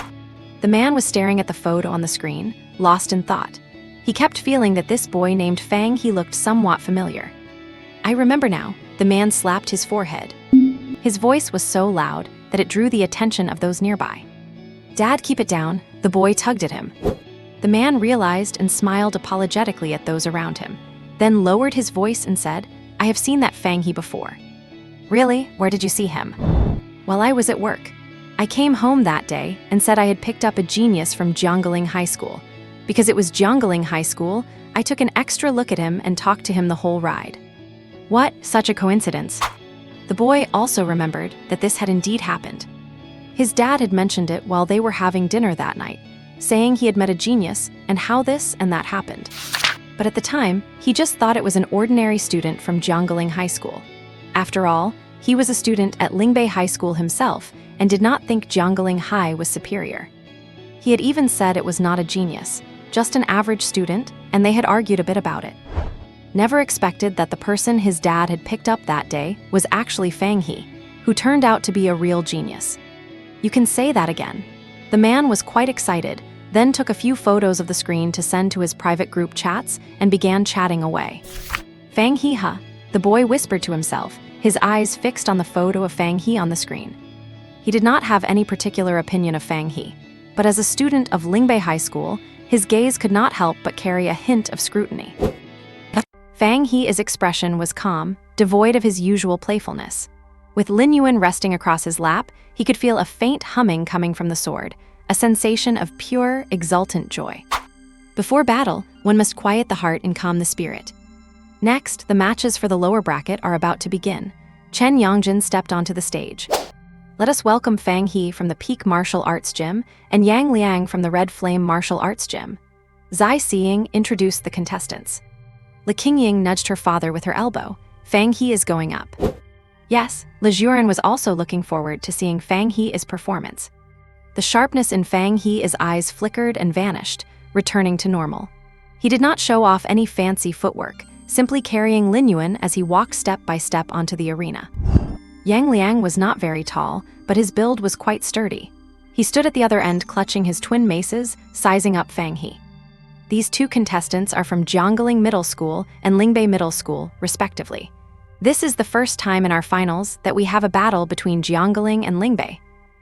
The man was staring at the photo on the screen, lost in thought. He kept feeling that this boy named Fang He looked somewhat familiar. I remember now, the man slapped his forehead. His voice was so loud that it drew the attention of those nearby. Dad, keep it down, the boy tugged at him. The man realized and smiled apologetically at those around him, then lowered his voice and said, I have seen that Fang He before. Really? Where did you see him? While I was at work. I came home that day and said I had picked up a genius from Jiangling High School. Because it was Jiangling High School, I took an extra look at him and talked to him the whole ride. What? Such a coincidence. The boy also remembered that this had indeed happened. His dad had mentioned it while they were having dinner that night, saying he had met a genius and how this and that happened. But at the time, he just thought it was an ordinary student from Jiangling High School. After all, he was a student at Lingbei High School himself and did not think Jiangling High was superior. He had even said it was not a genius, just an average student, and they had argued a bit about it. Never expected that the person his dad had picked up that day was actually Fang He, who turned out to be a real genius. You can say that again. The man was quite excited, then took a few photos of the screen to send to his private group chats and began chatting away. Fang He, huh? The boy whispered to himself, his eyes fixed on the photo of Fang He on the screen. He did not have any particular opinion of Fang He, but as a student of Lingbei High School, his gaze could not help but carry a hint of scrutiny. Fang He's expression was calm, devoid of his usual playfulness. With Lin Yuan resting across his lap, he could feel a faint humming coming from the sword, a sensation of pure, exultant joy. Before battle, one must quiet the heart and calm the spirit. Next, the matches for the lower bracket are about to begin. Chen Yongjin stepped onto the stage. Let us welcome Fang He from the Peak Martial Arts Gym and Yang Liang from the Red Flame Martial Arts Gym. Zai Xiying introduced the contestants. Le Qingying nudged her father with her elbow. Fang He is going up. Yes, Le Juren was also looking forward to seeing Fang He's performance. The sharpness in Fang He's eyes flickered and vanished, returning to normal. He did not show off any fancy footwork, simply carrying Lin Yuan as he walked step by step onto the arena. Yang Liang was not very tall, but his build was quite sturdy. He stood at the other end clutching his twin maces, sizing up Fang He. These two contestants are from Jiangling Middle School and Lingbei Middle School, respectively. This is the first time in our finals that we have a battle between Jiangling and Lingbei.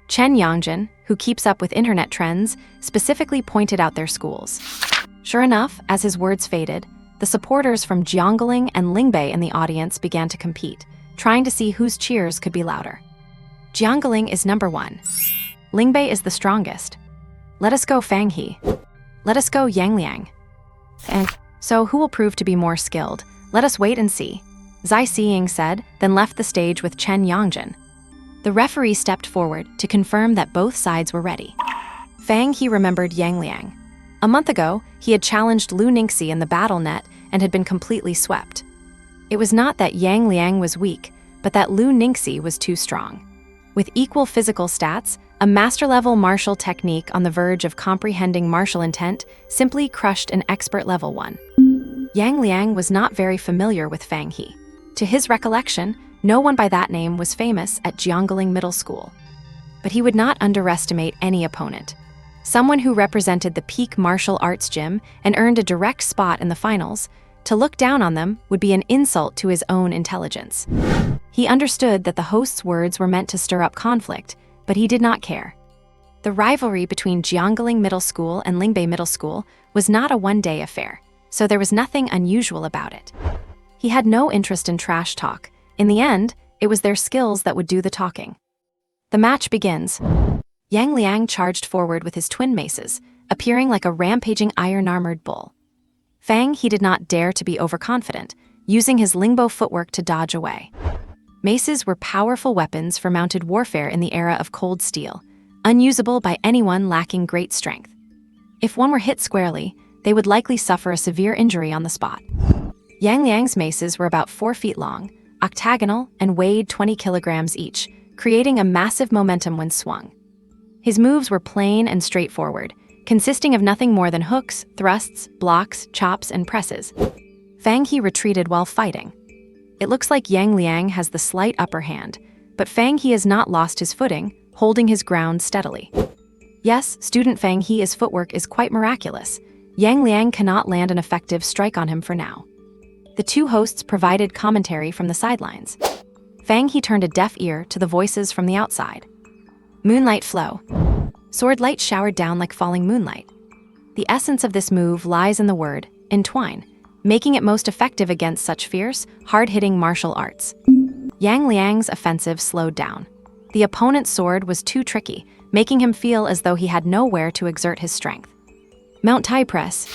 Chen Yongjin, who keeps up with internet trends, specifically pointed out their schools. Sure enough, as his words faded, the supporters from Jiangling and Lingbei in the audience began to compete, trying to see whose cheers could be louder. Jiangling is number 1. Lingbei is the strongest. Let us go Fang He. Let us go Yang Liang. And so who will prove to be more skilled? Let us wait and see. Zai Xiying said, then left the stage with Chen Yongjin. The referee stepped forward to confirm that both sides were ready. Fang He remembered Yang Liang. A month ago, he had challenged Lu Ningxi in the battle net and had been completely swept. It was not that Yang Liang was weak, but that Lu Ningxi was too strong. With equal physical stats, a master-level martial technique on the verge of comprehending martial intent simply crushed an expert level 1. Yang Liang was not very familiar with Fang He. To his recollection, no one by that name was famous at Jiangling Middle School. But he would not underestimate any opponent. someone who represented the peak martial arts gym and earned a direct spot in the finals. To look down on them would be an insult to his own intelligence. He understood that the host's words were meant to stir up conflict, but he did not care. The rivalry between Jiangling Middle School and Lingbei Middle School was not a one-day affair, so there was nothing unusual about it. He had no interest in trash talk. In the end, it was their skills that would do the talking. The match begins. Yang Liang charged forward with his twin maces, appearing like a rampaging iron-armored bull. Fang He did not dare to be overconfident, using his lingbo footwork to dodge away. Maces were powerful weapons for mounted warfare in the era of cold steel, unusable by anyone lacking great strength. If one were hit squarely, they would likely suffer a severe injury on the spot. Yang Liang's maces were about 4 feet long, octagonal, and weighed 20 kilograms each, creating a massive momentum when swung. His moves were plain and straightforward, consisting of nothing more than hooks, thrusts, blocks, chops, and presses. Fang He retreated while fighting. It looks like Yang Liang has the slight upper hand, but Fang He has not lost his footing, holding his ground steadily. Yes, student Fang He's footwork is quite miraculous. Yang Liang cannot land an effective strike on him for now. The two hosts provided commentary from the sidelines. Fang He turned a deaf ear to the voices from the outside. Moonlight flow. Sword light showered down like falling moonlight. The essence of this move lies in the word, entwine, making it most effective against such fierce, hard-hitting martial arts. Yang Liang's offensive slowed down. The opponent's sword was too tricky, making him feel as though he had nowhere to exert his strength. Mount Thai press.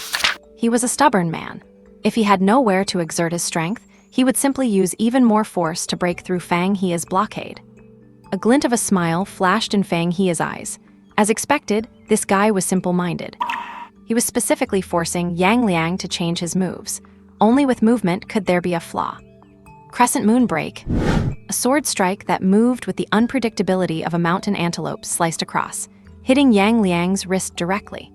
He was a stubborn man. If he had nowhere to exert his strength, he would simply use even more force to break through Fang He's blockade. A glint of a smile flashed in Fang He's eyes. As expected, this guy was simple-minded. He was specifically forcing Yang Liang to change his moves. Only with movement could there be a flaw. Crescent moon break. A sword strike that moved with the unpredictability of a mountain antelope sliced across, hitting Yang Liang's wrist directly.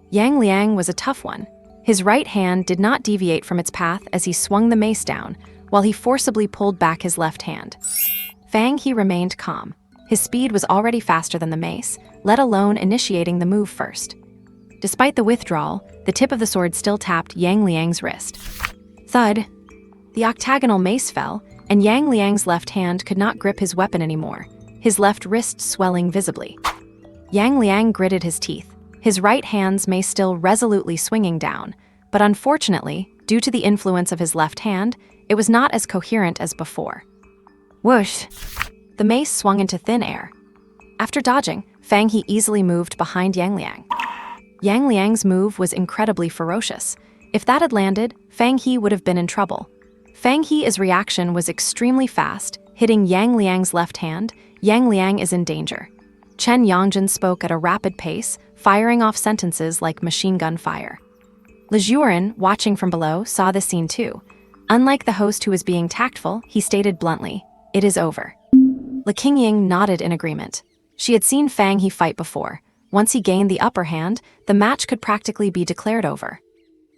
Yang Liang was a tough one. His right hand did not deviate from its path as he swung the mace down, while he forcibly pulled back his left hand. Fang He remained calm. His speed was already faster than the mace, let alone initiating the move first. Despite the withdrawal, the tip of the sword still tapped Yang Liang's wrist. Thud! The octagonal mace fell, and Yang Liang's left hand could not grip his weapon anymore, his left wrist swelling visibly. Yang Liang gritted his teeth, his right hand's mace still resolutely swinging down, but unfortunately, due to the influence of his left hand, it was not as coherent as before. Whoosh! The mace swung into thin air. After dodging, Fang He easily moved behind Yang Liang. Yang Liang's move was incredibly ferocious. If that had landed, Fang He would have been in trouble. Fang He's reaction was extremely fast, hitting Yang Liang's left hand. Yang Liang is in danger. Chen Yongjin spoke at a rapid pace, firing off sentences like machine gun fire. Le Jurin, watching from below, saw this scene too. Unlike the host who was being tactful, he stated bluntly, "It is over." Le Qingying nodded in agreement. She had seen Fang He fight before. Once he gained the upper hand, the match could practically be declared over.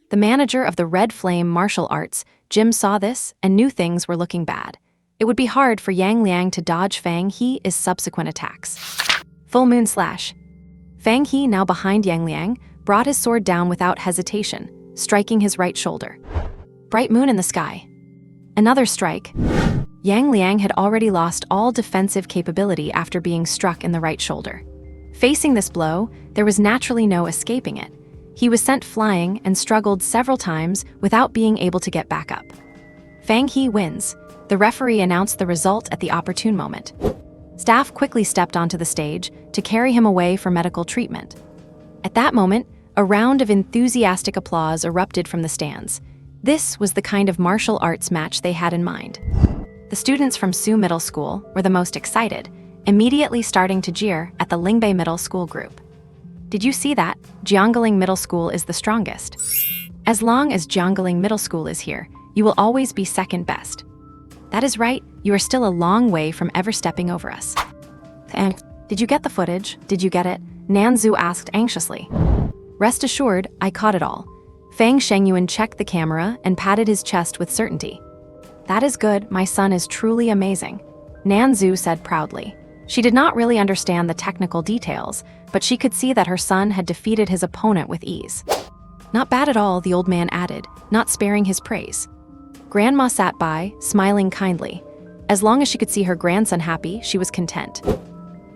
The manager of the Red Flame Martial Arts, Jim, saw this and knew things were looking bad. It would be hard for Yang Liang to dodge Fang He's subsequent attacks. Full moon slash. Fang He, now behind Yang Liang, brought his sword down without hesitation, striking his right shoulder. Bright moon in the sky. Another strike. Yang Liang had already lost all defensive capability after being struck in the right shoulder. Facing this blow, there was naturally no escaping it. He was sent flying and struggled several times without being able to get back up. Fang He wins. The referee announced the result at the opportune moment. Staff quickly stepped onto the stage to carry him away for medical treatment. At that moment, a round of enthusiastic applause erupted from the stands. This was the kind of martial arts match they had in mind. The students from Su Middle School were the most excited, immediately starting to jeer at the Lingbei Middle School group. Did you see that? Jiangling Middle School is the strongest. As long as Jiangling Middle School is here, you will always be second best. That is right, you are still a long way from ever stepping over us. And did you get the footage? Did you get it? Nanzu asked anxiously. Rest assured, I caught it all. Fang Shengyuan checked the camera and patted his chest with certainty. That is good, my son is truly amazing. Nanzu said proudly. She did not really understand the technical details, but she could see that her son had defeated his opponent with ease. Not bad at all, the old man added, not sparing his praise. Grandma sat by, smiling kindly. As long as she could see her grandson happy, she was content.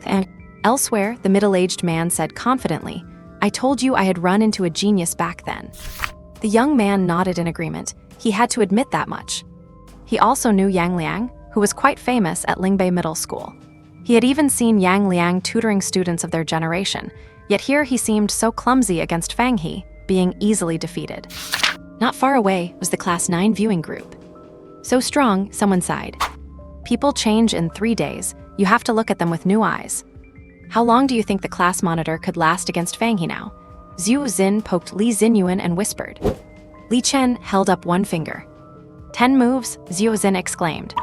And elsewhere, the middle-aged man said confidently, I told you I had run into a genius back then. The young man nodded in agreement. He had to admit that much. He also knew Yang Liang, who was quite famous at Lingbei Middle School. He had even seen Yang Liang tutoring students of their generation, yet here he seemed so clumsy against Fang He, being easily defeated. Not far away was the Class 9 viewing group. So strong, someone sighed. People change in 3 days. You have to look at them with new eyes. How long do you think the class monitor could last against Fang He now? Zhu Xin poked Li Zinyuan and whispered. Li Chen held up one finger. 10 moves, Zhu Xin exclaimed.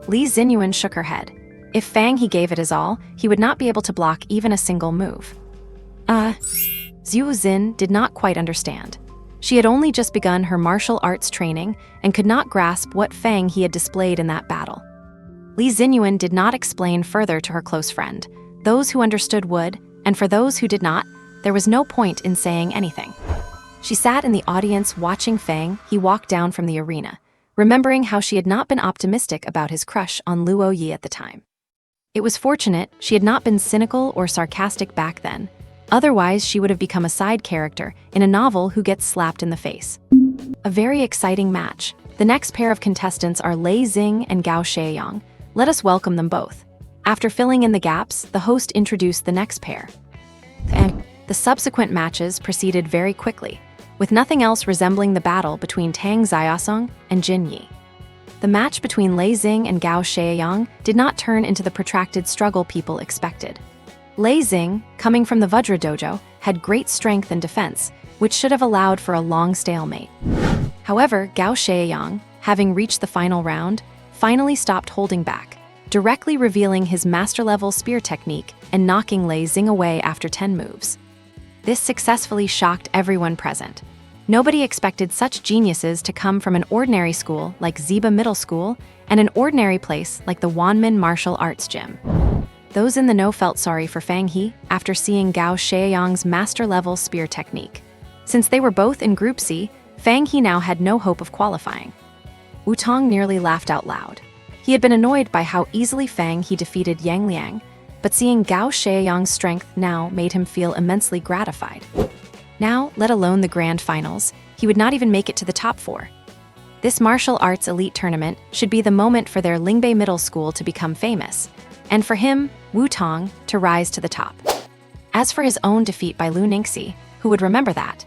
Li Zinyuan shook her head. If Fang He gave it his all, he would not be able to block even a single move. Zhu Xin did not quite understand. She had only just begun her martial arts training and could not grasp what Fang He had displayed in that battle. Li Zinyuan did not explain further to her close friend. Those who understood would, and for those who did not, there was no point in saying anything. She sat in the audience watching Fang He walk down from the arena, remembering how she had not been optimistic about his crush on Luo Yi at the time. It was fortunate she had not been cynical or sarcastic back then. Otherwise, she would have become a side character in a novel who gets slapped in the face. A very exciting match. The next pair of contestants are Lei Xing and Gao Shaiyang. Let us welcome them both. After filling in the gaps, the host introduced the next pair. And the subsequent matches proceeded very quickly, with nothing else resembling the battle between Tang Xiaosong and Jin Yi. The match between Lei Xing and Gao Shaiyang did not turn into the protracted struggle people expected. Lei Xing, coming from the Vajra dojo, had great strength and defense, which should have allowed for a long stalemate. However, Gao Shaiyang, having reached the final round, finally stopped holding back, directly revealing his master-level spear technique and knocking Lei Xing away after 10 moves. This successfully shocked everyone present. Nobody expected such geniuses to come from an ordinary school like Ziba Middle School and an ordinary place like the Wanmin Martial Arts Gym. Those in the know felt sorry for Fang He after seeing Gao Shaiyang's master-level spear technique. Since they were both in Group C, Fang He now had no hope of qualifying. Wu Tong nearly laughed out loud. He had been annoyed by how easily Fang He defeated Yang Liang, but seeing Gao Shaiyang's strength now made him feel immensely gratified. Now, let alone the grand finals, he would not even make it to the top 4. This martial arts elite tournament should be the moment for their Lingbei Middle School to become famous, and for him, Wu Tong, to rise to the top. As for his own defeat by Lu Ningxi, who would remember that?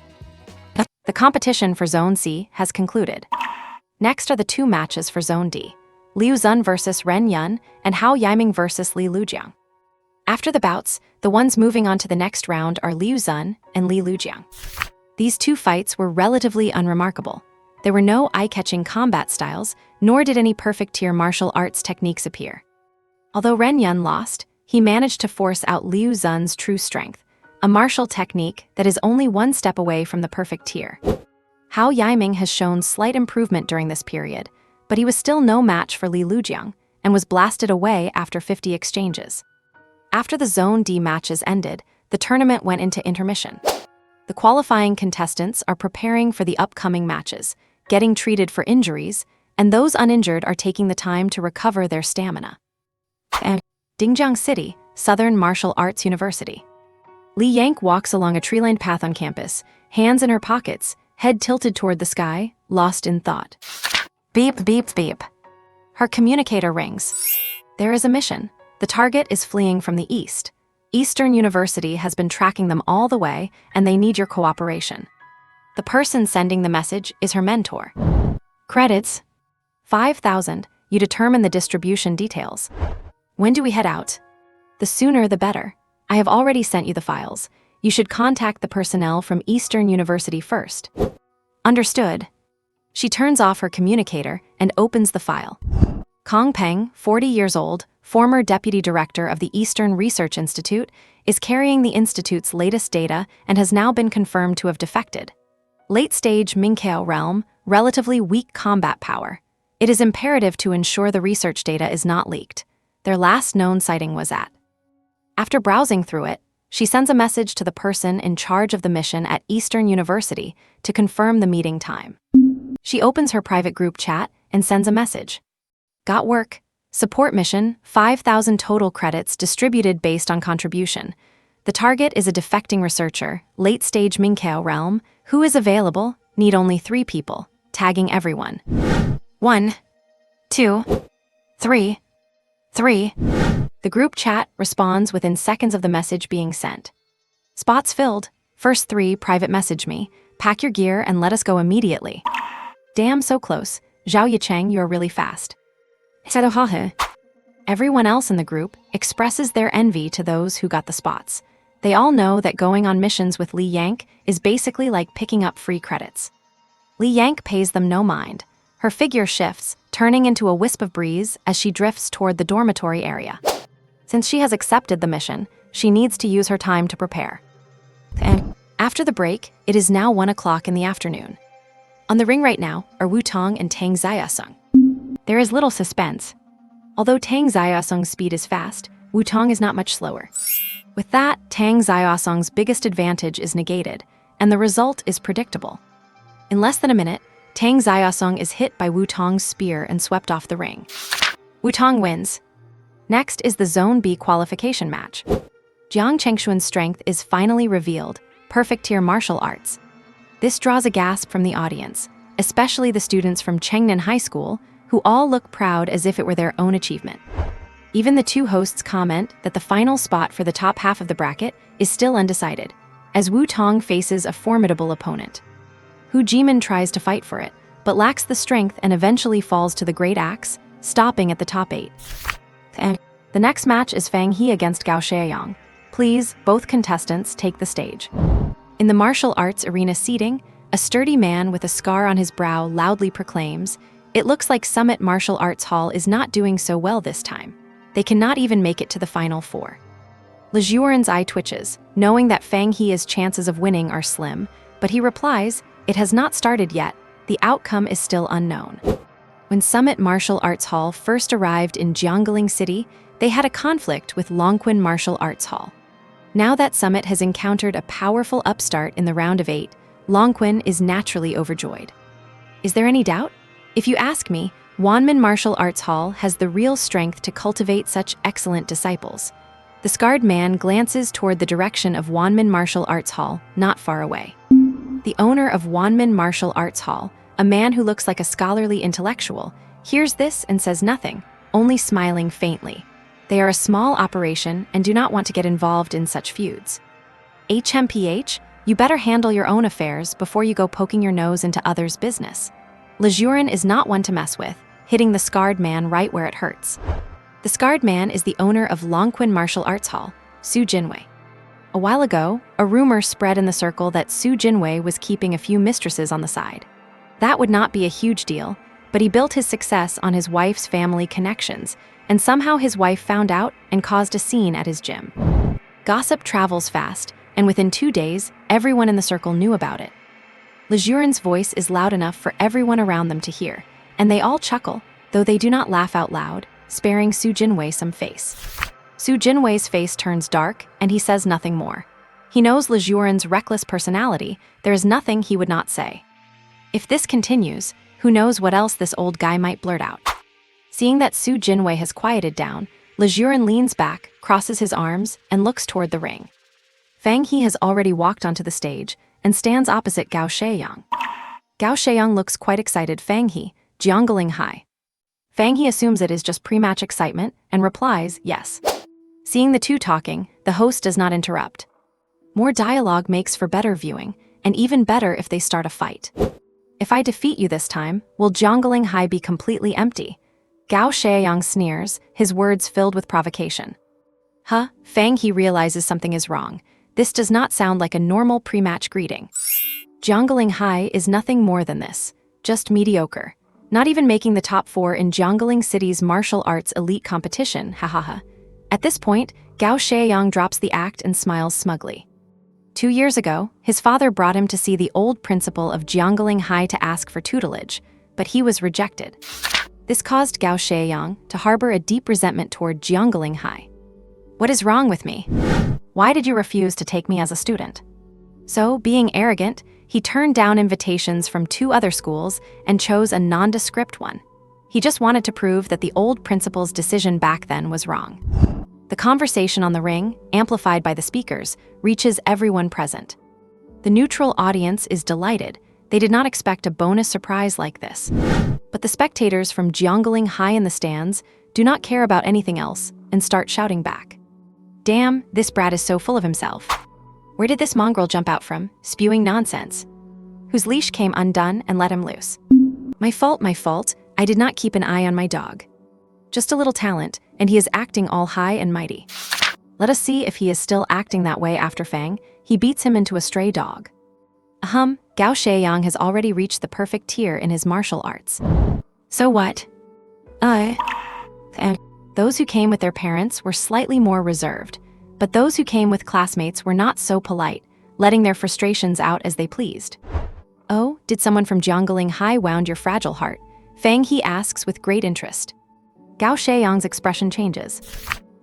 The competition for Zone C has concluded. Next are the 2 matches for Zone D, Liu Zun versus Ren Yun and Hao Yiming versus Li Lujiang. After the bouts, the ones moving on to the next round are Liu Zun and Li Lujiang. These 2 fights were relatively unremarkable. There were no eye-catching combat styles, nor did any perfect-tier martial arts techniques appear. Although Ren Yun lost, he managed to force out Liu Zun's true strength, a martial technique that is only 1 step away from the perfect tier. Hao Yiming has shown slight improvement during this period, but he was still no match for Li Lujiang and was blasted away after 50 exchanges. After the Zone D matches ended, the tournament went into intermission. The qualifying contestants are preparing for the upcoming matches, getting treated for injuries, and those uninjured are taking the time to recover their stamina. And Dingjiang City, Southern Martial Arts University. Li Yank walks along a tree-lined path on campus, hands in her pockets, head tilted toward the sky, lost in thought. Beep, beep, beep. Her communicator rings. There is a mission. The target is fleeing from the east. Eastern University has been tracking them all the way, and they need your cooperation. The person sending the message is her mentor. Credits: 5,000. You determine the distribution details. When do we head out? The sooner the better. I have already sent you the files. You should contact the personnel from Eastern University first. Understood. She turns off her communicator and opens the file. Kong Peng, 40 years old, former deputy director of the Eastern Research Institute, is carrying the institute's latest data and has now been confirmed to have defected. Late-stage Mingqiao realm, relatively weak combat power. It is imperative to ensure the research data is not leaked. Their last known sighting was at After browsing through it, she sends a message to the person in charge of the mission at Eastern University to confirm the meeting time. She opens her private group chat and sends a message. Got work. Support mission, 5,000 total credits distributed based on contribution. The target is a defecting researcher, late-stage Minkeo realm, who is available, need only 3 people, tagging everyone. 1, 2, 3, 3. The group chat responds within seconds of the message being sent. Spots filled. First 3 private message me. Pack your gear and let us go immediately. Damn, so close. Zhao Yicheng, you're really fast. Everyone else in the group expresses their envy to those who got the spots. They all know that going on missions with Li Yank is basically like picking up free credits. Li Yank pays them no mind. Her figure shifts, turning into a wisp of breeze as she drifts toward the dormitory area. Since she has accepted the mission, she needs to use her time to prepare. And after the break, it is now 1 o'clock in the afternoon. On the ring right now are Wu Tong and Tang Xiaosong. There is little suspense. Although Tang Xiaosong's speed is fast, Wu Tong is not much slower. With that, Tang Xiaosong's biggest advantage is negated, and the result is predictable. In less than a minute, Tang Xiaosong is hit by Wu Tong's spear and swept off the ring. Wu Tong wins. Next is the Zone B qualification match. Jiang Chengshuan's strength is finally revealed, perfect tier martial arts. This draws a gasp from the audience, especially the students from Chengnan High School, who all look proud as if it were their own achievement. Even the 2 hosts comment that the final spot for the top half of the bracket is still undecided, as Wu Tong faces a formidable opponent. Hu Jimin tries to fight for it, but lacks the strength and eventually falls to the Great Axe, stopping at the top 8. And the next match is Fang He against Gao Shaoyang. Please, both contestants take the stage. In the martial arts arena seating, a sturdy man with a scar on his brow loudly proclaims, "It looks like Summit Martial Arts Hall is not doing so well this time. They cannot even make it to the final 4. Lejuran's eye twitches, knowing that Fang He's chances of winning are slim, but he replies, "It has not started yet. The outcome is still unknown." When Summit Martial Arts Hall first arrived in Jiangling City, they had a conflict with Longquan Martial Arts Hall. Now that Summit has encountered a powerful upstart in the round of 8, Longquan is naturally overjoyed. Is there any doubt? If you ask me, Wanmin Martial Arts Hall has the real strength to cultivate such excellent disciples. The scarred man glances toward the direction of Wanmin Martial Arts Hall, not far away. The owner of Wanmin Martial Arts Hall, a man who looks like a scholarly intellectual, hears this and says nothing, only smiling faintly. They are a small operation and do not want to get involved in such feuds. HMPH, you better handle your own affairs before you go poking your nose into others' business. Lejuran is not one to mess with, hitting the scarred man right where it hurts. The scarred man is the owner of Longquan Martial Arts Hall, Su Jinwei. A while ago, a rumor spread in the circle that Su Jinwei was keeping a few mistresses on the side. That would not be a huge deal, but he built his success on his wife's family connections, and somehow his wife found out and caused a scene at his gym. Gossip travels fast, and within 2 days, everyone in the circle knew about it. Lejuran's voice is loud enough for everyone around them to hear, and they all chuckle, though they do not laugh out loud, sparing Su Jinwei some face. Su Jinwei's face turns dark, and he says nothing more. He knows Lejuran's reckless personality, there is nothing he would not say. If this continues, who knows what else this old guy might blurt out. Seeing that Su Jinwei has quieted down, Lejuran leans back, crosses his arms, and looks toward the ring. Fang He has already walked onto the stage and stands opposite Gao Shaoyang. Gao Shaoyang looks quite excited. Fang He, Jiangling High. Fang He assumes it is just pre-match excitement and replies, yes. Seeing the 2 talking, the host does not interrupt. More dialogue makes for better viewing, and even better if they start a fight. If I defeat you this time, will Jiangling High be completely empty? Gao Shaoyang sneers, his words filled with provocation. Fang He realizes something is wrong. This does not sound like a normal pre-match greeting. Jiangling High is nothing more than this, just mediocre. Not even making the top 4 in Jiangling City's martial arts elite competition, hahaha. At this point, Gao Shaoyang drops the act and smiles smugly. 2 years ago, his father brought him to see the old principal of Jiangling High to ask for tutelage, but he was rejected. This caused Gao Shaoyang to harbor a deep resentment toward Jiangling High. What is wrong with me? Why did you refuse to take me as a student? So, being arrogant, he turned down invitations from 2 other schools and chose a nondescript one. He just wanted to prove that the old principal's decision back then was wrong. The conversation on the ring, amplified by the speakers, reaches everyone present. The neutral audience is delighted. They did not expect a bonus surprise like this. But the spectators from Jiangling High in the stands do not care about anything else and start shouting back. Damn, this brat is so full of himself. Where did this mongrel jump out from, spewing nonsense? Whose leash came undone and let him loose? My fault, I did not keep an eye on my dog. Just a little talent, and he is acting all high and mighty. Let us see if he is still acting that way after Fang. He beats him into a stray dog. Gao Shaoyang has already reached the perfect tier in his martial arts. So what? Those who came with their parents were slightly more reserved, but those who came with classmates were not so polite, letting their frustrations out as they pleased. Oh, did someone from Jiangling High wound your fragile heart? Fang He asks with great interest. Gao Shaoyang's expression changes.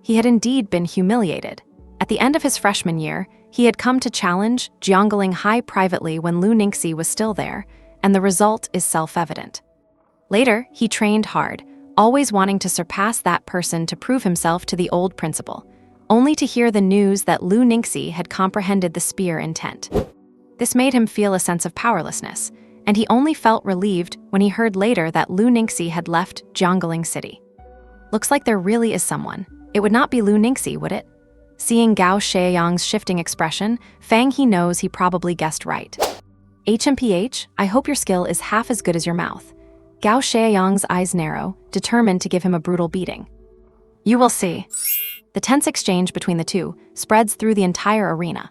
He had indeed been humiliated. At the end of his freshman year, he had come to challenge Jiangling High privately when Lu Ningxi was still there, and the result is self-evident. Later, he trained hard, always wanting to surpass that person to prove himself to the old principal, only to hear the news that Lu Ningxi had comprehended the spear intent. This made him feel a sense of powerlessness, and he only felt relieved when he heard later that Lu Ningxi had left Jiangling City. Looks like there really is someone. It would not be Lu Ningxi, would it? Seeing Gao Shaoyang's shifting expression, Fang He knows he probably guessed right. HMPH, I hope your skill is half as good as your mouth. Gao Shaoyang's eyes narrow, determined to give him a brutal beating. You will see. The tense exchange between the two spreads through the entire arena.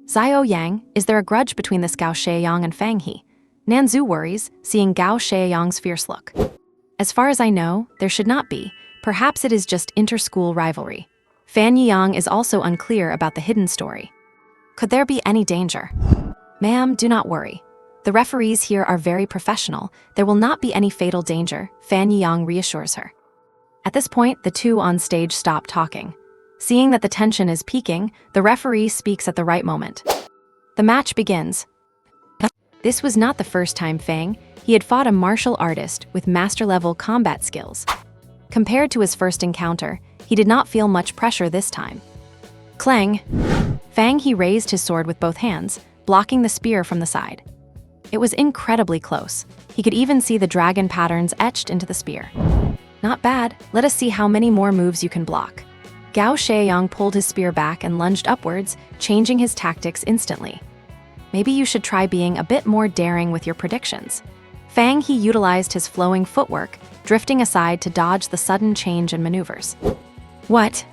Xiao Yang, is there a grudge between this Gao Shaoyang and Fang He? Nanzu worries, seeing Gao Shaoyang's fierce look. As far as I know, there should not be. Perhaps it is just inter-school rivalry. Fan Yiyang is also unclear about the hidden story. Could there be any danger? Ma'am, do not worry. The referees here are very professional. There will not be any fatal danger, Fan Yiyang reassures her. At this point, the two on stage stop talking. Seeing that the tension is peaking, the referee speaks at the right moment. The match begins. This was not the first time Fang He had fought a martial artist with master-level combat skills. Compared to his first encounter, he did not feel much pressure this time. Clang! Fang He raised his sword with both hands, blocking the spear from the side. It was incredibly close. He could even see the dragon patterns etched into the spear. Not bad. Let us see how many more moves you can block. Gao Shaoyang pulled his spear back and lunged upwards, changing his tactics instantly. Maybe you should try being a bit more daring with your predictions. Fang He utilized his flowing footwork, drifting aside to dodge the sudden change in maneuvers. What?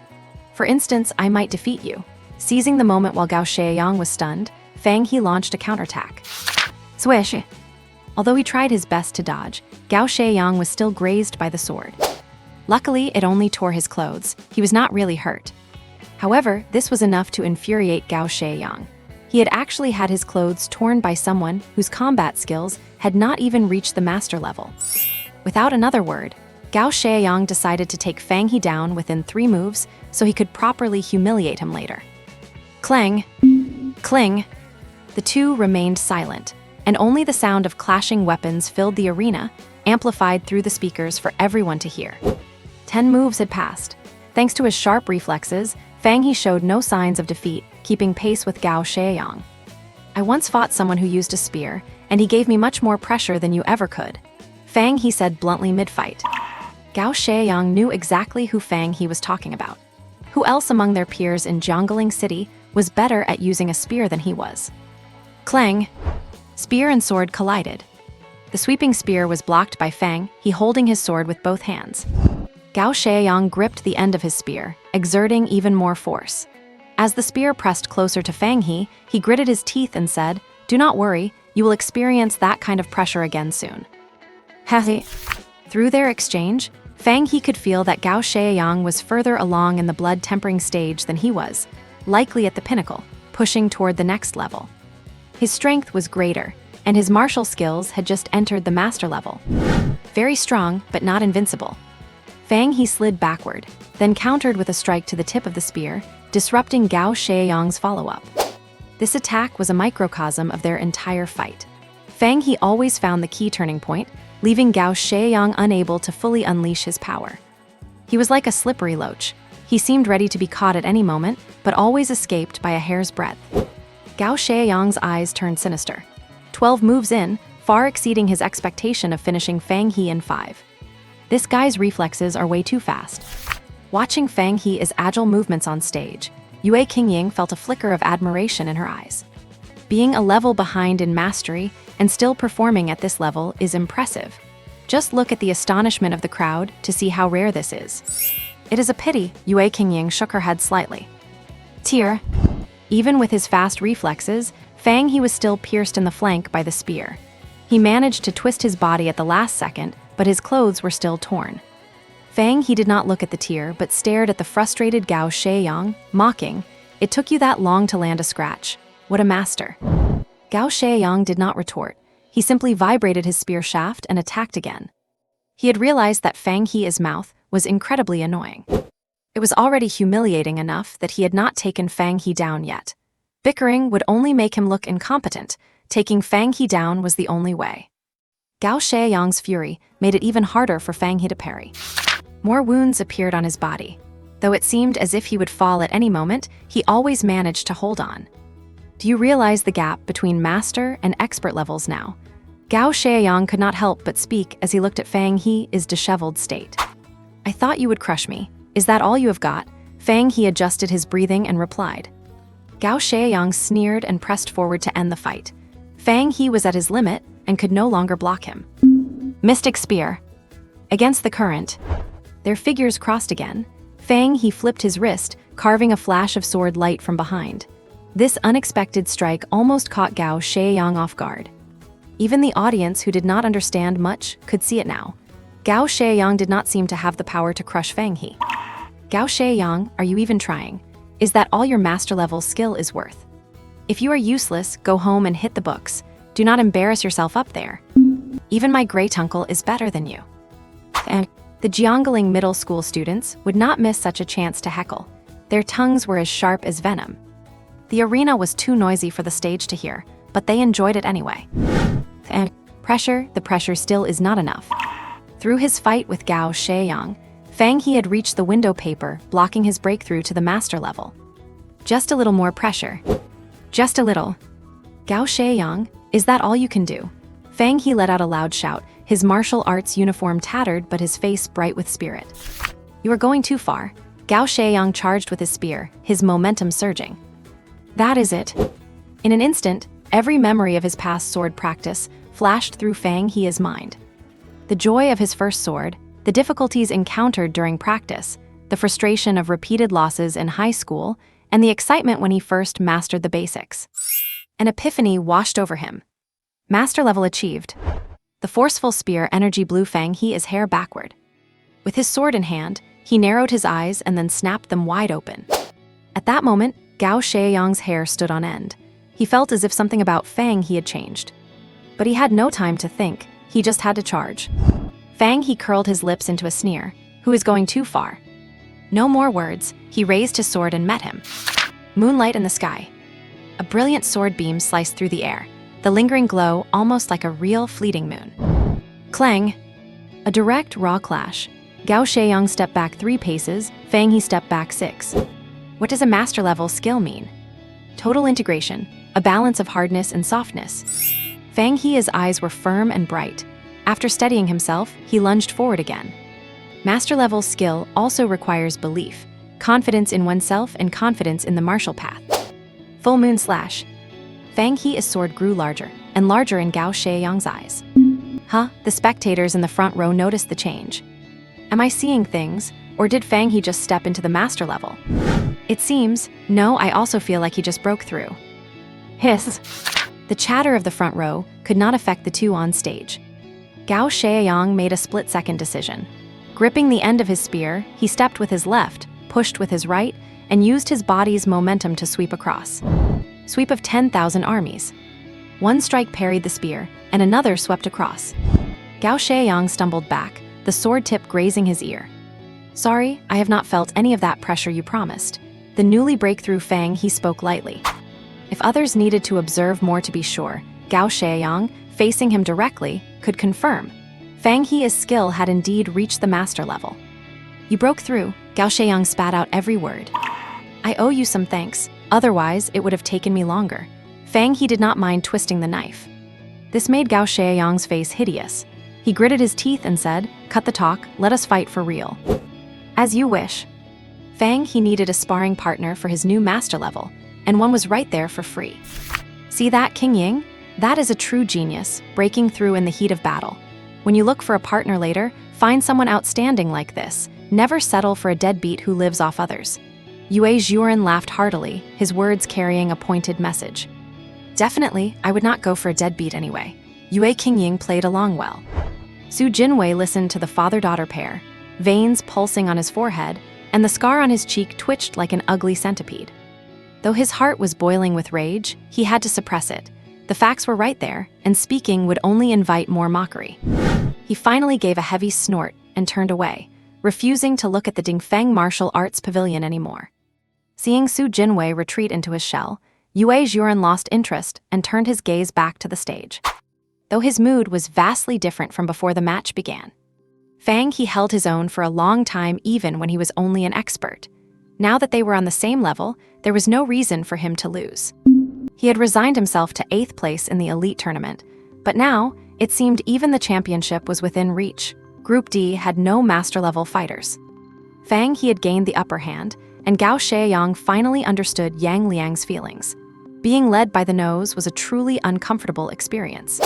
For instance, I might defeat you. Seizing the moment while Gao Shaoyang was stunned, Fang He launched a counterattack. Swish! Although he tried his best to dodge, Gao Shaoyang was still grazed by the sword. Luckily, it only tore his clothes. He was not really hurt. However, this was enough to infuriate Gao Shaoyang. He had actually had his clothes torn by someone whose combat skills had not even reached the master level. Without another word, Gao Shaoyang decided to take Fang He down within 3 moves so he could properly humiliate him later. Clang! Cling! The two remained silent, and only the sound of clashing weapons filled the arena, amplified through the speakers for everyone to hear. 10 moves had passed. Thanks to his sharp reflexes, Fang He showed no signs of defeat, keeping pace with Gao Shaoyang. I once fought someone who used a spear, and he gave me much more pressure than you ever could. Fang He said bluntly mid-fight. Gao Shaoyang knew exactly who Fang He was talking about. Who else among their peers in Jiangling City was better at using a spear than he was? Clang! Spear and sword collided. The sweeping spear was blocked by Fang He holding his sword with both hands. Gao Shaoyang gripped the end of his spear, exerting even more force. As the spear pressed closer to Fang He gritted his teeth and said, "Do not worry, you will experience that kind of pressure again soon." Through their exchange, Fang He could feel that Gao Shaoyang was further along in the blood-tempering stage than he was, likely at the pinnacle, pushing toward the next level. His strength was greater, and his martial skills had just entered the master level. Very strong, but not invincible. Fang He slid backward, then countered with a strike to the tip of the spear, disrupting Gao Shaoyang's follow-up. This attack was a microcosm of their entire fight. Fang He always found the key turning point, leaving Gao Shaoyang unable to fully unleash his power. He was like a slippery loach. He seemed ready to be caught at any moment, but always escaped by a hair's breadth. Gao Shaoyang's eyes turned sinister. 12 moves in, far exceeding his expectation of finishing Fang He in 5. This guy's reflexes are way too fast. Watching Fang He's agile movements on stage, Yue Qingying felt a flicker of admiration in her eyes. Being a level behind in mastery and still performing at this level is impressive. Just look at the astonishment of the crowd to see how rare this is. It is a pity, Yue Qingying shook her head slightly. Tear. Even with his fast reflexes, Fang He was still pierced in the flank by the spear. He managed to twist his body at the last second, but his clothes were still torn. Fang He did not look at the tear, but stared at the frustrated Gao Shaoyang, mocking, "It took you that long to land a scratch. What a master." Gao Shaoyang did not retort. He simply vibrated his spear shaft and attacked again. He had realized that Fang He's mouth was incredibly annoying. It was already humiliating enough that he had not taken Fang He down yet. Bickering would only make him look incompetent. Taking Fang He down was the only way. Gao Shaoyang's fury made it even harder for Fang He to parry. More wounds appeared on his body. Though it seemed as if he would fall at any moment, he always managed to hold on. Do you realize the gap between master and expert levels now? Gao Shaoyang could not help but speak as he looked at Fang He's disheveled state. I thought you would crush me. Is that all you have got? Fang He adjusted his breathing and replied. Gao Shaoyang sneered and pressed forward to end the fight. Fang He was at his limit and could no longer block him. Mystic Spear. Against the current. Their figures crossed again. Fang He flipped his wrist, carving a flash of sword light from behind. This unexpected strike almost caught Gao Shaoyang off guard. Even the audience, who did not understand much, could see it now. Gao Shaoyang did not seem to have the power to crush Fang He. Gao Shaoyang, are you even trying? Is that all your master-level skill is worth? If you are useless, go home and hit the books. Do not embarrass yourself up there. Even my great uncle is better than you. And the Jiangling middle school students would not miss such a chance to heckle. Their tongues were as sharp as venom. The arena was too noisy for the stage to hear, but they enjoyed it anyway. And the pressure still is not enough. Through his fight with Gao Shaoyang, Fang He had reached the window paper, blocking his breakthrough to the master level. Just a little more pressure. Just a little. Gao Shaoyang, is that all you can do? Fang He let out a loud shout, his martial arts uniform tattered but his face bright with spirit. You are going too far. Gao Shaoyang charged with his spear, his momentum surging. That is it. In an instant, every memory of his past sword practice flashed through Fang He's mind. The joy of his first sword, the difficulties encountered during practice, the frustration of repeated losses in high school, and the excitement when he first mastered the basics. An epiphany washed over him. Master level achieved. The forceful spear energy blew Fang He's hair backward. With his sword in hand, he narrowed his eyes and then snapped them wide open. At that moment, Gao Shaoyang's hair stood on end. He felt as if something about Fang He had changed. But he had no time to think, he just had to charge. Fang He curled his lips into a sneer. Who is going too far? No more words, he raised his sword and met him. Moonlight in the sky. A brilliant sword beam sliced through the air, the lingering glow almost like a real fleeting moon. Clang! A direct, raw clash. Gao Shaoyang stepped back 3 paces, Fang He stepped back 6. What does a master-level skill mean? Total integration, a balance of hardness and softness. Fang He's eyes were firm and bright. After steadying himself, he lunged forward again. Master-level skill also requires belief, confidence in oneself and confidence in the martial path. Full moon slash. Fang He's sword grew larger and larger in Gao Shaoyang's eyes. The spectators in the front row noticed the change. Am I seeing things, or did Fang He just step into the master level? It seems, no, I also feel like he just broke through. Hiss. The chatter of the front row could not affect the two on stage. Gao Shaoyang made a split-second decision. Gripping the end of his spear, he stepped with his left, pushed with his right, and used his body's momentum to sweep across. Sweep of 10,000 armies. One strike parried the spear, and another swept across. Gao Shaoyang stumbled back, the sword tip grazing his ear. Sorry, I have not felt any of that pressure you promised. The newly breakthrough Fang He spoke lightly. If others needed to observe more to be sure, Gao Shaoyang, facing him directly, could confirm. Fang He's skill had indeed reached the master level. You broke through, Gao Shaoyang spat out every word. I owe you some thanks, otherwise it would have taken me longer. Fang He did not mind twisting the knife. This made Gao Shaoyang's face hideous. He gritted his teeth and said, cut the talk, let us fight for real. As you wish. Fang He needed a sparring partner for his new master level, and one was right there for free. See that, King Ying? That is a true genius, breaking through in the heat of battle. When you look for a partner later, find someone outstanding like this. Never settle for a deadbeat who lives off others. Yue Zhuren laughed heartily, his words carrying a pointed message. Definitely, I would not go for a deadbeat anyway. Yue Qingying played along well. Su Jinwei listened to the father-daughter pair, veins pulsing on his forehead, and the scar on his cheek twitched like an ugly centipede. Though his heart was boiling with rage, he had to suppress it. The facts were right there, and speaking would only invite more mockery. He finally gave a heavy snort and turned away, refusing to look at the Dingfeng Martial Arts Pavilion anymore. Seeing Su Jinwei retreat into his shell, Yue Zhuren lost interest and turned his gaze back to the stage. Though his mood was vastly different from before the match began. Fang He held his own for a long time even when he was only an expert. Now that they were on the same level, there was no reason for him to lose. He had resigned himself to 8th place in the elite tournament, but now, it seemed even the championship was within reach. Group D had no master-level fighters. Fang He had gained the upper hand, and Gao Shaoyang finally understood Yang Liang's feelings. Being led by the nose was a truly uncomfortable experience.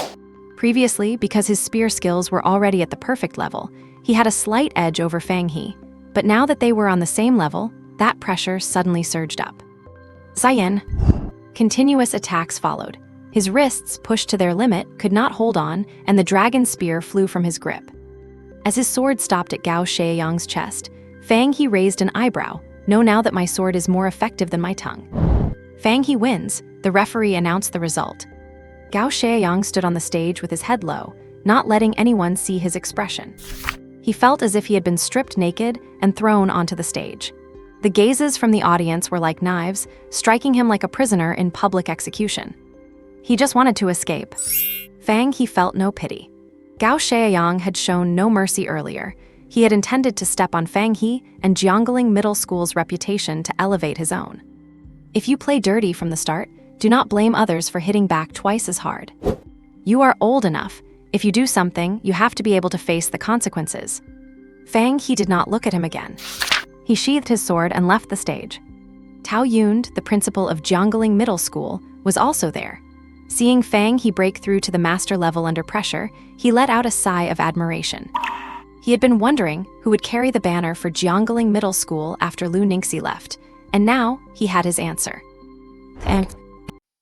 Previously, because his spear skills were already at the perfect level, he had a slight edge over Fang He, but now that they were on the same level, that pressure suddenly surged up. Ziyan. Continuous attacks followed. His wrists, pushed to their limit, could not hold on, and the dragon spear flew from his grip. As his sword stopped at Gao Shaoyang's chest, Fang He raised an eyebrow. Know now that my sword is more effective than my tongue. Fang He wins, the referee announced the result. Gao Shaoyang stood on the stage with his head low, not letting anyone see his expression. He felt as if he had been stripped naked and thrown onto the stage. The gazes from the audience were like knives, striking him like a prisoner in public execution. He just wanted to escape. Fang He felt no pity. Gao Shaoyang had shown no mercy earlier. He had intended to step on Fang He and Jiangling Middle School's reputation to elevate his own. If you play dirty from the start, do not blame others for hitting back twice as hard. You are old enough. If you do something, you have to be able to face the consequences. Fang He did not look at him again. He sheathed his sword and left the stage. Tao Yund, the principal of Jiangling Middle School, was also there. Seeing Fang He break through to the master level under pressure, he let out a sigh of admiration. He had been wondering who would carry the banner for Jiangling Middle School after Lu Ningxi left, and now he had his answer.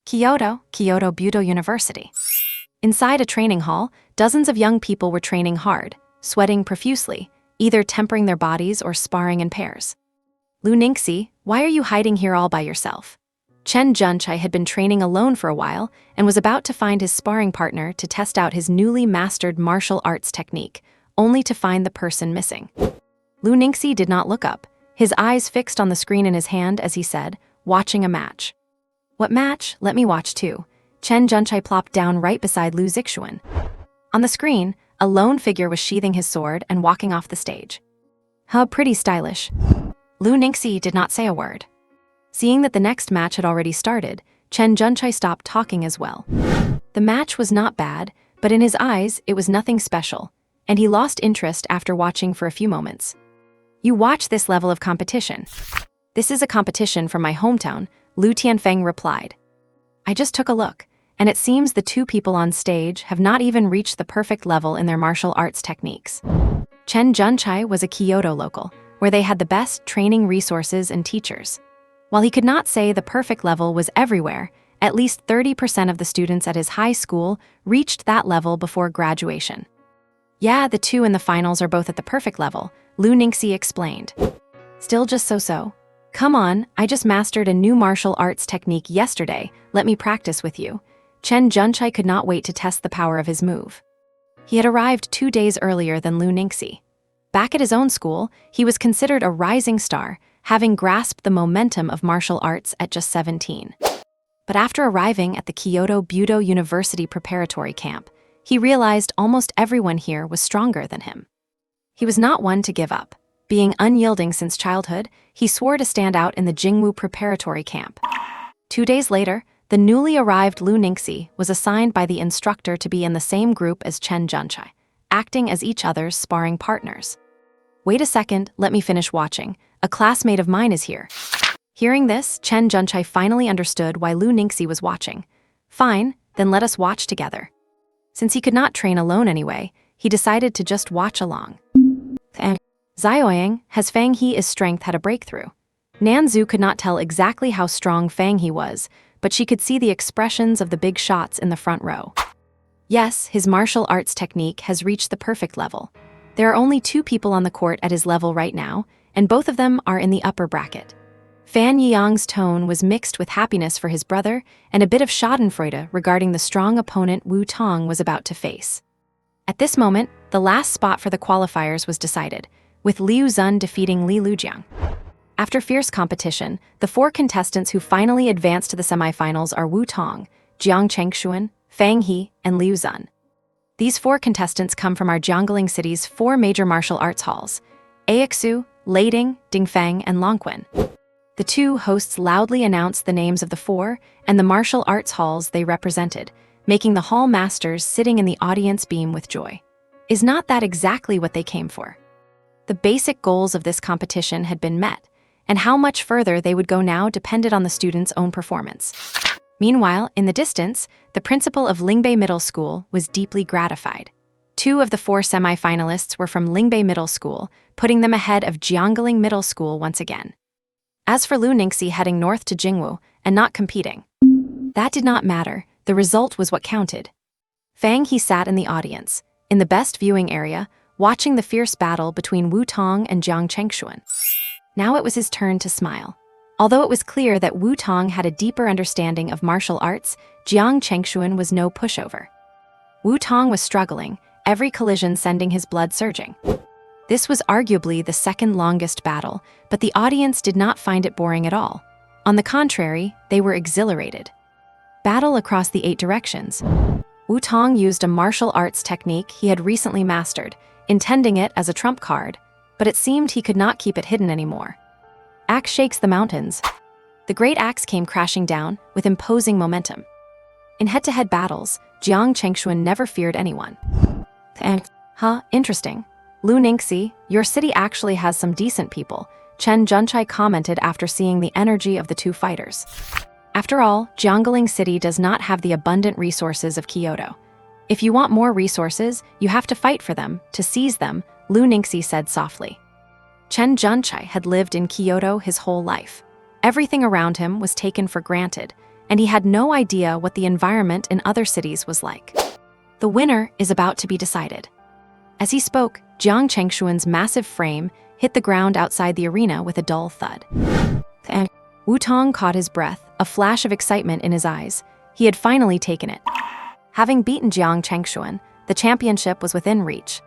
Kyoto Budo University. Inside a training hall, dozens of young people were training hard, sweating profusely, either tempering their bodies or sparring in pairs. Lu Ningxi, why are you hiding here all by yourself? Chen Junchai had been training alone for a while and was about to find his sparring partner to test out his newly mastered martial arts technique, only to find the person missing. Lu Ningxi did not look up, his eyes fixed on the screen in his hand as he said, watching a match. What match? Let me watch too. Chen Junchai plopped down right beside Lu Zixuan. On the screen, a lone figure was sheathing his sword and walking off the stage. How pretty stylish. Lu Ningxi did not say a word. Seeing that the next match had already started, Chen Junchai stopped talking as well. The match was not bad, but in his eyes, it was nothing special, and he lost interest after watching for a few moments. You watch this level of competition. This is a competition from my hometown, Lu Tianfeng replied. I just took a look, and it seems the two people on stage have not even reached the perfect level in their martial arts techniques. Chen Junchai was a Kyoto local, where they had the best training resources and teachers. While he could not say the perfect level was everywhere, at least 30% of the students at his high school reached that level before graduation. Yeah, the two in the finals are both at the perfect level, Lu Ningxi explained. Still just so-so. Come on, I just mastered a new martial arts technique yesterday, let me practice with you. Chen Junchai could not wait to test the power of his move. He had arrived 2 days earlier than Lu Ningxi. Back at his own school, he was considered a rising star, having grasped the momentum of martial arts at just 17. But after arriving at the Kyoto Budo University preparatory camp, he realized almost everyone here was stronger than him. He was not one to give up. Being unyielding since childhood, he swore to stand out in the Jingwu preparatory camp. 2 days later, the newly arrived Lu Ningxi was assigned by the instructor to be in the same group as Chen Junchai, acting as each other's sparring partners. "Wait a second, let me finish watching. A classmate of mine is here." Hearing this, Chen Junchai finally understood why Lu Ningxi was watching. "Fine, then let us watch together." Since he could not train alone anyway, he decided to just watch along. Zioyang, has Fang He's strength had a breakthrough? Nanzu could not tell exactly how strong Fang He was, but she could see the expressions of the big shots in the front row. Yes, his martial arts technique has reached the perfect level. There are only 2 people on the court at his level right now, and both of them are in the upper bracket. Fan Yiyang's tone was mixed with happiness for his brother and a bit of schadenfreude regarding the strong opponent Wu Tong was about to face. At this moment, the last spot for the qualifiers was decided, with Liu Zun defeating Li Lujiang. After fierce competition, the 4 contestants who finally advanced to the semifinals are Wu Tong, Jiang Chengshuan, Fang He, and Liu Zun. These 4 contestants come from our Jiangling city's 4 major martial arts halls: Aixu, Leiding, Dingfeng, and Longquan. The 2 hosts loudly announced the names of the 4 and the martial arts halls they represented, making the hall masters sitting in the audience beam with joy. Is not that exactly what they came for? The basic goals of this competition had been met, and how much further they would go now depended on the students' own performance. Meanwhile, in the distance, the principal of Lingbei Middle School was deeply gratified. 2 of the 4 semi-finalists were from Lingbei Middle School, putting them ahead of Jiangling Middle School once again. As for Lu Ningxi heading north to Jingwu and not competing, that did not matter. The result was what counted. Fang He sat in the audience, in the best viewing area, watching the fierce battle between Wu Tong and Jiang Chengshuan. Now it was his turn to smile. Although it was clear that Wu Tong had a deeper understanding of martial arts, Jiang Chengshuan was no pushover. Wu Tong was struggling, every collision sending his blood surging. This was arguably the second longest battle, but the audience did not find it boring at all. On the contrary, they were exhilarated. Battle across the 8 directions. Wu Tong used a martial arts technique he had recently mastered, intending it as a trump card, but it seemed he could not keep it hidden anymore. Axe shakes the mountains. The great axe came crashing down with imposing momentum. In head-to-head battles, Jiang Chengshuan never feared anyone. Interesting. Lu Ningxi, your city actually has some decent people, Chen Junchai commented after seeing the energy of the 2 fighters. After all, Jiangling City does not have the abundant resources of Kyoto. If you want more resources, you have to fight for them, to seize them, Lu Ningxi said softly. Chen Junchai had lived in Kyoto his whole life. Everything around him was taken for granted, and he had no idea what the environment in other cities was like. The winner is about to be decided. As he spoke, Jiang Chengshuan's massive frame hit the ground outside the arena with a dull thud. Wu Tong caught his breath, a flash of excitement in his eyes. He had finally taken it. Having beaten Jiang Chengshuan, the championship was within reach.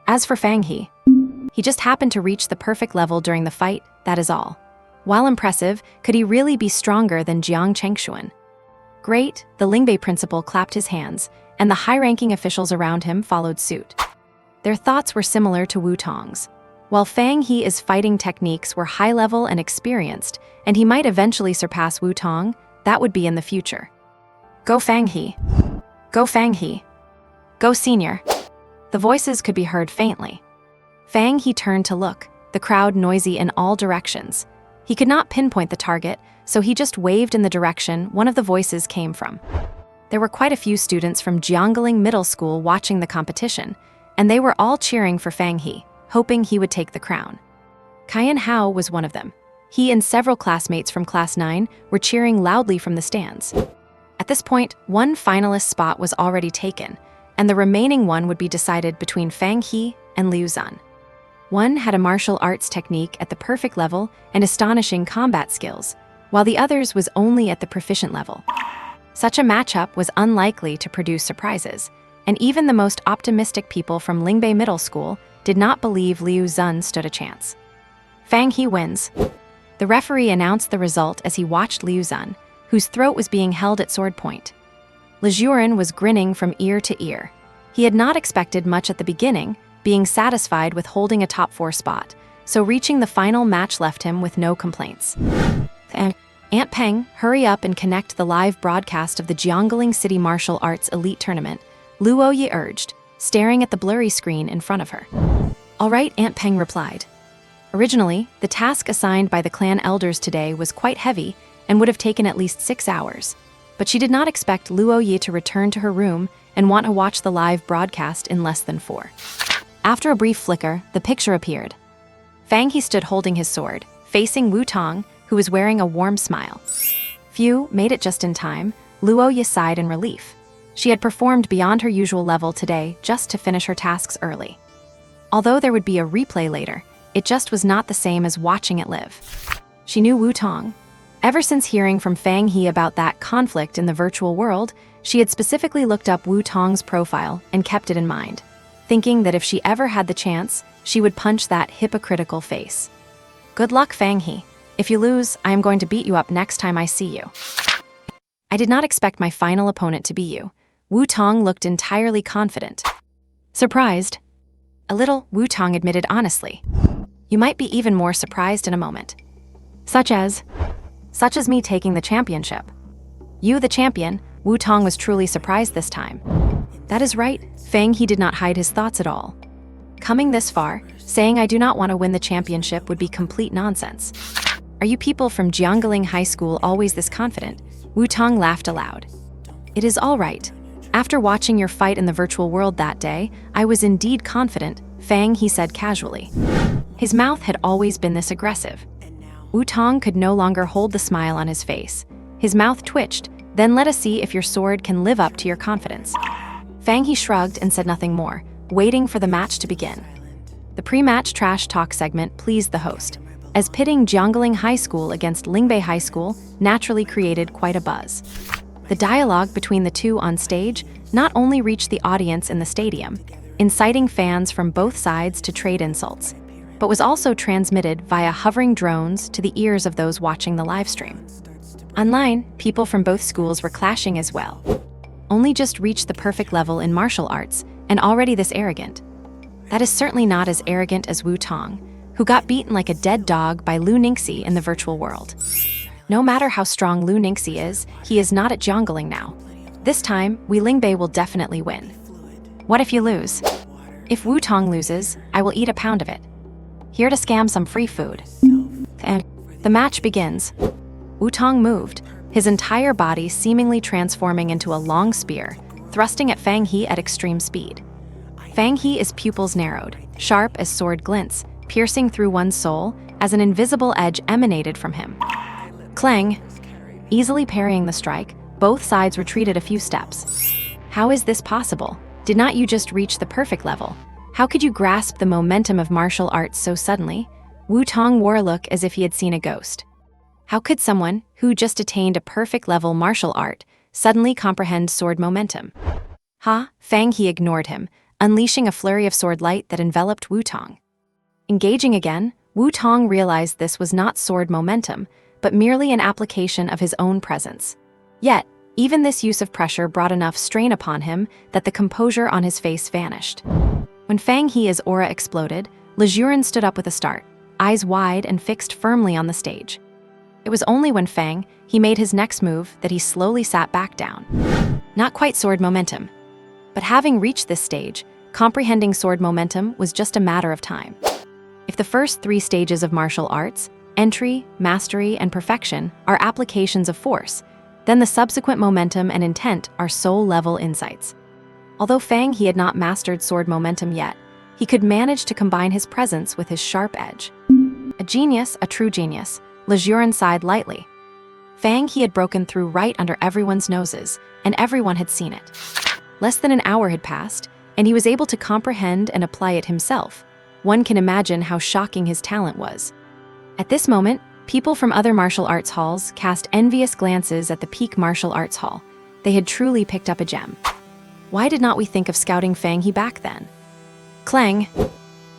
As for Fang He just happened to reach the perfect level during the fight, that is all. While impressive, could he really be stronger than Jiang Chengshuan? Great, the Lingbei principal clapped his hands, and the high-ranking officials around him followed suit. Their thoughts were similar to Wu Tong's. While Fang He's fighting techniques were high-level and experienced, and he might eventually surpass Wu Tong, that would be in the future. Go Fang He! Go Fang He! Go senior! The voices could be heard faintly. Fang He turned to look, the crowd noisy in all directions. He could not pinpoint the target, so he just waved in the direction one of the voices came from. There were quite a few students from Jiangling Middle School watching the competition, and they were all cheering for Fang He, hoping he would take the crown. Kaiyan Hao was one of them. He and several classmates from Class 9 were cheering loudly from the stands. At this point, one finalist spot was already taken, and the remaining one would be decided between Fang He and Liu Zun. One had a martial arts technique at the perfect level and astonishing combat skills, while the other's was only at the proficient level. Such a matchup was unlikely to produce surprises, and even the most optimistic people from Lingbei Middle School did not believe Liu Zun stood a chance. Fang He wins. The referee announced the result as he watched Liu Zun, whose throat was being held at sword point. Lejurin was grinning from ear to ear. He had not expected much at the beginning, being satisfied with holding a top 4 spot, so reaching the final match left him with no complaints. Aunt Peng, hurry up and connect the live broadcast of the Jiangling City Martial Arts Elite Tournament, Luo Yi urged, staring at the blurry screen in front of her. All right, Aunt Peng replied. Originally, the task assigned by the clan elders today was quite heavy and would have taken at least 6 hours, but she did not expect Luo Yi to return to her room and want to watch the live broadcast in less than 4. After a brief flicker, the picture appeared. Fang He stood holding his sword, facing Wu Tong, who was wearing a warm smile. Phew, made it just in time, Luo Yi sighed in relief. She had performed beyond her usual level today just to finish her tasks early. Although there would be a replay later, it just was not the same as watching it live. She knew Wu Tong. Ever since hearing from Fang He about that conflict in the virtual world, she had specifically looked up Wu Tong's profile and kept it in mind, thinking that if she ever had the chance, she would punch that hypocritical face. Good luck, Fang He. If you lose, I am going to beat you up next time I see you. I did not expect my final opponent to be you. Wu Tong looked entirely confident. Surprised? A little, Wu Tong admitted honestly. You might be even more surprised in a moment. Such as me taking the championship. You, the champion, Wu Tong was truly surprised this time. That is right, Fang He did not hide his thoughts at all. Coming this far, saying I do not want to win the championship would be complete nonsense. Are you people from Jiangling High School always this confident? Wu Tong laughed aloud. It is all right. After watching your fight in the virtual world that day, I was indeed confident, Fang He said casually. His mouth had always been this aggressive. Wu Tong could no longer hold the smile on his face. His mouth twitched, then let us see if your sword can live up to your confidence. Fang He shrugged and said nothing more, waiting for the match to begin. The pre-match trash talk segment pleased the host, as pitting Jiangling High School against Lingbei High School naturally created quite a buzz. The dialogue between the two on stage not only reached the audience in the stadium, inciting fans from both sides to trade insults, but was also transmitted via hovering drones to the ears of those watching the livestream. Online, people from both schools were clashing as well. Only just reached the perfect level in martial arts, and already this arrogant. That is certainly not as arrogant as Wu Tong, who got beaten like a dead dog by Lu Ningxi in the virtual world. No matter how strong Lu Ningxi is, he is not at Jiangling now. This time, Wei Lingbei will definitely win. What if you lose? If Wu Tong loses, I will eat a pound of it. Here to scam some free food. And the match begins. Wu Tong moved, his entire body seemingly transforming into a long spear, thrusting at Fang He at extreme speed. Fang He's pupils narrowed, sharp as sword glints, piercing through one's soul as an invisible edge emanated from him. Clang! Easily parrying the strike, both sides retreated a few steps. How is this possible? Did not you just reach the perfect level? How could you grasp the momentum of martial arts so suddenly? Wu Tong wore a look as if he had seen a ghost. How could someone, who just attained a perfect level martial art, suddenly comprehend sword momentum? Ha! Fang He ignored him, unleashing a flurry of sword light that enveloped Wu Tong. Engaging again, Wu Tong realized this was not sword momentum, but merely an application of his own presence. Yet, even this use of pressure brought enough strain upon him that the composure on his face vanished. When Fang He's aura exploded, Lejurin stood up with a start, eyes wide and fixed firmly on the stage. It was only when Fang He made his next move that he slowly sat back down. Not quite sword momentum. But having reached this stage, comprehending sword momentum was just a matter of time. If the first 3 stages of martial arts, entry, mastery, and perfection, are applications of force, then the subsequent momentum and intent are soul-level insights. Although Fang He had not mastered sword momentum yet, he could manage to combine his presence with his sharp edge. A genius, a true genius, Lejurin sighed lightly. Fang He had broken through right under everyone's noses, and everyone had seen it. Less than an hour had passed, and he was able to comprehend and apply it himself. One can imagine how shocking his talent was. At this moment, people from other martial arts halls cast envious glances at the peak martial arts hall. They had truly picked up a gem. Why did not we think of scouting Fang He back then? Clang!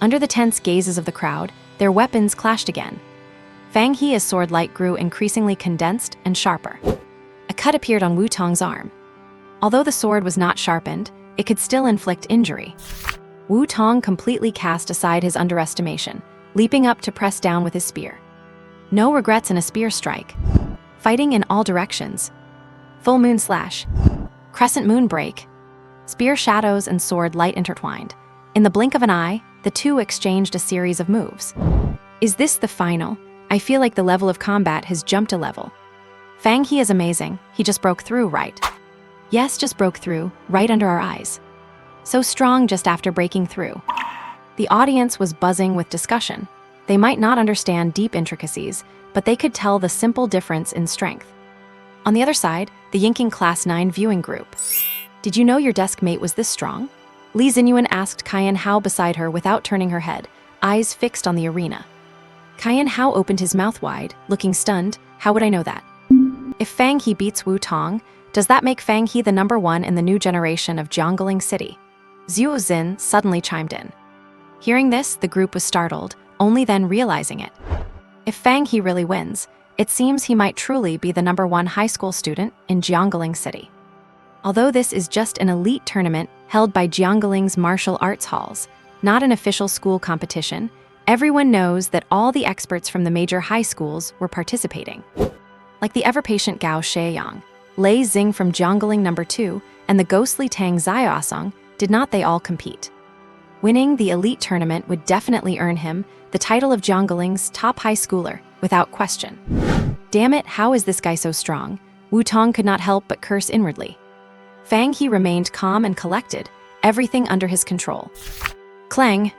Under the tense gazes of the crowd, their weapons clashed again. Fang He's sword light grew increasingly condensed and sharper. A cut appeared on Wu Tong's arm. Although the sword was not sharpened, it could still inflict injury. Wu Tong completely cast aside his underestimation, leaping up to press down with his spear. No regrets in a spear strike. Fighting in all directions. Full moon slash. Crescent moon break. Spear shadows and sword light intertwined. In the blink of an eye, the two exchanged a series of moves. Is this the final? I feel like the level of combat has jumped a level. Fang He is amazing. He just broke through, right? Yes, just broke through, right under our eyes. So strong just after breaking through. The audience was buzzing with discussion. They might not understand deep intricacies, but they could tell the simple difference in strength. On the other side, the Yinking Class 9 viewing group. Did you know your desk mate was this strong? Li Zinyuan asked Cayenne Hao beside her without turning her head, eyes fixed on the arena. Cayenne Hao opened his mouth wide, looking stunned. How would I know that? If Fang He beats Wu Tong, does that make Fang He the #1 in the new generation of Jiangling City? Zhuo Xin suddenly chimed in. Hearing this, the group was startled, only then realizing it. If Fang He really wins, it seems he might truly be the #1 high school student in Jiangling City. Although this is just an elite tournament held by Jiangling's martial arts halls, not an official school competition, everyone knows that all the experts from the major high schools were participating. Like the ever-patient Gao Sheiyang, Lei Xing from Jiangling #2, and the ghostly Tang Xiaosong, did not they all compete? Winning the elite tournament would definitely earn him the title of Jiangling's top high schooler, without question. Damn it, how is this guy so strong? Wu Tong could not help but curse inwardly. Fang He remained calm and collected, everything under his control. Clang!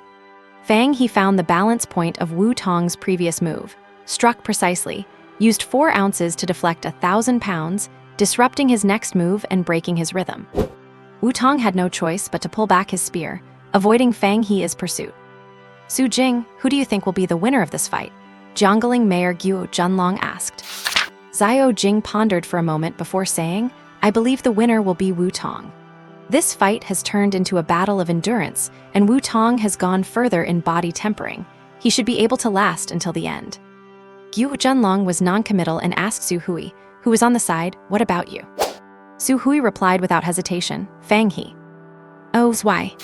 Fang He found the balance point of Wu Tong's previous move, struck precisely, used 4 ounces to deflect 1,000 pounds, disrupting his next move and breaking his rhythm. Wu Tong had no choice but to pull back his spear, avoiding Fang He's pursuit. Su Jing, who do you think will be the winner of this fight? Jiangling Mayor Guo Junlong asked. Zhao Jing pondered for a moment before saying, I believe the winner will be Wu Tong. This fight has turned into a battle of endurance, and Wu Tong has gone further in body tempering. He should be able to last until the end. Guo Junlong was non-committal and asked Su Hui, who was on the side, what about you? Su Hui replied without hesitation, Fang He. Oh, why?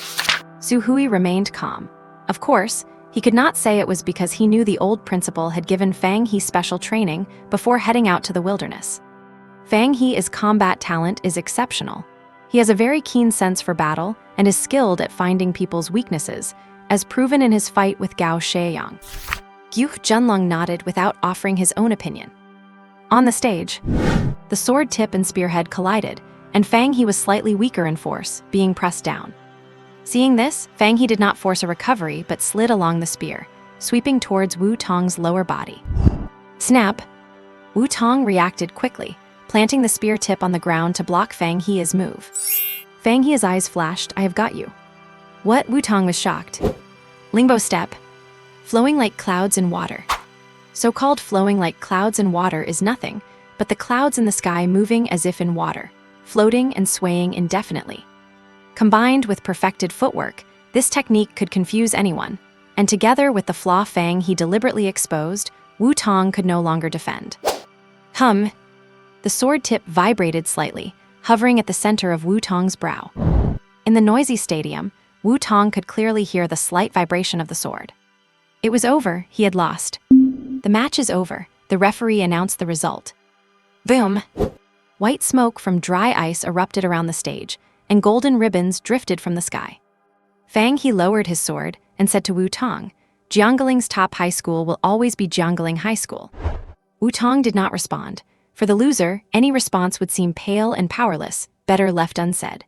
Su Hui remained calm. Of course, he could not say it was because he knew the old principal had given Fang He special training before heading out to the wilderness. Fang He's combat talent is exceptional. He has a very keen sense for battle and is skilled at finding people's weaknesses, as proven in his fight with Gao Sheiyang. Guo Junlong nodded without offering his own opinion. On the stage, the sword tip and spearhead collided, and Fang He was slightly weaker in force, being pressed down. Seeing this, Fang He did not force a recovery but slid along the spear, sweeping towards Wu Tong's lower body. Snap! Wu Tong reacted quickly, planting the spear tip on the ground to block Fang He's move. Fang He's eyes flashed, I have got you. What? Wu Tong was shocked. Lingbo step. Flowing like clouds in water. So-called flowing like clouds in water is nothing but the clouds in the sky moving as if in water, floating and swaying indefinitely. Combined with perfected footwork, this technique could confuse anyone, and together with the flaw Fang He deliberately exposed, Wu Tong could no longer defend. Hum! The sword tip vibrated slightly, hovering at the center of Wu Tong's brow. In the noisy stadium, Wu Tong could clearly hear the slight vibration of the sword. It was over, he had lost. The match is over, the referee announced the result. Boom! White smoke from dry ice erupted around the stage, and golden ribbons drifted from the sky. Fang He lowered his sword and said to Wu Tong, Jiangling's top high school will always be Jiangling High School. Wu Tong did not respond. For the loser, any response would seem pale and powerless, better left unsaid.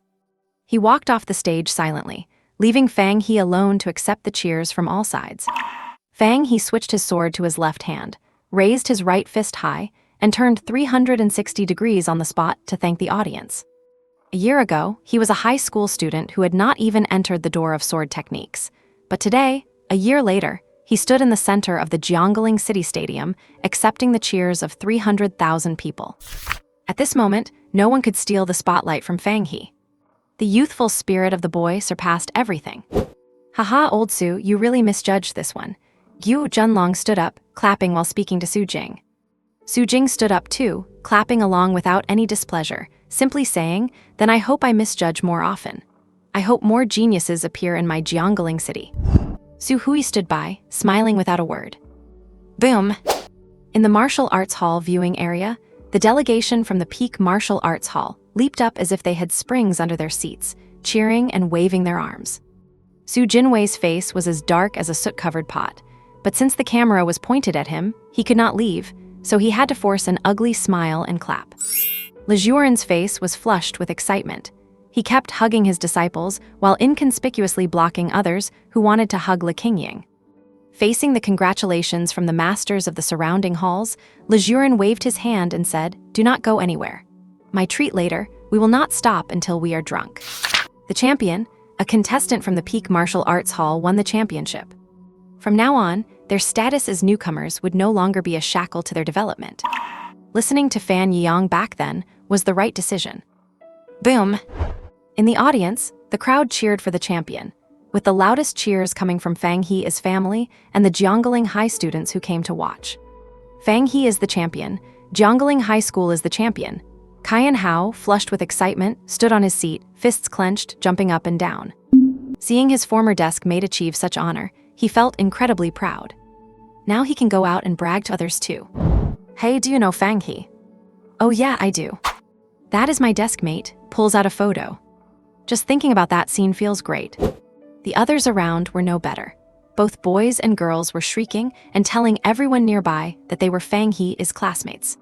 He walked off the stage silently, leaving Fang He alone to accept the cheers from all sides. Fang He switched his sword to his left hand, raised his right fist high, and turned 360 degrees on the spot to thank the audience. A year ago, he was a high school student who had not even entered the door of sword techniques. But today, a year later, he stood in the center of the Jiangling City Stadium, accepting the cheers of 300,000 people. At this moment, no one could steal the spotlight from Fang He. The youthful spirit of the boy surpassed everything. Haha, old Su, you really misjudged this one. Gu Junlong stood up, clapping while speaking to Su Jing. Su Jing stood up too, clapping along without any displeasure, simply saying, "Then I hope I misjudge more often. I hope more geniuses appear in my Jiangling city." Su Hui stood by, smiling without a word. Boom! In the martial arts hall viewing area, the delegation from the Peak Martial Arts Hall leaped up as if they had springs under their seats, cheering and waving their arms. Su Jinwei's face was as dark as a soot-covered pot, but since the camera was pointed at him, he could not leave, so he had to force an ugly smile and clap. Lejurin's face was flushed with excitement. He kept hugging his disciples while inconspicuously blocking others who wanted to hug Le Qingying. Facing the congratulations from the masters of the surrounding halls, Lejurin waved his hand and said, "Do not go anywhere. My treat later, we will not stop until we are drunk." The champion, a contestant from the Peak Martial Arts Hall, won the championship. From now on, their status as newcomers would no longer be a shackle to their development. Listening to Fan Yang back then was the right decision. Boom! In the audience, the crowd cheered for the champion, with the loudest cheers coming from Fang He's family and the Jiangling High students who came to watch. Fang He is the champion, Jiangling High School is the champion. Kaiyan Hao, flushed with excitement, stood on his seat, fists clenched, jumping up and down. Seeing his former desk mate achieve such honor, he felt incredibly proud. Now he can go out and brag to others too. "Hey, do you know Fang He?" "Oh yeah, I do. That is my desk mate," pulls out a photo. Just thinking about that scene feels great. The others around were no better. Both boys and girls were shrieking and telling everyone nearby that they were Fang He's classmates.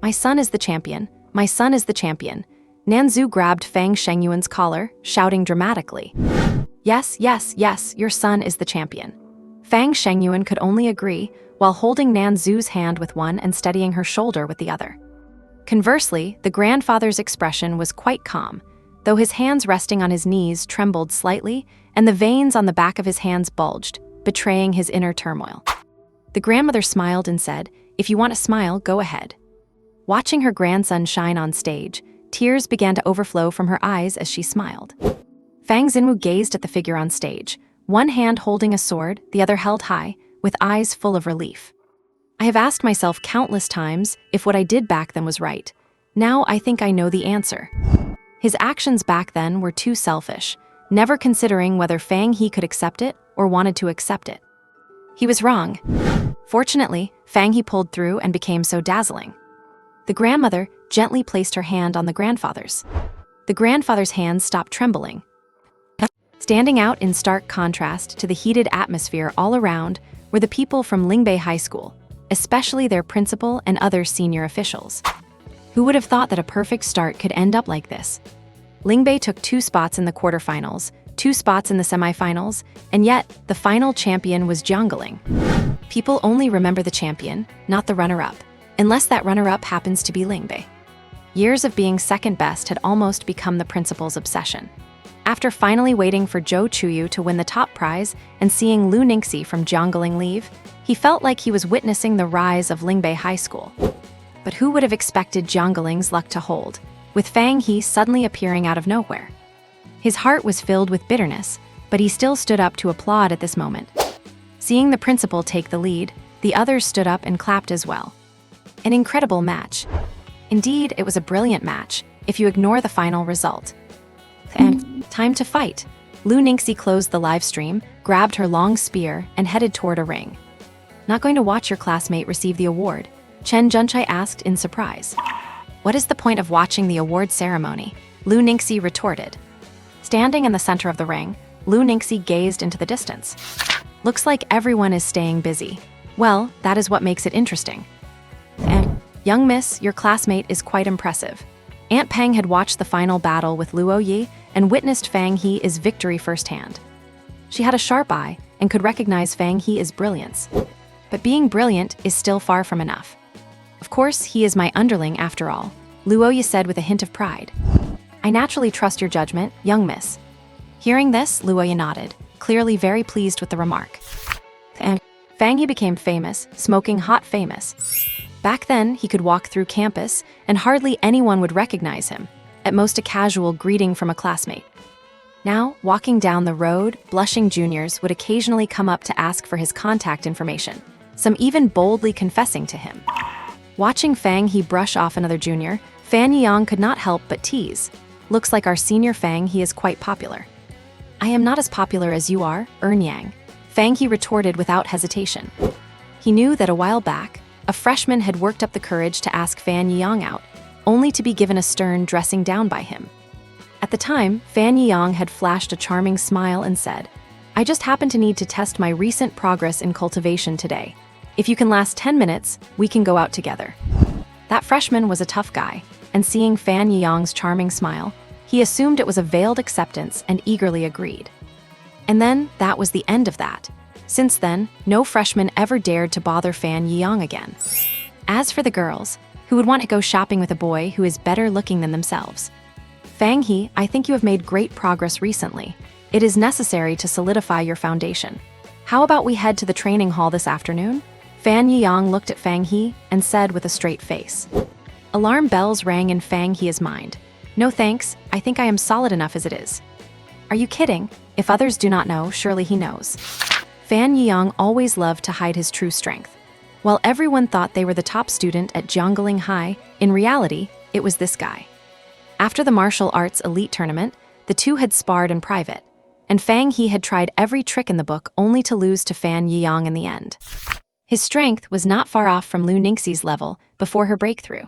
"My son is the champion. My son is the champion." Nanzu grabbed Fang Shengyuan's collar, shouting dramatically. "Yes, yes, yes, your son is the champion." Fang Shengyuan could only agree, while holding Nanzu's hand with one and steadying her shoulder with the other. Conversely, the grandfather's expression was quite calm, though his hands resting on his knees trembled slightly and the veins on the back of his hands bulged, betraying his inner turmoil. The grandmother smiled and said, "If you want to smile, go ahead." Watching her grandson shine on stage, tears began to overflow from her eyes as she smiled. Fang Xinwu gazed at the figure on stage, one hand holding a sword, the other held high, with eyes full of relief. "I have asked myself countless times if what I did back then was right. Now I think I know the answer." His actions back then were too selfish, never considering whether Fang He could accept it or wanted to accept it. He was wrong. Fortunately, Fang He pulled through and became so dazzling. The grandmother gently placed her hand on the grandfather's. The grandfather's hands stopped trembling. Standing out in stark contrast to the heated atmosphere all around were the people from Lingbei High School, especially their principal and other senior officials. Who would have thought that a perfect start could end up like this? Lingbei took 2 spots in the quarterfinals, 2 spots in the semifinals, and yet the final champion was Jiangling. People only remember the champion, not the runner-up, unless that runner-up happens to be Lingbei. Years of being second best had almost become the principal's obsession. After finally waiting for Zhou Chuyu to win the top prize and seeing Lu Ningxi from Jiangling leave, he felt like he was witnessing the rise of Lingbei High School. But who would have expected Jiangling's luck to hold, with Fang He suddenly appearing out of nowhere? His heart was filled with bitterness, but he still stood up to applaud at this moment. Seeing the principal take the lead, the others stood up and clapped as well. An incredible match. Indeed, it was a brilliant match, if you ignore the final result. And time to fight. Lu Ningxi closed the live stream, grabbed her long spear, and headed toward a ring. "Not going to watch your classmate receive the award?" Chen Junchai asked in surprise. "What is the point of watching the award ceremony?" Lu Ningxi retorted. Standing in the center of the ring, Lu Ningxi gazed into the distance. "Looks like everyone is staying busy. Well, that is what makes it interesting." "Young miss, your classmate is quite impressive." Aunt Peng had watched the final battle with Luo Yi and witnessed Fang He's victory firsthand. She had a sharp eye and could recognize Fang He's brilliance. But being brilliant is still far from enough. "Of course, he is my underling after all," Luo Yi said with a hint of pride. "I naturally trust your judgment, young miss." Hearing this, Luo Yi nodded, clearly very pleased with the remark. And Fang He became famous, smoking hot famous. Back then, he could walk through campus and hardly anyone would recognize him, at most a casual greeting from a classmate. Now, walking down the road, blushing juniors would occasionally come up to ask for his contact information, some even boldly confessing to him. Watching Fang He brush off another junior, Fan Yang could not help but tease. Looks like our senior Fang He is quite popular. I am not as popular as you are, Yang. Fang He retorted without hesitation. He knew that a while back, a freshman had worked up the courage to ask Fan Yang out, only to be given a stern dressing down by him. At the time, Fan Yang had flashed a charming smile and said, "I just happen to need to test my recent progress in cultivation today. If you can last 10 minutes, we can go out together." That freshman was a tough guy, and seeing Fan Yang's charming smile, he assumed it was a veiled acceptance and eagerly agreed. And then, that was the end of that. Since then, no freshman ever dared to bother Fan Yang again. As for the girls, who would want to go shopping with a boy who is better looking than themselves? Fang He, I think you have made great progress recently. It is necessary to solidify your foundation. How about we head to the training hall this afternoon? Fan Yang looked at Fang He and said with a straight face. Alarm bells rang in Fang He's mind. No thanks, I think I am solid enough as it is. Are you kidding? If others do not know, surely he knows. Fan Yang always loved to hide his true strength. While everyone thought they were the top student at Jiangling High, in reality, it was this guy. After the martial arts elite tournament, the two had sparred in private, and Fang He had tried every trick in the book only to lose to Fan Yang in the end. His strength was not far off from Lu Ningxi's level before her breakthrough.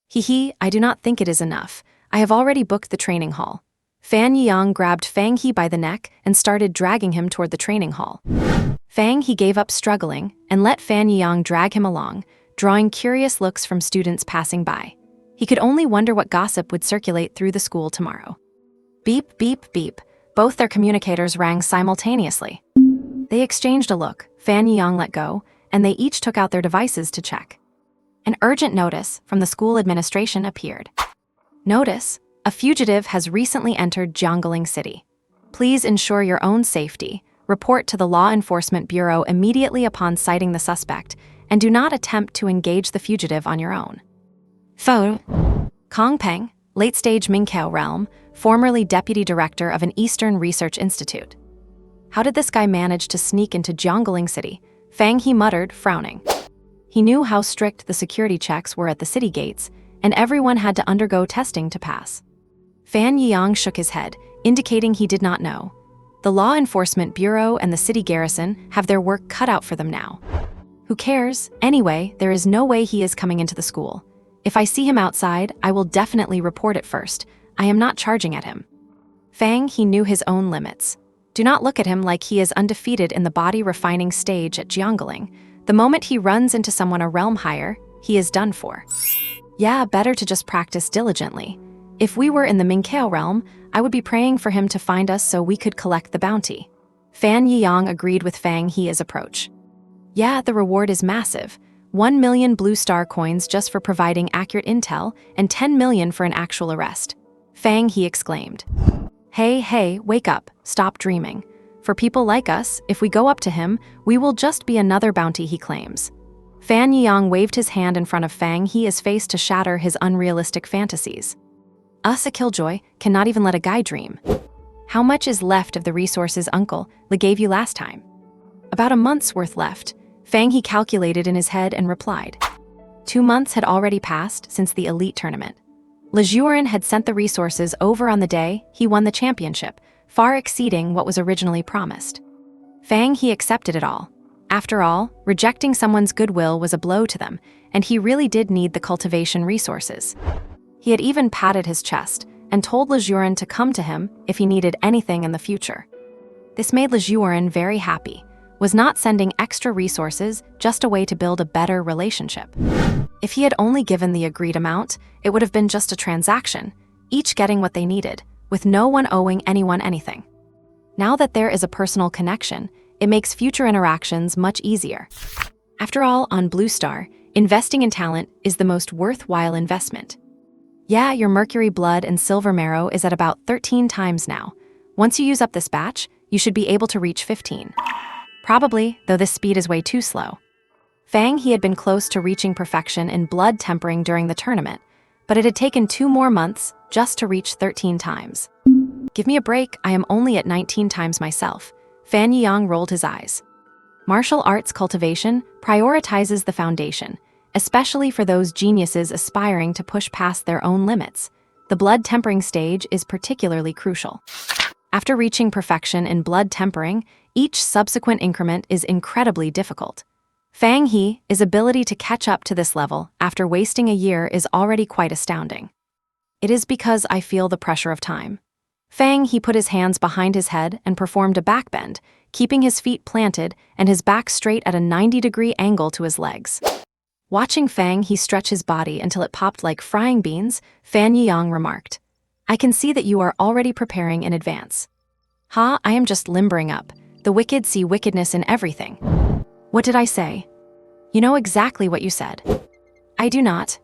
He, I do not think it is enough. I have already booked the training hall. Fan Yang grabbed Fang He by the neck and started dragging him toward the training hall. Fang He gave up struggling and let Fan Yang drag him along, drawing curious looks from students passing by. He could only wonder what gossip would circulate through the school tomorrow. Beep, beep, beep. Both their communicators rang simultaneously. They exchanged a look, Fan Yang let go, and they each took out their devices to check. An urgent notice from the school administration appeared. Notice: a fugitive has recently entered Jiangling City. Please ensure your own safety. Report to the Law Enforcement Bureau immediately upon sighting the suspect, and do not attempt to engage the fugitive on your own. Photo: Kong Peng, late-stage Mingqiao realm, formerly deputy director of an Eastern Research Institute. How did this guy manage to sneak into Jiangling City? Fang He muttered, frowning. He knew how strict the security checks were at the city gates, and everyone had to undergo testing to pass. Fan Yang shook his head, indicating he did not know. The Law Enforcement Bureau and the city garrison have their work cut out for them now. Who cares? Anyway, there is no way he is coming into the school. If I see him outside, I will definitely report it first. I am not charging at him. Fang He knew his own limits. Do not look at him like he is undefeated in the body refining stage at Jiangling. The moment he runs into someone a realm higher, he is done for. Yeah, better to just practice diligently. If we were in the Mingqiao realm, I would be praying for him to find us so we could collect the bounty. Fan Yang agreed with Fang He's approach. Yeah, the reward is massive. 1 million blue star coins just for providing accurate intel, and 10 million for an actual arrest. Fang He exclaimed. Hey, wake up, stop dreaming. For people like us, if we go up to him, we will just be another bounty, he claims. Fan Yang waved his hand in front of Fang He's face to shatter his unrealistic fantasies. Us, a killjoy, cannot even let a guy dream. How much is left of the resources Uncle Le gave you last time? About a month's worth left. Fang He calculated in his head and replied. 2 months had already passed since the elite tournament. Le Jurin had sent the resources over on the day he won the championship, far exceeding what was originally promised. Fang He accepted it all. After all, rejecting someone's goodwill was a blow to them, and he really did need the cultivation resources. He had even patted his chest and told Le Jurin to come to him if he needed anything in the future. This made Le Jurin very happy. Was not sending extra resources just a way to build a better relationship. If he had only given the agreed amount, it would have been just a transaction, each getting what they needed, with no one owing anyone anything. Now that there is a personal connection, it makes future interactions much easier. After all, on Blue Star, investing in talent is the most worthwhile investment. Yeah, your mercury blood and silver marrow is at about 13 times now. Once you use up this batch, you should be able to reach 15. Probably, though this speed is way too slow. Fang He had been close to reaching perfection in blood tempering during the tournament, but it had taken 2 more months just to reach 13 times. Give me a break, I am only at 19 times myself. Fan Yang rolled his eyes. Martial arts cultivation prioritizes the foundation, especially for those geniuses aspiring to push past their own limits. The blood tempering stage is particularly crucial. After reaching perfection in blood tempering, each subsequent increment is incredibly difficult. Fang He's ability to catch up to this level after wasting a year is already quite astounding. It is because I feel the pressure of time. Fang He put his hands behind his head and performed a backbend, keeping his feet planted and his back straight at a 90-degree angle to his legs. Watching Fang He stretch his body until it popped like frying beans, Fan Yang remarked, "I can see that you are already preparing in advance." "Ha, I am just limbering up. The wicked see wickedness in everything." "What did I say?" "You know exactly what you said." "I do not."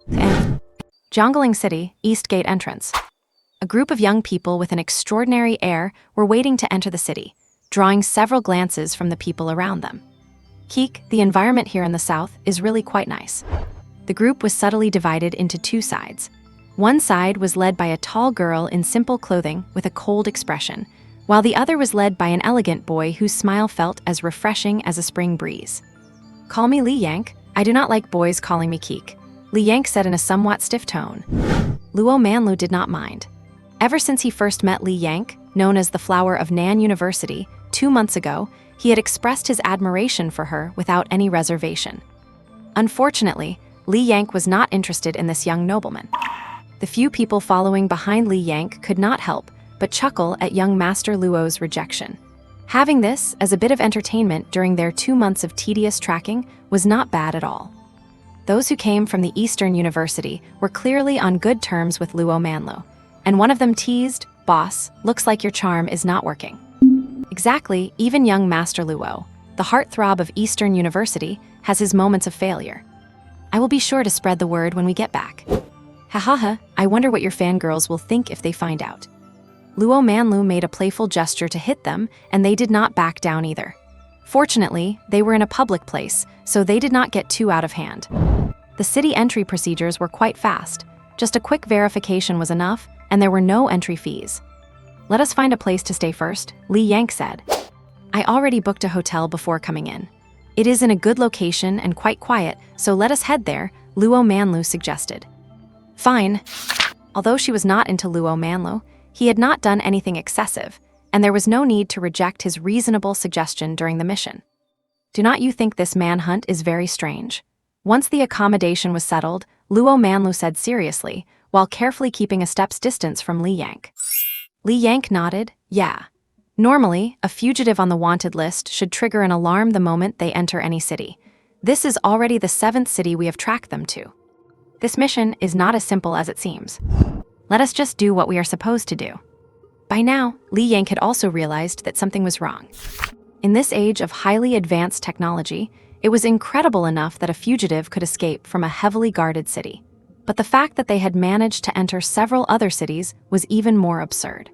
And Jiangling City, East Gate entrance. A group of young people with an extraordinary air were waiting to enter the city, drawing several glances from the people around them. "Keek, the environment here in the south is really quite nice." The group was subtly divided into two sides. One side was led by a tall girl in simple clothing with a cold expression, while the other was led by an elegant boy whose smile felt as refreshing as a spring breeze. "Call me Li Yank. I do not like boys calling me Keek," Li Yank said in a somewhat stiff tone. Luo Manlu did not mind. Ever since he first met Li Yank, known as the Flower of Nan University, 2 months ago, he had expressed his admiration for her without any reservation. Unfortunately, Li Yank was not interested in this young nobleman. The few people following behind Li Yank could not help but chuckle at young Master Luo's rejection. Having this as a bit of entertainment during their 2 months of tedious tracking was not bad at all. Those who came from the Eastern University were clearly on good terms with Luo Manlu, and one of them teased, "Boss, looks like your charm is not working." Exactly, even young Master Luo, the heartthrob of Eastern University, has his moments of failure. "I will be sure to spread the word when we get back." "Ha ha ha, I wonder what your fangirls will think if they find out." Luo Manlu made a playful gesture to hit them, and they did not back down either. Fortunately, they were in a public place, so they did not get too out of hand. The city entry procedures were quite fast. Just a quick verification was enough, and there were no entry fees. "Let us find a place to stay first," Li Yank said. "I already booked a hotel before coming in. It is in a good location and quite quiet, so let us head there," Luo Manlu suggested. Fine. Although she was not into Luo Manlu, he had not done anything excessive, and there was no need to reject his reasonable suggestion during the mission. "Do not you think this manhunt is very strange?" Once the accommodation was settled, Luo Manlu said seriously, while carefully keeping a step's distance from Li Yank. Li Yank nodded, "Yeah. Normally, a fugitive on the wanted list should trigger an alarm the moment they enter any city. This is already the 7th city we have tracked them to. This mission is not as simple as it seems. Let us just do what we are supposed to do." By now, Li Yank had also realized that something was wrong. In this age of highly advanced technology, it was incredible enough that a fugitive could escape from a heavily guarded city. But the fact that they had managed to enter several other cities was even more absurd.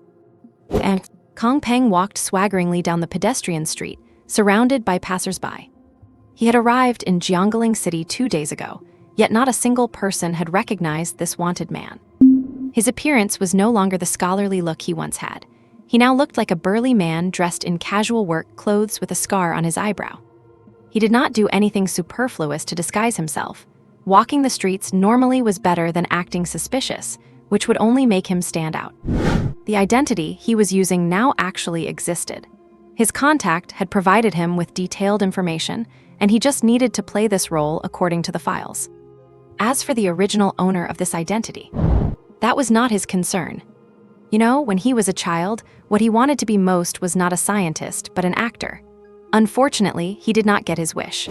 And Kong Peng walked swaggeringly down the pedestrian street, surrounded by passers-by. He had arrived in Jiangling City 2 days ago, yet not a single person had recognized this wanted man. His appearance was no longer the scholarly look he once had. He now looked like a burly man dressed in casual work clothes with a scar on his eyebrow. He did not do anything superfluous to disguise himself. Walking the streets normally was better than acting suspicious, which would only make him stand out. The identity he was using now actually existed. His contact had provided him with detailed information, and he just needed to play this role according to the files. As for the original owner of this identity, that was not his concern. You know, when he was a child, what he wanted to be most was not a scientist, but an actor. Unfortunately, he did not get his wish.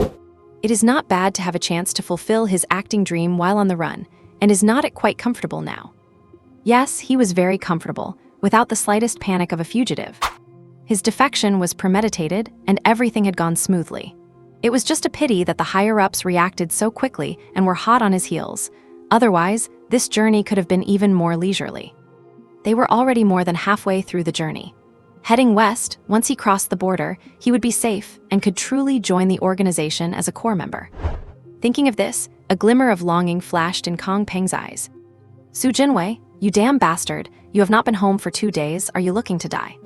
It is not bad to have a chance to fulfill his acting dream while on the run, and is not it quite comfortable now? Yes, he was very comfortable, without the slightest panic of a fugitive. His defection was premeditated, and everything had gone smoothly. It was just a pity that the higher-ups reacted so quickly and were hot on his heels. Otherwise, this journey could have been even more leisurely. They were already more than halfway through the journey. Heading west, once he crossed the border, he would be safe and could truly join the organization as a core member. Thinking of this, a glimmer of longing flashed in Kong Peng's eyes. Su Jinwei, "You damn bastard, you have not been home for 2 days, are you looking to die?"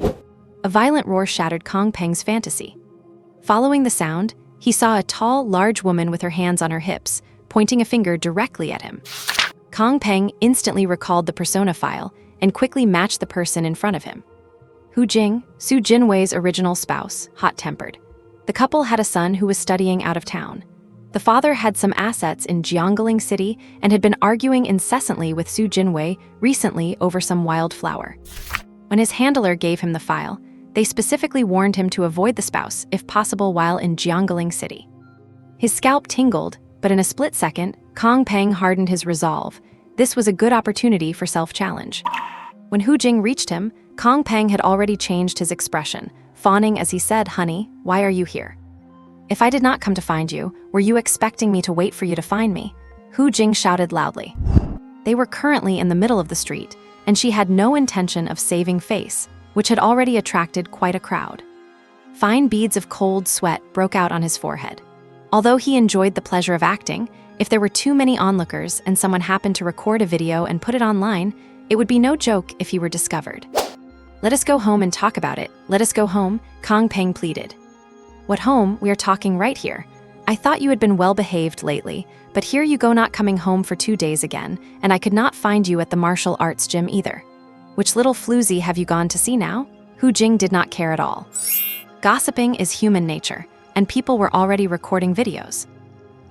A violent roar shattered Kong Peng's fantasy. Following the sound, he saw a tall, large woman with her hands on her hips, pointing a finger directly at him. Kong Peng instantly recalled the persona file and quickly matched the person in front of him. Hu Jing, Su Jinwei's original spouse, hot-tempered. The couple had a son who was studying out of town. The father had some assets in Jiangling City and had been arguing incessantly with Su Jinwei recently over some wildflower. When his handler gave him the file, they specifically warned him to avoid the spouse, if possible, while in Jiangling City. His scalp tingled, but in a split second, Kong Peng hardened his resolve. This was a good opportunity for self-challenge. When Hu Jing reached him, Kong Peng had already changed his expression, fawning as he said, "Honey, why are you here? If I did not come to find you, were you expecting me to wait for you to find me?" Hu Jing shouted loudly. They were currently in the middle of the street, and she had no intention of saving face, which had already attracted quite a crowd. Fine beads of cold sweat broke out on his forehead. Although he enjoyed the pleasure of acting, if there were too many onlookers and someone happened to record a video and put it online, it would be no joke if he were discovered. "Let us go home and talk about it. Let us go home," Kong Peng pleaded. "What home? We are talking right here. I thought you had been well-behaved lately, but here you go not coming home for 2 days again, and I could not find you at the martial arts gym either. Which little floozy have you gone to see now?" Hu Jing did not care at all. Gossiping is human nature, and people were already recording videos.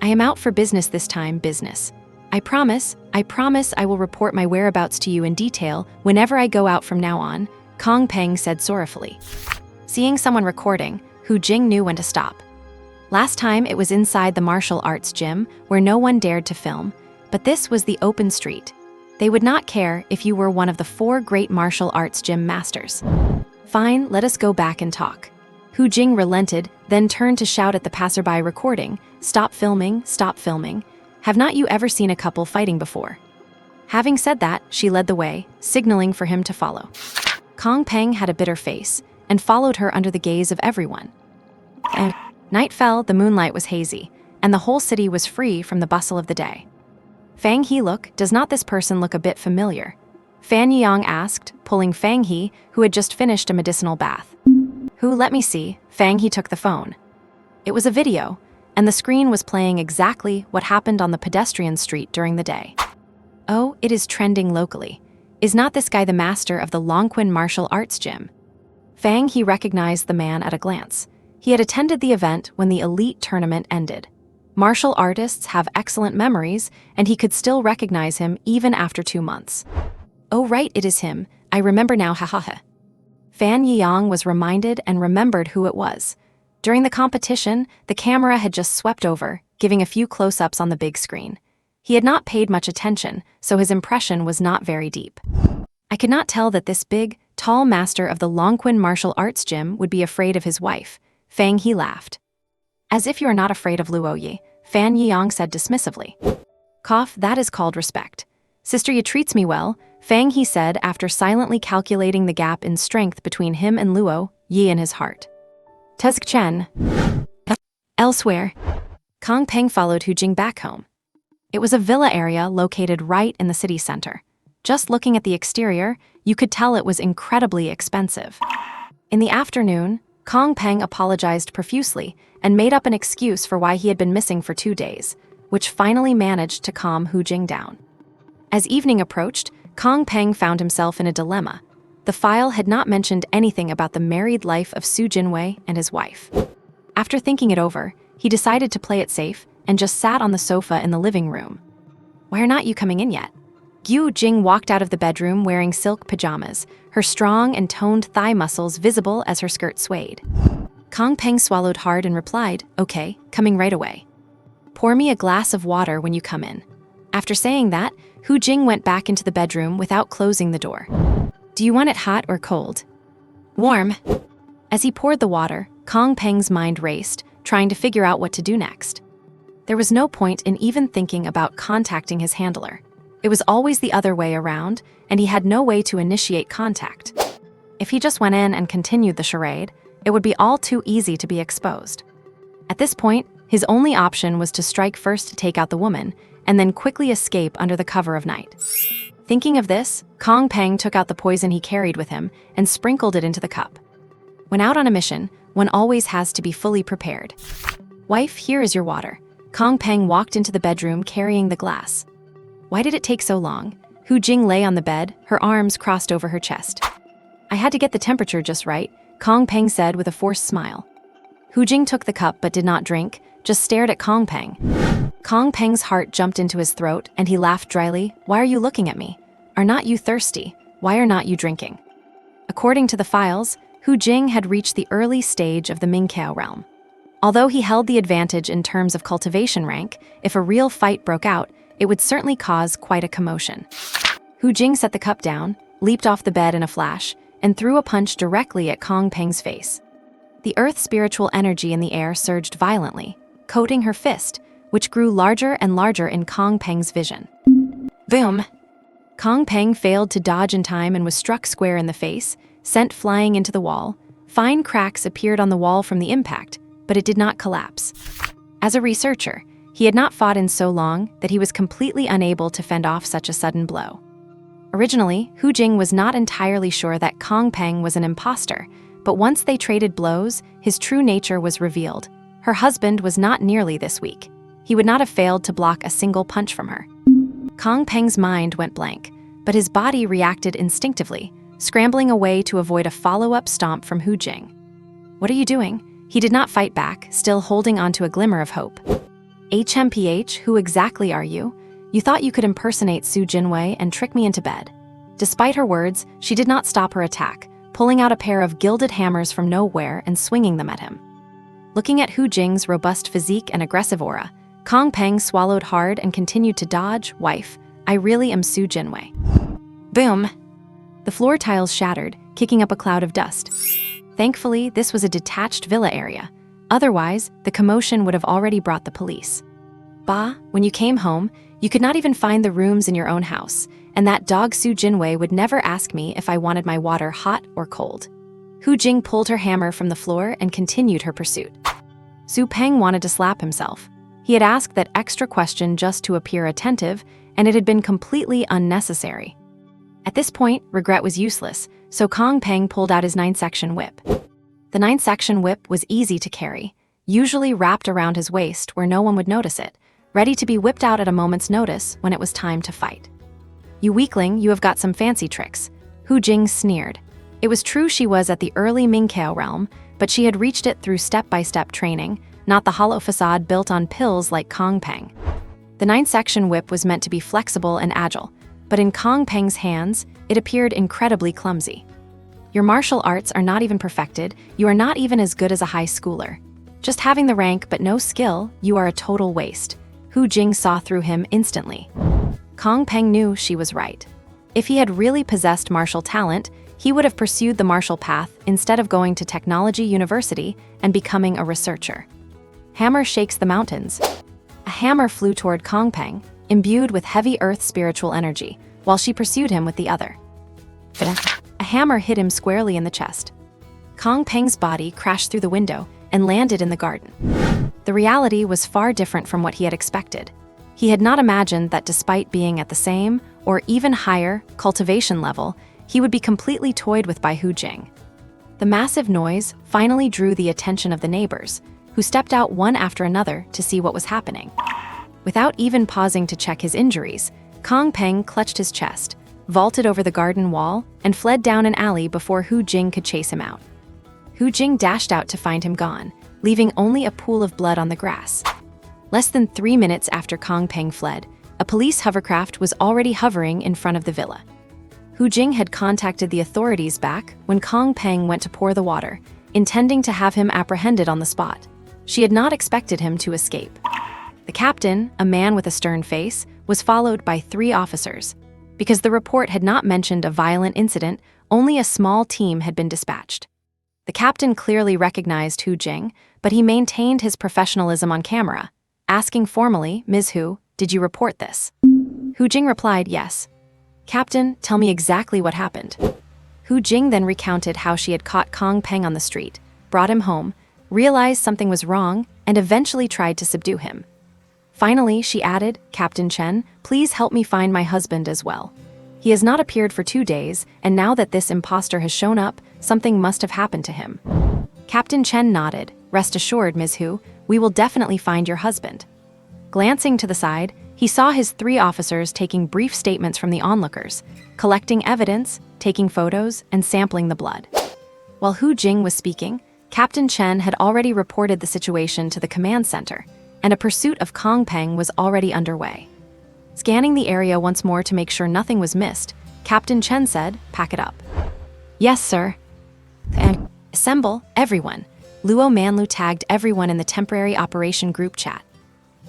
"I am out for business this time, business. I promise I will report my whereabouts to you in detail whenever I go out from now on," Kong Peng said sorrowfully. Seeing someone recording, Hu Jing knew when to stop. Last time it was inside the martial arts gym where no one dared to film, but this was the open street. They would not care if you were one of the 4 great martial arts gym masters. "Fine, let us go back and talk." Hu Jing relented, then turned to shout at the passerby recording, "Stop filming, stop filming. Have not you ever seen a couple fighting before?" Having said that, she led the way, signaling for him to follow. Kong Peng had a bitter face, and followed her under the gaze of everyone. And night fell, the moonlight was hazy, and the whole city was free from the bustle of the day. "Fang He, look, does not this person look a bit familiar?" Fan Yang asked, pulling Fang He, who had just finished a medicinal bath. "Who, let me see." Fang He took the phone. It was a video, and the screen was playing exactly what happened on the pedestrian street during the day. "Oh, it is trending locally. Is not this guy the master of the Longquin Martial Arts Gym?" Fang He recognized the man at a glance. He had attended the event when the elite tournament ended. Martial artists have excellent memories, and he could still recognize him even after 2 months. "Oh right, it is him. I remember now, hahaha." Fan Yang was reminded and remembered who it was. During the competition, the camera had just swept over, giving a few close-ups on the big screen. He had not paid much attention, so his impression was not very deep. "I could not tell that this big, tall master of the Longquin Martial Arts Gym would be afraid of his wife." Fang He laughed. "As if you are not afraid of Luo Yi," Fan Yang said dismissively. "Cough, that is called respect. Sister, you treats me well," Fang He said after silently calculating the gap in strength between him and Luo Yi in his heart. "Tezk Chen." Elsewhere, Kong Peng followed Hu Jing back home. It was a villa area located right in the city center. Just looking at the exterior, you could tell it was incredibly expensive. In the afternoon, Kong Peng apologized profusely and made up an excuse for why he had been missing for 2 days, which finally managed to calm Hu Jing down. As evening approached, Kong Peng found himself in a dilemma. The file had not mentioned anything about the married life of Su Jinwei and his wife. After thinking it over, he decided to play it safe and just sat on the sofa in the living room. "Why are not you coming in yet?" Yu Jing walked out of the bedroom wearing silk pajamas, her strong and toned thigh muscles visible as her skirt swayed. Kong Peng swallowed hard and replied, "Okay, coming right away. Pour me a glass of water when you come in." After saying that, Hu Jing went back into the bedroom without closing the door. "Do you want it hot or cold?" "Warm." As he poured the water, Kong Peng's mind raced, trying to figure out what to do next. There was no point in even thinking about contacting his handler. It was always the other way around, and he had no way to initiate contact. If he just went in and continued the charade, it would be all too easy to be exposed. At this point, his only option was to strike first to take out the woman, and then quickly escape under the cover of night. Thinking of this, Kong Peng took out the poison he carried with him and sprinkled it into the cup. When out on a mission, one always has to be fully prepared. Wife, here is your water. Kong Peng walked into the bedroom carrying the glass. Why did it take so long? Hu Jing lay on the bed, her arms crossed over her chest. I had to get the temperature just right, Kong Peng said with a forced smile. Hu Jing took the cup but did not drink, just stared at Kong Peng. Kong Peng's heart jumped into his throat and he laughed dryly. Why are you looking at me? Are not you thirsty? Why are not you drinking? According to the files, Hu Jing had reached the early stage of the Mingqiao realm. Although he held the advantage in terms of cultivation rank, if a real fight broke out, it would certainly cause quite a commotion. Hu Jing set the cup down, leaped off the bed in a flash, and threw a punch directly at Kong Peng's face. The earth's spiritual energy in the air surged violently, coating her fist, which grew larger and larger in Kong Peng's vision. Boom! Kong Peng failed to dodge in time and was struck square in the face, sent flying into the wall. Fine cracks appeared on the wall from the impact, but it did not collapse. As a researcher, he had not fought in so long that he was completely unable to fend off such a sudden blow. Originally, Hu Jing was not entirely sure that Kong Peng was an imposter, but once they traded blows, his true nature was revealed. Her husband was not nearly this weak. He would not have failed to block a single punch from her. Kong Peng's mind went blank, but his body reacted instinctively, scrambling away to avoid a follow-up stomp from Hu Jing. What are you doing? He did not fight back, still holding onto a glimmer of hope. HMPH, who exactly are you? You thought you could impersonate Su Jinwei and trick me into bed. Despite her words, she did not stop her attack, pulling out a pair of gilded hammers from nowhere and swinging them at him. Looking at Hu Jing's robust physique and aggressive aura, Kong Peng swallowed hard and continued to dodge. Wife, I really am Su Jinwei. Boom! The floor tiles shattered, kicking up a cloud of dust. Thankfully, this was a detached villa area. Otherwise, the commotion would have already brought the police. Bah, when you came home, you could not even find the rooms in your own house, and that dog Su Jinwei would never ask me if I wanted my water hot or cold. Hu Jing pulled her hammer from the floor and continued her pursuit. Su Peng wanted to slap himself. He had asked that extra question just to appear attentive, and it had been completely unnecessary. At this point, regret was useless, so Kong Peng pulled out his 9-section whip. The 9-section whip was easy to carry, usually wrapped around his waist where no one would notice it, ready to be whipped out at a moment's notice when it was time to fight. You weakling, you have got some fancy tricks, Hu Jing sneered. It was true she was at the early Mingqiao realm, but she had reached it through step-by-step training, not the hollow facade built on pills like Kong Peng. The 9-section whip was meant to be flexible and agile, but in Kong Peng's hands, it appeared incredibly clumsy. Your martial arts are not even perfected, you are not even as good as a high schooler. Just having the rank but no skill, you are a total waste. Hu Jing saw through him instantly. Kong Peng knew she was right. If he had really possessed martial talent, he would have pursued the martial path instead of going to technology university and becoming a researcher. Hammer shakes the mountains. A hammer flew toward Kong Peng, imbued with heavy earth spiritual energy, while she pursued him with the other. A hammer hit him squarely in the chest. Kong Peng's body crashed through the window and landed in the garden. The reality was far different from what he had expected. He had not imagined that despite being at the same, or even higher, cultivation level, he would be completely toyed with by Hu Jing. The massive noise finally drew the attention of the neighbors, who stepped out one after another to see what was happening. Without even pausing to check his injuries, Kong Peng clutched his chest, vaulted over the garden wall, and fled down an alley before Hu Jing could chase him out. Hu Jing dashed out to find him gone, leaving only a pool of blood on the grass. Less than 3 minutes after Kong Peng fled, a police hovercraft was already hovering in front of the villa. Hu Jing had contacted the authorities back when Kong Peng went to pour the water, intending to have him apprehended on the spot. She had not expected him to escape. The captain, a man with a stern face, was followed by 3 officers. Because the report had not mentioned a violent incident, only a small team had been dispatched. The captain clearly recognized Hu Jing, but he maintained his professionalism on camera, asking formally, Ms. Hu, did you report this? Hu Jing replied, yes. Captain, tell me exactly what happened. Hu Jing then recounted how she had caught Kong Peng on the street, brought him home, realized something was wrong, and eventually tried to subdue him. Finally, she added, Captain Chen, please help me find my husband as well. He has not appeared for 2 days, and now that this imposter has shown up, something must have happened to him. Captain Chen nodded. Rest assured, Ms. Hu, we will definitely find your husband. Glancing to the side, he saw his 3 officers taking brief statements from the onlookers, collecting evidence, taking photos, and sampling the blood. While Hu Jing was speaking, Captain Chen had already reported the situation to the command center, and a pursuit of Kong Peng was already underway. Scanning the area once more to make sure nothing was missed, Captain Chen said, "Pack it up." "Yes, sir." And assemble, everyone. Luo Manlu tagged everyone in the temporary operation group chat.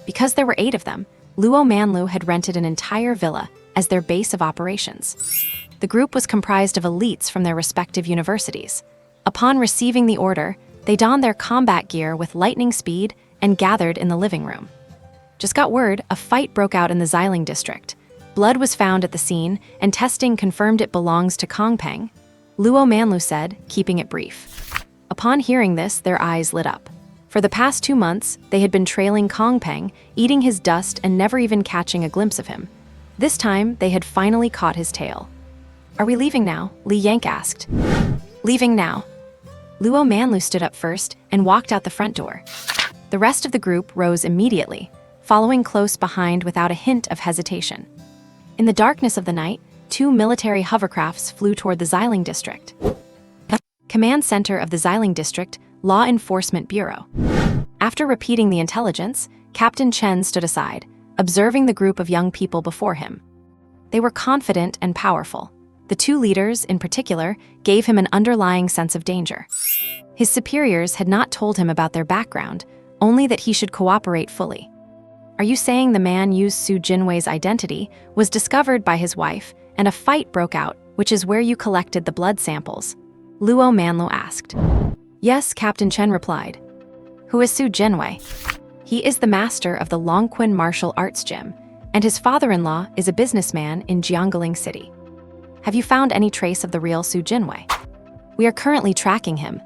Because there were 8 of them, Luo Manlu had rented an entire villa as their base of operations. The group was comprised of elites from their respective universities. Upon receiving the order, they donned their combat gear with lightning speed and gathered in the living room. Just got word, a fight broke out in the Xiling district. Blood was found at the scene, and testing confirmed it belongs to Kong Peng, Luo Manlu said, keeping it brief. Upon hearing this, their eyes lit up. For the past 2 months, they had been trailing Kong Peng, eating his dust and never even catching a glimpse of him. This time, they had finally caught his tail. "Are we leaving now?" Li Yank asked. "Leaving now." Luo Manlu stood up first and walked out the front door. The rest of the group rose immediately, following close behind without a hint of hesitation. In the darkness of the night, 2 military hovercrafts flew toward the Xiling district. Command center of the Xiling district, Law Enforcement Bureau. After repeating the intelligence, Captain Chen stood aside, observing the group of young people before him. They were confident and powerful. The 2 leaders, in particular, gave him an underlying sense of danger. His superiors had not told him about their background, only that he should cooperate fully. "Are you saying the man used Su Jinwei's identity, was discovered by his wife, and a fight broke out, which is where you collected the blood samples?" Luo Manlu asked. "Yes," Captain Chen replied. "Who is Su Jinwei?" "He is the master of the Longquin Martial Arts Gym, and his father-in-law is a businessman in Jiangling City." "Have you found any trace of the real Su Jinwei?" "We are currently tracking him."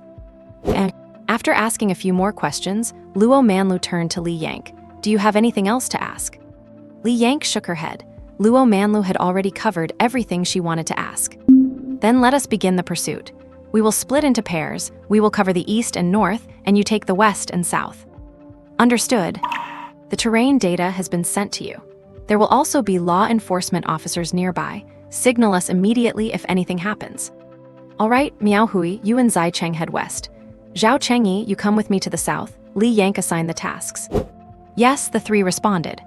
And after asking a few more questions, Luo Manlu turned to Li Yank. "Do you have anything else to ask?" Li Yank shook her head. Luo Manlu had already covered everything she wanted to ask. "Then let us begin the pursuit. We will split into pairs. We will cover the east and north, and you take the west and south." "Understood." "The terrain data has been sent to you. There will also be law enforcement officers nearby. Signal us immediately if anything happens." "All right, Miao Hui, you and Zai Cheng head west. Zhao Chengyi, you come with me to the south." Li Yank assigned the tasks. "Yes," the 3 responded.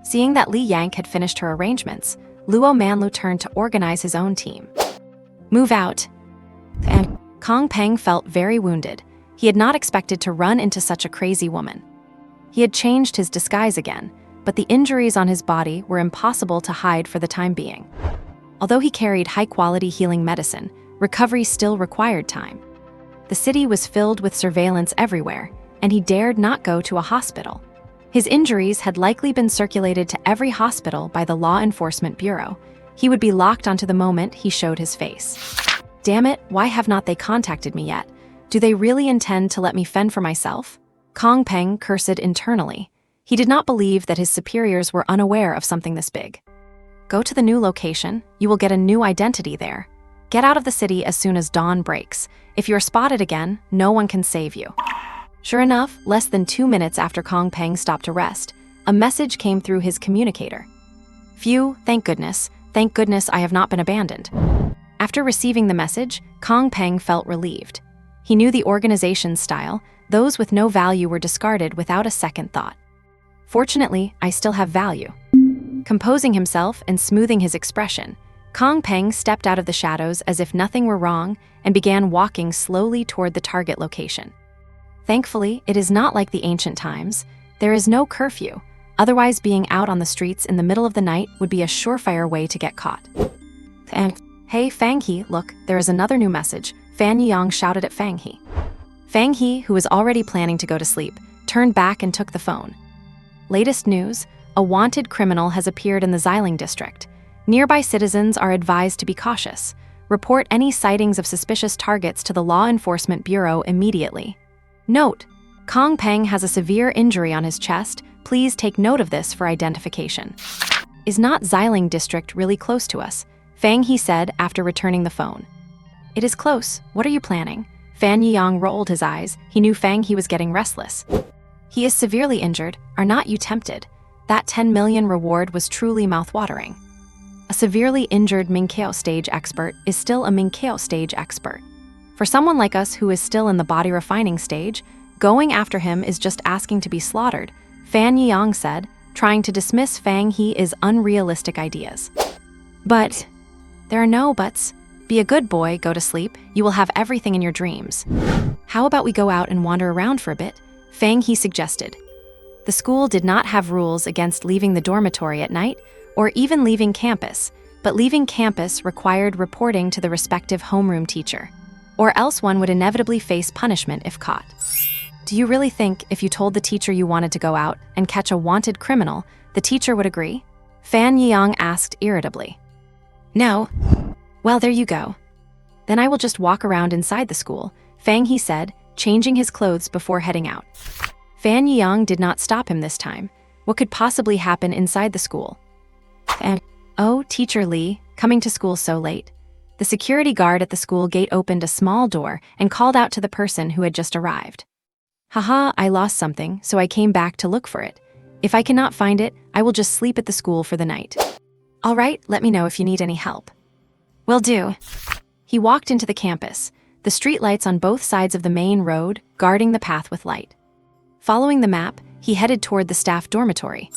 Seeing that Li Yank had finished her arrangements, Luo Manlu turned to organize his own team. "Move out." And Kong Peng felt very wounded. He had not expected to run into such a crazy woman. He had changed his disguise again, but the injuries on his body were impossible to hide for the time being. Although he carried high-quality healing medicine, recovery still required time. The city was filled with surveillance everywhere, and he dared not go to a hospital. His injuries had likely been circulated to every hospital by the Law Enforcement Bureau. He would be locked onto the moment he showed his face. "Damn it, why have not they contacted me yet? Do they really intend to let me fend for myself?" Kong Peng cursed internally. He did not believe that his superiors were unaware of something this big. "Go to the new location. You will get a new identity there. Get out of the city as soon as dawn breaks. If you're spotted again, no one can save you." Sure enough, less than 2 minutes after Kong Peng stopped to rest, a message came through his communicator. "Phew, thank goodness I have not been abandoned." After receiving the message, Kong Peng felt relieved. He knew the organization's style. Those with no value were discarded without a second thought. "Fortunately, I still have value." Composing himself and smoothing his expression, Kong Peng stepped out of the shadows as if nothing were wrong and began walking slowly toward the target location. Thankfully, it is not like the ancient times. There is no curfew. Otherwise, being out on the streets in the middle of the night would be a surefire way to get caught. And, "Hey, Fang He, look, there is another new message," Fan Yang shouted at Fang He. Fang He, who was already planning to go to sleep, turned back and took the phone. "Latest news, a wanted criminal has appeared in the Xiling district. Nearby citizens are advised to be cautious. Report any sightings of suspicious targets to the Law Enforcement Bureau immediately. Note: Kong Peng has a severe injury on his chest. Please take note of this for identification." "Is not Xiling district really close to us?" Fang He said after returning the phone. It is close. What are you planning? Fan Yiyang rolled his eyes. He knew Fang He was getting restless. He is severely injured. Are not you tempted? That 10 million reward was truly mouthwatering. A severely injured Minkeo stage expert is still a Minkeo stage expert. For someone like us who is still in the body refining stage, going after him is just asking to be slaughtered, Fan Yiyang said, trying to dismiss Fang He's unrealistic ideas. But there are no buts. Be a good boy, go to sleep, you will have everything in your dreams. How about we go out and wander around for a bit? Fang He suggested. The school did not have rules against leaving the dormitory at night or even leaving campus, but leaving campus required reporting to the respective homeroom teacher, or else one would inevitably face punishment if caught. Do you really think if you told the teacher you wanted to go out and catch a wanted criminal, the teacher would agree? Fan Yiyang asked irritably. No. Well, there you go. Then I will just walk around inside the school, Fang He said, changing his clothes before heading out. Fan Yiyang did not stop him this time. What could possibly happen inside the school? Oh, Teacher Li, coming to school so late. The security guard at the school gate opened a small door and called out to the person who had just arrived. Haha, I lost something, so I came back to look for it. If I cannot find it, I will just sleep at the school for the night. All right, let me know if you need any help. Will do. He walked into the campus, the streetlights on both sides of the main road guarding the path with light. Following the map, he headed toward the staff dormitory.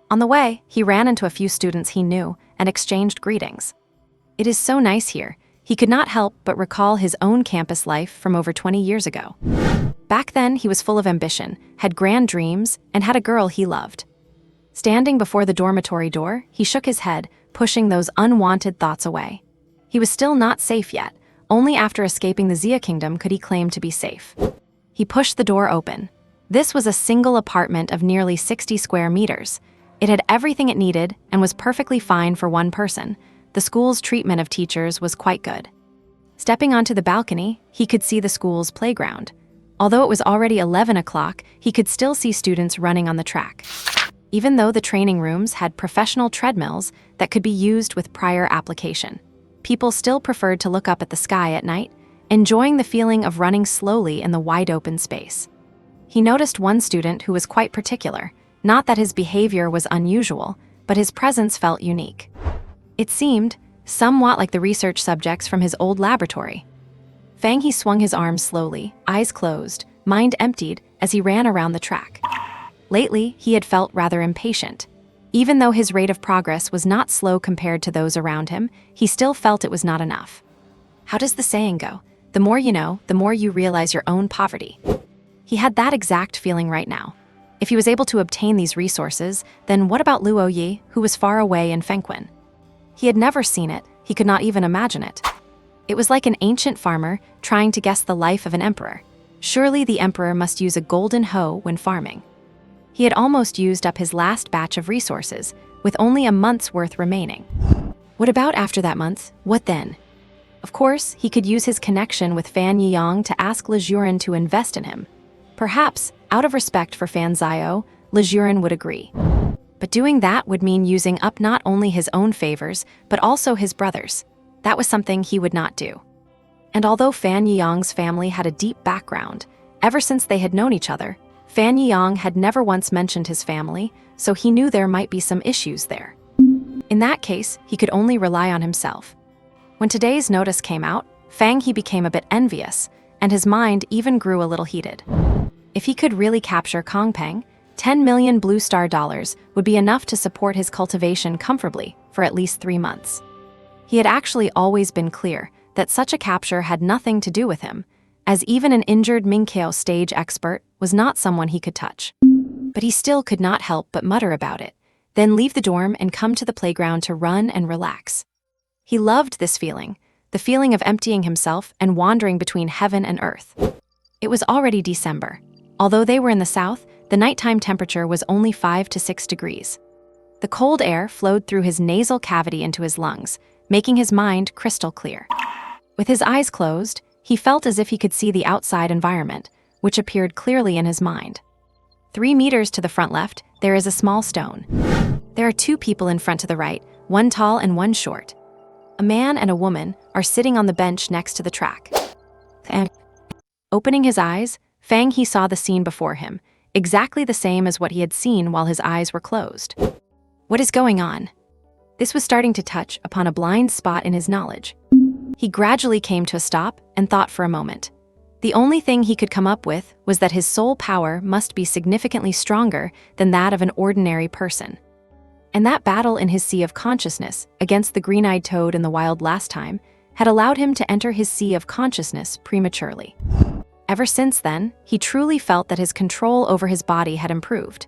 On the way, he ran into a few students he knew and exchanged greetings. It is so nice here. He could not help but recall his own campus life from over 20 years ago. Back then, he was full of ambition, had grand dreams, and had a girl he loved. Standing before the dormitory door, he shook his head, pushing those unwanted thoughts away. He was still not safe yet. Only after escaping the Xia Kingdom could he claim to be safe. He pushed the door open. This was a single apartment of nearly 60 square meters. It had everything it needed and was perfectly fine for one person. The school's treatment of teachers was quite good. Stepping onto the balcony, he could see the school's playground. Although it was already 11 o'clock, he could still see students running on the track. Even though the training rooms had professional treadmills that could be used with prior application, people still preferred to look up at the sky at night, enjoying the feeling of running slowly in the wide-open space. He noticed one student who was quite particular, not that his behavior was unusual, but his presence felt unique. It seemed somewhat like the research subjects from his old laboratory. Fang He swung his arms slowly, eyes closed, mind emptied as he ran around the track. Lately, he had felt rather impatient. Even though his rate of progress was not slow compared to those around him, he still felt it was not enough. How does the saying go? The more you know, the more you realize your own poverty. He had that exact feeling right now. If he was able to obtain these resources, then what about Luo Yi, who was far away in Fengquan? He had never seen it, he could not even imagine it. It was like an ancient farmer trying to guess the life of an emperor. Surely the emperor must use a golden hoe when farming. He had almost used up his last batch of resources, with only a month's worth remaining. What about after that month? What then? Of course, he could use his connection with Fan Yiyang to ask Lejuran to invest in him. Perhaps, out of respect for Fan Zio, Lejuran would agree. But doing that would mean using up not only his own favors, but also his brother's. That was something he would not do. And although Fan Yiyang's family had a deep background, ever since they had known each other, Fan Yiyang had never once mentioned his family, so he knew there might be some issues there. In that case, he could only rely on himself. When today's notice came out, Fang He became a bit envious, and his mind even grew a little heated. If he could really capture Kongpeng, 10 million Blue Star dollars would be enough to support his cultivation comfortably for at least 3 months. He had actually always been clear that such a capture had nothing to do with him, as even an injured Minkeo stage expert was not someone he could touch. But he still could not help but mutter about it, then leave the dorm and come to the playground to run and relax. He loved this feeling, the feeling of emptying himself and wandering between heaven and earth. It was already December. Although they were in the south, the nighttime temperature was only 5 to 6 degrees. The cold air flowed through his nasal cavity into his lungs, making his mind crystal clear. With his eyes closed, he felt as if he could see the outside environment, which appeared clearly in his mind. 3 meters to the front left, there is a small stone. There are 2 people in front to the right, one tall and one short. A man and a woman are sitting on the bench next to the track. And opening his eyes, Fang He saw the scene before him, exactly the same as what he had seen while his eyes were closed. What is going on? This was starting to touch upon a blind spot in his knowledge. He gradually came to a stop and thought for a moment. The only thing he could come up with was that his soul power must be significantly stronger than that of an ordinary person. And that battle in his sea of consciousness against the green-eyed toad in the wild last time had allowed him to enter his sea of consciousness prematurely. Ever since then, he truly felt that his control over his body had improved.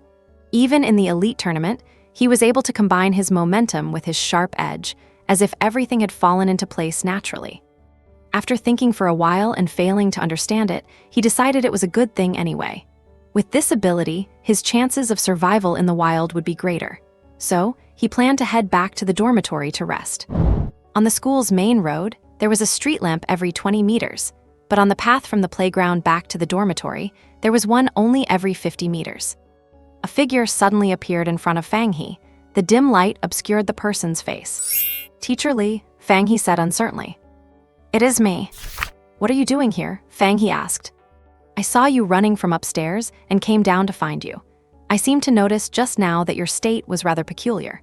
Even in the elite tournament, he was able to combine his momentum with his sharp edge, as if everything had fallen into place naturally. After thinking for a while and failing to understand it, he decided it was a good thing anyway. With this ability, his chances of survival in the wild would be greater. So, he planned to head back to the dormitory to rest. On the school's main road, there was a street lamp every 20 meters, but on the path from the playground back to the dormitory, there was one only every 50 meters. A figure suddenly appeared in front of Fang He. The dim light obscured the person's face. "Teacher Lee," Fang He said uncertainly. "It is me." "What are you doing here?" Fang He asked. "I saw you running from upstairs and came down to find you. I seemed to notice just now that your state was rather peculiar."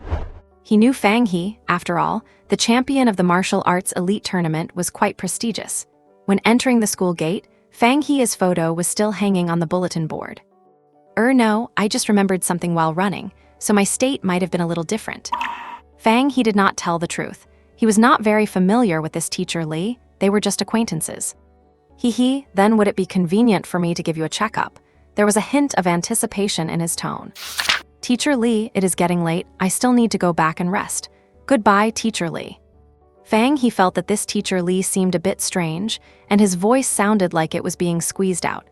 He knew Fang He, after all, the champion of the martial arts elite tournament, was quite prestigious. When entering the school gate, Fang He's photo was still hanging on the bulletin board. No, I just remembered something while running, so my state might have been a little different." Fang He did not tell the truth. He was not very familiar with this teacher Lee, they were just acquaintances. Then would it be convenient for me to give you a checkup?" There was a hint of anticipation in his tone. "Teacher Lee, it is getting late, I still need to go back and rest. Goodbye, Teacher Lee." Fang He felt that this Teacher Lee seemed a bit strange, and his voice sounded like it was being squeezed out.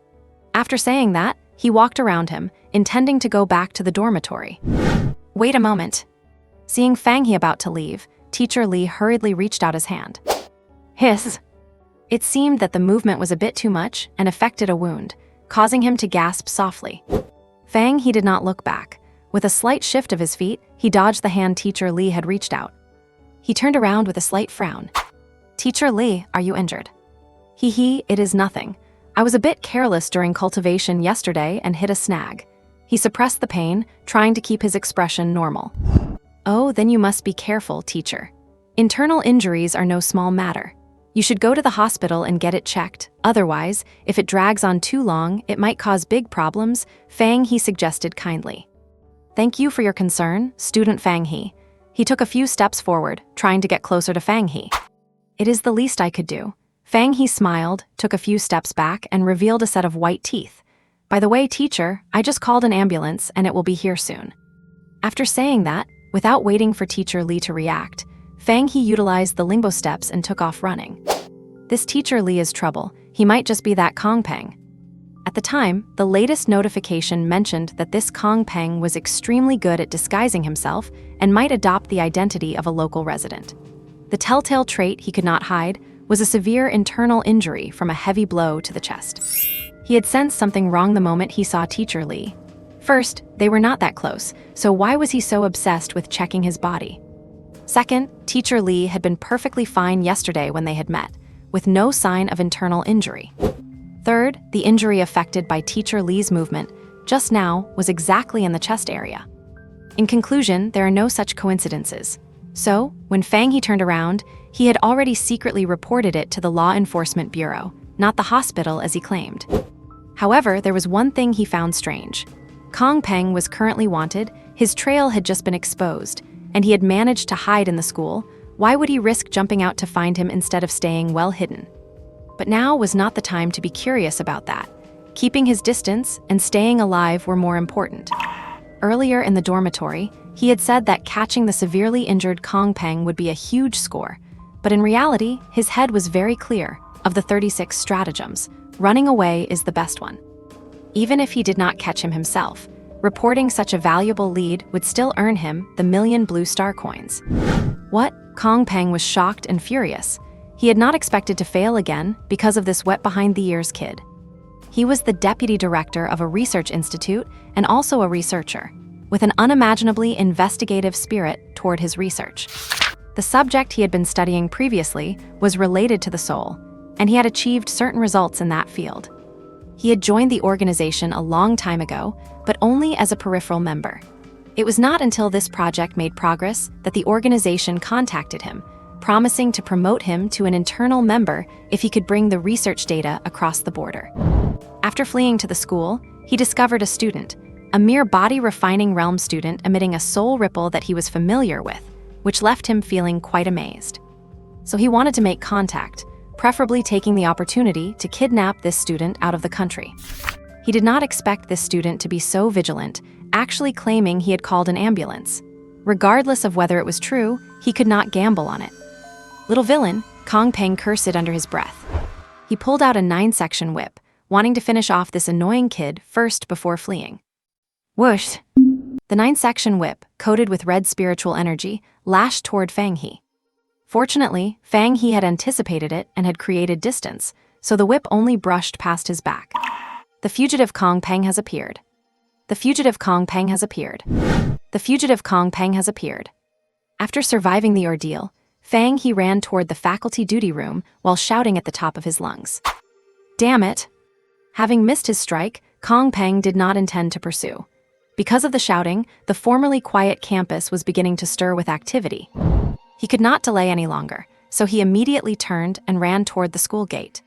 After saying that, he walked around him, intending to go back to the dormitory. "Wait a moment." Seeing Fang He about to leave, Teacher Lee hurriedly reached out his hand. Hiss! It seemed that the movement was a bit too much and affected a wound, causing him to gasp softly. Fang He did not look back. With a slight shift of his feet, he dodged the hand Teacher Lee had reached out. He turned around with a slight frown. "Teacher Lee, are you injured?" It is nothing. I was a bit careless during cultivation yesterday and hit a snag." He suppressed the pain, trying to keep his expression normal. "Oh, then you must be careful, teacher. Internal injuries are no small matter. You should go to the hospital and get it checked. Otherwise, if it drags on too long, it might cause big problems," Fang He suggested kindly. "Thank you for your concern, student Fang He." He took a few steps forward, trying to get closer to Fang He. "It is the least I could do." Fang He smiled, took a few steps back, and revealed a set of white teeth. "By the way, teacher, I just called an ambulance and it will be here soon." After saying that, without waiting for Teacher Lee to react, Fang He utilized the limbo steps and took off running. This Teacher Lee is trouble. He might just be that Kong Peng. At the time, the latest notification mentioned that this Kong Peng was extremely good at disguising himself and might adopt the identity of a local resident. The telltale trait he could not hide was a severe internal injury from a heavy blow to the chest. He had sensed something wrong the moment he saw Teacher Lee. First, they were not that close, so why was he so obsessed with checking his body? Second, Teacher Lee had been perfectly fine yesterday when they had met, with no sign of internal injury. Third, the injury affected by Teacher Lee's movement just now was exactly in the chest area. In conclusion, there are no such coincidences. So, when Fang He turned around, he had already secretly reported it to the Law Enforcement Bureau, not the hospital as he claimed. However, there was one thing he found strange. Kong Peng was currently wanted, his trail had just been exposed, and he had managed to hide in the school. Why would he risk jumping out to find him instead of staying well hidden? But now was not the time to be curious about that. Keeping his distance and staying alive were more important. Earlier in the dormitory, he had said that catching the severely injured Kong Peng would be a huge score, but in reality, his head was very clear. Of the 36 stratagems, running away is the best one. Even if he did not catch him himself, reporting such a valuable lead would still earn him the 1,000,000 blue star coins. What? Kong Peng was shocked and furious. He had not expected to fail again because of this wet-behind-the-ears kid. He was the deputy director of a research institute and also a researcher, with an unimaginably investigative spirit toward his research. The subject he had been studying previously was related to the soul, and he had achieved certain results in that field. He had joined the organization a long time ago, but only as a peripheral member. It was not until this project made progress that the organization contacted him, promising to promote him to an internal member if he could bring the research data across the border. After fleeing to the school, he discovered a student, a mere body-refining realm student emitting a soul ripple that he was familiar with, which left him feeling quite amazed. So he wanted to make contact, preferably taking the opportunity to kidnap this student out of the country. He did not expect this student to be so vigilant, actually claiming he had called an ambulance. Regardless of whether it was true, he could not gamble on it. Little villain, Kong Peng cursed under his breath. He pulled out a 9-section whip, wanting to finish off this annoying kid first before fleeing. Whoosh! The 9-section whip, coated with red spiritual energy, lashed toward Fang He. Fortunately, Fang He had anticipated it and had created distance, so the whip only brushed past his back. The fugitive Kong Peng has appeared. The fugitive Kong Peng has appeared. The fugitive Kong Peng has appeared. After surviving the ordeal, Fang He ran toward the faculty duty room while shouting at the top of his lungs. Damn it! Having missed his strike, Kong Peng did not intend to pursue. Because of the shouting, the formerly quiet campus was beginning to stir with activity. He could not delay any longer, so he immediately turned and ran toward the school gate.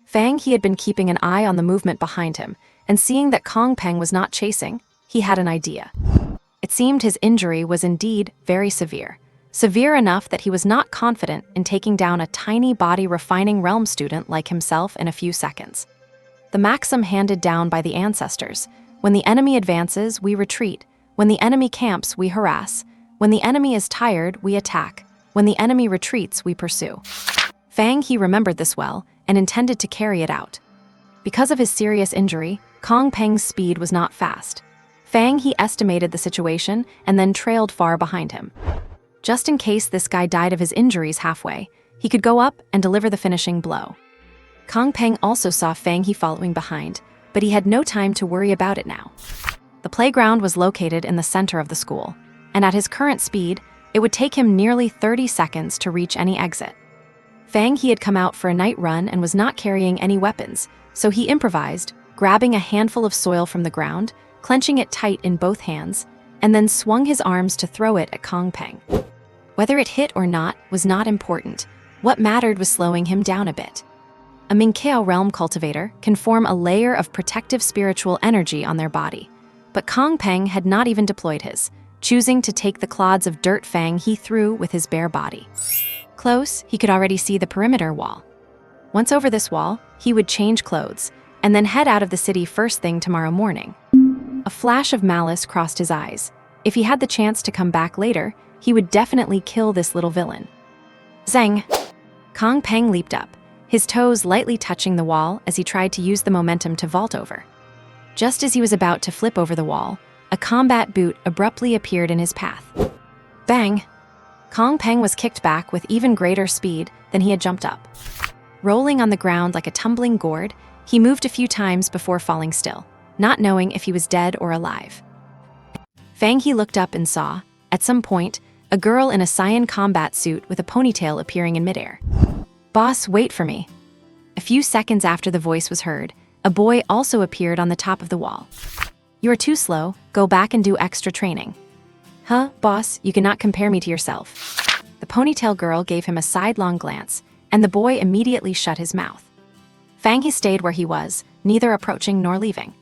Fang He had been keeping an eye on the movement behind him, and seeing that Kong Peng was not chasing, he had an idea. It seemed his injury was indeed very severe. Severe enough that he was not confident in taking down a tiny body-refining realm student like himself in a few seconds. The maxim handed down by the ancestors: when the enemy advances, we retreat. When the enemy camps, we harass. When the enemy is tired, we attack. When the enemy retreats, we pursue. Fang He remembered this well and intended to carry it out. Because of his serious injury, Kong Peng's speed was not fast. Fang He estimated the situation and then trailed far behind him. Just in case this guy died of his injuries halfway, he could go up and deliver the finishing blow. Kong Peng also saw Fang He following behind, but he had no time to worry about it now. The playground was located in the center of the school, and at his current speed, it would take him nearly 30 seconds to reach any exit. Fang He had come out for a night run and was not carrying any weapons, so he improvised, grabbing a handful of soil from the ground, clenching it tight in both hands, and then swung his arms to throw it at Kong Peng. Whether it hit or not was not important. What mattered was slowing him down a bit. A Minkiao realm cultivator can form a layer of protective spiritual energy on their body, but Kong Peng had not even deployed his, choosing to take the clods of dirt Fang He threw with his bare body. Close, he could already see the perimeter wall. Once over this wall, he would change clothes, and then head out of the city first thing tomorrow morning. A flash of malice crossed his eyes. If he had the chance to come back later, he would definitely kill this little villain. Zeng! Kong Peng leaped up, his toes lightly touching the wall as he tried to use the momentum to vault over. Just as he was about to flip over the wall, a combat boot abruptly appeared in his path. Bang! Kong Peng was kicked back with even greater speed than he had jumped up. Rolling on the ground like a tumbling gourd, he moved a few times before falling still, not knowing if he was dead or alive. Fang He looked up and saw, at some point, a girl in a cyan combat suit with a ponytail appearing in midair. Boss, wait for me. A few seconds after the voice was heard, a boy also appeared on the top of the wall. You are too slow, go back and do extra training. Huh, boss, you cannot compare me to yourself. The ponytail girl gave him a sidelong glance, and the boy immediately shut his mouth. Fang He stayed where he was, neither approaching nor leaving.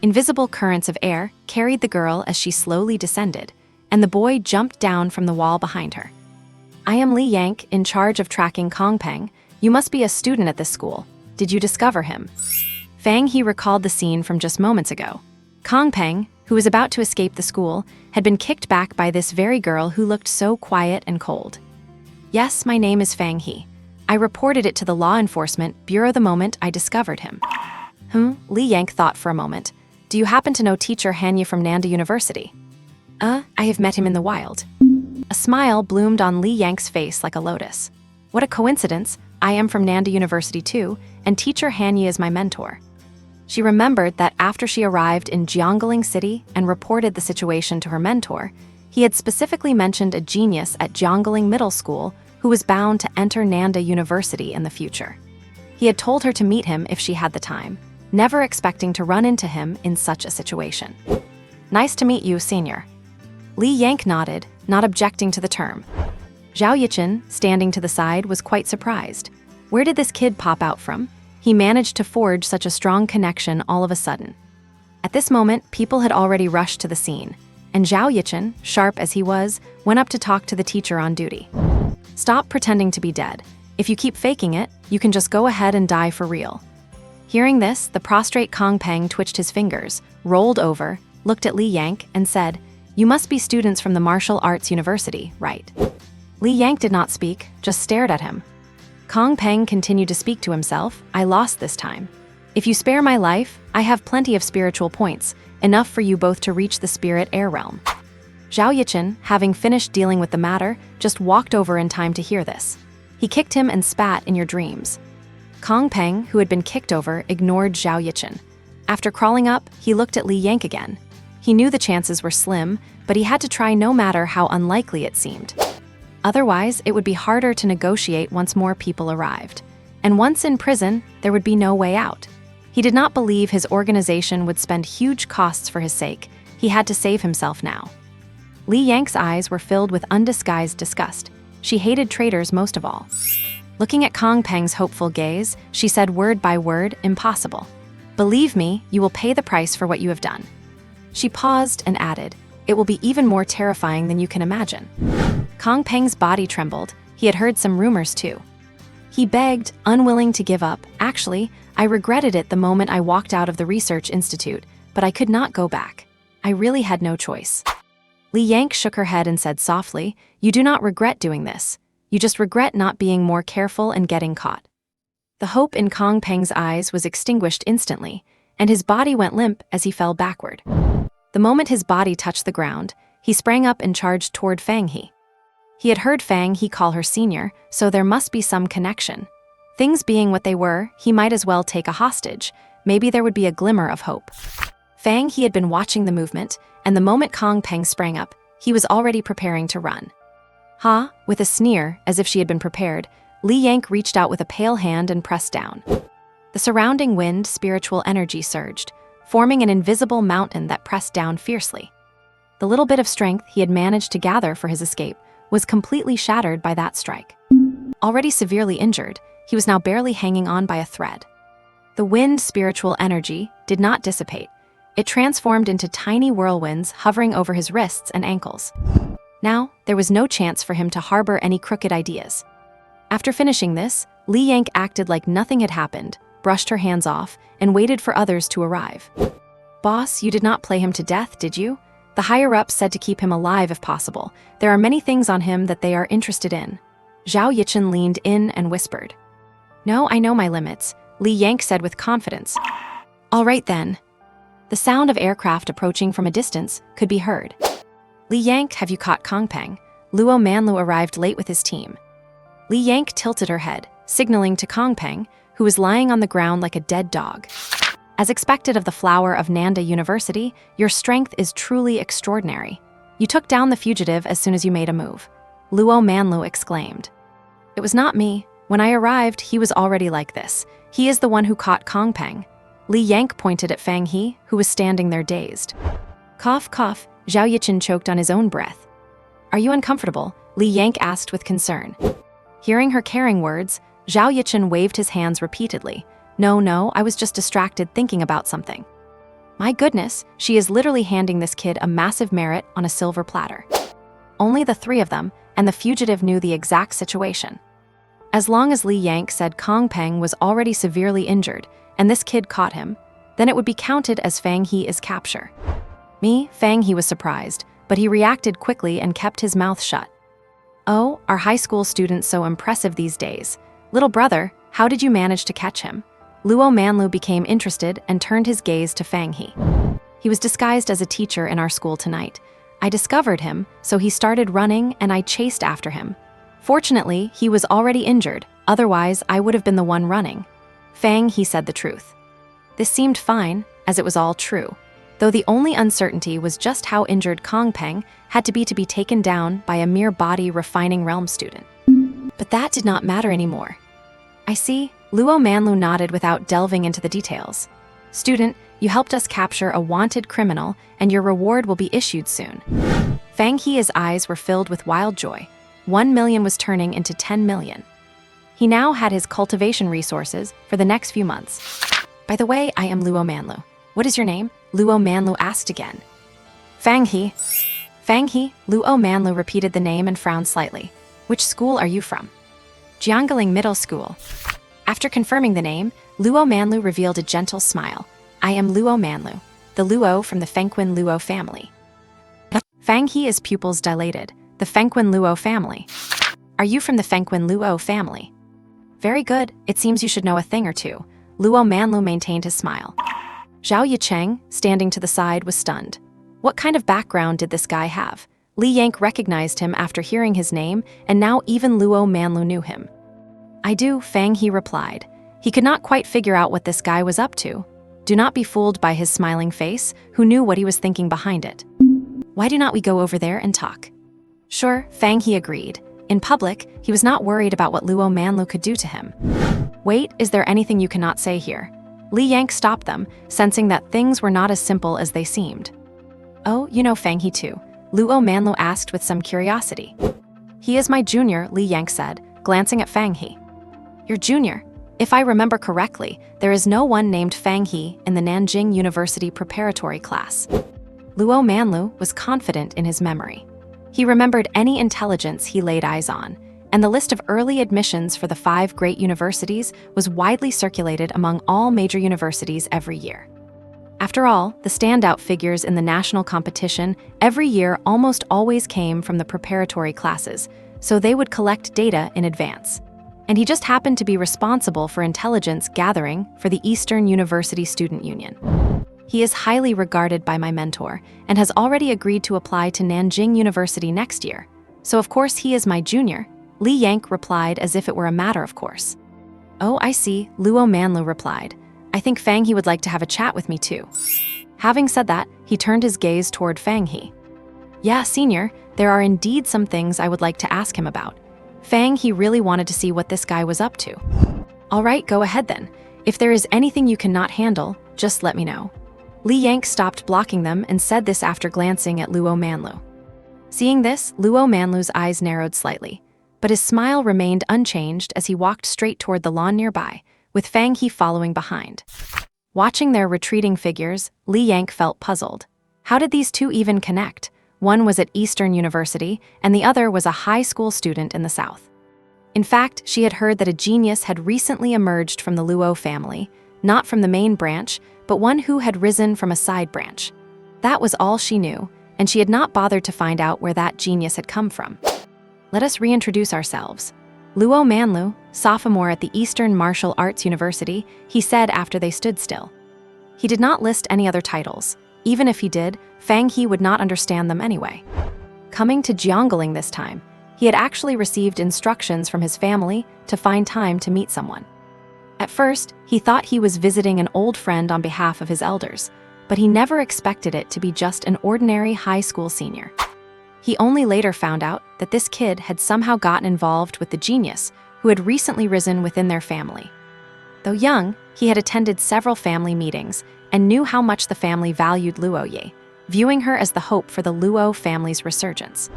Invisible currents of air carried the girl as she slowly descended, and the boy jumped down from the wall behind her. I am Li Yank, in charge of tracking Kong Peng. You must be a student at this school. Did you discover him? Fang He recalled the scene from just moments ago. Kong Peng, who was about to escape the school, had been kicked back by this very girl who looked so quiet and cold. Yes, my name is Fang He. I reported it to the law enforcement bureau the moment I discovered him. Li Yank thought for a moment. Do you happen to know teacher Han He from Nanda University? I have met him in the wild. A smile bloomed on Li Yank's face like a lotus. What a coincidence, I am from Nanda University too, and teacher Han He is my mentor. She remembered that after she arrived in Jiangling City and reported the situation to her mentor, He had specifically mentioned a genius at Jiangling Middle School who was bound to enter Nanda University in the future. He had told her to meet him if she had the time, never expecting to run into him in such a situation. Nice to meet you, senior. Li Yank nodded, not objecting to the term. Zhao Yichen, standing to the side, was quite surprised. Where did this kid pop out from? He managed to forge such a strong connection all of a sudden. At this moment, people had already rushed to the scene, and Zhao Yichen, sharp as he was, went up to talk to the teacher on duty. Stop pretending to be dead. If you keep faking it, you can just go ahead and die for real. Hearing this, the prostrate Kong Peng twitched his fingers, rolled over, looked at Li Yank, and said, "You must be students from the Martial Arts University, right?" Li Yank did not speak, just stared at him. Kong Peng continued to speak to himself. "I lost this time. If you spare my life, I have plenty of spiritual points, enough for you both to reach the spirit air realm." Zhao Yichen, having finished dealing with the matter, just walked over in time to hear this. He kicked him and spat in your dreams. Kong Peng, who had been kicked over, ignored Zhao Yichen. After crawling up, he looked at Li Yank again. He knew the chances were slim, but he had to try no matter how unlikely it seemed. Otherwise, it would be harder to negotiate once more people arrived. And once in prison, there would be no way out. He did not believe his organization would spend huge costs for his sake. He had to save himself now. Li Yank's eyes were filled with undisguised disgust. She hated traitors most of all. Looking at Kong Peng's hopeful gaze, she said word by word, "Impossible. Believe me, you will pay the price for what you have done." She paused and added, "It will be even more terrifying than you can imagine." Kong Peng's body trembled. He had heard some rumors too. He begged, unwilling to give up. "Actually, I regretted it the moment I walked out of the research institute, but I could not go back. I really had no choice." Li Yank shook her head and said softly, "You do not regret doing this. You just regret not being more careful and getting caught." The hope in Kong Peng's eyes was extinguished instantly, and his body went limp as he fell backward. The moment his body touched the ground, he sprang up and charged toward Fang He. He had heard Fang He call her senior, so there must be some connection. Things being what they were, he might as well take a hostage. Maybe there would be a glimmer of hope. Fang He had been watching the movement, and the moment Kong Peng sprang up, he was already preparing to run. "Ha!" With a sneer, as if she had been prepared, Li Yank reached out with a pale hand and pressed down. The surrounding wind, spiritual energy surged, forming an invisible mountain that pressed down fiercely. The little bit of strength he had managed to gather for his escape was completely shattered by that strike. Already severely injured, he was now barely hanging on by a thread. The wind, spiritual energy, did not dissipate. It transformed into tiny whirlwinds hovering over his wrists and ankles. Now, there was no chance for him to harbor any crooked ideas. After finishing this, Li Yank acted like nothing had happened, brushed her hands off, and waited for others to arrive. "Boss, you did not play him to death, did you?" The higher-ups said to keep him alive if possible. There are many things on him that they are interested in. Zhao Yichen leaned in and whispered. "No, I know my limits," Li Yank said with confidence. "All right then." The sound of aircraft approaching from a distance could be heard. "Li Yank, have you caught Kong Peng?" Luo Manlu arrived late with his team. Li Yank tilted her head, signaling to Kong Peng, who was lying on the ground like a dead dog. "As expected of the flower of Nanda University, your strength is truly extraordinary. You took down the fugitive as soon as you made a move," Luo Manlu exclaimed. "It was not me. When I arrived, he was already like this. He is the one who caught Kong Peng." Li Yank pointed at Fang He, who was standing there dazed. "Cough, cough," Zhao Yichen choked on his own breath. "Are you uncomfortable?" Li Yank asked with concern. Hearing her caring words, Zhao Yichen waved his hands repeatedly. No, I was just distracted thinking about something." My goodness, she is literally handing this kid a massive merit on a silver platter. Only the three of them, and the fugitive knew the exact situation. As long as Li Yank said Kong Peng was already severely injured, and this kid caught him, then it would be counted as Fang He's capture. Fang He was surprised, but he reacted quickly and kept his mouth shut. "Oh, are high school students so impressive these days? Little brother, how did you manage to catch him?" Luo Manlu became interested and turned his gaze to Fang He. "He was disguised as a teacher in our school tonight. I discovered him, so he started running and I chased after him. Fortunately, he was already injured, otherwise I would have been the one running." Fang He said the truth. This seemed fine, as it was all true. though the only uncertainty was just how injured Kong Peng had to be taken down by a mere body refining realm student. But that did not matter anymore. I see, Luo Manlu nodded without delving into the details. Student, you helped us capture a wanted criminal, and your reward will be issued soon. Fang He's eyes were filled with wild joy. 1 million was turning into 10 million. He now had his cultivation resources for the next few months. By the way, I am Luo Manlu. What is your name? Luo Manlu asked again. Fang He. Fang He, Luo Manlu repeated the name and frowned slightly. Which school are you from? Jiangling Middle School. After confirming the name, Luo Manlu revealed a gentle smile. I am Luo Manlu, the Luo from the Fengquin Luo family. Fang He's pupils dilated. The Fengquin Luo family. Are you from the Fengquin Luo family? Very good, it seems you should know a thing or two. Luo Manlu maintained his smile. Zhao Yicheng, standing to the side, was stunned. What kind of background did this guy have? Li Yank recognized him after hearing his name, and now even Luo Manlu knew him. I do, Fang He replied. He could not quite figure out what this guy was up to. Do not be fooled by his smiling face, who knew what he was thinking behind it. Why do not we go over there and talk? Sure, Fang He agreed. In public, he was not worried about what Luo Manlu could do to him. Wait, is there anything you cannot say here? Li Yank stopped them, sensing that things were not as simple as they seemed. Oh, you know Fang He too? Luo Manlu asked with some curiosity. He is my junior, Li Yank said, glancing at Fang He. Your junior? If I remember correctly, there is no one named Fang He in the Nanjing University preparatory class. Luo Manlu was confident in his memory. He remembered any intelligence he laid eyes on, and the list of early admissions for the 5 great universities was widely circulated among all major universities every year. After all, the standout figures in the national competition every year almost always came from the preparatory classes, so they would collect data in advance. And he just happened to be responsible for intelligence gathering for the Eastern University Student Union. He is highly regarded by my mentor and has already agreed to apply to Nanjing University next year. So of course he is my junior, Li Yank replied as if it were a matter of course. Oh, I see, Luo Manlu replied. I think Fang He would like to have a chat with me too. Having said that, he turned his gaze toward Fang He. Yeah, senior, there are indeed some things I would like to ask him about. Fang He really wanted to see what this guy was up to. All right, go ahead then. If there is anything you cannot handle, just let me know. Li Yank stopped blocking them and said this after glancing at Luo Manlu. Seeing this, Luo Manlu's eyes narrowed slightly, but his smile remained unchanged as he walked straight toward the lawn nearby, with Fang He following behind. Watching their retreating figures, Li Yank felt puzzled. How did these two even connect? One was at Eastern University, and the other was a high school student in the South. In fact, she had heard that a genius had recently emerged from the Luo family, not from the main branch, but one who had risen from a side branch. That was all she knew, and she had not bothered to find out where that genius had come from. Let us reintroduce ourselves. Luo Manlu, sophomore at the Eastern Martial Arts University, he said after they stood still. He did not list any other titles. Even if he did, Fang He would not understand them anyway. Coming to Jiangling this time, he had actually received instructions from his family to find time to meet someone. At first, he thought he was visiting an old friend on behalf of his elders, but he never expected it to be just an ordinary high school senior. He only later found out that this kid had somehow gotten involved with the genius who had recently risen within their family. Though young, he had attended several family meetings and knew how much the family valued Luo Ye, viewing her as the hope for the Luo family's resurgence.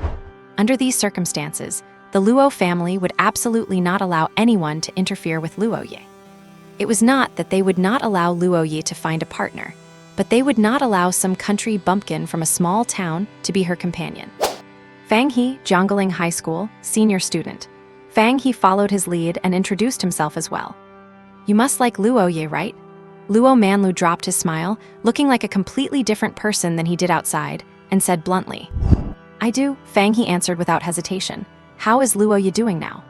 Under these circumstances, the Luo family would absolutely not allow anyone to interfere with Luo Ye. It was not that they would not allow Luo Ye to find a partner, but they would not allow some country bumpkin from a small town to be her companion. Fang He, Jiangling High School, senior student. Fang He followed his lead and introduced himself as well. You must like Luo Ye, right? Luo Manlu dropped his smile, looking like a completely different person than he did outside, and said bluntly. I do, Fang He answered without hesitation. How is Luo Ye doing now?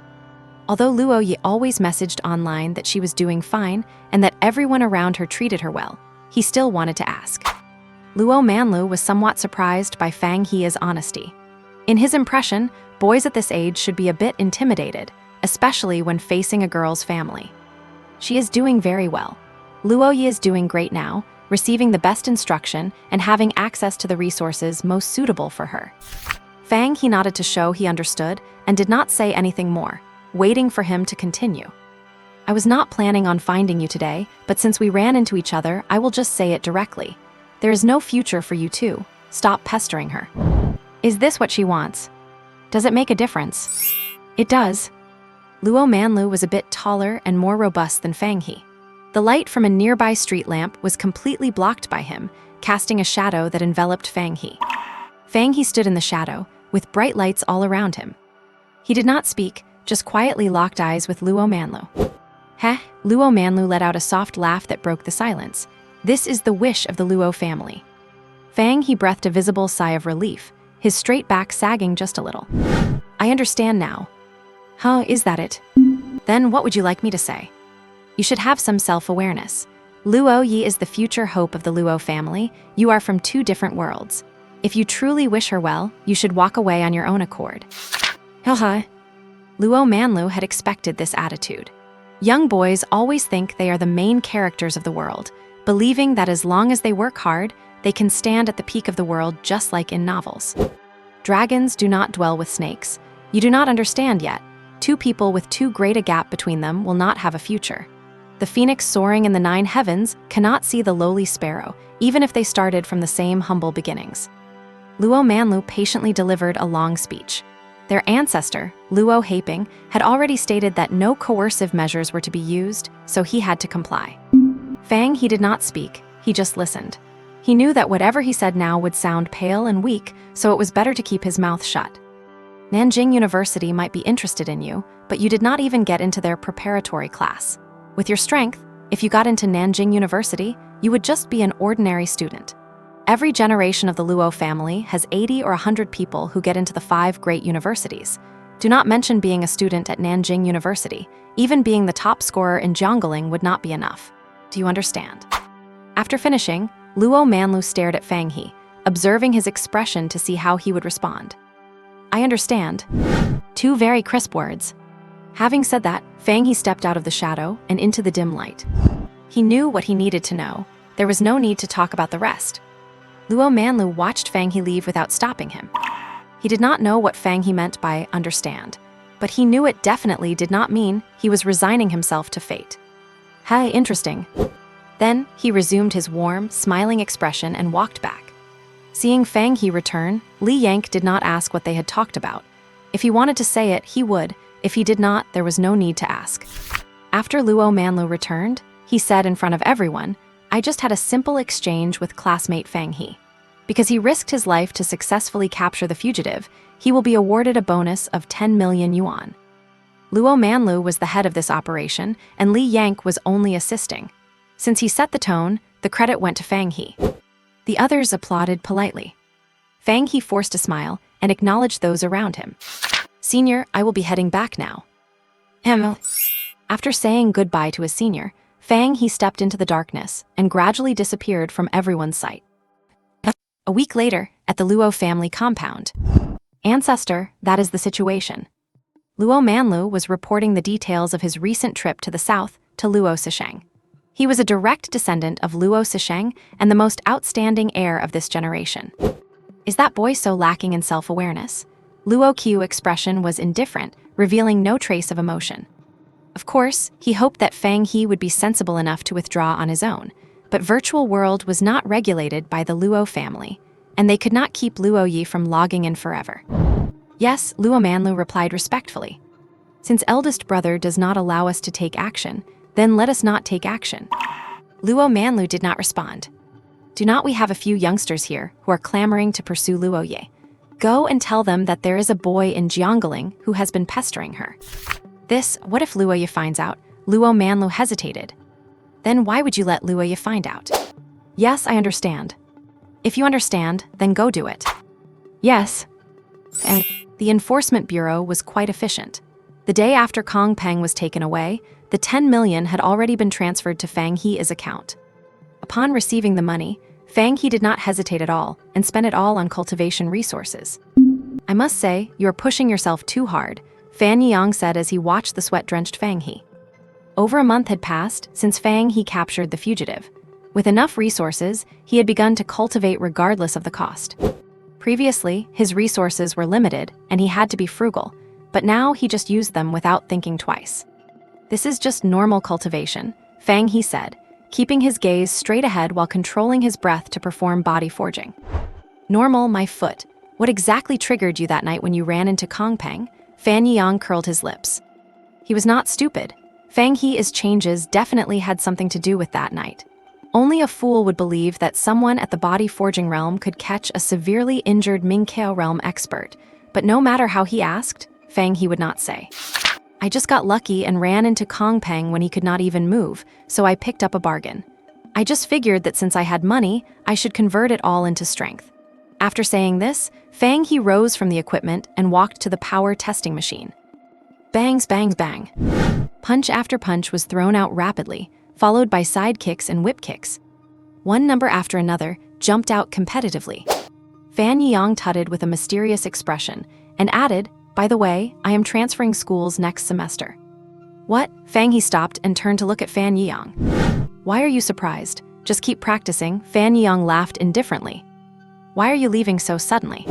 Although Luo Ye always messaged online that she was doing fine and that everyone around her treated her well, he still wanted to ask. Luo Manlu was somewhat surprised by Fang He's honesty. In his impression, boys at this age should be a bit intimidated, especially when facing a girl's family. She is doing very well. Luo Ye is doing great now, receiving the best instruction and having access to the resources most suitable for her. Fang He nodded to show he understood and did not say anything more, waiting for him to continue. I was not planning on finding you today, but since we ran into each other, I will just say it directly. There is no future for you two. Stop pestering her. Is this what she wants? Does it make a difference? It does. Luo Manlu was a bit taller and more robust than Fang He. The light from a nearby street lamp was completely blocked by him, casting a shadow that enveloped Fang He. Fang He stood in the shadow, with bright lights all around him. He did not speak, just quietly locked eyes with Luo Manlu. Heh, Luo Manlu let out a soft laugh that broke the silence. This is the wish of the Luo family. Fang He breathed a visible sigh of relief, his straight back sagging just a little. I understand now. Huh, is that it? Then what would you like me to say? You should have some self-awareness. Luo Yi is the future hope of the Luo family. You are from two different worlds. If you truly wish her well, you should walk away on your own accord. Haha. Luo Manlu had expected this attitude. Young boys always think they are the main characters of the world, believing that as long as they work hard, they can stand at the peak of the world just like in novels. Dragons do not dwell with snakes. You do not understand yet. Two people with too great a gap between them will not have a future. The phoenix soaring in the 9 heavens cannot see the lowly sparrow, even if they started from the same humble beginnings. Luo Manlu patiently delivered a long speech. Their ancestor, Luo Haping, had already stated that no coercive measures were to be used, so he had to comply. Fang He did not speak, he just listened. He knew that whatever he said now would sound pale and weak, so it was better to keep his mouth shut. Nanjing University might be interested in you, but you did not even get into their preparatory class. With your strength, if you got into Nanjing University, you would just be an ordinary student. Every generation of the Luo family has 80 or 100 people who get into the 5 great universities. Do not mention being a student at Nanjing University. Even being the top scorer in Jiangling would not be enough. Do you understand? After finishing, Luo Manlu stared at Fang He, observing his expression to see how he would respond. I understand. 2 very crisp words. Having said that, Fang He stepped out of the shadow and into the dim light. He knew what he needed to know. There was no need to talk about the rest. Luo Manlu watched Fang He leave without stopping him. He did not know what Fang He meant by understand, but he knew it definitely did not mean he was resigning himself to fate. Hey, interesting. Then he resumed his warm, smiling expression and walked back. Seeing Fang He return, Li Yank did not ask what they had talked about. If he wanted to say it, he would. If he did not, there was no need to ask. After Luo Manlu returned, he said in front of everyone, I just had a simple exchange with classmate Fang He. Because he risked his life to successfully capture the fugitive, he will be awarded a bonus of 10 million yuan. Luo Manlu was the head of this operation, and Li Yank was only assisting. Since he set the tone, the credit went to Fang He. The others applauded politely. Fang He forced a smile and acknowledged those around him. Senior, I will be heading back now. After saying goodbye to his senior, Fang He stepped into the darkness and gradually disappeared from everyone's sight. A week later, at the Luo family compound. Ancestor, that is the situation. Luo Manlu was reporting the details of his recent trip to the south to Luo Sisheng. He was a direct descendant of Luo Sisheng and the most outstanding heir of this generation. Is that boy so lacking in self-awareness? Luo Qiu's expression was indifferent, revealing no trace of emotion. Of course, he hoped that Fang He would be sensible enough to withdraw on his own, but virtual world was not regulated by the Luo family, and they could not keep Luo Yi from logging in forever. Yes, Luo Manlu replied respectfully. Since eldest brother does not allow us to take action, then let us not take action. Luo Manlu did not respond. Do not we have a few youngsters here who are clamoring to pursue Luo Yi? Go and tell them that there is a boy in Jiangling who has been pestering her. What if Luo Yi finds out? Luo Manlu hesitated. Then why would you let Luo Yi find out? Yes, I understand. If you understand, then go do it. Yes. And the Enforcement Bureau was quite efficient. The day after Kong Peng was taken away, the 10 million had already been transferred to Fang He's account. Upon receiving the money, Fang He did not hesitate at all and spent it all on cultivation resources. I must say, you are pushing yourself too hard, Fan Yang said as he watched the sweat-drenched Fang He. Over a month had passed since Fang He captured the fugitive. With enough resources, he had begun to cultivate regardless of the cost. Previously, his resources were limited and he had to be frugal, but now he just used them without thinking twice. This is just normal cultivation, Fang He said, keeping his gaze straight ahead while controlling his breath to perform body forging. Normal, my foot. What exactly triggered you that night when you ran into Kongpeng? Fan Yang curled his lips. He was not stupid. Fang He's changes definitely had something to do with that night. Only a fool would believe that someone at the body forging realm could catch a severely injured Mingqiao realm expert, but no matter how he asked, Fang He would not say. I just got lucky and ran into Kongpeng when he could not even move, so I picked up a bargain. I just figured that since I had money, I should convert it all into strength. After saying this, Fang He rose from the equipment and walked to the power testing machine. Bangs, bangs, bang. Punch after punch was thrown out rapidly, followed by side kicks and whip kicks. One number after another jumped out competitively. Fan Yang tutted with a mysterious expression and added, "By the way, I am transferring schools next semester." What? Fang He stopped and turned to look at Fan Yang. Why are you surprised? Just keep practicing, Fan Yang laughed indifferently. Why are you leaving so suddenly?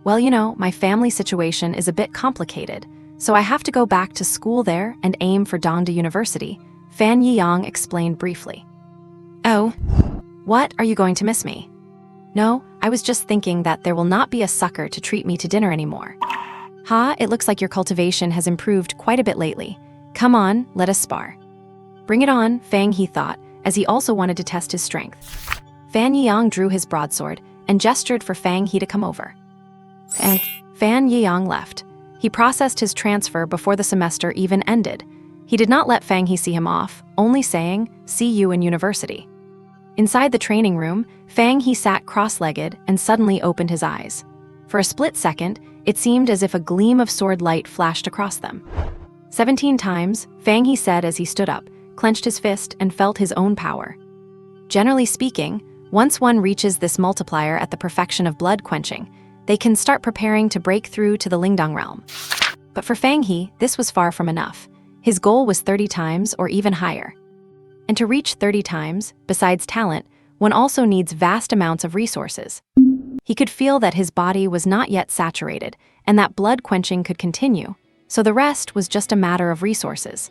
Well, you know, my family situation is a bit complicated, so I have to go back to school there and aim for Dongda University, Fan Yang explained briefly. Oh, what, are you going to miss me? No, I was just thinking that there will not be a sucker to treat me to dinner anymore. Ha, it looks like your cultivation has improved quite a bit lately. Come on, let us spar. Bring it on, Fang He thought, as he also wanted to test his strength. Fan Yang drew his broadsword and gestured for Fang He to come over. And Fan Yang left. He processed his transfer before the semester even ended. He did not let Fang He see him off, only saying, "See you in university." Inside the training room, Fang He sat cross-legged and suddenly opened his eyes. For a split second, it seemed as if a gleam of sword light flashed across them. 17 times, Fang He said as he stood up, clenched his fist, and felt his own power. Generally speaking, once one reaches this multiplier at the perfection of blood quenching, they can start preparing to break through to the Lingdong realm. But for Fang He, this was far from enough. His goal was 30 times or even higher. And to reach 30 times, besides talent, one also needs vast amounts of resources. He could feel that his body was not yet saturated, and that blood quenching could continue, so the rest was just a matter of resources.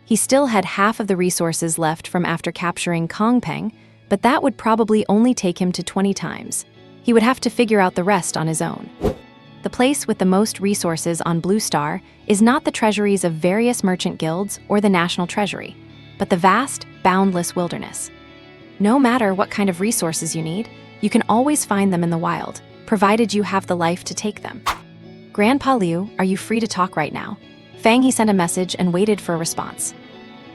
He still had half of the resources left from after capturing Kongpeng, but that would probably only take him to 20 times. He would have to figure out the rest on his own. The place with the most resources on Blue Star is not the treasuries of various merchant guilds or the national treasury, but the vast, boundless wilderness. No matter what kind of resources you need, you can always find them in the wild, provided you have the life to take them. Grandpa Liu, are you free to talk right now? Fang He sent a message and waited for a response.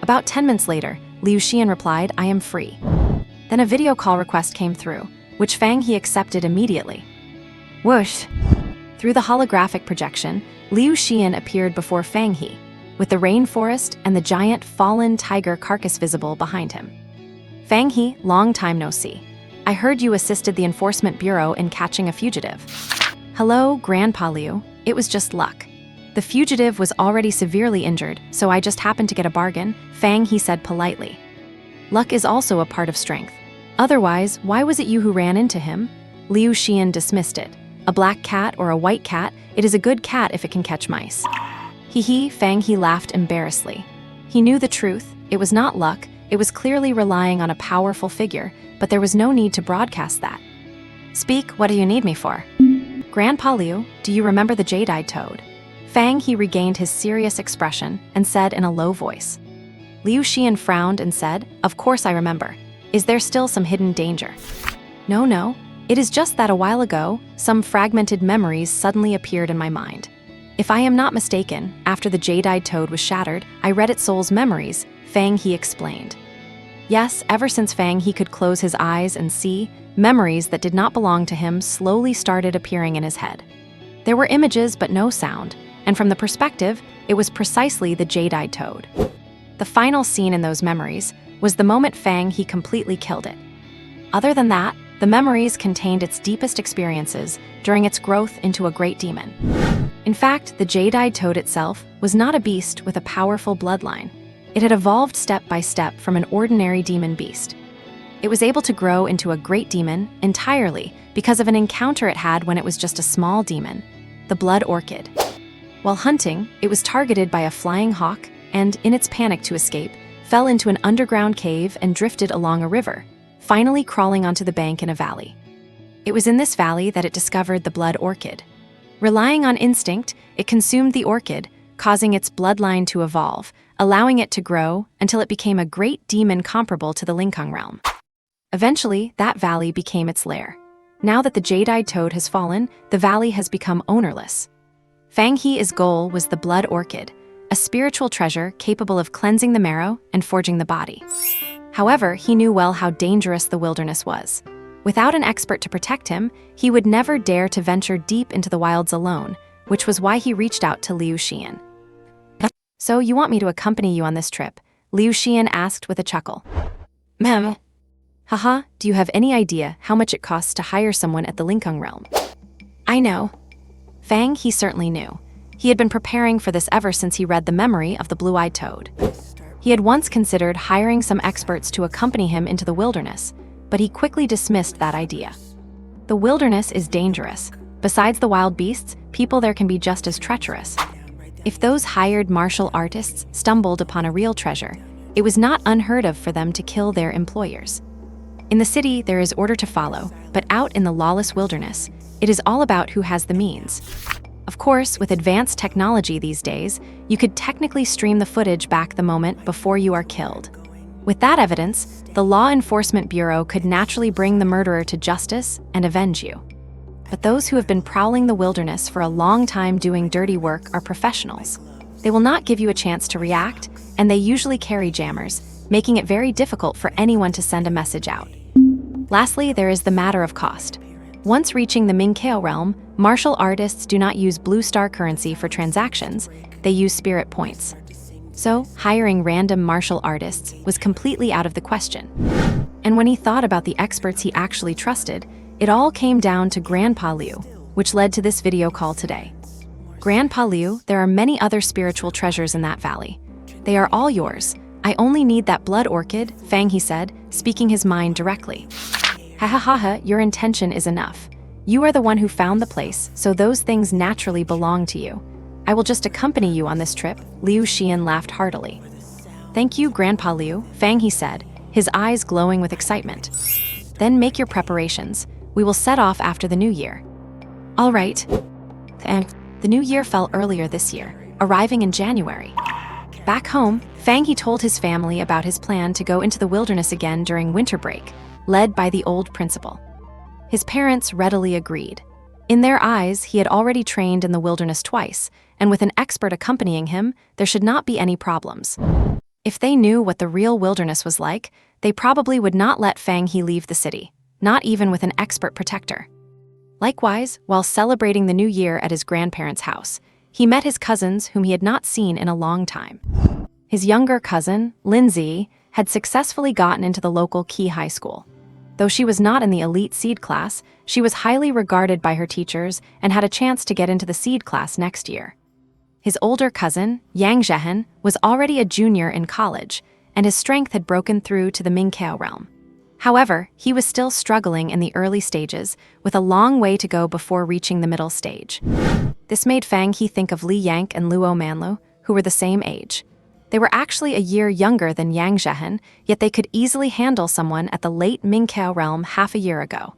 About 10 minutes later, Liu Xian replied, "I am free." Then a video call request came through, which Fang He accepted immediately. Whoosh! Through the holographic projection, Liu Xian appeared before Fang He, with the rainforest and the giant fallen tiger carcass visible behind him. Fang He, long time no see. I heard you assisted the Enforcement Bureau in catching a fugitive. Hello, Grandpa Liu. It was just luck. The fugitive was already severely injured, so I just happened to get a bargain, Fang He said politely. Luck is also a part of strength. Otherwise, why was it you who ran into him? Liu Xian dismissed it. A black cat or a white cat, it is a good cat if it can catch mice. Hee, Fang He laughed embarrassedly. He knew the truth, it was not luck, it was clearly relying on a powerful figure, but there was no need to broadcast that. Speak, what do you need me for? Grandpa Liu, do you remember the jade-eyed toad? Fang He regained his serious expression and said in a low voice. Liu Xian frowned and said, "Of course I remember. Is there still some hidden danger?" No. It is just that a while ago, some fragmented memories suddenly appeared in my mind. If I am not mistaken, after the jade-eyed toad was shattered, I read its soul's memories, Fang He explained. Yes, ever since Fang He could close his eyes and see, memories that did not belong to him slowly started appearing in his head. There were images but no sound, and from the perspective, it was precisely the jade-eyed toad. The final scene in those memories was the moment Fang He completely killed it. Other than that, the memories contained its deepest experiences during its growth into a great demon. In fact, the jade-eyed toad itself was not a beast with a powerful bloodline. It had evolved step by step from an ordinary demon beast. It was able to grow into a great demon entirely because of an encounter it had when it was just a small demon, the blood orchid. While hunting, it was targeted by a flying hawk and, in its panic to escape, fell into an underground cave and drifted along a river, finally crawling onto the bank in a valley. It was in this valley that it discovered the blood orchid. Relying on instinct, it consumed the orchid, causing its bloodline to evolve, allowing it to grow until it became a great demon comparable to the Linkang realm. Eventually, that valley became its lair. Now that the jade-eyed toad has fallen, the valley has become ownerless. Fang He's goal was the blood orchid, a spiritual treasure capable of cleansing the marrow and forging the body. However, he knew well how dangerous the wilderness was. Without an expert to protect him, he would never dare to venture deep into the wilds alone, which was why he reached out to Liu Xian. "So you want me to accompany you on this trip?" Liu Xian asked with a chuckle. "Meh. Haha, do you have any idea how much it costs to hire someone at the Linkang realm?" "I know." Fang He certainly knew. He had been preparing for this ever since he read the memory of the blue-eyed toad. He had once considered hiring some experts to accompany him into the wilderness, but he quickly dismissed that idea. The wilderness is dangerous. Besides the wild beasts, people there can be just as treacherous. If those hired martial artists stumbled upon a real treasure, it was not unheard of for them to kill their employers. In the city, there is order to follow, but out in the lawless wilderness, it is all about who has the means. Of course, with advanced technology these days, you could technically stream the footage back the moment before you are killed. With that evidence, the Law Enforcement Bureau could naturally bring the murderer to justice and avenge you. But those who have been prowling the wilderness for a long time doing dirty work are professionals. They will not give you a chance to react, and they usually carry jammers, making it very difficult for anyone to send a message out. Lastly, there is the matter of cost. Once reaching the Mingkao realm, martial artists do not use blue star currency for transactions, they use spirit points. So, hiring random martial artists was completely out of the question. And when he thought about the experts he actually trusted, it all came down to Grandpa Liu, which led to this video call today. Grandpa Liu, there are many other spiritual treasures in that valley. They are all yours. I only need that blood orchid, Fang He said, speaking his mind directly. Ha ha ha ha, your intention is enough. You are the one who found the place, so those things naturally belong to you. I will just accompany you on this trip, Liu Xian laughed heartily. Thank you, Grandpa Liu, Fang He said, his eyes glowing with excitement. Then make your preparations. We will set off after the new year. All right. The new year fell earlier this year, arriving in January. Back home, Fang He told his family about his plan to go into the wilderness again during winter break, led by the old principal. His parents readily agreed. In their eyes, he had already trained in the wilderness twice, and with an expert accompanying him, there should not be any problems. If they knew what the real wilderness was like, they probably would not let Fang He leave the city, not even with an expert protector. Likewise, while celebrating the new year at his grandparents' house, he met his cousins whom he had not seen in a long time. His younger cousin, Lindsay, had successfully gotten into the local Key High School. Though she was not in the elite seed class, she was highly regarded by her teachers and had a chance to get into the seed class next year. His older cousin, Yang Zhehen, was already a junior in college, and his strength had broken through to the Mingkao realm. However, he was still struggling in the early stages, with a long way to go before reaching the middle stage. This made Fang He think of Li Yank and Luo Manlu, who were the same age. They were actually a year younger than Yang Zhehen, yet they could easily handle someone at the late Mingkao realm half a year ago.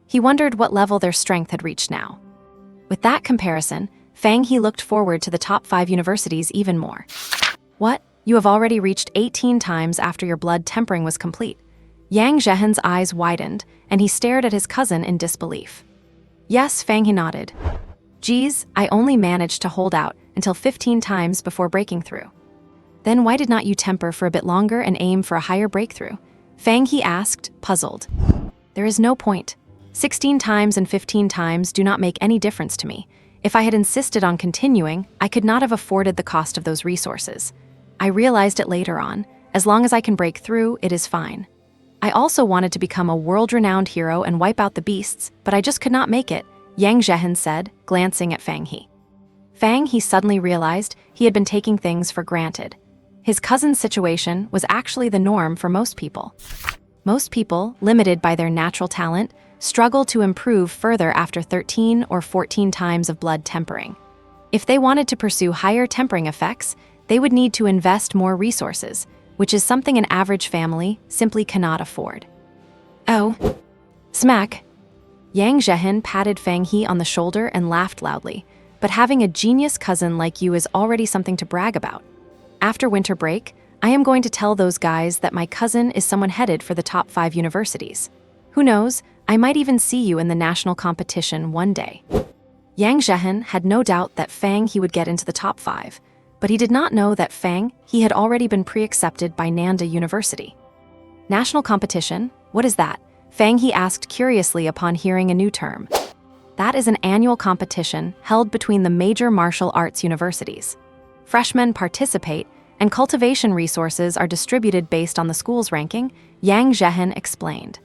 He wondered what level their strength had reached now. With that comparison, Fang He looked forward to the top 5 universities even more. What? You have already reached 18 times after your blood tempering was complete. Yang Zhehen's eyes widened, and he stared at his cousin in disbelief. Yes, Fang He nodded. Geez, I only managed to hold out until 15 times before breaking through. Then why did not you temper for a bit longer and aim for a higher breakthrough? Fang He asked, puzzled. There is no point. 16 times and 15 times do not make any difference to me. If I had insisted on continuing, I could not have afforded the cost of those resources. I realized it later on. As long as I can break through, it is fine. I also wanted to become a world-renowned hero and wipe out the beasts, but I just could not make it, Yang Zhehen said, glancing at Fang He. Fang He suddenly realized he had been taking things for granted. His cousin's situation was actually the norm for most people. Most people, limited by their natural talent, struggle to improve further after 13 or 14 times of blood tempering. If they wanted to pursue higher tempering effects, they would need to invest more resources, which is something an average family simply cannot afford. Oh. Smack. Yang Zhehan patted Fang He on the shoulder and laughed loudly, but having a genius cousin like you is already something to brag about. After winter break, I am going to tell those guys that my cousin is someone headed for the top 5 universities. Who knows, I might even see you in the national competition one day. Yang Zhehan had no doubt that Fang He would get into the top 5, but he did not know that Fang He had already been pre-accepted by Nanda University. National competition? What is that? Fang He asked curiously upon hearing a new term. That is an annual competition held between the major martial arts universities. Freshmen participate, and cultivation resources are distributed based on the school's ranking, Yang Zhehan explained.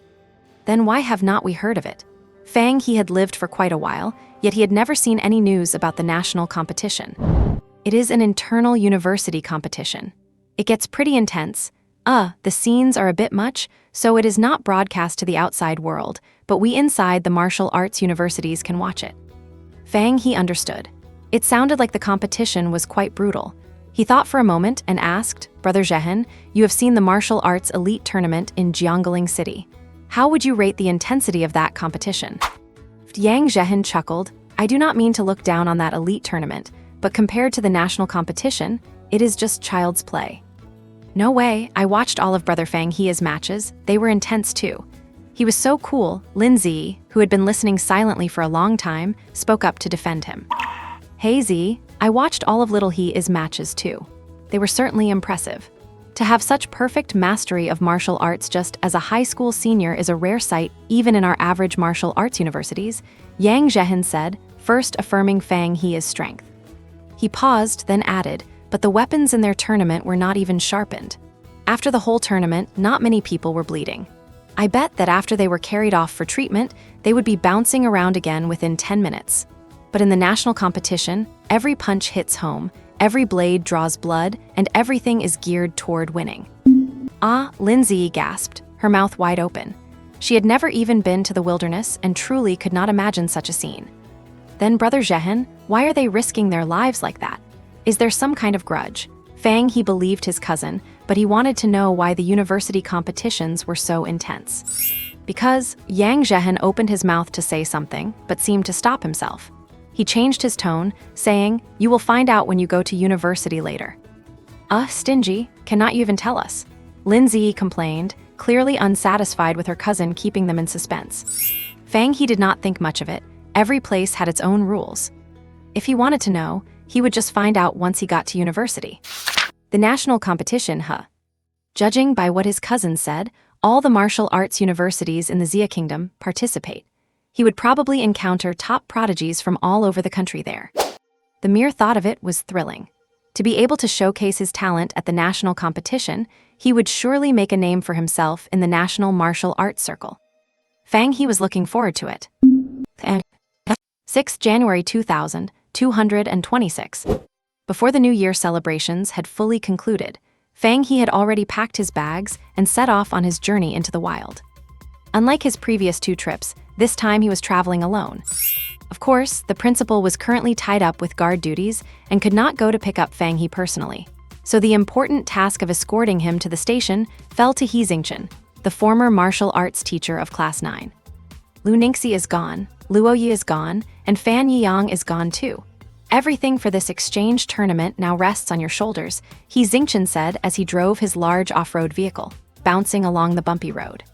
Then why have not we heard of it? Fang He had lived for quite a while, yet he had never seen any news about the national competition. It is an internal university competition. It gets pretty intense. The scenes are a bit much, so it is not broadcast to the outside world, but we inside the martial arts universities can watch it. Fang He understood. It sounded like the competition was quite brutal. He thought for a moment and asked, Brother Zhehan, you have seen the martial arts elite tournament in Jiangling City. How would you rate the intensity of that competition? Yang Zhehan chuckled. I do not mean to look down on that elite tournament, but compared to the national competition, it is just child's play. No way, I watched all of Brother Fang He's matches. They were intense too. He was so cool. Lin Zi, who had been listening silently for a long time, spoke up to defend him. Hey Z, I watched all of Little He's matches too. They were certainly impressive. To have such perfect mastery of martial arts just as a high school senior is a rare sight even in our average martial arts universities, Yang Zhehan said, first affirming Fang He's strength. He paused, then added, but the weapons in their tournament were not even sharpened. After the whole tournament, not many people were bleeding. I bet that after they were carried off for treatment, they would be bouncing around again within 10 minutes. But in the national competition, every punch hits home, every blade draws blood, and everything is geared toward winning. Lin Zi gasped, her mouth wide open. She had never even been to the wilderness and truly could not imagine such a scene. Then Brother Zhehan, why are they risking their lives like that? Is there some kind of grudge? Fang He believed his cousin, but he wanted to know why the university competitions were so intense. Because Yang Zhehan opened his mouth to say something, but seemed to stop himself. He changed his tone, saying, you will find out when you go to university later. Stingy, cannot you even tell us? Lin Zi complained, clearly unsatisfied with her cousin keeping them in suspense. Fang He did not think much of it. Every place had its own rules. If he wanted to know, he would just find out once he got to university. The national competition, Judging by what his cousin said, all the martial arts universities in the Xia Kingdom participate. He would probably encounter top prodigies from all over the country there. The mere thought of it was thrilling. To be able to showcase his talent at the national competition, he would surely make a name for himself in the national martial arts circle. Fang He was looking forward to it. 6 January 2226. Before the New Year celebrations had fully concluded, Fang He had already packed his bags and set off on his journey into the wild. Unlike his previous 2 trips, this time he was traveling alone. Of course, the principal was currently tied up with guard duties and could not go to pick up Fang He personally. So the important task of escorting him to the station fell to He Xingchen, the former martial arts teacher of Class 9. Lu Ningxi is gone, Luo Yi is gone, and Fan Yiyang is gone too. Everything for this exchange tournament now rests on your shoulders, He Xingchen said as he drove his large off-road vehicle, bouncing along the bumpy road.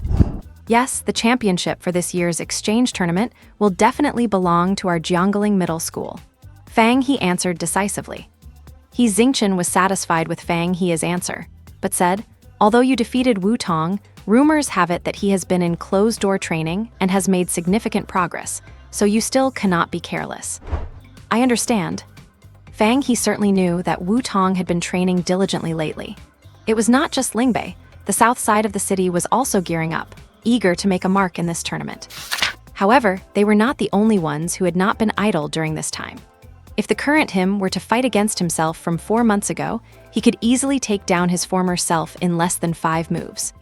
Yes, the championship for this year's exchange tournament will definitely belong to our Jiangling Middle School. Fang He answered decisively. He Xingchen was satisfied with Fang He's answer, but said, although you defeated Wu Tong, rumors have it that he has been in closed-door training and has made significant progress, so you still cannot be careless. I understand. Fang He certainly knew that Wu Tong had been training diligently lately. It was not just Lingbei, the south side of the city was also gearing up, eager to make a mark in this tournament. However, they were not the only ones who had not been idle during this time. If the current him were to fight against himself from 4 months ago, he could easily take down his former self in less than 5 moves.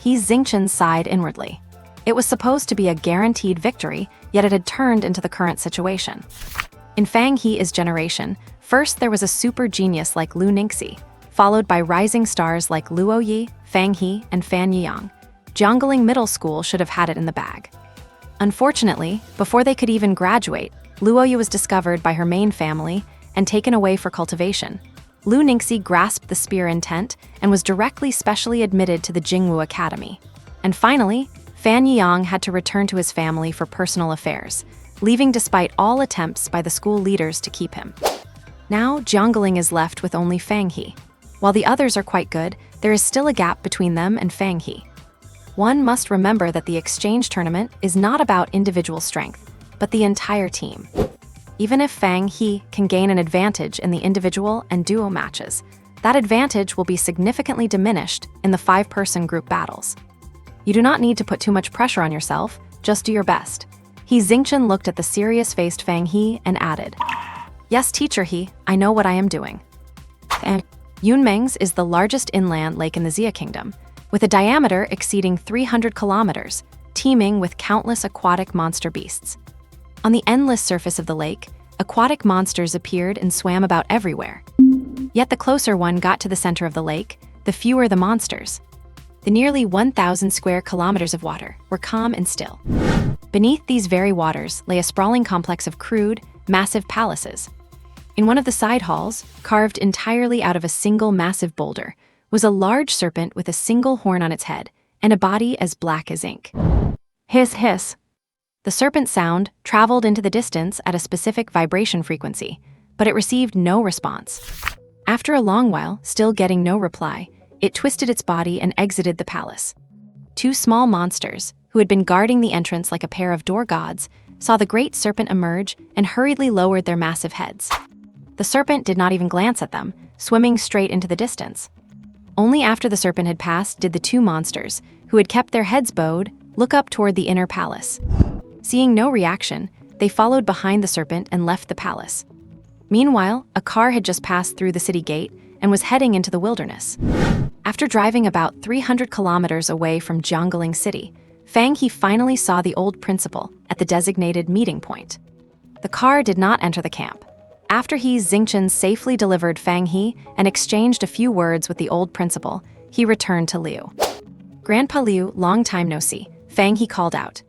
He Xingqian sighed inwardly. It was supposed to be a guaranteed victory, yet it had turned into the current situation. In Fang He's generation, first there was a super genius like Lu Ningxi, followed by rising stars like Luo Yi, Fang He, and Fan Yiyang. Jiangling Middle School should have had it in the bag. Unfortunately, before they could even graduate, Luo Yi was discovered by her main family and taken away for cultivation. Lu Ningxi grasped the spear intent and was directly specially admitted to the Jingwu Academy. And finally, Fan Yiyang had to return to his family for personal affairs, leaving despite all attempts by the school leaders to keep him. Now, Jiangling is left with only Fang He. While the others are quite good, there is still a gap between them and Fang He. One must remember that the exchange tournament is not about individual strength, but the entire team. Even if Fang He can gain an advantage in the individual and duo matches, that advantage will be significantly diminished in the 5-person group battles. You do not need to put too much pressure on yourself, just do your best. He Xingqian looked at the serious-faced Fang He and added, "Yes, teacher He, I know what I am doing." And Yunmeng's is the largest inland lake in the Xia Kingdom, with a diameter exceeding 300 kilometers, teeming with countless aquatic monster beasts. On the endless surface of the lake, aquatic monsters appeared and swam about everywhere. Yet the closer one got to the center of the lake, the fewer the monsters. The nearly 1,000 square kilometers of water were calm and still. Beneath these very waters lay a sprawling complex of crude, massive palaces. In one of the side halls, carved entirely out of a single massive boulder, was a large serpent with a single horn on its head and a body as black as ink. Hiss, hiss. The serpent sound traveled into the distance at a specific vibration frequency, but it received no response. After a long while, still getting no reply, it twisted its body and exited the palace. 2 small monsters, who had been guarding the entrance like a pair of door gods, saw the great serpent emerge and hurriedly lowered their massive heads. The serpent did not even glance at them, swimming straight into the distance. Only after the serpent had passed did the 2 monsters, who had kept their heads bowed, look up toward the inner palace. Seeing no reaction, they followed behind the serpent and left the palace. Meanwhile, a car had just passed through the city gate and was heading into the wilderness. After driving about 300 kilometers away from Jiangling City, Fang He finally saw the old principal at the designated meeting point. The car did not enter the camp. After He Xingqian safely delivered Fang He and exchanged a few words with the old principal, he returned to Liu. "Grandpa Liu, long time no see," Fang He called out.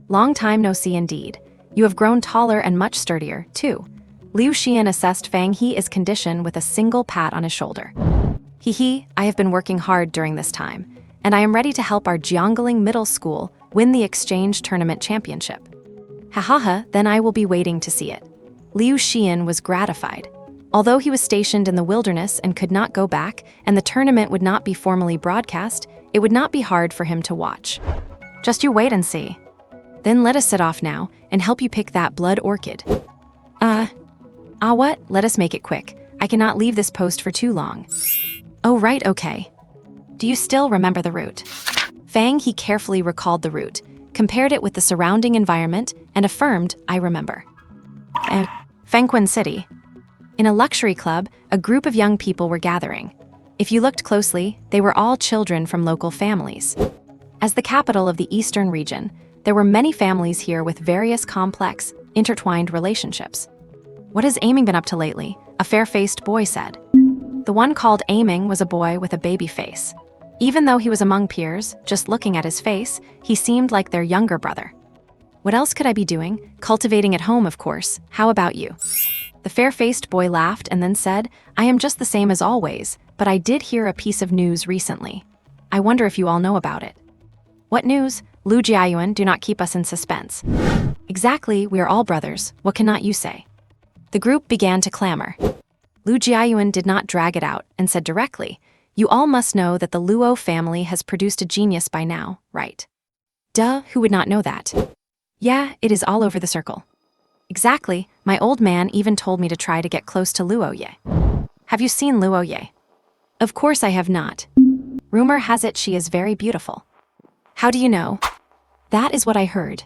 "Long time no see indeed. You have grown taller and much sturdier, too." Liu Xian assessed Fang He's condition with a single pat on his shoulder. "He, I have been working hard during this time, and I am ready to help our Jiangling Middle School win the exchange tournament championship." "Ha, then I will be waiting to see it." Liu Xian was gratified. Although he was stationed in the wilderness and could not go back, and the tournament would not be formally broadcast, it would not be hard for him to watch. "Just you wait and see. Then let us set off now and help you pick that blood orchid." What? Let us make it quick. I cannot leave this post for too long." "Oh, right, okay. Do you still remember the route?" Fang He carefully recalled the route, compared it with the surrounding environment, and affirmed, "I remember." Fangquan City. In a luxury club, a group of young people were gathering. If you looked closely, they were all children from local families. As the capital of the eastern region, there were many families here with various complex, intertwined relationships. "What has Aiming been up to lately?" a fair-faced boy said. The one called Aiming was a boy with a baby face. Even though he was among peers, just looking at his face, he seemed like their younger brother. "What else could I be doing? Cultivating at home, of course. How about you?" The fair-faced boy laughed and then said, "I am just the same as always, but I did hear a piece of news recently. I wonder if you all know about it." "What news?" "Lu Jiayuan, do not keep us in suspense." "Exactly, we are all brothers. What cannot you say?" The group began to clamor. Lu Jiayuan did not drag it out and said directly, "You all must know that the Luo family has produced a genius by now, right?" "Duh, who would not know that?" "Yeah, it is all over the circle." "Exactly, my old man even told me to try to get close to Luo Ye." "Have you seen Luo Ye?" "Of course I have not. Rumor has it she is very beautiful." "How do you know?" "That is what I heard."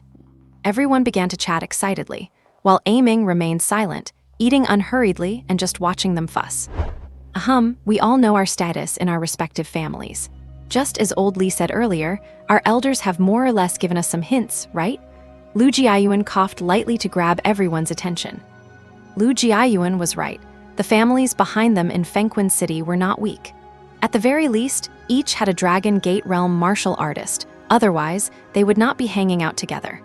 Everyone began to chat excitedly, while Aiming remained silent, eating unhurriedly and just watching them fuss. We all know our status in our respective families. Just as old Li said earlier, our elders have more or less given us some hints, right? Lu Jiayuan coughed lightly to grab everyone's attention. Lu Jiayuan was right. The families behind them in Fengquin City were not weak. At the very least, each had a Dragon Gate Realm martial artist, otherwise, they would not be hanging out together.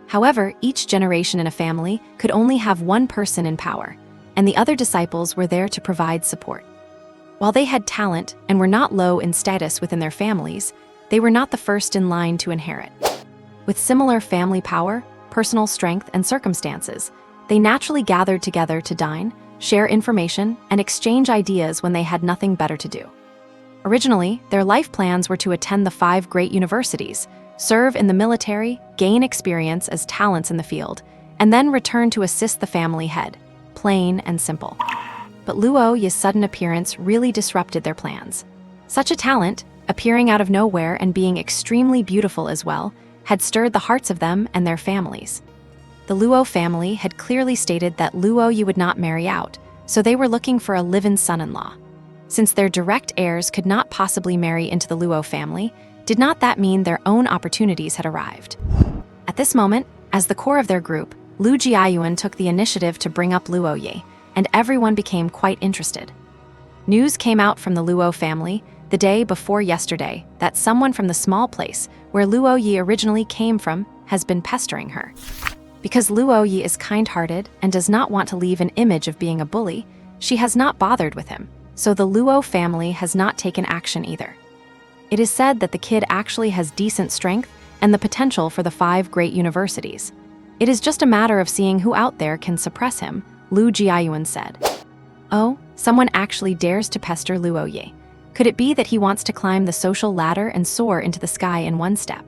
However, each generation in a family could only have one person in power, and the other disciples were there to provide support. While they had talent and were not low in status within their families, they were not the first in line to inherit. With similar family power, personal strength, and circumstances, they naturally gathered together to dine, share information, and exchange ideas when they had nothing better to do. Originally, their life plans were to attend the 5 great universities, serve in the military, gain experience as talents in the field, and then return to assist the family head, plain and simple. But Luo Yi's sudden appearance really disrupted their plans. Such a talent, appearing out of nowhere and being extremely beautiful as well, had stirred the hearts of them and their families. The Luo family had clearly stated that Luo Yi would not marry out, so they were looking for a live-in son-in-law. Since their direct heirs could not possibly marry into the Luo family, did not that mean their own opportunities had arrived? At this moment, as the core of their group, Lu Jiayuan took the initiative to bring up Luo Yi, and everyone became quite interested. News came out from the Luo family the day before yesterday that someone from the small place where Luo Yi originally came from has been pestering her. Because Luo Yi is kind-hearted and does not want to leave an image of being a bully, she has not bothered with him, so the Luo family has not taken action either. It is said that the kid actually has decent strength and the potential for the 5 great universities. It is just a matter of seeing who out there can suppress him, Lu Jiayuan said. Oh, someone actually dares to pester Luo Yi. Could it be that he wants to climb the social ladder and soar into the sky in one step?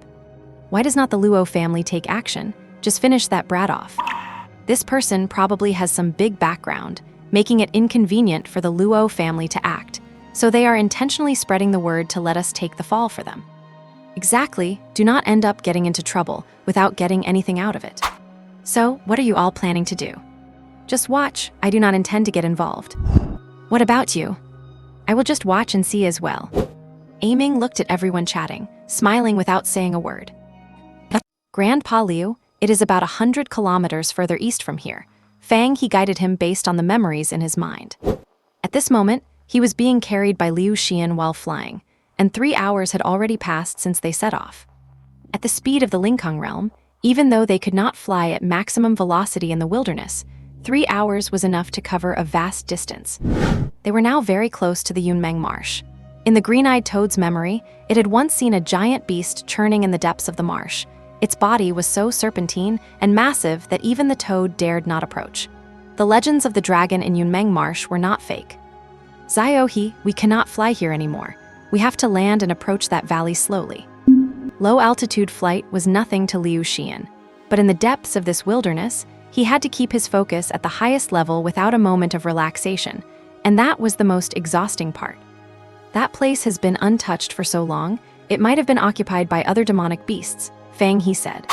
Why does not the Luo family take action? Just finish that brat off. This person probably has some big background, making it inconvenient for the Luo family to act, so they are intentionally spreading the word to let us take the fall for them. Exactly, do not end up getting into trouble without getting anything out of it. So, what are you all planning to do? Just watch, I do not intend to get involved. What about you? I will just watch and see as well. Aiming looked at everyone chatting, smiling without saying a word. Grandpa Liu, it is about 100 kilometers further east from here. Fang He guided him based on the memories in his mind. At this moment, he was being carried by Liu Xian while flying, and 3 hours had already passed since they set off. At the speed of the Lingkong realm, even though they could not fly at maximum velocity in the wilderness, 3 hours was enough to cover a vast distance. They were now very close to the Yunmeng Marsh. In the green-eyed toad's memory, it had once seen a giant beast churning in the depths of the marsh. Its body was so serpentine and massive that even the toad dared not approach. The legends of the dragon in Yunmeng Marsh were not fake. Ziohe, we cannot fly here anymore. We have to land and approach that valley slowly. Low-altitude flight was nothing to Liu Xian, but in the depths of this wilderness, he had to keep his focus at the highest level without a moment of relaxation, and that was the most exhausting part. That place has been untouched for so long, it might have been occupied by other demonic beasts, Fang He said.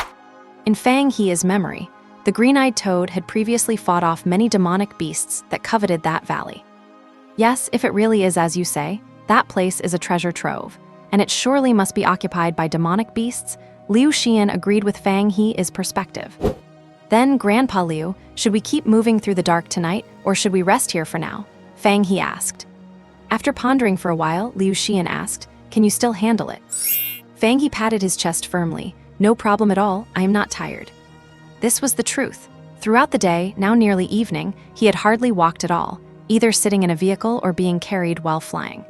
In Fang He's memory, the green-eyed toad had previously fought off many demonic beasts that coveted that valley. Yes, if it really is as you say, that place is a treasure trove, and it surely must be occupied by demonic beasts. Liu Xian agreed with Fang He's perspective. Then, Grandpa Liu, should we keep moving through the dark tonight, or should we rest here for now? Fang He asked. After pondering for a while, Liu Xian asked, can you still handle it? Fang He patted his chest firmly. No problem at all, I am not tired. This was the truth. Throughout the day, now nearly evening, he had hardly walked at all, either sitting in a vehicle or being carried while flying.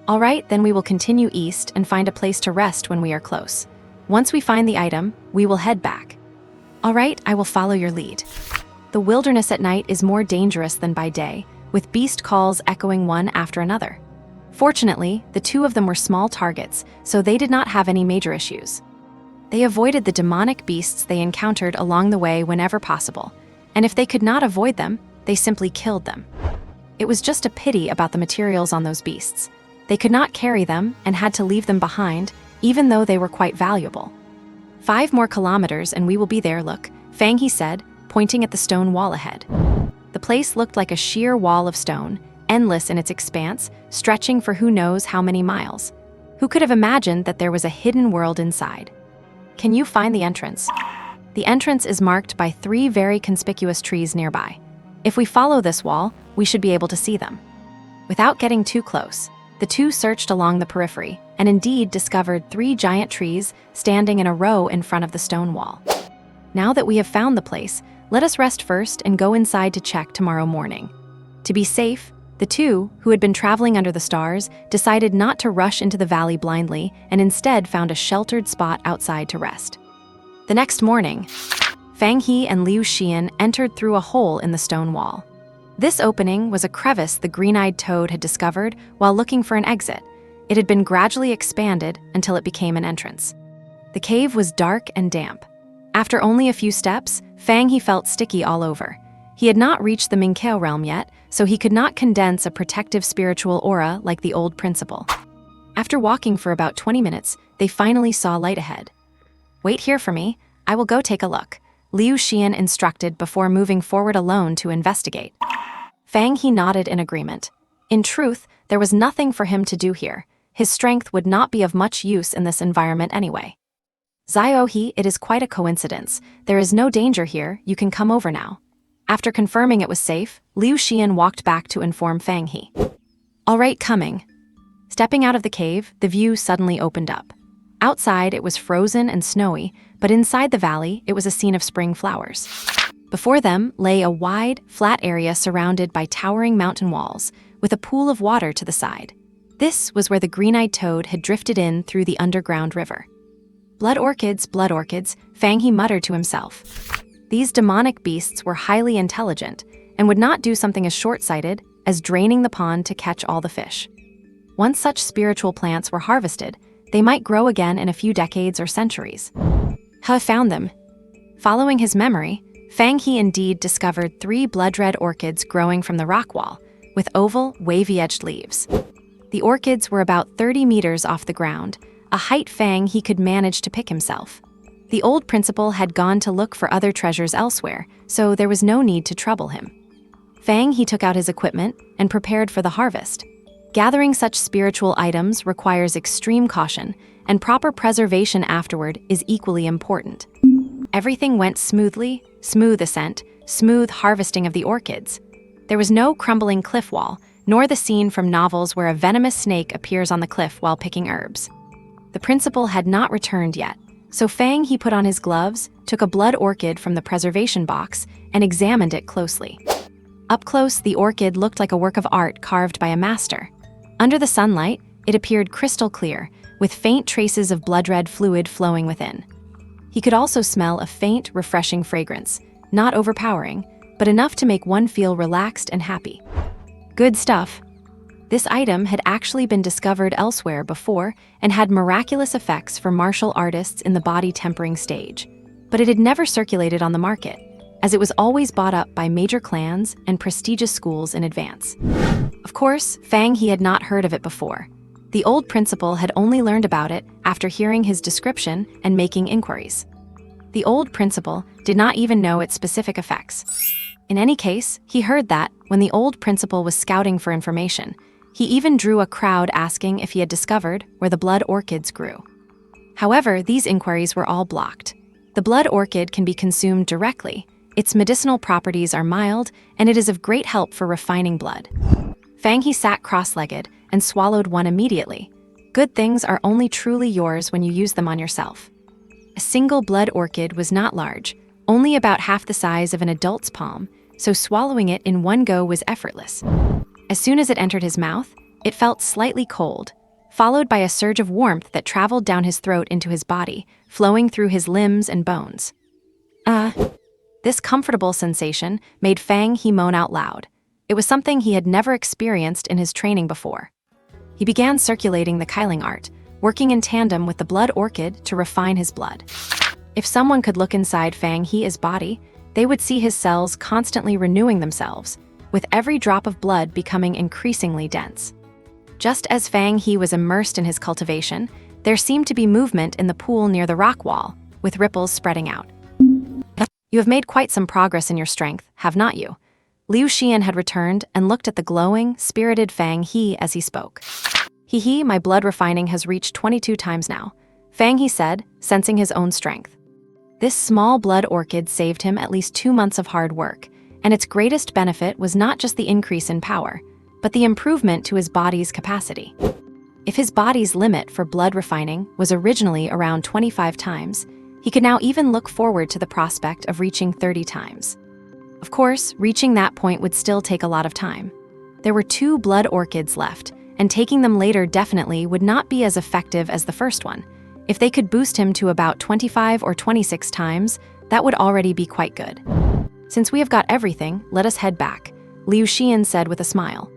All right, then we will continue east and find a place to rest when we are close. Once we find the item, we will head back. All right, I will follow your lead. The wilderness at night is more dangerous than by day, with beast calls echoing one after another. Fortunately, the 2 of them were small targets, so they did not have any major issues. They avoided the demonic beasts they encountered along the way whenever possible, and if they could not avoid them, they simply killed them. It was just a pity about the materials on those beasts. They could not carry them and had to leave them behind, even though they were quite valuable. 5 more kilometers and we will be there, look, Fang He said, pointing at the stone wall ahead. The place looked like a sheer wall of stone, endless in its expanse, stretching for who knows how many miles. Who could have imagined that there was a hidden world inside? Can you find the entrance? The entrance is marked by 3 very conspicuous trees nearby. If we follow this wall, we should be able to see them. Without getting too close, the two searched along the periphery and indeed discovered 3 giant trees standing in a row in front of the stone wall. Now that we have found the place, let us rest first and go inside to check tomorrow morning. To be safe, the two, who had been traveling under the stars, decided not to rush into the valley blindly and instead found a sheltered spot outside to rest. The next morning, Fang He and Liu Xian entered through a hole in the stone wall. This opening was a crevice the green-eyed toad had discovered while looking for an exit. It had been gradually expanded until it became an entrance. The cave was dark and damp. After only a few steps, Fang He felt sticky all over. He had not reached the Minkeo realm yet, so he could not condense a protective spiritual aura like the old principal. After walking for about 20 minutes, they finally saw light ahead. "Wait here for me, I will go take a look," Liu Xian instructed before moving forward alone to investigate. Fang He nodded in agreement. In truth, there was nothing for him to do here. His strength would not be of much use in this environment anyway. "Zio He, it is quite a coincidence. There is no danger here, you can come over now." After confirming it was safe, Liu Xian walked back to inform Fang He. "All right, coming." Stepping out of the cave, the view suddenly opened up. Outside, it was frozen and snowy, but inside the valley, it was a scene of spring flowers. Before them lay a wide, flat area surrounded by towering mountain walls, with a pool of water to the side. This was where the green-eyed toad had drifted in through the underground river. Blood orchids, Fang He muttered to himself. These demonic beasts were highly intelligent and would not do something as short-sighted as draining the pond to catch all the fish. Once such spiritual plants were harvested, they might grow again in a few decades or centuries. He found them. Following his memory, Fang He indeed discovered 3 blood-red orchids growing from the rock wall, with oval, wavy-edged leaves. The orchids were about 30 meters off the ground, a height Fang He could manage to pick himself. The old principal had gone to look for other treasures elsewhere, so there was no need to trouble him. Fang He took out his equipment and prepared for the harvest. Gathering such spiritual items requires extreme caution, and proper preservation afterward is equally important. Everything went smoothly, smooth ascent, smooth harvesting of the orchids. There was no crumbling cliff wall, nor the scene from novels where a venomous snake appears on the cliff while picking herbs. The principal had not returned yet, so Fang He put on his gloves, took a blood orchid from the preservation box, and examined it closely. Up close, the orchid looked like a work of art carved by a master. Under the sunlight, it appeared crystal clear, with faint traces of blood-red fluid flowing within. He could also smell a faint, refreshing fragrance, not overpowering, but enough to make one feel relaxed and happy. Good stuff. This item had actually been discovered elsewhere before and had miraculous effects for martial artists in the body-tempering stage. But it had never circulated on the market, as it was always bought up by major clans and prestigious schools in advance. Of course, Fang He had not heard of it before. The old principal had only learned about it after hearing his description and making inquiries. The old principal did not even know its specific effects. In any case, he heard that, when the old principal was scouting for information, he even drew a crowd asking if he had discovered where the blood orchids grew. However, these inquiries were all blocked. The blood orchid can be consumed directly, its medicinal properties are mild, and it is of great help for refining blood. Fang He sat cross-legged and swallowed one immediately. Good things are only truly yours when you use them on yourself. A single blood orchid was not large, only about half the size of an adult's palm, so swallowing it in one go was effortless. As soon as it entered his mouth, it felt slightly cold, followed by a surge of warmth that traveled down his throat into his body, flowing through his limbs and bones. This comfortable sensation made Fang He moan out loud. It was something he had never experienced in his training before. He began circulating the Kailing art, working in tandem with the blood orchid to refine his blood. If someone could look inside Fang He's body, they would see his cells constantly renewing themselves, with every drop of blood becoming increasingly dense. Just as Fang He was immersed in his cultivation, there seemed to be movement in the pool near the rock wall, with ripples spreading out. "You have made quite some progress in your strength, have not you?" Liu Xian had returned and looked at the glowing, spirited Fang He as he spoke. He, my blood refining has reached 22 times now, Fang He said, sensing his own strength. This small blood orchid saved him at least 2 months of hard work, and its greatest benefit was not just the increase in power, but the improvement to his body's capacity. If his body's limit for blood refining was originally around 25 times, he could now even look forward to the prospect of reaching 30 times. Of course, reaching that point would still take a lot of time. There were 2 blood orchids left, and taking them later definitely would not be as effective as the first one. If they could boost him to about 25 or 26 times, that would already be quite good. Since we have got everything, let us head back, Liu Xian said with a smile.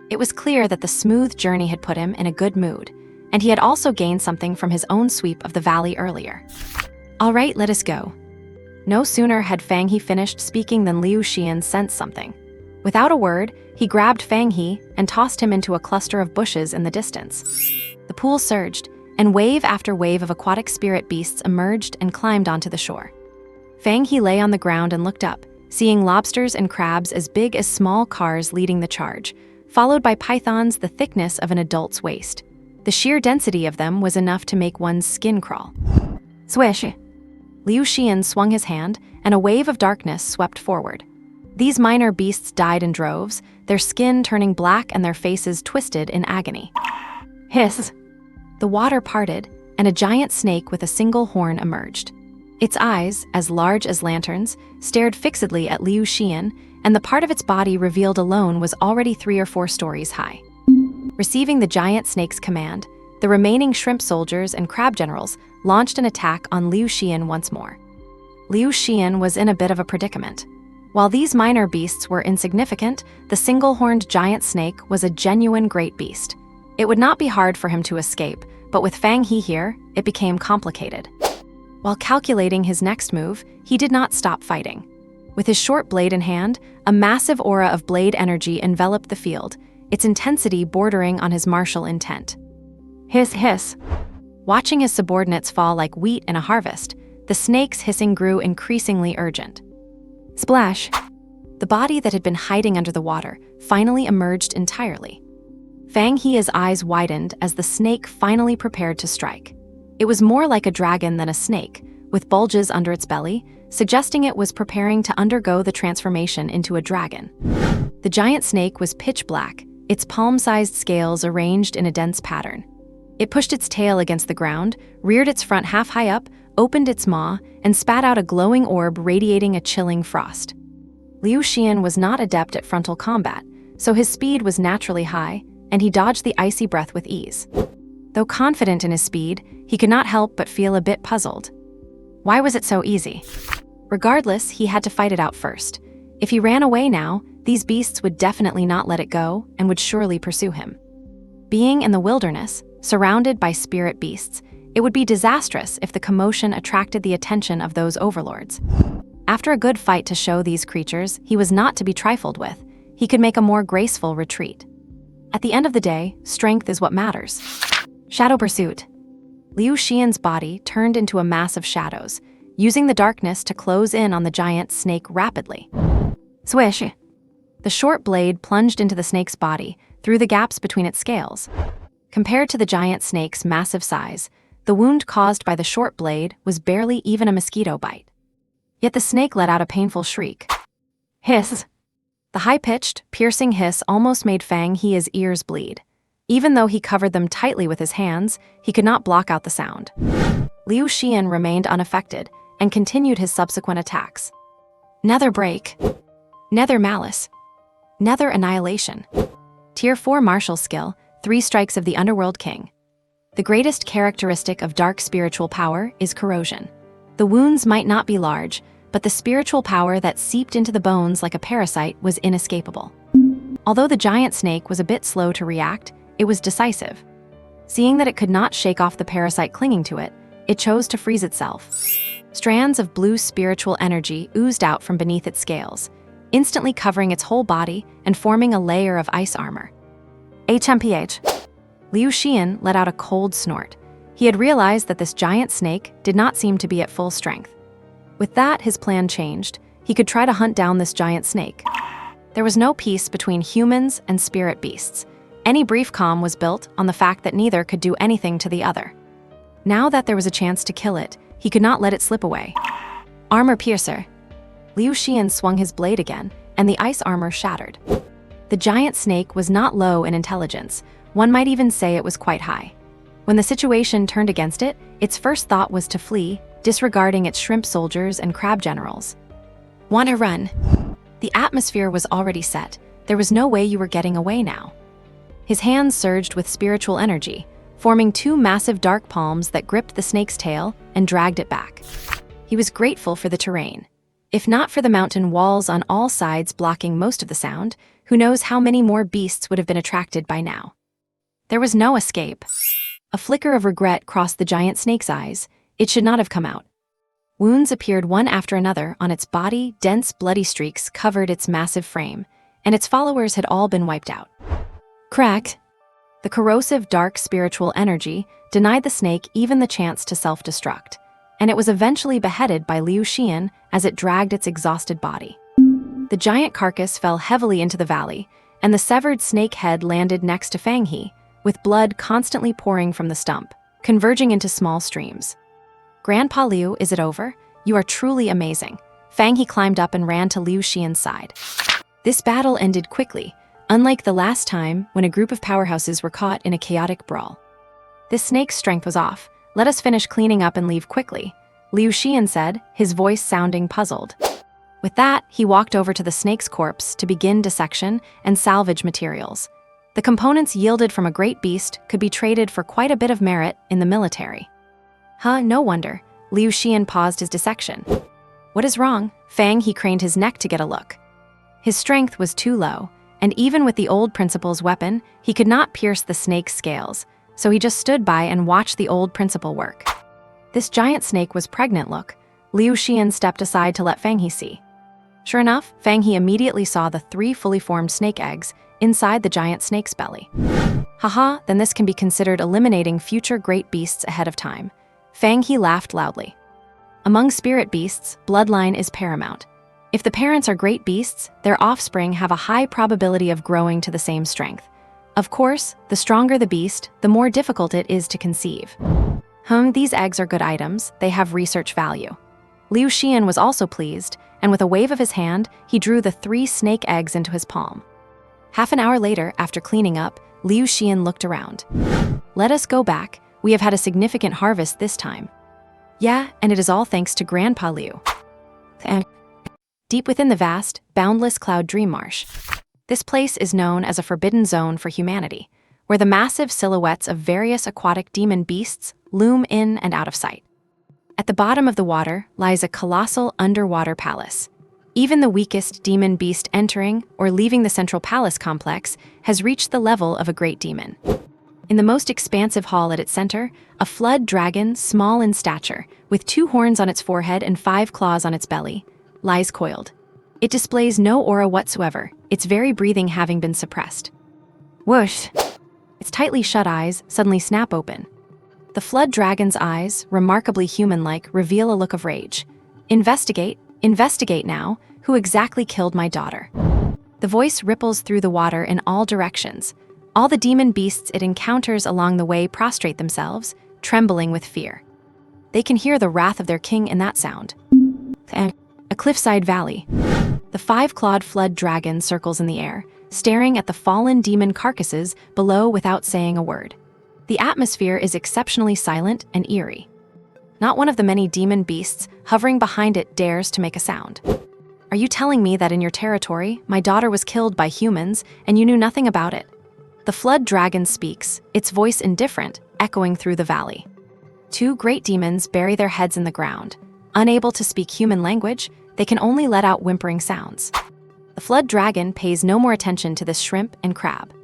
It was clear that the smooth journey had put him in a good mood, and he had also gained something from his own sweep of the valley earlier. All right, let us go. No sooner had Fang He finished speaking than Liu Xian sensed something. Without a word, he grabbed Fang He and tossed him into a cluster of bushes in the distance. The pool surged, and wave after wave of aquatic spirit beasts emerged and climbed onto the shore. Fang He lay on the ground and looked up, seeing lobsters and crabs as big as small cars leading the charge, followed by pythons the thickness of an adult's waist. The sheer density of them was enough to make one's skin crawl. Swish! Liu Xian swung his hand, and a wave of darkness swept forward. These minor beasts died in droves, their skin turning black and their faces twisted in agony. Hiss! The water parted, and a giant snake with a single horn emerged. Its eyes, as large as lanterns, stared fixedly at Liu Xian, and the part of its body revealed alone was already 3 or 4 stories high. Receiving the giant snake's command, the remaining shrimp soldiers and crab generals launched an attack on Liu Xian once more. Liu Xian was in a bit of a predicament. While these minor beasts were insignificant, the single-horned giant snake was a genuine great beast. It would not be hard for him to escape, but with Fang He here, it became complicated. While calculating his next move, he did not stop fighting. With his short blade in hand, a massive aura of blade energy enveloped the field, its intensity bordering on his martial intent. Hiss, hiss. Watching his subordinates fall like wheat in a harvest, the snake's hissing grew increasingly urgent. Splash! The body that had been hiding under the water finally emerged entirely. Fang He's eyes widened as the snake finally prepared to strike. It was more like a dragon than a snake, with bulges under its belly, suggesting it was preparing to undergo the transformation into a dragon. The giant snake was pitch black, its palm-sized scales arranged in a dense pattern. It pushed its tail against the ground, reared its front half high up, opened its maw, and spat out a glowing orb radiating a chilling frost. Liu Xian was not adept at frontal combat, so his speed was naturally high, and he dodged the icy breath with ease. Though confident in his speed, he could not help but feel a bit puzzled. Why was it so easy? Regardless, he had to fight it out first. If he ran away now, these beasts would definitely not let it go and would surely pursue him. Being in the wilderness, surrounded by spirit beasts, it would be disastrous if the commotion attracted the attention of those overlords. After a good fight to show these creatures he was not to be trifled with, he could make a more graceful retreat. At the end of the day, strength is what matters. Shadow pursuit. Liu Xian's body turned into a mass of shadows, using the darkness to close in on the giant snake rapidly. Swish! The short blade plunged into the snake's body, through the gaps between its scales. Compared to the giant snake's massive size, the wound caused by the short blade was barely even a mosquito bite. Yet the snake let out a painful shriek. Hiss! The high-pitched, piercing hiss almost made Fang He's ears bleed. Even though he covered them tightly with his hands, he could not block out the sound. Liu Xian remained unaffected and continued his subsequent attacks. Nether Break. Nether Malice. Nether Annihilation. Tier 4 martial skill, 3 strikes of the Underworld King. The greatest characteristic of dark spiritual power is corrosion. The wounds might not be large, but the spiritual power that seeped into the bones like a parasite was inescapable. Although the giant snake was a bit slow to react, it was decisive. Seeing that it could not shake off the parasite clinging to it, it chose to freeze itself. Strands of blue spiritual energy oozed out from beneath its scales, instantly covering its whole body and forming a layer of ice armor. HMPH. Liu Xian let out a cold snort. He had realized that this giant snake did not seem to be at full strength. With that, his plan changed. He could try to hunt down this giant snake. There was no peace between humans and spirit beasts. Any brief calm was built on the fact that neither could do anything to the other. Now that there was a chance to kill it, he could not let it slip away. Armor piercer. Liu Xian swung his blade again, and the ice armor shattered. The giant snake was not low in intelligence. One might even say it was quite high. When the situation turned against it, its first thought was to flee, disregarding its shrimp soldiers and crab generals. Want to run? The atmosphere was already set. There was no way you were getting away now. His hands surged with spiritual energy, forming two massive dark palms that gripped the snake's tail and dragged it back. He was grateful for the terrain. If not for the mountain walls on all sides blocking most of the sound, who knows how many more beasts would have been attracted by now. There was no escape. A flicker of regret crossed the giant snake's eyes. It should not have come out. Wounds appeared one after another on its body, dense bloody streaks covered its massive frame, and its followers had all been wiped out. Crack. The corrosive, dark spiritual energy denied the snake even the chance to self-destruct, and it was eventually beheaded by Liu Xian as it dragged its exhausted body. The giant carcass fell heavily into the valley, and the severed snake head landed next to Fang He, with blood constantly pouring from the stump, converging into small streams. Grandpa Liu, is it over? You are truly amazing. Fang He climbed up and ran to Liu Xian's side. This battle ended quickly, unlike the last time when a group of powerhouses were caught in a chaotic brawl. This snake's strength was off. Let us finish cleaning up and leave quickly, Liu Xian said, his voice sounding puzzled. With that, he walked over to the snake's corpse to begin dissection and salvage materials. The components yielded from a great beast could be traded for quite a bit of merit in the military. No wonder. Liu Xian paused his dissection. What is wrong? Fang He craned his neck to get a look. His strength was too low, and even with the old principal's weapon, he could not pierce the snake's scales, so he just stood by and watched the old principal work. This giant snake was pregnant, look. Liu Xian stepped aside to let Fang He see. Sure enough, Fang He immediately saw the 3 fully formed snake eggs inside the giant snake's belly. Haha, then this can be considered eliminating future great beasts ahead of time. Fang He laughed loudly. Among spirit beasts, bloodline is paramount. If the parents are great beasts, their offspring have a high probability of growing to the same strength. Of course, the stronger the beast, the more difficult it is to conceive. These eggs are good items, they have research value. Liu Xian was also pleased, and with a wave of his hand, he drew the 3 snake eggs into his palm. Half an hour later, after cleaning up, Liu Xian looked around. Let us go back, we have had a significant harvest this time. Yeah, and it is all thanks to Grandpa Liu. Deep within the vast, boundless cloud dream marsh. This place is known as a forbidden zone for humanity, where the massive silhouettes of various aquatic demon beasts loom in and out of sight. At the bottom of the water lies a colossal underwater palace. Even the weakest demon beast entering or leaving the central palace complex has reached the level of a great demon. In the most expansive hall at its center, a flood dragon, small in stature, with 2 horns on its forehead and 5 claws on its belly, lies coiled. It displays no aura whatsoever, its very breathing having been suppressed. Whoosh! Its tightly shut eyes suddenly snap open. The flood dragon's eyes, remarkably human-like, reveal a look of rage. Investigate now, who exactly killed my daughter? The voice ripples through the water in all directions. All the demon beasts it encounters along the way prostrate themselves, trembling with fear. They can hear the wrath of their king in that sound. A cliffside valley. The 5-clawed flood dragon circles in the air, staring at the fallen demon carcasses below without saying a word. The atmosphere is exceptionally silent and eerie. Not one of the many demon beasts hovering behind it dares to make a sound. Are you telling me that in your territory, my daughter was killed by humans and you knew nothing about it? The flood dragon speaks, its voice indifferent, echoing through the valley. 2 great demons bury their heads in the ground. Unable to speak human language, they can only let out whimpering sounds. The flood dragon pays no more attention to this shrimp and crab.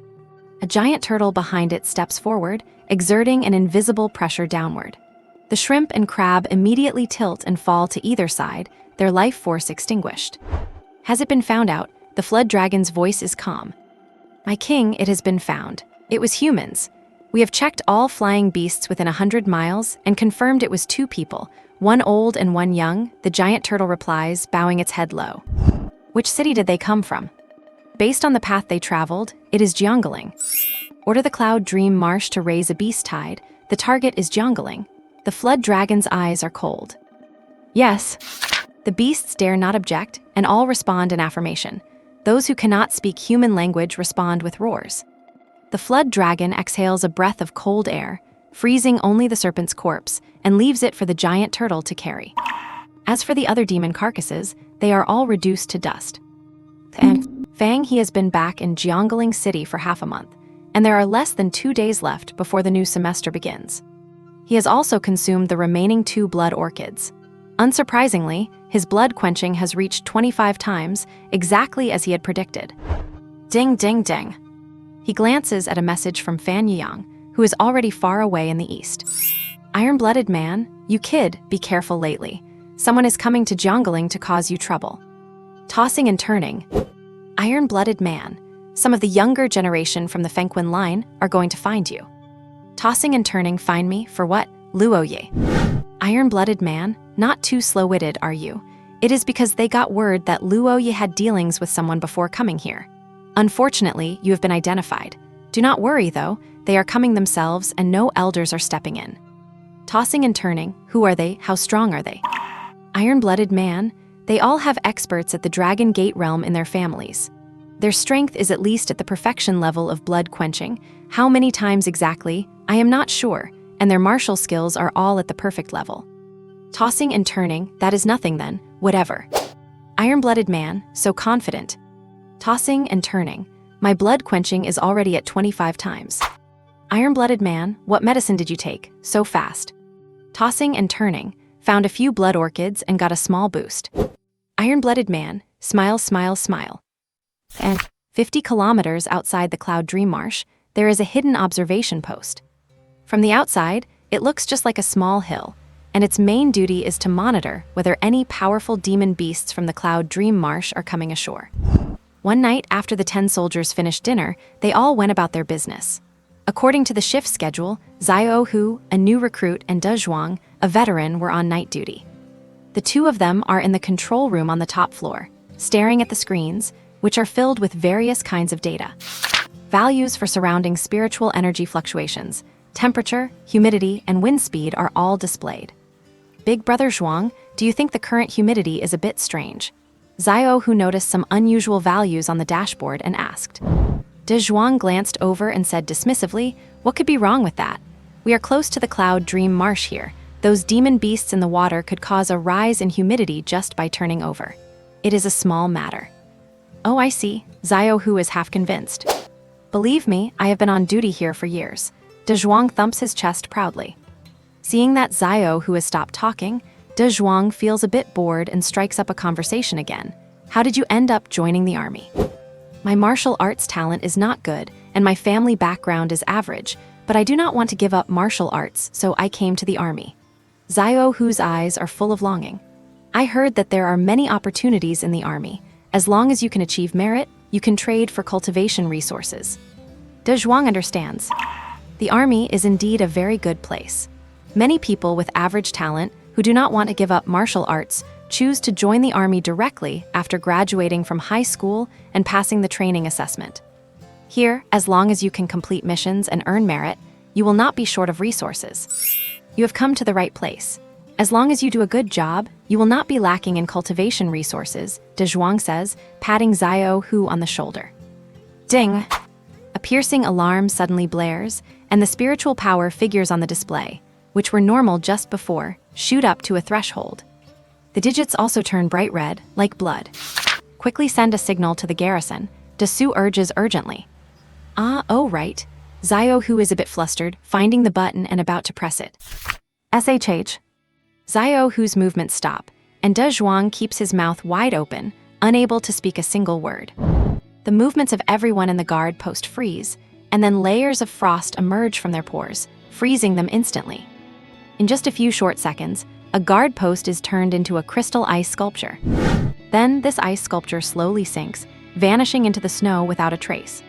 A giant turtle behind it steps forward, exerting an invisible pressure downward. The shrimp and crab immediately tilt and fall to either side, their life force extinguished. Has it been found out? The flood dragon's voice is calm. My king, it has been found. It was humans. We have checked all flying beasts within 100 miles and confirmed it was 2 people, one old and one young, the giant turtle replies, bowing its head low. Which city did they come from? Based on the path they traveled, it is Jiangling. Order the Cloud Dream Marsh to raise a beast tide. The target is Jiangling. The flood dragon's eyes are cold. Yes. The beasts dare not object, and all respond in affirmation. Those who cannot speak human language respond with roars. The flood dragon exhales a breath of cold air, freezing only the serpent's corpse, and leaves it for the giant turtle to carry. As for the other demon carcasses, they are all reduced to dust. Fang He has been back in Jiangling City for half a month, and there are less than 2 days left before the new semester begins. He has also consumed the remaining 2 blood orchids. Unsurprisingly, his blood quenching has reached 25 times, exactly as he had predicted. Ding, ding, ding. He glances at a message from Fan Yang, who is already far away in the east. Iron-blooded man, you kid, be careful lately. Someone is coming to Jiangling to cause you trouble. Tossing and turning. Iron-blooded man, some of the younger generation from the Fengquin line are going to find you. Tossing and turning find me for what? Luoye. Iron-blooded man, not too slow-witted, are you? It is because they got word that Luoye had dealings with someone before coming here. Unfortunately, you have been identified. Do not worry, though. They are coming themselves, and no elders are stepping in. Tossing and turning, who are they? How strong are they? Iron-blooded man, they all have experts at the Dragon Gate realm in their families. Their strength is at least at the perfection level of blood quenching. How many times exactly? I am not sure, and their martial skills are all at the perfect level. Tossing and turning, that is nothing then, whatever. Iron-blooded man, so confident. Tossing and turning, my blood quenching is already at 25 times. Iron-blooded man, what medicine did you take, so fast? Tossing and turning, found a few blood orchids and got a small boost. Iron-blooded man, smile, smile, smile. And 50 kilometers outside the Cloud Dream Marsh, there is a hidden observation post. From the outside, it looks just like a small hill, and its main duty is to monitor whether any powerful demon beasts from the Cloud Dream Marsh are coming ashore. One night after the 10 soldiers finished dinner, they all went about their business. According to the shift schedule, Xiao Hu, a new recruit, and De Zhuang, a veteran, were on night duty. The 2 of them are in the control room on the top floor, staring at the screens, which are filled with various kinds of data. Values for surrounding spiritual energy fluctuations, temperature, humidity, and wind speed are all displayed. Big Brother Zhuang, do you think the current humidity is a bit strange? Xiao Hu noticed some unusual values on the dashboard and asked. De Zhuang glanced over and said dismissively, what could be wrong with that? We are close to the Cloud Dream Marsh here. Those demon beasts in the water could cause a rise in humidity just by turning over. It is a small matter. Oh, I see. Xiao Hu is half convinced. Believe me, I have been on duty here for years. De Zhuang thumps his chest proudly. Seeing that Xiao Hu has stopped talking, De Zhuang feels a bit bored and strikes up a conversation again. How did you end up joining the army? My martial arts talent is not good, and my family background is average, but I do not want to give up martial arts, so I came to the army. Xiao Hu's eyes are full of longing. I heard that there are many opportunities in the army. As long as you can achieve merit, you can trade for cultivation resources. De Zhuang understands. The army is indeed a very good place. Many people with average talent who do not want to give up martial arts choose to join the army directly after graduating from high school and passing the training assessment. Here, as long as you can complete missions and earn merit, you will not be short of resources. You have come to the right place. As long as you do a good job, you will not be lacking in cultivation resources, De Zhuang says, patting Xiao Hu on the shoulder. Ding! A piercing alarm suddenly blares, and the spiritual power figures on the display, which were normal just before, shoot up to a threshold. The digits also turn bright red, like blood. Quickly send a signal to the garrison, De Su urges urgently. Oh right. Xiao Hu is a bit flustered, finding the button and about to press it. SHH. Xiao Hu's movements stop, and De Zhuang keeps his mouth wide open, unable to speak a single word. The movements of everyone in the guard post freeze, and then layers of frost emerge from their pores, freezing them instantly. In just a few short seconds, a guard post is turned into a crystal ice sculpture. Then this ice sculpture slowly sinks, vanishing into the snow without a trace.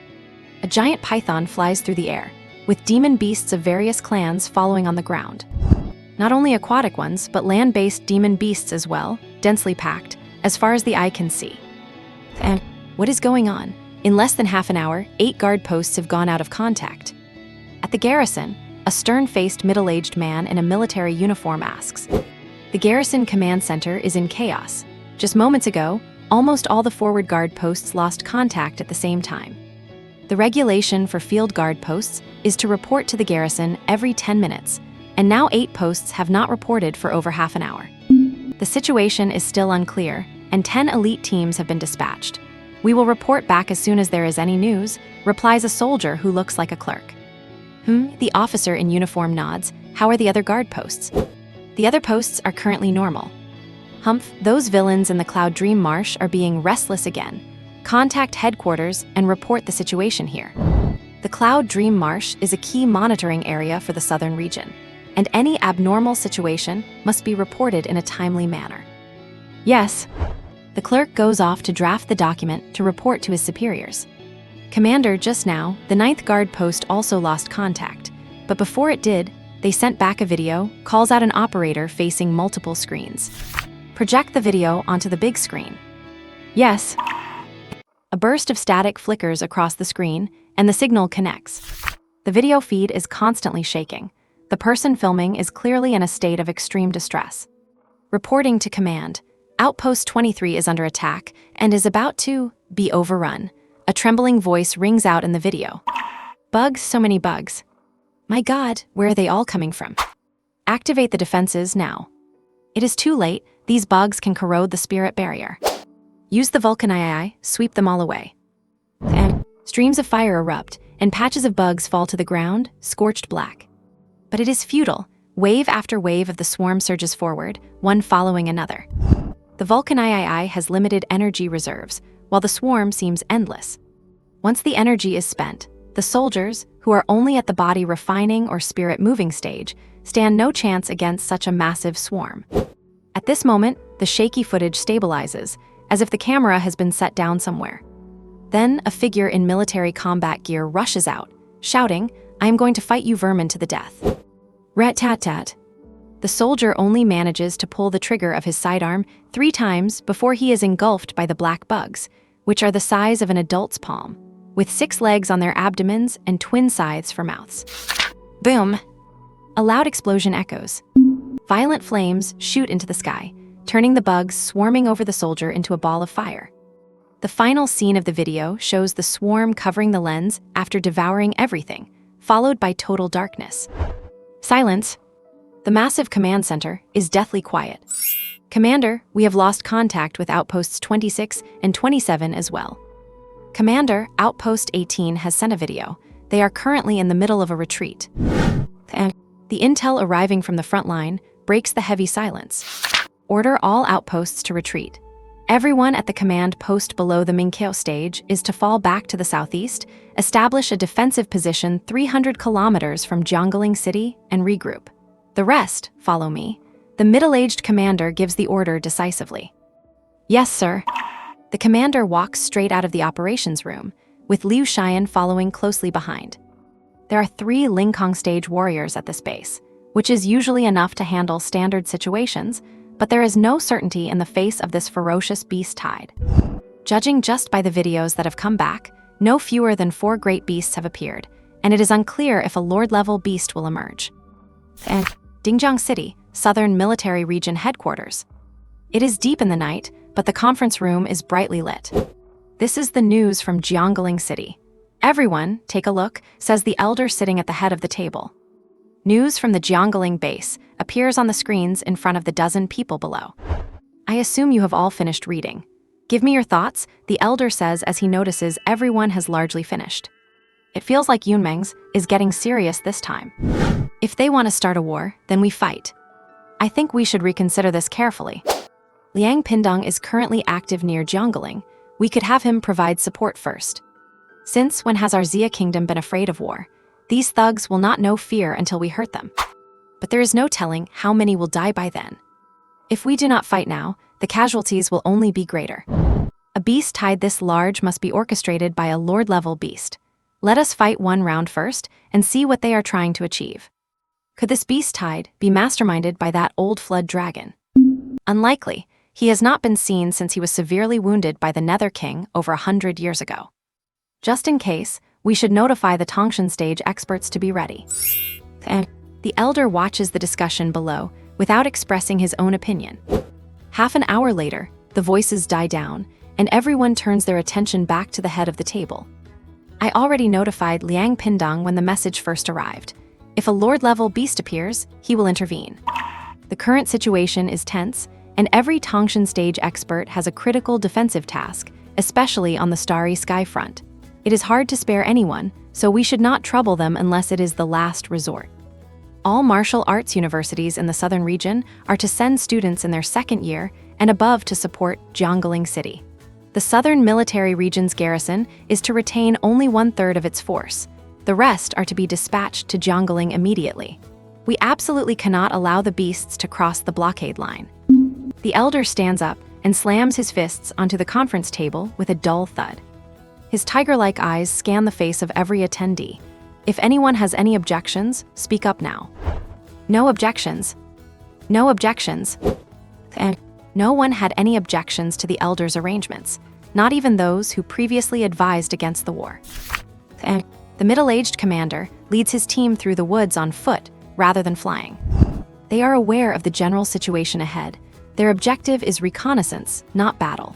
A giant python flies through the air, with demon beasts of various clans following on the ground. Not only aquatic ones, but land-based demon beasts as well, densely packed, as far as the eye can see. And what is going on? In less than half an hour, 8 guard posts have gone out of contact. At the garrison, a stern-faced middle-aged man in a military uniform asks. The garrison command center is in chaos. Just moments ago, almost all the forward guard posts lost contact at the same time. The regulation for field guard posts is to report to the garrison every 10 minutes, and now 8 posts have not reported for over half an hour. The situation is still unclear, and 10 elite teams have been dispatched. We will report back as soon as there is any news, replies a soldier who looks like a clerk. The officer in uniform nods. How are the other guard posts? The other posts are currently normal. Humph, those villains in the Cloud Dream Marsh are being restless again. Contact headquarters and report the situation here. The Cloud Dream Marsh is a key monitoring area for the southern region, and any abnormal situation must be reported in a timely manner. Yes. The clerk goes off to draft the document to report to his superiors. Commander, just now, the 9th Guard Post also lost contact, but before it did, they sent back a video, calls out an operator facing multiple screens. Project the video onto the big screen. Yes. A burst of static flickers across the screen, and the signal connects. The video feed is constantly shaking. The person filming is clearly in a state of extreme distress. Reporting to command, Outpost 23 is under attack and is about to be overrun. A trembling voice rings out in the video. Bugs, so many bugs. My God, where are they all coming from? Activate the defenses now. It is too late, these bugs can corrode the spirit barrier. Use the Vulcanii, sweep them all away. Streams of fire erupt, and patches of bugs fall to the ground, scorched black. But it is futile. Wave after wave of the swarm surges forward, one following another. The Vulcanii has limited energy reserves, while the swarm seems endless. Once the energy is spent, the soldiers, who are only at the body refining or spirit moving stage, stand no chance against such a massive swarm. At this moment, the shaky footage stabilizes, as if the camera has been set down somewhere. Then, a figure in military combat gear rushes out, shouting, "I am going to fight you vermin to the death." Rat-tat-tat. The soldier only manages to pull the trigger of his sidearm 3 times before he is engulfed by the black bugs, which are the size of an adult's palm, with 6 legs on their abdomens and twin scythes for mouths. Boom! A loud explosion echoes. Violent flames shoot into the sky, turning the bugs swarming over the soldier into a ball of fire. The final scene of the video shows the swarm covering the lens after devouring everything, followed by total darkness. Silence. The massive command center is deathly quiet. Commander, we have lost contact with Outposts 26 and 27 as well. Commander, Outpost 18 has sent a video. They are currently in the middle of a retreat. The intel arriving from the front line breaks the heavy silence. Order all outposts to retreat. Everyone at the command post below the Minkyo stage is to fall back to the southeast, establish a defensive position 300 kilometers from Jiangling City, and regroup. The rest, follow me. The middle-aged commander gives the order decisively. Yes, sir. The commander walks straight out of the operations room, with Liu Xian following closely behind. There are 3 Lingkong stage warriors at this base, which is usually enough to handle standard situations, but there is no certainty in the face of this ferocious beast tide. Judging just by the videos that have come back, no fewer than 4 great beasts have appeared, and it is unclear if a lord-level beast will emerge. And Dingjiang City, Southern Military Region Headquarters. It is deep in the night, but the conference room is brightly lit. This is the news from Jiangling City. Everyone, take a look, says the elder sitting at the head of the table. News from the Jiangling base appears on the screens in front of the dozen people below. I assume you have all finished reading. Give me your thoughts, the elder says as he notices everyone has largely finished. It feels like Yunmeng's is getting serious this time. If they want to start a war, then we fight. I think we should reconsider this carefully. Liang Pindong is currently active near Jiangling. We could have him provide support first. Since when has our Xia kingdom been afraid of war? These thugs will not know fear until we hurt them. But there is no telling how many will die by then. If we do not fight now, the casualties will only be greater. A beast tide this large must be orchestrated by a lord-level beast. Let us fight one round first and see what they are trying to achieve. Could this beast tide be masterminded by that old flood dragon? Unlikely. He has not been seen since he was severely wounded by the Nether King over 100 years ago. Just in case, we should notify the Tongshan stage experts to be ready. The elder watches the discussion below without expressing his own opinion. Half an hour later, the voices die down, and everyone turns their attention back to the head of the table. I already notified Liang Pindong when the message first arrived. If a Lord-level beast appears, he will intervene. The current situation is tense, and every Tongshan stage expert has a critical defensive task, especially on the starry sky front. It is hard to spare anyone, so we should not trouble them unless it is the last resort. All martial arts universities in the southern region are to send students in their second year and above to support Jiangling City. The southern military region's garrison is to retain only 1/3 of its force. The rest are to be dispatched to Jiangling immediately. We absolutely cannot allow the beasts to cross the blockade line. The elder stands up and slams his fists onto the conference table with a dull thud. His tiger-like eyes scan the face of every attendee. If anyone has any objections, speak up now. No objections. No objections. And no one had any objections to the elder's arrangements, not even those who previously advised against the war. And the middle-aged commander leads his team through the woods on foot rather than flying. They are aware of the general situation ahead. Their objective is reconnaissance, not battle.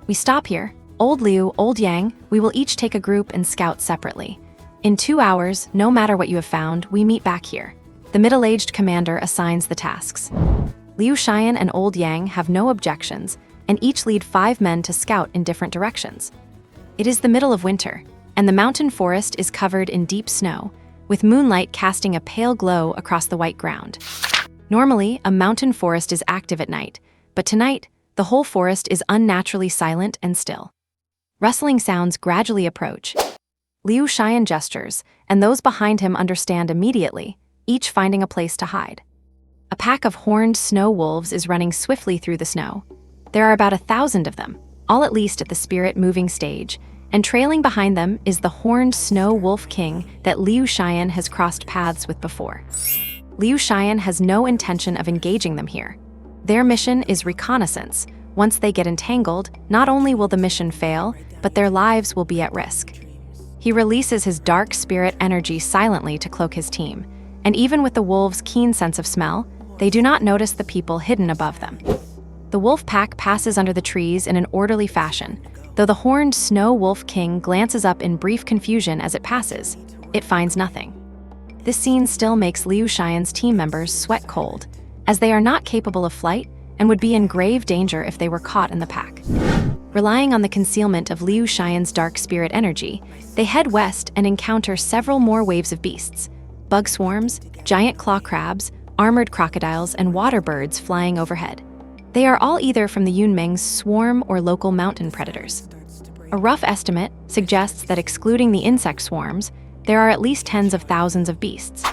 We stop here. Old Liu, Old Yang, we will each take a group and scout separately. In 2 hours, no matter what you have found, we meet back here. The middle-aged commander assigns the tasks. Liu Xian and Old Yang have no objections, and each lead 5 men to scout in different directions. It is the middle of winter, and the mountain forest is covered in deep snow, with moonlight casting a pale glow across the white ground. Normally, a mountain forest is active at night, but tonight, the whole forest is unnaturally silent and still. Rustling sounds gradually approach. Liu Xian gestures, and those behind him understand immediately, each finding a place to hide. A pack of horned snow wolves is running swiftly through the snow. There are about 1,000 of them, all at least at the spirit-moving stage, and trailing behind them is the horned snow wolf king that Liu Xian has crossed paths with before. Liu Xian has no intention of engaging them here. Their mission is reconnaissance. Once they get entangled, not only will the mission fail, but their lives will be at risk. He releases his dark spirit energy silently to cloak his team, and even with the wolves' keen sense of smell, they do not notice the people hidden above them. The wolf pack passes under the trees in an orderly fashion. Though the horned snow wolf king glances up in brief confusion as it passes, it finds nothing. This scene still makes Liu Xian's team members sweat cold, as they are not capable of flight and would be in grave danger if they were caught in the pack. Relying on the concealment of Liu Xian's dark spirit energy, they head west and encounter several more waves of beasts: bug swarms, giant claw crabs, armored crocodiles, and water birds flying overhead. They are all either from the Yunmeng's swarm or local mountain predators. A rough estimate suggests that excluding the insect swarms, there are at least tens of thousands of beasts.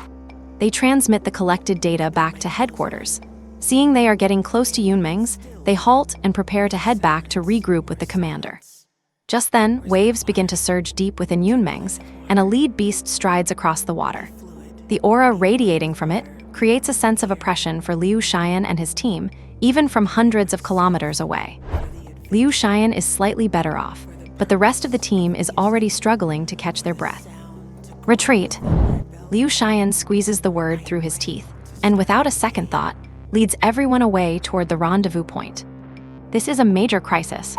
They transmit the collected data back to headquarters. Seeing they are getting close to Yunmeng's, they halt and prepare to head back to regroup with the commander. Just then, waves begin to surge deep within Yunmeng's, and a lead beast strides across the water. The aura radiating from it creates a sense of oppression for Liu Xian and his team, even from hundreds of kilometers away. Liu Xian is slightly better off, but the rest of the team is already struggling to catch their breath. Retreat! Liu Xian squeezes the word through his teeth, and without a second thought, leads everyone away toward the rendezvous point. This is a major crisis.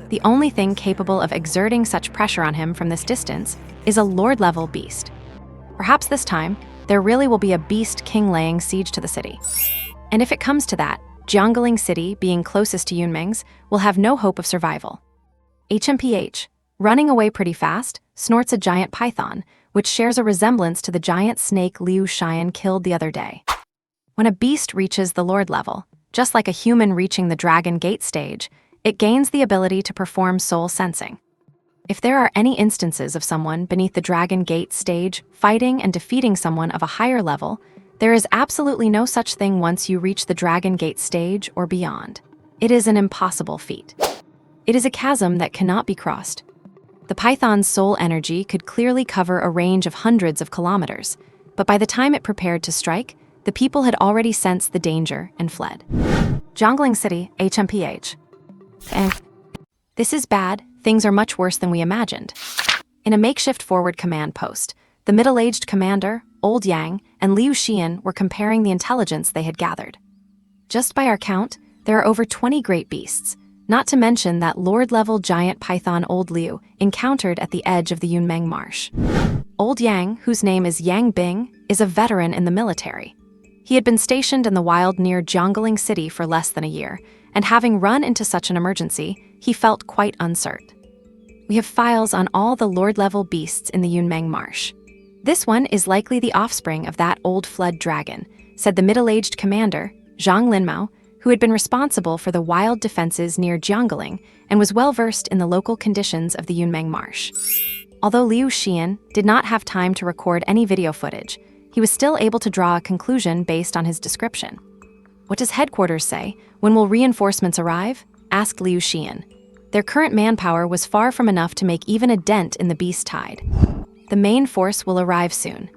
The only thing capable of exerting such pressure on him from this distance is a Lord-level beast. Perhaps this time, there really will be a beast king laying siege to the city. And if it comes to that, Jiangling City, being closest to Yunmeng's, will have no hope of survival. HMPH, running away pretty fast, snorts a giant python, which shares a resemblance to the giant snake Liu Xian killed the other day. When a beast reaches the Lord level, just like a human reaching the Dragon Gate stage, it gains the ability to perform soul sensing. If there are any instances of someone beneath the Dragon Gate stage fighting and defeating someone of a higher level, there is absolutely no such thing once you reach the Dragon Gate stage or beyond. It is an impossible feat. It is a chasm that cannot be crossed. The python's soul energy could clearly cover a range of hundreds of kilometers, but by the time it prepared to strike, the people had already sensed the danger and fled. Jiangling City, HMPH. This is bad. Things are much worse than we imagined. In a makeshift forward command post, the middle-aged commander, Old Yang, and Liu Xian were comparing the intelligence they had gathered. Just by our count, there are over 20 great beasts, not to mention that Lord-level giant python Old Liu encountered at the edge of the Yunmeng Marsh. Old Yang, whose name is Yang Bing, is a veteran in the military. He had been stationed in the wild near Jiangling City for less than a year, and having run into such an emergency, he felt quite uncertain. We have files on all the Lord-level beasts in the Yunmeng Marsh. This one is likely the offspring of that old flood dragon, said the middle-aged commander, Zhang Linmao, who had been responsible for the wild defenses near Jiangling and was well-versed in the local conditions of the Yunmeng Marsh. Although Liu Xian did not have time to record any video footage, he was still able to draw a conclusion based on his description. "What does headquarters say? When will reinforcements arrive?" asked Liu Xian. Their current manpower was far from enough to make even a dent in the beast tide. The main force will arrive soon.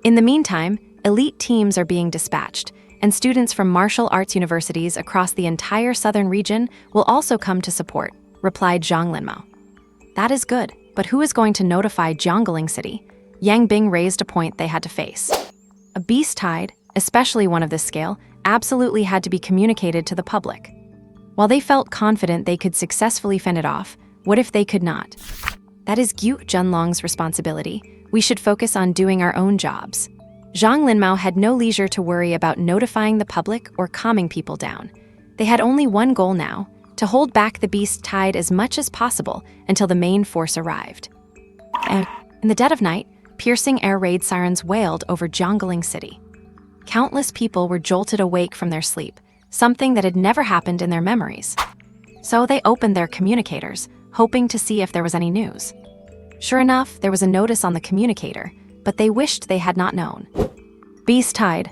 In the meantime, elite teams are being dispatched, and students from martial arts universities across the entire southern region will also come to support, replied Zhang Linmao. That is good, but who is going to notify Jiangling City? Yang Bing raised a point they had to face. A beast tide, especially one of this scale, absolutely had to be communicated to the public. While they felt confident they could successfully fend it off, what if they could not? That is Gu Junlong's responsibility. We should focus on doing our own jobs. Zhang Linmao had no leisure to worry about notifying the public or calming people down. They had only one goal now, to hold back the beast tide as much as possible until the main force arrived. And in the dead of night, piercing air raid sirens wailed over Jiangling City. Countless people were jolted awake from their sleep, something that had never happened in their memories. So they opened their communicators, hoping to see if there was any news. Sure enough, there was a notice on the communicator, but they wished they had not known. Beast tide.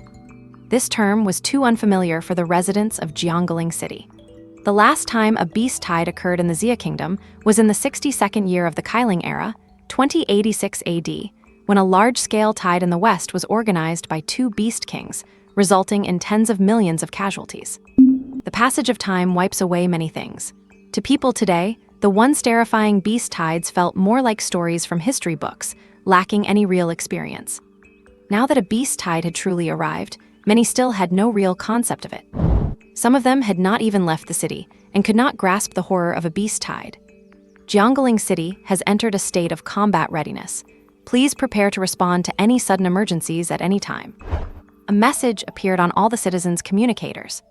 This term was too unfamiliar for the residents of Jiangling City. The last time a beast tide occurred in the Xia Kingdom was in the 62nd year of the Kailing era, 2086 AD, when a large-scale tide in the west was organized by two beast kings, resulting in tens of millions of casualties. The passage of time wipes away many things. To people today, the once terrifying beast tides felt more like stories from history books, lacking any real experience. Now that a beast tide had truly arrived, many still had no real concept of it. Some of them had not even left the city and could not grasp the horror of a beast tide. Jiangling City has entered a state of combat readiness. Please prepare to respond to any sudden emergencies at any time. A message appeared on all the citizens' communicators.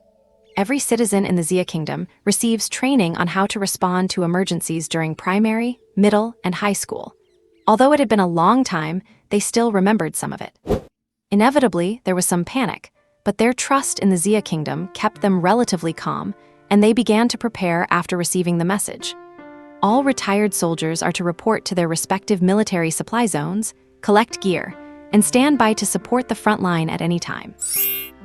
Every citizen in the Xia Kingdom receives training on how to respond to emergencies during primary, middle, and high school. Although it had been a long time, they still remembered some of it. Inevitably, there was some panic, but their trust in the Xia Kingdom kept them relatively calm, and they began to prepare after receiving the message. All retired soldiers are to report to their respective military supply zones, collect gear, and stand by to support the front line at any time.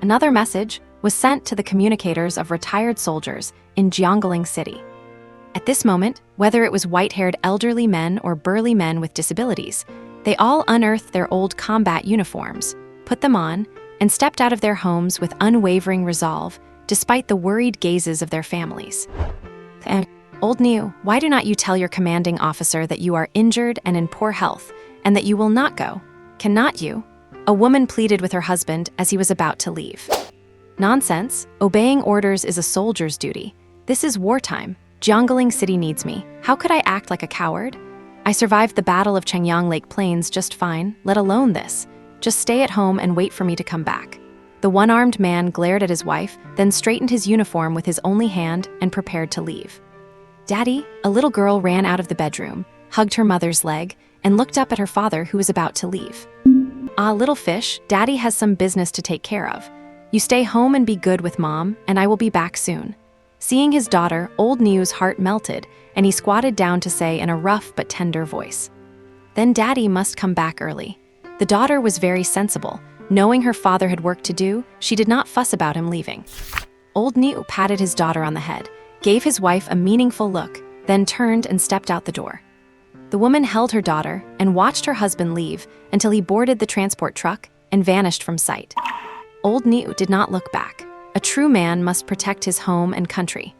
Another message was sent to the communicators of retired soldiers in Jiangling City. At this moment, whether it was white-haired elderly men or burly men with disabilities, they all unearthed their old combat uniforms, put them on, and stepped out of their homes with unwavering resolve, despite the worried gazes of their families. Old Niu, why do not you tell your commanding officer that you are injured and in poor health, and that you will not go? Cannot you? A woman pleaded with her husband as he was about to leave. Nonsense. Obeying orders is a soldier's duty. This is wartime. Jiangling City needs me. How could I act like a coward? I survived the Battle of Changyang Lake Plains just fine, let alone this. Just stay at home and wait for me to come back. The one-armed man glared at his wife, then straightened his uniform with his only hand and prepared to leave. Daddy, a little girl ran out of the bedroom, hugged her mother's leg, and looked up at her father who was about to leave. Ah, little fish, Daddy has some business to take care of. You stay home and be good with Mom, and I will be back soon. Seeing his daughter, Old Niu's heart melted, and he squatted down to say in a rough but tender voice, "Then Daddy must come back early." The daughter was very sensible. Knowing her father had work to do, she did not fuss about him leaving. Old Niu patted his daughter on the head, gave his wife a meaningful look, then turned and stepped out the door. The woman held her daughter and watched her husband leave until he boarded the transport truck and vanished from sight. Old Niu did not look back. A true man must protect his home and country.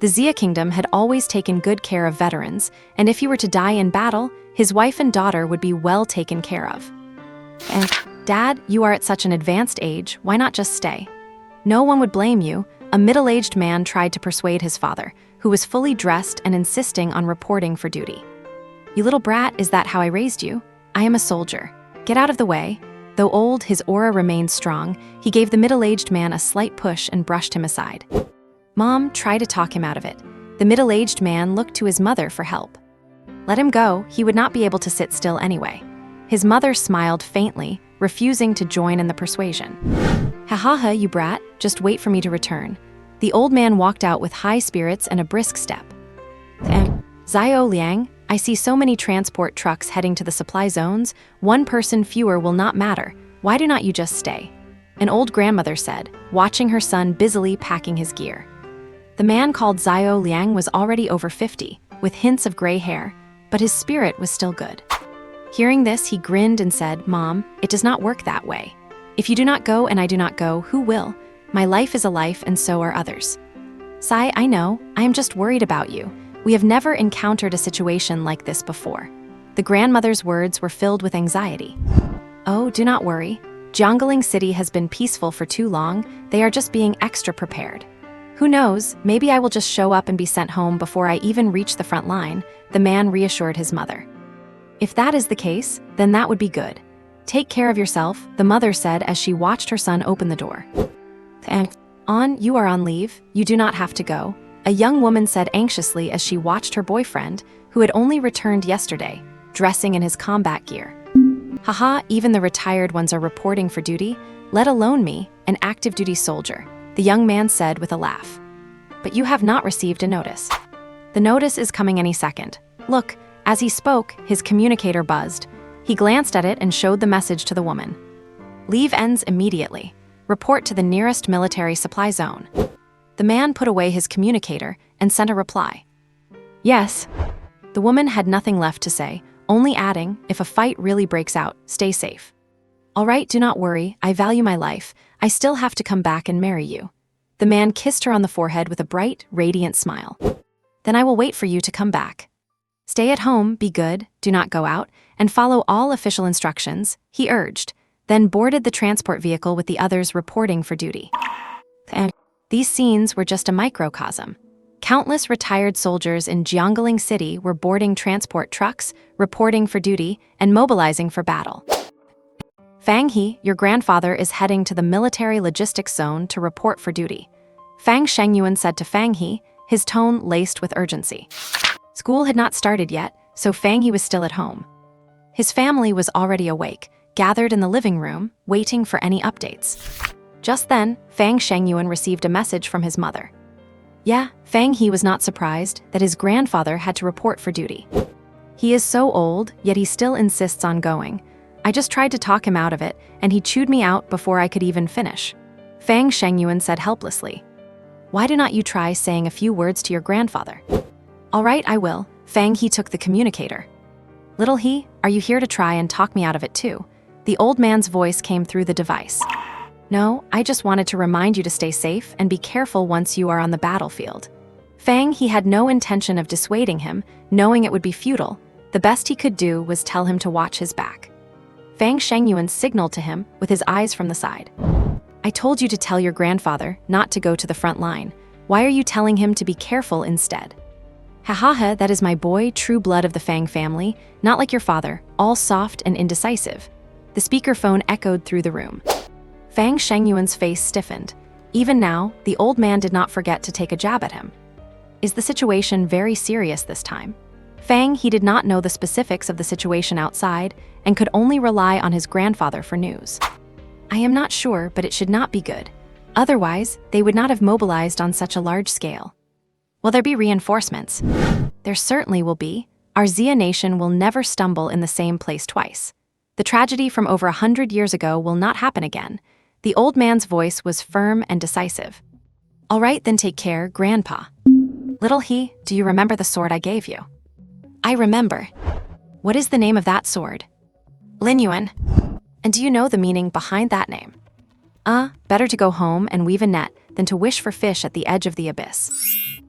The Xia kingdom had always taken good care of veterans, and if he were to die in battle, his wife and daughter would be well taken care of. And, Dad, you are at such an advanced age, why not just stay? No one would blame you, a middle-aged man tried to persuade his father, who was fully dressed and insisting on reporting for duty. You little brat, is that how I raised you? I am a soldier. Get out of the way. Though old, his aura remained strong. He gave the middle-aged man a slight push and brushed him aside. Mom, try to talk him out of it. The middle-aged man looked to his mother for help. Let him go, he would not be able to sit still anyway. His mother smiled faintly, refusing to join in the persuasion. Ha ha ha, you brat, just wait for me to return. The old man walked out with high spirits and a brisk step. Xiao Liang, I see so many transport trucks heading to the supply zones, one person fewer will not matter. Why do not you just stay? An old grandmother said, watching her son busily packing his gear. The man called Xiao Liang was already over 50, with hints of gray hair, but his spirit was still good. Hearing this, he grinned and said, Mom, it does not work that way. If you do not go and I do not go, who will? My life is a life and so are others. Sai, I know, I am just worried about you. We have never encountered a situation like this before. The grandmother's words were filled with anxiety. Oh, do not worry. Jiangling City has been peaceful for too long. They are just being extra prepared. Who knows, maybe I will just show up and be sent home before I even reach the front line, the man reassured his mother. If that is the case, then that would be good. Take care of yourself, the mother said as she watched her son open the door. You are on leave, you do not have to go, a young woman said anxiously as she watched her boyfriend, who had only returned yesterday, dressing in his combat gear. Haha, even the retired ones are reporting for duty, let alone me, an active duty soldier, the young man said with a laugh. But you have not received a notice. The notice is coming any second. Look, as he spoke, his communicator buzzed. He glanced at it and showed the message to the woman. Leave ends immediately. Report to the nearest military supply zone. The man put away his communicator and sent a reply. Yes. The woman had nothing left to say, only adding, if a fight really breaks out, stay safe. All right, do not worry, I value my life. I still have to come back and marry you. The man kissed her on the forehead with a bright, radiant smile. Then I will wait for you to come back. Stay at home, be good, do not go out, and follow all official instructions, he urged, then boarded the transport vehicle with the others reporting for duty. And these scenes were just a microcosm. Countless retired soldiers in Jiangling City were boarding transport trucks, reporting for duty, and mobilizing for battle. Fang He, your grandfather, is heading to the military logistics zone to report for duty. Fang Shengyuan said to Fang He, his tone laced with urgency. School had not started yet, so Fang He was still at home. His family was already awake, gathered in the living room, waiting for any updates. Just then, Fang Shengyuan received a message from his mother. Yeah, Fang He was not surprised that his grandfather had to report for duty. He is so old, yet he still insists on going. I just tried to talk him out of it, and he chewed me out before I could even finish. Fang Shengyuan said helplessly. Why do not you try saying a few words to your grandfather? All right, I will. Fang He took the communicator. Little He, are you here to try and talk me out of it too? The old man's voice came through the device. No, I just wanted to remind you to stay safe and be careful once you are on the battlefield. Fang He had no intention of dissuading him, knowing it would be futile. The best he could do was tell him to watch his back. Fang Shengyuan signaled to him with his eyes from the side. I told you to tell your grandfather not to go to the front line. Why are you telling him to be careful instead? Ha ha ha, that is my boy, true blood of the Fang family, not like your father, all soft and indecisive. The speakerphone echoed through the room. Fang Shengyuan's face stiffened. Even now, the old man did not forget to take a jab at him. Is the situation very serious this time? Fang He did not know the specifics of the situation outside and could only rely on his grandfather for news. I am not sure, but it should not be good. Otherwise, they would not have mobilized on such a large scale. Will there be reinforcements? There certainly will be. Our Xia nation will never stumble in the same place twice. The tragedy from over 100 years ago will not happen again. The old man's voice was firm and decisive. All right, then take care, Grandpa. Little He, do you remember the sword I gave you? I remember. What is the name of that sword? Lin Yuan. And do you know the meaning behind that name? Better to go home and weave a net than to wish for fish at the edge of the abyss.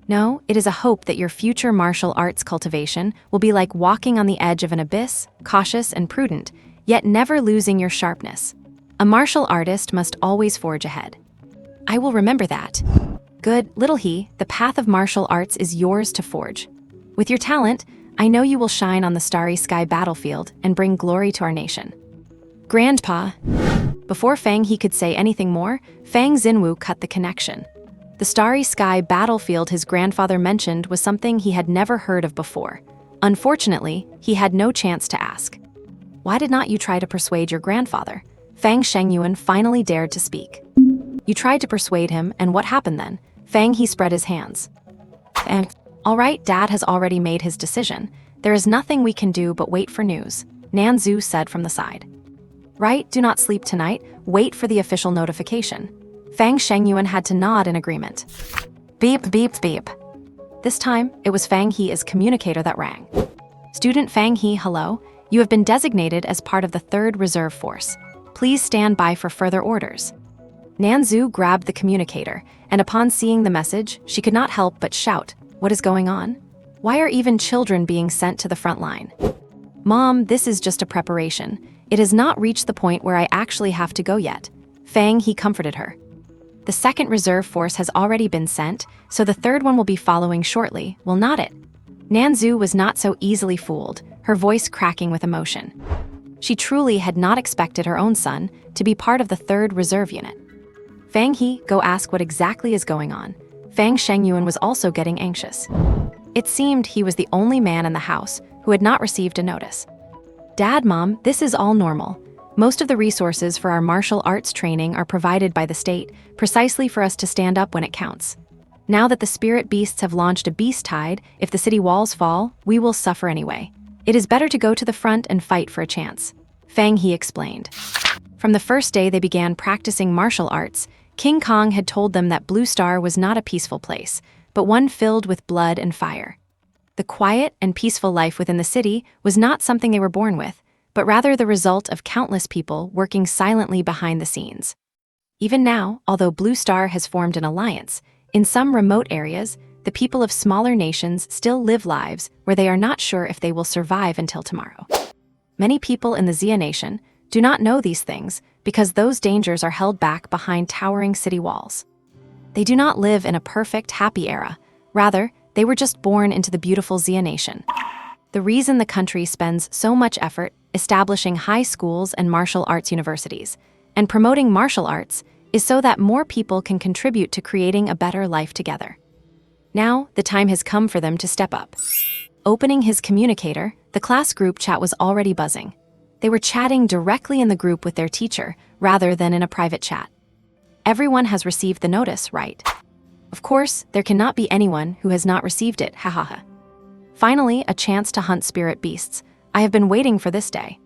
No, it is a hope that your future martial arts cultivation will be like walking on the edge of an abyss, cautious and prudent, yet never losing your sharpness. A martial artist must always forge ahead. I will remember that. Good, little He, the path of martial arts is yours to forge. With your talent, I know you will shine on the starry sky battlefield and bring glory to our nation. Grandpa. Before Fang He could say anything more, Fang Xinwu cut the connection. The starry sky battlefield his grandfather mentioned was something he had never heard of before. Unfortunately, he had no chance to ask. Why did not you try to persuade your grandfather? Fang Shengyuan finally dared to speak. You tried to persuade him, and what happened then? Fang He spread his hands. All right, Dad has already made his decision. There is nothing we can do but wait for news, Nanzu said from the side. Right, do not sleep tonight, wait for the official notification. Fang Shengyuan had to nod in agreement. Beep, beep, beep. This time, it was Fang He as communicator that rang. Student Fang He, hello. You have been designated as part of the 3rd Reserve Force. Please stand by for further orders. Nanzu grabbed the communicator, and upon seeing the message, she could not help but shout, "What is going on? Why are even children being sent to the front line?" Mom, this is just a preparation. It has not reached the point where I actually have to go yet. Fang He comforted her. The 2nd Reserve Force has already been sent, so the 3rd one will be following shortly, will not it? Nanzu was not so easily fooled, her voice cracking with emotion. She truly had not expected her own son to be part of the 3rd Reserve Unit. Fang He, go ask what exactly is going on. Fang Shengyuan was also getting anxious. It seemed he was the only man in the house who had not received a notice. Dad, Mom, this is all normal. Most of the resources for our martial arts training are provided by the state, precisely for us to stand up when it counts. Now that the spirit beasts have launched a beast tide, if the city walls fall, we will suffer anyway. It is better to go to the front and fight for a chance. Fang He explained. From the first day they began practicing martial arts, King Kong had told them that Blue Star was not a peaceful place, but one filled with blood and fire. The quiet and peaceful life within the city was not something they were born with, but rather the result of countless people working silently behind the scenes. Even now, although Blue Star has formed an alliance, in some remote areas, the people of smaller nations still live lives where they are not sure if they will survive until tomorrow. Many people in the Xia Nation do not know these things because those dangers are held back behind towering city walls. They do not live in a perfect, happy era. Rather, they were just born into the beautiful Xia Nation. The reason the country spends so much effort establishing high schools and martial arts universities and promoting martial arts is so that more people can contribute to creating a better life together. Now, the time has come for them to step up. Opening his communicator, the class group chat was already buzzing. They were chatting directly in the group with their teacher, rather than in a private chat. Everyone has received the notice, right? Of course, there cannot be anyone who has not received it, hahaha. Finally, a chance to hunt spirit beasts. I have been waiting for this day.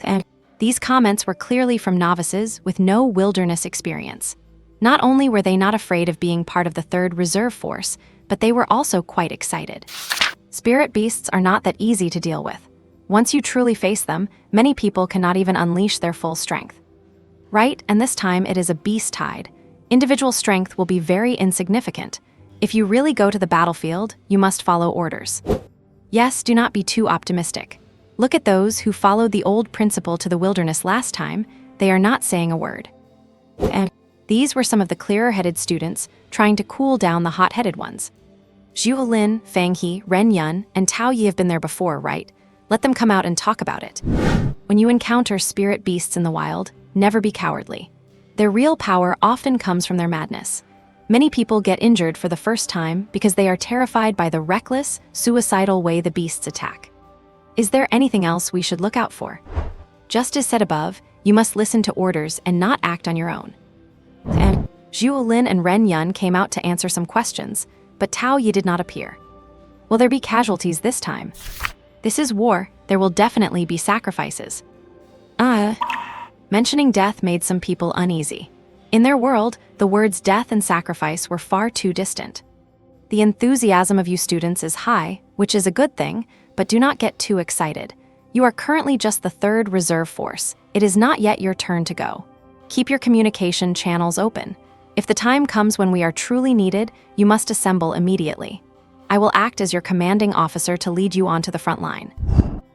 And these comments were clearly from novices with no wilderness experience. Not only were they not afraid of being part of the 3rd Reserve Force, but they were also quite excited. Spirit beasts are not that easy to deal with. Once you truly face them, many people cannot even unleash their full strength. Right, and this time it is a beast tide. Individual strength will be very insignificant. If you really go to the battlefield, you must follow orders. Yes, do not be too optimistic. Look at those who followed the old principle to the wilderness last time. They are not saying a word. And these were some of the clearer-headed students trying to cool down the hot-headed ones. Zhu Lin, Fang He, Ren Yun, and Tao Yi have been there before, right? Let them come out and talk about it. When you encounter spirit beasts in the wild, never be cowardly. Their real power often comes from their madness. Many people get injured for the first time because they are terrified by the reckless, suicidal way the beasts attack. Is there anything else we should look out for? Just as said above, you must listen to orders and not act on your own. And Zhu Lin and Ren Yun came out to answer some questions, but Tao Yi did not appear. Will there be casualties this time? This is war, there will definitely be sacrifices. Mentioning death made some people uneasy. In their world, the words death and sacrifice were far too distant. The enthusiasm of you students is high, which is a good thing, but do not get too excited. You are currently just the 3rd Reserve Force. It is not yet your turn to go. Keep your communication channels open. If the time comes when we are truly needed, you must assemble immediately. I will act as your commanding officer to lead you onto the front line."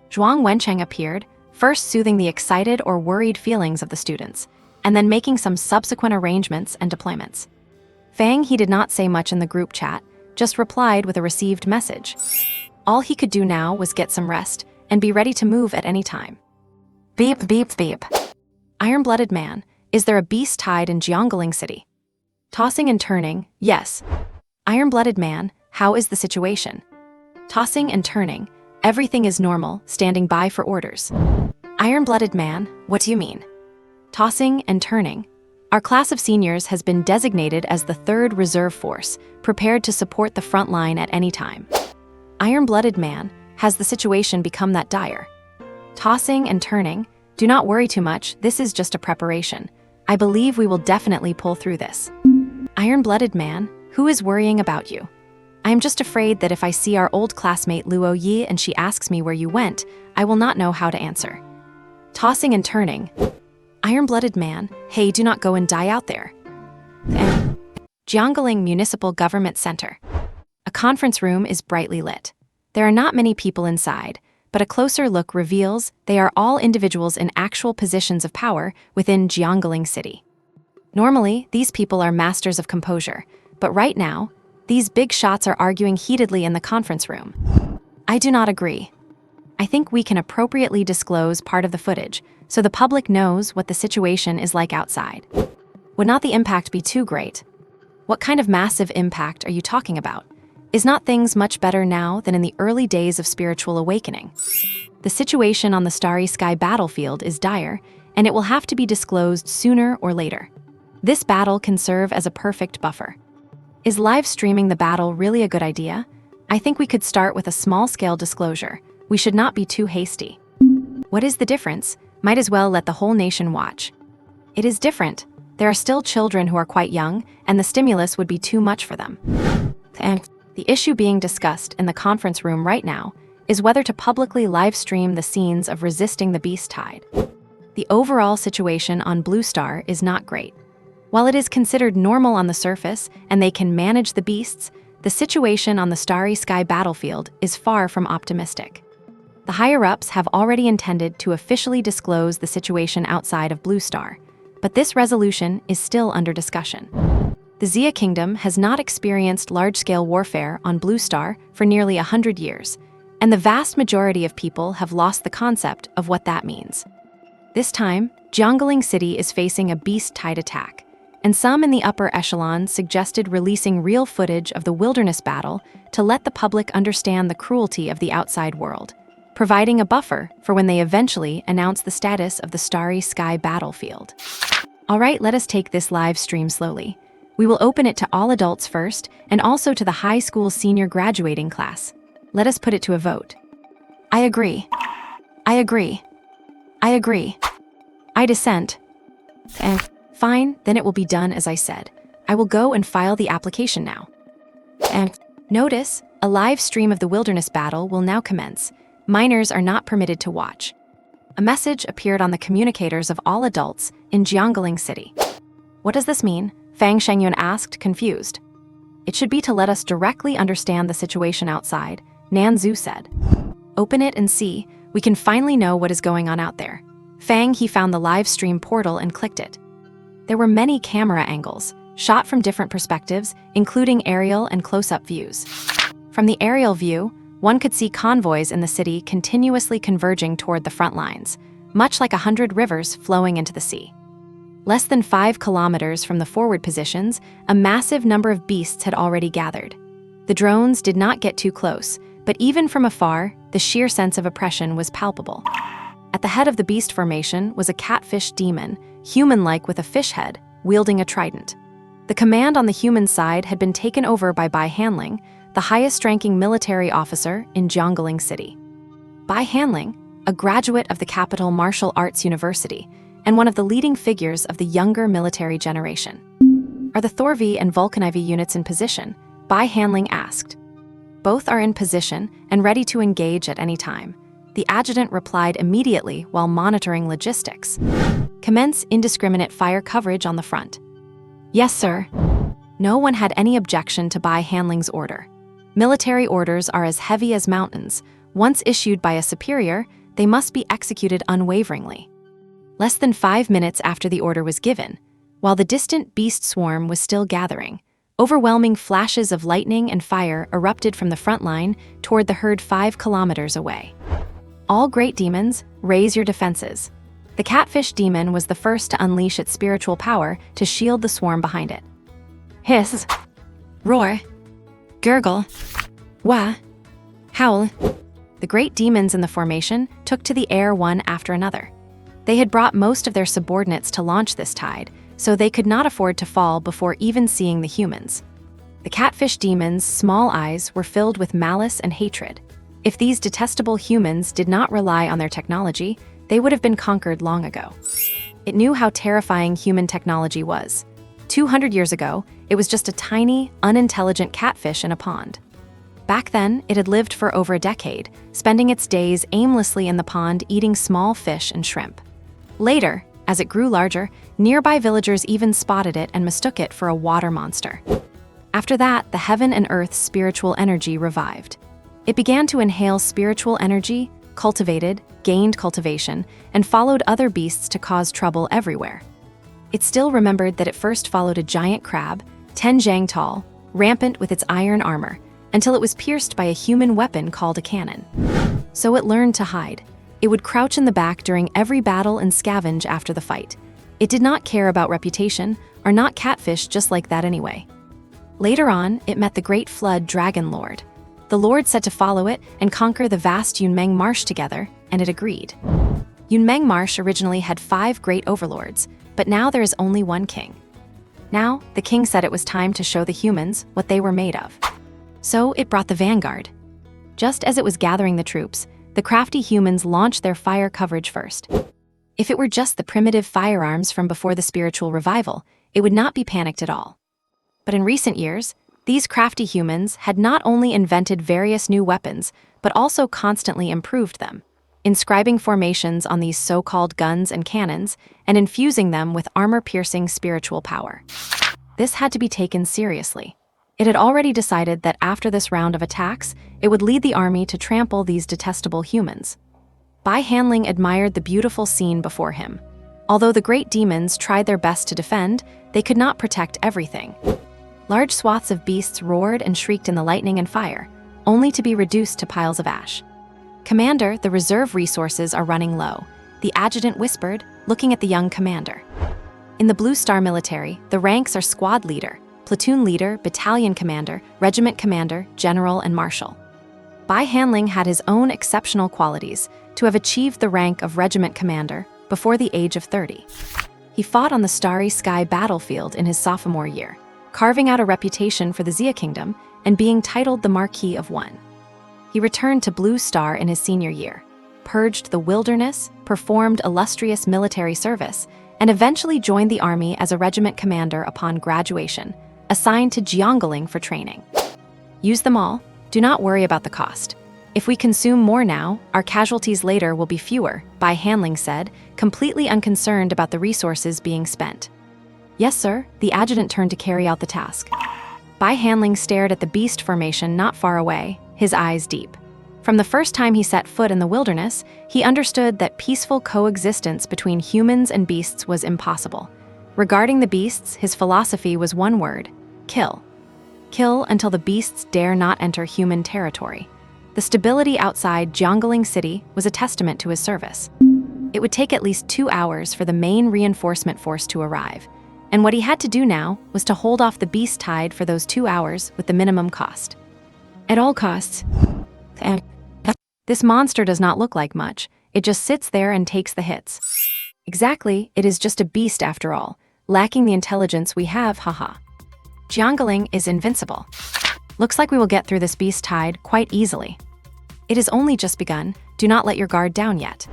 Zhuang Wencheng appeared, first soothing the excited or worried feelings of the students, and then making some subsequent arrangements and deployments. Fang He did not say much in the group chat, just replied with a received message. All he could do now was get some rest and be ready to move at any time. Beep, beep, beep. Iron-blooded man, is there a beast tied in Jiangling City? Tossing and turning, yes. Iron-blooded man, how is the situation? Tossing and turning, everything is normal, standing by for orders. Iron-blooded man, what do you mean? Tossing and turning. Our class of seniors has been designated as the 3rd Reserve Force, prepared to support the front line at any time. Iron-blooded man, has the situation become that dire? Tossing and turning, do not worry too much, this is just a preparation. I believe we will definitely pull through this. Iron-blooded man, who is worrying about you? I am just afraid that if I see our old classmate Luo Yi and she asks me where you went, I will not know how to answer. Tossing and turning. Iron-blooded man, hey, do not go and die out there. And Jiangling Municipal Government Center. A conference room is brightly lit. There are not many people inside, but a closer look reveals they are all individuals in actual positions of power within Jiangling City. Normally, these people are masters of composure, but right now, these big shots are arguing heatedly in the conference room. I do not agree. I think we can appropriately disclose part of the footage, so the public knows what the situation is like outside. Would not the impact be too great? What kind of massive impact are you talking about? Is not things much better now than in the early days of spiritual awakening? The situation on the starry sky battlefield is dire, and it will have to be disclosed sooner or later. This battle can serve as a perfect buffer. Is live streaming the battle really a good idea? I think we could start with a small-scale disclosure. We should not be too hasty. What is the difference? Might as well let the whole nation watch. It is different. There are still children who are quite young, and the stimulus would be too much for them. And the issue being discussed in the conference room right now is whether to publicly live stream the scenes of resisting the beast tide. The overall situation on Blue Star is not great. While it is considered normal on the surface and they can manage the beasts, the situation on the starry sky battlefield is far from optimistic. The higher-ups have already intended to officially disclose the situation outside of Blue Star, but this resolution is still under discussion. The Xia Kingdom has not experienced large-scale warfare on Blue Star for nearly 100 years, and the vast majority of people have lost the concept of what that means. This time, Jiangling City is facing a beast-tide attack, and some in the upper echelons suggested releasing real footage of the wilderness battle to let the public understand the cruelty of the outside world, providing a buffer for when they eventually announce the status of the starry sky battlefield. All right, let us take this live stream slowly. We will open it to all adults first, and also to the high school senior graduating class. Let us put it to a vote. I agree. I agree. I agree. I dissent. Fine, then it will be done as I said. I will go and file the application now. Notice, a live stream of the wilderness battle will now commence. Minors are not permitted to watch. A message appeared on the communicators of all adults in Jiangling City. What does this mean? Fang Shengyun asked, confused. It should be to let us directly understand the situation outside, Nan Zhu said. Open it and see, we can finally know what is going on out there. Fang He found the live stream portal and clicked it. There were many camera angles, shot from different perspectives, including aerial and close-up views. From the aerial view, one could see convoys in the city continuously converging toward the front lines, much like 100 rivers flowing into the sea. Less than 5 kilometers from the forward positions, a massive number of beasts had already gathered. The drones did not get too close, but even from afar, the sheer sense of oppression was palpable. At the head of the beast formation was a catfish demon, human-like with a fish head, wielding a trident. The command on the human side had been taken over by Bai Hanling, the highest-ranking military officer in Jiangling City. Bai Hanling, a graduate of the capital martial arts university, and one of the leading figures of the younger military generation. Are the Thorvi and Vulcanivi units in position? Bai Hanling asked. Both are in position and ready to engage at any time. The adjutant replied immediately while monitoring logistics. Commence indiscriminate fire coverage on the front. Yes, sir. No one had any objection to Bai Hanling's order. Military orders are as heavy as mountains. Once issued by a superior, they must be executed unwaveringly. Less than 5 minutes after the order was given, while the distant beast swarm was still gathering, overwhelming flashes of lightning and fire erupted from the front line toward the herd 5 kilometers away. All great demons, raise your defenses. The catfish demon was the first to unleash its spiritual power to shield the swarm behind it. Hiss, roar, gurgle, wah, howl. The great demons in the formation took to the air one after another. They had brought most of their subordinates to launch this tide, so they could not afford to fall before even seeing the humans. The catfish demons' small eyes were filled with malice and hatred. If these detestable humans did not rely on their technology, they would have been conquered long ago. It knew how terrifying human technology was. 200 years ago, it was just a tiny, unintelligent catfish in a pond. Back then, it had lived for over a decade, spending its days aimlessly in the pond eating small fish and shrimp. Later, as it grew larger, nearby villagers even spotted it and mistook it for a water monster. After that, the heaven and earth's spiritual energy revived. It began to inhale spiritual energy, cultivated, gained cultivation, and followed other beasts to cause trouble everywhere. It still remembered that it first followed a giant crab, 10 jang tall, rampant with its iron armor, until it was pierced by a human weapon called a cannon. So it learned to hide. It would crouch in the back during every battle and scavenge after the fight. It did not care about reputation, or not catfish just like that anyway. Later on, it met the Great Flood Dragon Lord. The Lord said to follow it and conquer the vast Yunmeng Marsh together, and it agreed. Yunmeng Marsh originally had 5 great overlords, but now there is only one king. Now, the king said it was time to show the humans what they were made of. So it brought the vanguard. Just as it was gathering the troops, the crafty humans launched their fire coverage first. If it were just the primitive firearms from before the spiritual revival, it would not be panicked at all. But in recent years, these crafty humans had not only invented various new weapons, but also constantly improved them, inscribing formations on these so-called guns and cannons and infusing them with armor-piercing spiritual power. This had to be taken seriously. It had already decided that after this round of attacks, it would lead the army to trample these detestable humans. Bai Hanling admired the beautiful scene before him. Although the great demons tried their best to defend, they could not protect everything. Large swaths of beasts roared and shrieked in the lightning and fire, only to be reduced to piles of ash. "Commander, the reserve resources are running low," the adjutant whispered, looking at the young commander. In the Blue Star military, the ranks are squad leader, platoon leader, battalion commander, regiment commander, general, and marshal. Bai Hanling had his own exceptional qualities to have achieved the rank of regiment commander before the age of 30. He fought on the Starry Sky battlefield in his sophomore year, carving out a reputation for the Xia Kingdom and being titled the Marquis of One. He returned to Blue Star in his senior year, purged the wilderness, performed illustrious military service, and eventually joined the army as a regiment commander upon graduation, assigned to Jiangling for training. Use them all. Do not worry about the cost. If we consume more now, our casualties later will be fewer, Bai Hanling said, completely unconcerned about the resources being spent. Yes, sir, the adjutant turned to carry out the task. Bai Hanling stared at the beast formation not far away, his eyes deep. From the first time he set foot in the wilderness, he understood that peaceful coexistence between humans and beasts was impossible. Regarding the beasts, his philosophy was one word: kill. Kill until the beasts dare not enter human territory. The stability outside Jiangling City was a testament to his service. It would take at least 2 hours for the main reinforcement force to arrive, and what he had to do now was to hold off the beast tide for those 2 hours with the minimum cost. At all costs. This monster does not look like much. It just sits there and takes the hits. Exactly, it is just a beast after all, lacking the intelligence we have, haha. Jiangling is invincible. Looks like we will get through this beast tide quite easily. It has only just begun. Do not let your guard down yet.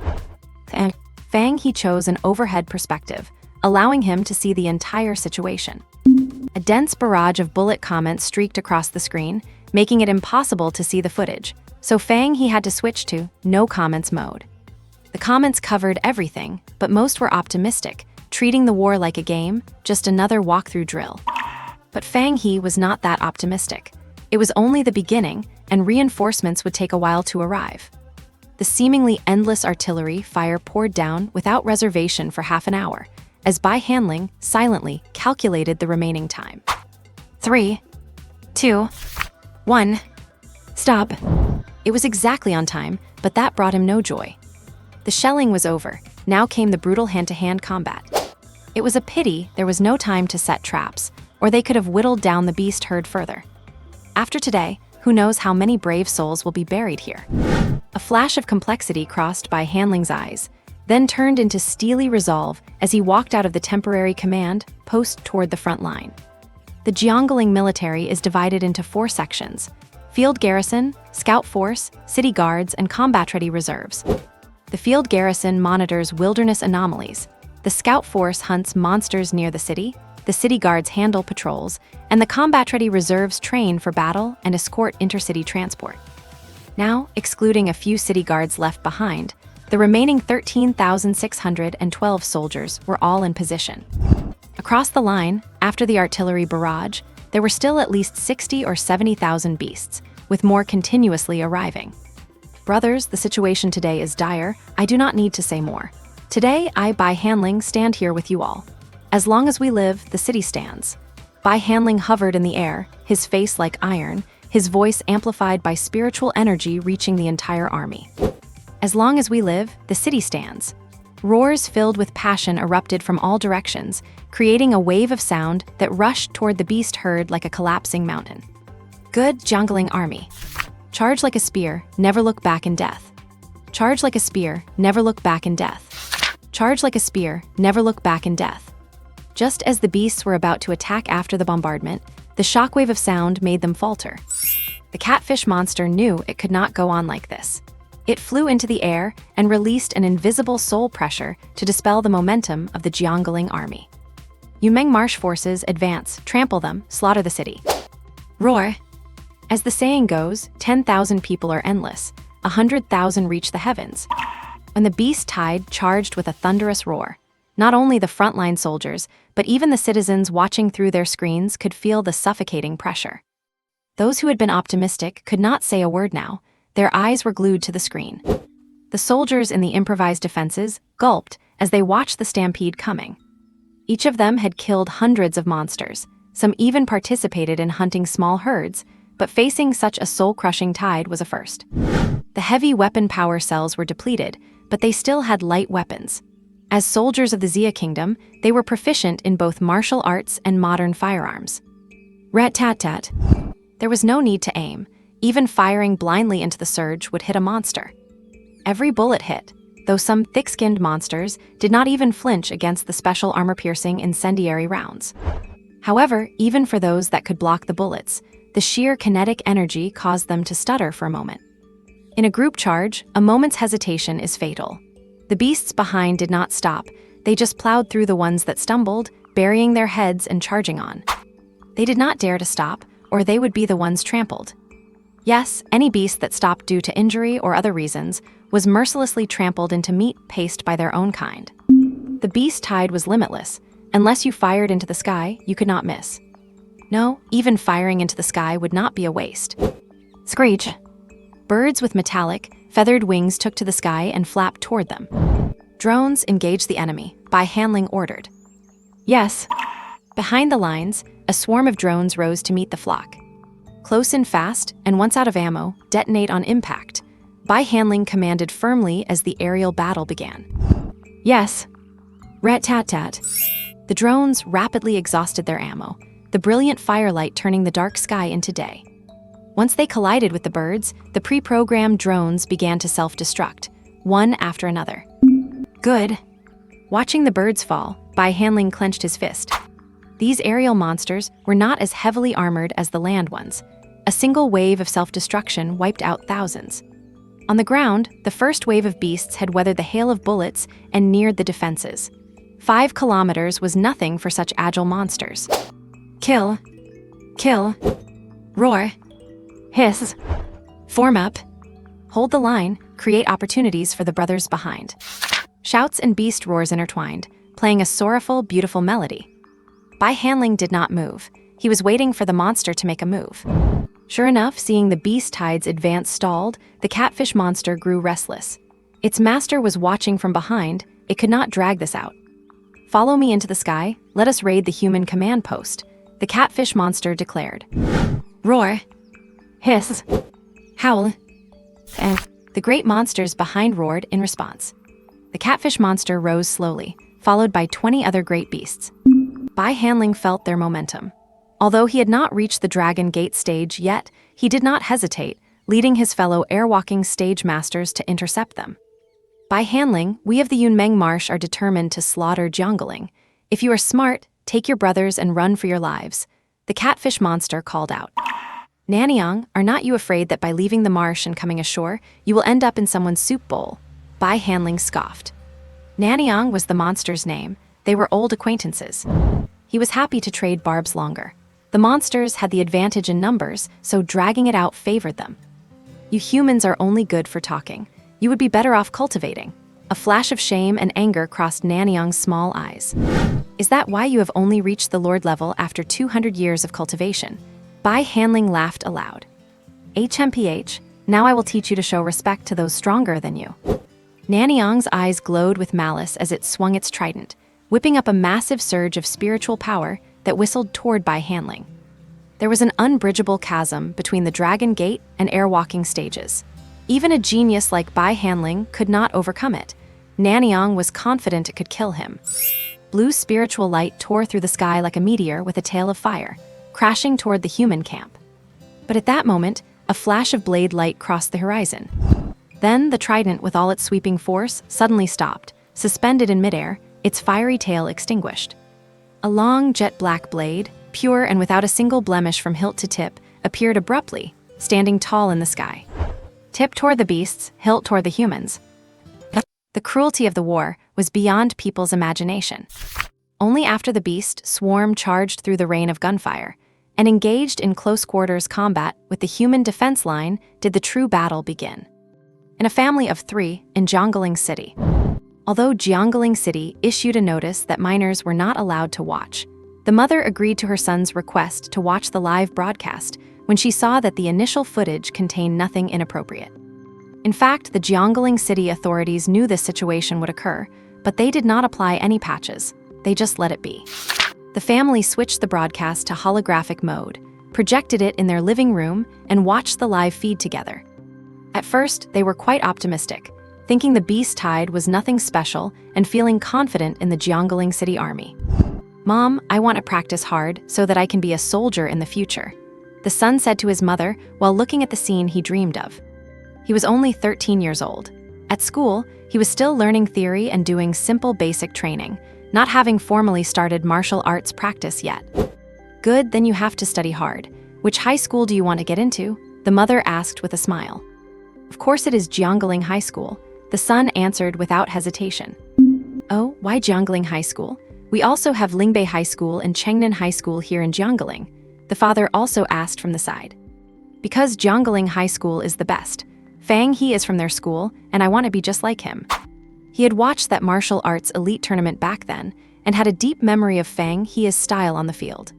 Fang He chose an overhead perspective, allowing him to see the entire situation. A dense barrage of bullet comments streaked across the screen, making it impossible to see the footage, so Fang He had to switch to no comments mode. The comments covered everything, but most were optimistic, treating the war like a game, just another walkthrough drill. But Fang He was not that optimistic. It was only the beginning, and reinforcements would take a while to arrive. The seemingly endless artillery fire poured down without reservation for half an hour, as Bai Hanling silently calculated the remaining time. 3, 2, 1. Stop. It was exactly on time, but that brought him no joy. The shelling was over. Now came the brutal hand-to-hand combat. It was a pity there was no time to set traps, or they could have whittled down the beast herd further. After today, who knows how many brave souls will be buried here. A flash of complexity crossed Bai Hanling's eyes, then turned into steely resolve as he walked out of the temporary command post toward the front line. The Jiangling military is divided into 4 sections: Field Garrison, Scout Force, City Guards, and Combat-Ready Reserves. The Field Garrison monitors wilderness anomalies, the Scout Force hunts monsters near the City Guards handle patrols, and the Combat-Ready Reserves train for battle and escort intercity transport. Now, excluding a few City Guards left behind, the remaining 13,612 soldiers were all in position. Across the line, after the artillery barrage, there were still at least 60 or 70,000 beasts, with more continuously arriving. Brothers, the situation today is dire. I do not need to say more. Today, I, Bai Hanling, stand here with you all. As long as we live, the city stands. Bai Hanling hovered in the air, his face like iron, his voice amplified by spiritual energy reaching the entire army. As long as we live, the city stands. Roars filled with passion erupted from all directions, creating a wave of sound that rushed toward the beast herd like a collapsing mountain. Good Jiangling army. Charge like a spear, never look back in death. Charge like a spear, never look back in death. Charge like a spear, never look back in death. Just as the beasts were about to attack after the bombardment, the shockwave of sound made them falter. The catfish monster knew it could not go on like this. It flew into the air and released an invisible soul pressure to dispel the momentum of the Jiangling army. Yumeng marsh forces advance, trample them, slaughter the city. Roar! As the saying goes, 10,000 people are endless, 100,000 reach the heavens. When the beast tide charged with a thunderous roar, not only the frontline soldiers, but even the citizens watching through their screens could feel the suffocating pressure. Those who had been optimistic could not say a word now. Their eyes were glued to the screen. The soldiers in the improvised defenses gulped as they watched the stampede coming. Each of them had killed hundreds of monsters. Some even participated in hunting small herds, but facing such a soul-crushing tide was a first. The heavy weapon power cells were depleted, but they still had light weapons. As soldiers of the Xia Kingdom, they were proficient in both martial arts and modern firearms. Rat-tat-tat. There was no need to aim. Even firing blindly into the surge would hit a monster. Every bullet hit, though some thick-skinned monsters did not even flinch against the special armor-piercing incendiary rounds. However, even for those that could block the bullets, the sheer kinetic energy caused them to stutter for a moment. In a group charge, a moment's hesitation is fatal. The beasts behind did not stop, they just plowed through the ones that stumbled, burying their heads and charging on. They did not dare to stop, or they would be the ones trampled. Yes, any beast that stopped due to injury or other reasons was mercilessly trampled into meat paste by their own kind. The beast tide was limitless. Unless you fired into the sky, you could not miss. No, even firing into the sky would not be a waste. Screech! Birds with metallic, feathered wings took to the sky and flapped toward them. Drones engaged the enemy, Bai Hanling ordered. Yes. Behind the lines, a swarm of drones rose to meet the flock. Close in fast, and once out of ammo, detonate on impact. Bai Hanling commanded firmly as the aerial battle began. Yes. Rat-tat-tat. The drones rapidly exhausted their ammo, the brilliant firelight turning the dark sky into day. Once they collided with the birds, the pre-programmed drones began to self-destruct, one after another. Good. Watching the birds fall, Bai Hanling clenched his fist. These aerial monsters were not as heavily armored as the land ones. A single wave of self-destruction wiped out thousands. On the ground, the first wave of beasts had weathered the hail of bullets and neared the defenses. 5 kilometers was nothing for such agile monsters. Kill. Kill. Roar. Hiss. Form up. Hold the line, create opportunities for the brothers behind. Shouts and beast roars intertwined. playing a sorrowful, beautiful melody. Bai Hanling did not move. He was waiting for the monster to make a move. Sure enough, seeing the beast tide's advance stalled, the catfish monster grew restless. Its master was watching from behind. It could not drag this out. "Follow me into the sky. Let us raid the human command post," the catfish monster declared. Roar, hiss, howl, and the great monsters behind roared in response. The catfish monster rose slowly, followed by 20 other great beasts. Bai Hanling felt their momentum. Although he had not reached the Dragon Gate stage yet, he did not hesitate, leading his fellow airwalking stage masters to intercept them. "Bai Hanling, we of the Yunmeng Marsh are determined to slaughter Jiangling. If you are smart, take your brothers and run for your lives," the catfish monster called out. "Nanyang, are not you afraid that by leaving the marsh and coming ashore, you will end up in someone's soup bowl?" Bai Hanling scoffed. Nanyang was the monster's name. They were old acquaintances. He was happy to trade barbs longer. The monsters had the advantage in numbers, so dragging it out favored them. "You humans are only good for talking. You would be better off cultivating." A flash of shame and anger crossed Nanyang's small eyes. "Is that why you have only reached the Lord level after 200 years of cultivation?" Bai Hanling laughed aloud. "HMPH, now I will teach you to show respect to those stronger than you." Nanyang's eyes glowed with malice as it swung its trident, whipping up a massive surge of spiritual power that whistled toward Bai Hanling. There was an unbridgeable chasm between the Dragon Gate and airwalking stages. Even a genius like Bai Hanling could not overcome it. Nanyang was confident it could kill him. Blue spiritual light tore through the sky like a meteor with a tail of fire, crashing toward the human camp. But at that moment, a flash of blade light crossed the horizon. Then the trident, with all its sweeping force, suddenly stopped, suspended in midair, its fiery tail extinguished. A long, jet-black blade, pure and without a single blemish from hilt to tip, appeared abruptly, standing tall in the sky. Tip toward the beasts, hilt toward the humans. The cruelty of the war was beyond people's imagination. Only after the beast swarm charged through the rain of gunfire and engaged in close-quarters combat with the human defense line did the true battle begin. In a family of 3 in Jiangling City. Although Jiangling City issued a notice that minors were not allowed to watch, the mother agreed to her son's request to watch the live broadcast when she saw that the initial footage contained nothing inappropriate. In fact, the Jiangling City authorities knew this situation would occur, but they did not apply any patches. They just let it be. The family switched the broadcast to holographic mode, projected it in their living room, and watched the live feed together. At first, they were quite optimistic, thinking the beast tide was nothing special and feeling confident in the Jiangling City army. "Mom, I want to practice hard so that I can be a soldier in the future," the son said to his mother while looking at the scene he dreamed of. He was only 13 years old. At school, he was still learning theory and doing simple basic training, not having formally started martial arts practice yet. "Good, then you have to study hard. Which high school do you want to get into?" the mother asked with a smile. "Of course it is Jiangling High School," the son answered without hesitation. "Oh, why Jiangling High School? We also have Lingbei High School and Chengnan High School here in Jiangling," the father also asked from the side. "Because Jiangling High School is the best. Fang He is from their school, and I want to be just like him." He had watched that martial arts elite tournament back then and had a deep memory of Fang He's style on the field.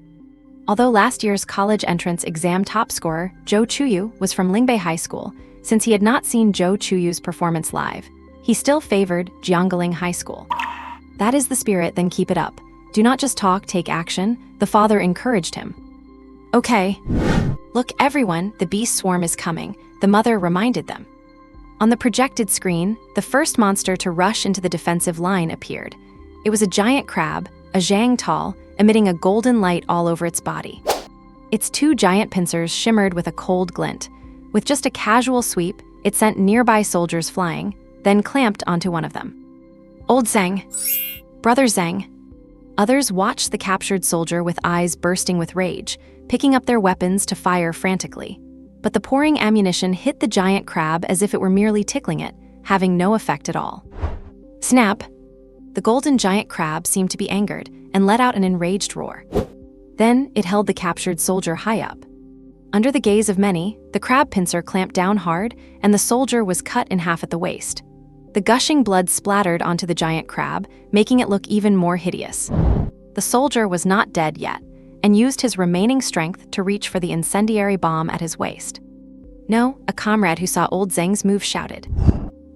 Although last year's college entrance exam top scorer, Zhou Chuyu, was from Lingbei High School, since he had not seen Zhou Chuyu's performance live, he still favored Jiangling High School. "That is the spirit, then keep it up. Do not just talk, take action," the father encouraged him. "Okay. Look, everyone, the beast swarm is coming," the mother reminded them. On the projected screen, the first monster to rush into the defensive line appeared. It was a giant crab, a zhang tall, emitting a golden light all over its body. Its 2 giant pincers shimmered with a cold glint. With just a casual sweep, it sent nearby soldiers flying, then clamped onto one of them. "Old Zhang! Brother Zhang!" Others watched the captured soldier with eyes bursting with rage, picking up their weapons to fire frantically. But the pouring ammunition hit the giant crab as if it were merely tickling it, having no effect at all. Snap! The golden giant crab seemed to be angered and let out an enraged roar. Then it held the captured soldier high up. Under the gaze of many, the crab pincer clamped down hard, and the soldier was cut in half at the waist. The gushing blood splattered onto the giant crab, making it look even more hideous. The soldier was not dead yet, and used his remaining strength to reach for the incendiary bomb at his waist. No, a comrade who saw old Zheng's move shouted.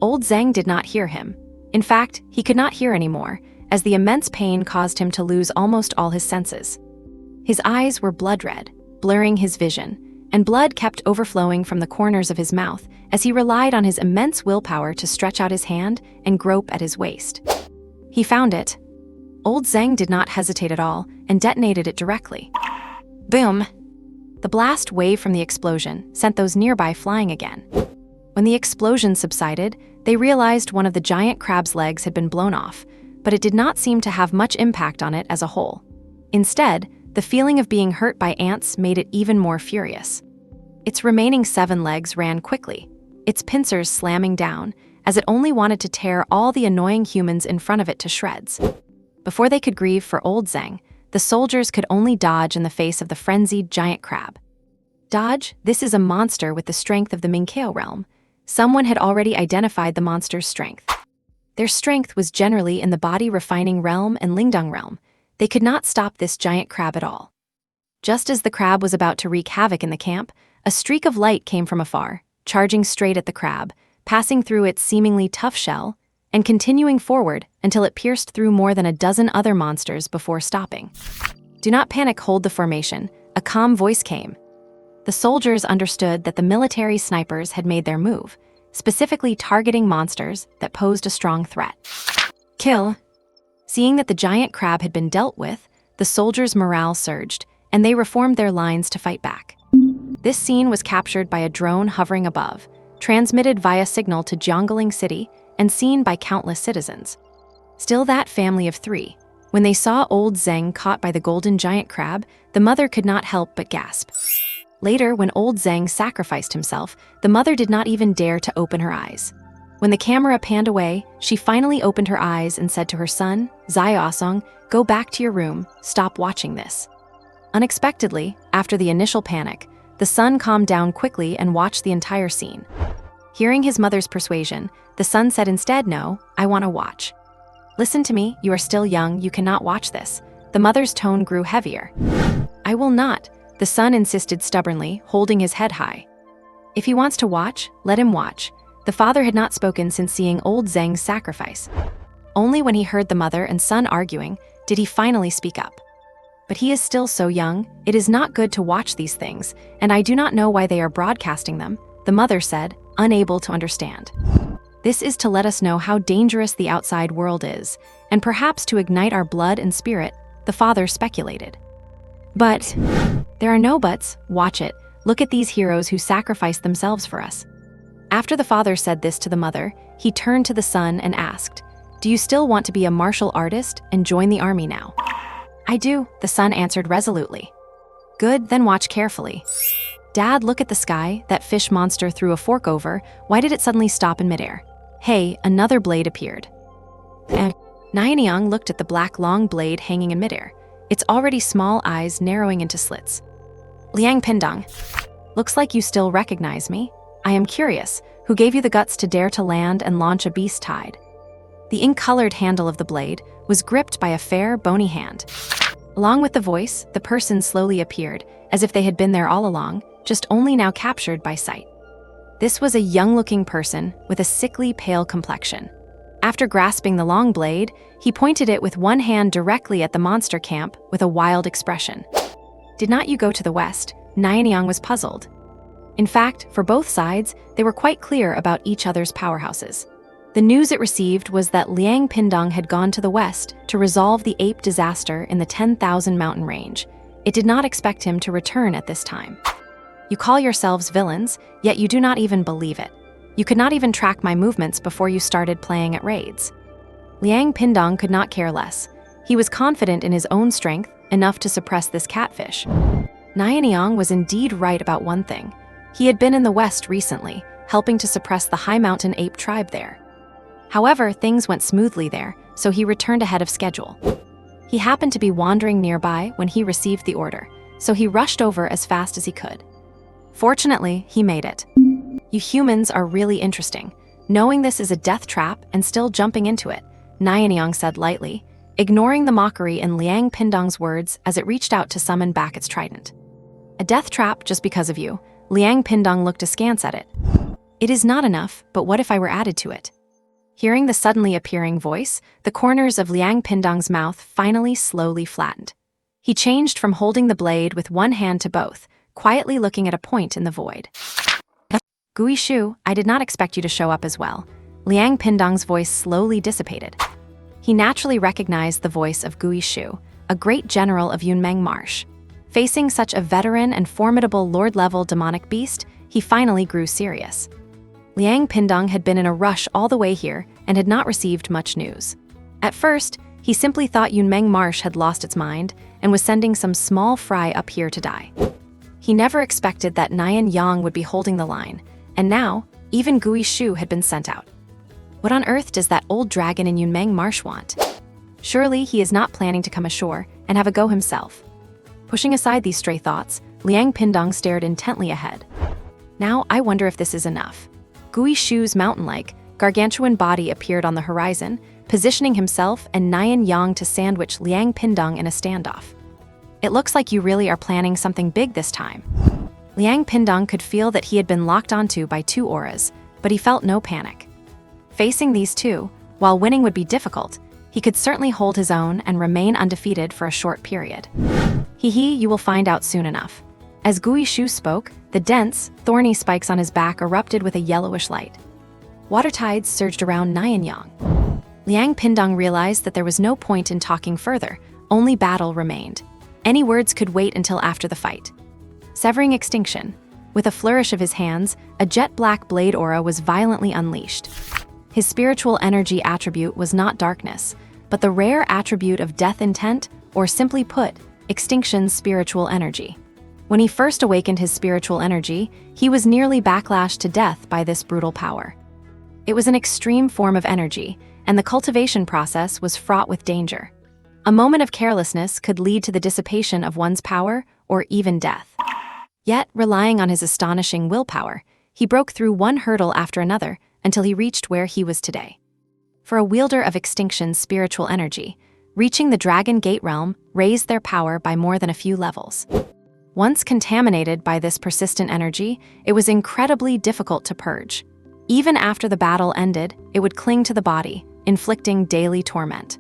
Old Zheng did not hear him. In fact, he could not hear anymore, as the immense pain caused him to lose almost all his senses. His eyes were blood red, blurring his vision, and blood kept overflowing from the corners of his mouth as he relied on his immense willpower to stretch out his hand and grope at his waist. He found it. Old Zheng did not hesitate at all and detonated it directly. Boom! The blast wave from the explosion sent those nearby flying again. When the explosion subsided, they realized one of the giant crab's legs had been blown off, but it did not seem to have much impact on it as a whole. Instead, the feeling of being hurt by ants made it even more furious. Its remaining 7 legs ran quickly, its pincers slamming down, as it only wanted to tear all the annoying humans in front of it to shreds. Before they could grieve for old Zheng, the soldiers could only dodge in the face of the frenzied giant crab. Dodge, this is a monster with the strength of the Minkeo realm. Someone had already identified the monster's strength. Their strength was generally in the body-refining realm and Lingdong realm. They could not stop this giant crab at all. Just as the crab was about to wreak havoc in the camp, a streak of light came from afar, charging straight at the crab, passing through its seemingly tough shell, and continuing forward until it pierced through more than a dozen other monsters before stopping. Do not panic, hold the formation, a calm voice came. The soldiers understood that the military snipers had made their move, specifically targeting monsters that posed a strong threat. Kill! Seeing that the giant crab had been dealt with, the soldiers' morale surged, and they reformed their lines to fight back. This scene was captured by a drone hovering above, transmitted via signal to Jiangling City, and seen by countless citizens. Still that family of 3. When they saw old Zheng caught by the golden giant crab, the mother could not help but gasp. Later, when old Zheng sacrificed himself, the mother did not even dare to open her eyes. When the camera panned away, she finally opened her eyes and said to her son, Zaiosong, go back to your room, stop watching this. Unexpectedly, after the initial panic, the son calmed down quickly and watched the entire scene. Hearing his mother's persuasion, the son said instead, no, I want to watch. Listen to me, you are still young, you cannot watch this. The mother's tone grew heavier. I will not, the son insisted stubbornly, holding his head high. If he wants to watch, let him watch. The father had not spoken since seeing old Zheng's sacrifice. Only when he heard the mother and son arguing did he finally speak up. But he is still so young, it is not good to watch these things, and I do not know why they are broadcasting them, the mother said, unable to understand. This is to let us know how dangerous the outside world is, and perhaps to ignite our blood and spirit, the father speculated. But there are no buts, watch it, look at these heroes who sacrificed themselves for us. After the father said this to the mother, he turned to the son and asked, do you still want to be a martial artist and join the army now? I do, the son answered resolutely. Good, then watch carefully. Dad, look at the sky, that fish monster threw a fork over, why did it suddenly stop in midair? Hey, another blade appeared. Nyannyang looked at the black long blade hanging in midair, its already small eyes narrowing into slits. Liang Pindong, looks like you still recognize me. I am curious, who gave you the guts to dare to land and launch a beast tide? The ink-colored handle of the blade was gripped by a fair, bony hand. Along with the voice, the person slowly appeared, as if they had been there all along, just only now captured by sight. This was a young-looking person with a sickly, pale complexion. After grasping the long blade, he pointed it with one hand directly at the monster camp with a wild expression. Did not you go to the west? Nyannyang was puzzled. In fact, for both sides, they were quite clear about each other's powerhouses. The news it received was that Liang Pindong had gone to the west to resolve the ape disaster in the 10,000 mountain range. It did not expect him to return at this time. You call yourselves villains, yet you do not even believe it. You could not even track my movements before you started playing at raids. Liang Pindong could not care less. He was confident in his own strength, enough to suppress this catfish. Nyannyang was indeed right about one thing. He had been in the west recently, helping to suppress the high mountain ape tribe there. However, things went smoothly there, so he returned ahead of schedule. He happened to be wandering nearby when he received the order, so he rushed over as fast as he could. Fortunately, he made it. You humans are really interesting. Knowing this is a death trap and still jumping into it, Nanyang said lightly, ignoring the mockery in Liang Pindong's words as it reached out to summon back its trident. A death trap just because of you. Liang Pindong looked askance at it. It is not enough, but what if I were added to it? Hearing the suddenly appearing voice, the corners of Liang Pindong's mouth finally slowly flattened. He changed from holding the blade with one hand to both, quietly looking at a point in the void. Gui Shu, I did not expect you to show up as well. Liang Pindong's voice slowly dissipated. He naturally recognized the voice of Gui Shu, a great general of Yunmeng Marsh. Facing such a veteran and formidable lord-level demonic beast, he finally grew serious. Liang Pindong had been in a rush all the way here and had not received much news. At first, he simply thought Yunmeng Marsh had lost its mind and was sending some small fry up here to die. He never expected that Nian Yang would be holding the line, and now, even Gui Shu had been sent out. What on earth does that old dragon in Yunmeng Marsh want? Surely he is not planning to come ashore and have a go himself. Pushing aside these stray thoughts, Liang Pindong stared intently ahead. Now I wonder if this is enough. Gui Shu's mountain-like, gargantuan body appeared on the horizon, positioning himself and Nian Yang to sandwich Liang Pindong in a standoff. It looks like you really are planning something big this time. Liang Pindong could feel that he had been locked onto by two auras, but he felt no panic. Facing these two, while winning would be difficult, he could certainly hold his own and remain undefeated for a short period. Hee, you will find out soon enough. As Gui Shu spoke, the dense, thorny spikes on his back erupted with a yellowish light. Water tides surged around Nanyang. Liang Pindong realized that there was no point in talking further, only battle remained. Any words could wait until after the fight. Severing extinction, with a flourish of his hands, a jet-black blade aura was violently unleashed. His spiritual energy attribute was not darkness, but the rare attribute of death intent, or simply put, extinction's spiritual energy. When he first awakened his spiritual energy, he was nearly backlashed to death by this brutal power. It was an extreme form of energy, and the cultivation process was fraught with danger. A moment of carelessness could lead to the dissipation of one's power or even death. Yet, relying on his astonishing willpower, he broke through one hurdle after another until he reached where he was today. For a wielder of extinction's spiritual energy, reaching the Dragon Gate realm raised their power by more than a few levels. Once contaminated by this persistent energy, it was incredibly difficult to purge. Even after the battle ended, it would cling to the body, inflicting daily torment.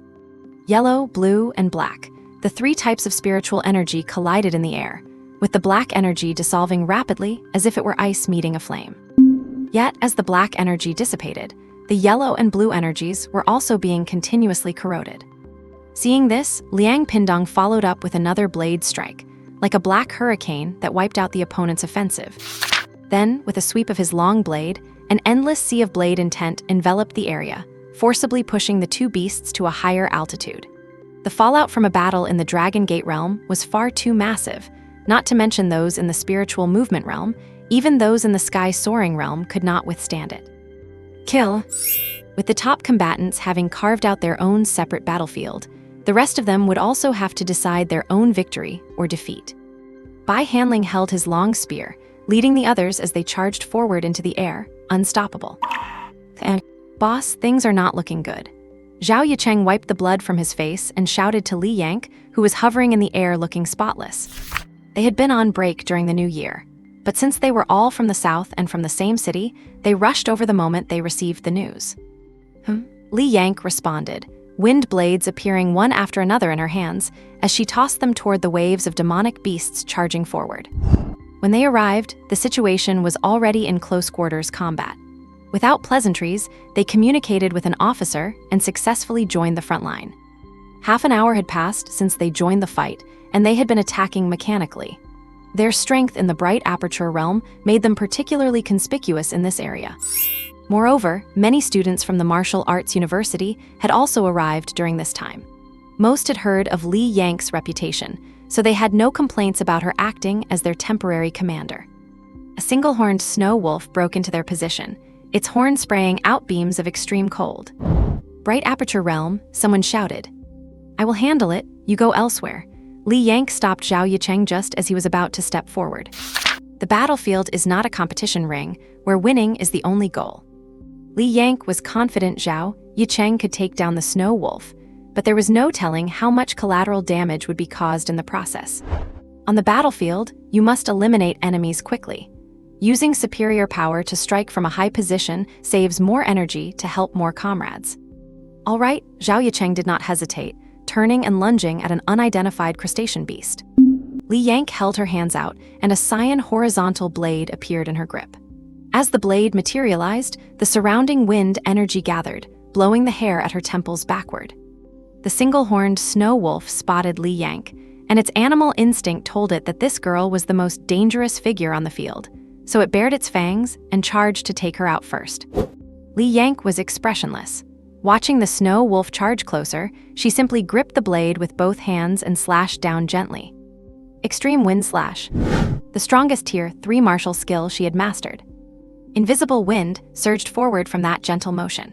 Yellow, blue, and black, the three types of spiritual energy collided in the air, with the black energy dissolving rapidly as if it were ice meeting a flame. Yet, as the black energy dissipated, the yellow and blue energies were also being continuously corroded. Seeing this, Liang Pindong followed up with another blade strike, like a black hurricane that wiped out the opponent's offensive. Then, with a sweep of his long blade, an endless sea of blade intent enveloped the area, forcibly pushing the two beasts to a higher altitude. The fallout from a battle in the Dragon Gate realm was far too massive, not to mention those in the spiritual movement realm. Even those in the sky soaring realm could not withstand it. Kill. With the top combatants having carved out their own separate battlefield, the rest of them would also have to decide their own victory or defeat. Bai Hanling held his long spear, leading the others as they charged forward into the air, unstoppable. Boss, things are not looking good. Zhao Yicheng wiped the blood from his face and shouted to Li Yank, who was hovering in the air looking spotless. They had been on break during the new year, but since they were all from the south and from the same city, they rushed over the moment they received the news. Li Yank responded, wind blades appearing one after another in her hands as she tossed them toward the waves of demonic beasts charging forward. When they arrived, the situation was already in close quarters combat. Without pleasantries, they communicated with an officer and successfully joined the front line. Half an hour had passed since they joined the fight, and they had been attacking mechanically. Their strength in the bright aperture realm made them particularly conspicuous in this area. Moreover, many students from the Martial Arts University had also arrived during this time. Most had heard of Li Yank's reputation, so they had no complaints about her acting as their temporary commander. A single-horned snow wolf broke into their position, its horn spraying out beams of extreme cold. Bright aperture realm, someone shouted. I will handle it, you go elsewhere. Li Yank stopped Zhao Yicheng just as he was about to step forward. The battlefield is not a competition ring, where winning is the only goal. Li Yank was confident Zhao Yicheng could take down the snow wolf, but there was no telling how much collateral damage would be caused in the process. On the battlefield, you must eliminate enemies quickly. Using superior power to strike from a high position saves more energy to help more comrades. All right, Zhao Yicheng did not hesitate, turning and lunging at an unidentified crustacean beast. Li Yank held her hands out, and a cyan horizontal blade appeared in her grip. As the blade materialized, the surrounding wind energy gathered, blowing the hair at her temples backward. The single-horned snow wolf spotted Li Yank, and its animal instinct told it that this girl was the most dangerous figure on the field, so it bared its fangs and charged to take her out first. Li Yank was expressionless. Watching the snow wolf charge closer, she simply gripped the blade with both hands and slashed down gently. Extreme Wind Slash, the strongest Tier 3 martial skill she had mastered. Invisible wind surged forward from that gentle motion.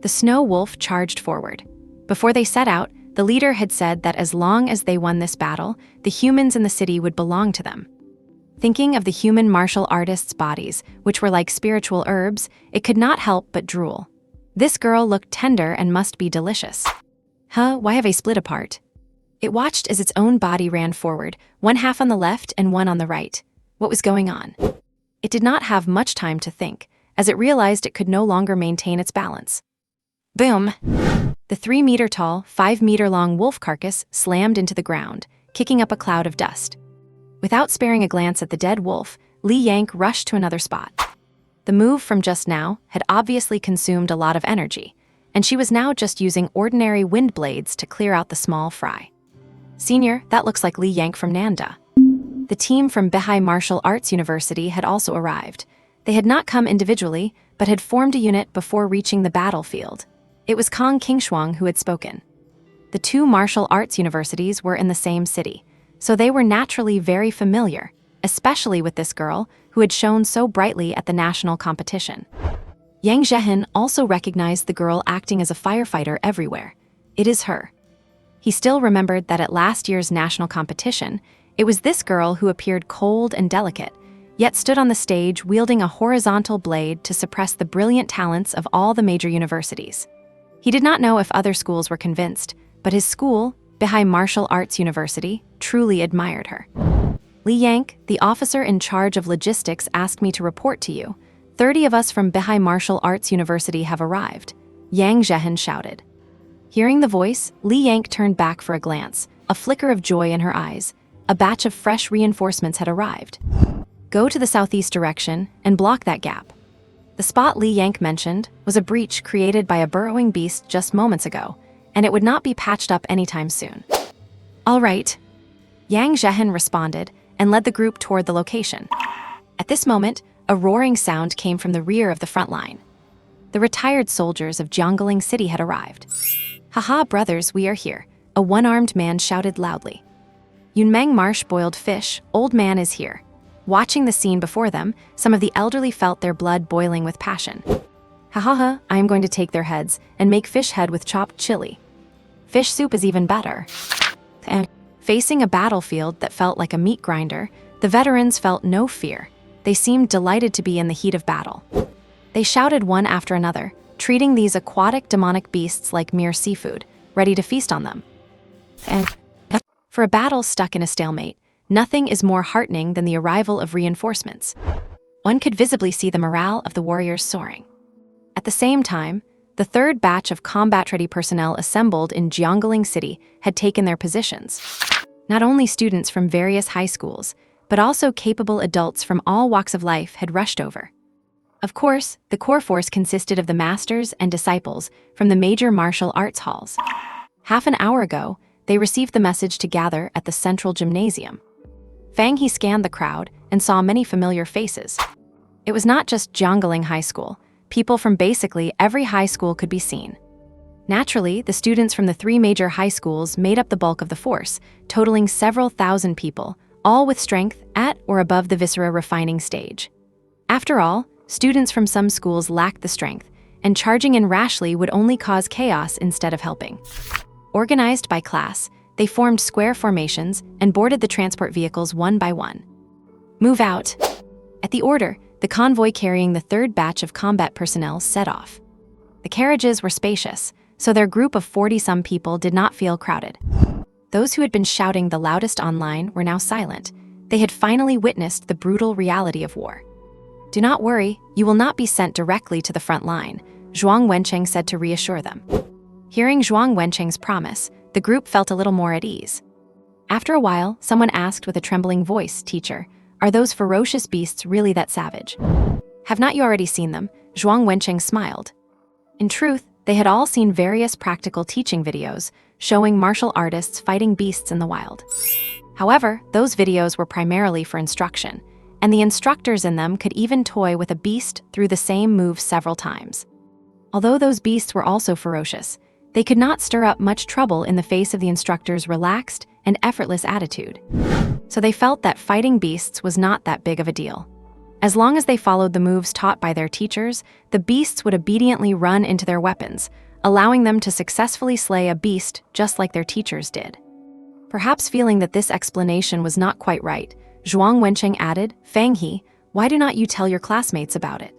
The snow wolf charged forward. Before they set out, the leader had said that as long as they won this battle, the humans in the city would belong to them. Thinking of the human martial artists' bodies, which were like spiritual herbs, it could not help but drool. This girl looked tender and must be delicious. Why have they split apart? It watched as its own body ran forward, one half on the left and one on the right. What was going on? It did not have much time to think, as it realized it could no longer maintain its balance. Boom! The 3-meter-tall, 5-meter-long wolf carcass slammed into the ground, kicking up a cloud of dust. Without sparing a glance at the dead wolf, Li Yank rushed to another spot. The move from just now had obviously consumed a lot of energy, and she was now just using ordinary wind blades to clear out the small fry. Senior, that looks like Li Yank from Nanda. The team from Beihai Martial Arts University had also arrived. They had not come individually, but had formed a unit before reaching the battlefield. It was Kong Qingshuang who had spoken. The two martial arts universities were in the same city, so they were naturally very familiar, especially with this girl who had shone so brightly at the national competition. Yang Zhehan also recognized the girl acting as a firefighter everywhere. It is her. He still remembered that at last year's national competition, it was this girl who appeared cold and delicate, yet stood on the stage wielding a horizontal blade to suppress the brilliant talents of all the major universities. He did not know if other schools were convinced, but his school, Beihai Martial Arts University, truly admired her. Li Yank, the officer in charge of logistics, asked me to report to you. 30 of us from Beihai Martial Arts University have arrived, Yang Zhehan shouted. Hearing the voice, Li Yank turned back for a glance, a flicker of joy in her eyes. A batch of fresh reinforcements had arrived. Go to the southeast direction and block that gap. The spot Li Yank mentioned was a breach created by a burrowing beast just moments ago, and it would not be patched up anytime soon. All right. Yang Zhehan responded and led the group toward the location. At this moment, a roaring sound came from the rear of the front line. The retired soldiers of Jiangling City had arrived. Haha, brothers, we are here, a one-armed man shouted loudly. Yunmeng Marsh boiled fish, old man is here. Watching the scene before them, some of the elderly felt their blood boiling with passion. Ha, I am going to take their heads and make fish head with chopped chili. Fish soup is even better. And facing a battlefield that felt like a meat grinder, the veterans felt no fear. They seemed delighted to be in the heat of battle. They shouted one after another, treating these aquatic demonic beasts like mere seafood, ready to feast on them. And for a battle stuck in a stalemate, nothing is more heartening than the arrival of reinforcements. One could visibly see the morale of the warriors soaring. At the same time, the third batch of combat-ready personnel assembled in Jiangling City had taken their positions. Not only students from various high schools, but also capable adults from all walks of life had rushed over. Of course, the core force consisted of the masters and disciples from the major martial arts halls. Half an hour ago, they received the message to gather at the central gymnasium. Fang He scanned the crowd and saw many familiar faces. It was not just Jiangling High School. People from basically every high school could be seen. Naturally, the students from the 3 major high schools made up the bulk of the force, totaling several thousand people, all with strength at or above the viscera refining stage. After all, students from some schools lacked the strength, and charging in rashly would only cause chaos instead of helping. Organized by class, they formed square formations and boarded the transport vehicles one by one. Move out. At the order, the convoy carrying the third batch of combat personnel set off. The carriages were spacious, so their group of 40-some people did not feel crowded. Those who had been shouting the loudest online were now silent. They had finally witnessed the brutal reality of war. "Do not worry, you will not be sent directly to the front line," Zhuang Wencheng said to reassure them. Hearing Zhuang Wencheng's promise, the group felt a little more at ease. After a while, someone asked with a trembling voice, "Teacher, are those ferocious beasts really that savage?" "Have not you already seen them?" Zhuang Wencheng smiled. In truth, they had all seen various practical teaching videos showing martial artists fighting beasts in the wild. However, those videos were primarily for instruction, and the instructors in them could even toy with a beast through the same move several times. Although those beasts were also ferocious, they could not stir up much trouble in the face of the instructor's relaxed and effortless attitude. So they felt that fighting beasts was not that big of a deal. As long as they followed the moves taught by their teachers, the beasts would obediently run into their weapons, allowing them to successfully slay a beast just like their teachers did. Perhaps feeling that this explanation was not quite right, Zhuang Wencheng added, "Fang He, why do not you tell your classmates about it?"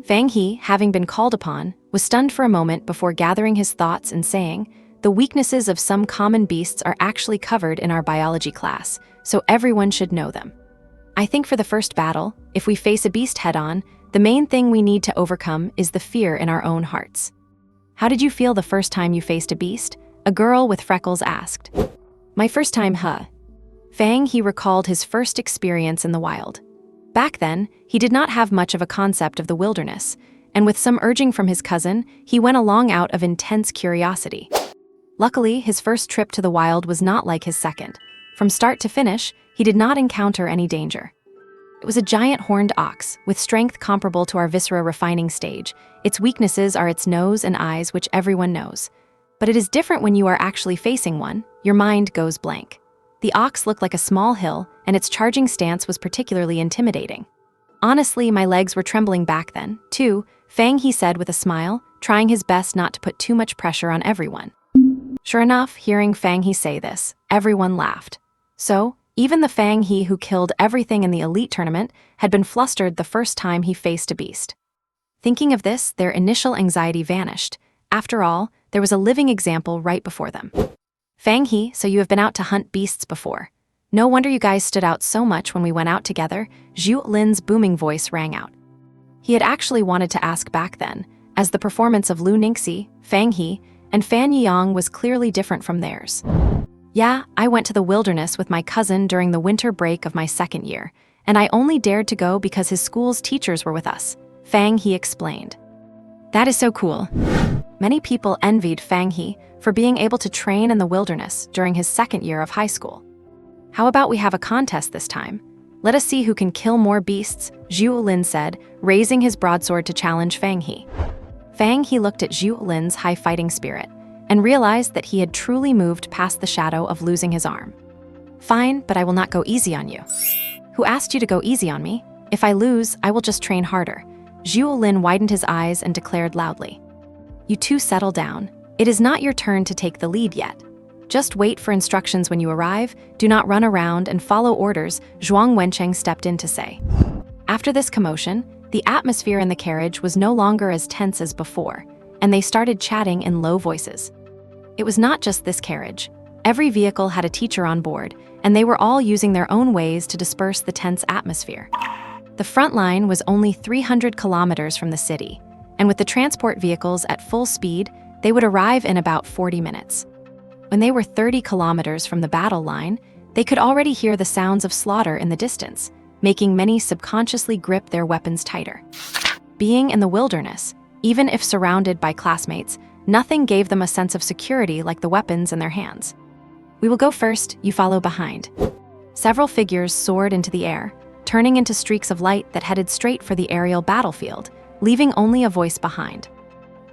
Fang He, having been called upon, was stunned for a moment before gathering his thoughts and saying, "The weaknesses of some common beasts are actually covered in our biology class, so everyone should know them. I think for the first battle, if we face a beast head-on, the main thing we need to overcome is the fear in our own hearts." "How did you feel the first time you faced a beast?" a girl with freckles asked. "My first time, huh?" Fang He recalled his first experience in the wild. Back then, he did not have much of a concept of the wilderness, and with some urging from his cousin, he went along out of intense curiosity. Luckily, his first trip to the wild was not like his second. From start to finish, he did not encounter any danger. It was a giant horned ox, with strength comparable to our viscera refining stage. Its weaknesses are its nose and eyes, which everyone knows. But it is different when you are actually facing one. Your mind goes blank. The ox looked like a small hill, and its charging stance was particularly intimidating. Honestly, my legs were trembling back then, too, Fang He said with a smile, trying his best not to put too much pressure on everyone. Sure enough, hearing Fang He say this, everyone laughed. So, even the Fang He who killed everything in the elite tournament had been flustered the first time he faced a beast. Thinking of this, their initial anxiety vanished. After all, there was a living example right before them. "Fang He, so you have been out to hunt beasts before. No wonder you guys stood out so much when we went out together," Zhu Lin's booming voice rang out. He had actually wanted to ask back then, as the performance of Lu Ningxi, Fang He, and Fan Yiyang was clearly different from theirs. "Yeah, I went to the wilderness with my cousin during the winter break of my second year, and I only dared to go because his school's teachers were with us," Fang He explained. "That is so cool." Many people envied Fang He for being able to train in the wilderness during his second year of high school. "How about we have a contest this time? Let us see who can kill more beasts," Zhu Lin said, raising his broadsword to challenge Fang He. Fang He looked at Zhu Lin's high fighting spirit and realized that he had truly moved past the shadow of losing his arm. "Fine, but I will not go easy on you." "Who asked you to go easy on me? If I lose, I will just train harder." Zhu Lin widened his eyes and declared loudly. "You two settle down. It is not your turn to take the lead yet. Just wait for instructions when you arrive. Do not run around and follow orders," Zhuang Wencheng stepped in to say. After this commotion, the atmosphere in the carriage was no longer as tense as before, and they started chatting in low voices. It was not just this carriage. Every vehicle had a teacher on board, and they were all using their own ways to disperse the tense atmosphere. The front line was only 300 kilometers from the city, and with the transport vehicles at full speed, they would arrive in about 40 minutes. When they were 30 kilometers from the battle line, they could already hear the sounds of slaughter in the distance, making many subconsciously grip their weapons tighter. Being in the wilderness, even if surrounded by classmates, nothing gave them a sense of security like the weapons in their hands. "We will go first, you follow behind." Several figures soared into the air, turning into streaks of light that headed straight for the aerial battlefield, leaving only a voice behind.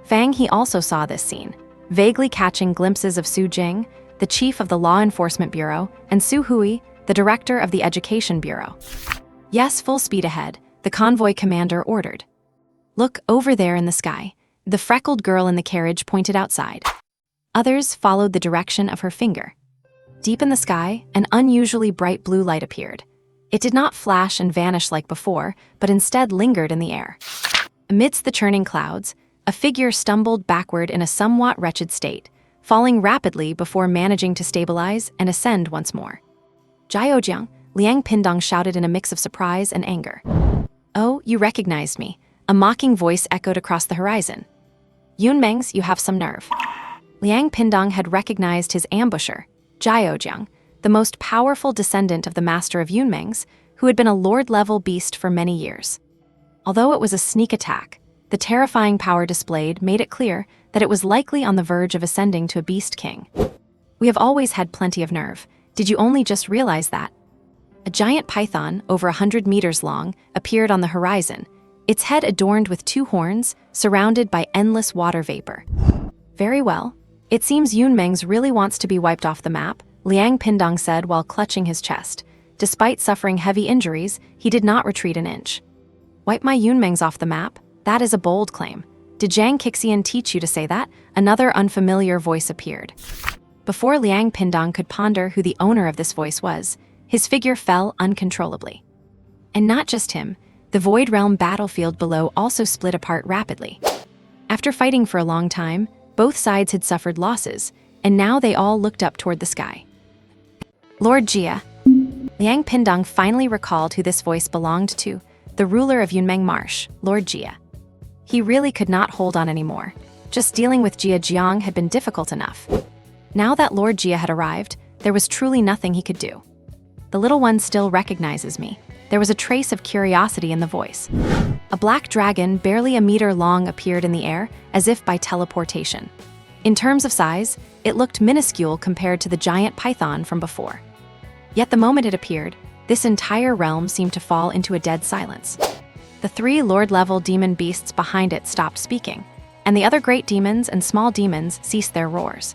Fang He also saw this scene, vaguely catching glimpses of Su Jing, the chief of the Law Enforcement Bureau, and Su Hui, the director of the Education Bureau. "Yes, full speed ahead," the convoy commander ordered. "Look, over there in the sky," the freckled girl in the carriage pointed outside. Others followed the direction of her finger. Deep in the sky, an unusually bright blue light appeared. It did not flash and vanish like before, but instead lingered in the air. Amidst the churning clouds, a figure stumbled backward in a somewhat wretched state, falling rapidly before managing to stabilize and ascend once more. Jiaojiang, Liang Pindong shouted in a mix of surprise and anger. "Oh, you recognized me," a mocking voice echoed across the horizon. "Yunmengs, you have some nerve." Liang Pindong had recognized his ambusher, Jiaojiang, the most powerful descendant of the master of Yunmengs, who had been a lord-level beast for many years. Although it was a sneak attack, the terrifying power displayed made it clear that it was likely on the verge of ascending to a beast king. "We have always had plenty of nerve. Did you only just realize that?" A giant python, over 100 meters long, appeared on the horizon, its head adorned with 2 horns, surrounded by endless water vapor. "Very well. It seems Yunmengs really wants to be wiped off the map," Liang Pindong said while clutching his chest. Despite suffering heavy injuries, he did not retreat an inch. "Wipe my Yunmengs off the map? That is a bold claim. Did Zhang Qixian teach you to say that?" Another unfamiliar voice appeared. Before Liang Pindong could ponder who the owner of this voice was, his figure fell uncontrollably. And not just him, the Void Realm battlefield below also split apart rapidly. After fighting for a long time, both sides had suffered losses, and now they all looked up toward the sky. "Lord Jia." Liang Pindong finally recalled who this voice belonged to, the ruler of Yunmeng Marsh, Lord Jia. He really could not hold on anymore. Just dealing with Jia Jiang had been difficult enough. Now that Lord Jia had arrived, there was truly nothing he could do. "The little one still recognizes me." There was a trace of curiosity in the voice. A black dragon barely a meter long appeared in the air, as if by teleportation. In terms of size, it looked minuscule compared to the giant python from before. Yet the moment it appeared, this entire realm seemed to fall into a dead silence. The 3 lord-level demon beasts behind it stopped speaking, and the other great demons and small demons ceased their roars.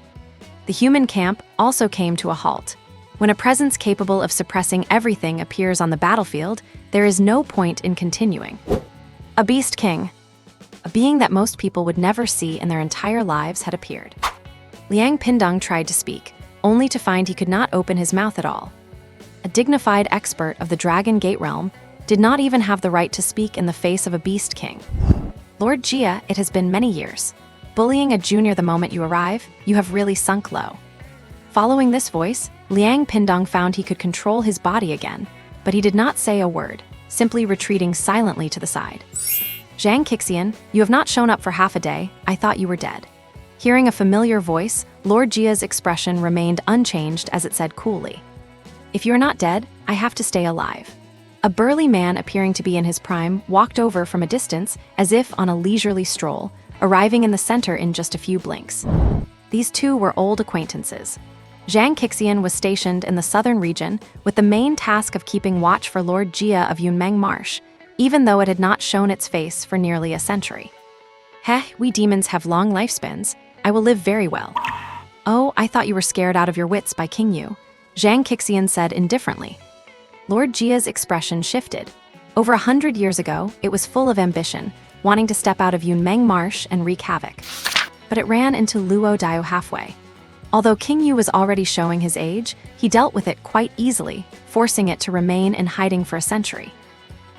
The human camp also came to a halt. When a presence capable of suppressing everything appears on the battlefield, there is no point in continuing. A beast king, a being that most people would never see in their entire lives, had appeared. Liang Pindong tried to speak, only to find he could not open his mouth at all. A dignified expert of the Dragon Gate realm did not even have the right to speak in the face of a beast king. "Lord Jia, it has been many years. Bullying a junior the moment you arrive, you have really sunk low." Following this voice, Liang Pindong found he could control his body again, but he did not say a word, simply retreating silently to the side. "Zhang Qixian, you have not shown up for half a day. I thought you were dead." Hearing a familiar voice, Lord Jia's expression remained unchanged as it said coolly, "If you're not dead, I have to stay alive." A burly man appearing to be in his prime walked over from a distance as if on a leisurely stroll, arriving in the center in just a few blinks. These 2 were old acquaintances. Zhang Qixian was stationed in the southern region with the main task of keeping watch for Lord Jia of Yunmeng Marsh, even though it had not shown its face for nearly a century. "Heh, we demons have long lifespans. I will live very well." "Oh, I thought you were scared out of your wits by King Yu," Zhang Qixian said indifferently. Lord Jia's expression shifted. Over 100 years ago, it was full of ambition, wanting to step out of Yunmeng Marsh and wreak havoc. But it ran into Luo Dio halfway. Although King Yu was already showing his age, he dealt with it quite easily, forcing it to remain in hiding for a century.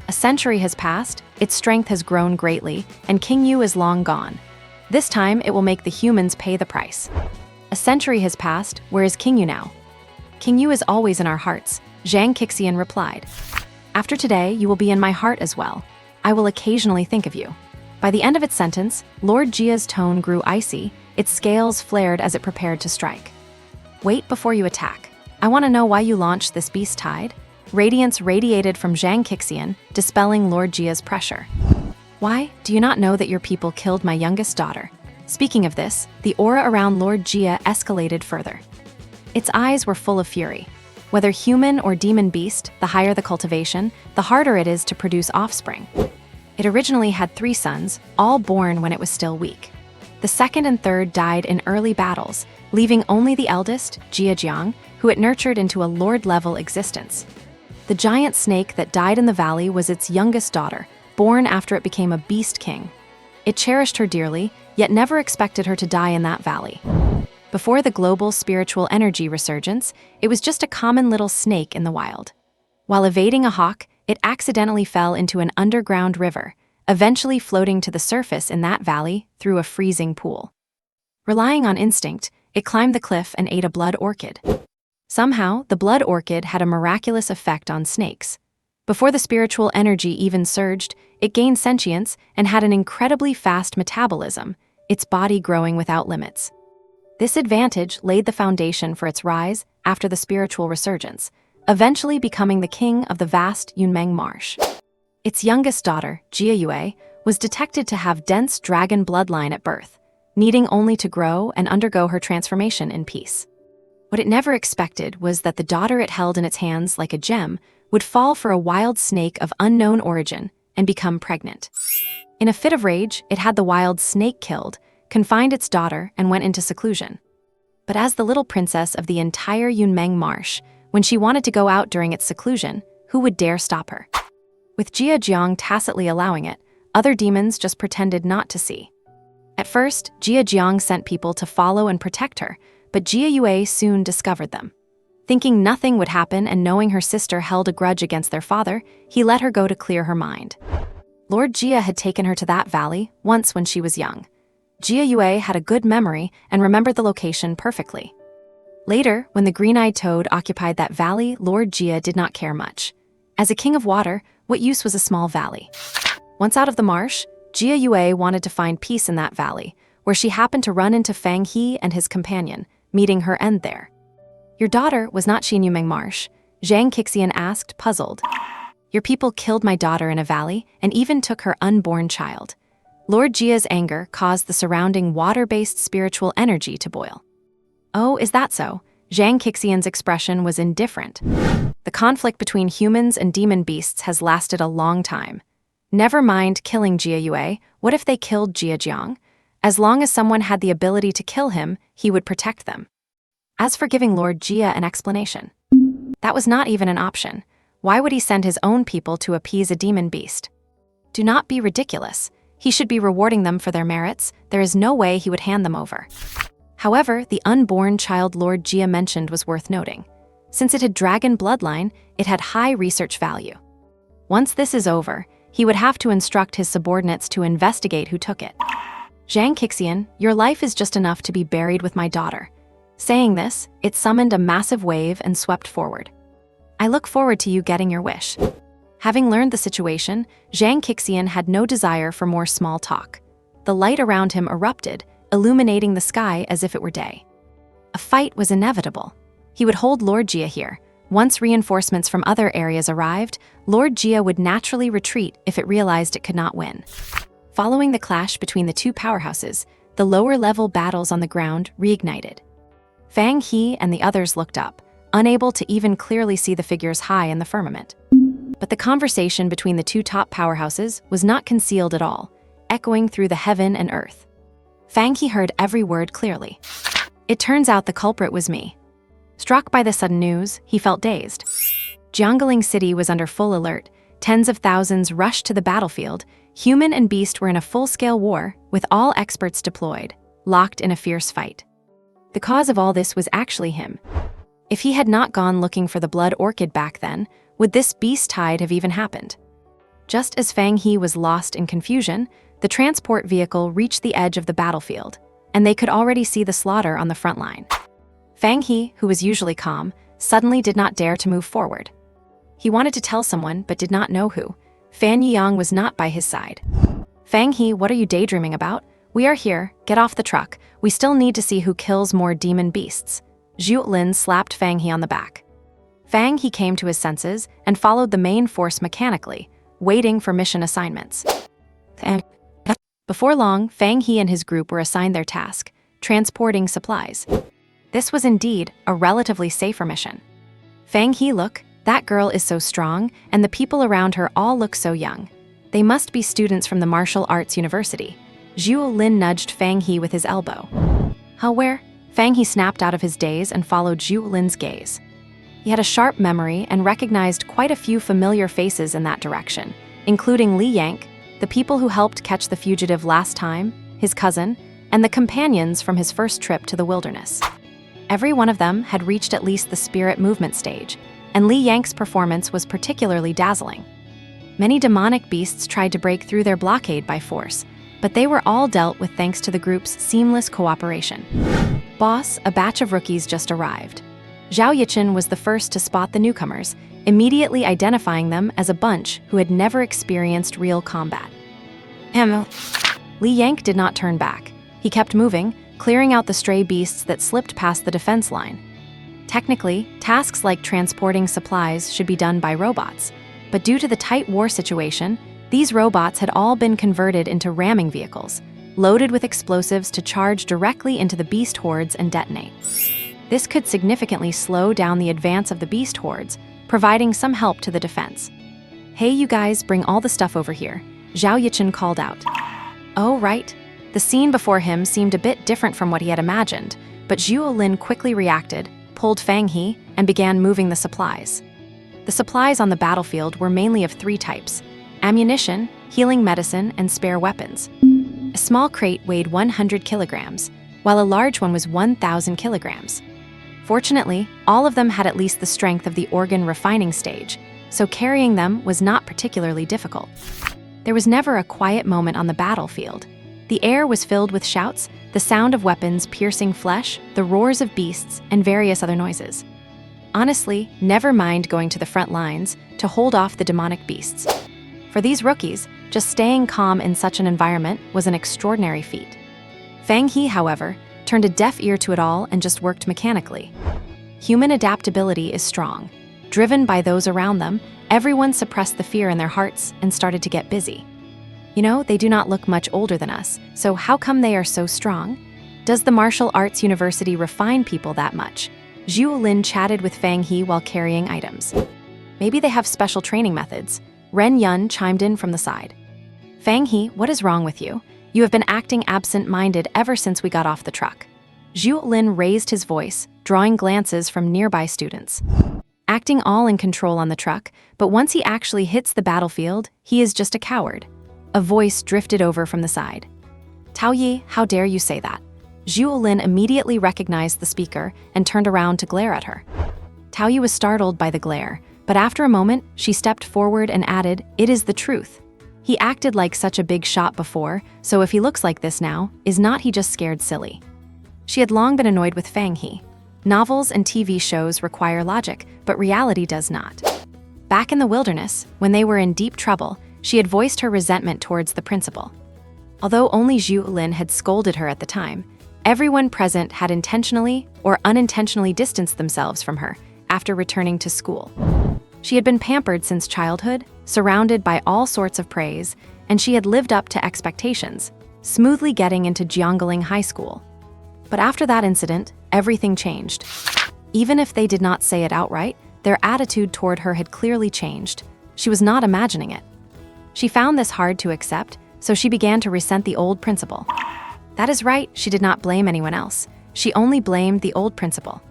A century has passed, its strength has grown greatly, and King Yu is long gone. This time, it will make the humans pay the price. A century has passed, where is King Yu now? "King Yu is always in our hearts," Zhang Qixian replied. "After today, you will be in my heart as well. I will occasionally think of you." By the end of its sentence, Lord Jia's tone grew icy, its scales flared as it prepared to strike. "Wait before you attack. I want to know why you launched this beast tide." Radiance radiated from Zhang Qixian, dispelling Lord Jia's pressure. "Why, do you not know that your people killed my youngest daughter?" Speaking of this, the aura around Lord Jia escalated further. Its eyes were full of fury. Whether human or demon beast, the higher the cultivation, the harder it is to produce offspring. It originally had 3 sons, all born when it was still weak. The second and third died in early battles, leaving only the eldest, Jia Jiang, who it nurtured into a lord-level existence. The giant snake that died in the valley was its youngest daughter, born after it became a beast king. It cherished her dearly, yet never expected her to die in that valley. Before the global spiritual energy resurgence, it was just a common little snake in the wild. While evading a hawk, it accidentally fell into an underground river, eventually floating to the surface in that valley through a freezing pool. Relying on instinct, it climbed the cliff and ate a blood orchid. Somehow, the blood orchid had a miraculous effect on snakes. Before the spiritual energy even surged, it gained sentience and had an incredibly fast metabolism, its body growing without limits. This advantage laid the foundation for its rise after the spiritual resurgence, eventually becoming the king of the vast Yunmeng Marsh. Its youngest daughter, Jia Yue, was detected to have dense dragon bloodline at birth, needing only to grow and undergo her transformation in peace. What it never expected was that the daughter it held in its hands like a gem would fall for a wild snake of unknown origin and become pregnant. In a fit of rage, it had the wild snake killed, confined its daughter, and went into seclusion. But as the little princess of the entire Yunmeng Marsh, when she wanted to go out during its seclusion, who would dare stop her? With Jia Jiang tacitly allowing it, other demons just pretended not to see. At first, Jia Jiang sent people to follow and protect her, but Jia Yue soon discovered them. Thinking nothing would happen and knowing her sister held a grudge against their father, he let her go to clear her mind. Lord Jia had taken her to that valley once when she was young. Jia Yue had a good memory and remembered the location perfectly. Later, when the green-eyed toad occupied that valley, Lord Jia did not care much. As a king of water, what use was a small valley? Once out of the marsh, Jia Yue wanted to find peace in that valley, where she happened to run into Fang He and his companion, meeting her end there. "Your daughter, was not she in Yunmeng Marsh?" Zhang Qixian asked, puzzled. "Your people killed my daughter in a valley and even took her unborn child." Lord Jia's anger caused the surrounding water-based spiritual energy to boil. "Oh, is that so?" Zhang Qixian's expression was indifferent. "The conflict between humans and demon beasts has lasted a long time. Never mind killing Jia Yue, what if they killed Jia Jiang? As long as someone had the ability to kill him, he would protect them." As for giving Lord Jia an explanation, that was not even an option. Why would he send his own people to appease a demon beast? Do not be ridiculous. He should be rewarding them for their merits. There is no way he would hand them over. However, the unborn child Lord Jia mentioned was worth noting. Since it had dragon bloodline, it had high research value. Once this is over, he would have to instruct his subordinates to investigate who took it. "Zhang Qixian, your life is just enough to be buried with my daughter." Saying this, it summoned a massive wave and swept forward. "I look forward to you getting your wish." Having learned the situation, Zhang Qixian had no desire for more small talk. The light around him erupted, illuminating the sky as if it were day. A fight was inevitable. He would hold Lord Jia here. Once reinforcements from other areas arrived, Lord Jia would naturally retreat if it realized it could not win. Following the clash between the two powerhouses, the lower-level battles on the ground reignited. Fang He and the others looked up, unable to even clearly see the figures high in the firmament. But the conversation between the two top powerhouses was not concealed at all, echoing through the heaven and earth. Fang He heard every word clearly. "It turns out the culprit was me." Struck by the sudden news, he felt dazed. Jiangling City was under full alert. Tens of thousands rushed to the battlefield. Human and beast were in a full-scale war, with all experts deployed, locked in a fierce fight. The cause of all this was actually him. If he had not gone looking for the blood orchid back then, would this beast tide have even happened? Just as Fang He was lost in confusion, the transport vehicle reached the edge of the battlefield, and they could already see the slaughter on the front line. Fang He, who was usually calm, suddenly did not dare to move forward. He wanted to tell someone, but did not know who. Fan Yiyang was not by his side. "Fang He, what are you daydreaming about? We are here, get off the truck. We still need to see who kills more demon beasts." Zhu Lin slapped Fang He on the back. Fang He came to his senses and followed the main force mechanically, waiting for mission assignments. Before long, Fang He and his group were assigned their task, transporting supplies. This was indeed a relatively safer mission. "Fang He, look, that girl is so strong, and the people around her all look so young. They must be students from the Martial Arts University." Zhu Lin nudged Fang He with his elbow. "How, where?" Fang He snapped out of his daze and followed Zhu Lin's gaze. He had a sharp memory and recognized quite a few familiar faces in that direction, including Li Yank, the people who helped catch the fugitive last time, his cousin, and the companions from his first trip to the wilderness. Every one of them had reached at least the spirit movement stage, and Li Yang's performance was particularly dazzling. Many demonic beasts tried to break through their blockade by force, but they were all dealt with thanks to the group's seamless cooperation. Boss, a batch of rookies just arrived. Zhao Yichen was the first to spot the newcomers, immediately identifying them as a bunch who had never experienced real combat. Li Yang did not turn back. He kept moving, clearing out the stray beasts that slipped past the defense line. Technically, tasks like transporting supplies should be done by robots, but due to the tight war situation, these robots had all been converted into ramming vehicles, loaded with explosives to charge directly into the beast hordes and detonate. This could significantly slow down the advance of the beast hordes, providing some help to the defense. "Hey, you guys, bring all the stuff over here," Zhao Yichen called out. "Oh, right." The scene before him seemed a bit different from what he had imagined, but Zhuo Lin quickly reacted, pulled Fang He, and began moving the supplies. The supplies on the battlefield were mainly of 3 types: ammunition, healing medicine, and spare weapons. A small crate weighed 100 kilograms, while a large one was 1,000 kilograms. Fortunately, all of them had at least the strength of the organ refining stage, so carrying them was not particularly difficult. There was never a quiet moment on the battlefield. The air was filled with shouts, the sound of weapons piercing flesh, the roars of beasts, and various other noises. Honestly, never mind going to the front lines to hold off the demonic beasts. For these rookies, just staying calm in such an environment was an extraordinary feat. Fang He, however, turned a deaf ear to it all and just worked mechanically. Human adaptability is strong. Driven by those around them, everyone suppressed the fear in their hearts and started to get busy. You know, they do not look much older than us, so how come they are so strong? Does the martial arts university refine people that much? Zhuo Lin chatted with Fang He while carrying items. Maybe they have special training methods. Ren Yun chimed in from the side. "Fang He, what is wrong with you? You have been acting absent-minded ever since we got off the truck." Zhuo Lin raised his voice, drawing glances from nearby students. Acting all in control on the truck, but once he actually hits the battlefield, he is just a coward. A voice drifted over from the side. "Tao Yi, how dare you say that?" Zhuo Lin immediately recognized the speaker and turned around to glare at her. Tao Yi was startled by the glare, but after a moment, she stepped forward and added, "It is the truth. He acted like such a big shot before, so if he looks like this now, is not he just scared silly?" She had long been annoyed with Fang He. Novels and TV shows require logic, but reality does not. Back in the wilderness, when they were in deep trouble, she had voiced her resentment towards the principal. Although only Zhuo Lin had scolded her at the time, everyone present had intentionally or unintentionally distanced themselves from her after returning to school. She had been pampered since childhood, surrounded by all sorts of praise, and she had lived up to expectations, smoothly getting into Jiangling High School. But after that incident, everything changed. Even if they did not say it outright, their attitude toward her had clearly changed. She was not imagining it. She found this hard to accept, so she began to resent the old principal. That is right, she did not blame anyone else. She only blamed the old principal.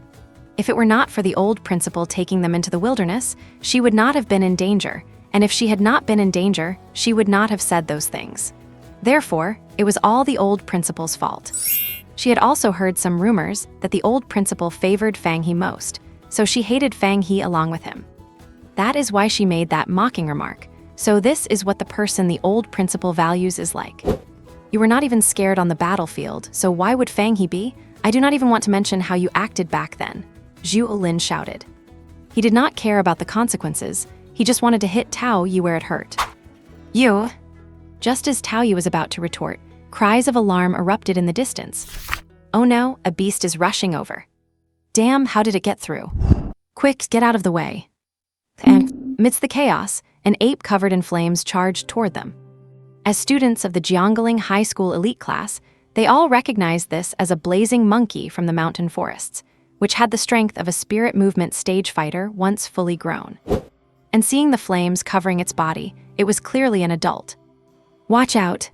If it were not for the old principal taking them into the wilderness, she would not have been in danger, and if she had not been in danger, she would not have said those things. Therefore, it was all the old principal's fault. She had also heard some rumors that the old principal favored Fang He most, so she hated Fang He along with him. That is why she made that mocking remark. So this is what the person the old principal values is like. You were not even scared on the battlefield, so why would Fang He be? I do not even want to mention how you acted back then, Zhuo Lin shouted. He did not care about the consequences, he just wanted to hit Tao Yi where it hurt. You! Just as Tao Yi was about to retort, cries of alarm erupted in the distance. Oh no, a beast is rushing over. Damn, how did it get through? Quick, get out of the way. And amidst the chaos, an ape covered in flames charged toward them. As students of the Jiangling High School elite class, they all recognized this as a blazing monkey from the mountain forests, which had the strength of a spirit movement stage fighter once fully grown. And seeing the flames covering its body, it was clearly an adult. Watch out!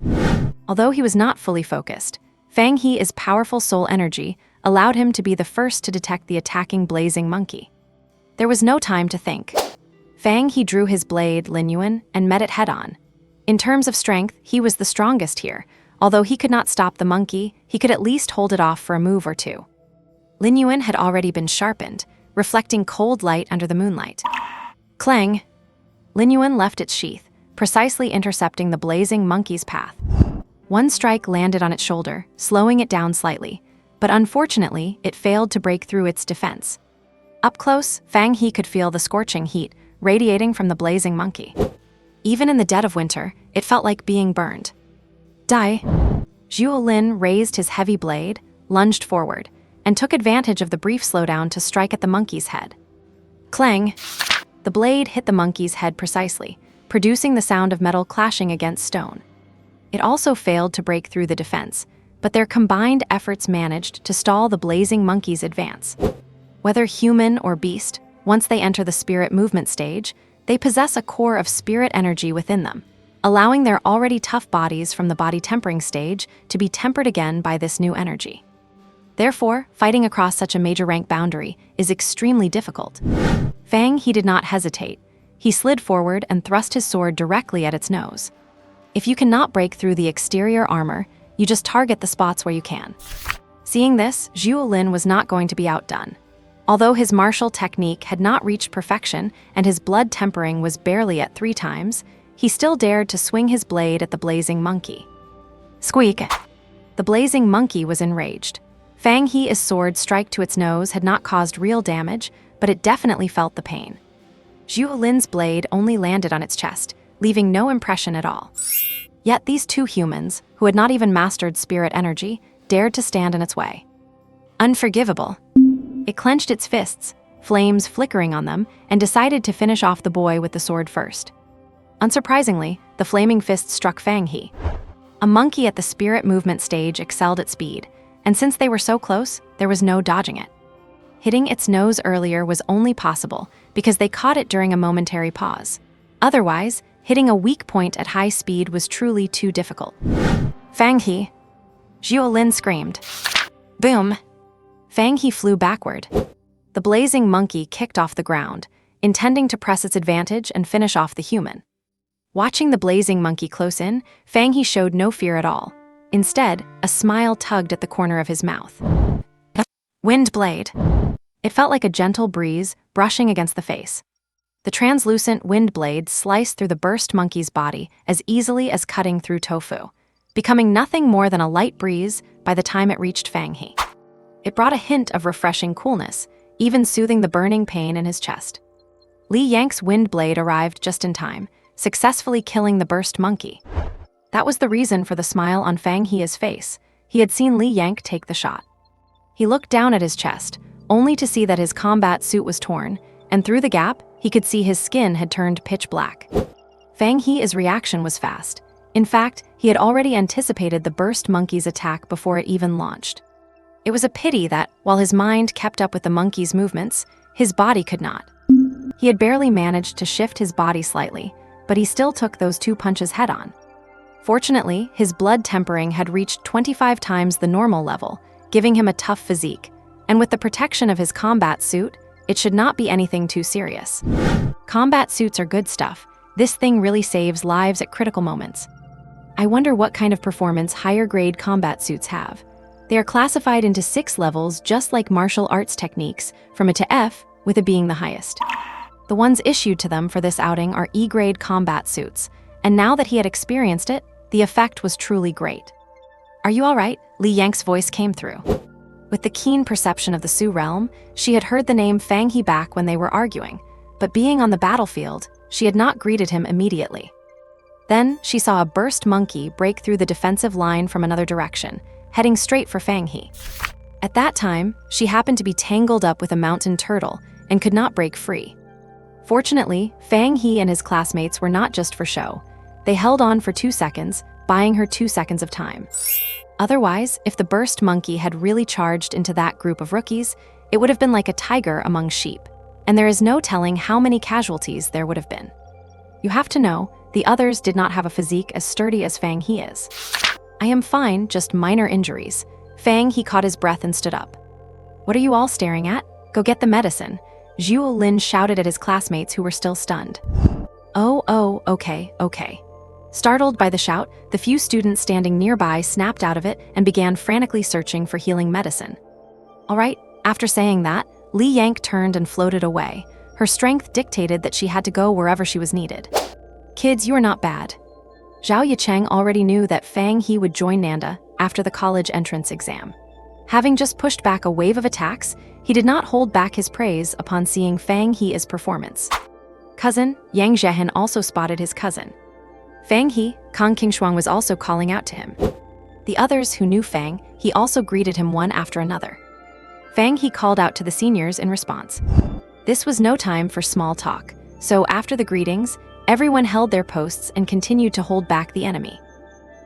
Although he was not fully focused, Fang He's powerful soul energy allowed him to be the first to detect the attacking blazing monkey. There was no time to think. Fang He drew his blade, Lin Yuan, and met it head-on. In terms of strength, he was the strongest here. Although he could not stop the monkey, he could at least hold it off for a move or two. Lin Yuan had already been sharpened, reflecting cold light under the moonlight. Clang! Lin Yuan left its sheath, precisely intercepting the blazing monkey's path. One strike landed on its shoulder, slowing it down slightly, but unfortunately, it failed to break through its defense. Up close, Fang He could feel the scorching heat radiating from the blazing monkey. Even in the dead of winter, it felt like being burned. Die! Zhuo Lin raised his heavy blade, lunged forward, and took advantage of the brief slowdown to strike at the monkey's head. Clang! The blade hit the monkey's head precisely, producing the sound of metal clashing against stone. It also failed to break through the defense, but their combined efforts managed to stall the blazing monkey's advance. Whether human or beast, once they enter the spirit movement stage, they possess a core of spirit energy within them, allowing their already tough bodies from the body tempering stage to be tempered again by this new energy. Therefore, fighting across such a major rank boundary is extremely difficult. Fang He did not hesitate. He slid forward and thrust his sword directly at its nose. If you cannot break through the exterior armor, you just target the spots where you can. Seeing this, Zhuo Lin was not going to be outdone. Although his martial technique had not reached perfection and his blood tempering was barely at 3 times, he still dared to swing his blade at the blazing monkey. Squeak! The blazing monkey was enraged. Fang He's sword strike to its nose had not caused real damage, but it definitely felt the pain. Zhuo Lin's blade only landed on its chest, leaving no impression at all. Yet these two humans, who had not even mastered spirit energy, dared to stand in its way. Unforgivable. It clenched its fists, flames flickering on them, and decided to finish off the boy with the sword first. Unsurprisingly, the flaming fist struck Fang He. A monkey at the spirit movement stage excelled at speed, and since they were so close, there was no dodging it. Hitting its nose earlier was only possible because they caught it during a momentary pause. Otherwise, hitting a weak point at high speed was truly too difficult. Fang He! Zhuo Lin screamed. Boom! Fang He flew backward. The blazing monkey kicked off the ground, intending to press its advantage and finish off the human. Watching the blazing monkey close in, Fang He showed no fear at all. Instead, a smile tugged at the corner of his mouth. Wind blade. It felt like a gentle breeze brushing against the face. The translucent wind blade sliced through the burst monkey's body as easily as cutting through tofu, becoming nothing more than a light breeze by the time it reached Fang He. It brought a hint of refreshing coolness, even soothing the burning pain in his chest. Li Yang's wind blade arrived just in time, successfully killing the burst monkey. That was the reason for the smile on Fang He's face. He had seen Li Yang take the shot. He looked down at his chest, only to see that his combat suit was torn, and through the gap, he could see his skin had turned pitch black. Fang He's reaction was fast. In fact, he had already anticipated the burst monkey's attack before it even launched. It was a pity that, while his mind kept up with the monkey's movements, his body could not. He had barely managed to shift his body slightly, but he still took those 2 punches head-on. Fortunately, his blood tempering had reached 25 times the normal level, giving him a tough physique, and with the protection of his combat suit, it should not be anything too serious. Combat suits are good stuff. This thing really saves lives at critical moments. I wonder what kind of performance higher-grade combat suits have. They are classified into 6 levels just like martial arts techniques, from A to F, with A being the highest. The ones issued to them for this outing are E-grade combat suits, and now that he had experienced it, the effect was truly great. Are you all right? Li Yang's voice came through. With the keen perception of the Su realm, she had heard the name Fang He back when they were arguing, but being on the battlefield, she had not greeted him immediately. Then, she saw a burst monkey break through the defensive line from another direction, heading straight for Fang He. At that time, she happened to be tangled up with a mountain turtle and could not break free. Fortunately, Fang He and his classmates were not just for show. They held on for 2 seconds, buying her 2 seconds of time. Otherwise, if the burst monkey had really charged into that group of rookies, it would have been like a tiger among sheep, and there is no telling how many casualties there would have been. You have to know, the others did not have a physique as sturdy as Fang He is. I am fine, just minor injuries. Fang He caught his breath and stood up. What are you all staring at? Go get the medicine. Zhuo Lin shouted at his classmates who were still stunned. Oh, okay. Startled by the shout, the few students standing nearby snapped out of it and began frantically searching for healing medicine. All right, after saying that, Li Yang turned and floated away. Her strength dictated that she had to go wherever she was needed. Kids, you are not bad. Zhao Yicheng already knew that Fang He would join Nanda after the college entrance exam. Having just pushed back a wave of attacks, he did not hold back his praise upon seeing Fang He's performance. Cousin, Yang Zhehan also spotted his cousin. Fang He, Kang Qingshuang was also calling out to him. The others who knew Fang He also greeted him one after another. Fang He called out to the seniors in response. This was no time for small talk, so after the greetings, everyone held their posts and continued to hold back the enemy.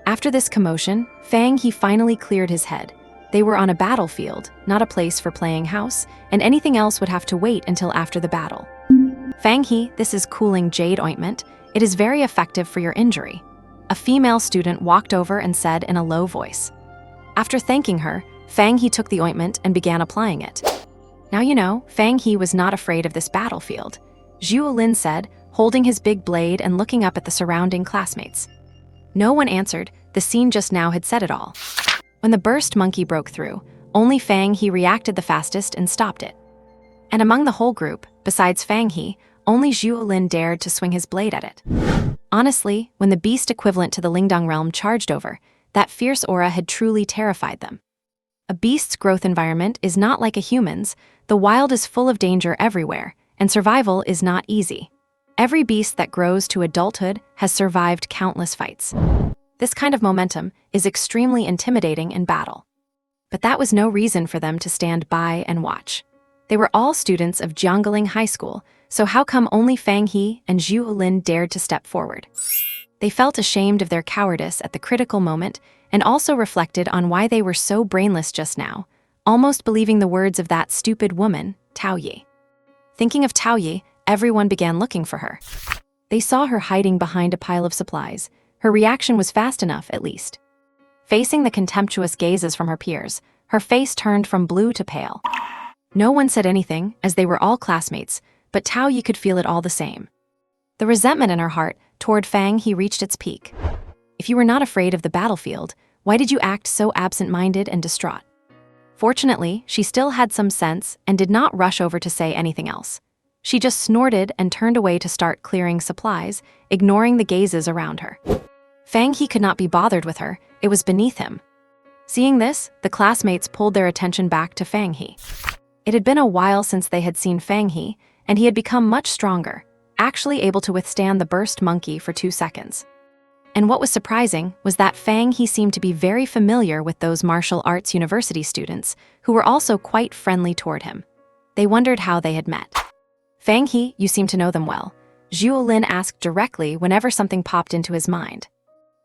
After this commotion, Fang He finally cleared his head. They were on a battlefield, not a place for playing house, and anything else would have to wait until after the battle. Fang He, this is cooling jade ointment. It is very effective for your injury. A female student walked over and said in a low voice. After thanking her, Fang He took the ointment and began applying it. Now you know, Fang He was not afraid of this battlefield, Zhuo Lin said, holding his big blade and looking up at the surrounding classmates. No one answered, the scene just now had said it all. When the burst monkey broke through, only Fang He reacted the fastest and stopped it. And among the whole group, besides Fang He, only Zhuo Lin dared to swing his blade at it. Honestly, when the beast equivalent to the Lingdong realm charged over, that fierce aura had truly terrified them. A beast's growth environment is not like a human's. The wild is full of danger everywhere, and survival is not easy. Every beast that grows to adulthood has survived countless fights. This kind of momentum is extremely intimidating in battle. But that was no reason for them to stand by and watch. They were all students of Jiangling High School, so how come only Fang He and Zhuo Lin dared to step forward? They felt ashamed of their cowardice at the critical moment and also reflected on why they were so brainless just now, almost believing the words of that stupid woman, Tao Yi. Thinking of Tao Yi, everyone began looking for her. They saw her hiding behind a pile of supplies. Her reaction was fast enough, at least. Facing the contemptuous gazes from her peers, her face turned from blue to pale. No one said anything, as they were all classmates, but Tao Yi could feel it all the same. The resentment in her heart toward Fang He reached its peak. If you were not afraid of the battlefield, why did you act so absent-minded and distraught? Fortunately, she still had some sense and did not rush over to say anything else. She just snorted and turned away to start clearing supplies, ignoring the gazes around her. Fang He could not be bothered with her, it was beneath him. Seeing this, the classmates pulled their attention back to Fang He. It had been a while since they had seen Fang He, and he had become much stronger, actually able to withstand the burst monkey for 2 seconds. And what was surprising was that Fang He seemed to be very familiar with those martial arts university students, who were also quite friendly toward him. They wondered how they had met. Fang He, you seem to know them well, Zhuo Lin asked directly whenever something popped into his mind.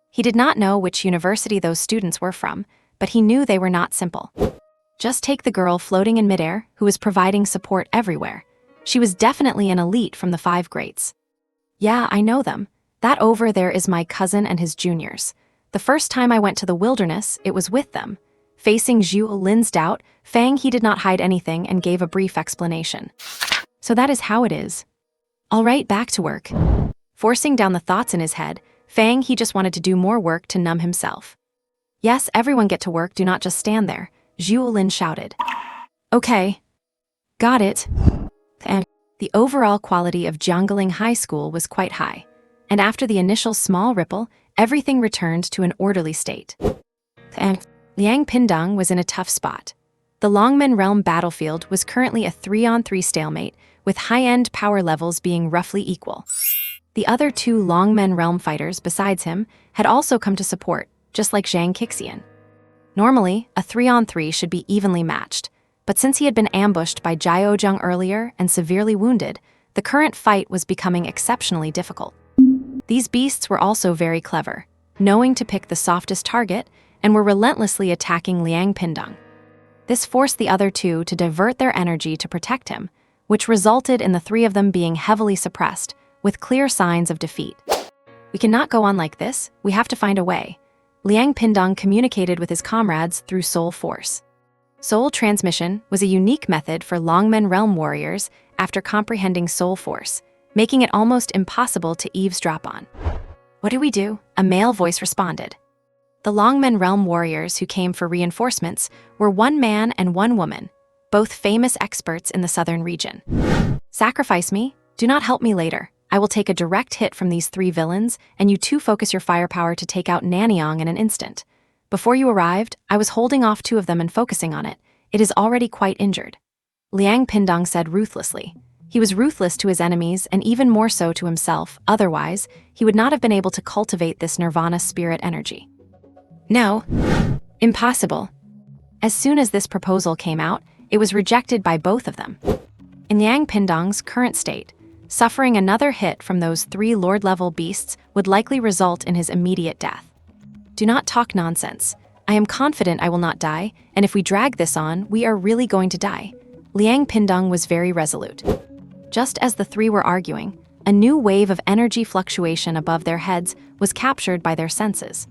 He did not know which university those students were from, but he knew they were not simple. Just take the girl floating in midair, who was providing support everywhere. She was definitely an elite from the 5 greats. Yeah, I know them. That over there is my cousin and his juniors. The first time I went to the wilderness, it was with them. Facing Zhuo Lin's doubt, Fang He did not hide anything and gave a brief explanation. So that is how it is. All right, back to work. Forcing down the thoughts in his head, Fang He just wanted to do more work to numb himself. Yes, everyone get to work, do not just stand there, Zhuo Lin shouted. Okay. Got it. And the overall quality of Jiangling High School was quite high, and after the initial small ripple, everything returned to an orderly state. And Liang Pindong was in a tough spot. The Longmen Realm battlefield was currently a 3-on-3 stalemate, with high-end power levels being roughly equal. The other 2 Longmen Realm fighters besides him had also come to support, just like Zhang Qixian. Normally, a 3-on-3 should be evenly matched, but since he had been ambushed by Jiaozheng earlier and severely wounded, the current fight was becoming exceptionally difficult. These beasts were also very clever, knowing to pick the softest target, and were relentlessly attacking Liang Pindong. This forced the other 2 to divert their energy to protect him, which resulted in the 3 of them being heavily suppressed, with clear signs of defeat. We cannot go on like this, we have to find a way. Liang Pindong communicated with his comrades through soul force. Soul transmission was a unique method for Longmen Realm warriors after comprehending soul force, making it almost impossible to eavesdrop on. What do we do? A male voice responded. The Longmen Realm warriors who came for reinforcements were 1 man and 1 woman. both famous experts in the southern region. Sacrifice me, do not help me later. I will take a direct hit from these 3 villains, and you 2 focus your firepower to take out Nanyang in an instant. Before you arrived, I was holding off 2 of them and focusing on it. It is already quite injured. Liang Pindong said ruthlessly. He was ruthless to his enemies and even more so to himself, otherwise, he would not have been able to cultivate this nirvana spirit energy. No. Impossible. As soon as this proposal came out, it was rejected by both of them. In Liang Pindong's current state, suffering another hit from those 3 Lord-level beasts would likely result in his immediate death. Do not talk nonsense. I am confident I will not die, and if we drag this on, we are really going to die. Liang Pindong was very resolute. Just as the 3 were arguing, a new wave of energy fluctuation above their heads was captured by their senses.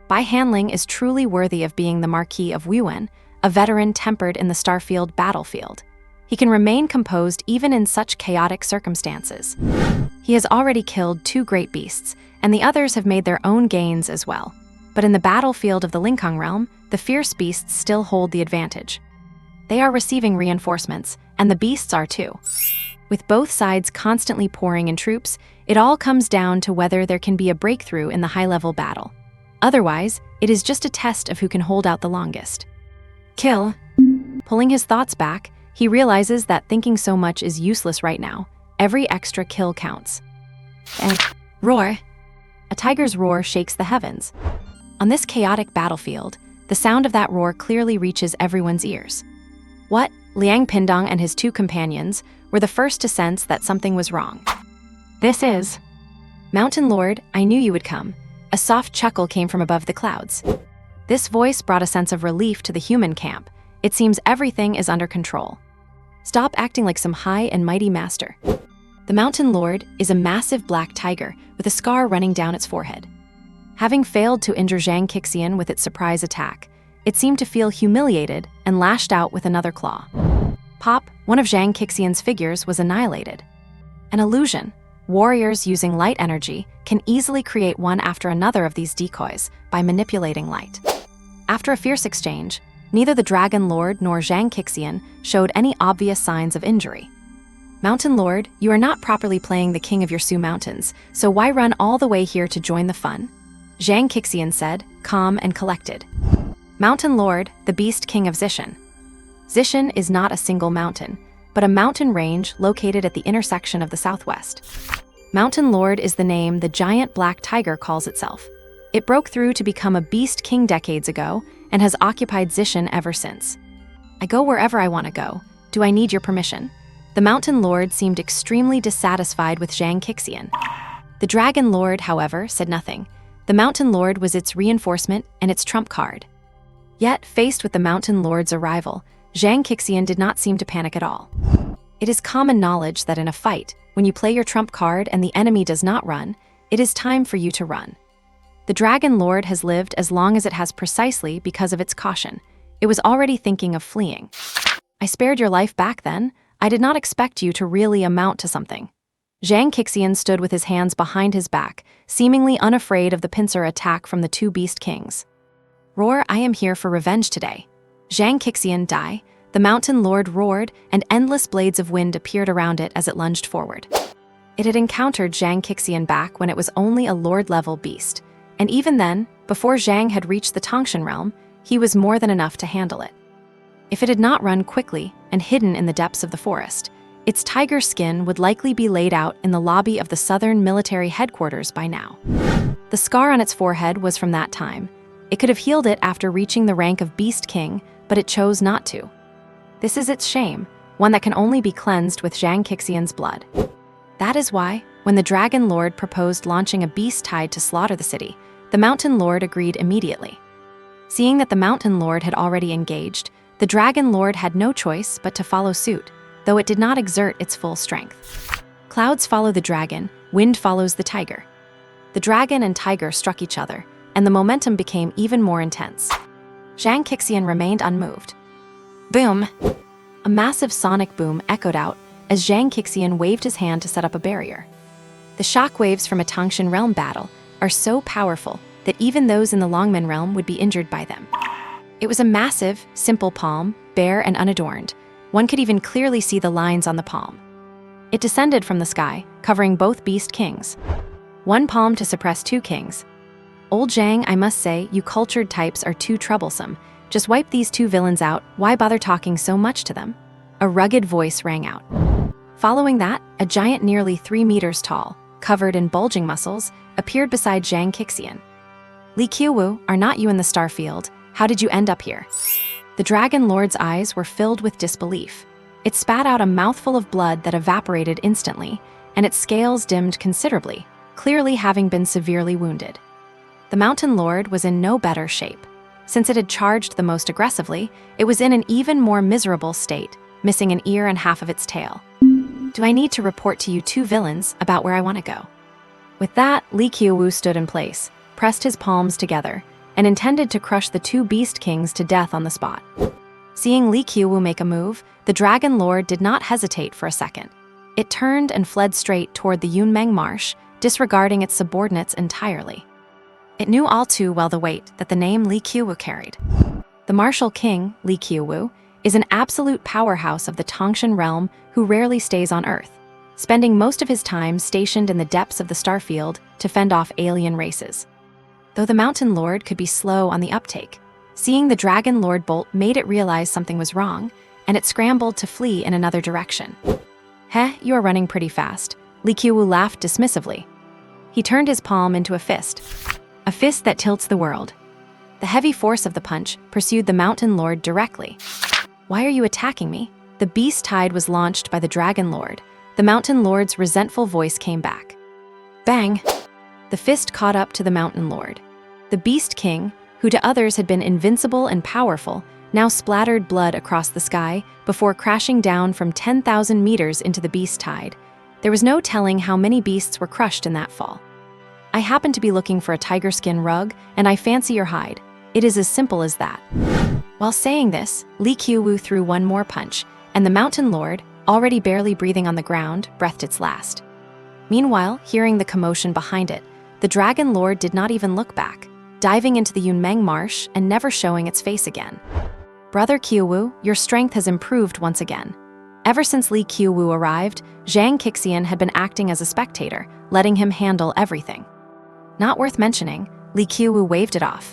Bai Hanling is truly worthy of being the Marquis of Wuwen, a veteran tempered in the Starfield battlefield. He can remain composed even in such chaotic circumstances. He has already killed 2 great beasts, and the others have made their own gains as well. But in the battlefield of the Linkang realm, the fierce beasts still hold the advantage. They are receiving reinforcements, and the beasts are too. With both sides constantly pouring in troops, it all comes down to whether there can be a breakthrough in the high-level battle. Otherwise, it is just a test of who can hold out the longest. Kill. Pulling his thoughts back, he realizes that thinking so much is useless right now. Every extra kill counts. And roar. A tiger's roar shakes the heavens. On this chaotic battlefield, the sound of that roar clearly reaches everyone's ears. What? Liang Pindong and his 2 companions were the first to sense that something was wrong. This is... Mountain Lord, I knew you would come. A soft chuckle came from above the clouds. This voice brought a sense of relief to the human camp. It seems everything is under control. Stop acting like some high and mighty master. The Mountain Lord is a massive black tiger with a scar running down its forehead. Having failed to injure Zhang Qixian with its surprise attack, it seemed to feel humiliated and lashed out with another claw. Pop, one of Zhang Qixian's figures was annihilated. An illusion. Warriors using light energy can easily create one after another of these decoys by manipulating light. After a fierce exchange, neither the Dragon Lord nor Zhang Qixian showed any obvious signs of injury. Mountain Lord, you are not properly playing the king of your Su Mountains, so why run all the way here to join the fun? Zhang Qixian said, calm and collected. Mountain Lord, the Beast King of Zishan. Zishan is not a single mountain, but a mountain range located at the intersection of the southwest. Mountain Lord is the name the giant black tiger calls itself. It broke through to become a Beast King decades ago and has occupied Zishan ever since. I go wherever I want to go. Do I need your permission? The Mountain Lord seemed extremely dissatisfied with Zhang Qixian. The Dragon Lord, however, said nothing. The Mountain Lord was its reinforcement and its trump card. Yet, faced with the Mountain Lord's arrival, Zhang Qixian did not seem to panic at all. It is common knowledge that in a fight, when you play your trump card and the enemy does not run, it is time for you to run. The Dragon Lord has lived as long as it has precisely because of its caution. It was already thinking of fleeing. I spared your life back then. I did not expect you to really amount to something. Zhang Qixian stood with his hands behind his back, seemingly unafraid of the pincer attack from the 2 Beast Kings. Roar, I am here for revenge today. Zhang Qixian die. The Mountain Lord roared, and endless blades of wind appeared around it as it lunged forward. It had encountered Zhang Qixian back when it was only a Lord-level beast, and even then, before Zhang had reached the Tangshan realm, he was more than enough to handle it. If it had not run quickly and hidden in the depths of the forest, its tiger skin would likely be laid out in the lobby of the Southern Military Headquarters by now. The scar on its forehead was from that time. It could have healed it after reaching the rank of Beast King, but it chose not to. This is its shame, one that can only be cleansed with Zhang Qixian's blood. That is why, when the Dragon Lord proposed launching a beast tide to slaughter the city, the Mountain Lord agreed immediately. Seeing that the Mountain Lord had already engaged, the Dragon Lord had no choice but to follow suit, though it did not exert its full strength. Clouds follow the dragon, wind follows the tiger. The dragon and tiger struck each other, and the momentum became even more intense. Zhang Qixian remained unmoved. Boom! A massive sonic boom echoed out as Zhang Qixian waved his hand to set up a barrier. The shockwaves from a Tangshan realm battle are so powerful that even those in the Longmen realm would be injured by them. It was a massive, simple palm, bare and unadorned. One could even clearly see the lines on the palm. It descended from the sky, covering both beast kings. One palm to suppress two kings. Old Zhang, I must say, you cultured types are too troublesome. Just wipe these two villains out, why bother talking so much to them? A rugged voice rang out. Following that, a giant nearly 3 meters tall, covered in bulging muscles, appeared beside Zhang Qixian. Li Qiuwu, are not you in the star field? How did you end up here? The Dragon Lord's eyes were filled with disbelief. It spat out a mouthful of blood that evaporated instantly, and its scales dimmed considerably, clearly having been severely wounded. The Mountain Lord was in no better shape. Since it had charged the most aggressively, it was in an even more miserable state, missing an ear and half of its tail. Do I need to report to you two villains about where I want to go? With that, Li Qiuwu stood in place, pressed his palms together, and intended to crush the two beast kings to death on the spot. Seeing Li Qiuwu make a move, the Dragon Lord did not hesitate for a second. It turned and fled straight toward the Yunmeng Marsh, disregarding its subordinates entirely. It knew all too well the weight that the name Li Qiuwu carried. The martial king, Li Qiuwu, is an absolute powerhouse of the Tangshan realm who rarely stays on Earth, spending most of his time stationed in the depths of the starfield to fend off alien races. Though the Mountain Lord could be slow on the uptake, seeing the Dragon Lord bolt made it realize something was wrong, and it scrambled to flee in another direction. Heh, you are running pretty fast, Li Qiuwu laughed dismissively. He turned his palm into a fist that tilts the world. The heavy force of the punch pursued the Mountain Lord directly. Why are you attacking me? The beast tide was launched by the Dragon Lord. The Mountain Lord's resentful voice came back. Bang! The fist caught up to the Mountain Lord. The Beast King, who to others had been invincible and powerful, now splattered blood across the sky before crashing down from 10,000 meters into the beast tide. There was no telling how many beasts were crushed in that fall. I happen to be looking for a tiger skin rug, and I fancy your hide. It is as simple as that. While saying this, Li Qiuwu threw one more punch, and the Mountain Lord, already barely breathing on the ground, breathed its last. Meanwhile, hearing the commotion behind it, the Dragon Lord did not even look back, diving into the Yunmeng Marsh and never showing its face again. Brother Qiuwu, your strength has improved once again. Ever since Li Qiuwu arrived, Zhang Qixian had been acting as a spectator, letting him handle everything. Not worth mentioning, Li Qiuwu waved it off.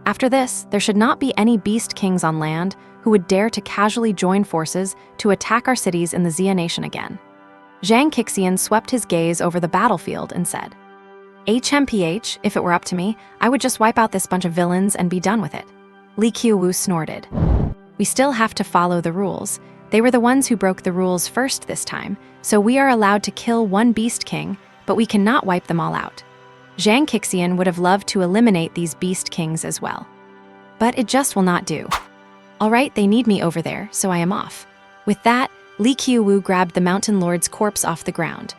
After this, there should not be any beast kings on land who would dare to casually join forces to attack our cities in the Xia Nation again. Zhang Qixian swept his gaze over the battlefield and said, HMPH, if it were up to me, I would just wipe out this bunch of villains and be done with it. Li Qiuwu snorted. We still have to follow the rules. They were the ones who broke the rules first this time, so we are allowed to kill one beast king, but we cannot wipe them all out. Zhang Qixian would have loved to eliminate these beast kings as well. But it just will not do. All right, they need me over there, so I am off. With that, Li Qiuwu grabbed the Mountain Lord's corpse off the ground.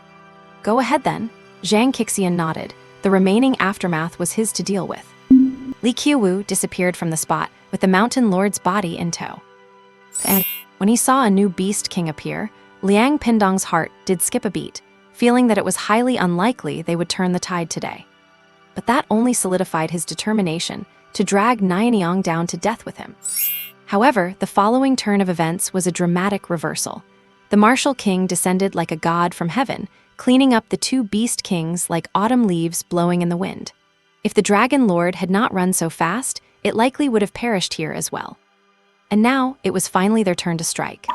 Go ahead then. Zhang Qixian nodded. The remaining aftermath was his to deal with. Li Qiuwu disappeared from the spot with the Mountain Lord's body in tow. And when he saw a new beast king appear, Liang Pindong's heart did skip a beat, feeling that it was highly unlikely they would turn the tide today. But that only solidified his determination to drag Nianyang down to death with him. However, the following turn of events was a dramatic reversal. The martial king descended like a god from heaven, cleaning up the two beast kings like autumn leaves blowing in the wind. If the Dragon Lord had not run so fast, it likely would have perished here as well. And now, it was finally their turn to strike.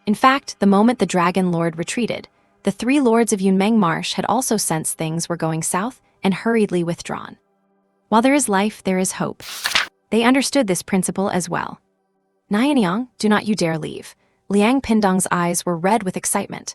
In fact, the moment the Dragon Lord retreated, the three lords of Yunmeng Marsh had also sensed things were going south and hurriedly withdrawn. While there is life, there is hope. They understood this principle as well. Nianyang, do not you dare leave. Liang Pindong's eyes were red with excitement.